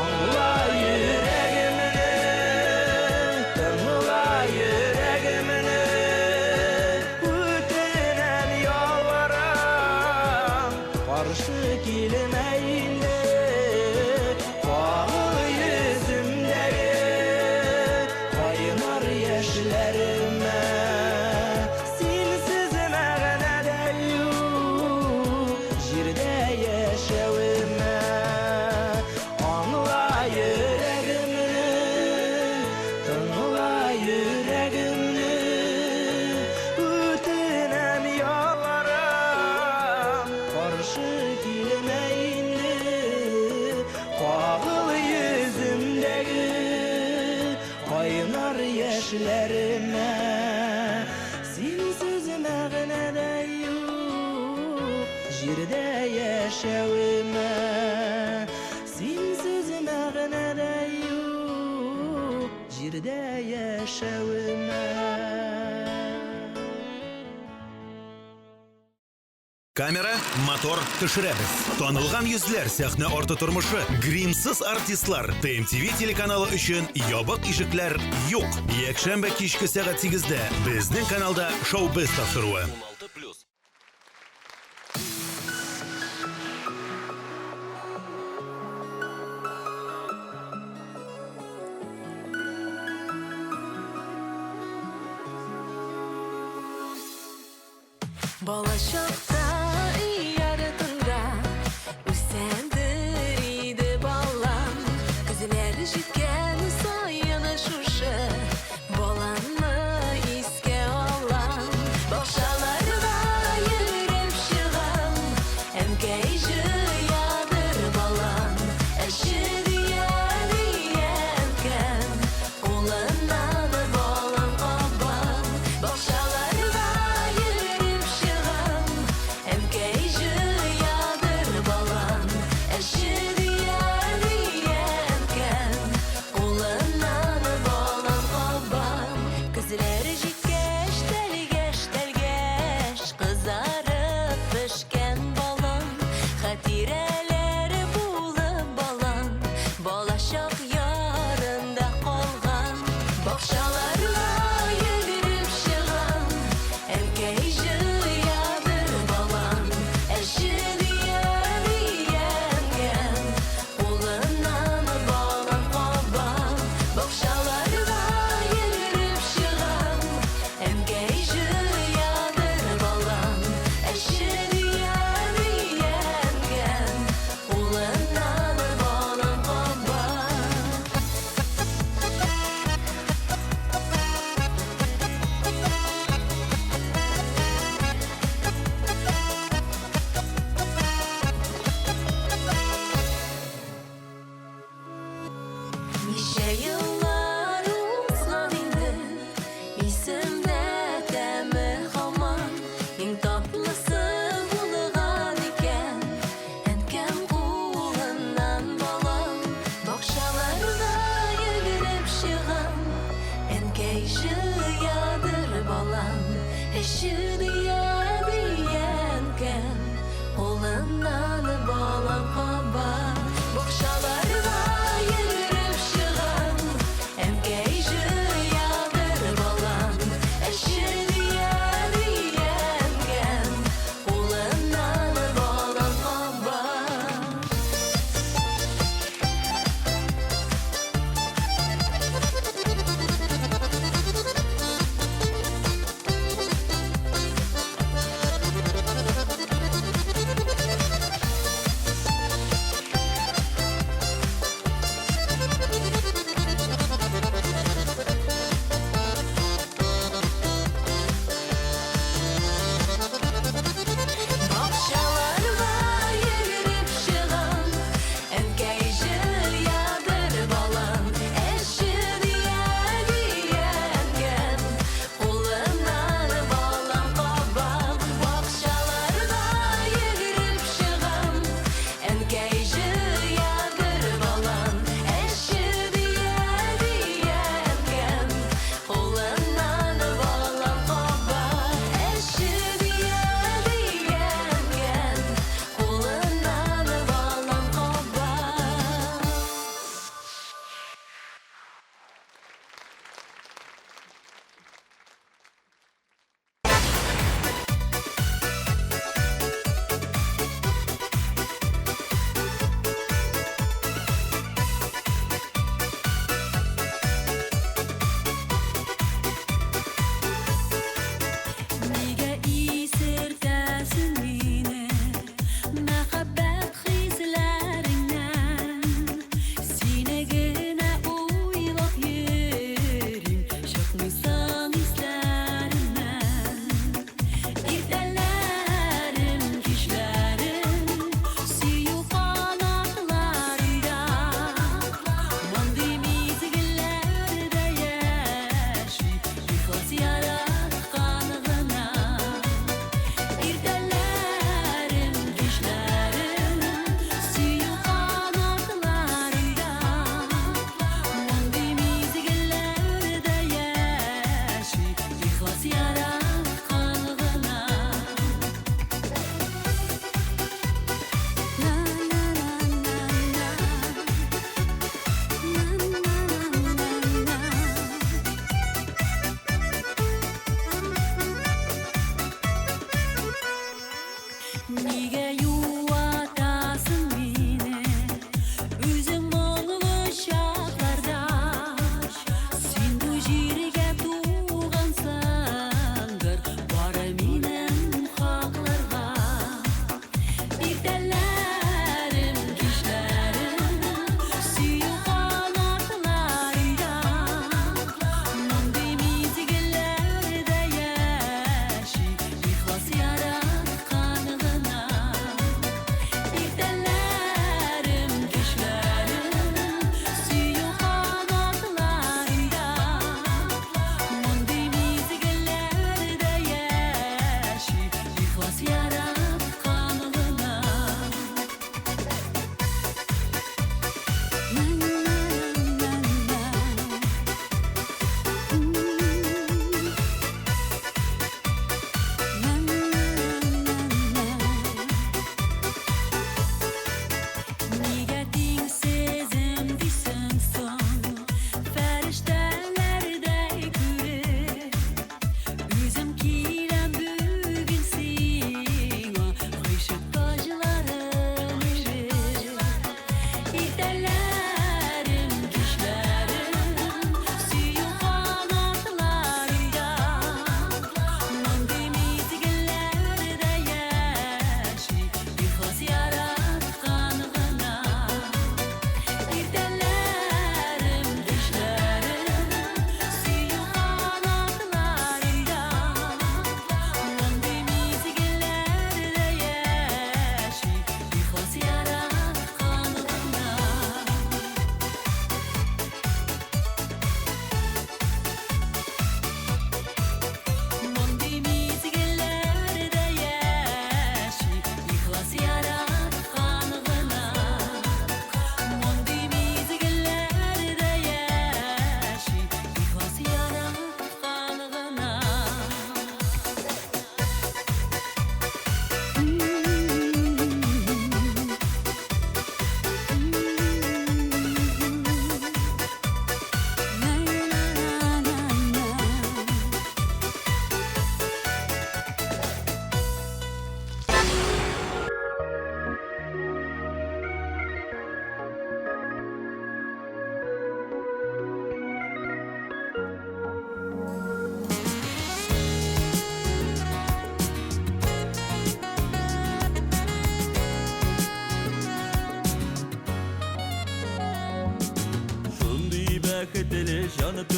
Аңla yüreğimini, аңla yüreğimini. Ötünem yalvaram, karşı kelime indi, kağıl yüzümdeki kaynar yaşlarıma. Sensiz mağnada yok, jirde yaşavıma. Аңла yüreğimini, аңla yüreğimini. Ötünem yalvaram, karşı kelime indi, kağıl yüzümdeki kaynar yaşlarıma. Sensiz mağnada yok, jirde yaşavıma. Sensiz mağnada yok, jirde yaşavıma. Камера, мотор, төшерәбез. Танылган йөзләр сәхнә арты тормышы, гримсыз артистлар. TMTV телеканалы өчен ябык ишекләр юк. Якшәмбе кичке сәгать 8-дә безнең каналда шоу-без тапшыруы. Balacakta yaratında üstendir idi balan Kızıları jitken sayana şuşa Balanma iske olan Bakşalarda yürüp şıgan Emkeyci yadır balan Eşi diyenken Olanan balan aban Bakşalarda yürüp şıgan Emkeyci yadır balan Eşi diyenken Olanan balan aban Kızları jitkeş telgeş Kızarıp pişken balan Hatireler bulup balan Balaşak yarında kalgan Bakşalarla yürüp şıgan Emkeyci yadır balan Eşi diyenken Ulunan balan aban Bakşalarla yürüp şıgan Emkeyci yadır balan Eşi diyenken Ulunan balan aban Nice yıllar uzan indi İsimde demi haman En tatlısı bulgan iken Enkem kulundan balan Bakşalarda yürüp şıgan Enkeyci yadır balan Eşi diyenken Olundan balan haban Bakşalarda yürüp şıgan Emkeyci yadır balan Eşi diyenken Olundan balan haban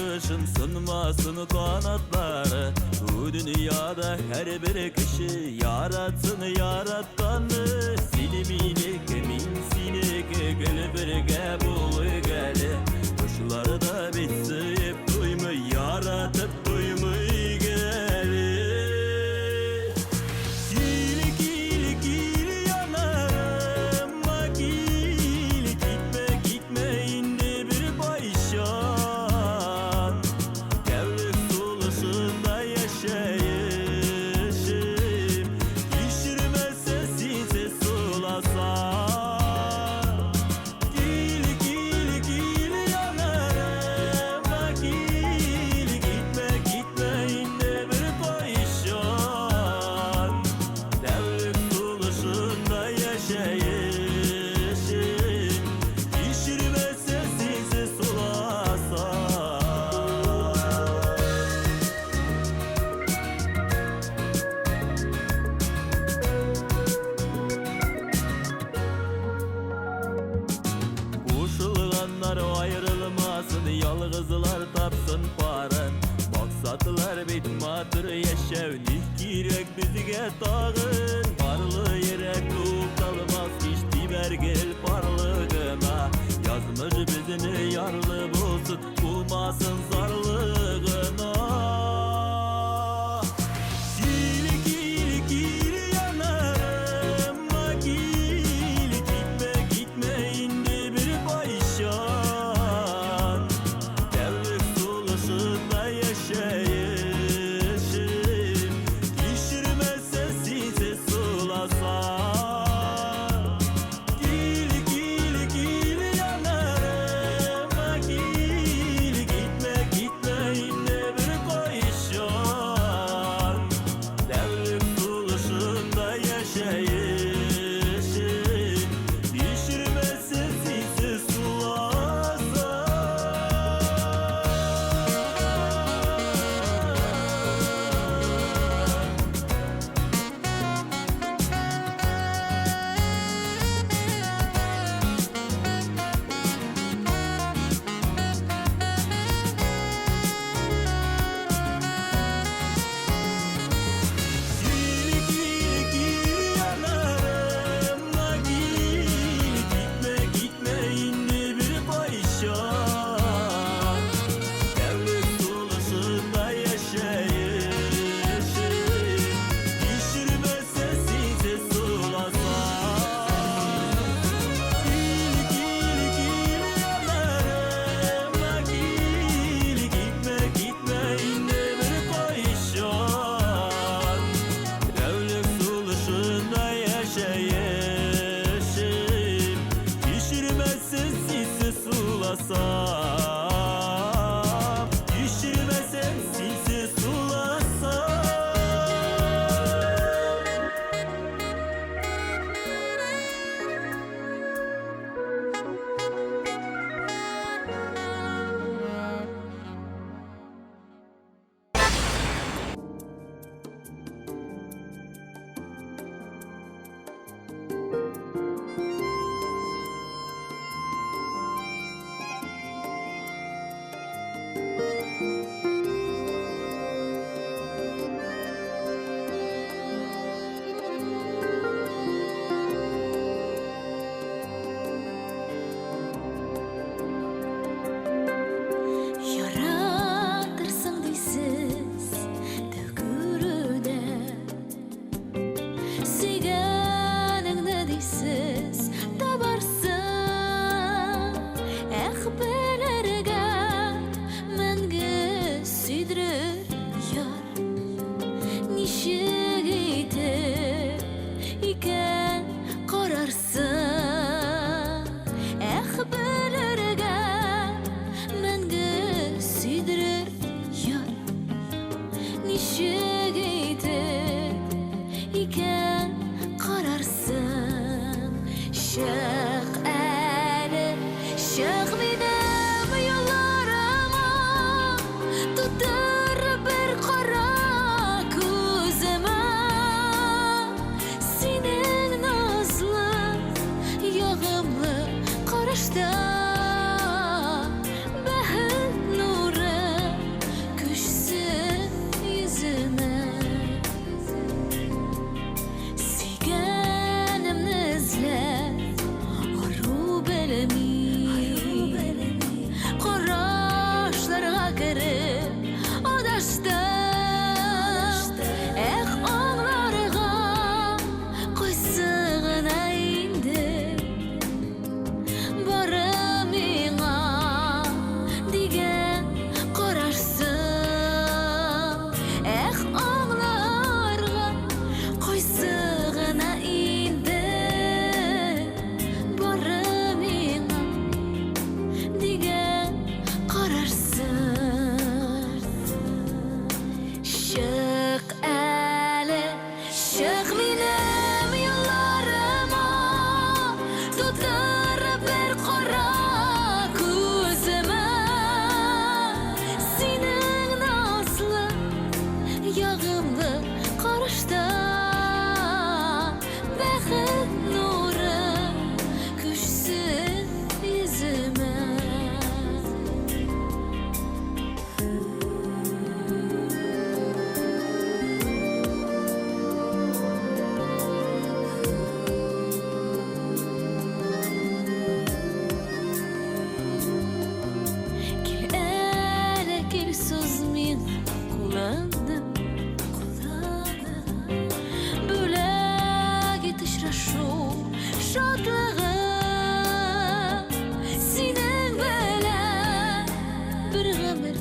kuşun sınmasın kanatları. Bu dünyada her bir kişi yaratsın yarattanı. Siliminik emin sinek gel birge bul gel. Kuşları da bitseyip duymu yaratıp duymu gel. Kili kili kili yanarım kili gitme gitme indi bir bayşan. Devrik sulusunda yaşayışım. Pişirmezse size sulasan. Kili kili kili yanarım kili gitme gitme indi bir bayşan. Devrik sulusunda yaşayışım. Pişirmezse size sulasan. Uşulganlar ayrılmasın, yalgızlar tapsın paran. Maksatlar bitmatır yaşavnik kirek bizge tağın. Parlı yere tuğ kalmaz hiç dibergel parlığına. Yazmış bizini yarlı bulsun, bulmasın zarlığına. Kili kili kili yanarım kili gitme gitme indi bir bayşan. Devrik sulusunda yaşayışım. Pişirmezse size sulasan. Kili kili kili yanarım kili gitme kirip adashda oğlarga koysuguna indi barımına digen korarsın oğlarga koysuguna indi barımına digen korarsın şık eli şık benim yollarıma tutar bir kara gözüme senin nazlı yağımlı karışta bakıt nuru küşsün yüzüme Gel sözümün kulağına böyle gitişre şu şadlığı senin böyle bir ömür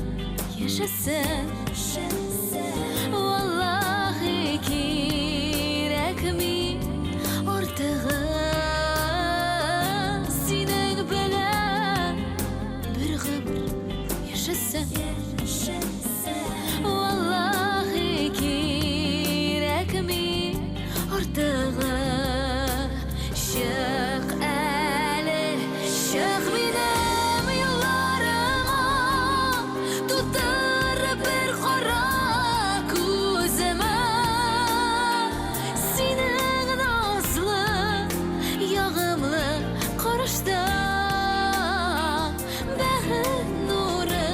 yaşasın vallahi kerekmi ortağı senin böyle bir ömür yaşasın vallahi kerekmi ortağı şık eli şık benim yollarıma tutar bir kara gözüme senin nazlı yağımlı karışta bakıt nuru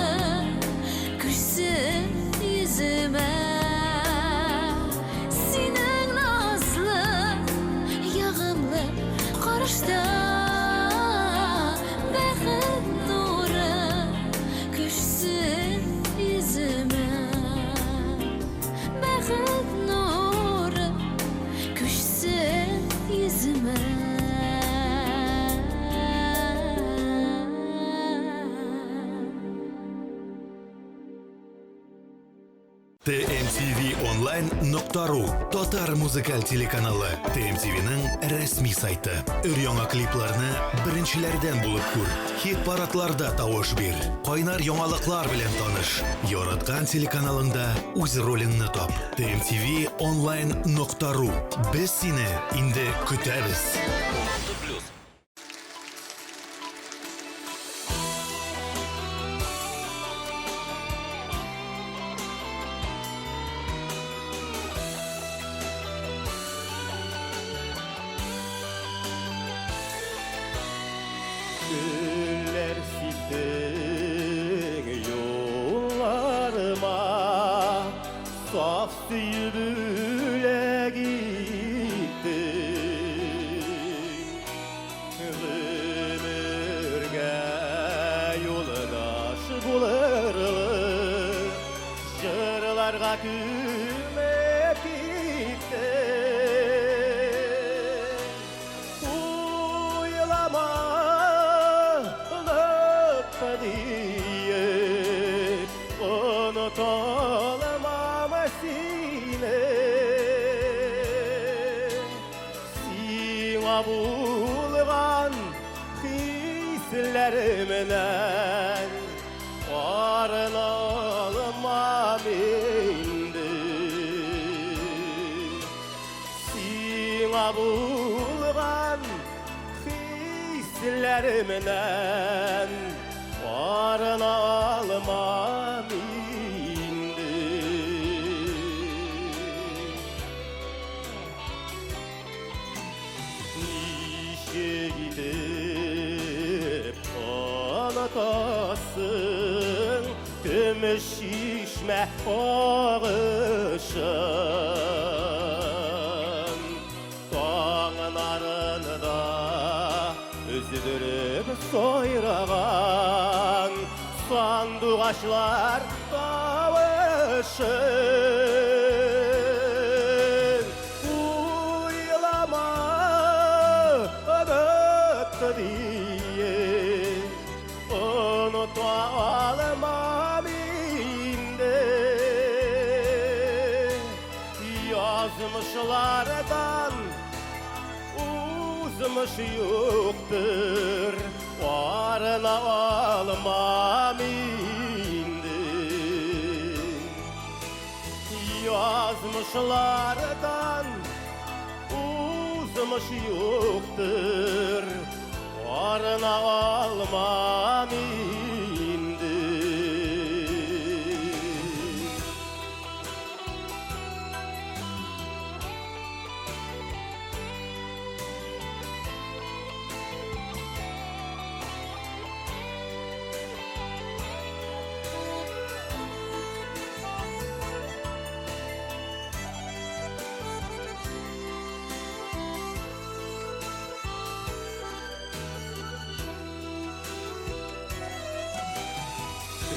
küşsün yüzüme senin nazlı yağımlı karışta bakıt nuru küşsün yüzüme bakıt nuru küşsün yüzüme tmtv.online.ru Татар музыкаль телеканалы TMTV'нең рәсми сайты. Өр-яңа клипларны беренчеләрдән булып күр. Хит парадларда тавыш бир. Кайнар яңалыклар белән таныш. Яраткан телеканалыңда үз ролеңне тап. tmtv.online.ru Без сине инде көтәбез. Güller sildim yollarıma Saf süyübüle gittim Ömürge yoldaş bulurlar Jırlarga kümek gittim Uylama diye unutamam seni Sina bulgan hislerimden Arnalmam indi Sina bulgan hislerimden Arnalmam indi Nişe gidip anlatasın Gümüş şişme ağışın Dağlarında üzülüp soyrağan Sandugaçlar kavuşun Uylama ödüttü diye Unutalmam indi Yazmışlardan uzmuş yoktur Varına almam indi Yazmışlardan uzmuş yoktur Varına almam indi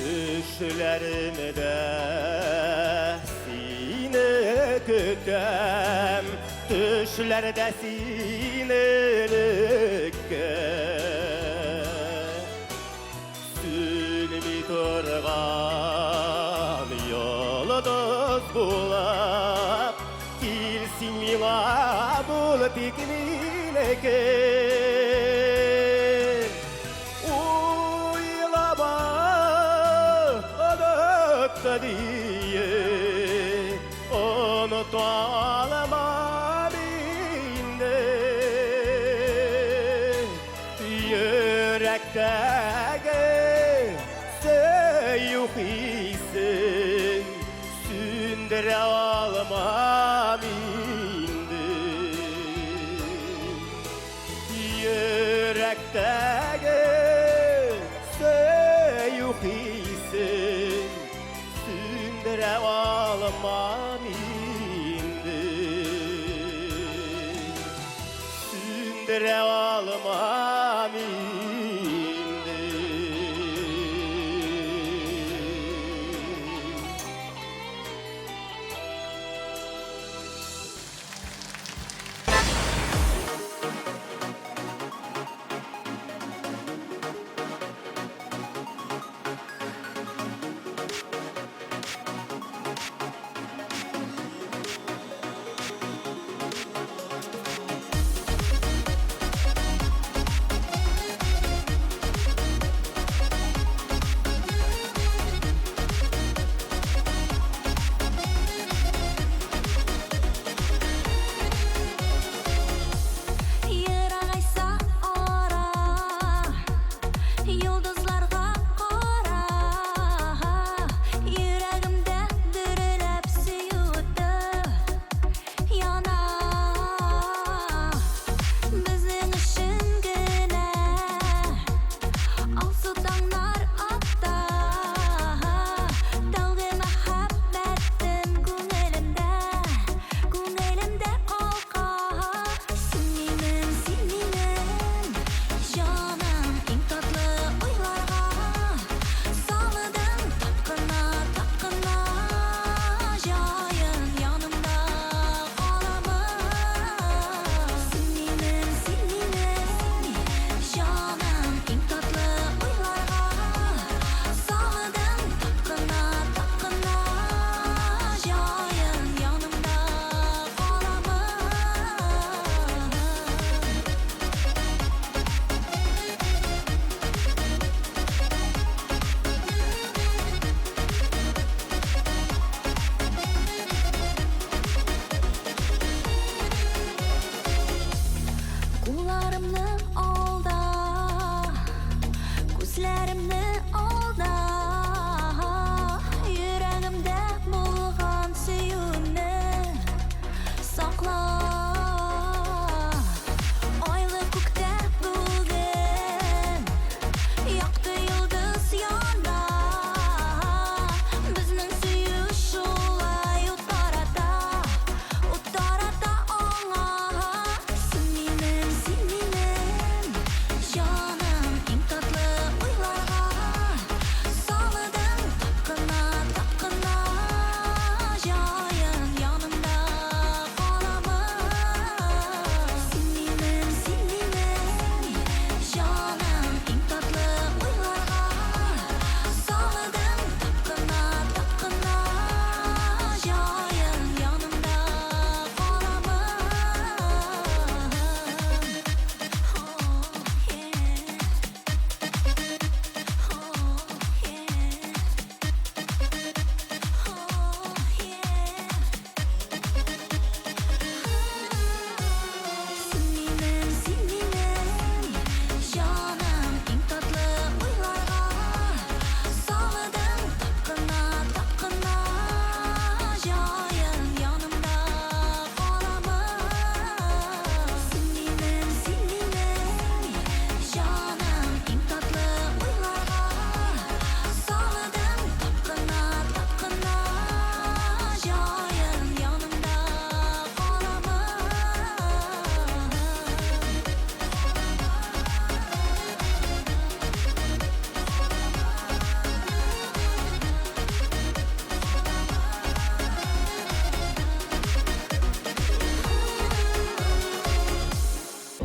Düşlerimde seni kütem Düşlerde sinelikке Sülmi turgan yıldız bulap Kilsin mila bul pikniğine diye unutalmam indi Yürekteki soğuk hissin sündüre almam indi Yürekteki soğuk hissin sündüre almam indi Sündüre almam indi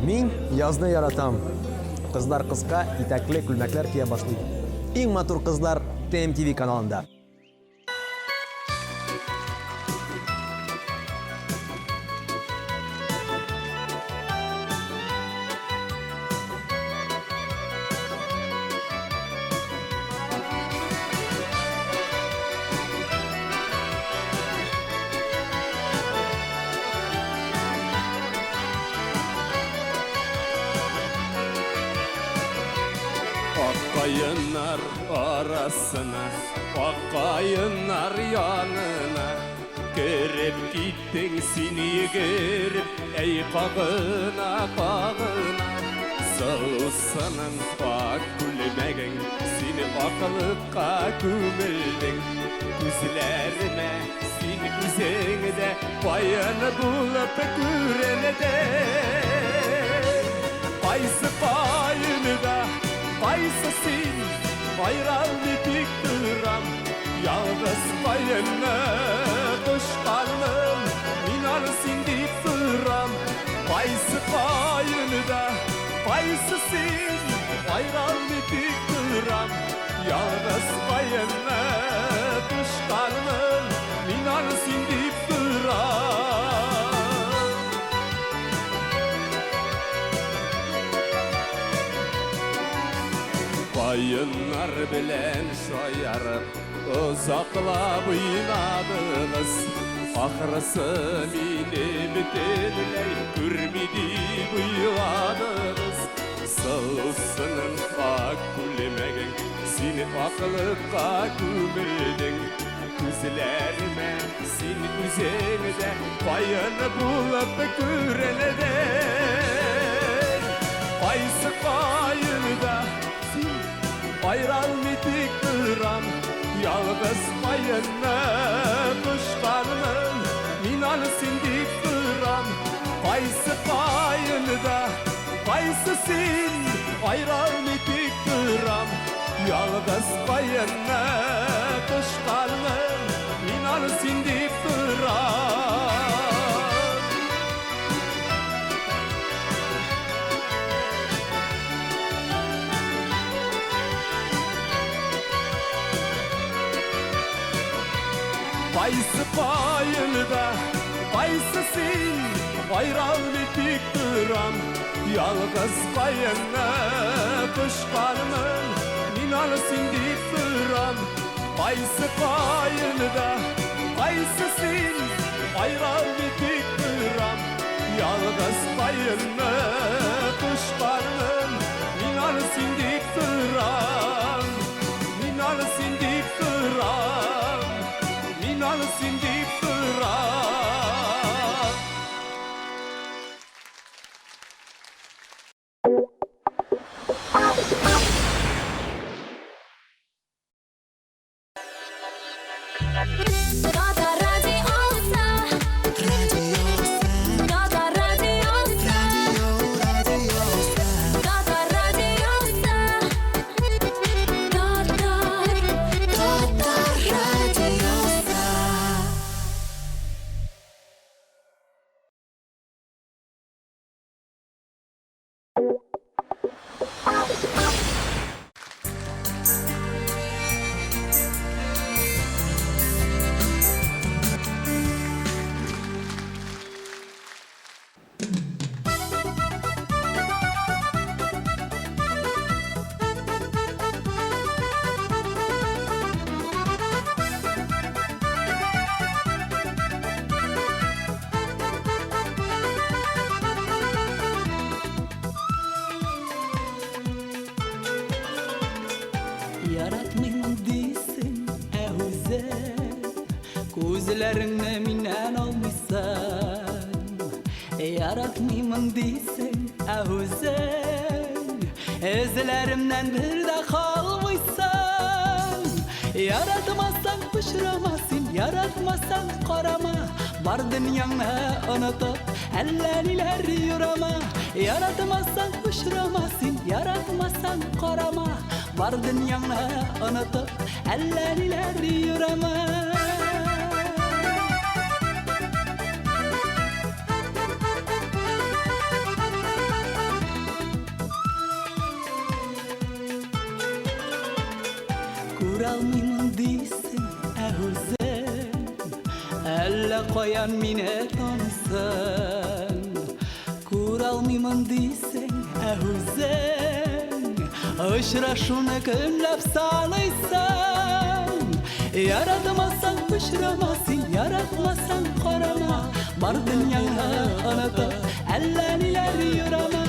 Мин язны яратам. Кызлар кыска, итәкле күлмәкләр кия башлый. Иң матур кызлар ТМТV каналында. Akayınlar arasına, akayınlar yanına Kerip gittin seni gerip, ey kağına kağına Sağılsanın ak gülmegin, seni akılıkka kümüldün Güzlerime, seni güzengide, bayanı bulup gürelede Kaysı payını da Kaysı sin, bayral bitik duram Yalnız payını kuşkarlım Minar sindip duram Kaysı payını da Kaysı sin, bayral bitik duram Yalnız payını kuşkarlım Minar sindip duram Bayınlar bilen şayarıp uzaklap oynadınız Ahırısı meni bitenley görmedi buyladınız Sağısının ak gülmegin seni akılıkka kümüldün Güzlerime seni güzelide bayını bulup görelede Kaysı bayını da bayral mitik duram Yalnız bayını kuşkarlım Minan sindip duram Kaysı bayını da Kaysı sin bayral mitik duram Yalnız bayını kuşkarlım Minan sindip duram Kaysı payını da, kaysı sin, bayral bitik duram Yalnız bayını kuşkarlım, minan sindip duram Kaysı payını da, kaysı sin, bayral bitik duram Yalnız bayını kuşkarlım, minan sindip duram Minan sindip duram Minan sindip duram Dada radyosa Dada radyosa Dada radyosa Dada radyosa Yaratmayın değilsin ehuze Gözlerine minen almışsan Yaratmayın değilsin ehuze Ezlerimden bir de kalmışsan Yaratmazsan pişiramazsın Yaratmazsan karama Var dünyana unutup elleriler yürüme Yaratmazsan pişiramazsın Yaratmazsan karama Var dünyana unutup elleriler yürüme Әллә каян мине танысың, күр алмыймын дисең, үзең очрашуны көнләп саныйсың. Яратмасаң пычрама син, яратмасаң карама, бар дөньяңны онытып, әллә ниләр юрама.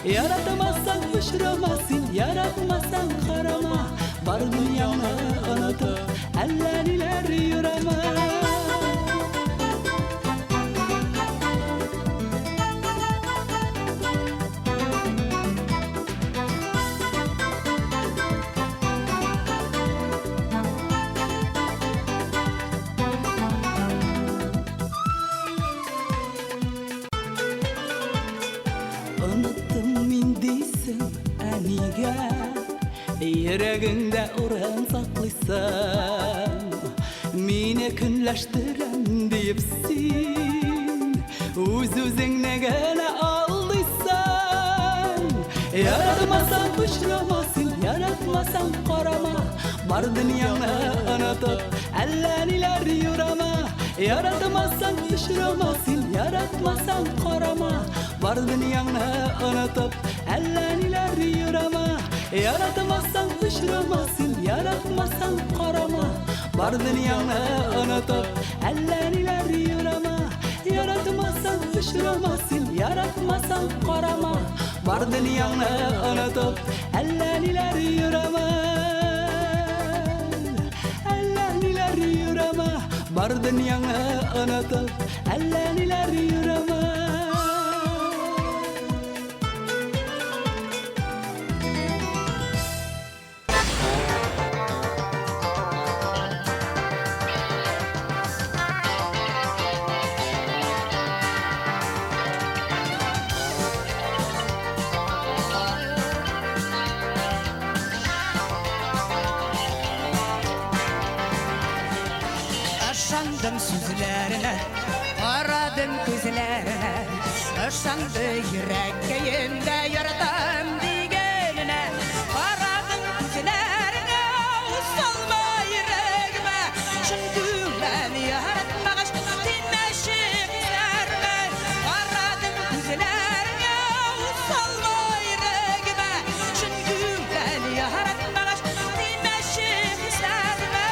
Яратмасаң пычрама син, яратмасаң карама, бар дөньяңны онытып, әллә ниләр юрама. Йөрәгеңдә урын саклыйсың, мине көнләштерәм дип син үз-үзеңне генә алдыйсың. Яратмасаң пычрама син, яратмасаң карама, бар дөньяңны онытып, әллә ниләр юрама. Яратмасаң пычрама син, яратмасаң карама, бар дөньяңны онытып, әллә ниләр юрама. Яратмасаң пычрама син, яратмасаң карама, бар дөньяңны онытып, әллә ниләр юрама. Яратмасаң пычрама син, яратмасаң карама, бар дөньяңны онытып, әллә ниләр юрама. Әллә ниләр юрама, бар дөньяңны онытып, әллә ниләр юрама. Ышандым сүзләренә, карадым күзләренә, ышанды йөрәккәемдә яратам дигәненә. Карадым күзләренә, салма йөрәгемә, шын күңелен яратмагач, тимәши күзләремә. Карадым күзләренә, салма йөрәгемә, шын күңелен яратмагач, тимәши күзләремә.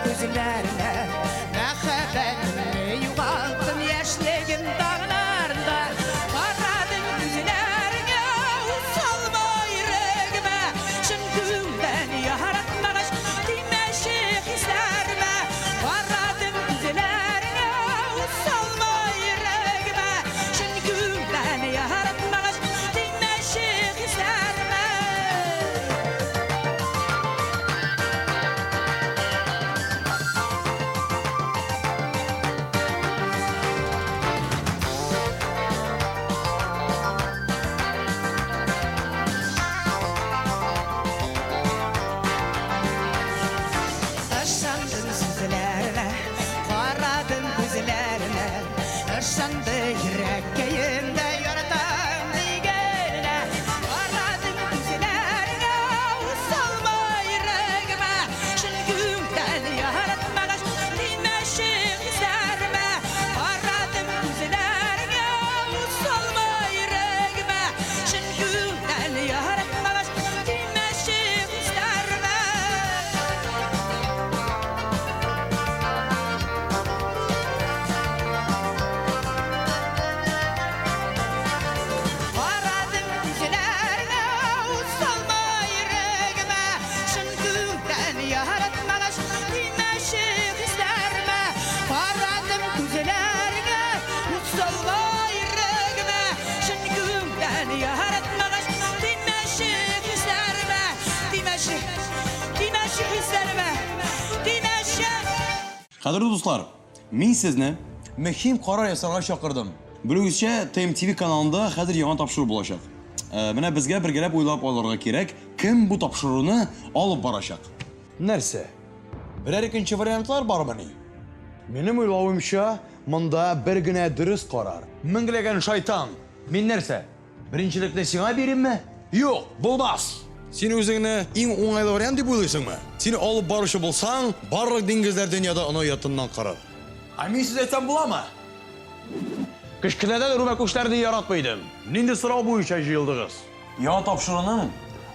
Gözlerine мәхәббәтімне югалттым яшьлегім дағларында. Карадым күзләреңә, салма йөрәгемә, шын күңелдән яратмагач, тимәши хисләремә. Карадым күзләреңә, салма йөрәгемә, шын күңелдән яратмагач, тимәши хисләремә. Ышандым сүзләренә, карадым күзләренә, ышанды йөрәккәемдә яратам дигәненә. Карадым күзләренә, салма йөрәгемә, шын күңелдән яратмагач, тимәши хисләремә. Карадым күзләренә, салма йөрәгемә, шын күңелдән яратмагач, тимәши хисләремә. Карадым күзләреңә, салма йөрәгемә, шын күңелдән яратмагач, тимәши хисләремә. Карадым күзләреңә, салма йөрәгемә, шын күңелдән яратмагач, тимәши хисләремә. Тимәши хисләремә, тимәши. Кадерле дуслар, мин сезне мөһим карар ясарга чакырдым. Белүегезчә, TMTV каналында хәзер яңа тапшыру булачак. Менә безгә бергәләп уйлап алырга кирәк, кем бу тапшыруны алып барачак. Нәрсә? Берәр икенче вариантлар бармы ни? Минем уйлавымча, Монда бер генә дөрес карар. Меңләгән шайтан. Мин нәрсә? Беренчелекне сиңа бирәмме? Юк, булмас. Син үзеңне иң уңайлы вариант дип уйлыйсыңмы? Син алып баручы булсаң, барлык диңгезләр дөньяда аны ятыннан карар. Мин сез әйтсәм буламы? Кечкенәдән рүмә кушларны яратмыйдым. Нинди сорау буенча җыелдыгыз? Яңа тапшыруның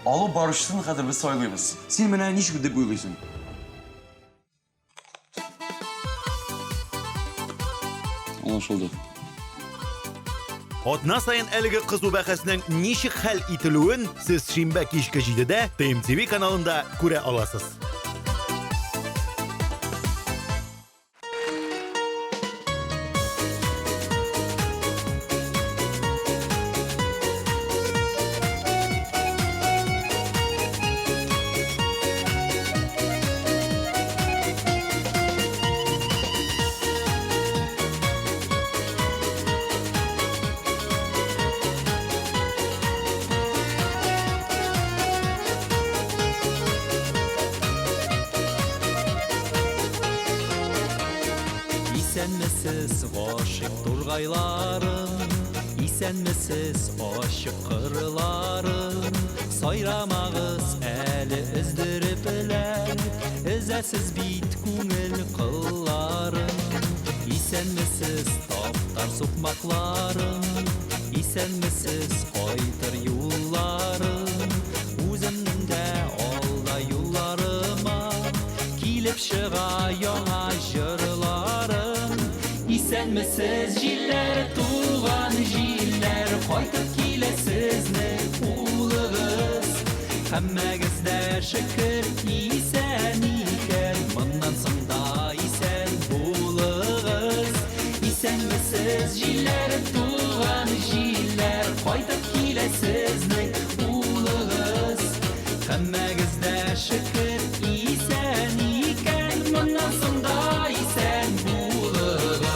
алып баручысын хәзер без сайлыйбыз. Син менә ничек дип уйлыйсың? Anlaşıldı. Атна сайын әлеге кызу бәхәснең ничек хәл ителүен сез шимбә кичке 7дә TMTV каналында күрә аласыз. İsənmisiz aşıq turğaylarım, İsənmisiz aşıq qırlarım, Sayramağız əli izdiriblər, İzəsiz bit күңіл qıllarım. İsənmisiz taptar soqmaqlarım, İsənmisiz qaytır yollarım, Үзімнің дә алда yollarıma, Kilib шыға яңа жырларым. İsənmisiz jillər, tuğan jillər, Qaytıb kiləsizni ulığız. Həmməgizdə şükür isen ikən, Bundan sında isen bulığız. İsənmisiz jillər, tuğan jillər, Qaytıb kiləsizni ulığız. Həmməgizdə şükür isen ikən, Bundan sında isen bulığız.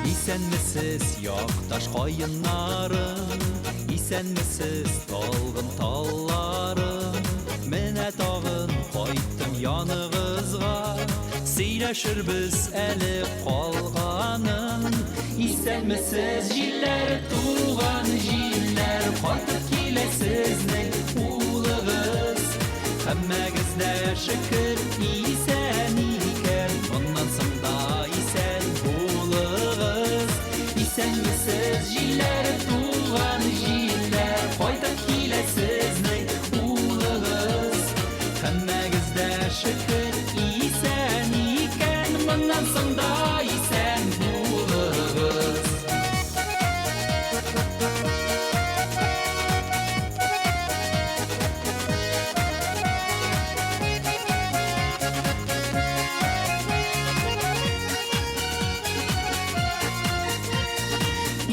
İsənmisiz yaqtaş qayınlarım, İsənmisiz dalğın tallarım, Mənə tağın qaytdım yanığızğa, Seyləşir biz əli qalğanın. İsənmisiz jillər, tuğan jillər, Qaytıb kiləsiznin ulığız. Həmməgizdə şükür isen ikən, Bundan sında isen bulığız. İsənmisiz jillər, tuğan jillər, Qaytıb kiləsiznin ulığız. Həmməgizdə şükür isen ikən, Bundan sında isen bulığız.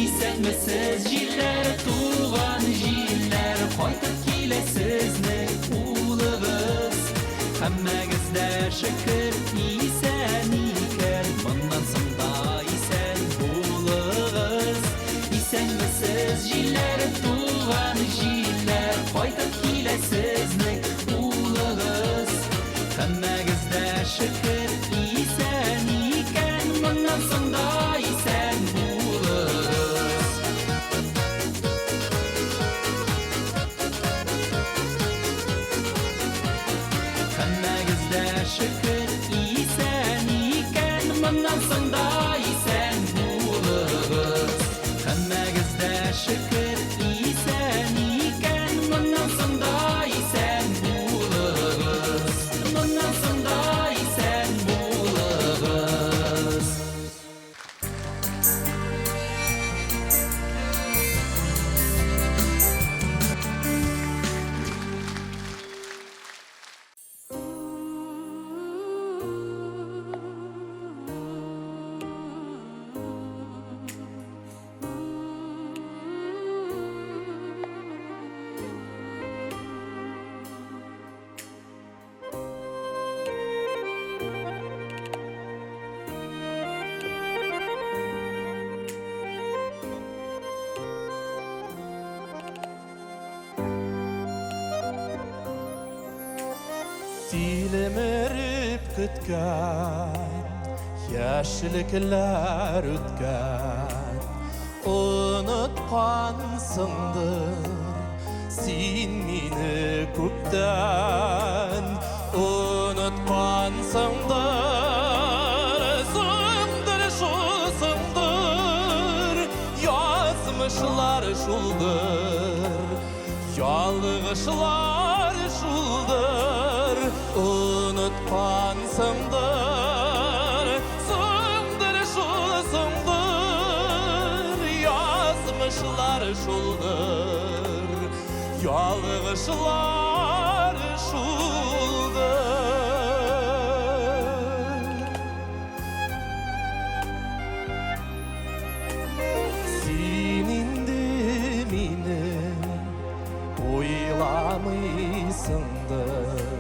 İsənmisiz jillər, tuğan jillər, Qaytıb kiləsizni ulığız. Həmməgizdə şükür isen ikən, Bundan sında isen bulığız. İsənmisiz jillər, tuğan jillər, Qaytıb kiləsizni ulığız. Həmməgizdə şükür isen ikən, Bundan sında isen bulığız. Həmməgizdə şükür isen ikən, Силемеріп күткен Яшілікілер өткен Ұнытқансыңдыр Сен мені көптен Ұнытқансыңдыр Сыңдыр шусыңдыр Yazmışlar şuldur Yalğışlar şuldur Unutkansındır Sındır şulsındır Yazmışlar şuldur Yalğışlar şuldur Oylamıysındır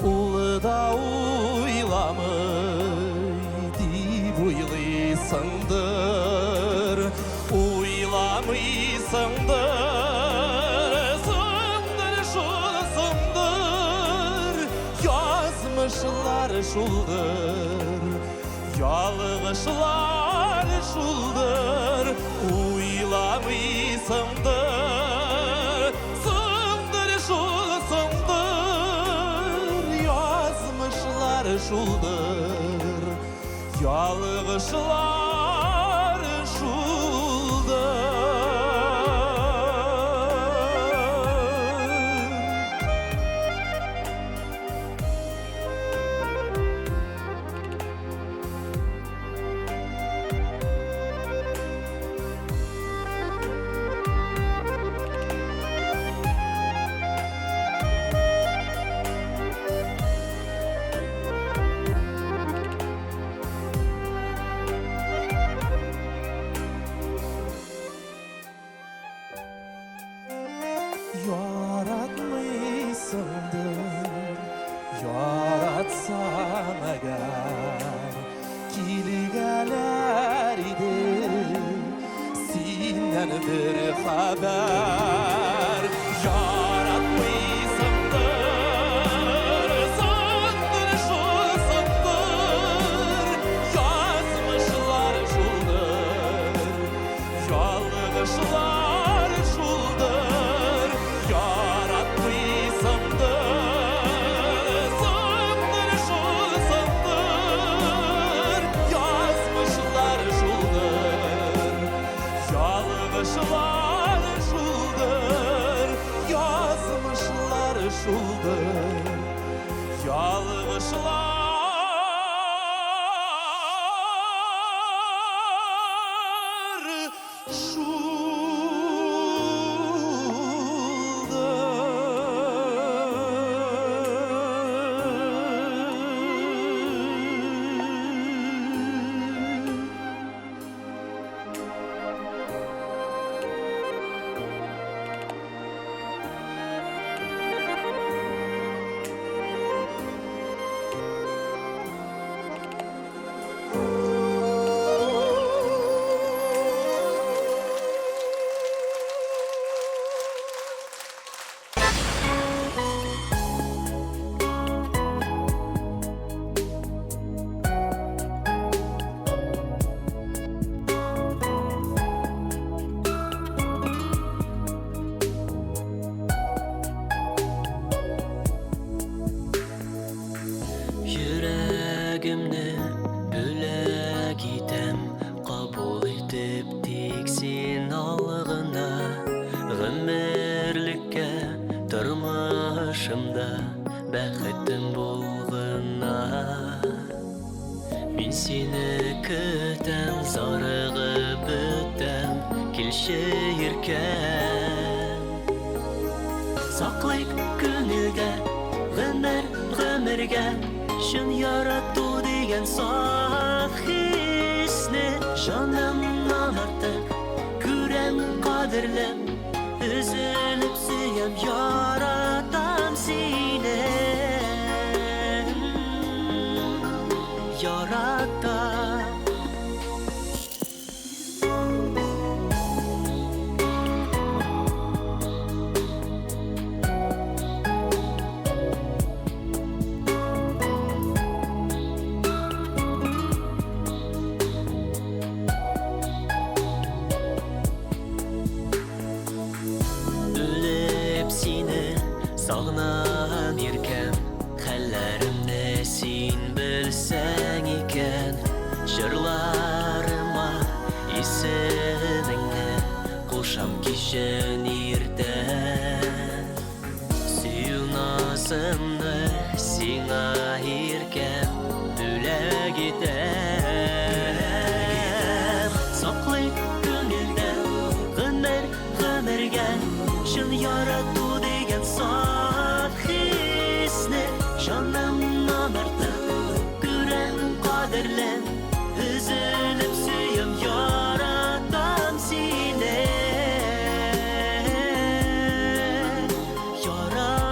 Ulu da oylamay Dib oylaysındır Oylamıysındır Sındır şulsındır Yazmışlar şuldur Yalğışlar şuldur Oylamıysındır Yazmışlar şuldur Yalğışlar şuldur Yaratmışsındır Yaratsan eğer Kilgeler idi Senden bir haber Yaratmışsındır Sındır şulsındır Yazmışlar şuldur Yalğışlar şuldur Yaratmışsındır Sındır şulsındır Yazmışlar şuldur Yalğışlar şuldur Yazmışlar şuldur Yalğışlar Yüreğimni bölek item Kabul etip tiksin algına Ömürlükке durmuşumda Bəxtim bulğuna Min seni kütem zarıgıp ötem Kilşehirken Saklayık gönülge Ömürge Şun yarattu diyen saf hisni Canımdan artık Kürem kadirlem Üzülüp siyem yaratan seni Yaratan өчен иртән Сөю назымны сиңа иркәм Бүләк итәм Саклый күңелдән гомергә Шын ярату дигән саф хисне Жанымнан артык күрәм кадерләм Üzülüp süyüm yaratam sine Yaratam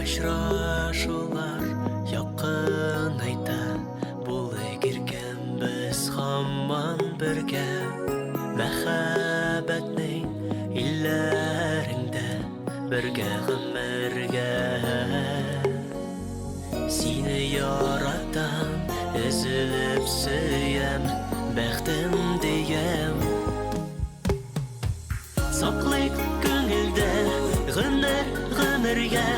Очрашулар якын айта Булык иркен без хамман бергә Мәхәббәтнең илләрендә Бергә гомергә Сине яратам, өзелеп сөям Бәхтем диям Саклый күңелдә гомергә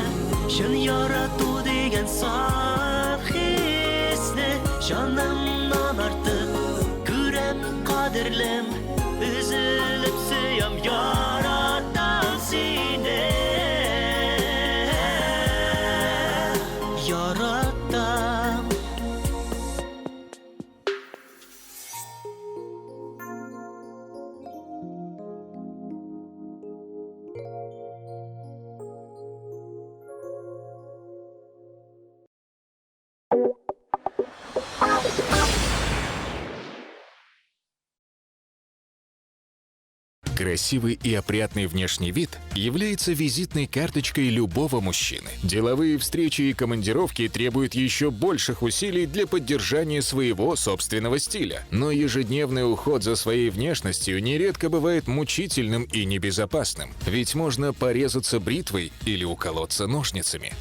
Шын ярату дигән саф хисне Жанымнан артык күрәм кадерлем Üzülüp сөям яратам сине Яратам Красивый и опрятный внешний вид является визитной карточкой любого мужчины. Деловые встречи и командировки требуют еще больших усилий для поддержания своего собственного стиля. Но ежедневный уход за своей внешностью нередко бывает мучительным и небезопасным. Ведь можно порезаться бритвой или уколоться ножницами.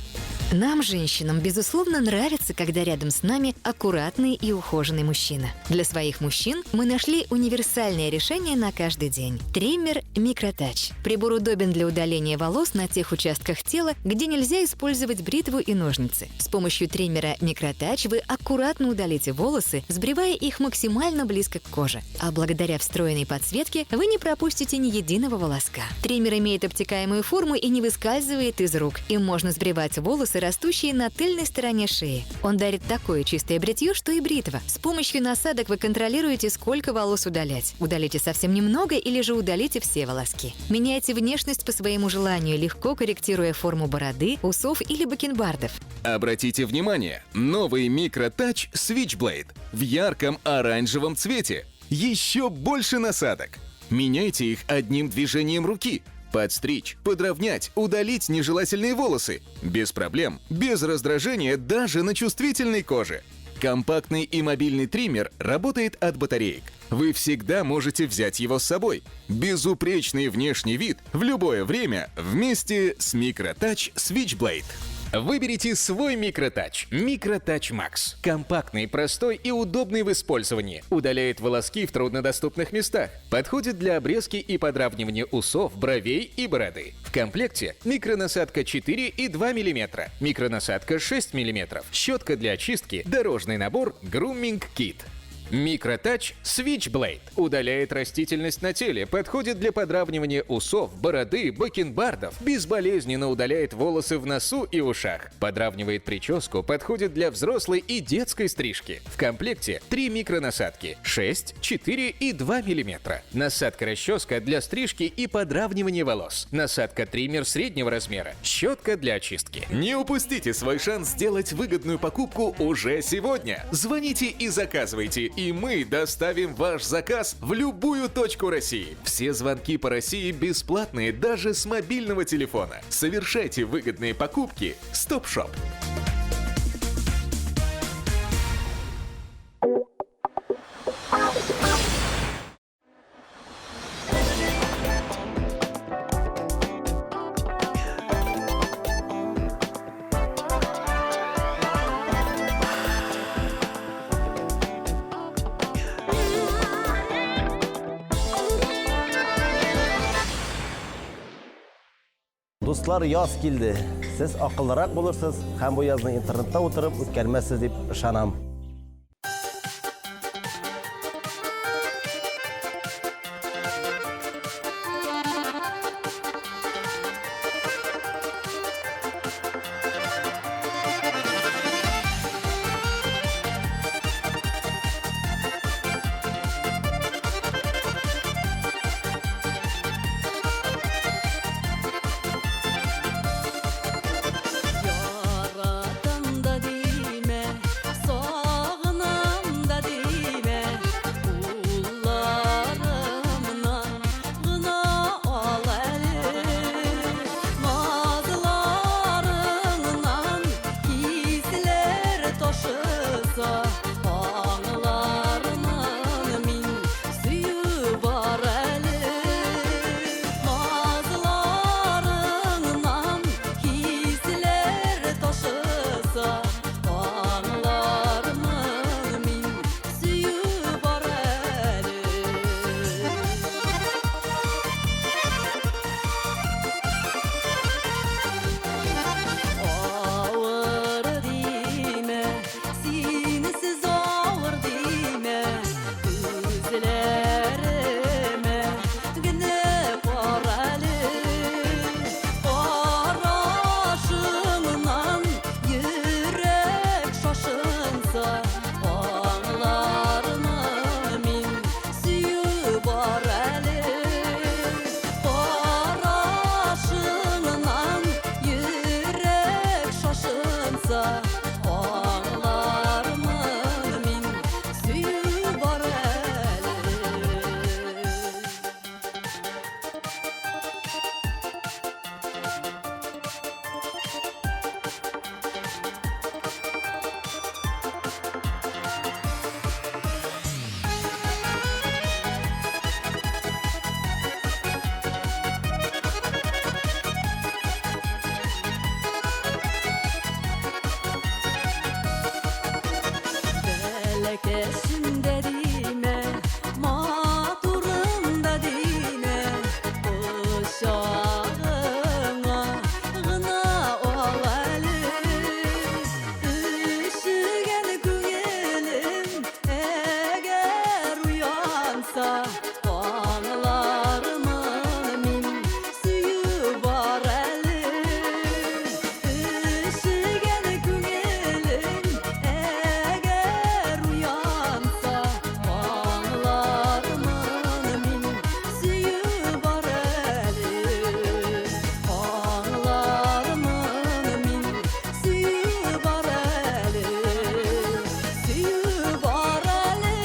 Нам, женщинам, безусловно, нравится, когда рядом с нами аккуратный и ухоженный мужчина. Для своих мужчин мы нашли универсальное решение на каждый день. Триммер Микротач. Прибор удобен для удаления волос на тех участках тела, где нельзя использовать бритву и ножницы. С помощью триммера Микротач вы аккуратно удалите волосы, сбривая их максимально близко к коже. А благодаря встроенной подсветке вы не пропустите ни единого волоска. Триммер имеет обтекаемую форму и не выскальзывает из рук. Им можно сбривать волосы, растущие на тыльной стороне шеи. Он дарит такое чистое бритье, что и бритва. С помощью насадок вы контролируете, сколько волос удалять. Удалите совсем немного или же удалите все волоски. Меняйте внешность по своему желанию, легко корректируя форму бороды, усов или бакенбардов. Обратите внимание, новый Микротач Switchblade в ярком оранжевом цвете. Еще больше насадок. Меняйте их одним движением руки. Подстричь, подровнять, удалить нежелательные волосы. Без проблем, без раздражения даже на чувствительной коже. Компактный и мобильный триммер работает от батареек. Вы всегда можете взять его с собой. Безупречный внешний вид в любое время вместе с Микротач Switchblade. Выберите свой Микротач. Микротач Макс. Компактный, простой и удобный в использовании. Удаляет волоски в труднодоступных местах. Подходит для обрезки и подравнивания усов, бровей и бороды. В комплекте микронасадка 4 и 2 мм, микронасадка 6 мм, щетка для очистки, дорожный набор Grooming Kit. Микротач Switchblade удаляет растительность на теле, подходит для подравнивания усов, бороды, бакенбардов, безболезненно удаляет волосы в носу и ушах, подравнивает прическу, подходит для взрослой и детской стрижки. В комплекте 3 микронасадки 6, 4 и 2 мм, насадка-расческа для стрижки и подравнивания волос, насадка-триммер среднего размера, щетка для очистки. Не упустите свой шанс сделать выгодную покупку уже сегодня. Звоните и заказывайте, и мы доставим ваш заказ в любую точку России. Все звонки по России бесплатные даже с мобильного телефона. Совершайте выгодные покупки Стоп-шоп. Дуслар, яз килде. Сез акыллырак булырсыз һәм бу язны интернетта утырып үткәрмәссез дип ышанам. Yaratım da dime, sağınam da dime, kullarımdan gına al eli, nazlarından hisler taşısa, ağlarının min suyu var eli, nazlarından hisler taşısa, ağlarının min suyu var eli. Ağır dime, sinsiz ağır dime, gözlerime gene paralı, qarашыңнан yürek şaşınsa, ağlarını min suyu var eli, qarашыңнан yürek şaşınsa, ağlarını min suyu var eli. Belekeşim dediğime, maturum dediğime, uşağına gına ol eli. Üşügen güyelim eğer uyansa, ağlarımın min suyu var eli. Üşügen güyelim eğer uyansa, ağlarımın min suyu var eli. Ağlarımın min suyu var eli. Suyu var eli.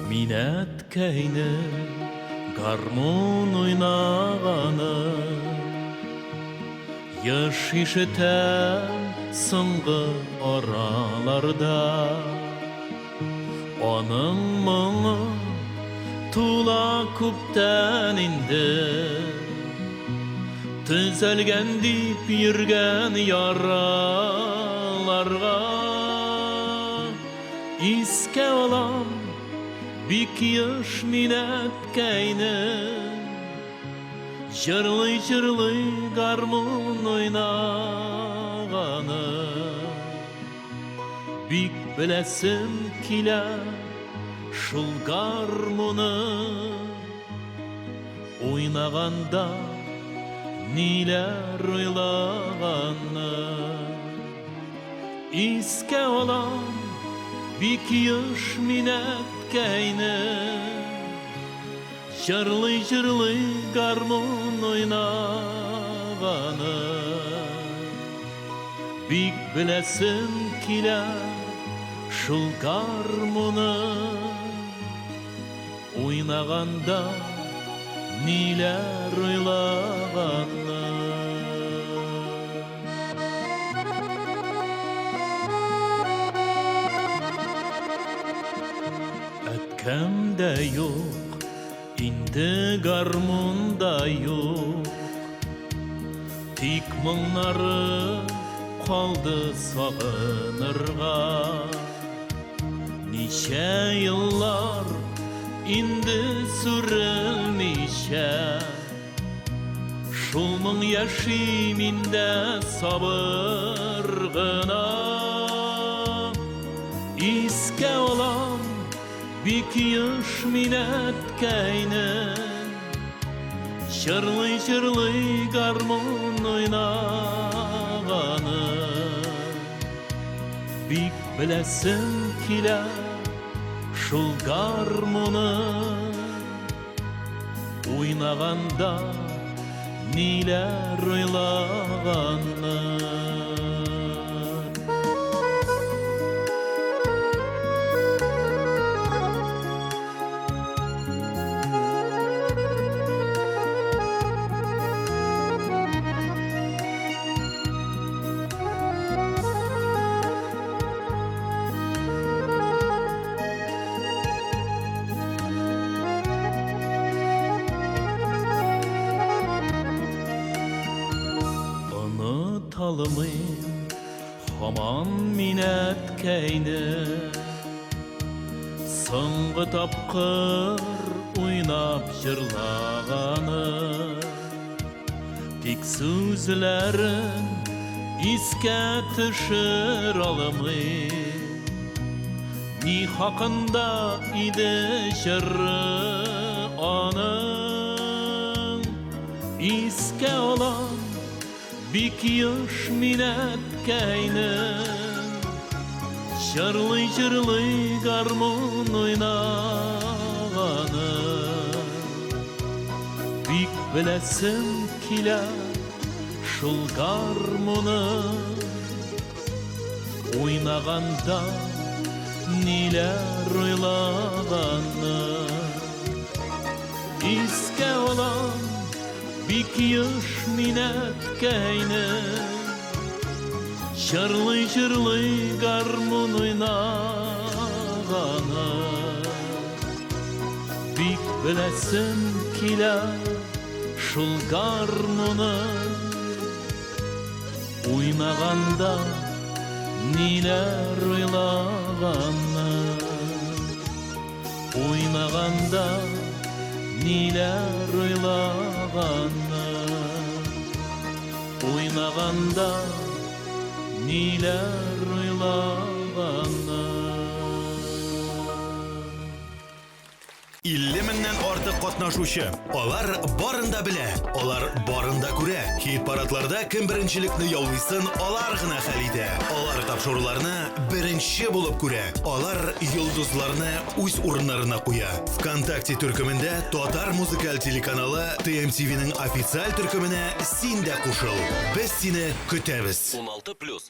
Minnet keyni garmon oynagаны Яш ишетәм соңгы араларда Аның моңы тула күптән инде Төзәлгән дип йөргән яраларга Искә алам бик яш минәткәйне Җырлый-җырлый гармун уйнаганы Бик беләсем килә шул гармуны Уйнаганда ниләр уйлаганны Искә алам бик яш минәткәйне Жырлый гармон ойнағаны Бик білесім келе шул гармоны Ойнағанда нилер ойлағаны Әткәмдә юк, инде гармонда юк Тик моңнары қалды сағынырға Ничә еллар инде сүрелмичә Шул моң яши миндә сабыр гына Искә алам бик еш минәткәйне Жырлый гармон ойнағаны Бик біләсім килә шул гармоны Ойнағанда ниләр ойлағаны Талымын хаман минәткәйне Соңғы тапқыр уйнап жырлағаны Тик сүзләрен искә төшер алымын Ни хақында иде жыры аның Искә алам Бик еш минәткәйне Жырлый гармон ойнағаны Бик біләсім килә шул гармоны Ойнағанда ниләр ойлағаны Искә алам Бик еш минәткәйне Жырлый гармон ойнағаны Бик біләсім килә шул гармоны Ойнағанда ниләр ойлағаны Ойнағанда ниләр ойлағаны Ойнағанда ниләр ойлағаны 50 меңнән артык катнашучы. Алар барында белә, алар барында күрә. Хит-парадларда кем беренчелекне яулыйсын, алар гына хәл итә. Алар тапшыруларны беренче булып күрә. Алар йолдызларны үз урыннарына куя. ВКонтакте төркемендә Татар музыкаль телеканалы TMTV-ның официаль төркеменә син дә кушыл. Без сине көтәбез. 16+.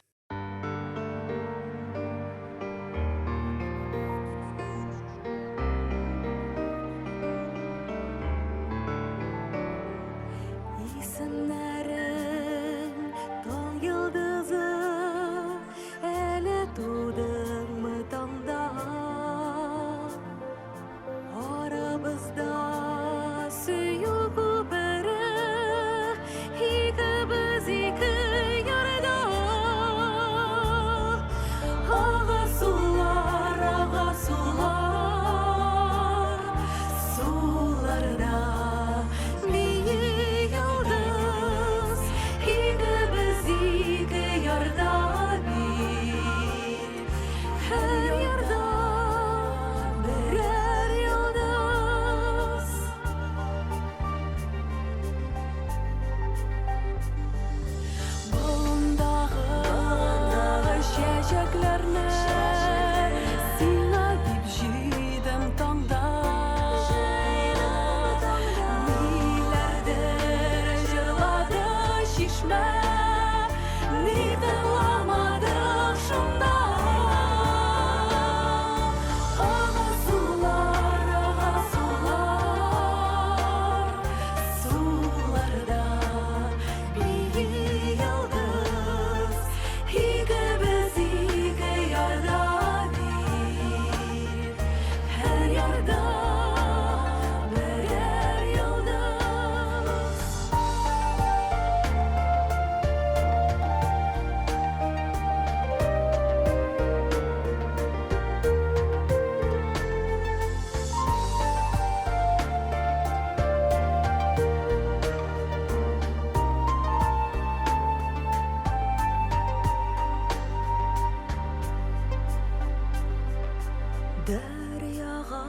Deryaga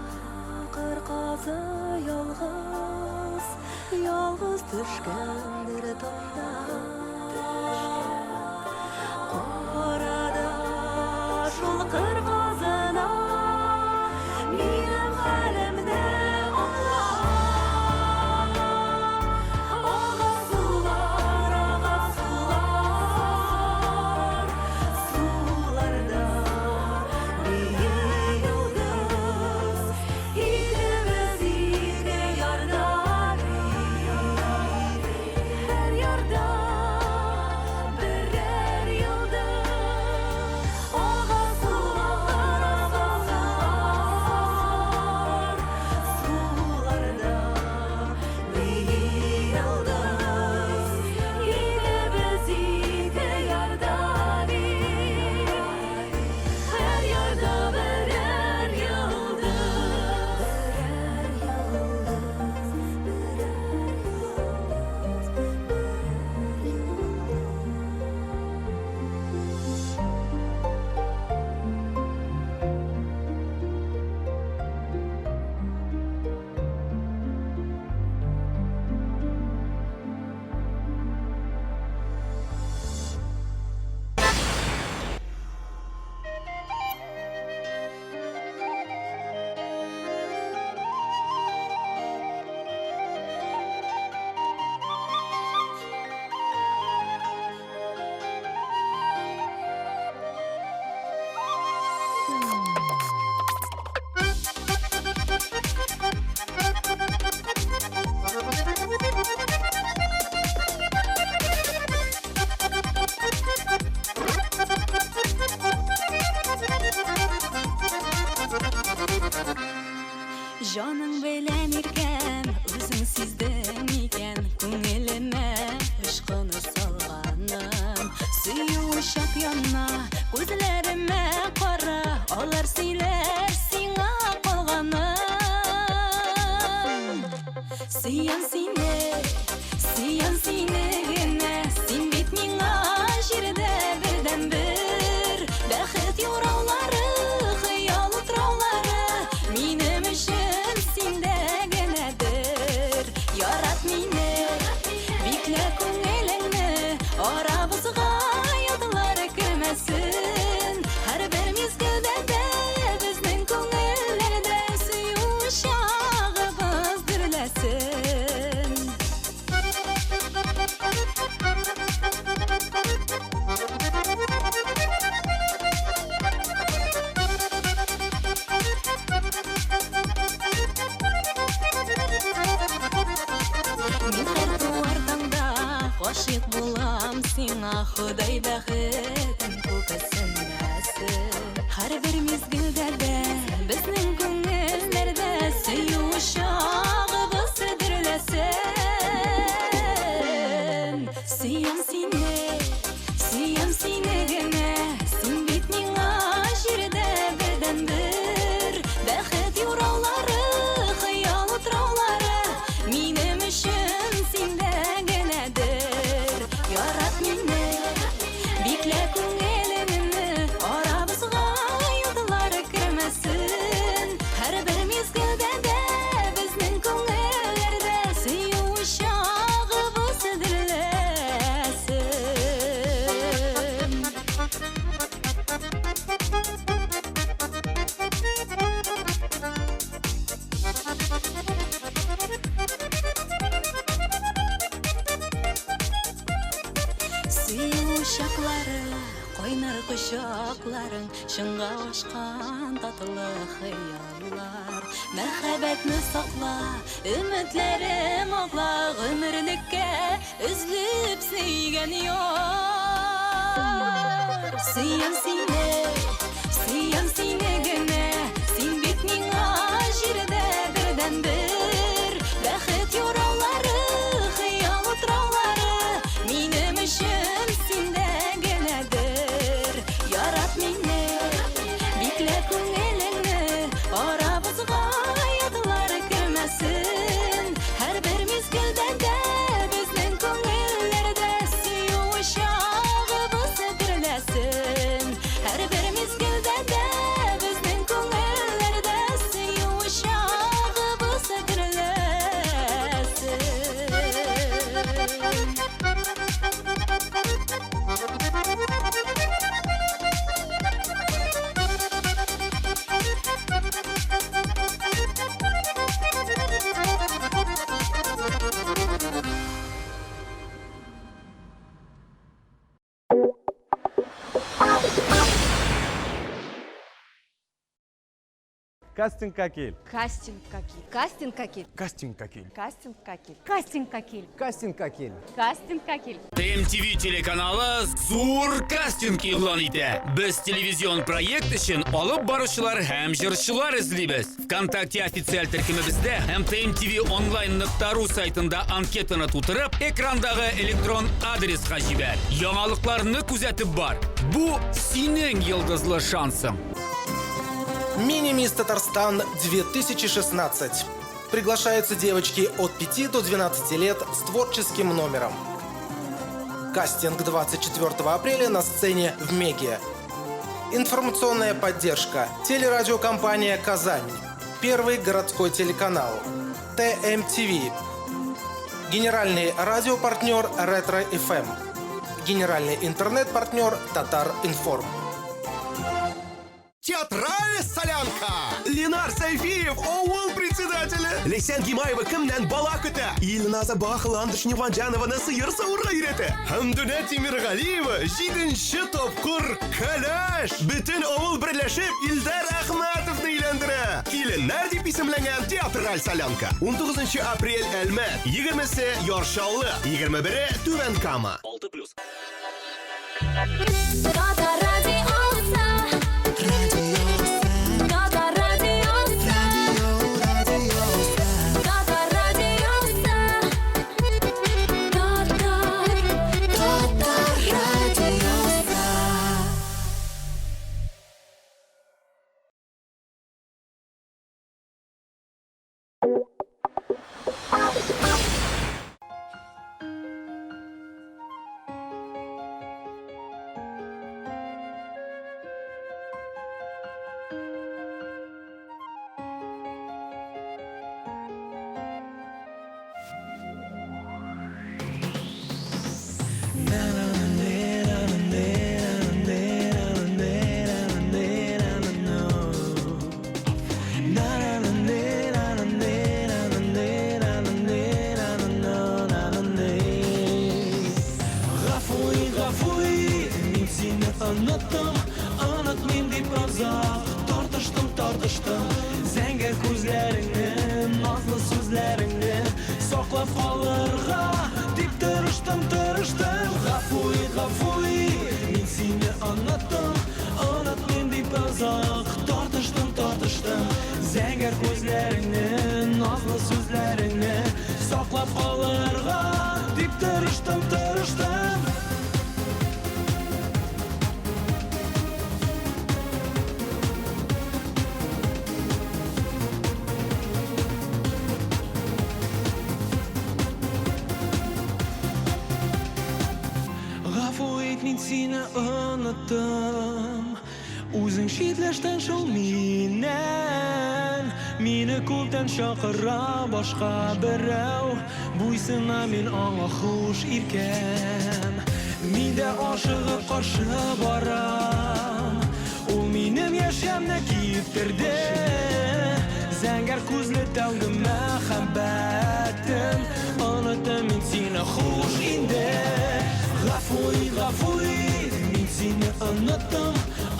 qırqazı yalğız, yalğız düşkəndir tayda. Orada şol qırqazına benim halimde onlar. Ağa sular, sularda bir yıldız, ikimiz yine yardar. Her yarda birer yıldız. Ağa sular, sularda bir yıldız, ikimiz yine yardar. Her yarda birer yıldız. Canın bilen irken, özün sizden iken, Көңеліме ышқыны салғаным. Сүйі ошақ янна, көзлеріме қара, Алар сөйлер сиңа қалғаным. Сүйен сине генә, Син бит миңа жерде бердән бер. Бәхет юраулары, хыял утраулары, Минем өчен синдә генәдер. Ярат мине, биклә күңелеңне, Арабызга йылдылар кермәсен. Һәрбер мизгелдә дә безнең күңелләрдә сөю чагыбыз дөрләсен. Мин һәр туар таңда гашыйк булам сиңа, Ходай бәхетен күкәсенмәсен. Һәрбер мизгелдә дә безнең күңелләрдә сөю чагыбыз дөрләсен. Сөям сине генә, Син бит миңа җирдә бердән бер. Бәхет юраулары, хыял утраулары, Минем өчен синдә генәдер. Ярат мине, биклә күңелеңне, Арабызга йылдылар кермәсен. Һәрбер мизгелдә дә безнең күңелләрдә сөю чагыбыз дөрләсен. Сөю uşaklары, Кайнар кочакларың, Шыңга ашкан татлы хыяллар. Мәрхәбәтне сакла, Өметләрем акла, Гомерлеккә өзлеп сөйгән яр. Сөям сине генә, Син бит миңа җирдә бердән бер. Бәхет юраулары, хыял утраулары, Минем өчен синдә генәдер. Ярат мине, биклә күңелеңне, Арабызга йылдылар кермәсен. Һәрбер мизгелдә дә безнең күңелләрдә сөю чагыбыз Кастингка кел. Кастингка кел. Кастингка кел. Кастингка кел. Кастингка кел. Кастингка кел. Кастингка кел. Кастингка кел. TMTV телеканалы зур кастинг игълан итә. Без телевизион проект өчен алып баручылар һәм җырчылар эзлибез. ВКонтакте официаль төркемебездә һәм tmtvonline.ru сайтында анкетаны тутырып, экрандагы электрон адреска җибәр. Яңалыкларны күзәтеп бар. Бу синең йолдызлы шансың. Мини-мисс Татарстан 2016. Приглашаются девочки от 5 до 12 лет с творческим номером. Кастинг 24 апреля на сцене в Меге. Информационная поддержка. Телерадиокомпания «Казань». Первый городской телеканал. ТМТВ. Генеральный радиопартнер Ретро-ФМ. Генеральный интернет-партнер Татар-Информ. Театральная солянка! Ленар Сайфиев, оуыл председателя! Лесен Гимаева кімнен бала күті? Илназа Бақыландыш Неванжанованы сыйыр сауырға үйреті. Хамдуна Тимирғалиева 7-ші топқыр кәләш! Бүтін оуыл бірләшіп Илдар Ахматовны үйлендірі. Келіннәр деп исемленген театраль солянка. 19 апрель Әлмәт, 20-сі Яршаулы, 21-і Түвән Кама. 6+. Тартыштым, зәңгәр күзләреңне, назлы сүзләреңне саклап калырга дип тырыштым. Гафуи, мин сине оныттым, оныт мен дип озак тартыштым. Зәңгәр күзләреңне, назлы сүзләреңне саклап калырга дип тырыштым. Мин сине оныттым, үзең читләштең шул миннән. Мине күптән чакыра башка берәү, буйсына мин аңа хуш иркәм. Мин дә ашыгып каршы барам, ул минем яшәмне киптерде. Зәңгәр күзле тәүге мәхәббәтем, оныттым мин сине хуш инде. Гафуи, мин сине оныттым,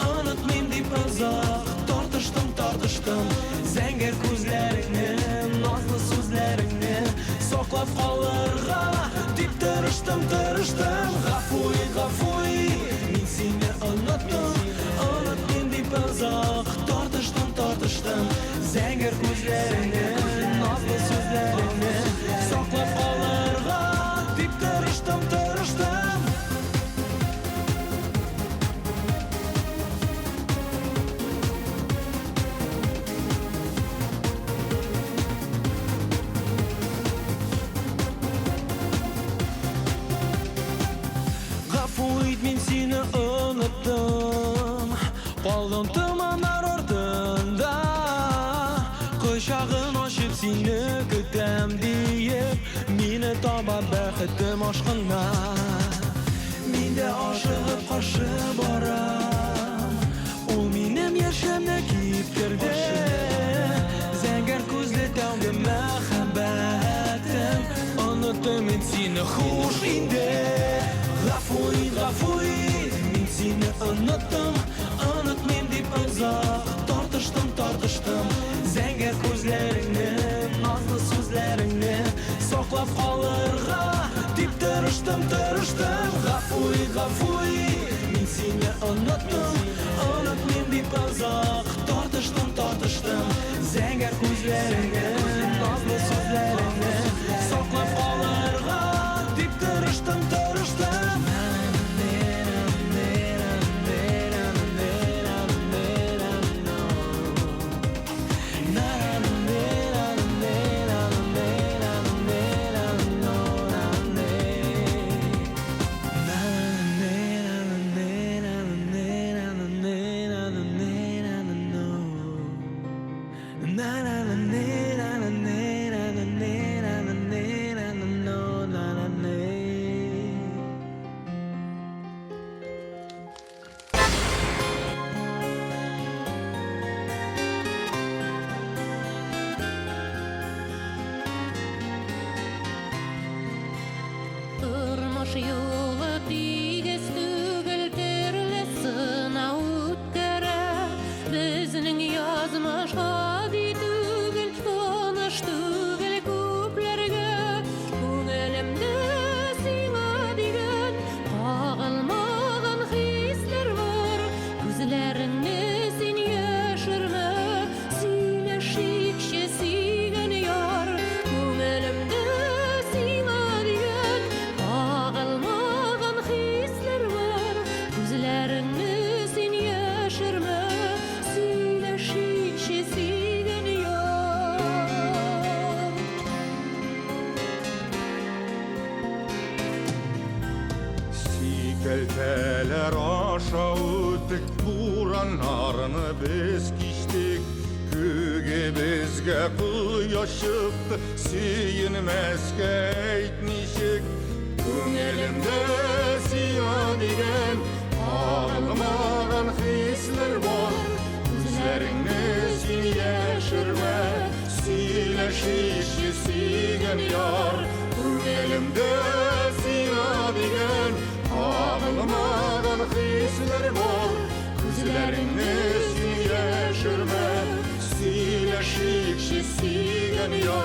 оныт мен дип озак тартыштым. Зәңгәр күзләреңне, назлы сүзләреңне саклап калырга дип тырыштым. Гафуи, мин сине оныттым, оныт мен дип озак тартыштым. Зәңгәр күзләреңне, назлы сүзләреңне саклап калырга дип тырыштым. Мин сине оныттым, калдым томаннар артында. Кочагын ачып сине көтәм диеп, мине таба бәхетем ашкына. Мин дә ашыгып каршы барам, ул минем яшәмне киптерде. Зәңгәр күзле тәүге мәхәббәтем, оныттым мин сине хуш инде. Гафуи, мин сине оныттым, оныт мен дип озак тартыштым. Гафуй, мин сине оныттым, Онып мен дип озак Тартыштым Зәңгәр күзләреңнең Назлы сүзләреңнең Саклап калырга дип тырыштым Тормыш юлы тигез түгел, төрле сынау үткәрә. Безнең язмыш гади түгел, таныш түгел күпләргә. Күңелемдә сиңа дигән кагылмаган хисләр бар. Күзләреңне син яшермә, сөйләшикче сөйгән яр. Күңелемдә сиңа дигән кагылмаган хисләр бар. Күзләреңне син яшермә, сөйләшикче сөйгән яр. Сикәлтәләр аша үттек, бураннарны без кичтек. Күге безгә кояш чыкты, сөенмәскә әйт ничек. Күңелемдә сиңа дигән кагылмаган хисләр бар. Күзләреңне син яшермә, сөйләшикче сөйгән яр. Күңелемдә сиңа дигән кагылмаган хисләр бар. Күзләреңне син яшермә, сөйләшикче сөйгән яр.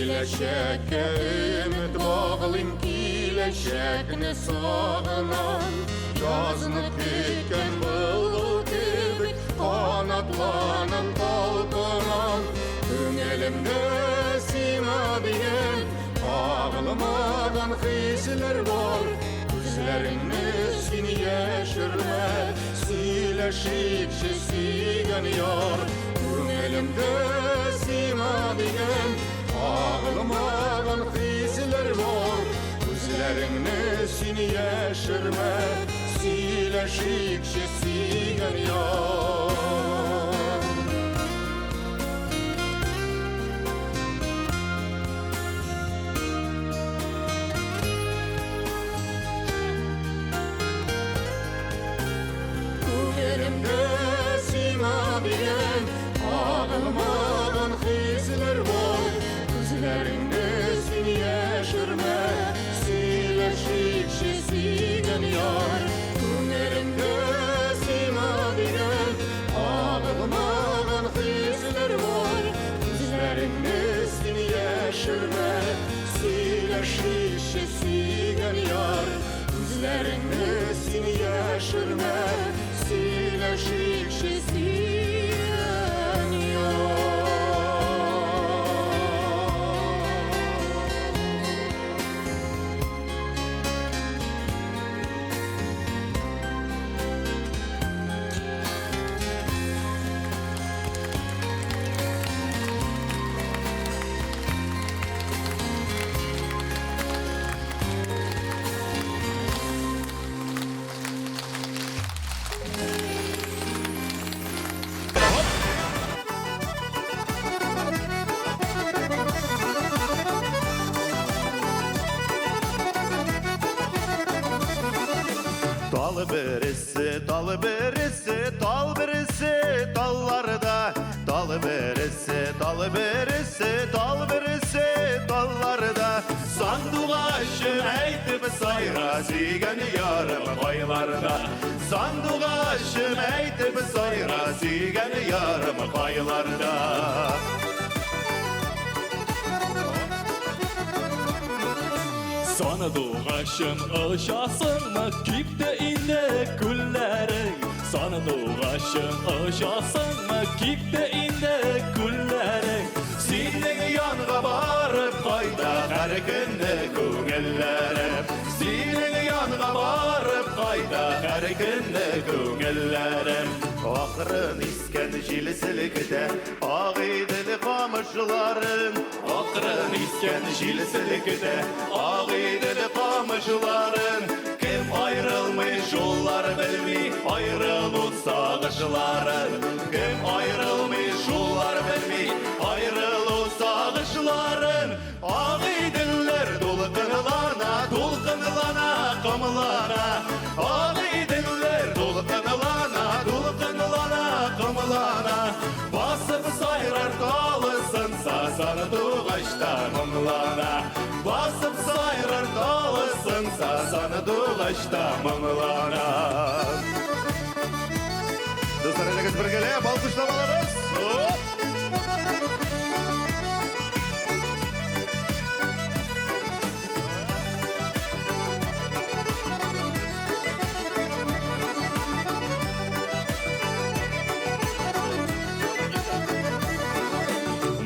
Киләчәккә өмет баглыйм, киләчәкне сагынам. Язны көткән былбыл кебек, канатланам, талпынам. Күңелемдә сиңа дигән кагылмаган хисләр бар. Күзләреңне син яшермә, сөйләшикче сөйгән яр. Күңелемдә сиңа дигән кагылмаган хисләр бар. Күзләреңне син яшермә, сөйләшикче сөйгән яр. Күңелемдә сиңа дигән кагылмаган хисләр бар. Күзләреңне син яшермә, сөйләшикче сөйгән яр. Күңелемдә сиңа дигән кагылмаган хисләр бар. Күзләреңне син яшермә, сөйләшикче сөйгән яр. Күзләреңне син яшермә, сөйләшикче сөйгән яр. birisi dallarda Sanduğaşın eytip sayra Sigen yarım koylarda Sanduğaşın eytip sayra Sigen yarım koylarda Sana doğaşın aşasın makipte inde güllerin Sana doğaşın aşasın makipte inde güllerin Senin yanına varıp kayda her günde köngüllerim Senin yanına varıp kayda her günde köngüllerim Akırın isken jilisilikte Ağidili kamışların Akırın isken jilisilikte Ağidili kamışların Kim ayrılmış yollar bilmi Ayrılıp sağışların Kim ayrılmış yollar bilmi Ayrılıp sağışların Ağidiller dolkınlana Kamılana Ağidiller dolkınlana Kamılana Basıp sayrar kalısın Sana doğaçta mımlana Basıp sayrar kalısın Sana doğaçta mımlana Dostlar, herkes birgele balkışlamalarız Hop!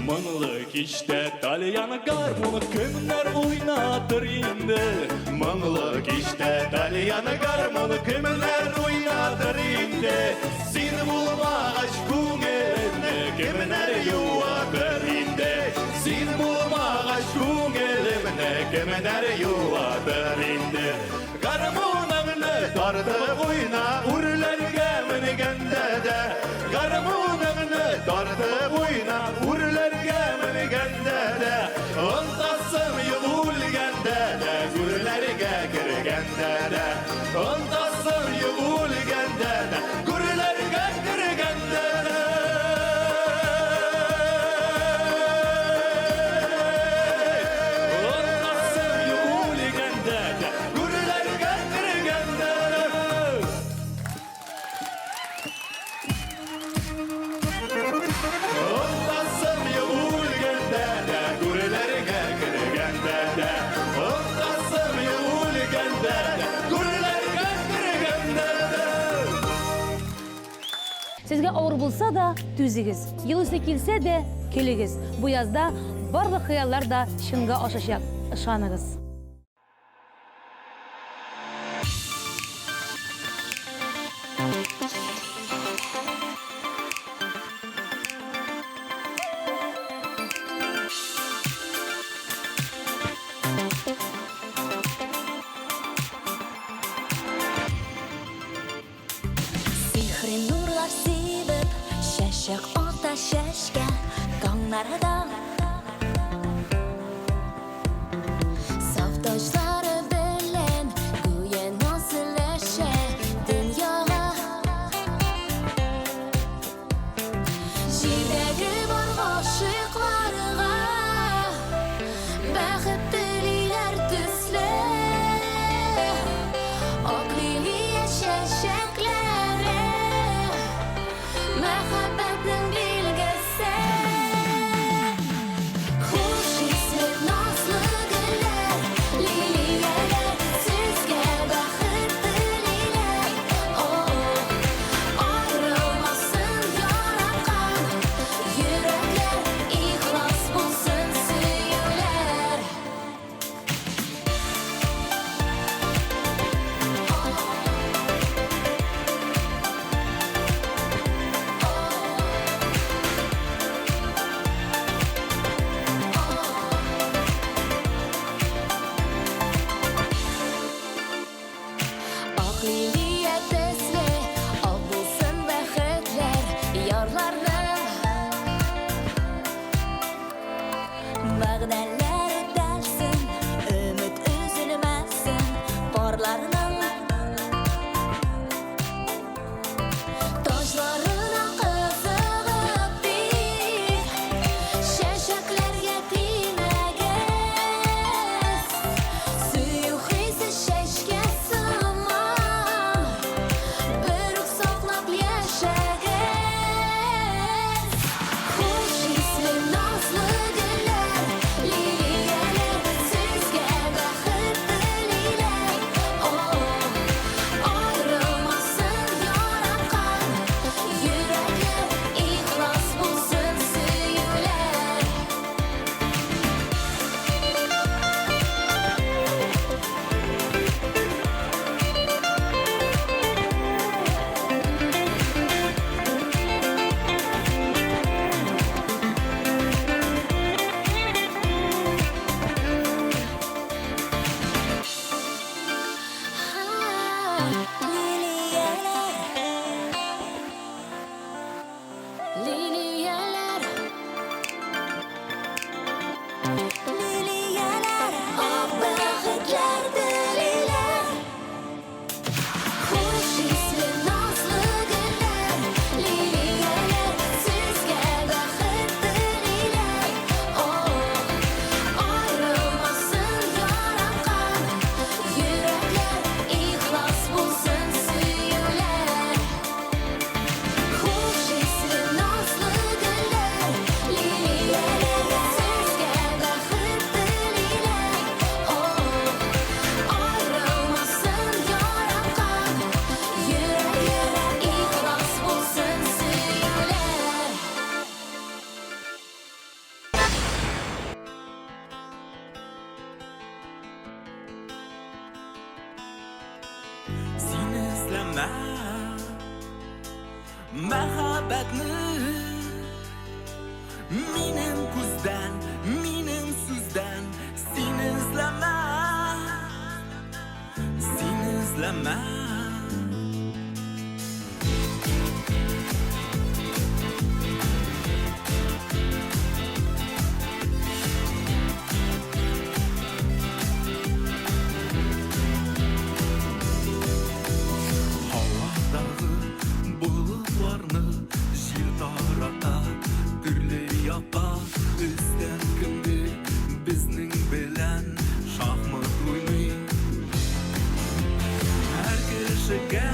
Mınlık işte Talyanı garmonu kimler oynadır indi Mınlık işte Talyanı garmonu kimler oynadır indi Seni bulmağaç köngülümde kimler yuvadır indi Seni bulmağaç köngülümde kimler yuvadır indi Garmonağını dardı oyna urlarga minigende de Garmonağını dardı oyna urlarga minigende de Ontasım yığulgende de gürlerge girgende de Ontasım yığulgende de gürlerge girgende de Ontasım yığulgende de gürlerge girgende de Ontasım yığulgende de gürlerge girgende de Ontasım yığulgende de gürlerge girgende de Sizge ağır bulsa da tüzügüz. Yıl üstü kilse de kelігіз. Bu yazda bарлық хыяллар да шынға ашacak. Işanıгыз. Sihri nurlar sivib Şaşıq ota şaşka Tonlarida Savdoşları bilen Güye nasıllaşa Dünyaga Jiregi var aşıklarga Bəxit dililer tüsle Akliliye şaşakları Мәхәббәтнең билгесе Хуш исле назлы гөлләр Лилияләр сезгә бәхет телиләр Аерылмасын яраткан Йөрәкләр ихлас булсын сөюләр Akliliye tesli Al bulsun bәхетләр Ярларның Мәгънәләре дәлсен Өмет үзелмәсен Парларның Таҗларына кызыгып бик Liliyalar Liliyalar Ağbağıtlar deliler Hoş isli nazlı güller Liliyalar Sizge baxıt dililer Ayrılmasın yaranqan Yürekler ihlas bulsun süyüler Hoş isli nazlı güller Liliyalar Sizge baxıt dililer Ayrılmasın yaranqan Yürekler ihlas bulsun süyüler Seni izleme Mehabetni Minin kuzdan, minin suzdan Seni izleme Seni izleme Havadagı bulutlarını jil tarata Türlü yapa üstten kimdi bizning bilan şahmat oynay Her kişiga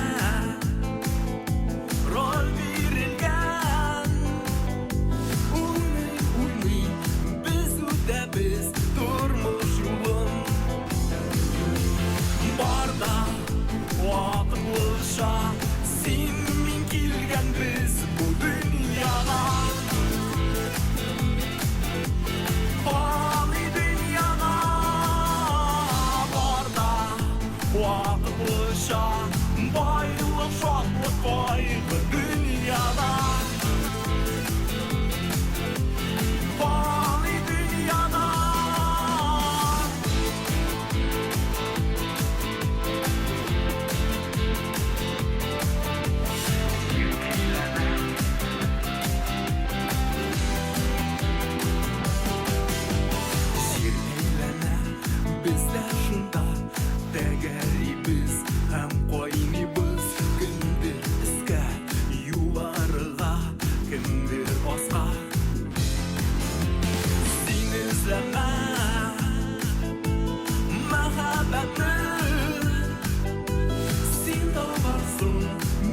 rol verilgan Oynay biz uda biz turmuş yolun Barda vaqt bo'lsa sen men kelgan biz bu dunyoga Fani dunyoga Barda vaqt bo'lsa boylik shodlik qo'yg'i dunyoda Fani dunyoda Bizler şunda Degeribiz hem qo'ynimiz Kimdir iska yuvarıga Kimdir osqa Sen izleme Mehabetni Sen tavarsın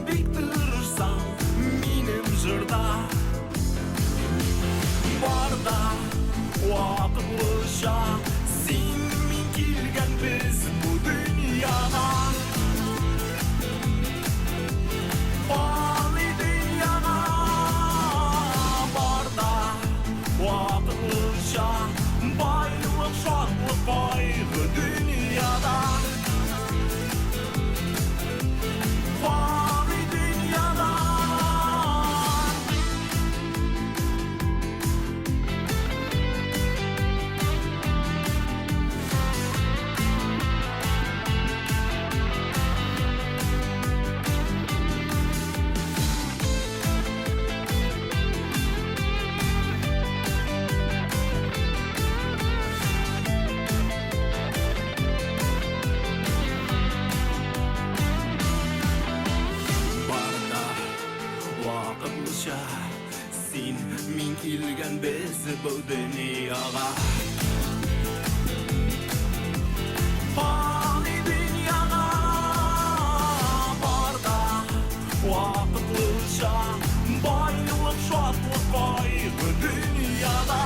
Biktirırsan Minim jırda Barda Vaqt bo'lsa sen men kelgan biz bu dunyoga Fani dunyoga Barda vaqt bo'lsa boylik shodlik qo'yg'i dunyoda Fani dunyoda Barda vaqt bo'lsa sen men kelgan biz bu dunyoga Fani dunyoga Barda vaqt bo'lsa boylik shodlik qo'yg'i dunyoda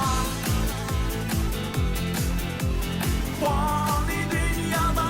Fani dunyoda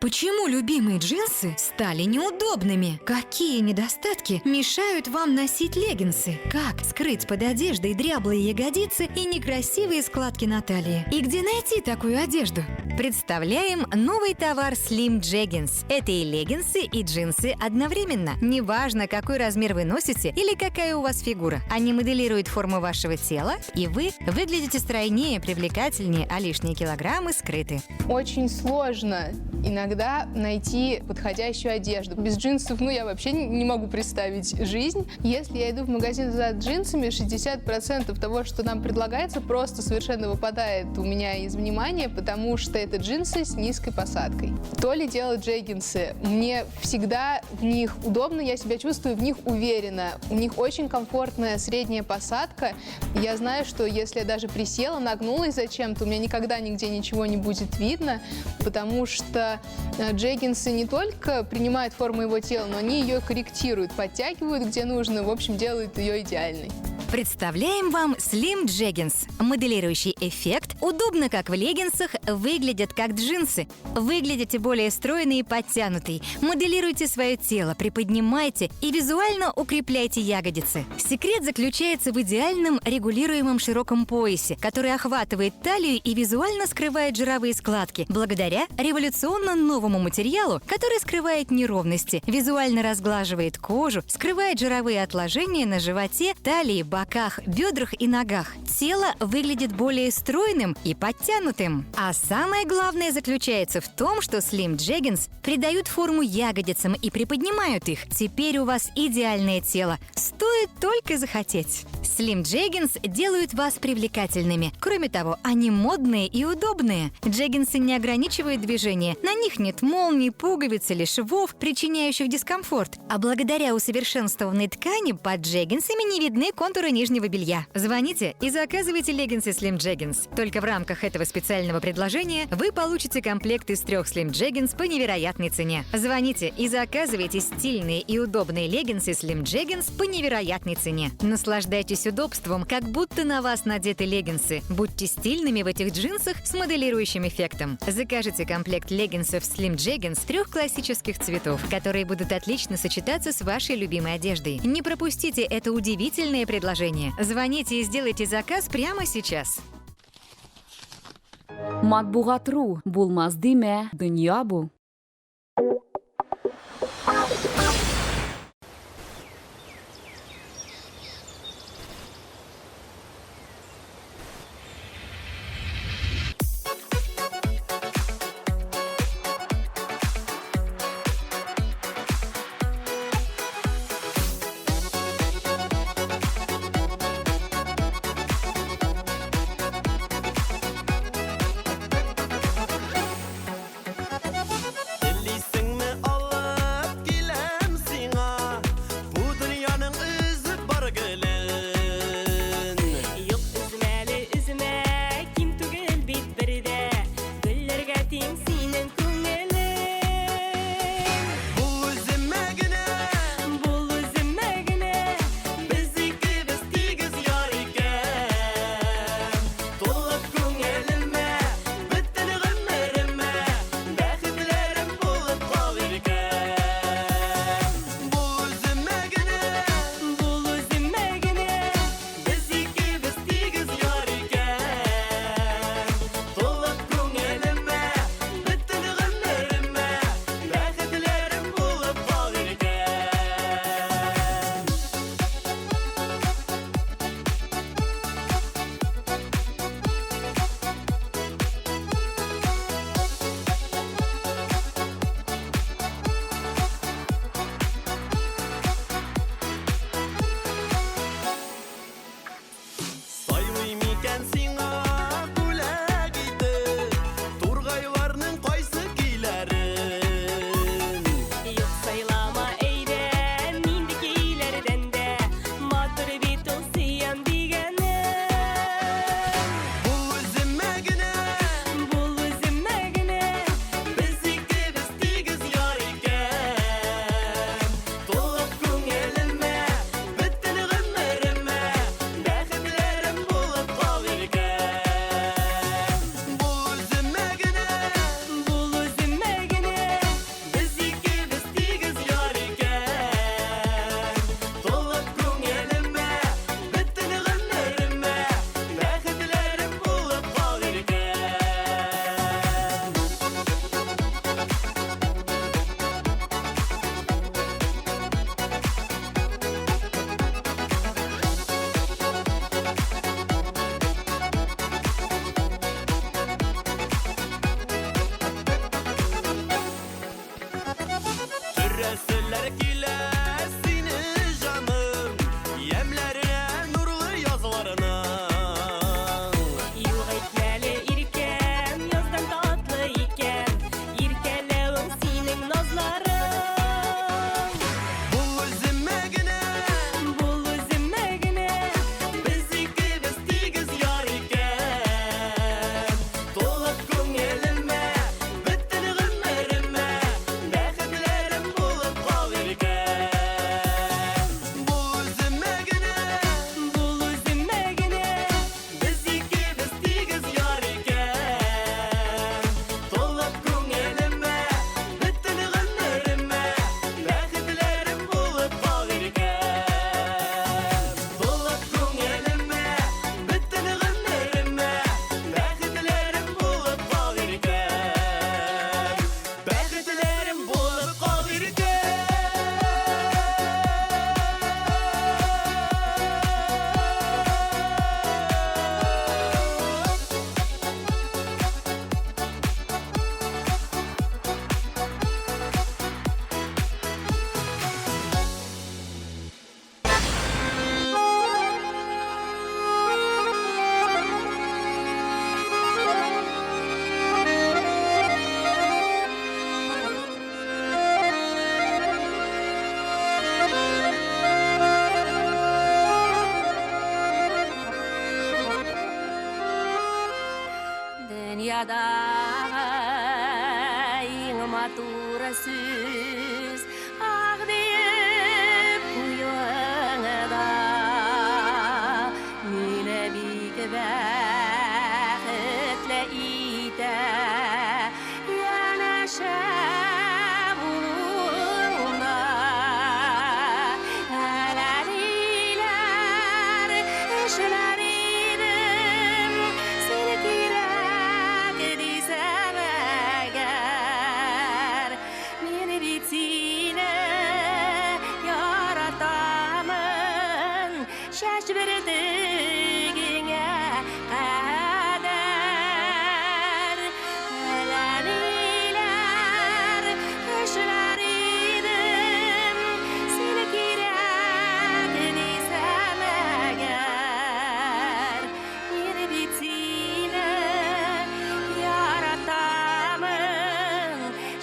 Почему любимые джинсы стали неудобными? Какие недостатки мешают вам носить леггинсы? Как скрыть под одеждой дряблые ягодицы и некрасивые складки на талии? И где найти такую одежду? Представляем новый товар Slim Jeggings. Это и леггинсы, и джинсы одновременно. Неважно, какой размер вы носите или какая у вас фигура. Они моделируют форму вашего тела, и вы выглядите стройнее, привлекательнее, а лишние килограммы скрыты. Очень сложно иногда найти подходящую одежду. Без джинсов, я вообще не могу представить жизнь. Если я иду в магазин за джинсами, 60% того, что нам предлагается, просто совершенно выпадает у меня из внимания, потому что это джинсы с низкой посадкой. То ли дело джеггинсы. Мне всегда в них удобно, я себя чувствую в них уверенно. У них очень комфортная средняя посадка. Я знаю, что если я даже присела, нагнулась зачем-то, у меня никогда нигде ничего не будет видно, потому что джеггинсы не только принимают форму его тела, но они ее корректируют, подтягивают где нужно, в общем, делают ее идеальной. Представляем вам Slim Jeggings. Моделирующий эффект, удобно как в леггинсах, выглядят как джинсы. Выглядите более стройный и подтянутый. Моделируйте свое тело, приподнимайте и визуально укрепляйте ягодицы. Секрет заключается в идеальном регулируемом широком поясе, который охватывает талию и визуально скрывает жировые складки, благодаря революционно новому материалу, который скрывает неровности, визуально разглаживает кожу, скрывает жировые отложения на животе, талии, боках, бедрах и ногах. Тело выглядит более стройным и подтянутым. А самое главное заключается в том, что Slim Jeggings придают форму ягодицам и приподнимают их. Теперь у вас идеальное тело. Стоит только захотеть. Slim Jeggings делают вас привлекательными. Кроме того, они модные и удобные. Джеггинсы не ограничивают движение. На них нет молний, пуговиц или швов, причиняющих дискомфорт. А благодаря усовершенствованной ткани под джеггинсами не видны контуры нижнего белья. Звоните и заказывайте леггинсы Slim Jeggings. Только в рамках этого специального предложения вы получите комплект из 3 Slim Jeggings по невероятной цене. Звоните и заказывайте стильные и удобные леггинсы Slim Jeggings по невероятной цене. Наслаждайтесь удобством, как будто на вас надеты леггинсы. Будьте стильными в этих джинсах с моделирующим эффектом. Закажите комплект леггинсов Slim Jeggings 3 классических цветов, которые будут отлично сочетаться с вашей любимой одеждой. Не пропустите это удивительное предложение. Звоните и сделайте заказ прямо сейчас. Матбугат.ру булмас диме, дөнья бу. dünyada en matur söz ah deyip kuyuğuna mine bik bəxtlə ite yanaşam uğruna Ələlilər işlər idim seni kirək desəm əgər meni bitsinə yaratamın şəş verdiğine kadar Ələlilər işlər idim seni kirək desəm əgər meni bitsinə yaratamın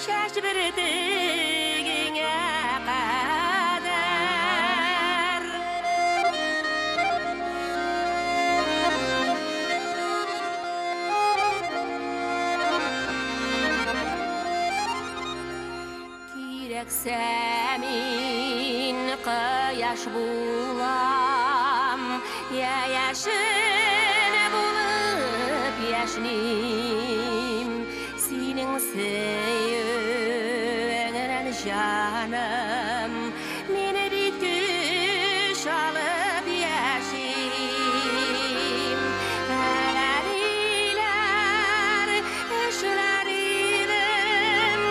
şəş verdiğine kadar Kireksemin kıyaş bulam Ya yaşın bulup yaşnim Senin sevgin canım Meni bir güç alıp yaşayım Ələlilər işlər idim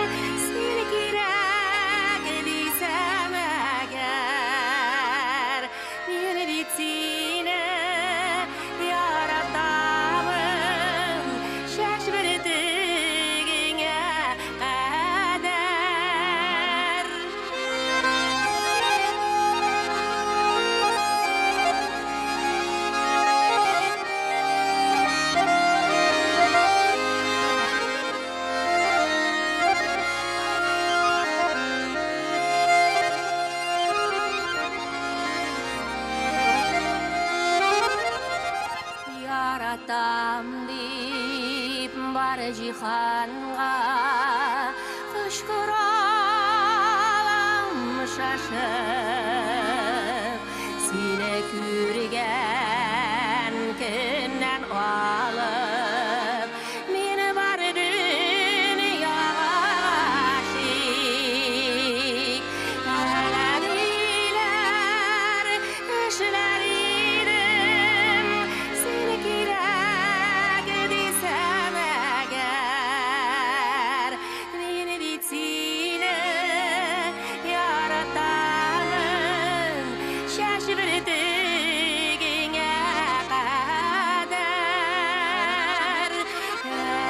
Seni kirək desəm əgər Meni bitsinə yaratamın şəş verdiğine kadar Yaratam deyip var cihanğa Fışkıralım şaşıp Sine kürgen kimden alıp Meni var dünyaya aşık Ələlilər işlər idim Seni kirək desəm əgər Meni bitsinə yaratamın şəş verdiğine kadar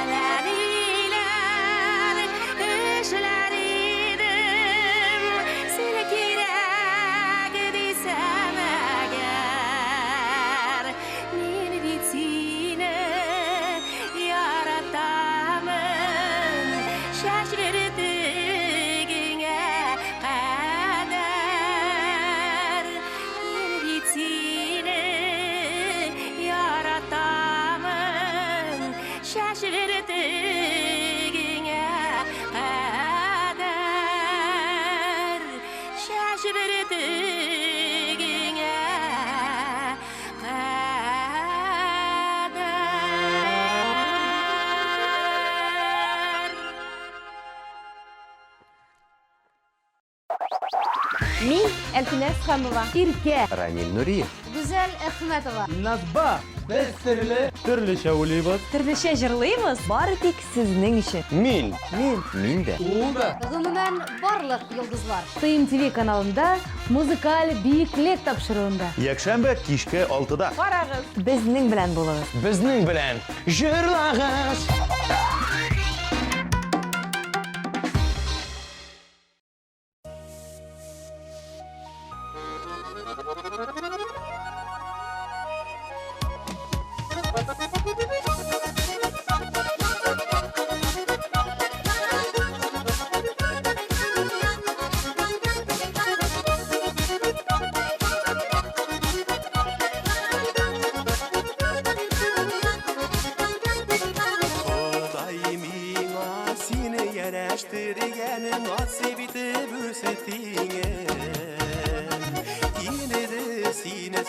Ələlilər işlər idim Seni kirək desəm əgər Meni bitsinə yaratamın şəş verdiğine kadar Meni bitsinə yaratamın şəş verdiğine kadar Şəş verdiğine kadar Мин Әлфинәс Хәмова. Иркә. Рамил Нуриев. Гүзәл Әхмәтова. Назба. Без төрлечә уйлыйбыз. Төрлечә җырлыйбыз. Бары тик сезнең өчен. Мин дә. Ул да. Гомумән барлык йолдызлар. ТМТV каналында музыкаль биеклек тапшыруында. Якшәмбе кичке 6-да. Карагыз. Безнең белән булыгыз. Безнең белән җырлагыз.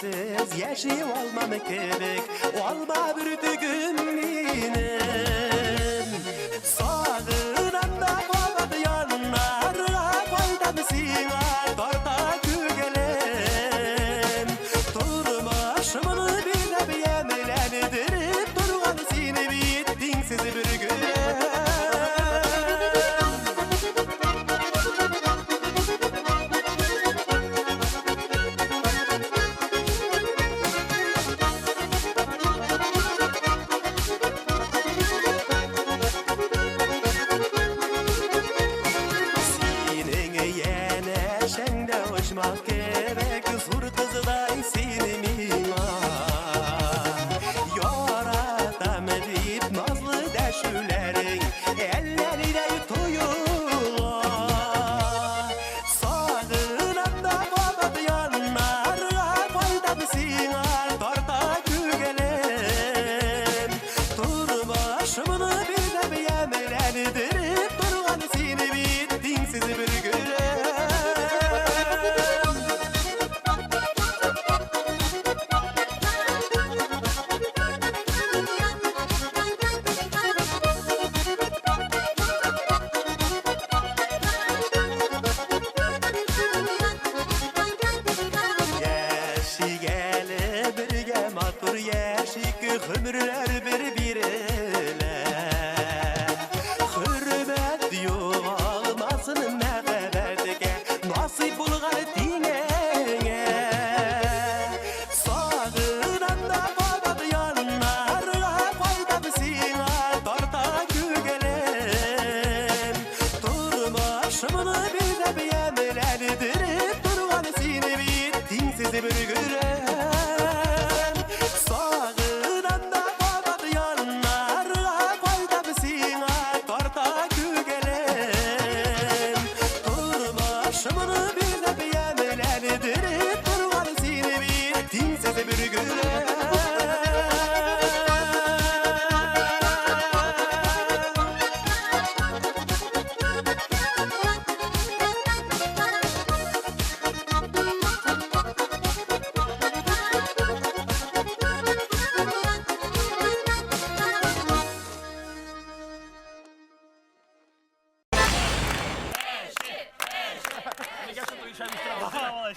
sensiz yaşayım olmam kebek olma bir tügüm benim sağınan da koladı yanlarına koydum sina torta kügelem turmaşımını bir de bir yemelendirip durgan seni bittin sizi bir gün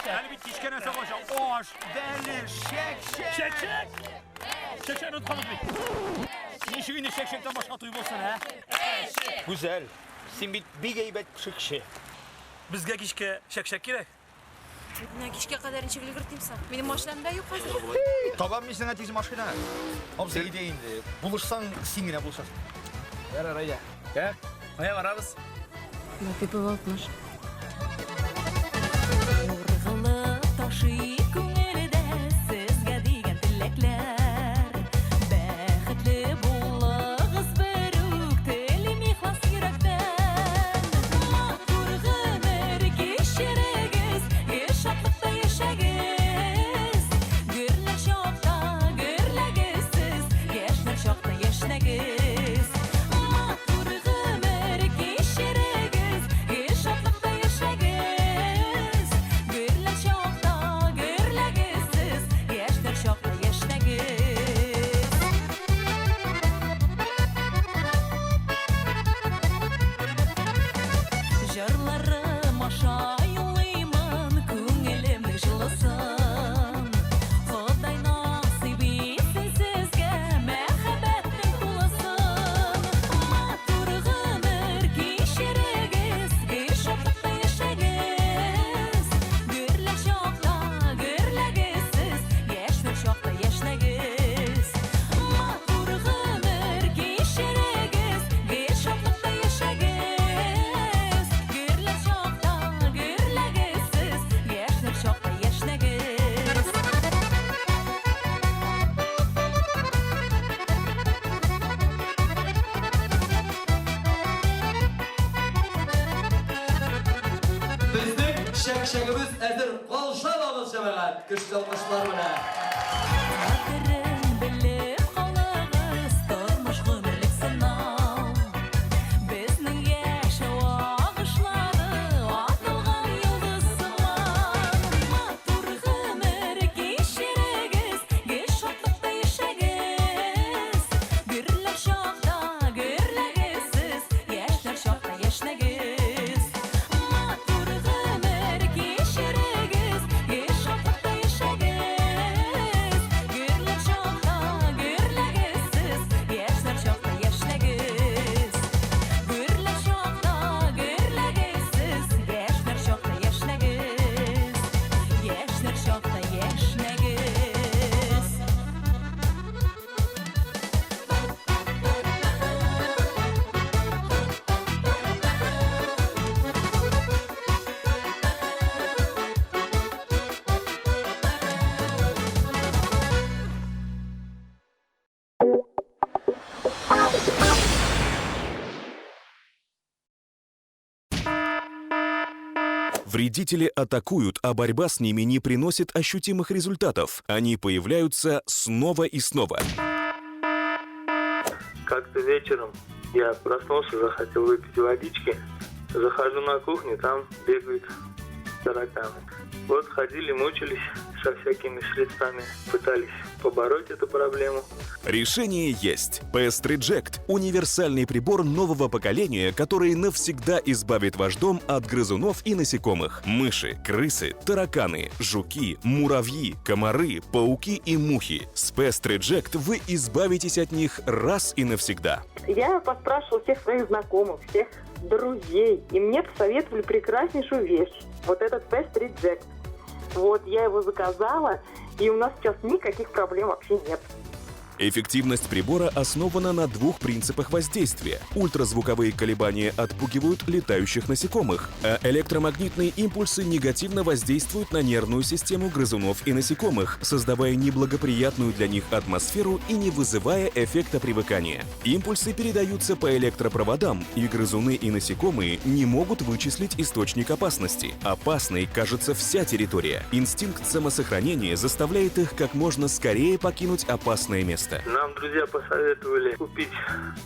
Yani bir tişkene savaşı. Oş, deli, şek. Şek unutkanız bir. Nişiğini şekten başka duymasın ha. Güzel. Sen bir geybet şekşe. Bizge kişke şek gerek. Ne kişke kadar ince bilgi girtiysen. Benim maşinamda yok hazır. Tamam mı sana tiz maşkına? Abi seni de indi. Buluşsan singine buluşarsın. Ver araya. Gel. Neye vararız? Latife Valtmış. Yorğalı taşı köngelde sizge digen dilekler. Bäxtli bulağız berük telim ihlas yürekten. Matur gümür geçirgiz, yaşatlıkta yaşagiz. Gürle şokta gürlegizsiz, yaşlar şokta yaşnagiz. Matur gümür geçirgiz, yaşatlıkta yaşagiz. Gürle şokta gürlegizsiz, yaşlar şokta yaşnagiz. Jarlarım aşağılayman, köngülüm ışılasın. Xuday nasip etsin sizge, merhametlik bulasın. Matur gümür geçirgiz, yaşatlıkta yaşagiz. Gürle şokta gürlegizsiz, yaşlar şokta yaşnagiz. Matur gümür geçirgiz, yaşatlıkta yaşagiz. Gürle şokta gürlegizsiz, yaşlar şokta yaşnagiz. Bizning shak-shagimiz hazır. Qolshamamiz jamaat. Kuchli alqishlar bilan. Qadrin bilib qolamiz, turmush g'umrlik sinov. Bizning yashav og'ishlari otilgan yulduz simon. Matur g'umr kishir Вредители атакуют, а борьба с ними не приносит ощутимых результатов. Они появляются снова и снова. Как-то вечером я проснулся, захотел выпить водички. Захожу на кухню, там бегают тараканы. Вот ходили, мучились со всякими средствами, пытались побороть эту проблему. Решение есть. PS Reject – универсальный прибор нового поколения, который навсегда избавит ваш дом от грызунов и насекомых. Мыши, крысы, тараканы, жуки, муравьи, комары, пауки и мухи. С PS Reject вы избавитесь от них раз и навсегда. Я поспрашивала всех своих знакомых, всех друзей, и мне посоветовали прекраснейшую вещь. Вот этот PS Reject. Вот, я его заказала, и у нас сейчас никаких проблем вообще нет. Эффективность прибора основана на двух принципах воздействия. Ультразвуковые колебания отпугивают летающих насекомых, а электромагнитные импульсы негативно воздействуют на нервную систему грызунов и насекомых, создавая неблагоприятную для них атмосферу и не вызывая эффекта привыкания. Импульсы передаются по электропроводам, и грызуны и насекомые не могут вычислить источник опасности. Опасной кажется вся территория. Инстинкт самосохранения заставляет их как можно скорее покинуть опасное место. Нам друзья посоветовали купить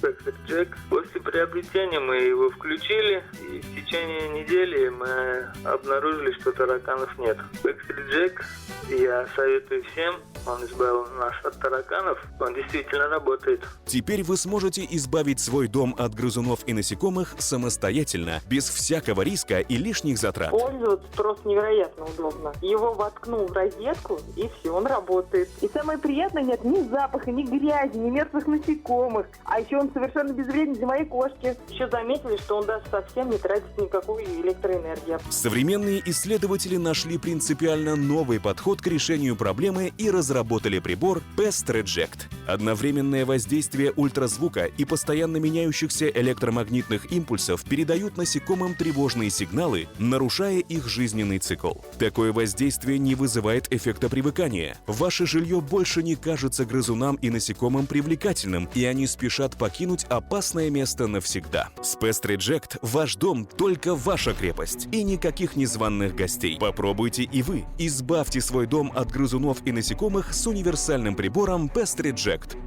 PS Reject. После приобретения мы его включили, и в течение недели мы обнаружили, что тараканов нет. PS Reject я советую всем. Он избавил нас от тараканов. Он действительно работает. Теперь вы сможете избавить свой дом от грызунов и насекомых самостоятельно, без всякого риска и лишних затрат. Пользоваться просто невероятно удобно. Его воткнул в розетку, и все, он работает. И самое приятное, нет ни запаха, ни грязи, ни мертвых насекомых. А еще он совершенно безвреден для моей кошки. Еще заметили, что он даже совсем не тратит никакую электроэнергию. Современные исследователи нашли принципиально новый подход к решению проблемы и разработали прибор PS Reject. Одновременное воздействие ультразвука и постоянно меняющихся электромагнитных импульсов передают насекомым тревожные сигналы, нарушая их жизненный цикл. Такое воздействие не вызывает эффекта привыкания. Ваше жилье больше не кажется грызунам и насекомым привлекательным, и они спешат покинуть опасное место навсегда. С PS Reject ваш дом только ваша крепость, и никаких незваных гостей. Попробуйте и вы. Избавьте свой дом от грызунов и насекомых с универсальным прибором PS Reject.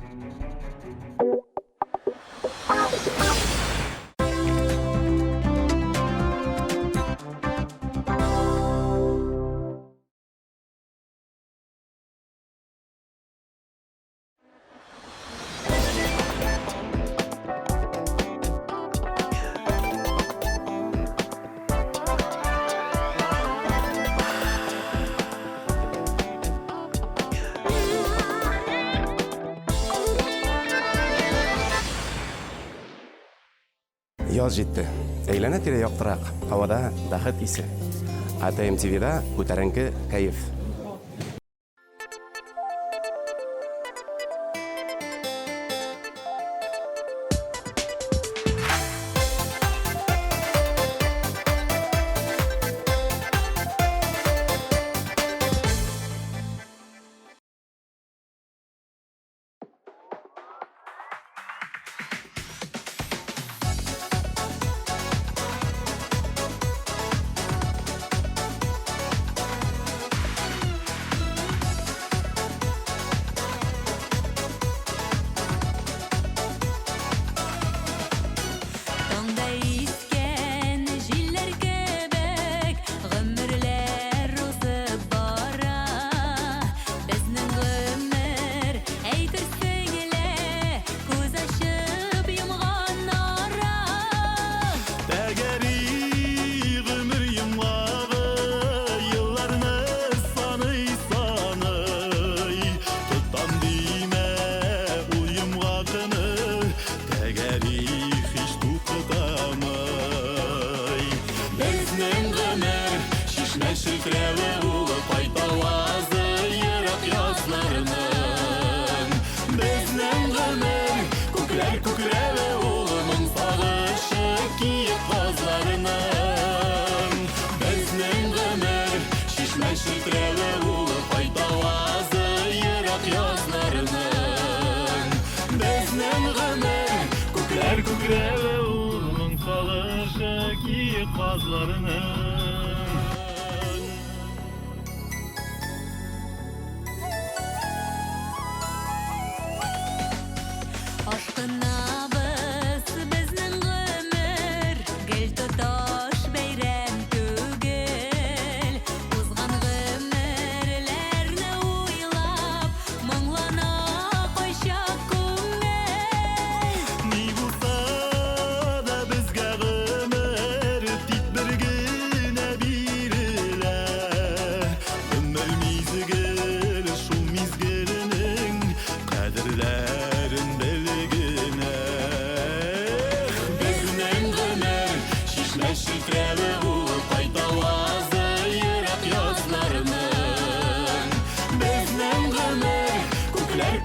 Яз җитте. Әйләнә тирә яктырак. Һавада бәхет исе. АТМ ТВ'да күтәренке кайф.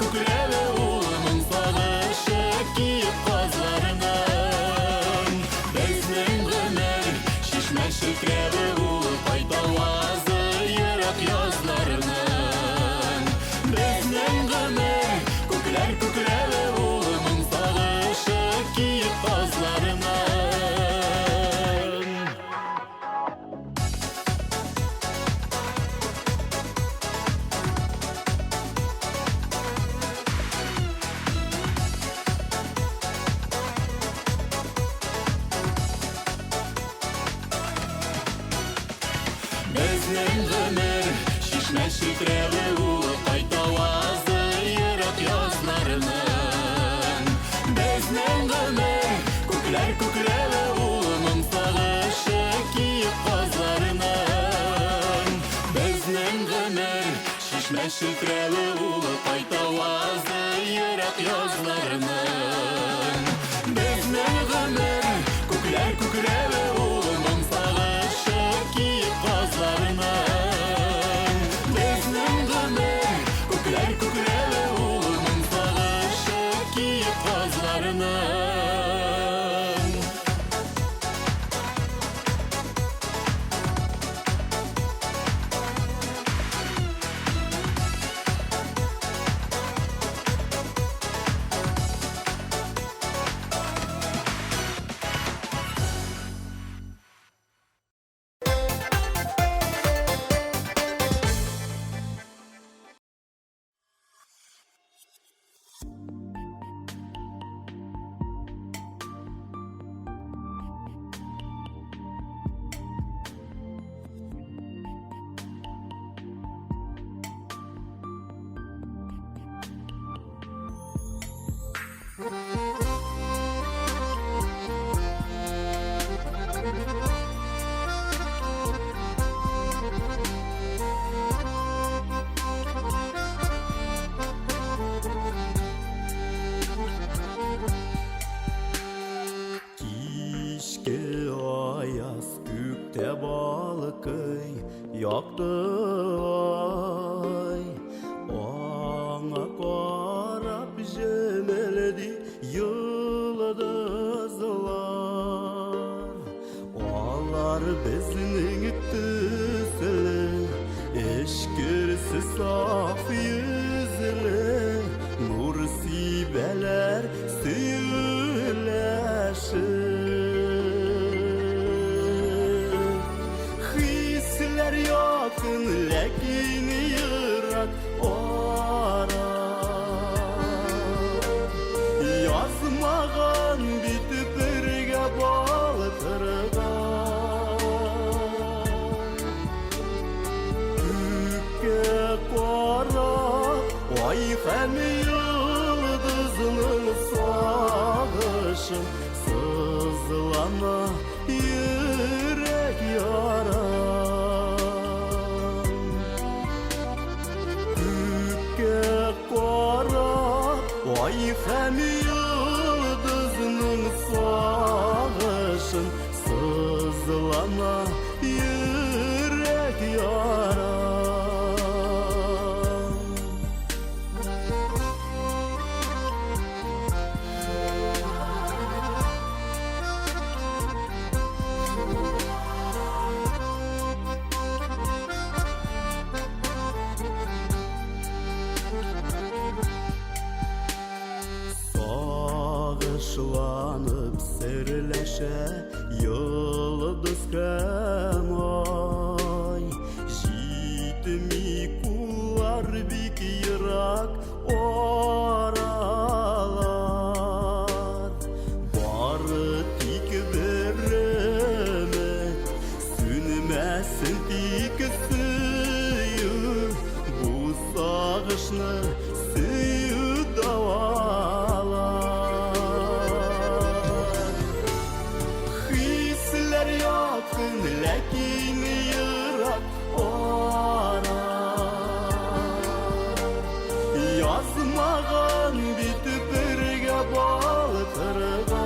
күкірәві ұлының сағышы киіп қазларының. Біздің ғұмыр шешмә шүкірәві ұлы пайтауазы ерақ язларының. Біздің ғұмыр күкірәві ұлының сағышы киіп қазларының. Біздің ғұмыр шешмә шүкірәві ұлы пайтауазы ерақ язларының. Біздің ғұмыр күкірәві ұлының сағышы киіп қазларының. Біздің ғұмыр шешмә шүкірәві ұлы пайтауазы ерақ язларының. Біздің ғұмыр күкірәві ұлының сағышы киіп қазларының. Біздің ғұмыр күкірәві ұлының сағышы киіп қазларының. Kişke ayaz küpte balıkıy yaktı ay. Ona karab jemeldi yıldızlar. Onlar bizning tüsülü eşkirsiz saf yüzlü nur sibeler söyleşir. Hisler yakın lakin yırak ara. Yazmağan bitip birge baltırgan. Kükke kara ay hem yıldızının sağışın sızlana yürek yaran. Kükke kara ay hem yıldızının sağışın sızlana yürek yaran. Sağışlanıp serleşe yıldız kemay. Jitmi kullar bik yırak oralar. Barı tik veremet sünmesin tik suyu. Bu sağışını suyu davalar. Hisler yakın lakin yırak ara. Yazmağan bitip birge baltırgan.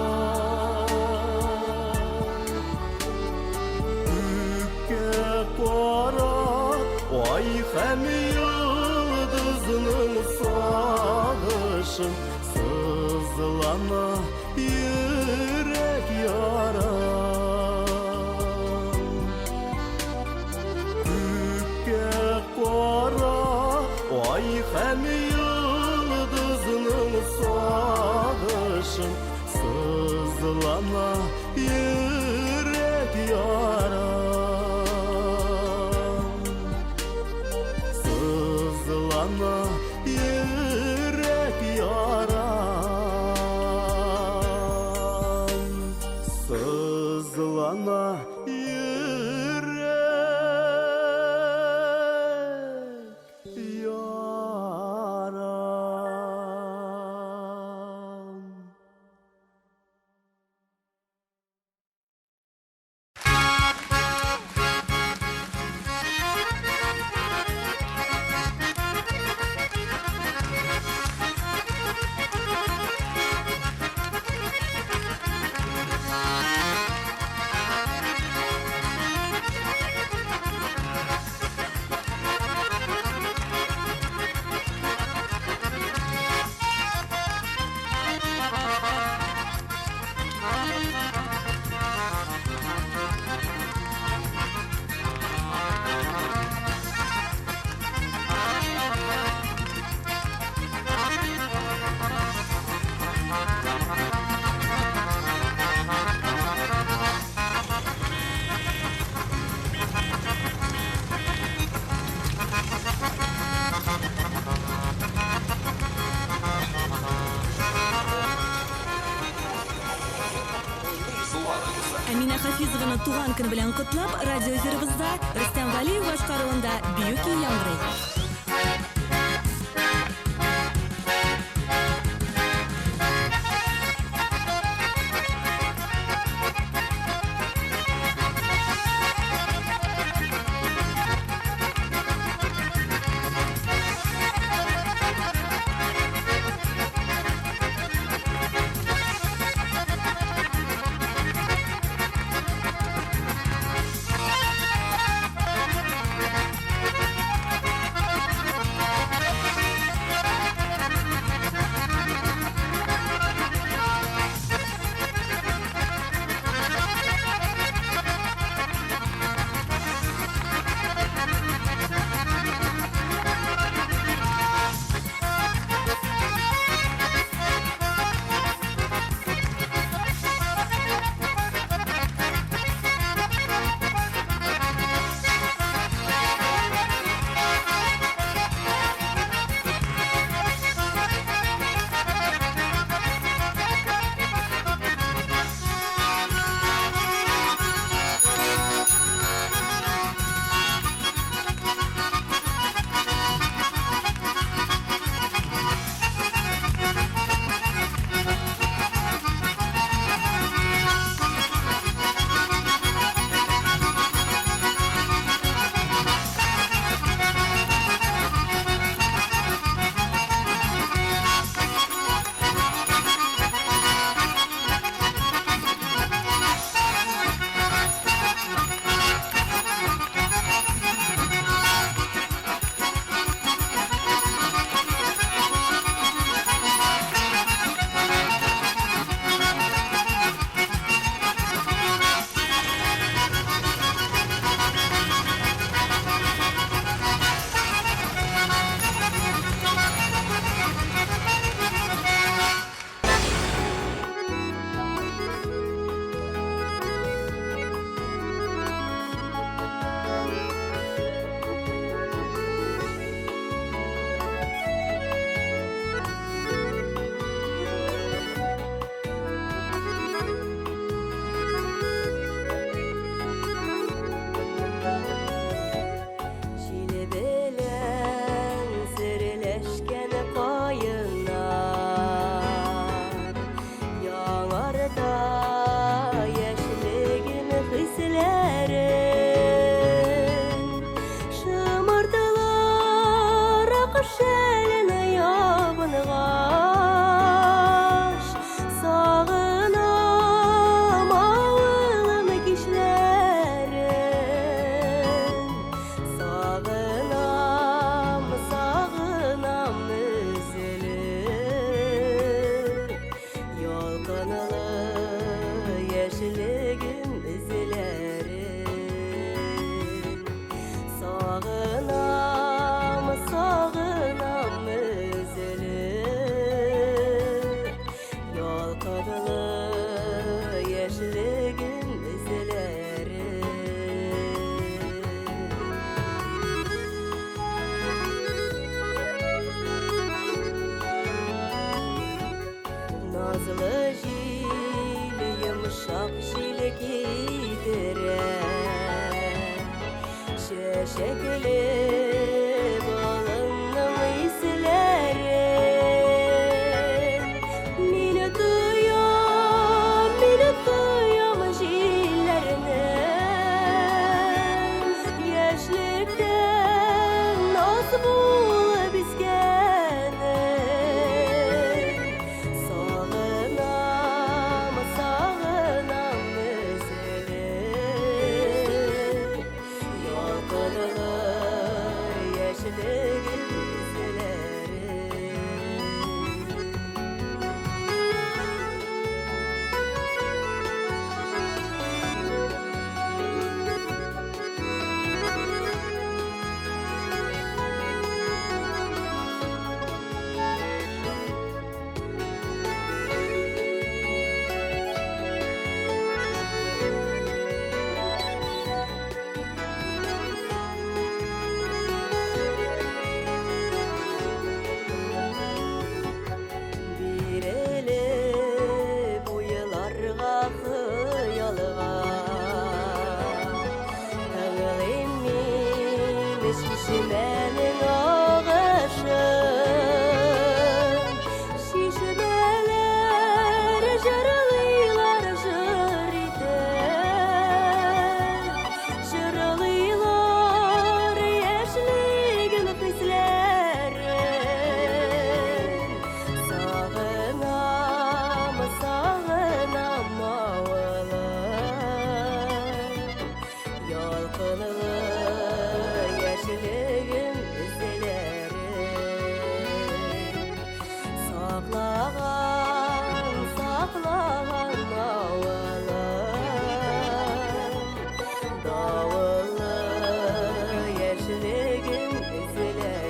Kükke kara ay hem yıldızının sağ сагышым сызлана йөрәк ярам. Күккә кара ай һәм йолдызның сагышым сызлана йөрәк ярам. Сызлана йөрәк ярам. Сызлана Әминә Хафизованы туган көн белән котлап, радио эфирыбызда Рөстәм Галиев башкаруында бию көй яңгырый. yaşlığın izleri. Bir ele bu yıllarga hıyalga Tağılıymış şişimenin ağaçım Şişimeler jırılıylar jırite Jırılıylar yaşlıgın kızları Sağınam, sağınam ağlar Yolkılığı yaşlığın izleri Saklağan, saklağan ağlar Davullu yaşlığın izleri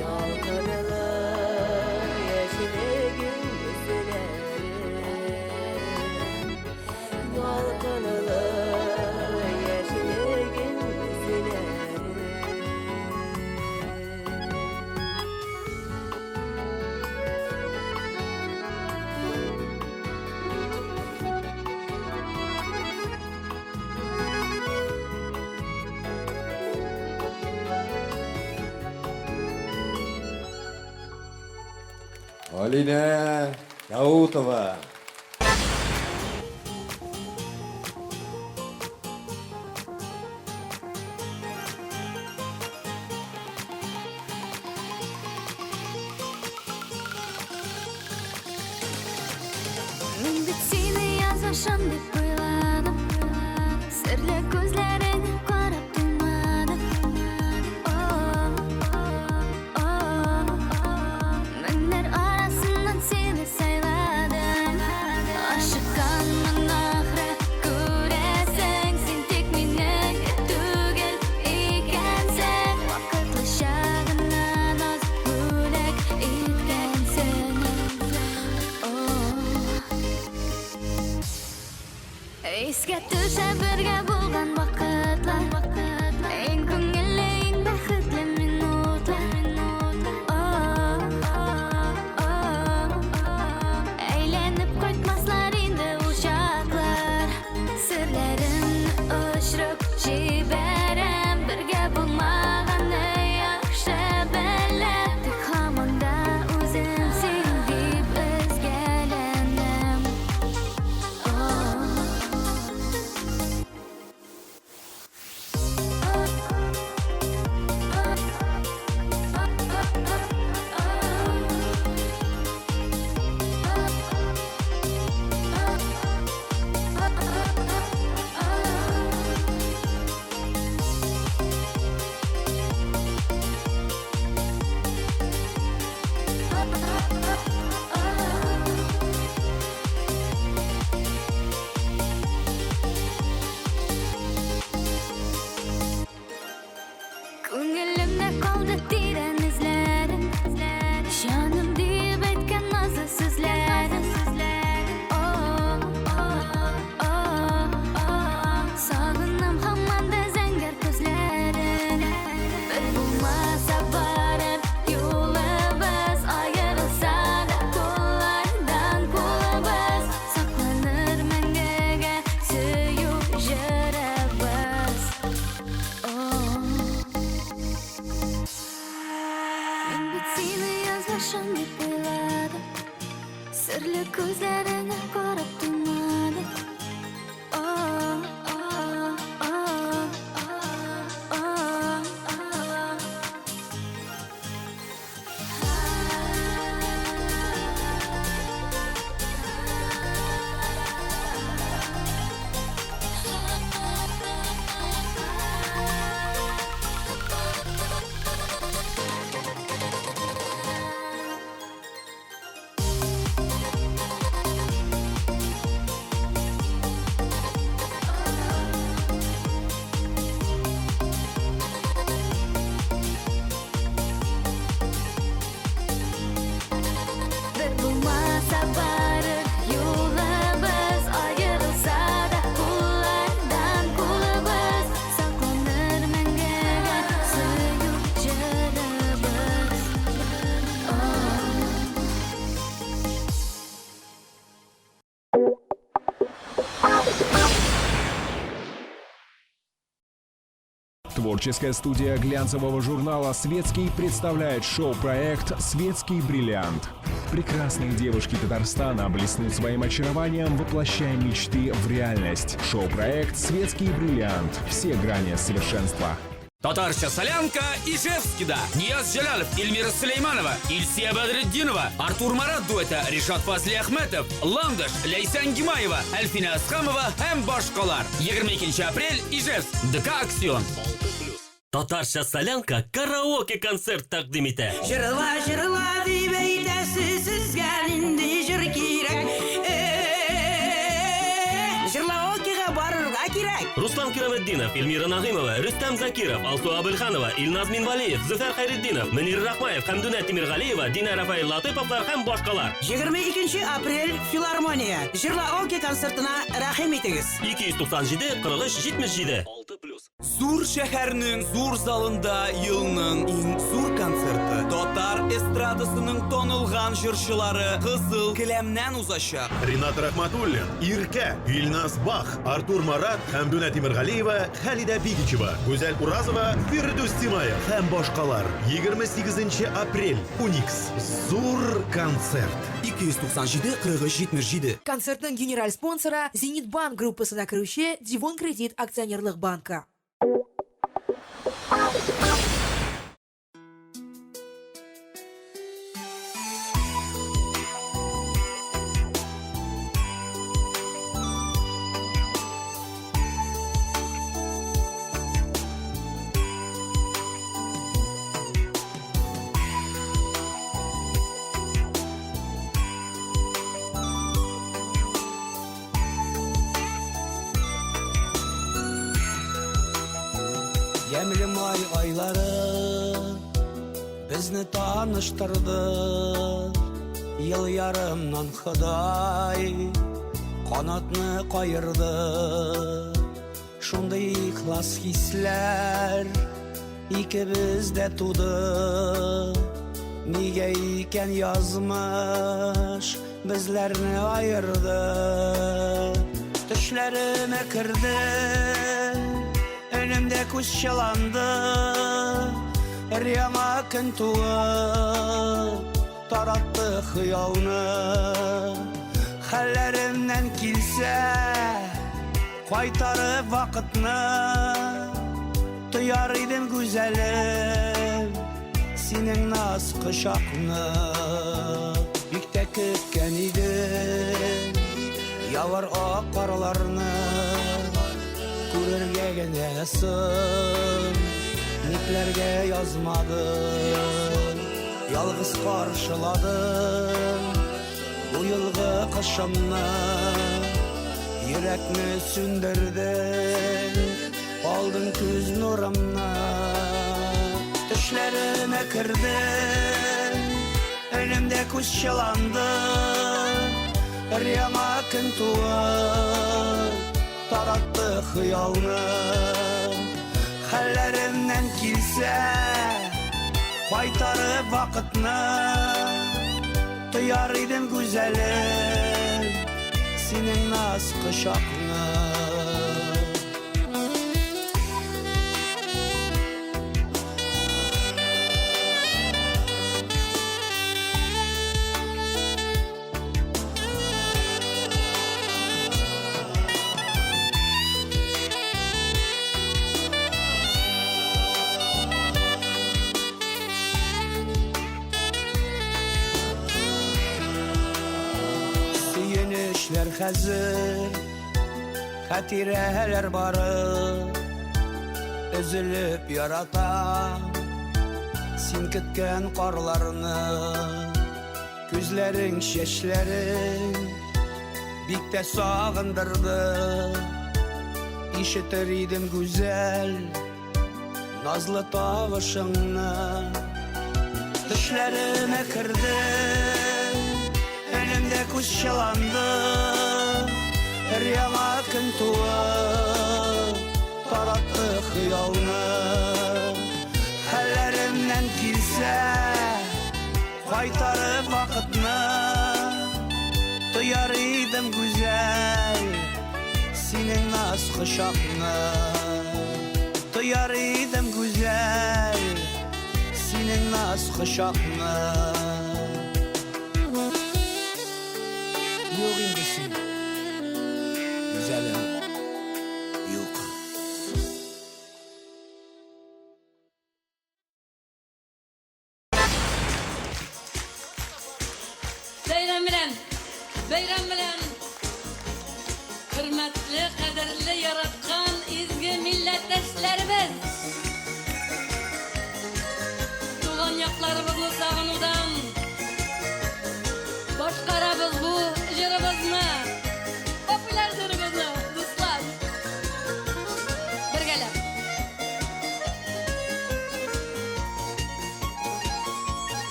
Yalkınlı yaşlığın izleri Yalkınlı yaşlığın izleri Алина Даутова. Мен бит сені язышам деп ойладым Сірлі көзлеріңе қарап тұймадым Мінер арасынан сені сайладым Ашыққанмын ақыры көресің Сен тек менің түгел екенсің Уақытлы шағынан аз бөлек еткенсің Еске түші бірге болған вақытлар Ең көңілі, ең бақытлы минутлар Әйленіп қайтмаслар енді ол шақлар Сірлерін ұшырып жіберем Бірге болмағаны яқшы білем Тек хаманда өзімсің деп өзгеленем Көңілімде қалды тирен ізлерім Жаным деп айтқан назы сөзлерім Сағынам хаманда зәңгер көзлерін Бір болмаса барып юлыбыз Айырылса да қолардан қолыбыз Сақланыр мәңгіге сүйу жырыбыз Мен бит сені язбашым деп ойладым Сірлі көзлеріңе қарап тұймадым Творческая студия глянцевого журнала «Светский» представляет шоу-проект «Светский бриллиант». Прекрасные девушки Татарстана блеснут своим очарованием, воплощая мечты в реальность. Шоу-проект «Светский бриллиант». Все грани совершенства. Татарча солянка Ижевскида. Нияз Жалалов, Эльмира Сулейманова, Ильсия Бадриддинова, Артур Марат дуэты, Ришат Фазли Ахметов, Ландыш, Лейсан Гимаева, Әлфина Асхамова һәм башкалар. 22 апрель Ижевск, ДК Аксион. Татарча солянка караоке концерт тәкъдим итә. Жырла, жырла дип әйтәсе сезгә инде җыр кирәк. Жырлаокига барырга кирәк. Руслан Кираметдинов, Эльмира Нагыймова, Рөстәм Закиров, Алсу Абылханова, Илназ Минвалиев, Зөфәр Хайретдинов, Мөнир Рахмаев, Хәмдүнә Тимиргалиева, Дина Рафаил Латыповлар һәм башкалар. 22 апрель филармония. Жырлаоки концертына рәхим итегез. 297 43 77. Зур шәһәрнең зур залында елның иң зур концерты. Татар эстрадасының тонылган җырчылары кызыл келәмнән узачак. Ринат Рахматуллин, Иркә, Илназ Бах, Артур Марат, Хәмдүнә Тимиргалиева, Хәлидә Бигичева, Гүзәл Уразова, Фирдүс Тимаев һәм башкалар. 28 апрель. Уникс. Зур концерт. 297 43 77. Концертның генераль спонсоры Зенит банк группасына кіруші Дивон кредит акционерлық банка. Ямлы май айлары безне таныштырды. Ел ярымнан Ходай канатны кайырды. Шундый ихлас хисләр икебездә туды. Нигә икән язмыш безләрне айырды. Төшләремә керде, önümde kuş çalandı. Riyama kın tuğu tarattı hıyalını. Hallerimden kilse kaytarıp vakitini. Duyar idim güzelim senin naz kışakını. Bükte kütken idim yavur o karlarını. Күрергә генә сын, никләргә язмадым. Ялгыз каршыладым бу елгы кышымны. Йөрәкне сүндердең, алдың күз нурымны. Төшләремә кердең, önümдә күз чыланды. Рияма көн туып tarattı hıyalını. Hallerimden kilse kaytarıp vakitini. Duyar idim güzelim senin naz kışakını. Söylenişler hazır, hatireler barı. Üzülüp yaratam sen kütken karlarını. Gözlerin şeşlerin bik de sağındırdı. İşitir idim güzel nazlı tavışını. Düşlerime kırdın, önümde kuş çalandı. Riyama kın tuğu tarattı hıyalını. Hallerimden kilse kaytarıp vakitini. Duyar idim güzel senin naz kışakını. Koyar idim güzel senin naz kuşağına. Yok indesin güzelim, yok. Bayram bilen hürmetli, kaderli yaratkan izgi milletleşlerimiz. Tuğan yaklarımızı sağınudan boşkarabız bu jırımızını, popüler jırımızını, dostlar. Birgeler.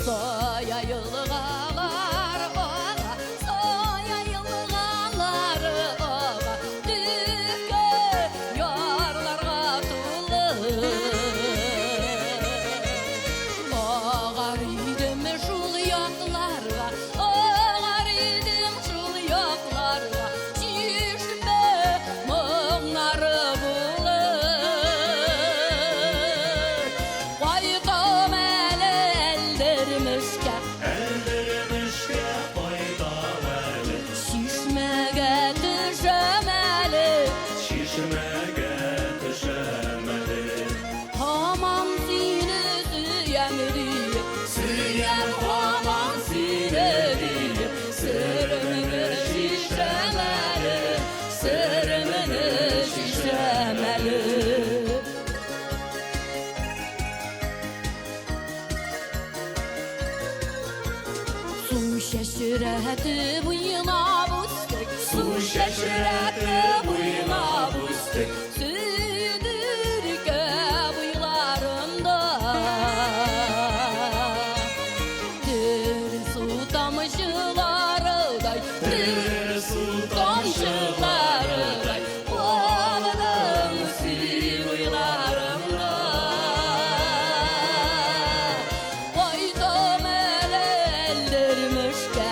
Soya yılğalar oğa, soya yılğalar oğa, dükkö yarlarga tulur. Oğar idim şul yaklarga, oğar idim şul yaklarga, çişme muğnarı bulur. Koydum eldirmişke koydum eli, şişmege düşemeli, hamam seni süyemedi, hamam seni sırrımını şişemeli, sırrımını şişemeli. Su şaşırttı buyuna bustek, su şaşırttı buyuna bustek, süydürke buylarında. Dür su tamışları day, dür su tamışları day, oğladım si buylarında. Koydum eldirmişke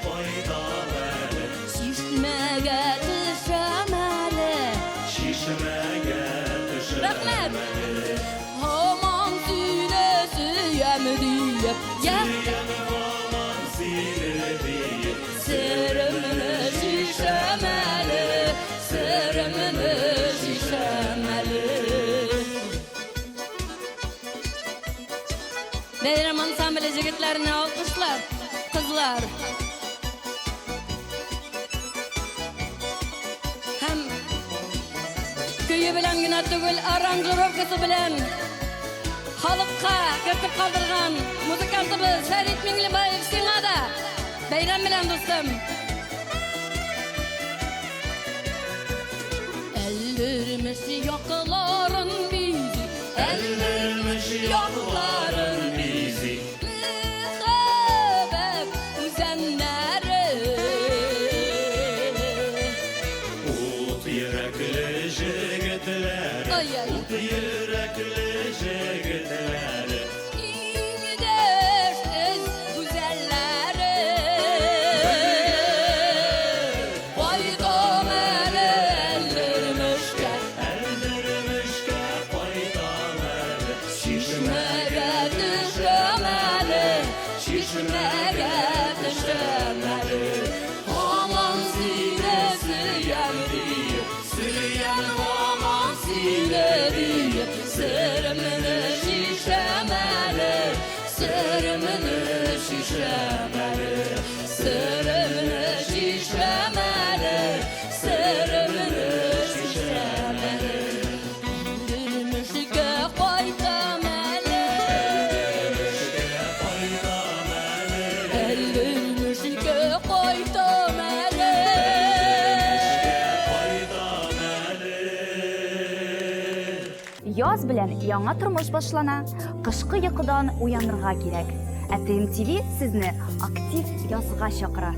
koydum eli, şişmege düşemeli, rahmet. Hamam sünesi yemedi, sırrımını şişemeli, sırrımını şişemeli. Bayram ansambli jigitlerini alkışlar, kızlar. Hem köyü bilen güne tügül aranjurovkası bilen halkka kırtıp kaldırgan muzikantımız Ferit Minglibayev sana da bayram bilen dostum. Eldirmiş yakıların bizi, eldirmiş yakıların bizi, mühebep üzenleri. Ut yürekli jigitler, ut yürekli jigitler, İngidesiz güzelleri. Koydum eldirmişke koydum eli, şişmege düşemeli, şişmege düşemeli. Aman sinesi yendi, süyen aman sinedi, sırrımını şişemeli, sırrımını şişemeli, sırrımını şişemeli, sırrımını şişemeli. Eldirmişke koydum eli, eldirmişke koydum eli. Яз белән яңа тормыш башлана. Кышкы йокыдан уянырга кирәк. ТМТV сезне актив язга чакыра.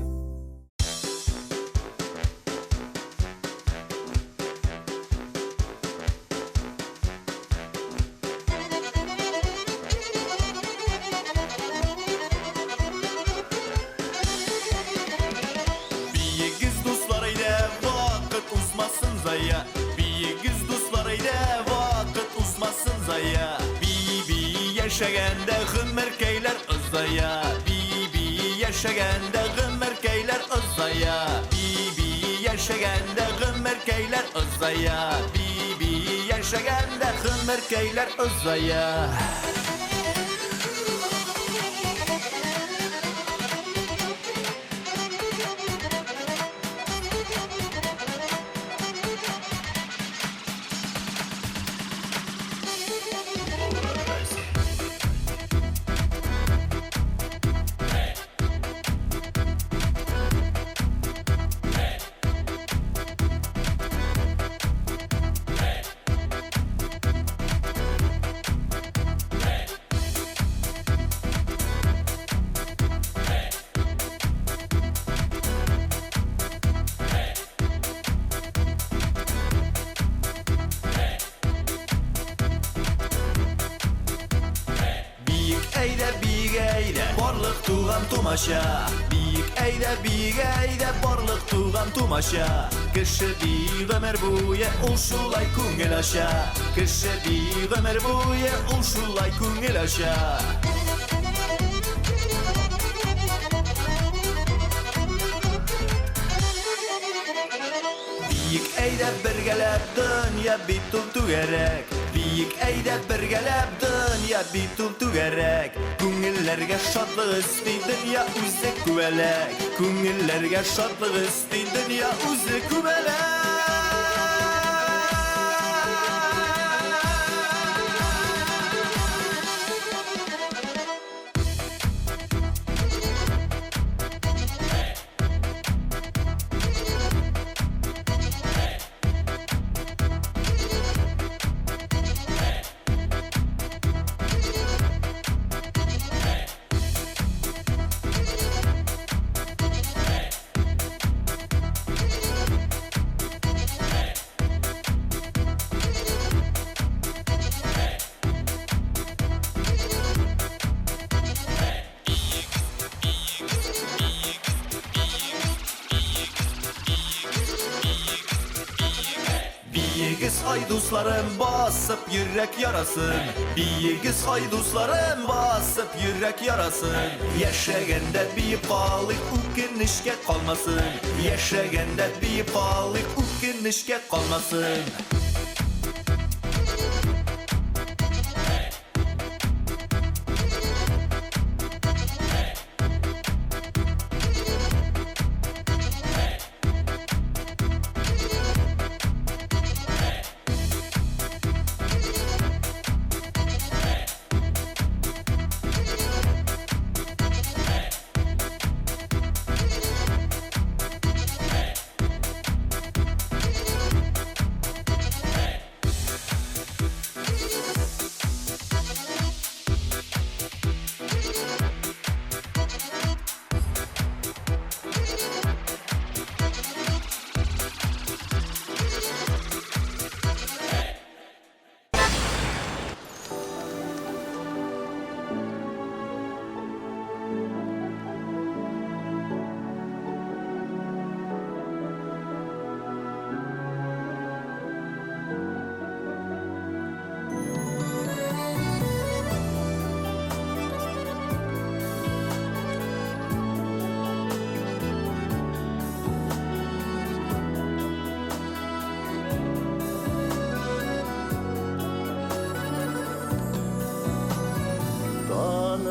yaşaganda gümmerkeyler uzaya Bibi yaşaganda gümmerkeyler uzaya Bibi yaşaganda gümmerkeyler uzaya Bibi yaşaganda gümmerkeyler uzaya Barlık tuğan tumaşa Biyik eyle barlık tuğan tumaşa Kışı bir ömer buye uşulay kungel aşa Kışı bir ömer buye uşulay kungel aşa Biyik eyle birgelep dünya bitul tügerek Biyik eyle birgelep dünya bitul tügerek Kungillerge şadlık isti dünya uze küvelek Kungillerge şadlık isti dünya uze küvelek Biyigiz hayduslarım basıp yürek yarasın Biyigiz hayduslarım basıp yürek yarasın Yaşaganda bir palık ukinişke kalmasın Yaşaganda bir palık ukinişke kalmasın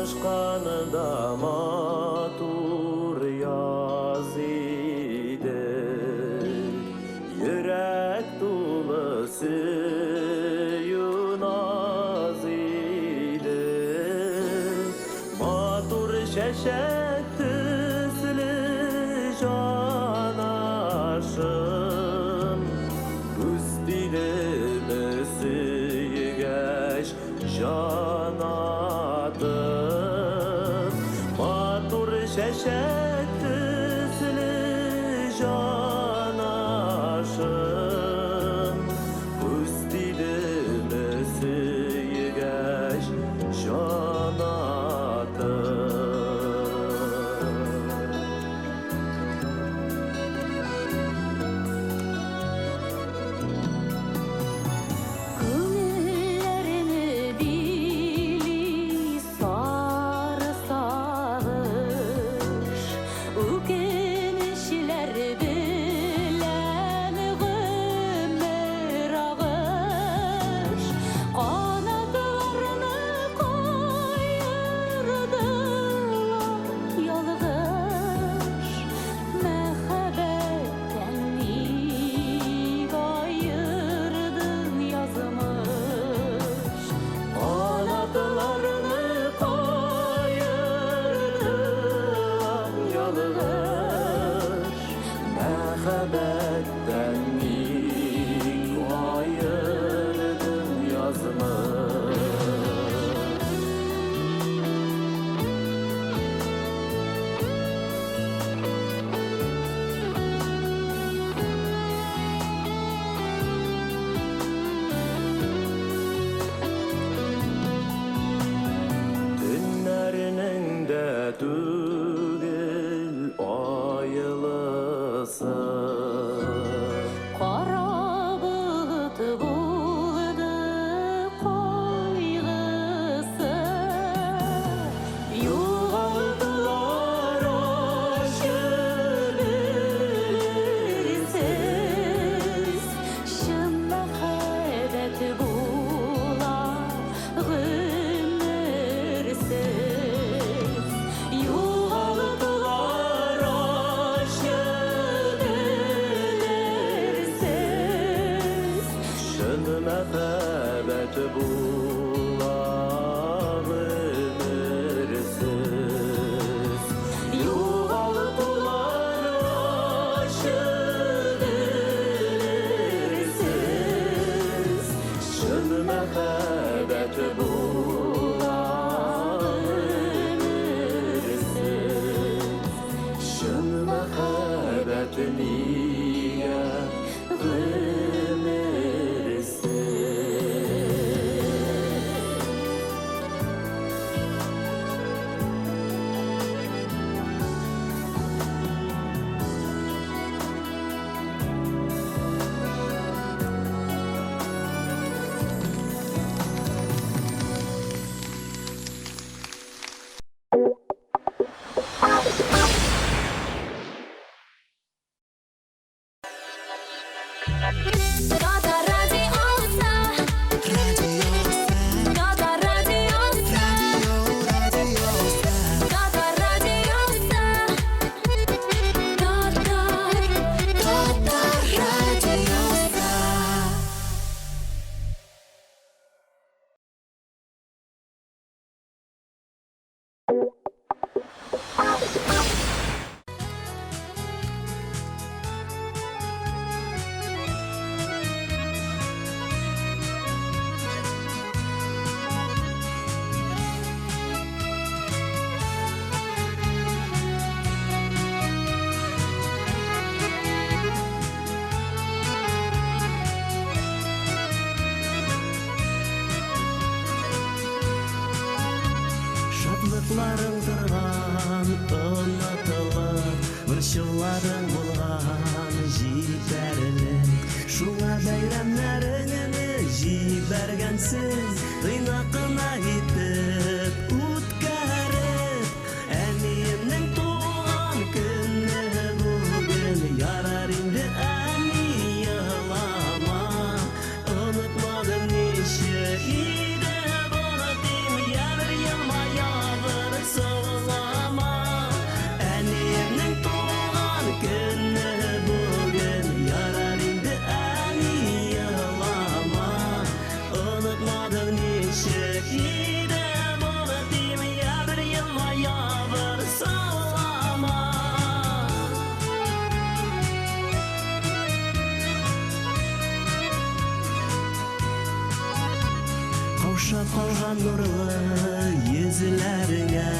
Tanışkanında matur yaz idi Yürek dolusu yunaz idi Matur şeşek tüslü canaşım Üstüne süygeş canadım түгел айылысы. Қара бұлт болды қойғысы, жоғалтылар шүлгісіз, шын махаббат болар ғұмырсыз. Жоғалтылар шүлгісіз, Шын мәхәббәт булар өмірсіз. Жоғалтылар шүлгісіз, Шын мәхәббәт булар өмірсіз. Шын мәхәббәт нигә өмірсіз. Gada radiosa, Gada radiosa, Gada radiosa, Gada radiosa. Шатлыкларың тұрған ұнатылып, борчуларың болған җитәрлек. Шуңа бәйрәмнәреңне җибәргәнсең, тыйнакына итеп үткәреп. Әниемнең туган көне бүген, ярар инде әни елама. Онытмадым ничек иде бардым, ярар елмаябыр саулама. Әниемнең туган көне бүген, ярар инде әни елама. Онытмадым ничек иде бардым, ярар елмаябыр саулама. Каушап калган нурлы йөзләреңә,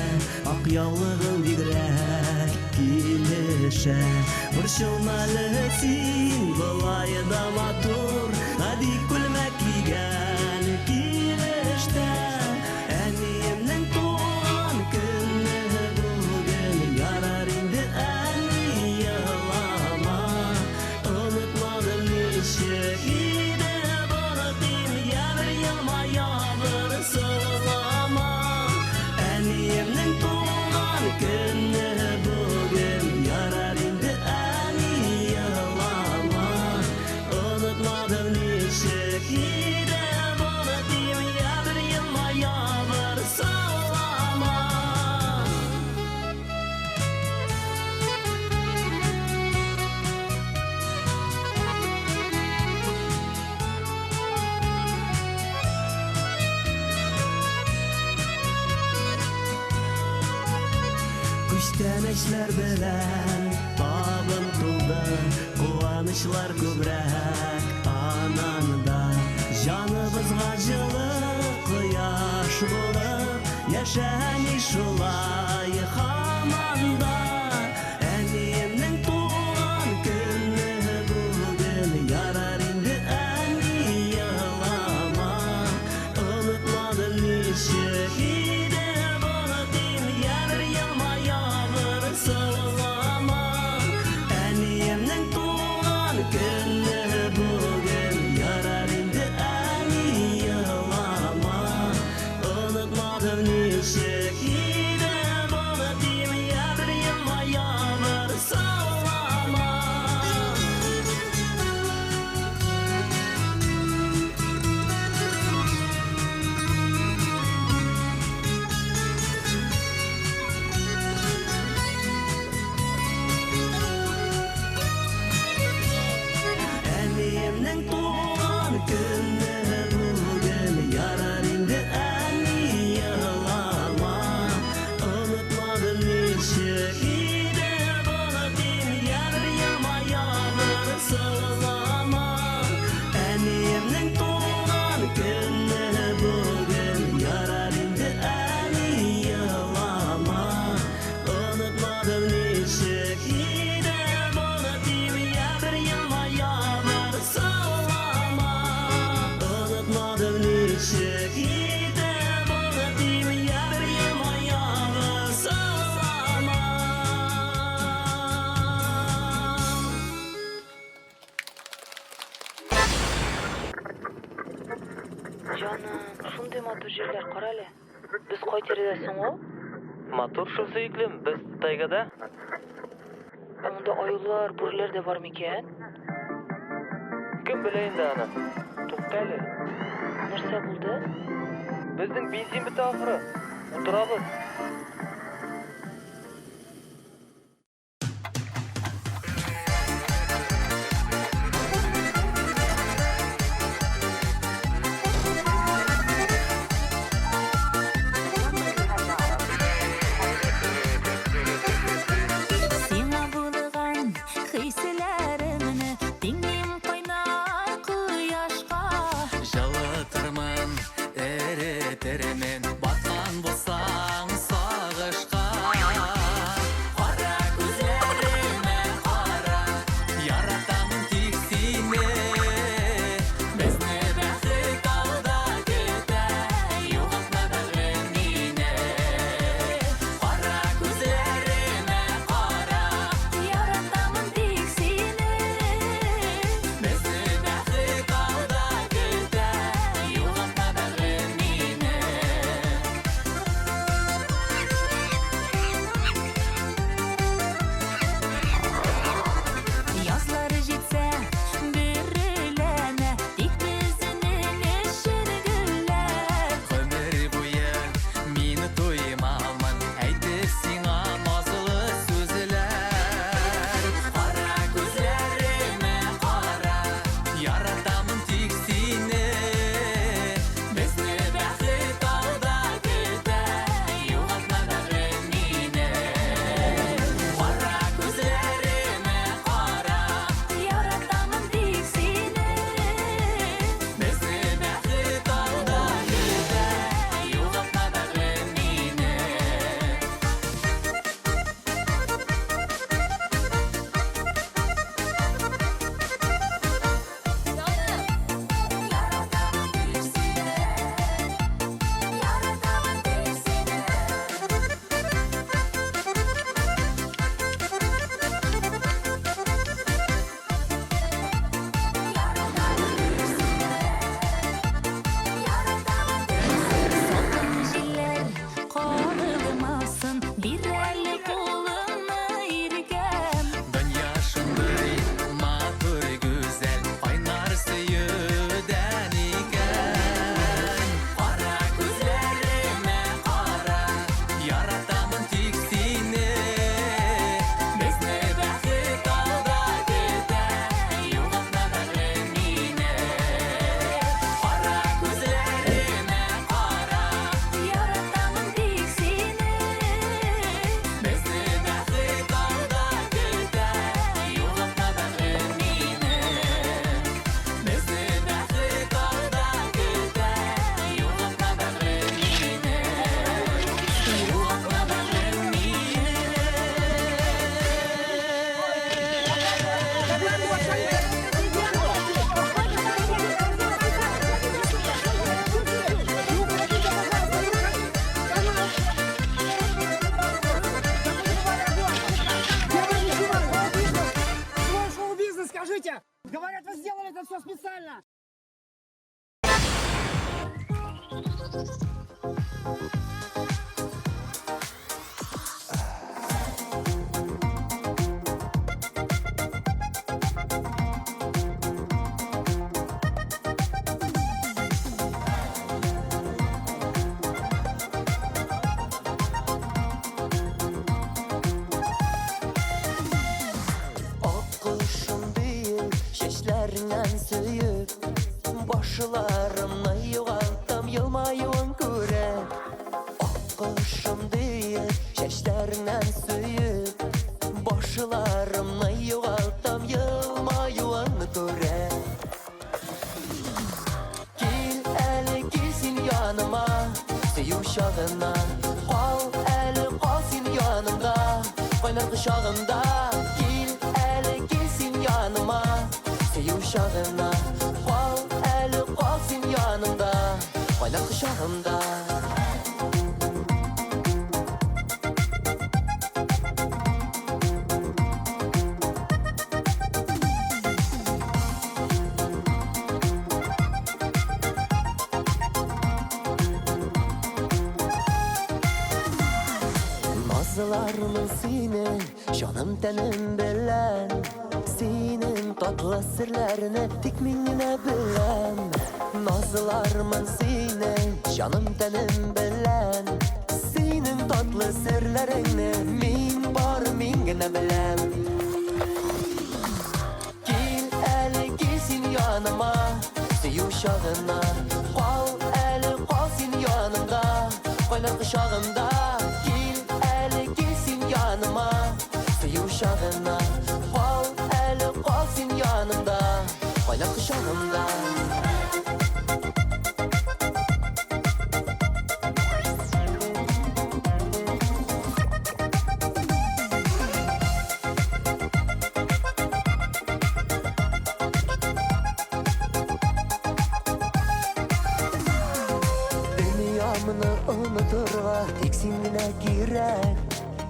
ак яулыгың бигрәк килешә. Борчылмалы син болай да матур, бик күлмәк кигән килештә. Әниемнең туган көне бүген, ярар инде әни елама. Онытмадым ничек иде бардым, ярар елмаябыр саулама. Әниемнең туган көне бүген, ярар инде әни елама. Онытмадым ничек иде бардым, ярар елмаябыр саулама. Күчтәнечләр белән табын тулды, куанычлар күбрәк ананда. Җаныбызга җылы кояш булып, яшәми шулай һаманда. Әниемнең туган көне бүген, ярар инде әни елама. Онытмадым ничек иде бардым, ярар елмаябыр матур жерлер каралы. Biz кой тередесиң ол? Матур шул сөйклем, без тайгада. Анда аюлар, бүрләр дә бар микән? Кем белә инде аны? Туктале. Нәрсә булды? Безнең бензин бетә ахыры. Утырабыз. Сиңа булган хисләремне тиңнем кайнар кояшка. Жылытырмын, эретермен, баткан булсаң сагышка. Кара күзләремә кара, яратамын тик сине. Безне бәхет алда көтә, югалтма бәгърем мине. Кара күзләремә кара, Яратамын тик сине. безне бәхет алда көтә, югалтма бәгърем мине. Язлары җитсә, биреләмә, тик безнең эшер гөлләр. Ömür boyu meni to'ymamın, aytdi sing'a nazlı sözler. Qara ko'zlarime qara, yaratamın tik seni. Bizni baxit alda kuta, yo'qotma bag'rim meni. Qara ko'zlarime qara, Яратамын тик сине. bizni baxit alda kuta, yo'qotma bag'rim meni. Salkın jiller kağılmasın, bir elle kolunu irgem. Dünya şunday matur güzel, oynar suyudan iken. Qara ko'zlarime qara, yaratamın tik seni. Bizni baxit alda kuta, yo'qotma bag'rim meni. Qara ko'zlarime qara, Яратамын тик сине. bizni baxit alda kuta, yo'qotma bag'rim meni. Bizni baxit alda kuta, yo'qotma bag'rim meni. Yo'qotma bag'rim Свой шоу-бизнес, скажите! Говорят, вы сделали это все специально! Akışım değil, şeşlerinden söyüp Başlarımla yuvaltam, yılmayın göre Akışım değil, şeşlerinden söyüp Başlarımla yuvaltam, yılmayın göre Gel eli gelsin yanıma, seyu şağına Al eli kalsın yanımda, kaynar kışağımda Gel eli gelsin yanıma, seyu şağına Al eli kalsın yanımda, kaynar kışağımda nazlarımın seni canım tenim bilen senin tatlı sırlarını tek mingine bilen nazlarımın seni canım tenim bilen senin tatlı sırlarını min bar mingine bilen gel eli gelsin yanıma yuşağına Kal eli kalsın yanımda Kaynar kışağımda Gel eli gelsin yanıma Yuşağına Kal eli kalsın yanımda Kaynar kışağımda unuturga tek singine girek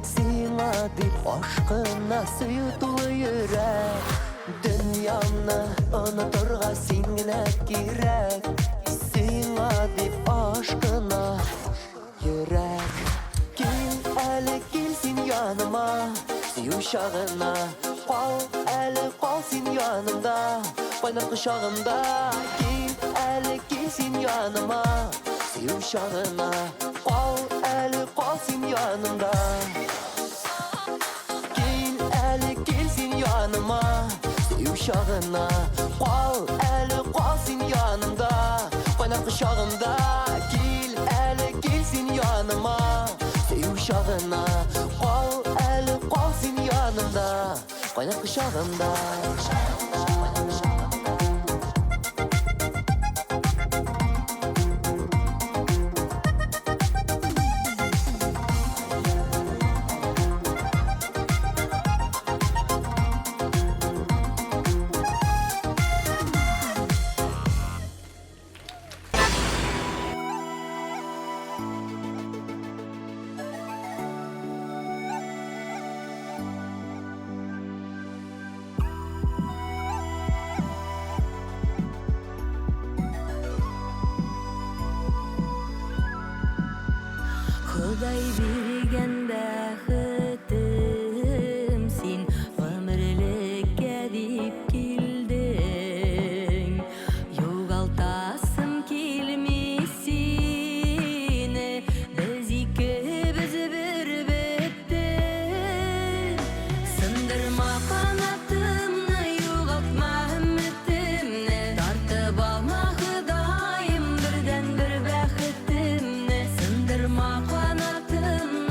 Sina dip aşkına suyutulu yürek Dünyamni unuturga singine girek Sina dip aşkına yürek Gel eli gelsin yanıma yuşağına Kal eli kalsın yanımda Kaynar kışağımda Gel eli gelsin yanıma yuşağına Kal eli kalsın yanımda Gel eli gelsin yanıma yuşağına Kal eli kalsın yanımda Kaynar kışağımda Gel eli gelsin yanıma yuşağına Kal eli kalsın yanımda Kaynar kışağımda Xuday bergen bäxtim sen ömürlükkä dip kelding Yo'g'altasym kelmez seni biz ikkimiz bir betde Sindirma qanotimni yo'qotma umidimni Tortib olma Xudoyim birdan bir baxtimni Sindirma qanotimni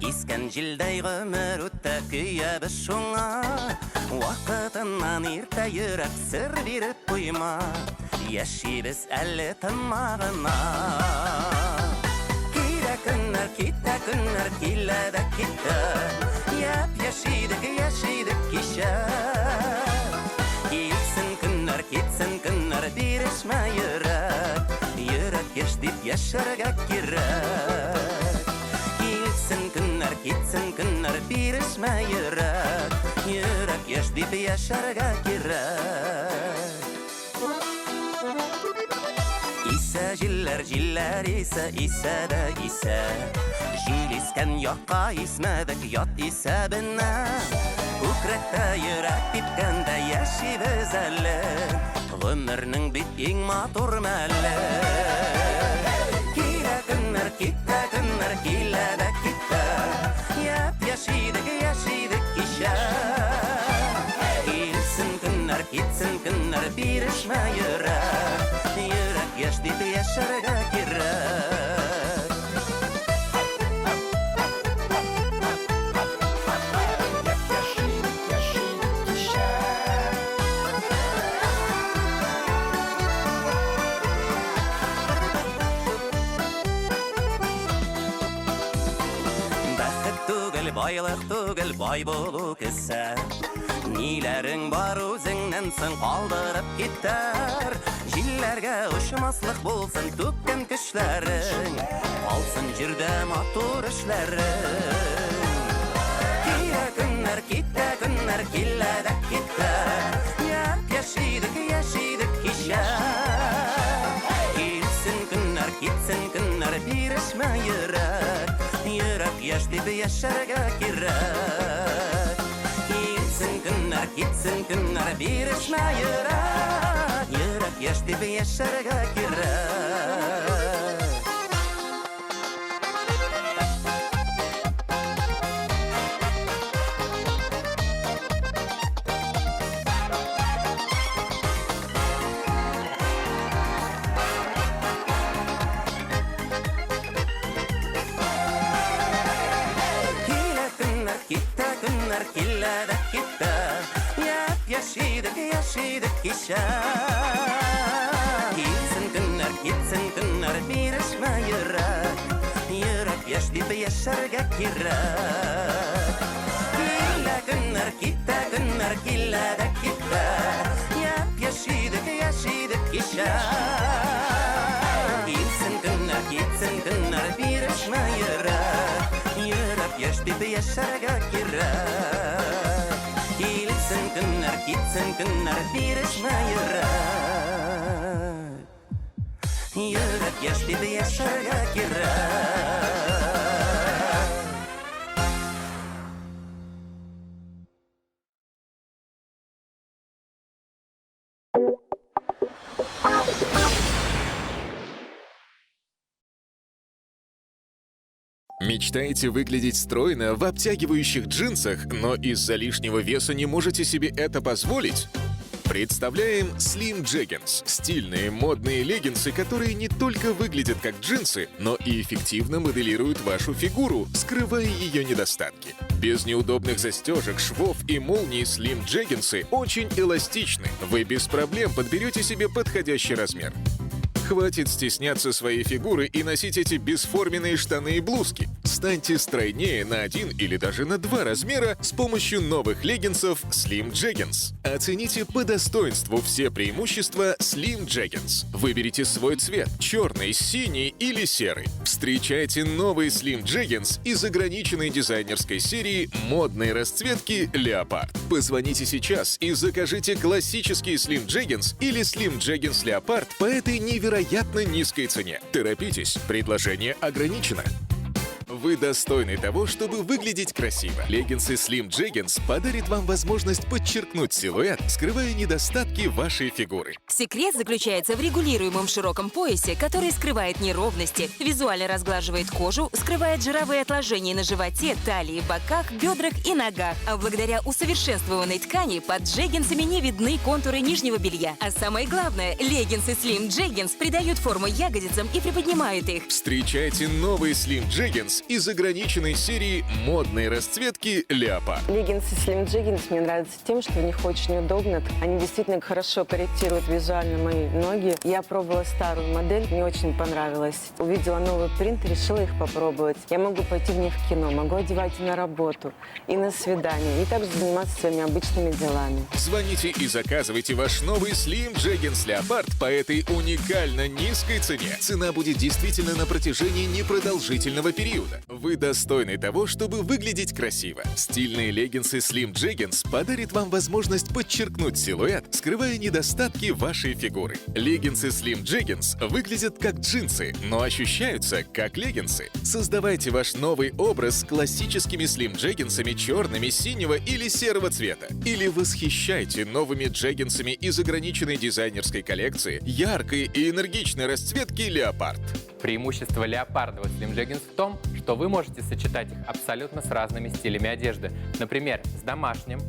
Isken jilday ömür öttä kүйebіз шуңа Вақытынан ерте йөрәк сыр биреп куйма Яшибез әле тынмағына Килә көннәр, китә көннәр, килә дә китә Яшидек кичә Килсен көннәр, китсен көннәр, бирешмә йөрәк Йөрәк яш дип яшәргә кирәк Килсен көннәр, бирешмә йөрәк Йөрәк яш дип яшәргә кирәк Исә җилләр, җилләр исә, исә дә исә Җил искән якка исмәдек ят исәбенә Күкрәктә йөрәк типкәндә яшибез әле Гомернең бит иң матур мәле Килә көннәр, китә көннәр, килә дә китә Яшидек кичә Килсен көннәр, китсен көннәр, бирешмә йөрәк Йөрәк яш дип яшәргә кирәк Байлык түгел, бай болу кесә Ниләрең бар үзеңнән соң калдырып китәр Җилләргә очмаслык булсын түккән көчләрең Алсын җирдә матур эшләрең Килә көннәр, китә көннәр, килә дә китә Яшидек кичә Килсен көннәр, китсен көннәр, бирешмә йөрәк Йөрәк яш дип яшәргә кирәк Килсен көннәр, китсен көннәр, бирешмә йөрәк Йөрәк яш дип яшәргә кирәк Килә дә китә Яшидек кичә Килсен көннәр, китсен көннәр, бирешмә йөрәк Йөрәк яш дип яшәргә кирәк Килә көннәр, китә көннәр, килә дә китә Яшидек кичә Килсен көннәр, китсен көннәр, бирешмә йөрәк Йөрәк яш дип яшәргә кирәк Килсен көннәр, китсен көннәр, бирешмә йөрәк Йөрәк яш дип яшәргә кирәк Мечтаете выглядеть стройно в обтягивающих джинсах, но из-за лишнего веса не можете себе это позволить? Представляем Slim Jeggings – стильные модные леггинсы, которые не только выглядят как джинсы, но и эффективно моделируют вашу фигуру, скрывая ее недостатки. Без неудобных застежек, швов и молний Slim Jeggings очень эластичны. Вы без проблем подберете себе подходящий размер. Хватит стесняться своей фигуры и носить эти бесформенные штаны и блузки. Станьте стройнее на 1 или даже на 2 размера с помощью новых леггинсов Slim Jeggings. Оцените по достоинству все преимущества Slim Jeggings. Выберите свой цвет – черный, синий или серый. Встречайте новые Slim Jeggings из ограниченной дизайнерской серии модной расцветки «Леопард». Позвоните сейчас и закажите классические Slim Jeggings или Slim Jeggings Leopard по этой невероятно низкой цене. Торопитесь, предложение ограничено. Вы достойны того, чтобы выглядеть красиво. Леггинсы Slim Jeggings подарит вам возможность подчеркнуть силуэт, скрывая недостатки вашей фигуры. Секрет заключается в регулируемом широком поясе, который скрывает неровности, визуально разглаживает кожу, скрывает жировые отложения на животе, талии, боках, бедрах и ногах. А благодаря усовершенствованной ткани под джеггинсами не видны контуры нижнего белья. А самое главное, леггинсы Slim Jeggings придают форму ягодицам и приподнимают их. Встречайте новые Slim Jeggings Jeggings из ограниченной серии модной расцветки «Леопард». Леггинсы Slim Jeggings мне нравятся тем, что в них очень удобно. Они действительно хорошо корректируют визуально мои ноги. Я пробовала старую модель, мне очень понравилось. Увидела новый принт, решила их попробовать. Я могу пойти в них в кино, могу одевать и на работу, и на свидание, и также заниматься своими обычными делами. Звоните и заказывайте ваш новый Slim Jeggings Leopard по этой уникально низкой цене. Цена будет действительно на протяжении непродолжительного периода. Вы достойны того, чтобы выглядеть красиво. Стильные леггинсы Slim Jeggings подарят вам возможность подчеркнуть силуэт, скрывая недостатки вашей фигуры. Леггинсы Slim Jeggings выглядят как джинсы, но ощущаются как леггинсы. Создавайте ваш новый образ с классическими Slim Jeggings'ами черными, синего или серого цвета. Или восхищайте новыми джеггинсами из ограниченной дизайнерской коллекции яркой и энергичной расцветки «Леопард». Преимущество леопардовых Slim Jeggings в том, что вы можете сочетать их абсолютно с разными стилями одежды. Например, с домашним,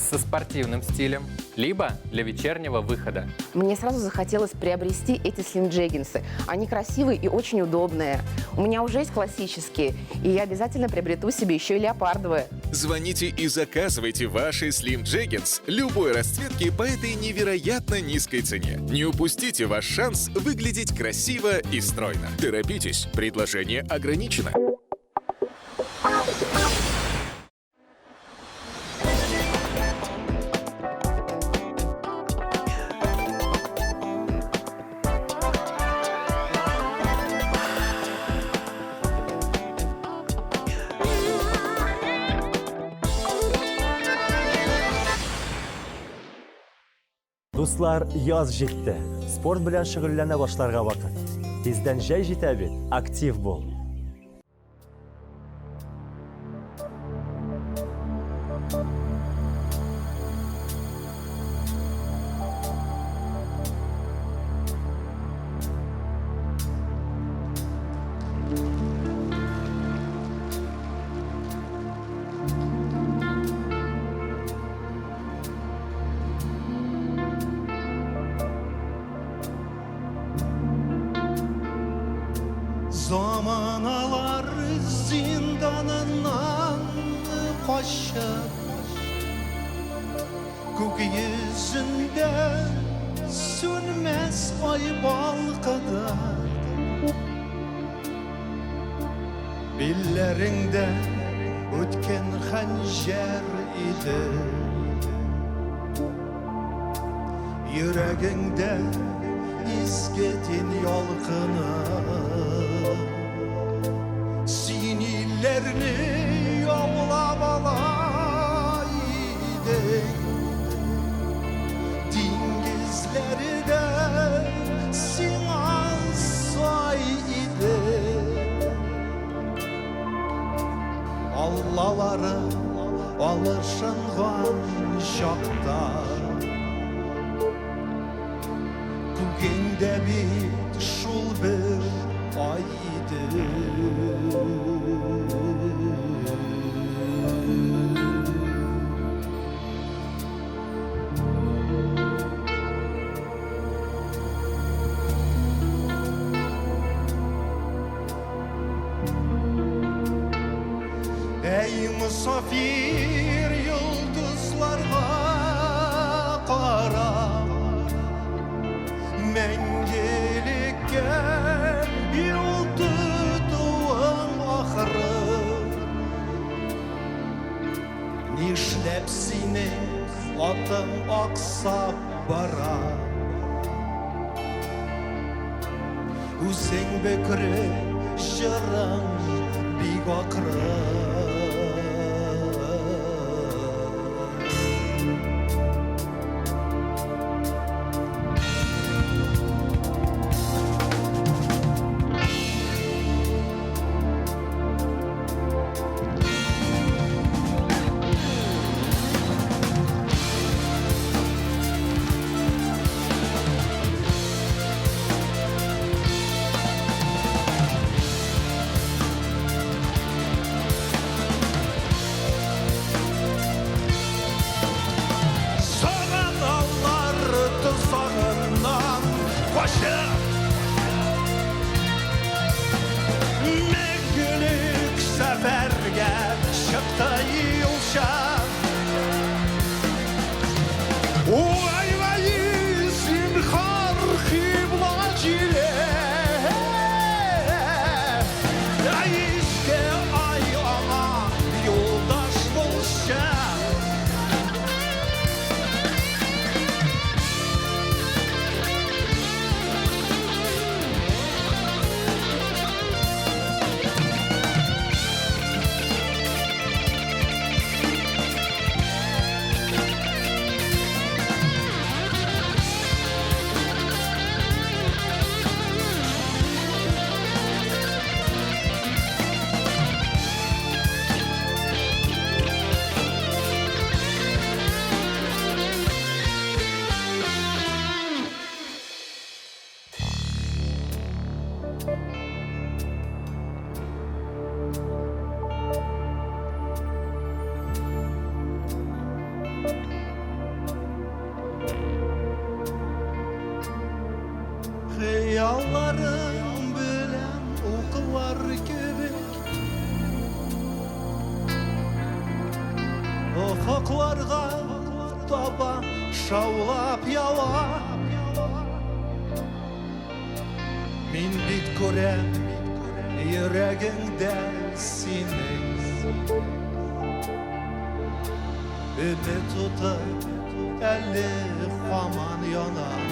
со спортивным стилем, либо для вечернего выхода. Мне сразу захотелось приобрести эти Slim Jeggings'ы. Они красивые и очень удобные. У меня уже есть классические, и я обязательно приобрету себе еще и леопардовые. Звоните и заказывайте ваши Slim Jeggings любой расцветки по этой невероятно низкой цене. Не упустите ваш шанс выглядеть красиво и стройно. Торопитесь, предложение ограничено. Dostlar, yaz жетті. Sport bilan shug'ullana boshlarga vaqt. Tezdan jay жетә bit. Aktiv bo'l. Zamanalar zindanından koşar Gök yüzünde sönmez ay bal kadar Bellerinde ötken hançer idi Yüreğinde izgedin yalqını Sinirlerini yollab alaydın Dingizleri de sin alsaydı Allaları alışınған şakta Kugende bit şul bir aydı Ey musafir yıldızlarga qara Mengelikке yol tutuğun ahırı Nişlep seni atın aksap bara Hüseyin Bekri şırın big akırı seferge çıktı yılşan Vay vay zinhar kıbla cile İşte ay ana yoldaş bulşa Hayallarım bilen okular gibi Ufuklarga taban şaulap yala Min bit görem yüreğinde seni Ümit tutar elli aman yana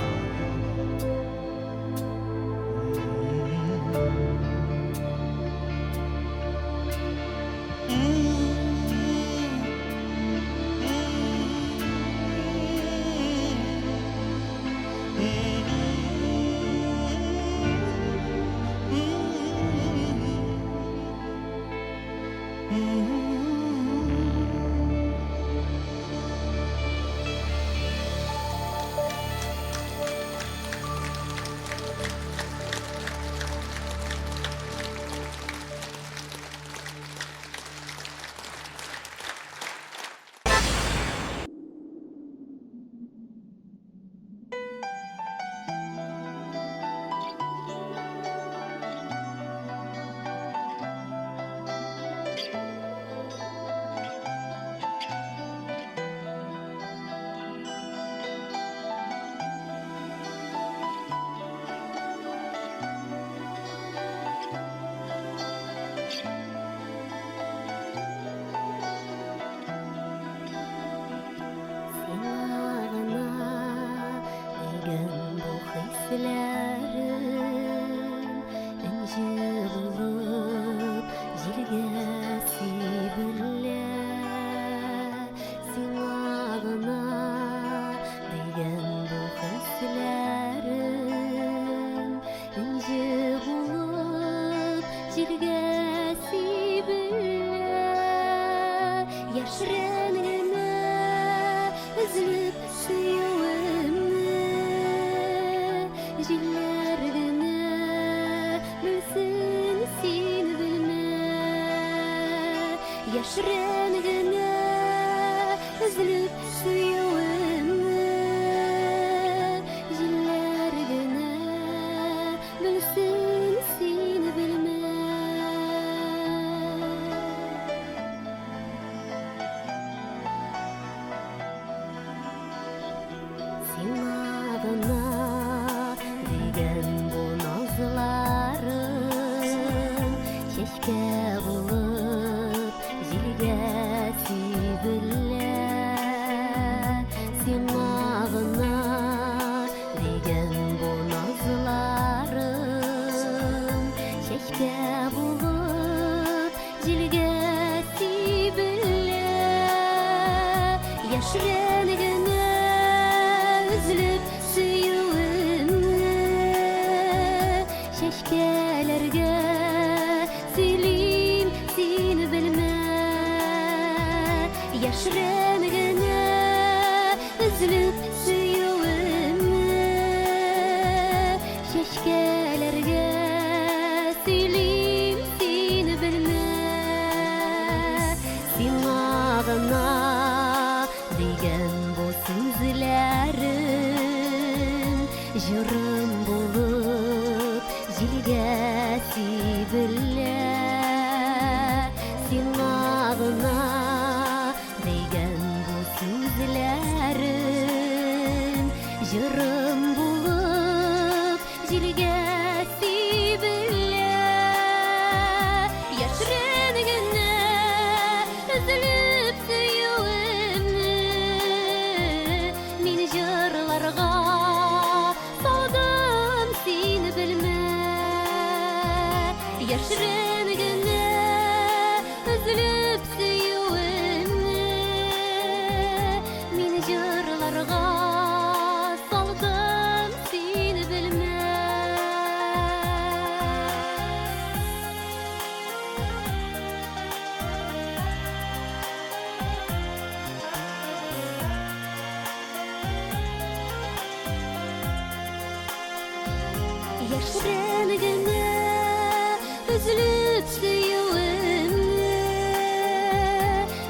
Rengine üzülüp süyüğümle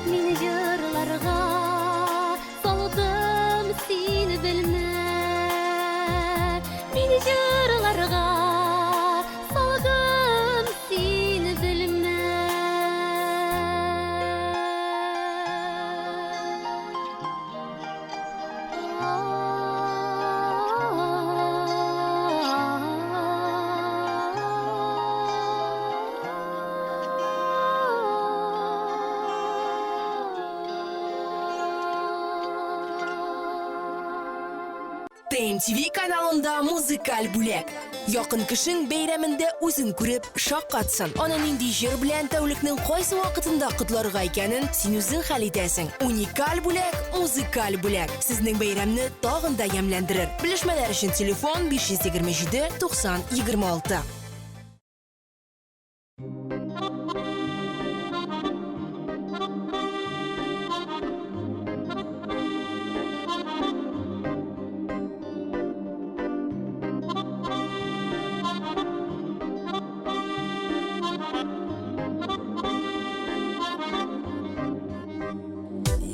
Mini yırlarga saldım seni bilme Mini yırlarga saldım seni bilme TMTV kanalında muzikal бүләк. Якын кешең бәйрәмендә үзен күреп шаккатсын. Аны нинди җыр белән тәүлекнең кайсы вакытында котларга икәнен син үзең хәл итәсең. Уникаль бүләк, музыкаль бүләк. Сезнең бәйрәмне тагын да ямьләндерер. Белешмәләр өчен телефон 527 90 26.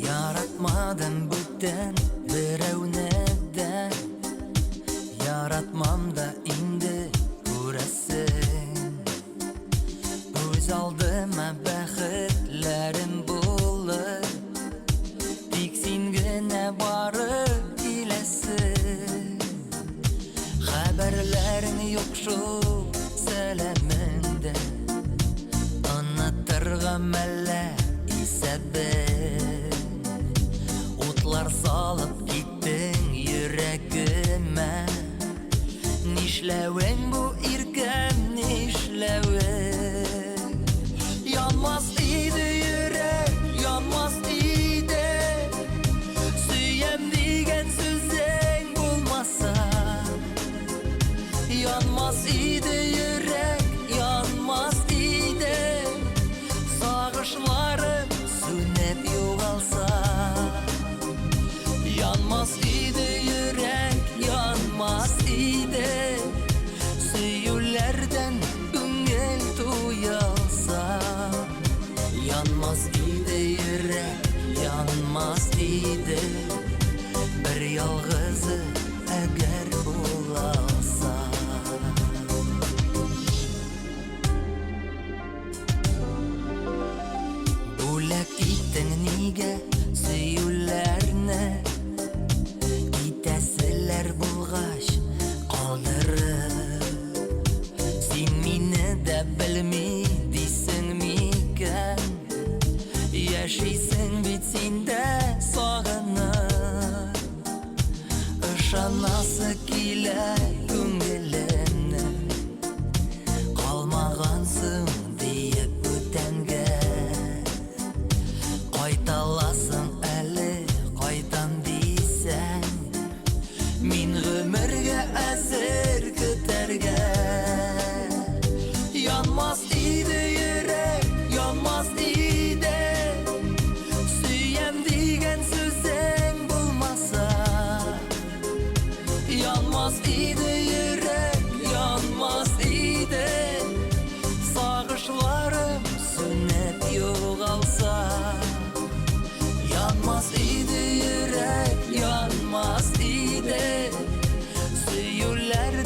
Yaratmadım bütten birevne de Yaratmam da indi göresin Göz aldıma bəxtlərim bulur Tiksin güne barıp gilesin Haberlerin yok şu selamında Anlatırga məlle ise ben Utlar salıp gittin yüreğime Nişleven bu irkem nişleven Yanmaz idi yürek yanmaz idi Süyem digen sözün bulmasa Yanmaz idi yürek yanmaz idi Sağışlarım sünep yoğalsa Yanmaz idi yürek, yanmaz idi Süyülerden güngel duyalsa Yanmaz idi yürek, yanmaz idi Bir yalgızı eğer bulalsa Bulak itten nige süyülerine Gitesiler bulgaç kaldırır Sen mini de bilmedisin miken Yaşaysın bitsin de sağınır Işanası kile güngülerine Kalmağansın deyip ötenge Qaytalasın əli qaytan deysən Min ömürge əsir kütərge Yanmaz idi yürek, yanmaz idi Süyem digen sözün bulmasa Yanmaz idi yürek, yanmaz idi Sağışlarım sünnet yoğalsa Yanmaz idi yürek, yanmaz idi Süyüler